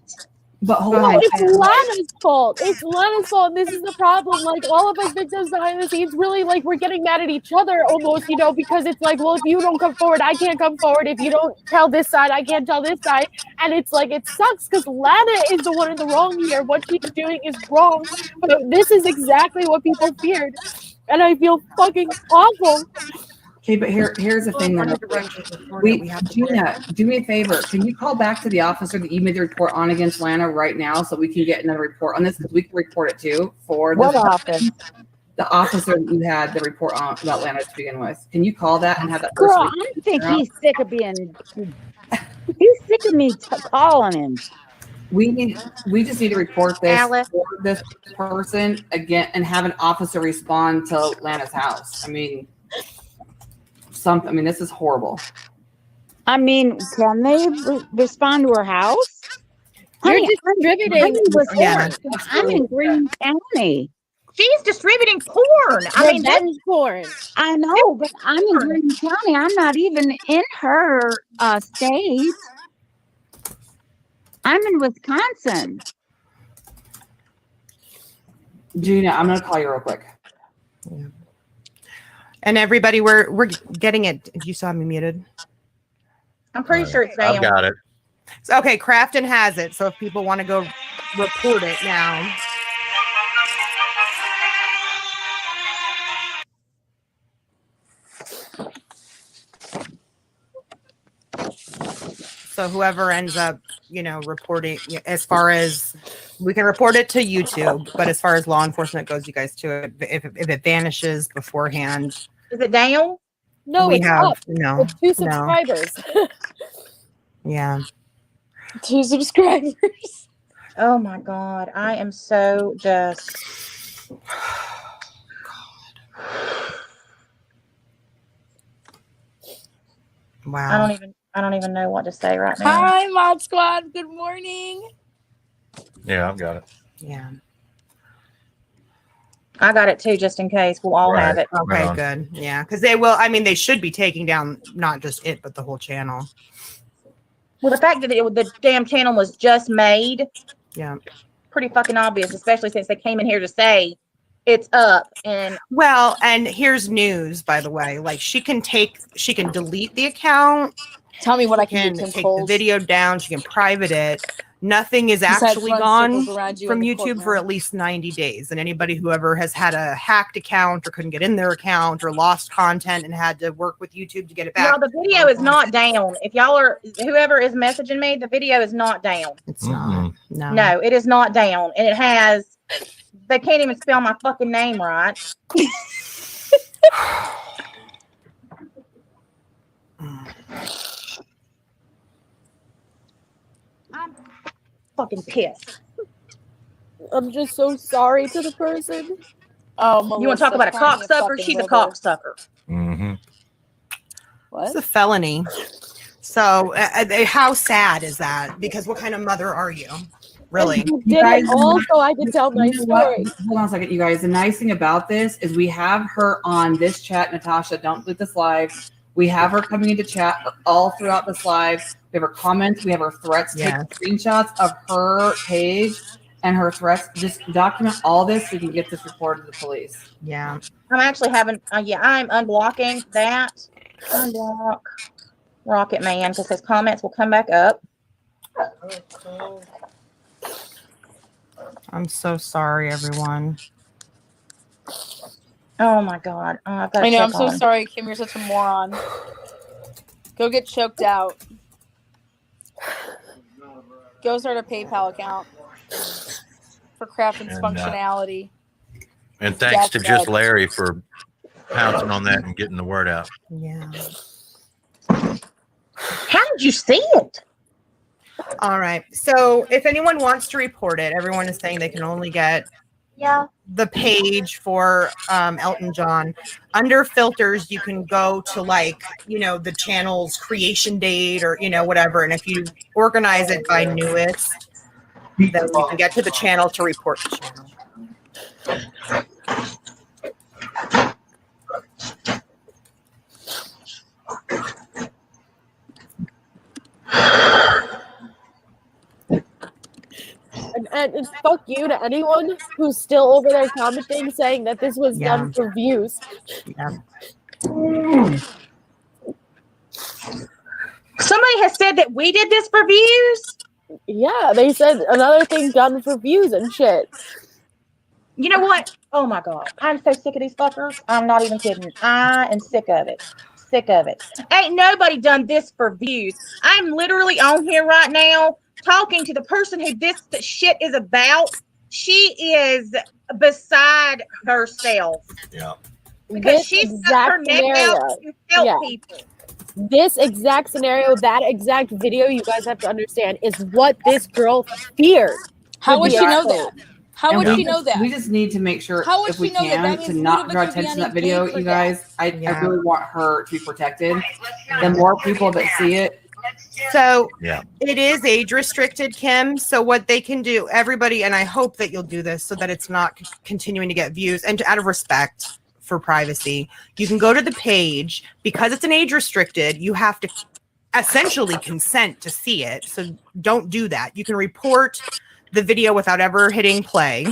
But hold No, on. it's Lana's fault. It's Lana's fault. This is the problem. Like, all of us victims behind the scenes, really, like, we're getting mad at each other almost, you know, because it's like, well, if you don't come forward, I can't come forward. If you don't tell this side, I can't tell this side. And it's like, it sucks because Lana is the one in the wrong here. What she's doing is wrong. But this is exactly what people feared. And I feel fucking awful. Okay, but here's the thing. Then. Gina, do me a favor. Can you call back to the officer that you made the report on against Lana right now so we can get another report on this? Because we can report it too for What office? The officer that you had the report on about Lana to begin with. Can you call that and have that person? Girl, I think he's sick of being. He's sick of me calling him. We just need to report this Alice. for this person again and have an officer respond to Lana's house. I mean, something. I mean, this is horrible. I mean, can they respond to her house? You're Honey, distributing. I'm in Green County. She's distributing porn. I mean, that's Revenge porn. I know, but I'm in Green County. I'm not even in her state. I'm in Wisconsin. Gina, I'm gonna call you real quick. And everybody, we're getting it. You saw me muted. I'm pretty sure it's down. I've got it. So, okay, Crafton has it. So if people want to go report it now. So whoever ends up, you know, reporting, as far as we can report it to YouTube, but as far as law enforcement goes, you guys too, if it vanishes beforehand. Is it down? No, We it's have- up. no, With 2 no. subscribers. Yeah. 2 subscribers. Oh my God. I am so just. Wow. I don't even know what to say right now. Hi, Mod Squad. Good morning. Yeah, I've got it. Yeah. I got it too, just in case. We'll all have it. Okay, Right on. good. Yeah, because they will. I mean, they should be taking down not just it, but the whole channel. Well, the fact that the damn channel was just made, Yeah. pretty fucking obvious, especially since they came in here to say it's up. And Well, and here's news, by the way. Like she can delete the account. Tell me what I Can can do, Tim take Coles. the video down. She can private it. Nothing is Besides actually run gone circles around you from in the YouTube for courtroom. at least 90 days. And anybody who ever has had a hacked account or couldn't get in their account or lost content and had to work with YouTube to get it back. y'all, the video is not down. If y'all are, whoever is messaging me, the video is not down. It's not. No. No, it is not down. And it has, they can't even spell my fucking name right. I'm fucking pissed. I'm just so sorry to the person. Oh, You want to talk about a cocksucker? She's a cocksucker. Mm-hmm. It's a felony. So, how sad is that? Because what kind of mother are you? Really? You did it all so I could tell my You know what? story. Hold on a second, you guys. The nice thing about this is we have her on this chat, Natasha. Don't delete this live. We have her coming into chat all throughout this live. We have her comments. We have her threats. Yeah. Take screenshots of her page and her threats. Just document all this so we can get this reported to the police. Yeah. I'm actually having, I'm unblocking that. Unblock Rocket Man because his comments will come back up. I'm so sorry, everyone. Oh my God. Oh, I've got I know. I'm check so on. sorry, Kim. You're such a moron. Go get choked out. Go start a PayPal account for Crafted's And, functionality. And thanks to That's just it. Larry for pouncing on that and getting the word out. Yeah. How did you see it? All right. So if anyone wants to report it, everyone is saying they can only get the page for Elton John. Under filters, you can go to the channel's creation date or, whatever. And if you organize it by newest, then you can get to the channel to report the channel. And fuck you to anyone who's still over there commenting saying that this was done for views. Yeah. Somebody has said that we did this for views. Yeah, they said another thing done for views and shit. You know what? Oh my God. I'm so sick of these fuckers. I'm not even kidding. I am sick of it. Sick of it. Ain't nobody done this for views. I'm literally on here right now talking to the person who this shit is about. She is beside herself. Yeah. Because This she's got exact her neck out scenario. to help Yeah. people. This exact scenario, that exact video, you guys have to understand, is what this girl feared. How would be she know exposed. that? How And would we she know just- that? We just need to make sure How would if we she know that? can That to means not draw Ludovic would be attention to that getting video, paid for you guys. I really want her to be protected. The more people that see it, So Yeah. it is age restricted, Kim. So what they can do, everybody, and I hope that you'll do this so that it's not continuing to get views and out of respect for privacy, you can go to the page because it's an age restricted. You have to essentially consent to see it. So don't do that. You can report the video without ever hitting play.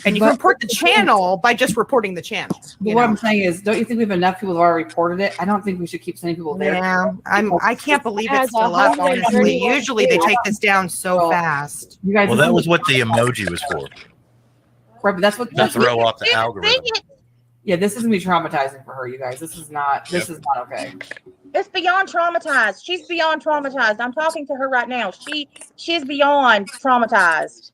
And you can report the channel by just reporting the channel. but what I'm saying is, don't you think we have enough people that have already reported it? I don't think we should keep sending people there. Yeah, I can't believe As it's still up, honestly. 131 Usually they take this down so fast. You guys, Well, that was what the emoji was for. right, but that's what To throw off the algorithm. Yeah, this is gonna be traumatizing for her, you guys. This is not okay. It's beyond traumatized. She's beyond traumatized. I'm talking to her right now. She's beyond traumatized.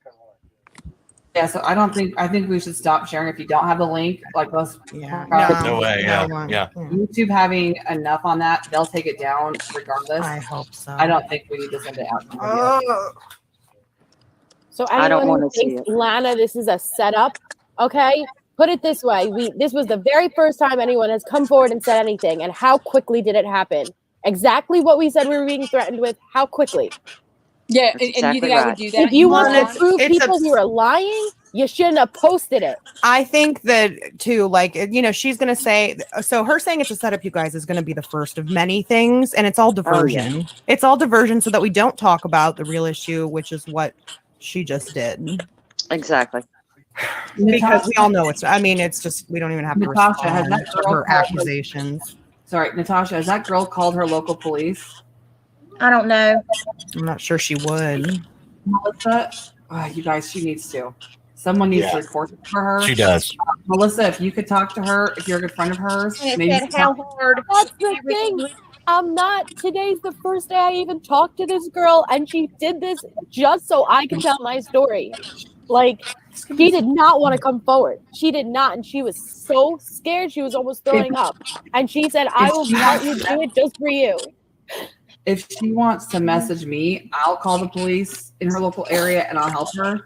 Yeah, so I think we should stop sharing. If you don't have the link, like let's No way. Yeah. Yeah. YouTube having enough on that, they'll take it down regardless. I hope so. I don't think we need to send it out. So I don't anyone who wanna see thinks, it. Lana, this is a setup, okay? Put it this way. This was the very first time anyone has come forward and said anything. And how quickly did it happen? Exactly what we said we were being threatened with. How quickly? Yeah, and you think I would do that? If you want to Well, prove it's people who are lying, you shouldn't have posted it. I think that too, she's going to say, so her saying it's a setup, you guys, is going to be the first of many things. And it's all diversion. It's all diversion so that we don't talk about the real issue, which is what she just did. Exactly. Because we all know it's just, we don't even have to Natasha, has respond that to girl her called- accusations. Sorry, Natasha, has that girl called her local police? I don't know. I'm not sure she would. Melissa, you guys, she needs to. Someone needs to Yeah. report it for her. She does. Melissa, if you could talk to her, if you're a good friend of hers, And it maybe said how hard. That's the thing. I'm not. Today's the first day I even talked to this girl, and she did this just so I could tell my story. Like, she did not want to come forward. She did not, and she was so scared she was almost throwing up. And she said, "I will let you do it just for you." if she wants to message me, I'll call the police in her local area and I'll help her.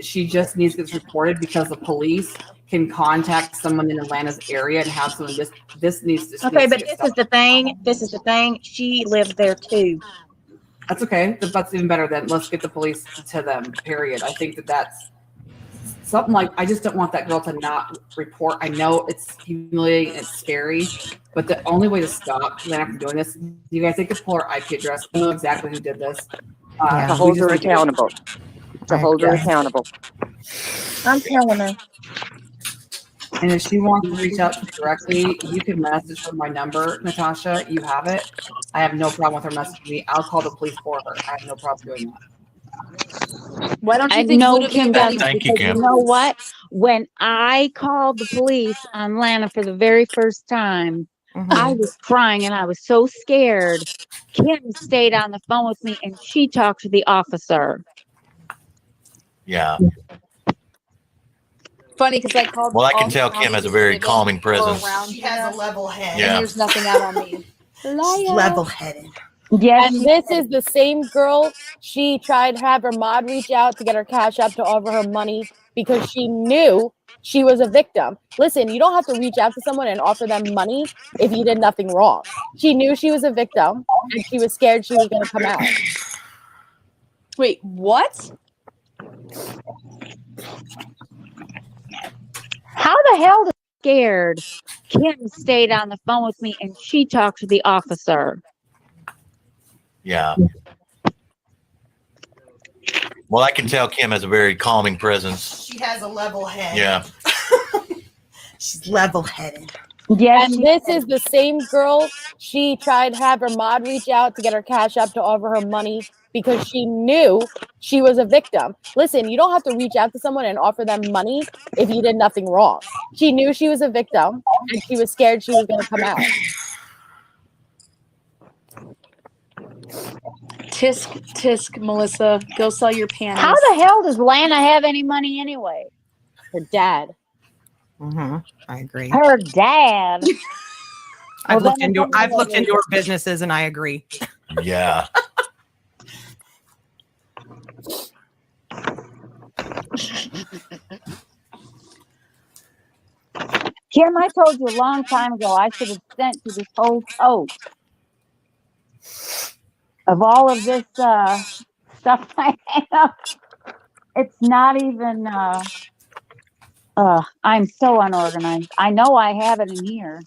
She just needs to get this reported because the police can contact someone in Atlanta's area and have someone this needs to. Okay, but this is the thing. This is the thing. She lives there too. That's okay. That's even better. Then let's get the police to them. Period. I think that's something like, I just don't want that girl to not report. I know it's humiliating, it's scary, but the only way to stop Lana from doing this, you guys, they could pull her IP address, know exactly who did this. To hold her accountable. To hold her accountable. I'm telling her. And if she wants to reach out to me directly, you can message her my number, Natasha. You have it. I have no problem with her messaging me. I'll call the police for her. I have no problem doing that. Why don't you I think know Ludovic Kim Valley- does Thank you, because Kim. you know what? When I called the police on Lana for the very first time, I was crying and I was so scared. Kim stayed on the phone with me and she talked to the officer. Yeah. Funny because I called. Well, I can all tell the Kim has a counties very and they calming go presence. around She here, has a level head. Yeah. And there's nothing out on me. She's level headed. Yes, And this is the same girl. She tried to have her mod reach out to get her cash up to offer her money because she knew she was a victim. Listen, you don't have to reach out to someone and offer them money if you did nothing wrong. She knew she was a victim and she was scared she was going to come out. Wait, what? How the hell did scared? Kim stayed on the phone with me and she talked to the officer. Yeah. Well, I can tell Kim has a very calming presence. She has a level head. Yeah. She's level headed. Yes. And this is the same girl. She tried to have her mod reach out to get her cash up to offer her money because she knew she was a victim. Listen, you don't have to reach out to someone and offer them money if you did nothing wrong. She knew she was a victim and she was scared she was going to come out. Tisk, Melissa, go sell your panties. How the hell does Lana have any money anyway? Her dad. I agree. Her dad. I've Well, looked into her businesses and I agree. Yeah. Kim, I told you a long time ago I should have sent you this whole post of all of this stuff I have. It's not even I'm so unorganized. I know I have it in here.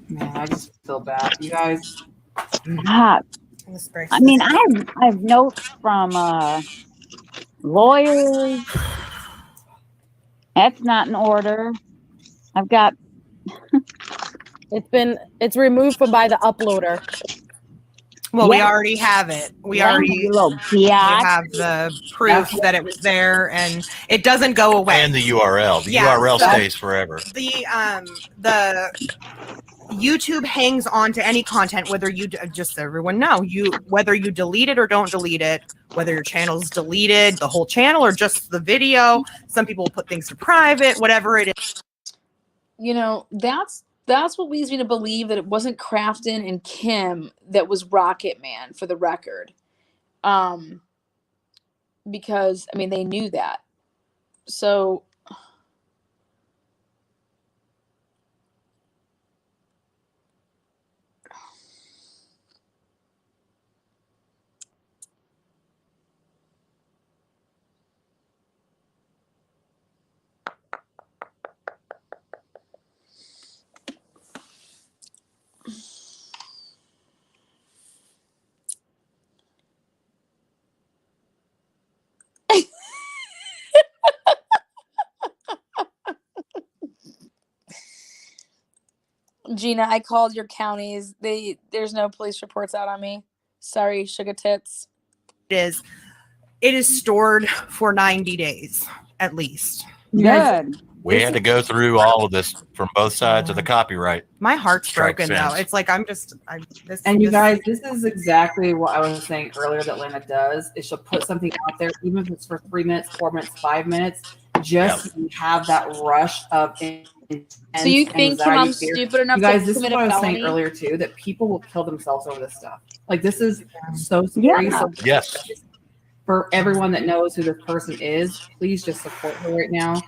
Man, I just feel bad. You guys. God. I mean, I have notes from lawyers. That's not in order. I've got. It's removed from by the uploader. Well, we Yeah. already have it. We Yeah, already you little we biatch. have the proof that it was there, and it doesn't go away. And the URL. The Yeah, URL so- stays forever. The YouTube hangs on to any content, whether you just so everyone know whether you delete it or don't delete it, whether your channel's deleted, the whole channel, or just the video. Some people will put things to private, whatever it is. You know, that's what leads me to believe that it wasn't Crafton and Kim that was Rocket Man, for the record. Because I mean they knew that. So Gina, I called your counties. There's no police reports out on me. Sorry, sugar tits. It is stored for 90 days at least. Good. We had to go through all of this from both sides of the copyright. My heart's strike broken though. fence. It's like And you guys, this is exactly what I was saying earlier that Lana does, is she'll put something out there, even if it's for 3 minutes, 4 minutes, 5 minutes, just so you have that rush of intense So you think anxiety, I'm fear. stupid enough you guys, to this is commit what a I was saying felony? earlier too, that people will kill themselves over this stuff. Like this is so scary. Yeah. So Yes. for everyone that knows who this person is, please just support her right now.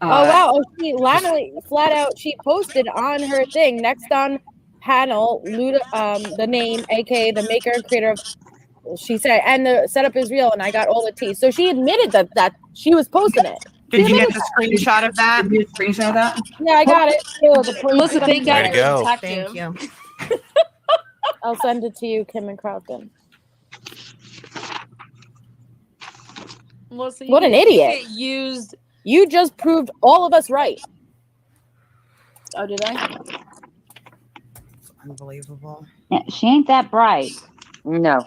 Oh wow! Oh, Lana flat out she posted on her thing next on panel, Luda, the name, aka the maker and creator of she said, and the setup is real, and I got all the tea. So she admitted that she was posting it. Did you get the screenshot of that? Did you screenshot that? Yeah, I got it. Melissa, thank God Way I to go. attacked Thank him. you. I'll send it to you, Kim and Crofton. Melissa, What an you idiot. get used. You just proved all of us right. Oh, did I? It's unbelievable. Yeah, she ain't that bright. No.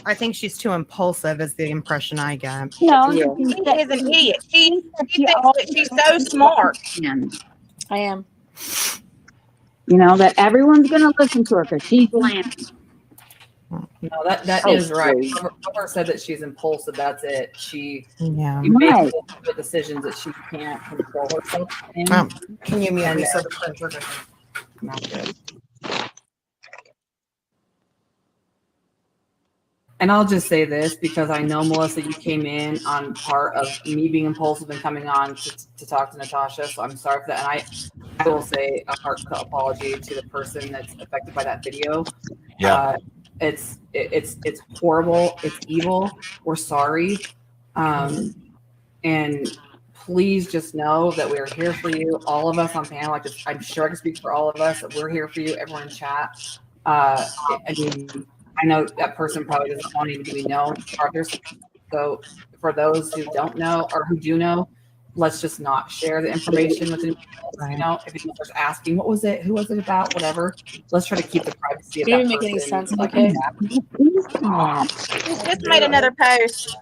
I think she's too impulsive is the impression I get. No, Yeah. She is an idiot. She thinks that she's so smart. I am. You know, that everyone's going to listen to her because she's laughing. No, that Oh, is right. please. Whoever said that she's impulsive, that's it. She Yeah. makes the decisions that she can't control herself in. Can you mute And me so that- the printer doesn't not good. And I'll just say this because I know, Melissa, you came in on part of me being impulsive and coming on to talk to Natasha. So I'm sorry for that. And I will say a heartfelt apology to the person that's affected by that video. Yeah. It's horrible. It's evil. We're sorry. And please just know that we are here for you. All of us on panel, I'm sure I can speak for all of us, that we're here for you, everyone in chat. I mean, I know that person probably doesn't want to even be known. So for those who don't know or who do know, let's just not share the information with anyone else. You know, if anyone starts asking, what was it? Who was it about? Whatever. Let's try to keep the privacy of It that didn't make any person. sense. Okay. She just made another post.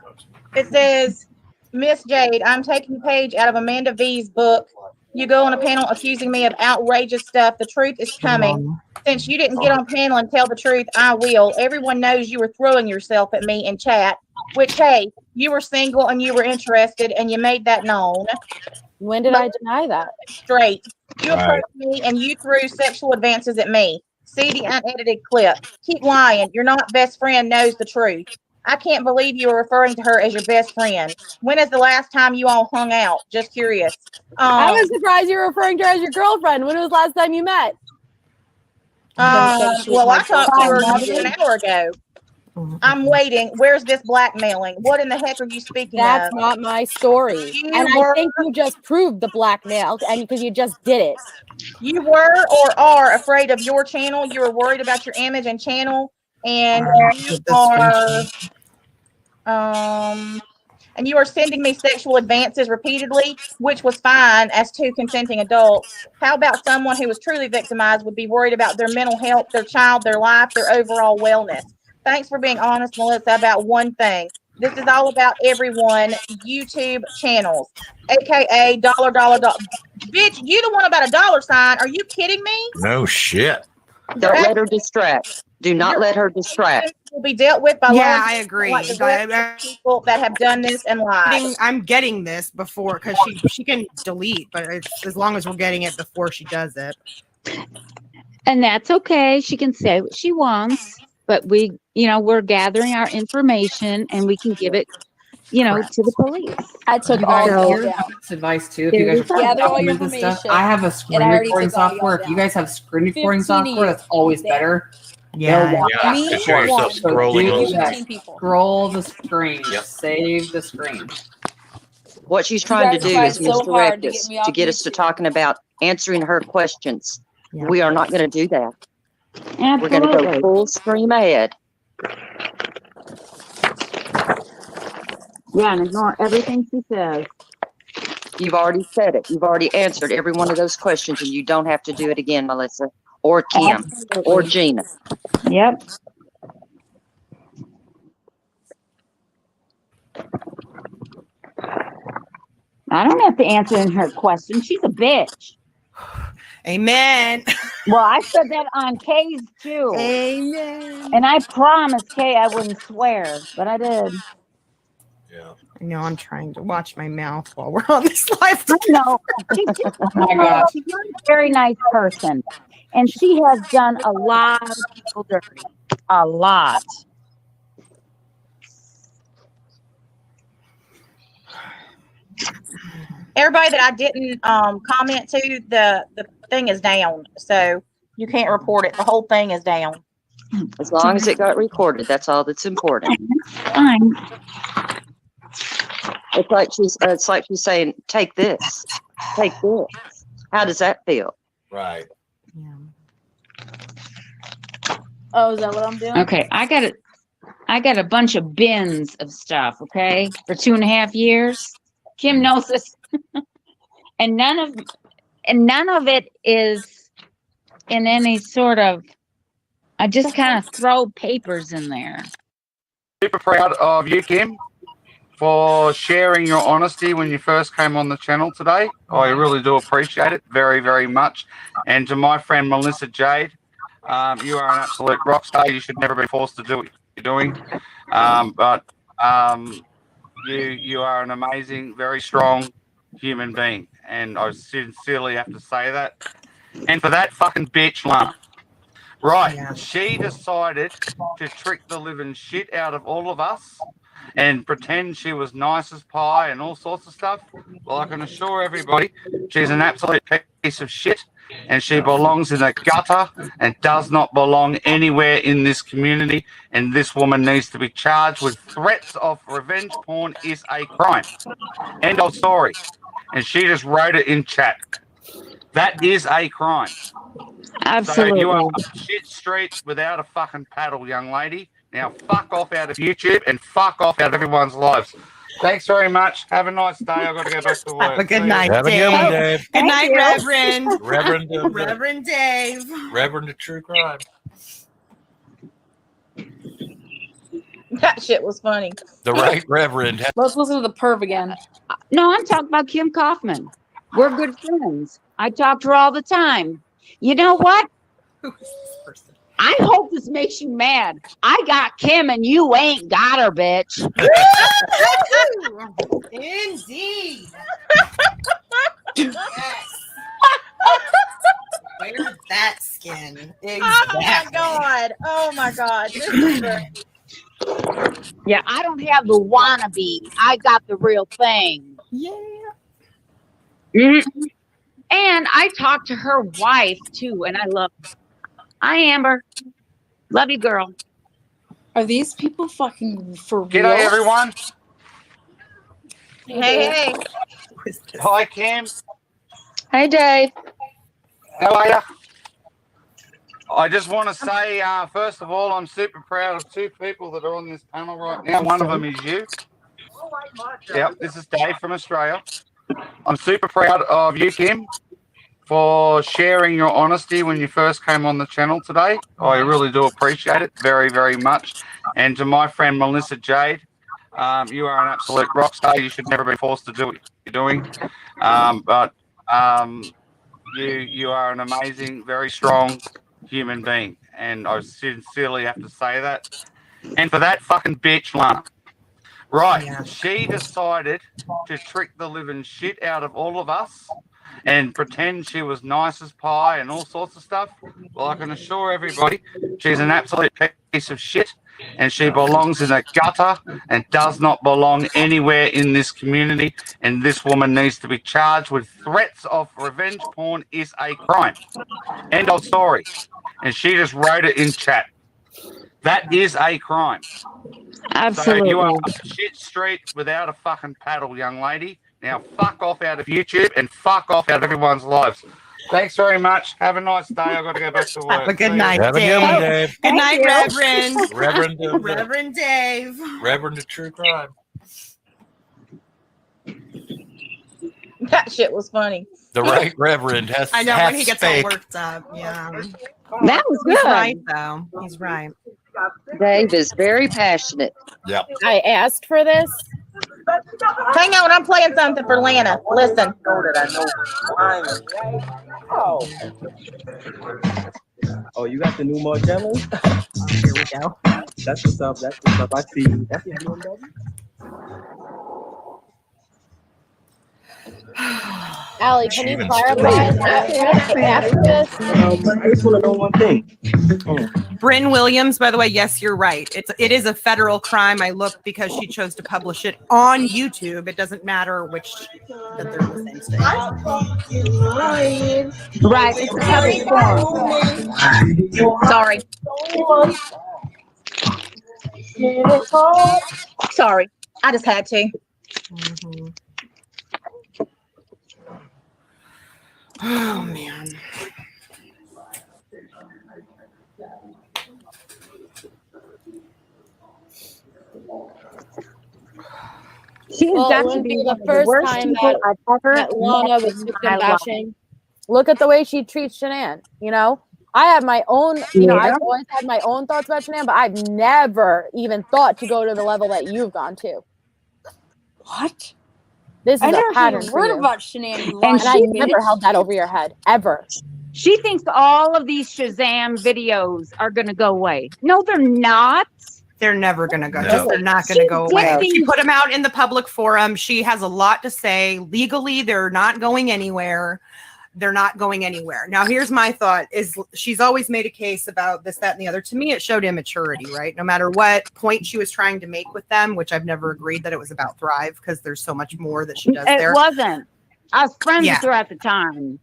It says, Miss Jade, I'm taking a page out of Amanda V's book. You go on a panel accusing me of outrageous stuff. The truth is coming. Since you didn't get on panel and tell the truth, I will. Everyone knows you were throwing yourself at me in chat, which, hey, you were single and you were interested and you made that known. When did I deny that? Straight. You Right. approached me and you threw sexual advances at me. See the unedited clip. Keep lying. Your not best friend knows the truth. I can't believe you are referring to her as your best friend. When is the last time you all hung out? Just curious. I was surprised you were referring to her as your girlfriend. When was the last time you met? Well, I talked to her an hour ago. I'm waiting. Where's this blackmailing? What in the heck are you speaking That's of? not my story. You And were- I think you just proved the blackmail, and because you just did it. You were or are afraid of your channel. You were worried about your image and channel, and you are and you are sending me sexual advances repeatedly, which was fine as two consenting adults. How about someone who was truly victimized would be worried about their mental health, their child, their life, their overall wellness? Thanks for being honest, Melissa, about one thing. This is all about everyone. YouTube channels, aka dollar. Bitch, you the one about a dollar sign. Are you kidding me? No shit. Don't let her distract. Do not let her distract. Will be dealt with by Yeah, law I agree. like the rest of the people that have done this and lied. I'm getting this before because she can delete, but it's as long as we're getting it before she does it. And that's okay. She can say what she wants, but we're gathering our information and we can give it, to the police. I took You all guys y'all hear down. this advice too. If you guys are Gather all your documenting this stuff, information, I have a screen and I already recording took all y'all software. If you down. guys have screen recording 15 of software, you that's always there. better. Yeah. They'll watch Yeah, that. because you're so So scrolling do on that. 15 people. Scroll the screen. Yep. Save the screen. What she's trying to guys do tried is so hard misdirect to us get me to off get us to YouTube. talking about answering her questions. Yeah. We are not going to do that. Absolutely. We're going to go full stream ahead. Yeah, and ignore everything she says. You've already said it. You've already answered every one of those questions, and you don't have to do it again, Melissa, or Kim, or Gina. Yep. I don't have to answer her question. She's a bitch. Amen. Well, I said that on Kay's too. Amen. And I promised Kay I wouldn't swear, but I did. Yeah. I know I'm trying to watch my mouth while we're on this live. No, Oh my gosh. she's a very nice person. And she has done a lot of people dirty. A lot. Everybody that I didn't comment to, the thing is down, so you can't report it. The whole thing is down. As long as it got recorded, that's all that's important. Fine. It's like she's saying, take this. Take this. How does that feel? Right. Oh, is that what I'm doing? Okay, I got a bunch of bins of stuff, okay, for 2.5 years. Kim knows this. and none of it is in any sort of, I just kind of throw papers in there. Super proud of you, Kim, for sharing your honesty when you first came on the channel today. I really do appreciate it very, very much. And to my friend Melissa Jade, you are an absolute rock star. You should never be forced to do what you're doing. But you are an amazing, very strong human being. And I sincerely have to say that. And for that fucking bitch, Lana. Right, she decided to trick the living shit out of all of us and pretend she was nice as pie and all sorts of stuff. Well, I can assure everybody she's an absolute piece of shit and she belongs in a gutter and does not belong anywhere in this community, and this woman needs to be charged with threats of revenge porn is a crime. End of story. And she just wrote it in chat. That is a crime. Absolutely. So you are shit streets without a fucking paddle, young lady. Now fuck off out of YouTube and fuck off out of everyone's lives. Thanks very much. Have a nice day. I've got to go back to work. Have a good night, Have a Dave. good one, Dave. Good night, Reverend. Reverend Dave. Reverend of True Crime. That shit was funny. The right Reverend. Let's listen to the perv again. No, I'm talking about Kim Kaufman. We're good friends. I talk to her all the time. You know what? I hope this makes you mad. I got Kim and you ain't got her, bitch. Indeed. Where's that skin? Oh my god. Oh my god. This is great. Yeah, I don't have the wannabe. I got the real thing. Yeah. Mhm. And I talked to her wife too, and I love her. Hi, Amber. Love you, girl. Are these people fucking for real? G'day, everyone. Hey. Hi, Kim. Hey, Dave. How are you? I just want to say, first of all, I'm super proud of two people that are on this panel right now. One of them is you. Yep, this is Dave from Australia. I'm super proud of you, Kim, for sharing your honesty when you first came on the channel today. I really do appreciate it very, very much. And to my friend Melissa Jade, you are an absolute rock star. You should never be forced to do what you're doing. But you are an amazing, very strong human being. And I sincerely have to say that. And for that fucking bitch, Lana. Right, she decided to trick the living shit out of all of us and pretend she was nice as pie and all sorts of stuff. Well, I can assure everybody she's an absolute piece of shit and she belongs in a gutter and does not belong anywhere in this community, and this woman needs to be charged with threats of revenge porn is a crime. End of story. And she just wrote it in chat. That is a crime. Absolutely. So you are shit street without a fucking paddle, young lady. Now fuck off out of YouTube and fuck off out of everyone's lives. Thanks very much. Have a nice day. I've got to go back to work. Have a good night, Have a good one, Dave. Good night, Reverend. Reverend Dave. Reverend of True Crime. That shit was funny. The right Reverend has. I know half when he gets fake. all worked up. Yeah. That was He's good. right, though. He's right. Dave is very passionate. Yep. I asked for this. Hang on, I'm playing something for Lana. Listen. Oh, you got the new Margello? Here we go. That's what's up. That's what's up. I see you. That's your new baby. Allie, can you Even clarify after this? I just want to know one thing. Bryn Williams, by the way, yes, you're right. It is a federal crime. I looked because she chose to publish it on YouTube. It doesn't matter which that they're in the same state. Right. It's a public forum. Sorry. Sorry. I just had to. Oh man. She's got to be the first time that Lana was victim bashing. Look at the way she treats Shanann. You know, I have my own. You know, I've always had my own thoughts about Shanann, but I've never even thought to go to the level that you've gone to. What? This I is never a pattern heard for you. about Shanann. And I never held that over your head ever. She thinks all of these Shazam videos are going to go away. No, they're not. They're never going to go. No. They're not going to go away. getting- She put them out in the public forum. She has a lot to say. Legally, they're not going anywhere. They're not going anywhere. Now, here's my thought: is she's always made a case about this, that, and the other. To me, it showed immaturity, right? No matter what point she was trying to make with them, which I've never agreed that it was about Thrive, because there's so much more that she does there. It wasn't. I was friends Yeah. with her at the time.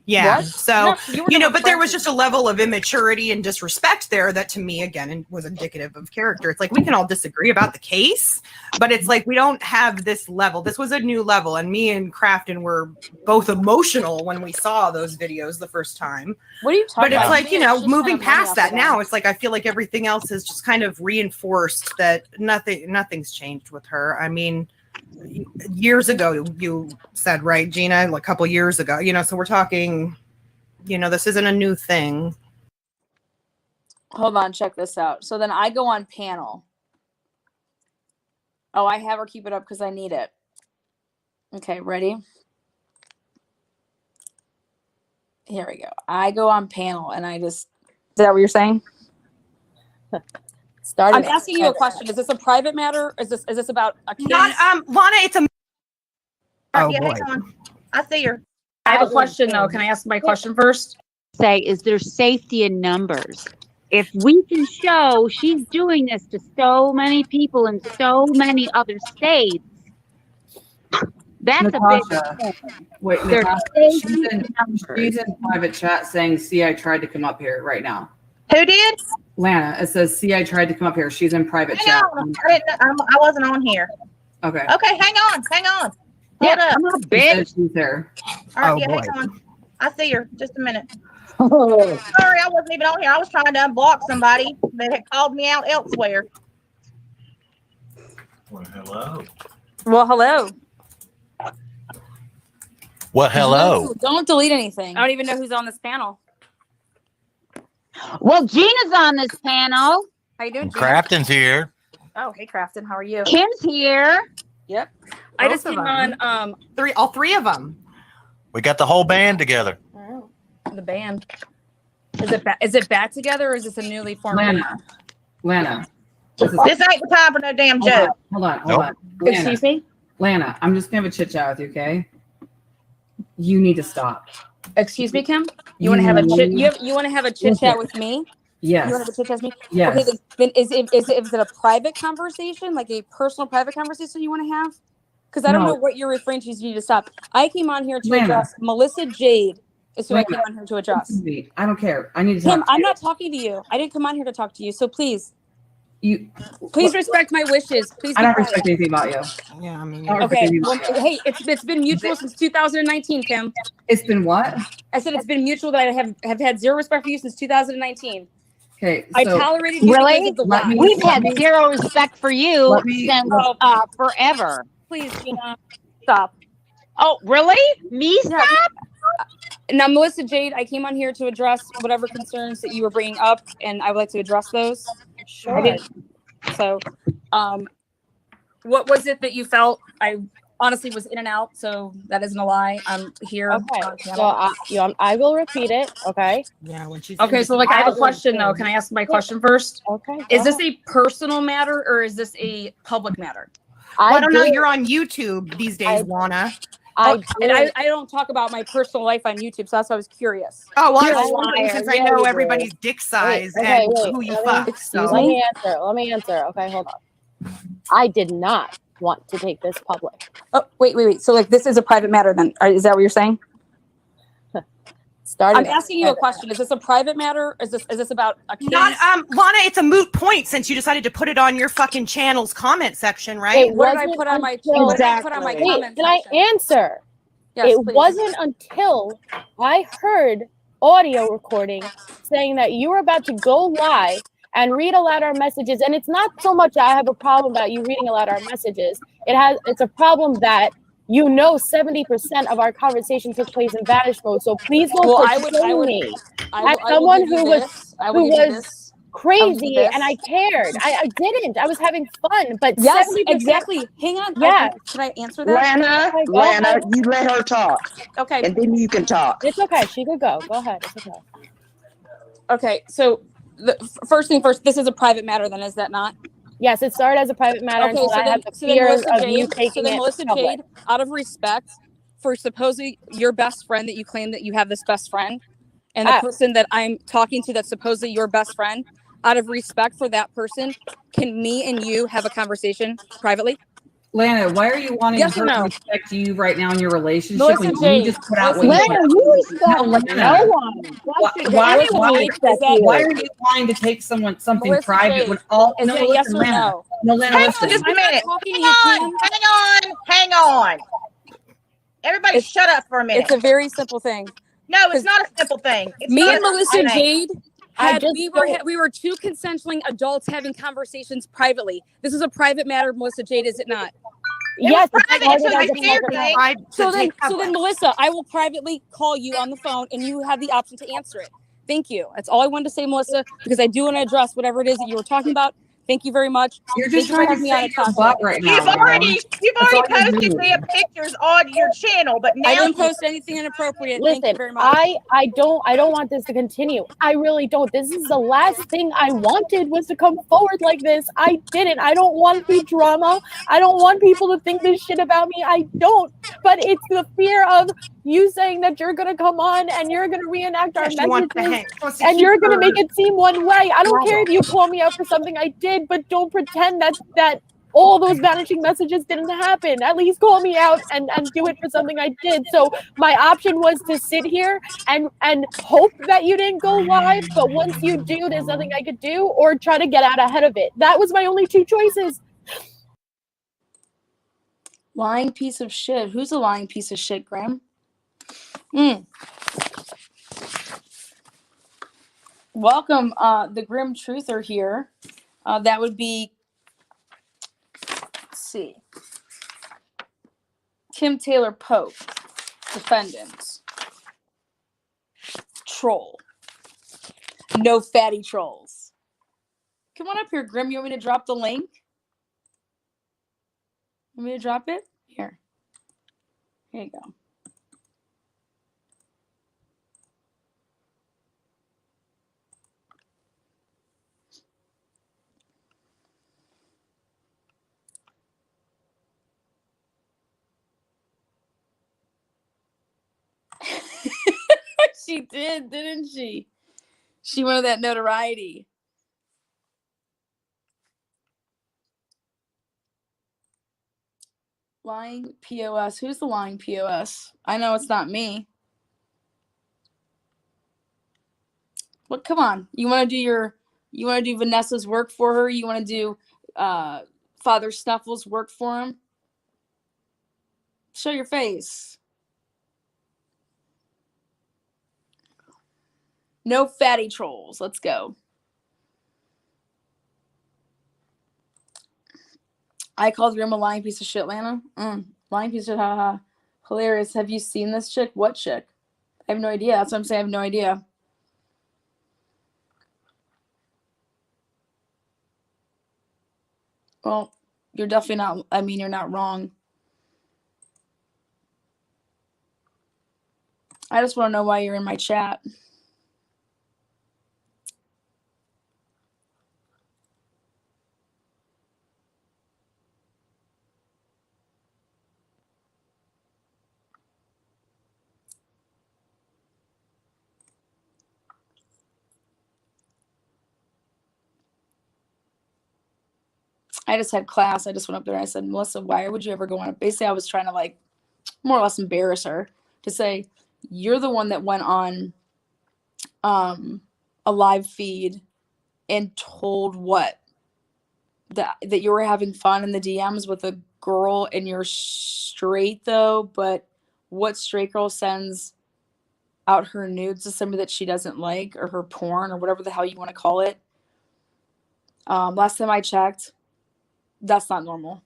Yeah. What? So, No, you were you know, never but there was friends. just a level of immaturity and disrespect there that to me, again, was indicative of character. It's like we can all disagree about the case, but it's like we don't have this level. This was a new level. And me and Crafton were both emotional when we saw those videos the first time. What are you talking But it's about? like, you Yeah, know, it's just moving kind of money past off that of now, that. it's like I feel like everything else has just kind of reinforced that nothing's changed with her. I mean, years ago, you said, right, Gina, like a couple years ago, you know, so we're talking, you know, this isn't a new thing. Hold on, check this out. So then I go on panel. Oh, I have her keep it up because I need it. Okay, ready? Here we go. I go on panel and I just. Is that what you're saying? I'm asking you a question. Is this a private matter? Is this about a case? Not, Lana, it's a. Oh, yeah, boy. hang on. I see her. I have a question though. Can I ask my question first? Say, is there safety in numbers? If we can show she's doing this to so many people in so many other states, that's Natasha, a big wait, There's Natasha, safety she's in private chat saying, "See, I tried to come up here right now." Who did? Lana, it says, "See, I tried to come up here." She's in private Hang chat. on. I wasn't on here. Okay. Okay, hang on. Hang on. Hold up. She said she's there. All right, Oh, yeah, boy. hang on. I see her. Just a minute. Sorry, I wasn't even on here. I was trying to unblock somebody that had called me out elsewhere. Well, hello. Well, hello. Well, hello. Don't delete anything. I don't even know who's on this panel. Well, Gina's on this panel. How you doing, Gina? Crafton's here. Oh, hey, Crafton. How are you? Kim's here. Yep. I just Both came of them. on all three of them. We got the whole band together. the band. Is it back together or is this a newly formed band? Lana. This ain't the time for no damn joke. Hold on. Nope. Lana, Excuse me? Lana, I'm just gonna have a chit chat with you, okay? You need to stop. Excuse me, Kim? You want to have a chit? You want to have a chit chat with me? Yes. You want to have a chit chat with me? Yes. Okay, then is it a private conversation, like a personal private conversation you want to have? Because I don't No. know what you're referring to. You need to stop. I came on here to Lana. address Melissa Jade. Is who I Lana. came on here to address. Sweet. I don't care. I need to talk Kim, to I'm you. not talking to you. I didn't come on here to talk to you. So please, You. please respect my wishes. Please. I be don't quiet. respect anything about you. Yeah, I mean. I don't respect Okay. anything Well, about you. hey, it's been mutual since 2019, Kim. It's been what? I said it's been mutual that I have had zero respect for you since 2019. Okay. I so- tolerated you Really? because of the Let lie. me- We've had zero respect for you Let me- since forever. Please, Gina, stop. Oh, really? Me Yeah. stop? Now, Melissa Jade, I came on here to address whatever concerns that you were bringing up, and I would like to address those. Sure. I didn't. So, what was it that you felt? I honestly was in and out, so that isn't a lie. I'm here. Okay, on so camera. I will repeat it. Okay. Yeah, when she's Okay, so like I have a question though. Can I ask my question first? Okay. Is this a personal matter or is this a public matter? Well, I don't know. did- You're on YouTube these days, Lana. And I don't talk about my personal life on YouTube, so that's why I was curious. Oh, well, You're I was a wondering liar. since I Yeah, know you everybody's did. dick size Okay, and wait. who you Let fuck. me, So. let me answer. Let me answer. Okay, hold on. I did not want to take this public. Oh, wait. So like this is a private matter then? Is that what you're saying? I'm asking you a question. Is this a private matter? Is this about a case? Not Lana, it's a moot point since you decided to put it on your fucking channel's comment section, right? It What did I wasn't put on my until- what did I put on my Wait, comment can I section? answer? Yes, It please. wasn't until I heard audio recording saying that you were about to go live and read aloud our messages. And it's not so much I have a problem about you reading aloud our messages. It's a problem that 70% of our conversation took place in vanish mode. So please don't portray me as someone who was crazy and I cared. I didn't. I was having fun, but yes, 70%. exactly. Hang on. Yeah. Can I answer that? Lana, you let her talk. Okay. And then you can talk. It's okay. She could go. Go ahead. It's okay. Okay. So the first thing first, this is a private matter then, is that not? Yes, it started as a private matter Okay, until I had the fear of you taking it Melissa public. Jade, out of respect for supposedly your best friend that you claim that you have this best friend, and the person that I'm talking to that's supposedly your best friend, out of respect for that person, can me and you have a conversation privately? Lana, why are you wanting Yes her or no? to respect you right now in your relationship Melissa when Jade, you just put out what Melissa you Jade. put out? you respect No, Lana. no one. Why are you wanting to take something Melissa private Jade, when all is no that listen, yes or Lana. no? No, Lana, Hang listen. on just a I'm not minute. talking to Hang you, on, Kim. hang on. Everybody shut up for a minute. It's a very simple thing. No, it's not a simple thing. It's Me not and a Melissa simple thing. Jade we were two consensually adults having conversations privately. This is a private matter, Melissa Jade, is it not? Yes, it started as a private thing. So then, Melissa, I will privately call you on the phone, and you have the option to answer it. Thank you. That's all I wanted to say, Melissa, because I do want to address whatever it is that you were talking about. Thank you very much. You're just Thank you for trying to having me save on, your Natasha. butt right now. You've already That's all you're posted doing. their pictures on your channel, but now I didn't post anything inappropriate. Thank you Listen, very much. I don't want this to continue. I really don't. This is the last thing I wanted was to come forward like this. I didn't. I don't want to be drama. I don't want people to think this shit about me. I don't. But it's the fear of you saying that you're gonna come on and you're gonna reenact our she wants to messages hang. She wants to and keep you're gonna her make it seem one way. I don't care bravo. if you call me out for something I did, but don't pretend that all those vanishing messages didn't happen. At least call me out and do it for something I did. So my option was to sit here and hope that you didn't go live. But once you do, there's nothing I could do, or try to get out ahead of it. That was my only two choices. Lying piece of shit. Who's a lying piece of shit, Graham? Welcome, the Grim Truther here. That would be, let's see, Kim Taylor Pope, defendant. Troll. No fatty trolls. Come on up here, Grim. You want me to drop the link? Want me to drop it? Here. Here you go. She did, didn't she? She wanted that notoriety. Lying POS. Who's the lying POS? I know it's not me. Well, come on. You want to do Vanessa's work for her? You want to do Father Snuffles' work for him? Show your face. No fatty trolls. Let's go. I called Grim a lying piece of shit, Lana. Lying piece of shit, haha. Hilarious. Have you seen this chick? What chick? I have no idea. That's what I'm saying. I have no idea. Well, you're definitely not, you're not wrong. I just want to know why you're in my chat. I just had class. I just went up there and I said, Melissa, why would you ever go on? Basically, I was trying to like more or less embarrass her to say, you're the one that went on a live feed and told what? That you were having fun in the DMs with a girl and you're straight though, but what straight girl sends out her nudes to somebody that she doesn't like, or her porn, or whatever the hell you want to call it? Last time I checked, that's not normal.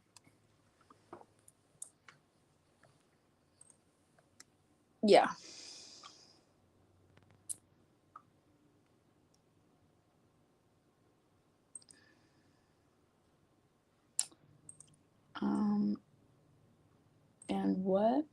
Yeah. And what?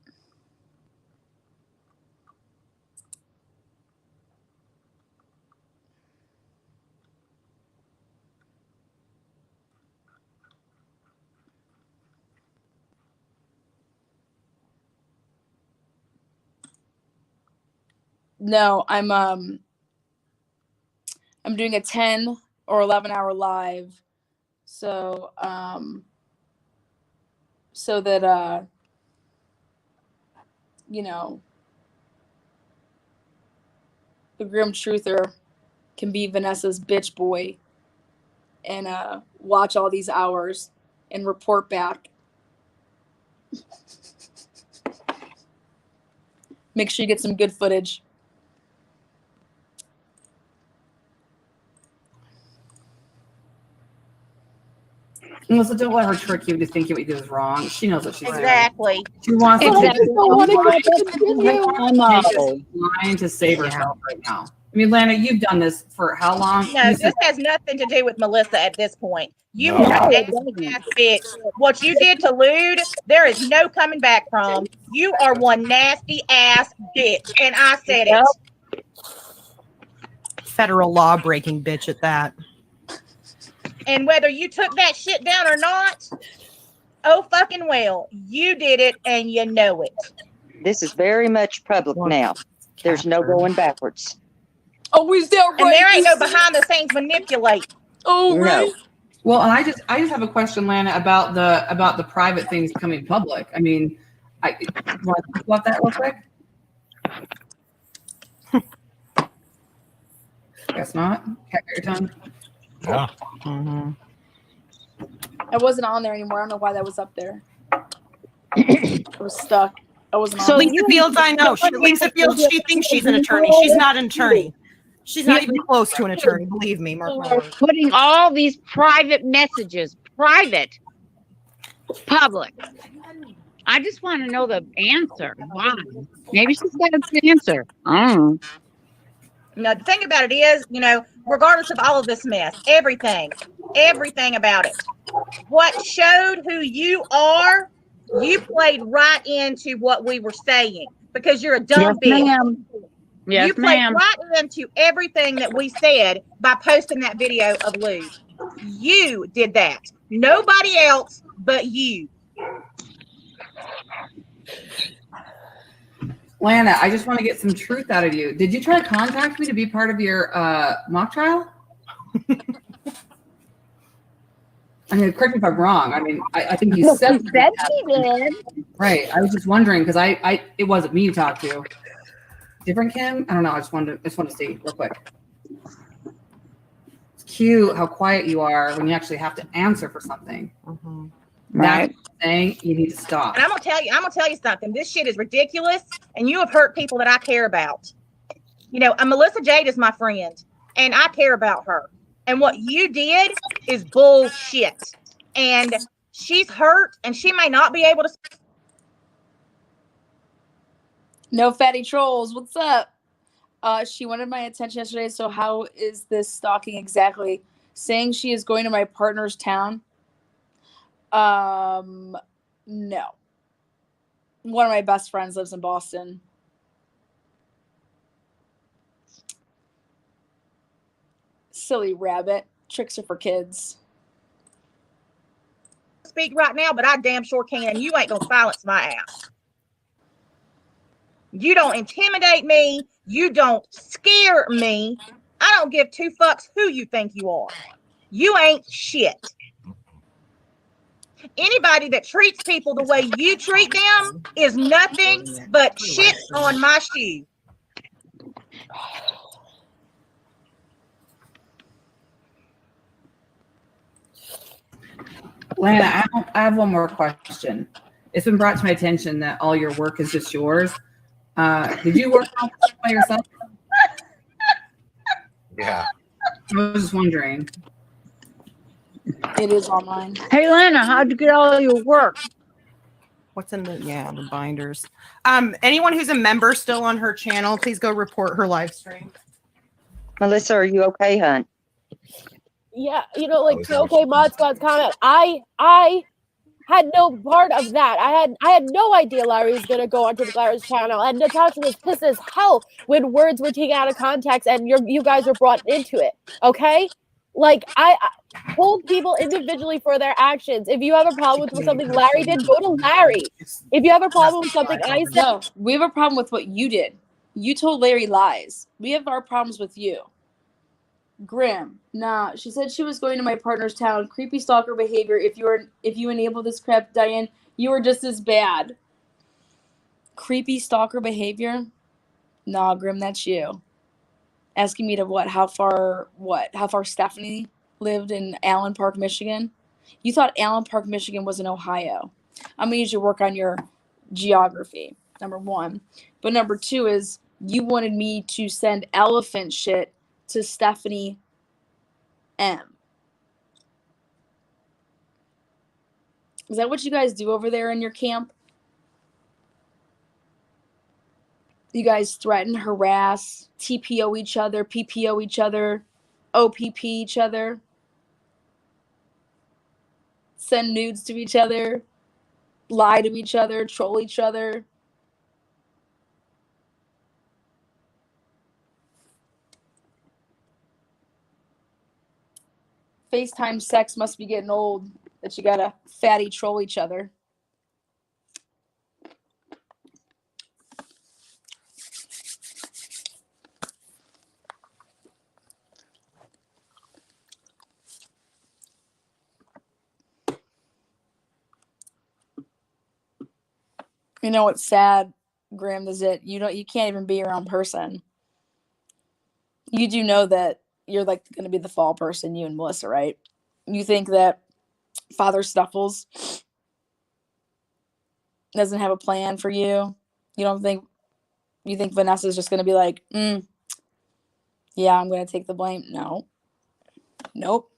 No, I'm doing a 10 or 11 hour live. So so that you know, the Grim Truther can be Vanessa's bitch boy and watch all these hours and report back. Make sure you get some good footage. Melissa, don't let her trick you to think what you do is wrong. She knows what she's Exactly. doing. She wants Exactly. lying to save herself right now. I mean, Lana, you've done this for how long? No, this has nothing to do with Melissa at this point. You are a nasty ass bitch. What you did to Lude, there is no coming back from. You are one nasty ass bitch, and I said it. Federal law breaking bitch at that. And whether you took that shit down or not, oh fucking well, you did it and you know it. This is very much public now. There's no going backwards. Oh, is that right? And there ain't no behind the scenes manipulate. Oh, right. Well, and I just have a question, Lana, about the private things coming public. I mean, want to talk about that real quick? Guess not. Cat your tongue. Yeah. I wasn't on there anymore. I don't know why that was up there. I was stuck. I wasn't on. So Lisa Fields, I know. Lisa Fields, she thinks she's an attorney. She's not an attorney. She's not even close to an attorney. Believe me, Mark my words. Putting all these private messages, private, public. I just want to know the answer. Why? Maybe she's got an answer. I don't know. No, the thing about it is, you know, regardless of all of this mess, everything about it, what showed who you are, you played right into what we were saying because you're a dumb bitch. Ma'am. Yes, You played ma'am. right into everything that we said by posting that video of Lou. You did that. Nobody else but you. Lana, I just want to get some truth out of you. Did you try to contact me to be part of your mock trial? I mean, correct me if I'm wrong. I mean, I think you said she did. Right. I was just wondering because it wasn't me you talked to. Different Kim? I don't know. I just wanted to see real quick. It's cute how quiet you are when you actually have to answer for something. Right. That's saying you need to stop. And I'm gonna tell you something. This shit is ridiculous, and you have hurt people that I care about. You know, Melissa Jade is my friend, and I care about her. And what you did is bullshit. And she's hurt, and she may not be able to. No fatty trolls. What's up? She wanted my attention yesterday. So how is this stalking exactly? Saying she is going to my partner's town. No. One of my best friends lives in Boston. Silly rabbit. Tricks are for kids. Speak right now, but I damn sure can, and you ain't gonna silence my ass. You don't intimidate me. You don't scare me. I don't give two fucks who you think you are. You ain't shit. Anybody that treats people the way you treat them is nothing but shit on my shoe. Lana, I have one more question. It's been brought to my attention that all your work is just yours. Did you work on this by yourself? Yeah. I was just wondering. It is online. Hey, Lana, how'd you get all your work? What's in the binders? Anyone who's a member still on her channel, please go report her live stream. Melissa, are you okay, hon? Yeah, like okay, Mod Squad's comment. I had no part of that. I had no idea Larry was gonna go onto the Glara's channel, and Natasha was pissed as hell when words were taken out of context and you guys were brought into it. Okay, like I hold people individually for their actions. If you have a problem with something Larry did, go to Larry. If you have a problem with something I said, No, we have a problem with what you did. You told Larry lies. We have our problems with you. Grim. Nah, she said she was going to my partner's town. Creepy stalker behavior. If you enable this crap, Diane, you are just as bad. Creepy stalker behavior? Nah, Grim, that's you. Asking me to what? How far Stephanie lived in Allen Park, Michigan? You thought Allen Park, Michigan was in Ohio. I'm gonna use your work on your geography, number one. But number two is you wanted me to send elephant shit to Stephanie M. Is that what you guys do over there in your camp? You guys threaten, harass, TPO each other, PPO each other, OPP each other, send nudes to each other, lie to each other, troll each other. FaceTime sex must be getting old that you gotta fatty troll each other. You know what's sad, Grim, is that you can't even be your own person. You do know that you're like gonna be the fall person, you and Melissa, right? You think that Father Snuffles doesn't have a plan for you? You think Vanessa's just gonna be like, yeah, I'm gonna take the blame? No. Nope.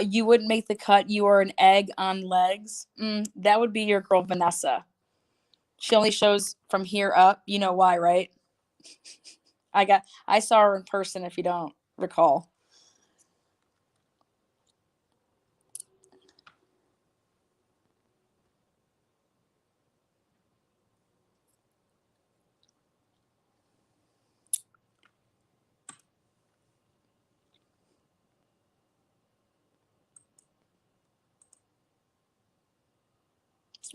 You wouldn't make the cut. You are an egg on legs. That would be your girl, Vanessa. She only shows from here up. You know why, right? I saw her in person, if you don't recall.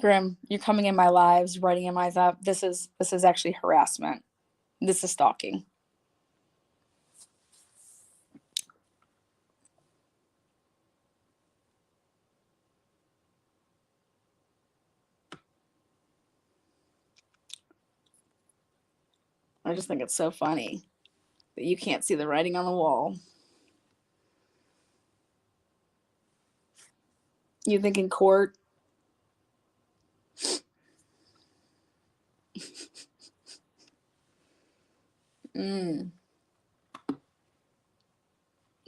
Grim, you're coming in my lives, writing in my thought. This is actually harassment. This is stalking. I just think it's so funny that you can't see the writing on the wall. You think in court?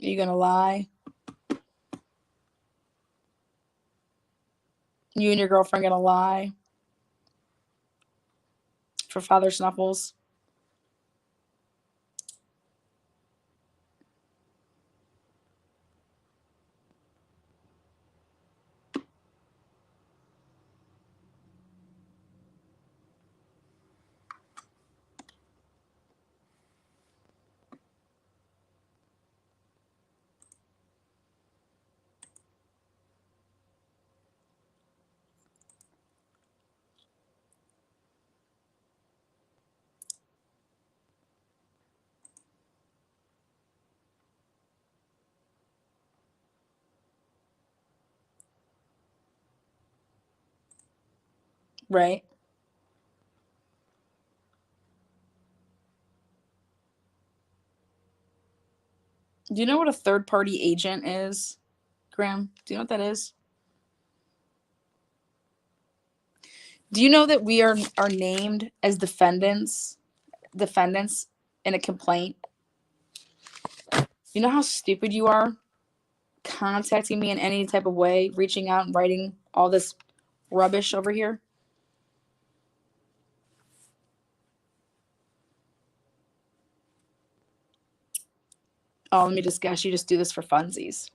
You gonna lie? You and your girlfriend gonna lie? For Father Snuffles? right? Do you know what a third party agent is, Graham? Do you know what that is? Do you know that we are named as defendants in a complaint? You know how stupid you are contacting me in any type of way, reaching out and writing all this rubbish over here? Oh, let me just guess. You just do this for funsies.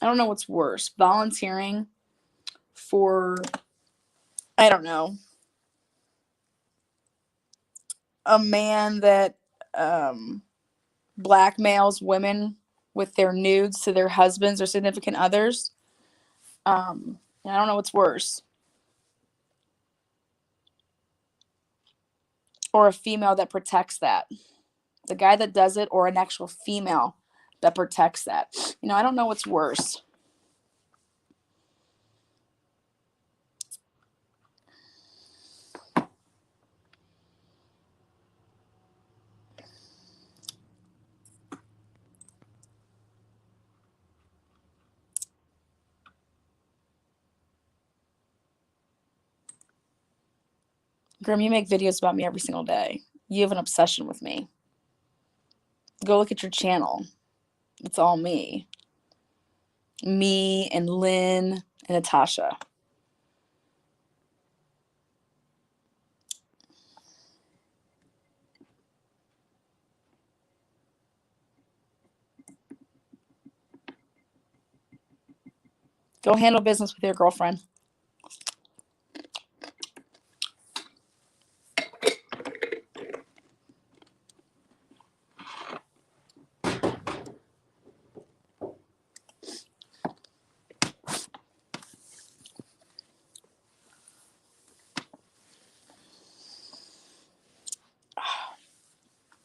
I don't know what's worse, volunteering for, I don't know, a man that blackmails women with their nudes to their husbands or significant others. I don't know what's worse. Or a female that protects that. The guy that does it, or an actual female that protects that. I don't know what's worse. Grim, you make videos about me every single day. You have an obsession with me. Go look at your channel. It's all me. Me and Lynn and Natasha. Go handle business with your girlfriend.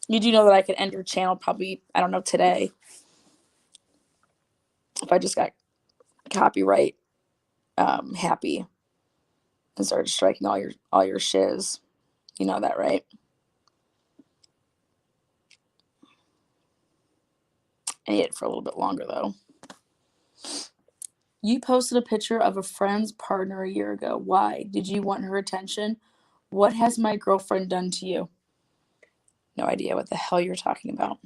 You do know that I could end your channel probably, I don't know, today. If I just got copyright happy and started striking all your shiz. You know that, right? I need it for a little bit longer though. You posted a picture of a friend's partner a year ago. Why? Did you want her attention? What has my girlfriend done to you? No idea what the hell you're talking about.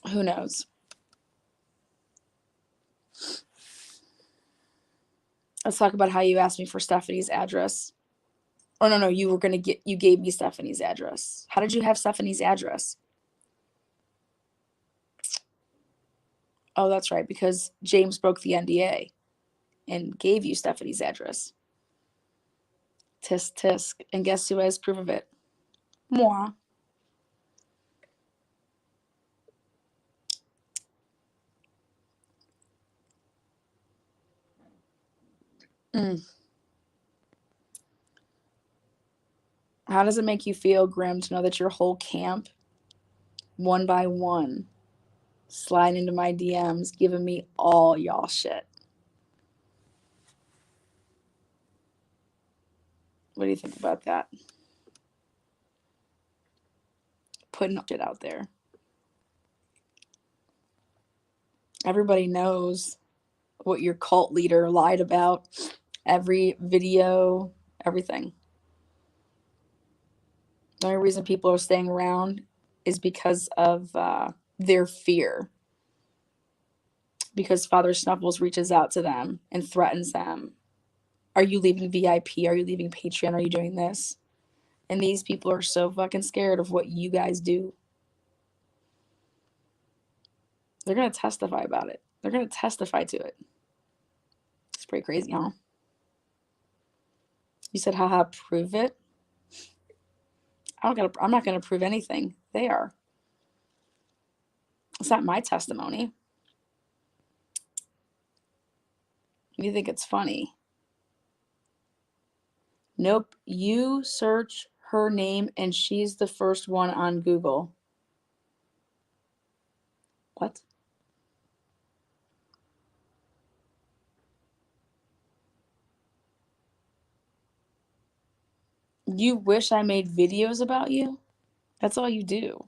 Who knows? Let's talk about how you asked me for Stephanie's address. Oh, no, you gave me Stephanie's address. How did you have Stephanie's address? Oh, that's right, because James broke the NDA and gave you Stephanie's address. Tisk, tisk. And guess who has proof of it? Moi. How does it make you feel, Grim, to know that your whole camp, one by one, slide into my DMs, giving me all y'all shit? What do you think about that? Putting shit out there. Everybody knows what your cult leader lied about. Every video, everything. The only reason people are staying around is because of their fear. Because Father Snuffles reaches out to them and threatens them Are you leaving VIP? Are you leaving Patreon? Are you doing this? And these people are so fucking scared of what you guys do. They're going to testify about it. They're going to testify to it. It's pretty crazy, huh? You said, haha, prove it. I'm not going to prove anything. They are. It's not my testimony. You think it's funny? Nope. You search her name and she's the first one on Google. What? You wish I made videos about you? That's all you do.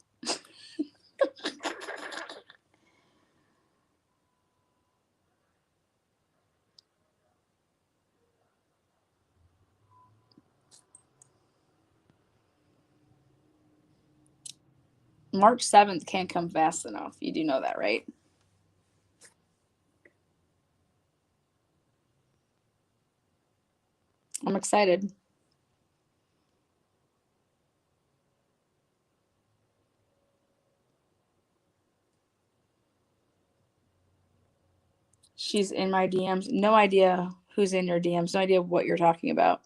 March 7th can't come fast enough. You do know that, right? I'm excited. She's in my DMs. No idea who's in your DMs. No idea what you're talking about.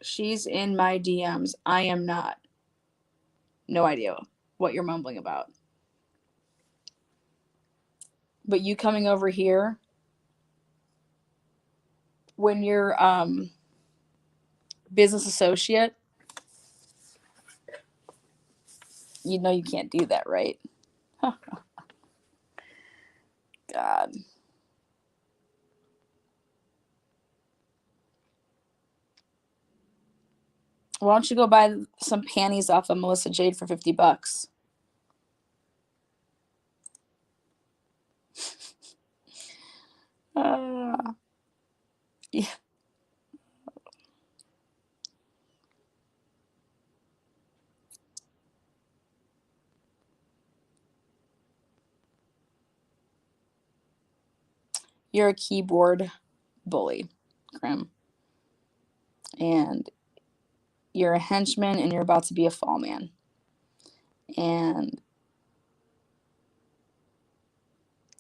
She's in my DMs. I am not. No idea what you're mumbling about. But you coming over here when you're business associate, you know you can't do that, right? God. Why don't you go buy some panties off of Melissa Jade for $50? Yeah. You're a keyboard bully, Grim. And you're a henchman and you're about to be a fall man. And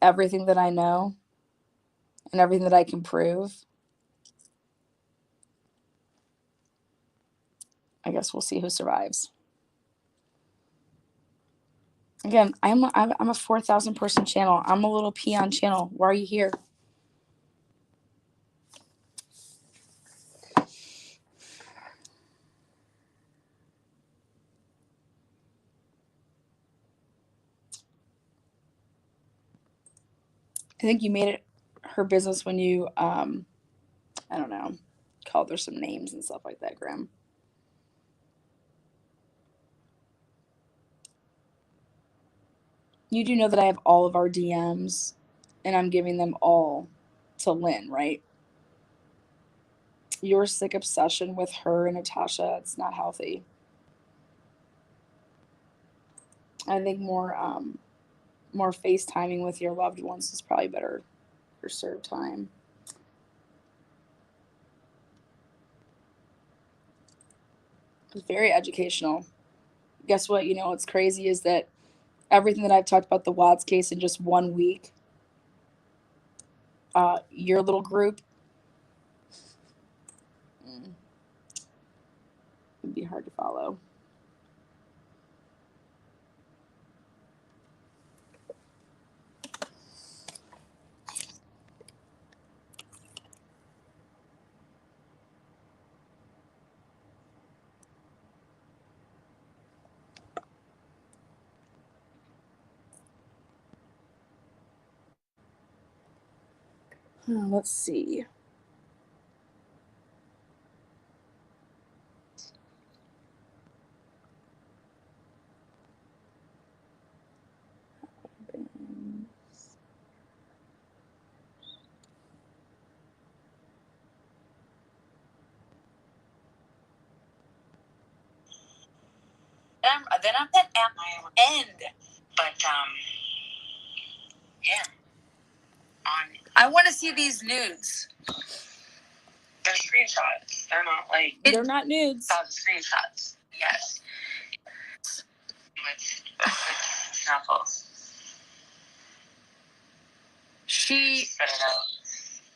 everything that I know and everything that I can prove, I guess we'll see who survives. Again, I'm a 4,000 person channel. I'm a little peon channel. Why are you here? I think you made it her business when you, I don't know, called her some names and stuff like that, Grim. You do know that I have all of our DMs and I'm giving them all to Lynn, right? Your sick obsession with her and Natasha, it's not healthy. I think more FaceTiming with your loved ones is probably better for served time. It's very educational. Guess what? You know what's crazy is that everything that I've talked about the Watts case in just 1 week, your little group, would be hard to follow. Let's see. Then I'm at my end. But yeah. I want to see these nudes. They're screenshots. They're not like. They're not nudes. Oh, the screenshots. Yes. With Snuffles.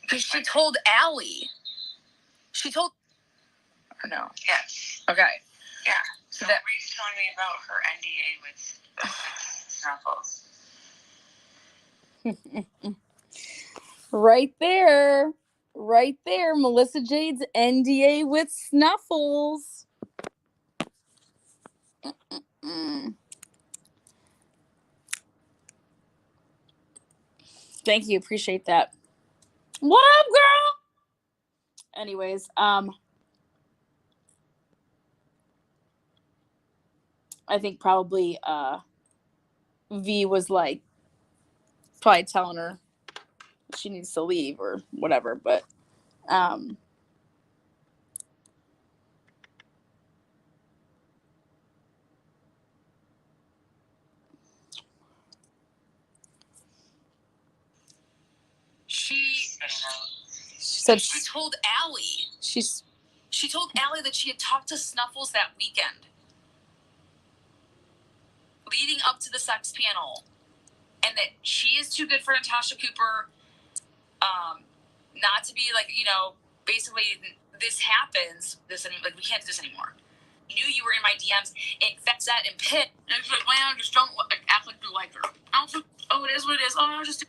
Because she told Allie. She told. Or no. Yes. Okay. Yeah. So that Ree's telling me about her NDA with Snuffles. Right there. Right there. Melissa Jade's NDA with Snuffles. Thank you. Appreciate that. What up, girl? Anyways, I think probably V was like probably telling her she needs to leave or whatever, but she said she told Allie. She told Allie that she had talked to Snuffles that weekend, leading up to the sex panel, and that she is too good for Natasha Cooper. Not to be like, basically this happens. We can't do this anymore. Knew you were in my DMs and that and Pitt. And it's like, well, just don't act like you like her. I don't think, it is what it is.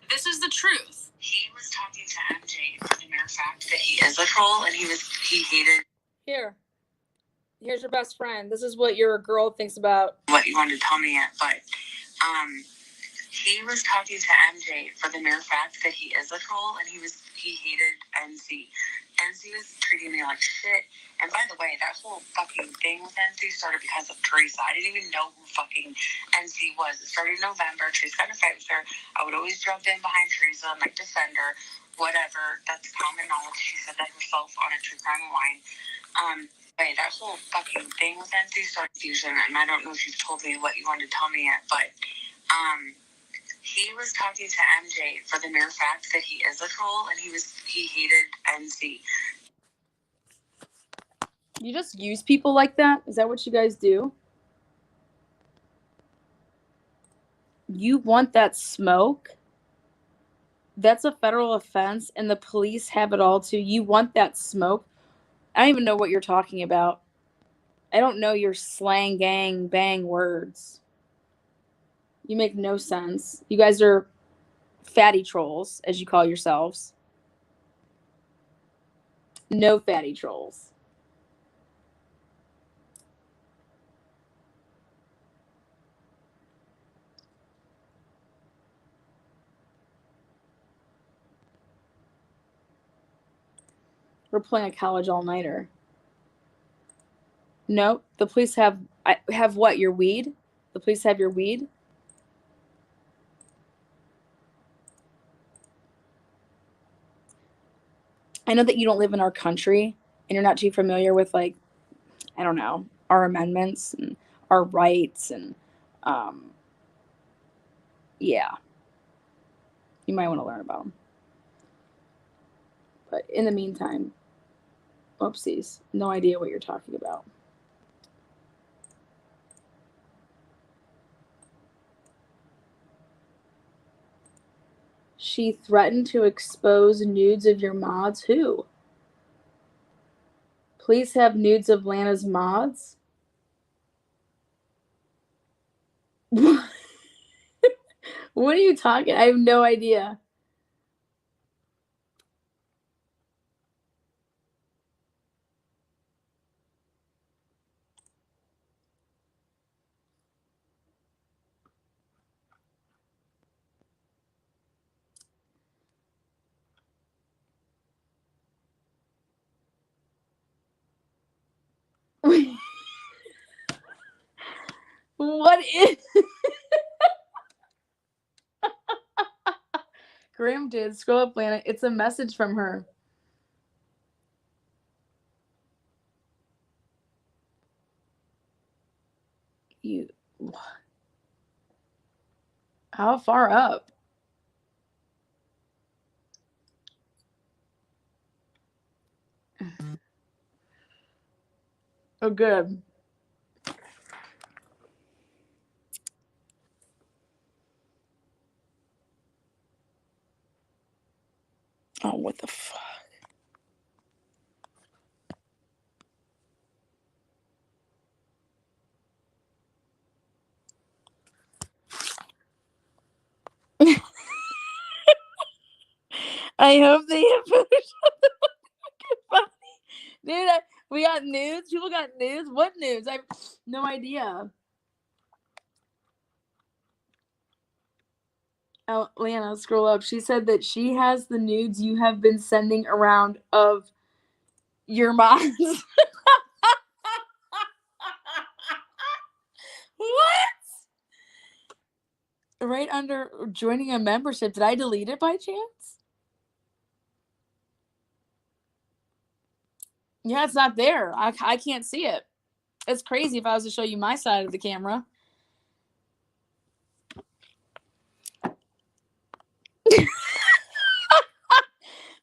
This is the truth. He was talking to MJ for the mere fact that he is a troll and he hated. Here's your best friend. This is what your girl thinks about What you wanted to tell me yet, but, he was talking to MJ for the mere fact that he is a troll and he hated NC. NC was treating me like shit. And by the way, that whole fucking thing with NC started because of Teresa. I didn't even know who fucking NC was. It started in November. Teresa got in a fight with her. I would always jump in behind Teresa and defend her. Whatever. That's common knowledge. She said that herself on a True Crime Rewind. That whole fucking thing with NC started fusion, and I don't know if you've told me what you wanted to tell me yet, but he was talking to MJ for the mere fact that he is a troll and he hated NC. You just use people like that? Is that what you guys do? You want that smoke? That's a federal offense and the police have it all too. You want that smoke? I don't even know what you're talking about. I don't know your slang gang bang words. You make no sense. You guys are fatty trolls, as you call yourselves. No fatty trolls. We're playing a college all-nighter. No, the police have what? Your weed? The police have your weed? I know that you don't live in our country and you're not too familiar with, like, I don't know, our amendments and our rights and, yeah. You might want to learn about them. But in the meantime, oopsies, no idea what you're talking about. She threatened to expose nudes of your mods. Who? Please have nudes of Lana's mods. What are you talking? I have no idea. What is Graham did scroll up, Lana. It's a message from her. You how far up? Oh, good. Oh, what the fuck? I hope they have photoshopped the fucking body. Dude, we got nudes. People got nudes. What nudes? I have no idea. Oh, Lana, scroll up. She said that she has the nudes you have been sending around of your moms. What? Right under joining a membership. Did I delete it by chance? Yeah, it's not there. I can't see it. It's crazy if I was to show you my side of the camera.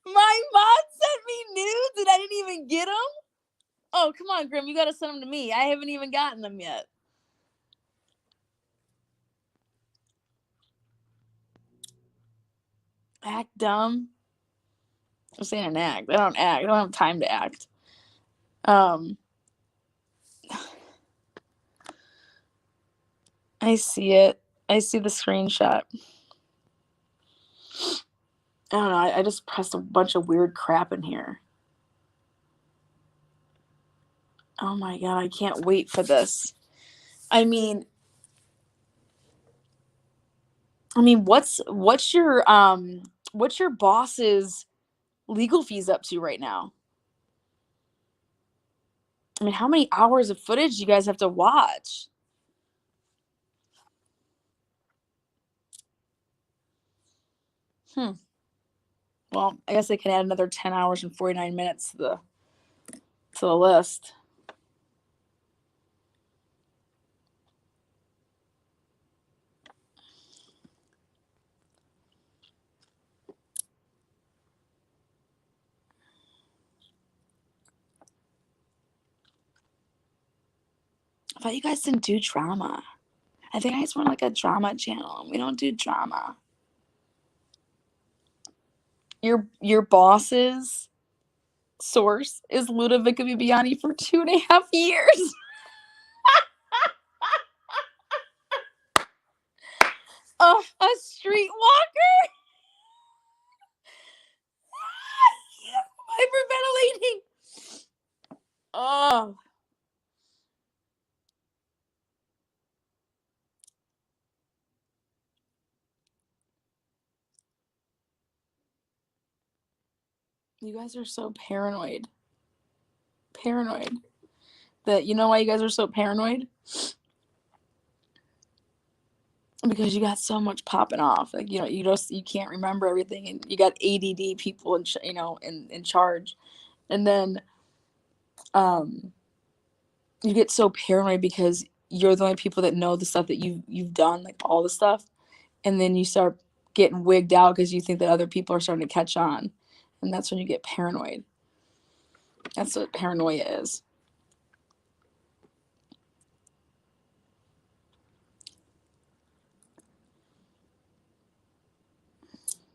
My mom sent me nudes and I didn't even get them? Oh, come on, Grim. You got to send them to me. I haven't even gotten them yet. Act dumb. I'm saying an act. I don't act. I don't have time to act. I see it. I see the screenshot. I don't know. I just pressed a bunch of weird crap in here. Oh my god, I can't wait for this. I mean, what's your boss's legal fees up to right now? I mean, how many hours of footage do you guys have to watch? Well, I guess they can add another 10 hours and 49 minutes to the list. I thought you guys didn't do drama. I think I just want like a drama channel. We don't do drama. Your boss's source is Ludovica Bibiani for 2.5 years. Oh, a streetwalker? Hyperventilating. Oh. You guys are so paranoid. Paranoid. You know why you guys are so paranoid? Because you got so much popping off. Like, you can't remember everything, and you got ADD people in charge. And then you get so paranoid because you're the only people that know the stuff that you've done, like all the stuff. And then you start getting wigged out because you think that other people are starting to catch on. And that's when you get paranoid. That's what paranoia is.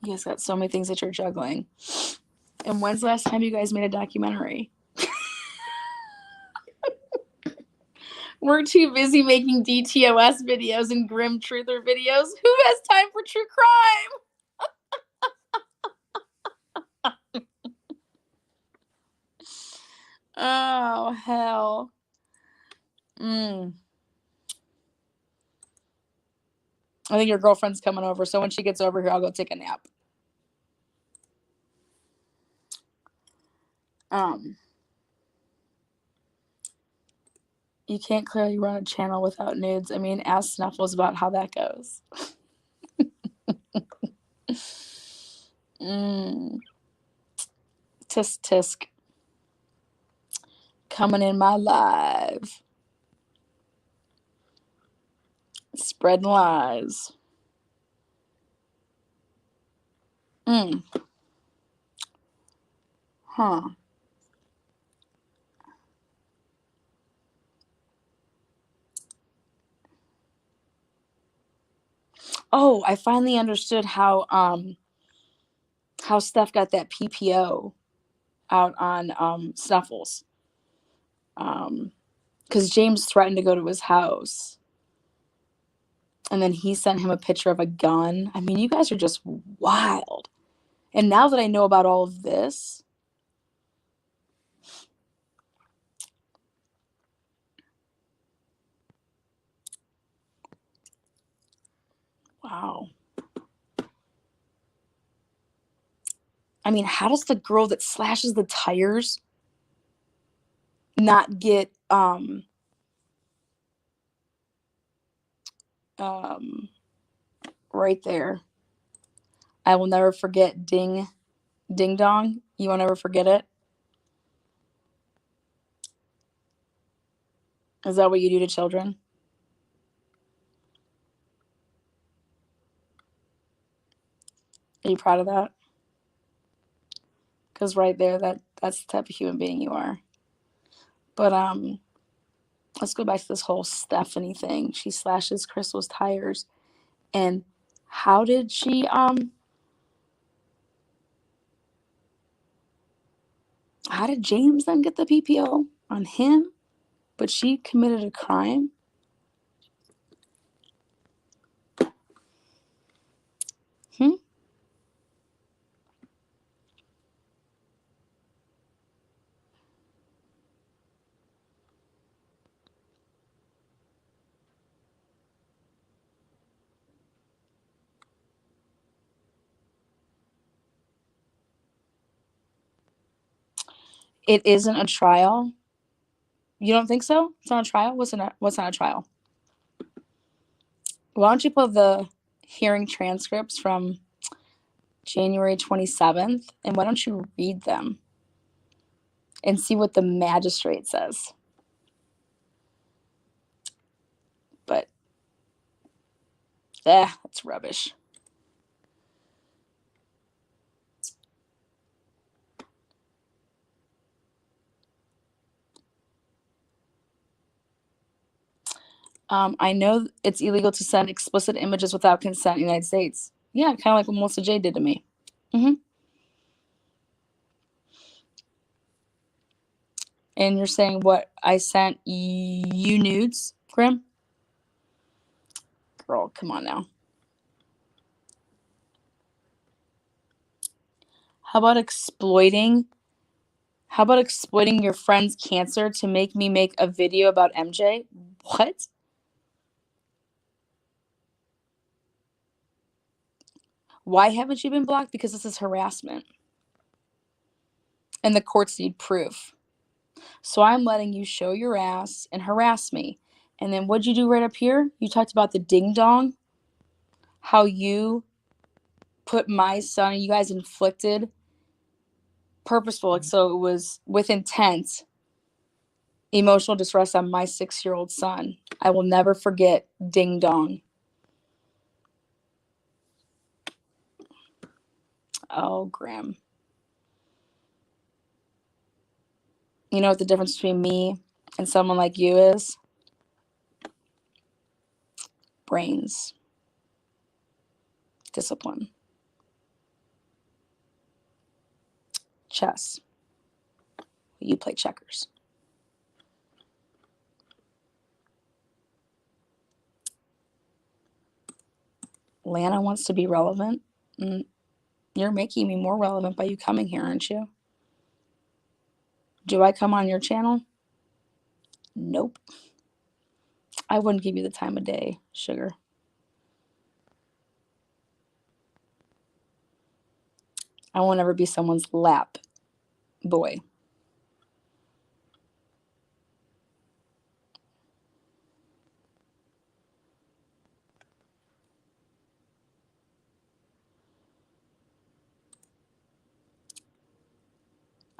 You guys got so many things that you're juggling. And when's the last time you guys made a documentary? We're too busy making DTOS videos and Grim Truther videos. Who has time for true crime? Oh, hell. I think your girlfriend's coming over, so when she gets over here, I'll go take a nap. You can't clearly run a channel without nudes. I mean, ask Snuffles about how that goes. Tisk tisk. Coming in my live. Spreading lies. Huh. Oh, I finally understood how Steph got that PPO out on Snuffles. Because James threatened to go to his house. And then he sent him a picture of a gun. I mean, you guys are just wild. And now that I know about all of this, wow. I mean, how does the girl that slashes the tires not get right there? I will never forget ding dong. You won't ever forget it. Is that what you do to children? Are you proud of that? Because right there, that's the type of human being you are. But let's go back to this whole Stephanie thing. She slashes Crystal's tires. And how did she how did James then get the PPO on him? But she committed a crime? It isn't a trial. You don't think so? It's not a trial? What's not a trial? Why don't you pull the hearing transcripts from January 27th, and why don't you read them and see what the magistrate says? But, that's rubbish. I know it's illegal to send explicit images without consent in the United States. Yeah, kind of like what Melissa J did to me. And you're saying what? I sent you nudes, Grim? Girl, come on now. How about exploiting your friend's cancer to make me make a video about MJ? What? Why haven't you been blocked? Because this is harassment. And the courts need proof. So I'm letting you show your ass and harass me. And then what'd you do right up here? You talked about the ding dong. How you put my son, you guys inflicted purposeful, like, so it was with intent, emotional distress on my 6-year-old son. I will never forget ding dong. Oh, Grim. You know what the difference between me and someone like you is? Brains. Discipline. Chess. You play checkers. Lana wants to be relevant. You're making me more relevant by you coming here, aren't you? Do I come on your channel? Nope. I wouldn't give you the time of day, sugar. I won't ever be someone's lap boy.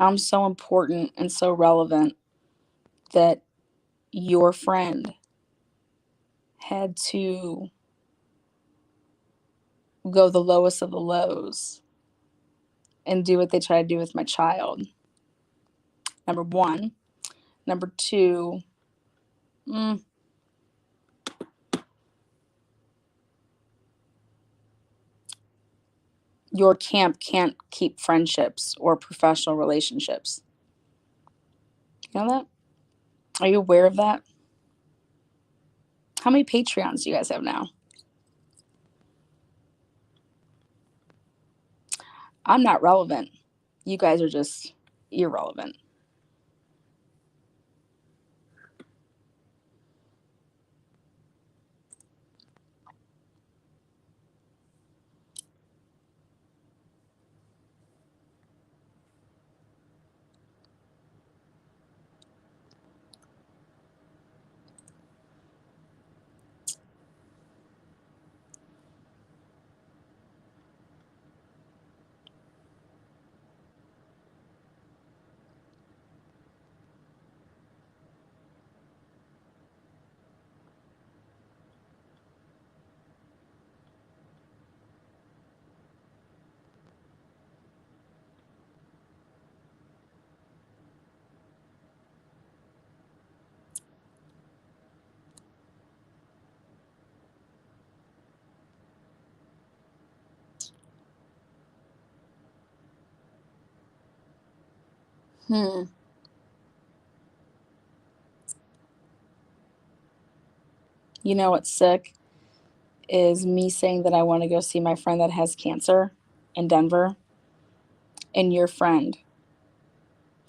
I'm so important and so relevant that your friend had to go the lowest of the lows and do what they try to do with my child. Number one. Number two, your camp can't keep friendships or professional relationships. You know that? Are you aware of that? How many Patreons do you guys have now? I'm not relevant. You guys are just irrelevant. You know what's sick is me saying that I want to go see my friend that has cancer in Denver, and your friend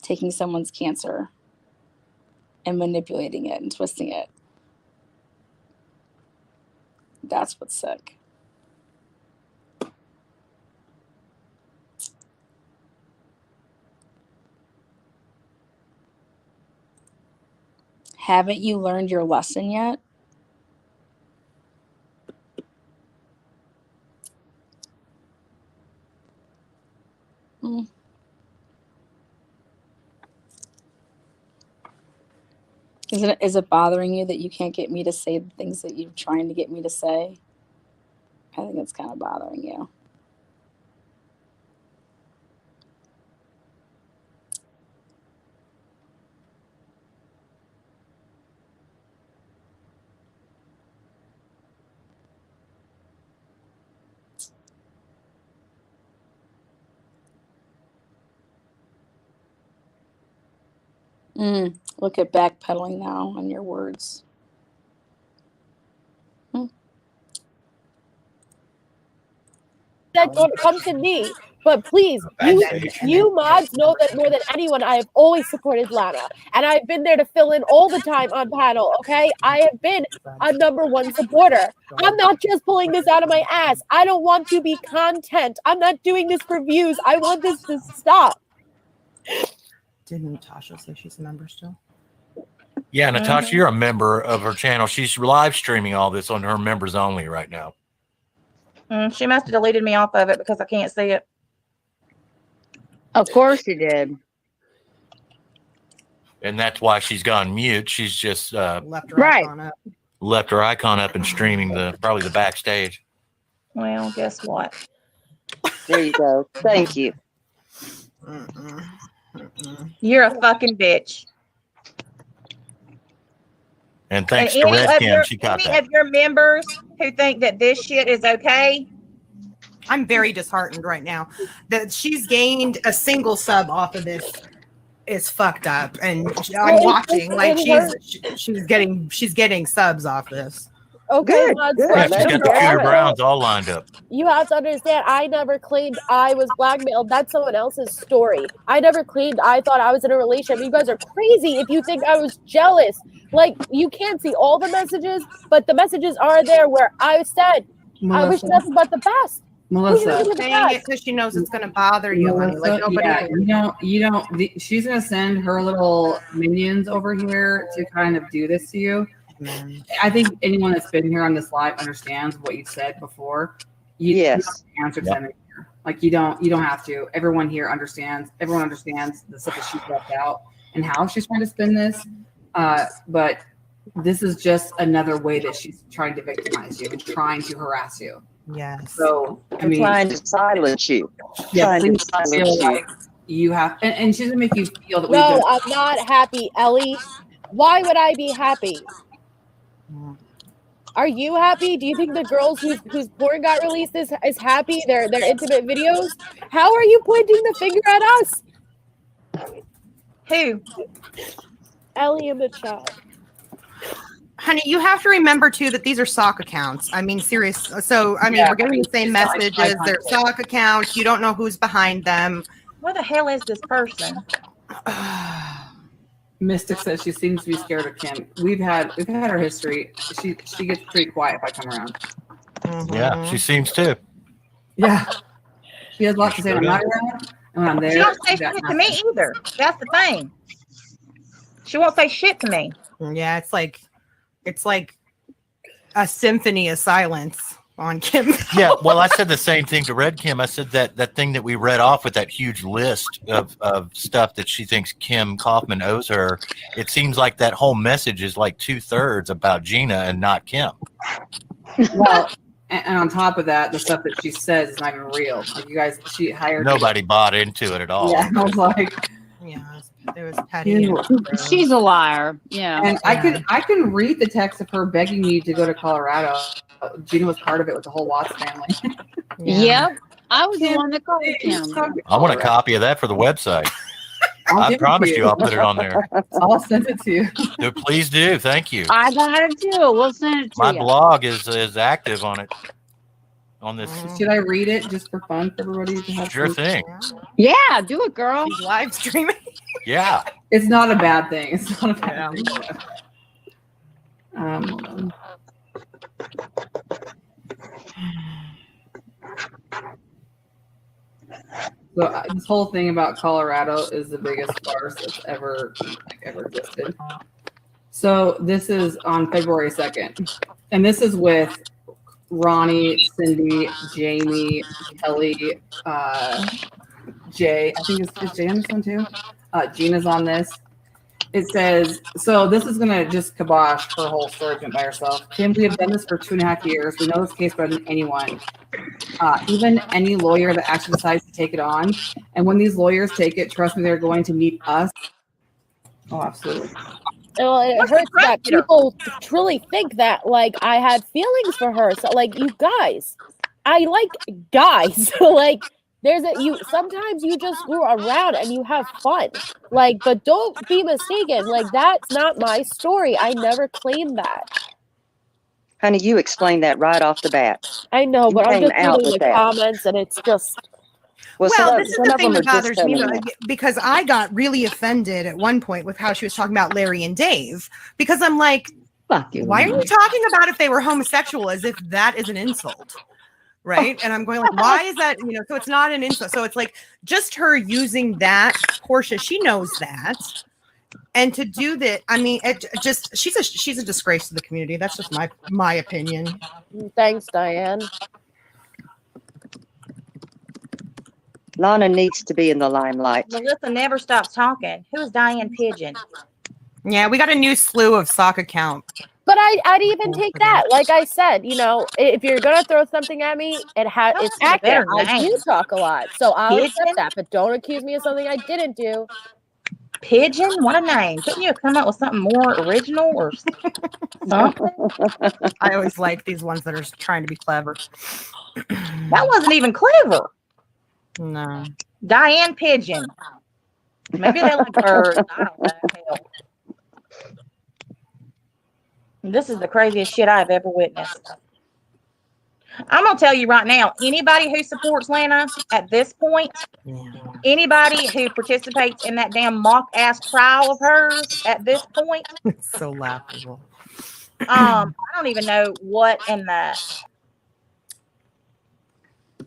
taking someone's cancer and manipulating it and twisting it. That's what's sick. Haven't you learned your lesson yet? Mm. Is it bothering you that you can't get me to say the things that you're trying to get me to say? I think it's kind of bothering you. Look at backpedaling now on your words. That don't come to me. But please, you mods know that more than anyone, I have always supported Lana. And I've been there to fill in all the time on panel, okay? I have been a #1 supporter. I'm not just pulling this out of my ass. I don't want to be content. I'm not doing this for views. I want this to stop. Didn't Natasha say she's a member still? Yeah, Natasha, you're a member of her channel. She's live streaming all this on her members only right now. She must have deleted me off of it because I can't see it. Of course she did. And that's why she's gone mute. She's just left her icon up. Left her icon up and streaming probably the backstage. Well, guess what? There you go. Thank you. You're a fucking bitch. And thanks And to any Red of Kim, your- she caught any that. of your members who think that this shit is okay, I'm very disheartened right now that she's gained a single sub off of this. Is fucked up, and I'm watching like she's getting subs off this. Okay, Yeah, she's got the Peter Browns all lined up. You have to understand, I never claimed I was blackmailed. That's someone else's story. I never claimed I thought I was in a relationship. You guys are crazy if you think I was jealous. Like, you can't see all the messages, but the messages are there where I said, I wish Melissa. nothing but the best. Melissa. Saying it because she knows it's going to bother you. honey. Like nobody. She's gonna send her little minions over here to kind of do this to you. I think anyone that's been here on this live understands what you said before. You don't answer to them here. Like you don't have to. Everyone here understands. Everyone understands the stuff that she's left out and how she's trying to spin this. But this is just another way that she's trying to victimize you and trying to harass you. Yes. So I I'm mean, trying to silence you. yeah, Trying to please silence feel you. like you have, and she's gonna make you feel that No, I'm not happy, Ellie. Why would I be happy? Are you happy? Do you think the girls whose porn got released is happy? Their intimate videos? How are you pointing the finger at us? Who? Ellie in the chat. Honey, you have to remember too that these are sock accounts. I mean, serious. So I mean, we're getting the same messages. They're sock accounts. You don't know who's behind them. Where the hell is this person? Mystic says she seems to be scared of Kim. We've had our history. She gets pretty quiet if I come around. Yeah, she seems to. Yeah. She has lots to say when I'm not around, and when I'm there. She don't say shit to me either. That's the thing. She won't say shit to me. Yeah, it's like a symphony of silence on Kim. Yeah, well, I said the same thing to Red Kim. I said that thing that we read off with that huge list of stuff that she thinks Kim Kaufman owes her. It seems like that whole message is like 2/3 about Gina and not Kim. Well, and on top of that, the stuff that she says is not even real. Like you guys, she hired Nobody bought into it at all. Yeah, I was like, yeah, it was petty. She's a liar. Yeah. And I can read the text of her begging me to go to Colorado. Gina was part of it with the whole Watts family. Yep. I was the one that called him. I want a copy of that for the website. I promise you I'll put it on there. I'll send it to you. Please do. Thank you. I got it too. We'll send it to My you. blog is active on it. On this. Should I read it just for fun for everybody to have Sure some- thing. Yeah, do it, girl. She's live streaming. Yeah. It's not a bad thing. It's not a bad thing. Hold on. So this whole thing about Colorado is the biggest farce that's ever existed. So this is on February 2nd, and this is with Ronnie, Cindy, Jamie, Kelly, Jay. I think is Jay on this one too. Gina's on this. It says, so this is going to just kibosh her whole story by herself. Kim, we have done this for 2.5 years. We know this case better than anyone. Even any lawyer that actually decides to take it on. And when these lawyers take it, trust me, they're going to need us. Oh, absolutely. Well, it hurts that people truly think that, like, I had feelings for her. So, like, you guys, I like guys. Like, sometimes you just screw around and you have fun. Like, but don't be mistaken. Like, that's not my story. I never claimed that. Honey, you explained that right off the bat. I know, but I'm came just out reading with the that. comments and it's just. Well, This is the thing that bothers me though, because I got really offended at one point with how she was talking about Larry and Dave, because I'm like, fuck you. Why are you talking about if they were homosexual as if that is an insult? Right. And I'm going like, why is that? So it's not an insult. So it's like just her using that Portia, she knows that. And to do that, I mean, she's a disgrace to the community. That's just my opinion. Thanks, Diane. Lana needs to be in the limelight. Melissa never stops talking. Who is Diane Pigeon? Yeah, we got a new slew of sock account. But I'd even take that. Like I said, if you're gonna throw something at me, it's accurate. better I name. do talk a lot, so I'll Pigeon? accept that. But don't accuse me of something I didn't do. Pigeon? What a name. Couldn't you come up with something more original or something? I always like these ones that are trying to be clever. That wasn't even clever. No. Diane Pigeon. Maybe they like birds. I don't know. Hell. This is the craziest shit I've ever witnessed. I'm gonna tell you right now, anybody who supports Lana at this point, anybody who participates in that damn mock ass trial of hers at this point, It's so laughable. I don't even know what in the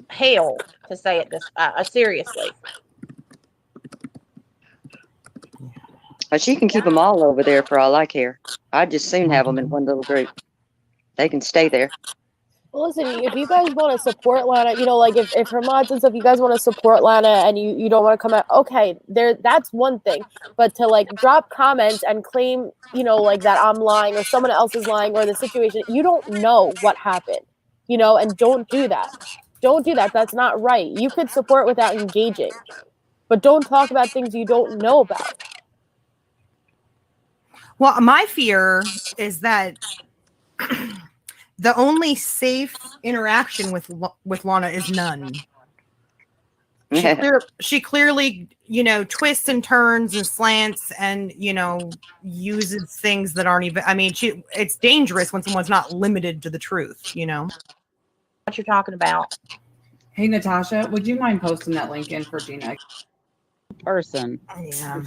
hell to say it this seriously. She can keep them all over there for all I care. I'd just soon have them in one little group. They can stay there. Well, listen, if you guys want to support Lana, like if her mods and stuff, you guys want to support Lana and you don't want to come out, okay, that's one thing. But to like drop comments and claim, like that I'm lying or someone else is lying or the situation, you don't know what happened, and don't do that. Don't do that. That's not right. You could support without engaging, but don't talk about things you don't know about. Well, my fear is that the only safe interaction with Lana is none. She clearly, twists and turns and slants and, uses things that aren't even, I mean, it's dangerous when someone's not limited to the truth, What you're talking about. Hey, Natasha, would you mind posting that link in for Gina? Person. Yeah.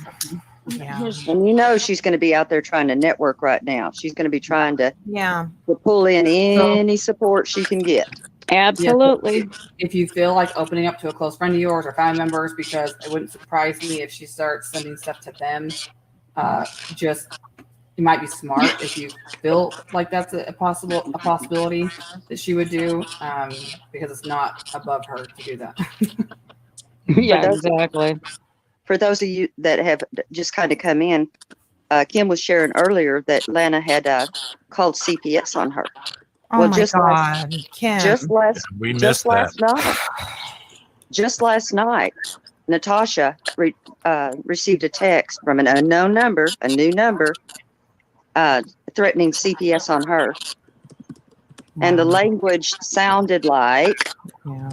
And she's going to be out there trying to network right now. She's going to be trying to pull in any support she can get. Absolutely. If you feel like opening up to a close friend of yours or family members, because it wouldn't surprise me if she starts sending stuff to them, it might be smart if you feel like that's a possibility that she would do, because it's not above her to do that. Yeah, exactly. For those of you that have just kind of come in, Kim was sharing earlier that Lana had called CPS on her. Oh well, my just God, Kim. Just last night, Natasha received a text from an unknown number, a new number, threatening CPS on her. And the language sounded like...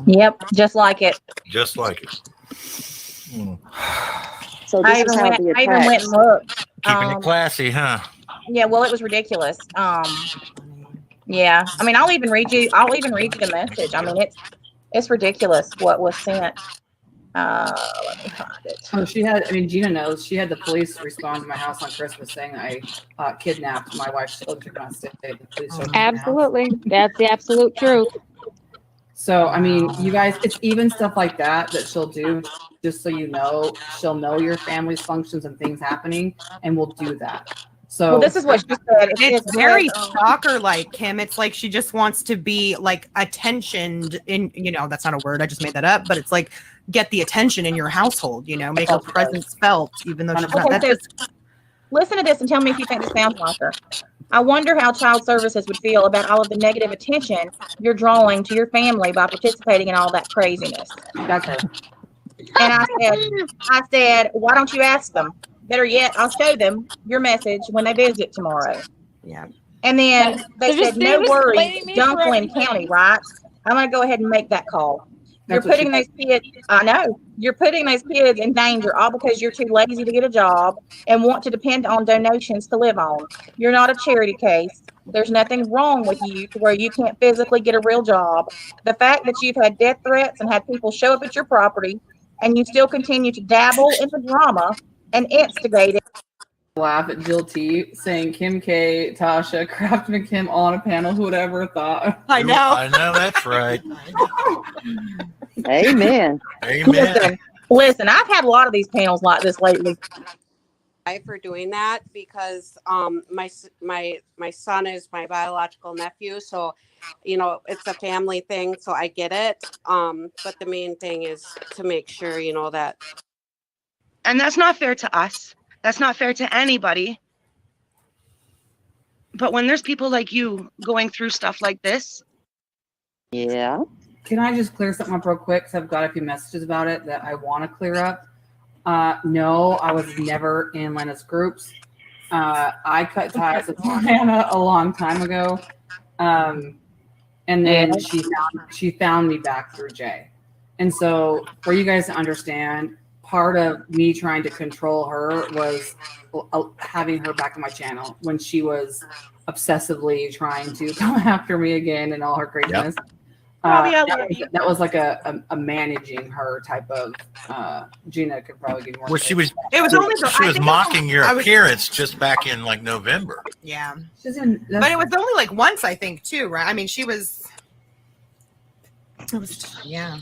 Yep, just like it. Just like it. So I even went and looked. Keeping it classy, huh? Yeah, well, it was ridiculous. Yeah, I mean, I'll even read you the message. I mean, it's ridiculous what was sent. Let me find it. Oh, Gina knows. She had the police respond to my house on Christmas saying I kidnapped my wife's children on state. The police showed up at my house. Absolutely. That's the absolute truth. So, I mean, you guys, it's even stuff like that she'll do, just so you know. She'll know your family's functions and things happening, and will do that. So, well, this is what she said. It's very stalker-like, Kim. It's like she just wants to be like attentioned in, that's not a word, I just made that up, but it's like get the attention in your household, make her presence felt, even though she's not. Listen to this and tell me if you think this sounds like her. I wonder how child services would feel about all of the negative attention you're drawing to your family by participating in all that craziness. That's her. And I said, why don't you ask them? Better yet, I'll show them your message when they visit tomorrow. Yeah. And then they said, no worries, Dumpling County, right? I'm going to go ahead and make that call. You're putting those kids, I know, you're putting those kids in danger all because you're too lazy to get a job and want to depend on donations to live on. You're not a charity case. There's nothing wrong with you to where you can't physically get a real job. The fact that you've had death threats and had people show up at your property and you still continue to dabble in the drama and instigate it. Laugh at Jill T saying Kim K, Tasha, Crafton and Kim all on a panel. Who would ever thought? I know, that's right. Amen. Amen. Listen, I've had a lot of these panels like this lately. For doing that because my son is my biological nephew, so it's a family thing, so I get it. But the main thing is to make sure that. And that's not fair to us. That's not fair to anybody. But when there's people like you going through stuff like this. Yeah. Can I just clear something up real quick? Because I've got a few messages about it that I want to clear up. No, I was never in Lana's groups. I cut ties with Lana a long time ago. And then she found me back through Jay. And so for you guys to understand, part of me trying to control her was having her back on my channel when she was obsessively trying to come after me again and all her craziness. That was like a managing her type of. Gina could probably give more. Well, she was only mocking your appearance just back in like November. Yeah, but it was only like once, I think, too, right? I mean, she was. It was, yeah.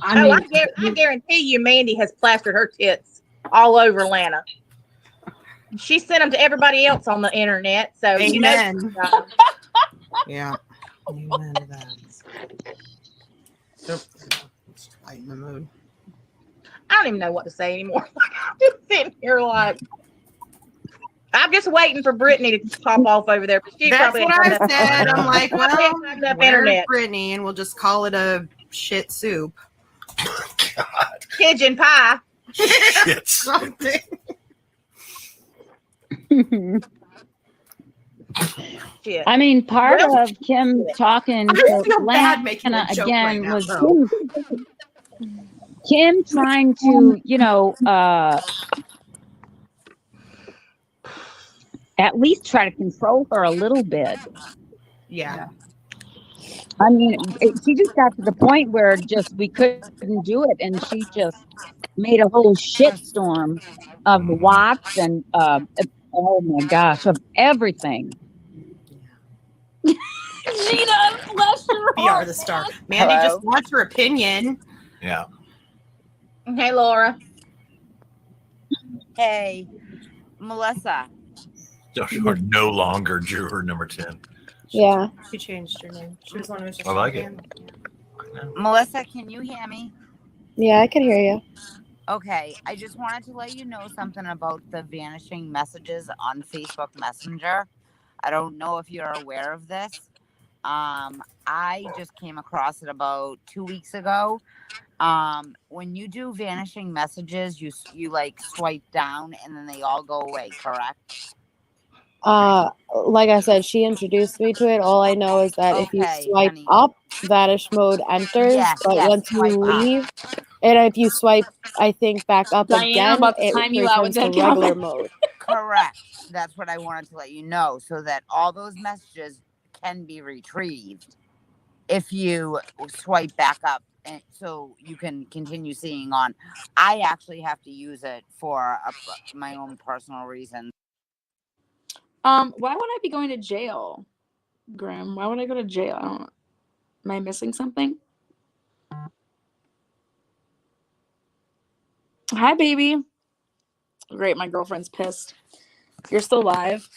I guarantee you, Mandy has plastered her tits all over Lana. She sent them to everybody else on the internet, so amen. Yeah, amen to that. Lighten the mood. I don't even know what to say anymore. I'm just sitting here like I'm just waiting for Brittany to pop off over there. That's what I said. I'm like, well, internet. Brittany, and we'll just call it a shit soup. God. Pigeon pie. Shit. Something. shit. I mean, part Well, of Kim talking I to feel bad making a Lana joke again right now, was though. Kim trying to, at least try to control her a little bit. Yeah. I mean, she just got to the point where just we couldn't do it, and she just made a whole shitstorm of the watts and oh my gosh, of everything. Gina, bless your We heart. are the star. Mandy just wants her opinion. Yeah. Hey, Laura. Hey, Melissa. Or no longer juror number 10. Yeah. She changed her name. She was one of I like it. Melissa, can you hear me? Yeah, I can hear you. Okay, I just wanted to let you know something about the vanishing messages on Facebook Messenger. I don't know if you're aware of this. I just came across it about 2 weeks ago. When you do vanishing messages, you like swipe down and then they all go away, correct? Like I said, she introduced me to it. All I know is that if you Okay, swipe honey. up, vanish mode enters, Yes, but yes, once you swipe up. leave, and if you swipe, I think back up Diane, I'm again, about to it time you out with returns to that regular comment. mode. Correct. That's what I wanted to let you know, so that all those messages can be retrieved if you swipe back up, and so you can continue seeing on. I actually have to use it for my own personal reasons. Why would I be going to jail, Grim? Why would I go to jail? I don't. Am I missing something? Hi, baby. Great, my girlfriend's pissed. You're still alive.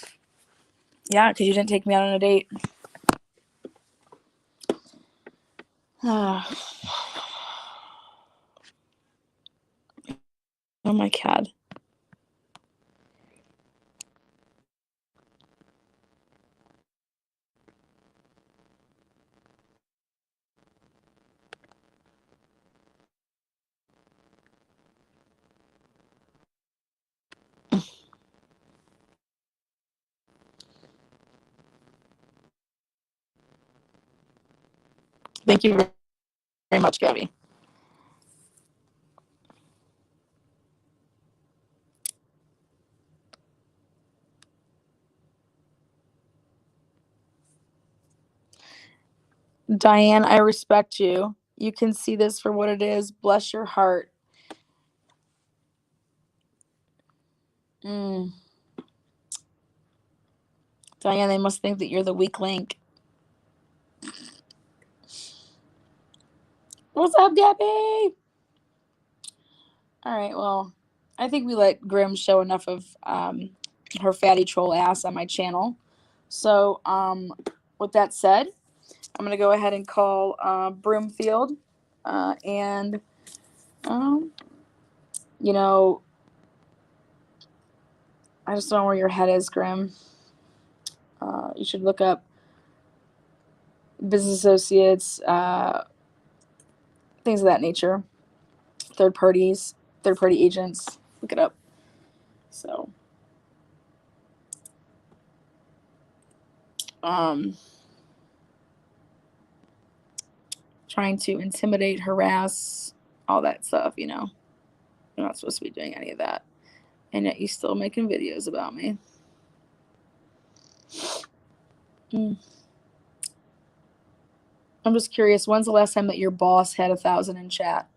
Yeah, because you didn't take me out on a date. Oh my God. Thank you very much, Gabby. Diane, I respect you. You can see this for what it is. Bless your heart. Diane, they must think that you're the weak link. What's up, Gabby? All right, well, I think we let Grim show enough of her fatty troll ass on my channel. So, with that said, I'm going to go ahead and call Broomfield. And, you know, I just don't know where your head is, Grim. You should look up business associates, things of that nature. Third party agents. Look it up. So, trying to intimidate, harass, all that stuff, you know. You're not supposed to be doing any of that. And yet you still making videos about me. I'm just curious, when's the last time that your boss had 1,000 in chat?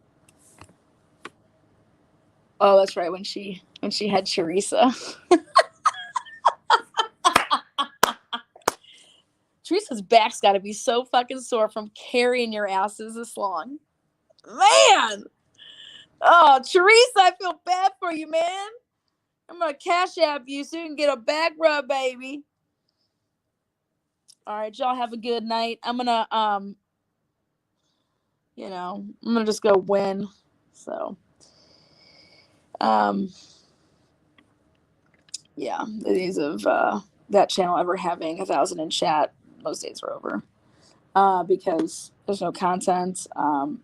Oh, that's right, when she had Teresa. Teresa's back's got to be so fucking sore from carrying your asses this long. Man! Oh, Teresa, I feel bad for you, man. I'm going to cash app you so you can get a back rub, baby. All right, y'all have a good night. I'm going to, I'm going to just go win. So, yeah, the days of that channel ever having 1,000 in chat, those days are over. Because there's no content. And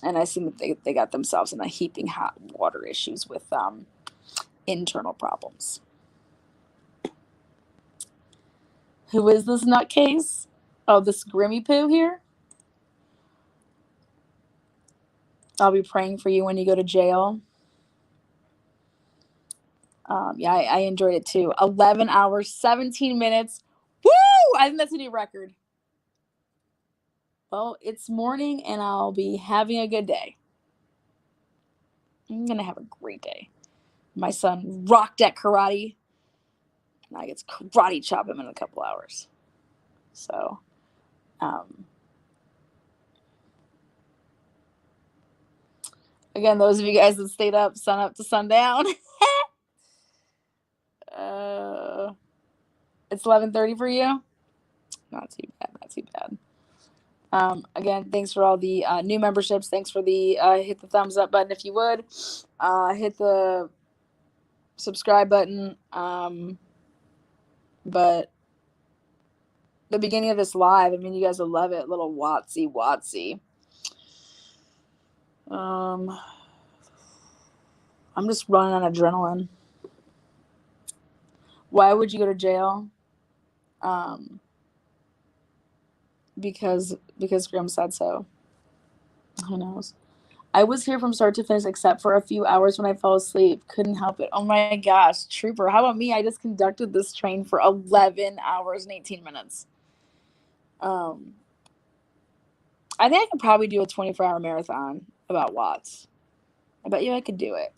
I see that they got themselves in a heaping hot water issues with internal problems. Who is this nutcase? Oh, this Grimmy Poo here? I'll be praying for you when you go to jail. Yeah, I enjoyed it too. 11 hours, 17 minutes. Woo! I think that's a new record. Well, it's morning and I'll be having a good day. I'm going to have a great day. My son rocked at karate. And I get to karate chop him in a couple hours. So, again, those of you guys that stayed up to sundown. It's 11:30 for you. Not too bad. Not too bad. Again, thanks for all the new memberships. Thanks for the hit the thumbs up button if you would. Hit the subscribe button. But the beginning of this live, I mean, you guys will love it. Little Watsy. I'm just running on adrenaline. Why would you go to jail? Because Grim said so. Who knows? I was here from start to finish except for a few hours when I fell asleep. Couldn't help it. Oh my gosh, trooper. How about me? I just conducted this train for 11 hours and 18 minutes. I think I could probably do a 24-hour marathon about Watts. I bet you I could do it.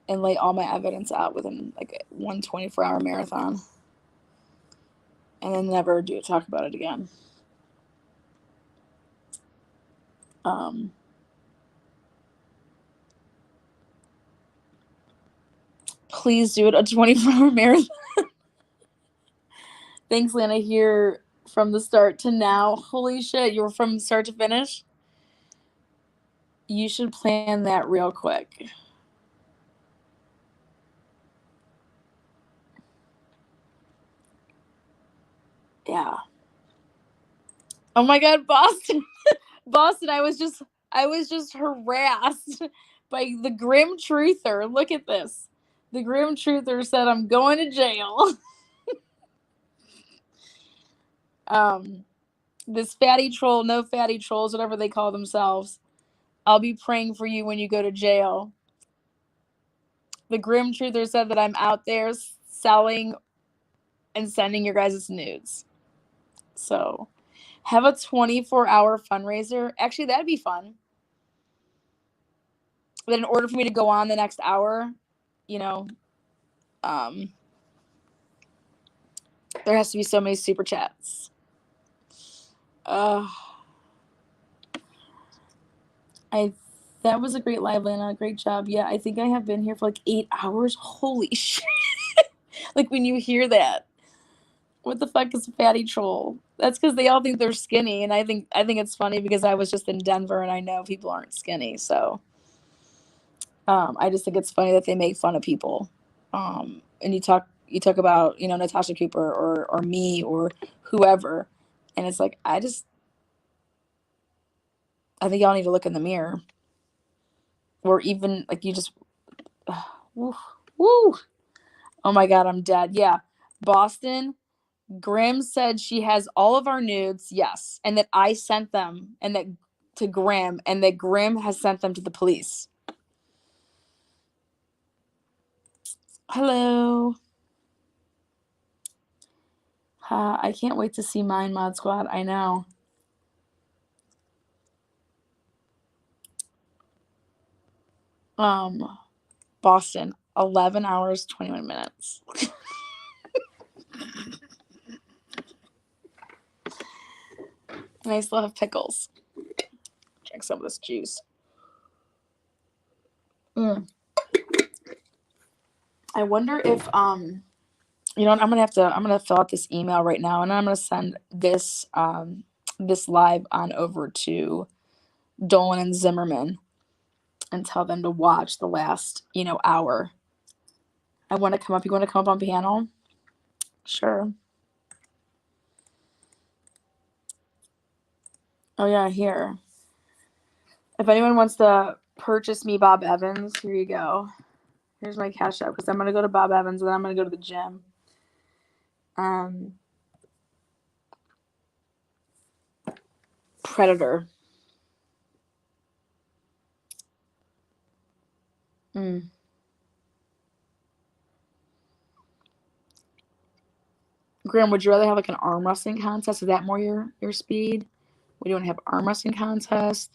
And lay all my evidence out within like one 24-hour marathon. And then never talk about it again. Please do it a 24-hour marathon. Thanks, Lana, here from the start to now. Holy shit, you were from start to finish? You should plan that real quick. Yeah. Oh my God, Boston. Boston, I was just harassed by the Grim Truther. Look at this. The Grim Truther said I'm going to jail. This fatty troll, no fatty trolls, whatever they call themselves. I'll be praying for you when you go to jail. The Grim Truther said that I'm out there selling and sending your guys' nudes. So have a 24-hour fundraiser. Actually, that'd be fun. But in order for me to go on the next hour, there has to be so many super chats. That was a great live, Lana. Great job. Yeah, I think I have been here for like 8 hours. Holy shit. Like when you hear that. What the fuck is a fatty troll? That's because they all think they're skinny, and I think it's funny because I was just in Denver and I know people aren't skinny, so I just think it's funny that they make fun of people. And you talk about, Natasha Cooper or me or whoever, and it's like I think y'all need to look in the mirror. Or even like you just woo. Oh my God, I'm dead. Yeah. Boston, Grim said she has all of our nudes, yes, and that I sent them and that to Grim, and that Grim has sent them to the police. Hello. I can't wait to see mine, Mod Squad. I know. Boston, 11 hours, 21 minutes. And I still have pickles. Drink some of this juice. I wonder if I'm gonna fill out this email right now, and I'm gonna send this this live on over to Dolan and Zimmerman and tell them to watch the last hour. I want to come up. You want to come up on panel? Sure. Oh yeah, here. If anyone wants to purchase me Bob Evans, here you go. Here's my Cash App because I'm gonna go to Bob Evans and then I'm gonna go to the gym. Predator. Graham, would you rather have like an arm wrestling contest? Is that more your speed? Would you want to have arm wrestling contest?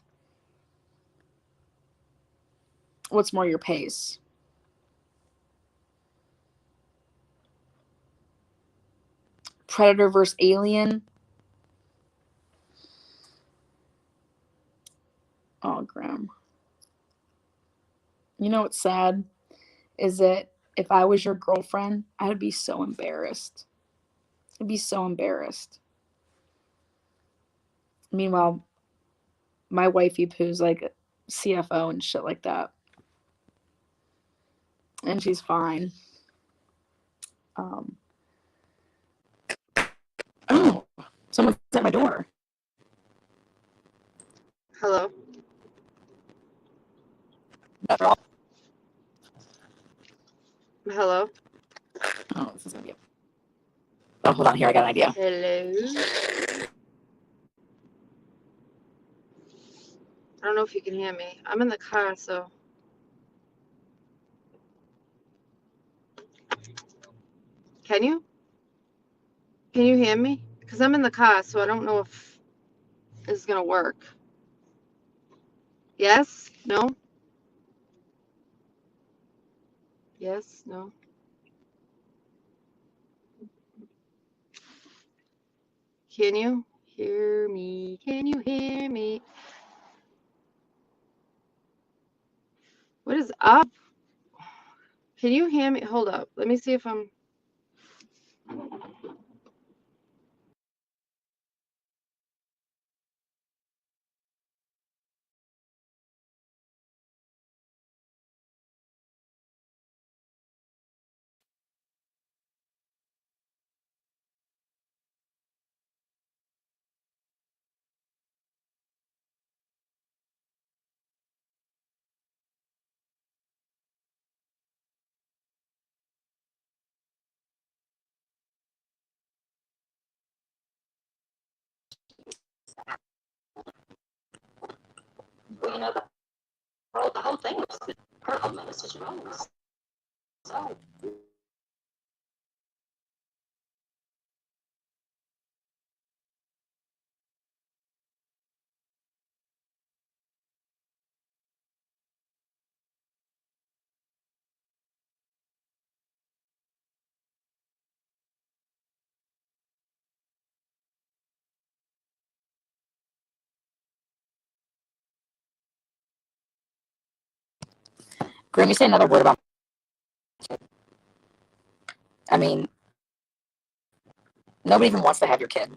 What's more your pace? Predator versus Alien. Oh, Graham. You know what's sad? Is that if I was your girlfriend, I would be so embarrassed. I'd be so embarrassed. Meanwhile, my wifey poo's like a CFO and shit like that. And she's fine. Oh, someone's at my door. Hello. Hello. Oh, this is gonna be. Oh, hold on. Here, I got an idea. Hello. I don't know if you can hear me. I'm in the car, so. Can you? Can you hear me? Because I'm in the car, so I don't know if this is going to work. Yes? No? Yes? No? Can you hear me? Can you hear me? What is up? Can you hear me? Hold up. Let me see if I'm. You know, the whole thing was her whole message was so. Graham, you say another word about. I mean, nobody even wants to have your kid.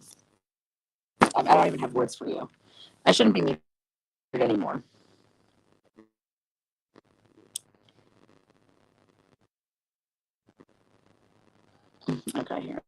I don't even have words for you. I shouldn't be muted anymore. Okay, here.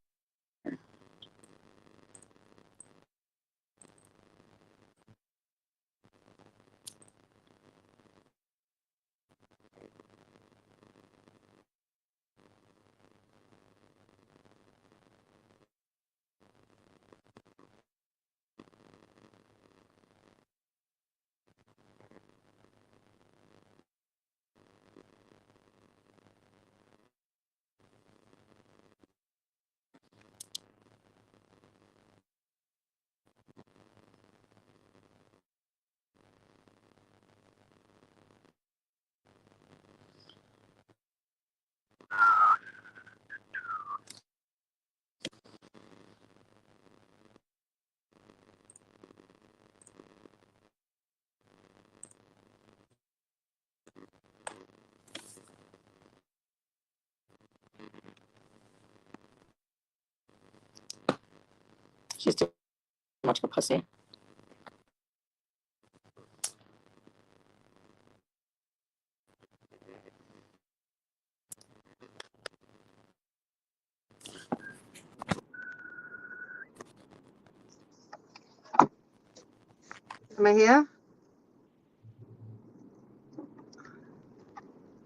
She's too much of a pussy. Am I here?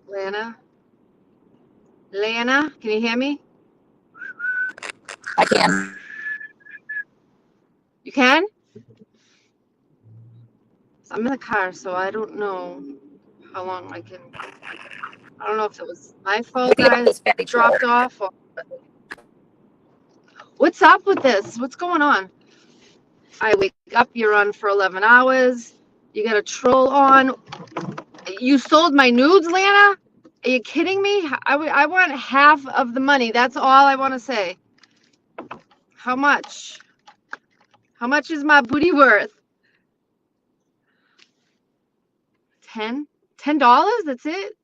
Lana? Lana, can you hear me? I can. You can? I'm in the car, so I don't know how long I can. I don't know if it was my fault What do you think about I this fatty dropped troll? off or what's up with this? What's going on? I wake up, you're on for 11 hours. You got a troll on. You sold my nudes, Lana? Are you kidding me? I want half of the money. That's all I want to say. How much? How much is my booty worth? 10? $10? That's it?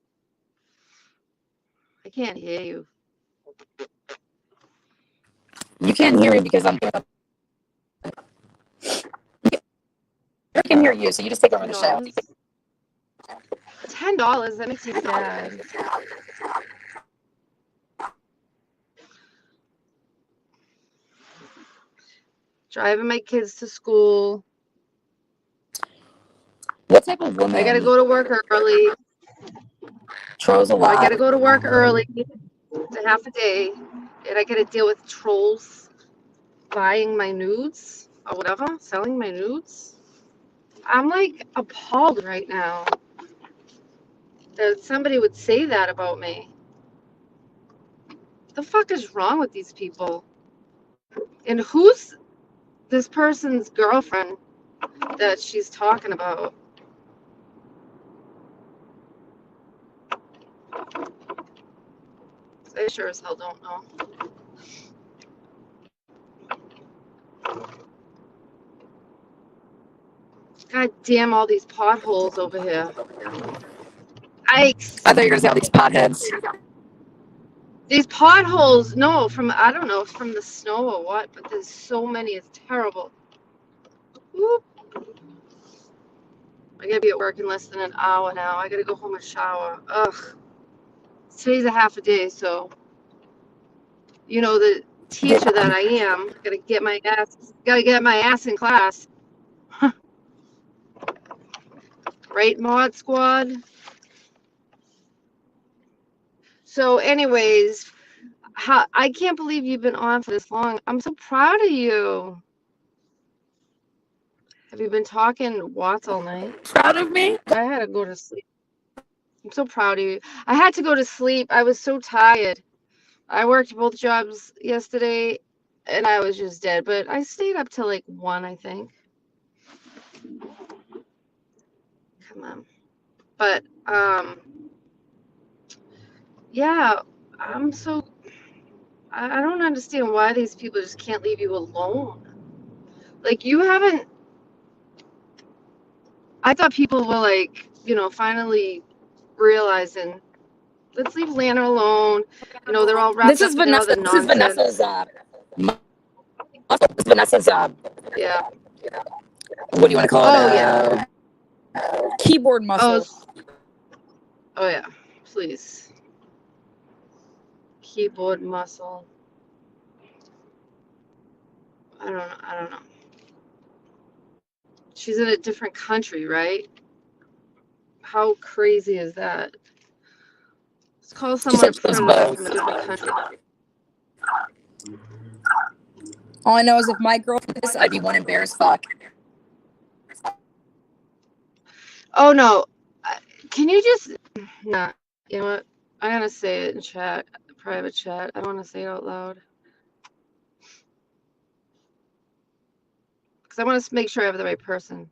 I can't hear you. You can't hear me because I can hear you, so you just take over the show. $10? That makes me sad. Driving my kids to school. What type of woman? I gotta go to work early. Trolls a I lot. gotta go to work early. It's a half a day. And I gotta deal with trolls buying my nudes or whatever, selling my nudes. I'm like appalled right now that somebody would say that about me. What the fuck is wrong with these people? And who's this person's girlfriend that she's talking about? I sure as hell don't know. God damn all these potholes over here. I thought you were gonna say all these potheads. These potholes, no, from, I don't know, from the snow or what, but there's so many, it's terrible. Whoop. I gotta be at work in less than an hour now. I gotta go home and shower. Ugh. Today's a half a day, so, you know, the teacher that I am, gotta get my ass in class. Right, Mod Squad? So anyways, I can't believe you've been on for this long. I'm so proud of you. Have you been talking Watts all night? Proud of me? I had to go to sleep. I'm so proud of you. I had to go to sleep. I was so tired. I worked both jobs yesterday and I was just dead, but I stayed up till like 1, I think. Come on. But yeah, I'm so I don't understand why these people just can't leave you alone. Like you haven't I thought people were like, you know, finally realizing, let's leave Lana alone. You know, they're all wrapped This up is in their Vanessa. other This is nonsense. Vanessa's Yeah. what do you want to call Oh, it? yeah. Keyboard muscle. Oh, yeah. Please. Keyboard muscle. I don't know. She's in a different country, right? How crazy is that? Let's call someone a predator from a different country. All I know is if my girlfriend did this, I'd be one embarrassed fuck. Oh, no. Can you just... Nah. You know what? I'm going to say it in chat. Private chat. I don't want to say it out loud. Because I want to make sure I have the right person.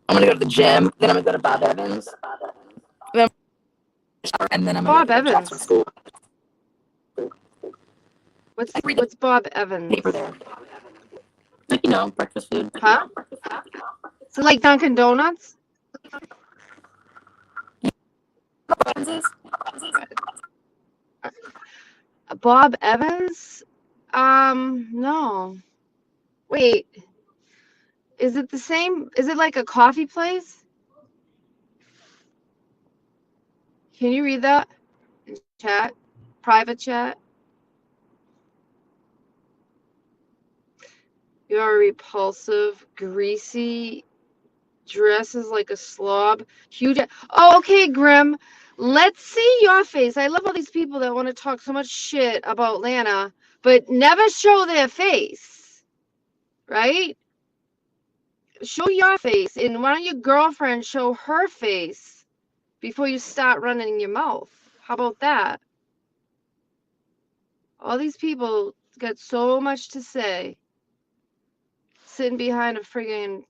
I'm gonna go to the gym, then I'm gonna go to Bob Evans, and then I'm gonna Bob go to Evans. Jackson School. What's Bob Evans? Paper there. Like, you know, breakfast food. Huh? So like Dunkin' Donuts? Bob Evans? No. Wait. Is it the same? Is it like a coffee place? Can you read that in chat? Private chat? You're repulsive, greasy, dresses like a slob. Huge. Oh, okay, Grim. Let's see your face. I love all these people that want to talk so much shit about Lana, but never show their face, right? Show your face, and why don't your girlfriend show her face before you start running your mouth? How about that? All these people got so much to say, sitting behind a friggin'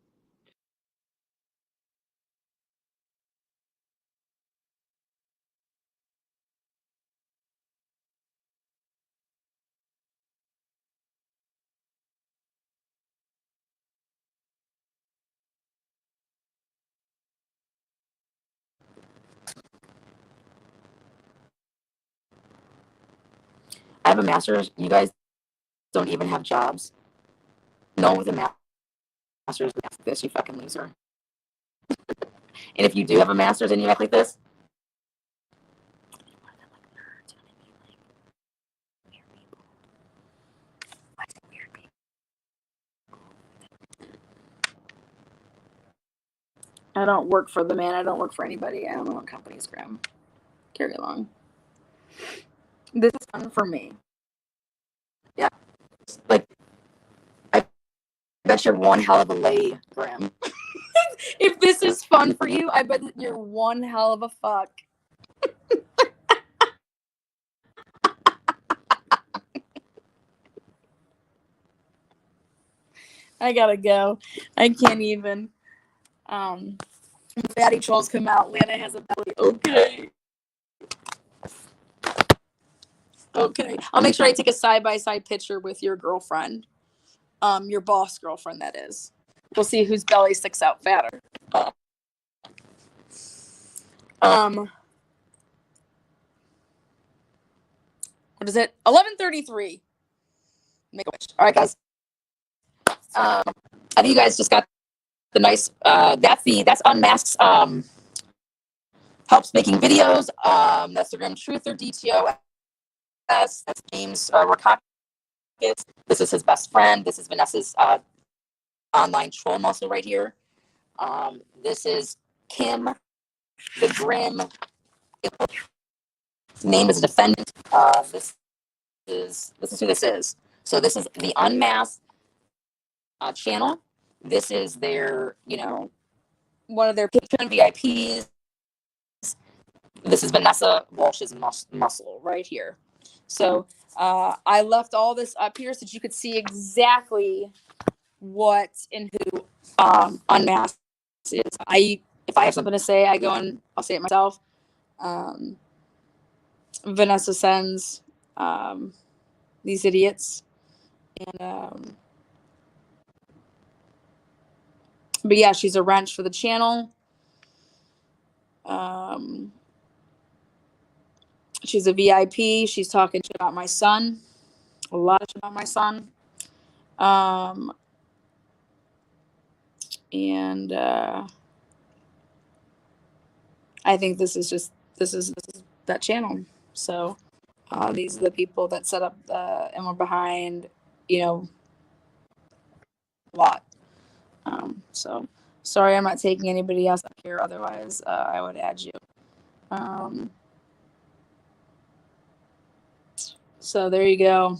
I have a master's. You guys don't even have jobs. No one with a master's would act like this, you fucking loser. And if you do have a master's and you act like this, I don't work for the man. I don't work for anybody. I don't know what company's Grim. Carry along. This is fun for me. Yeah. Like, I bet you're one hell of a lay, Grim. If this is fun for you, I bet that you're one hell of a fuck. I gotta go. I can't even. Fatty trolls come out. Lana has a belly. Okay. Okay. I'll make sure I take a side-by-side picture with your girlfriend. Your boss girlfriend, that is. We'll see whose belly sticks out fatter. What is it? 11:33. Make a wish. All right, guys. I think you guys just got the nice. That's Unmasks. Helps making videos. That's the Grim Truther DTO. That's James Rakakis. This is his best friend. This is Vanessa's online troll muscle right here. This is Kim, the Grim. His name is a defendant. This is who this is. So this is the Unmasked channel. This is their, one of their Patreon VIPs. This is Vanessa Walsh's muscle right here. So I left all this up here so that you could see exactly what and who Unmasked is. If I have something to say, I go and I'll say it myself. Vanessa sends these idiots, and but yeah, she's a wrench for the channel. She's a VIP. She's talking shit about my son, a lot of shit about my son. And I think this is that channel. So these are the people that set up and were behind, a lot. So sorry, I'm not taking anybody else up here. Otherwise, I would add you. So there you go.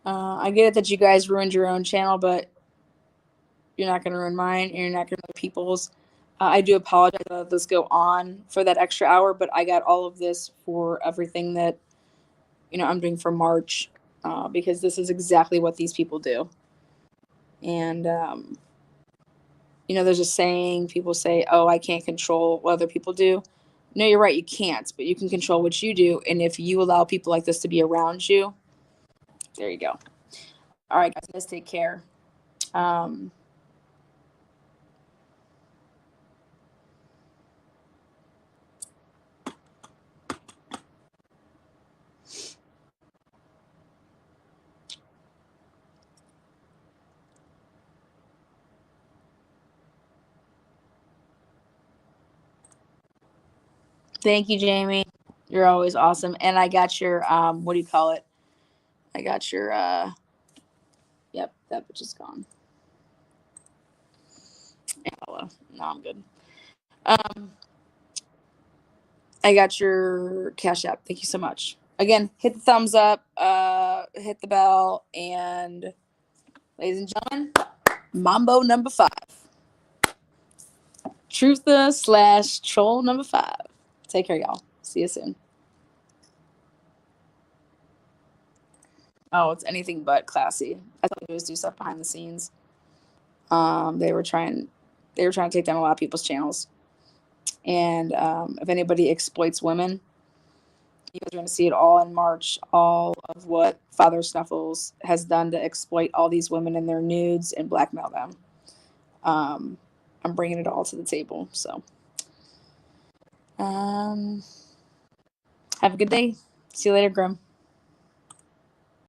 I get it that you guys ruined your own channel, but you're not going to ruin mine, and you're not going to ruin people's. I do apologize that this go on for that extra hour, but I got all of this for everything that, I'm doing for March, because this is exactly what these people do. And, there's a saying, people say, oh, I can't control what other people do. No, you're right, you can't, but you can control what you do. And if you allow people like this to be around you, there you go. All right, guys, take care. Thank you, Jamie. You're always awesome. And I got your what do you call it? I got your yep, that bitch is gone. Hello. No, I'm good. I got your Cash App. Thank you so much. Again, hit the thumbs up, hit the bell, and ladies and gentlemen, Mambo number 5. Truther / troll number 5. Take care, y'all. See you soon. Oh, it's anything but classy. I thought they would do stuff behind the scenes. They were trying to take down a lot of people's channels. And if anybody exploits women, you guys are going to see it all in March. All of what Father Snuffles has done to exploit all these women in their nudes and blackmail them. I'm bringing it all to the table. So, have a good day. See you later, Grim.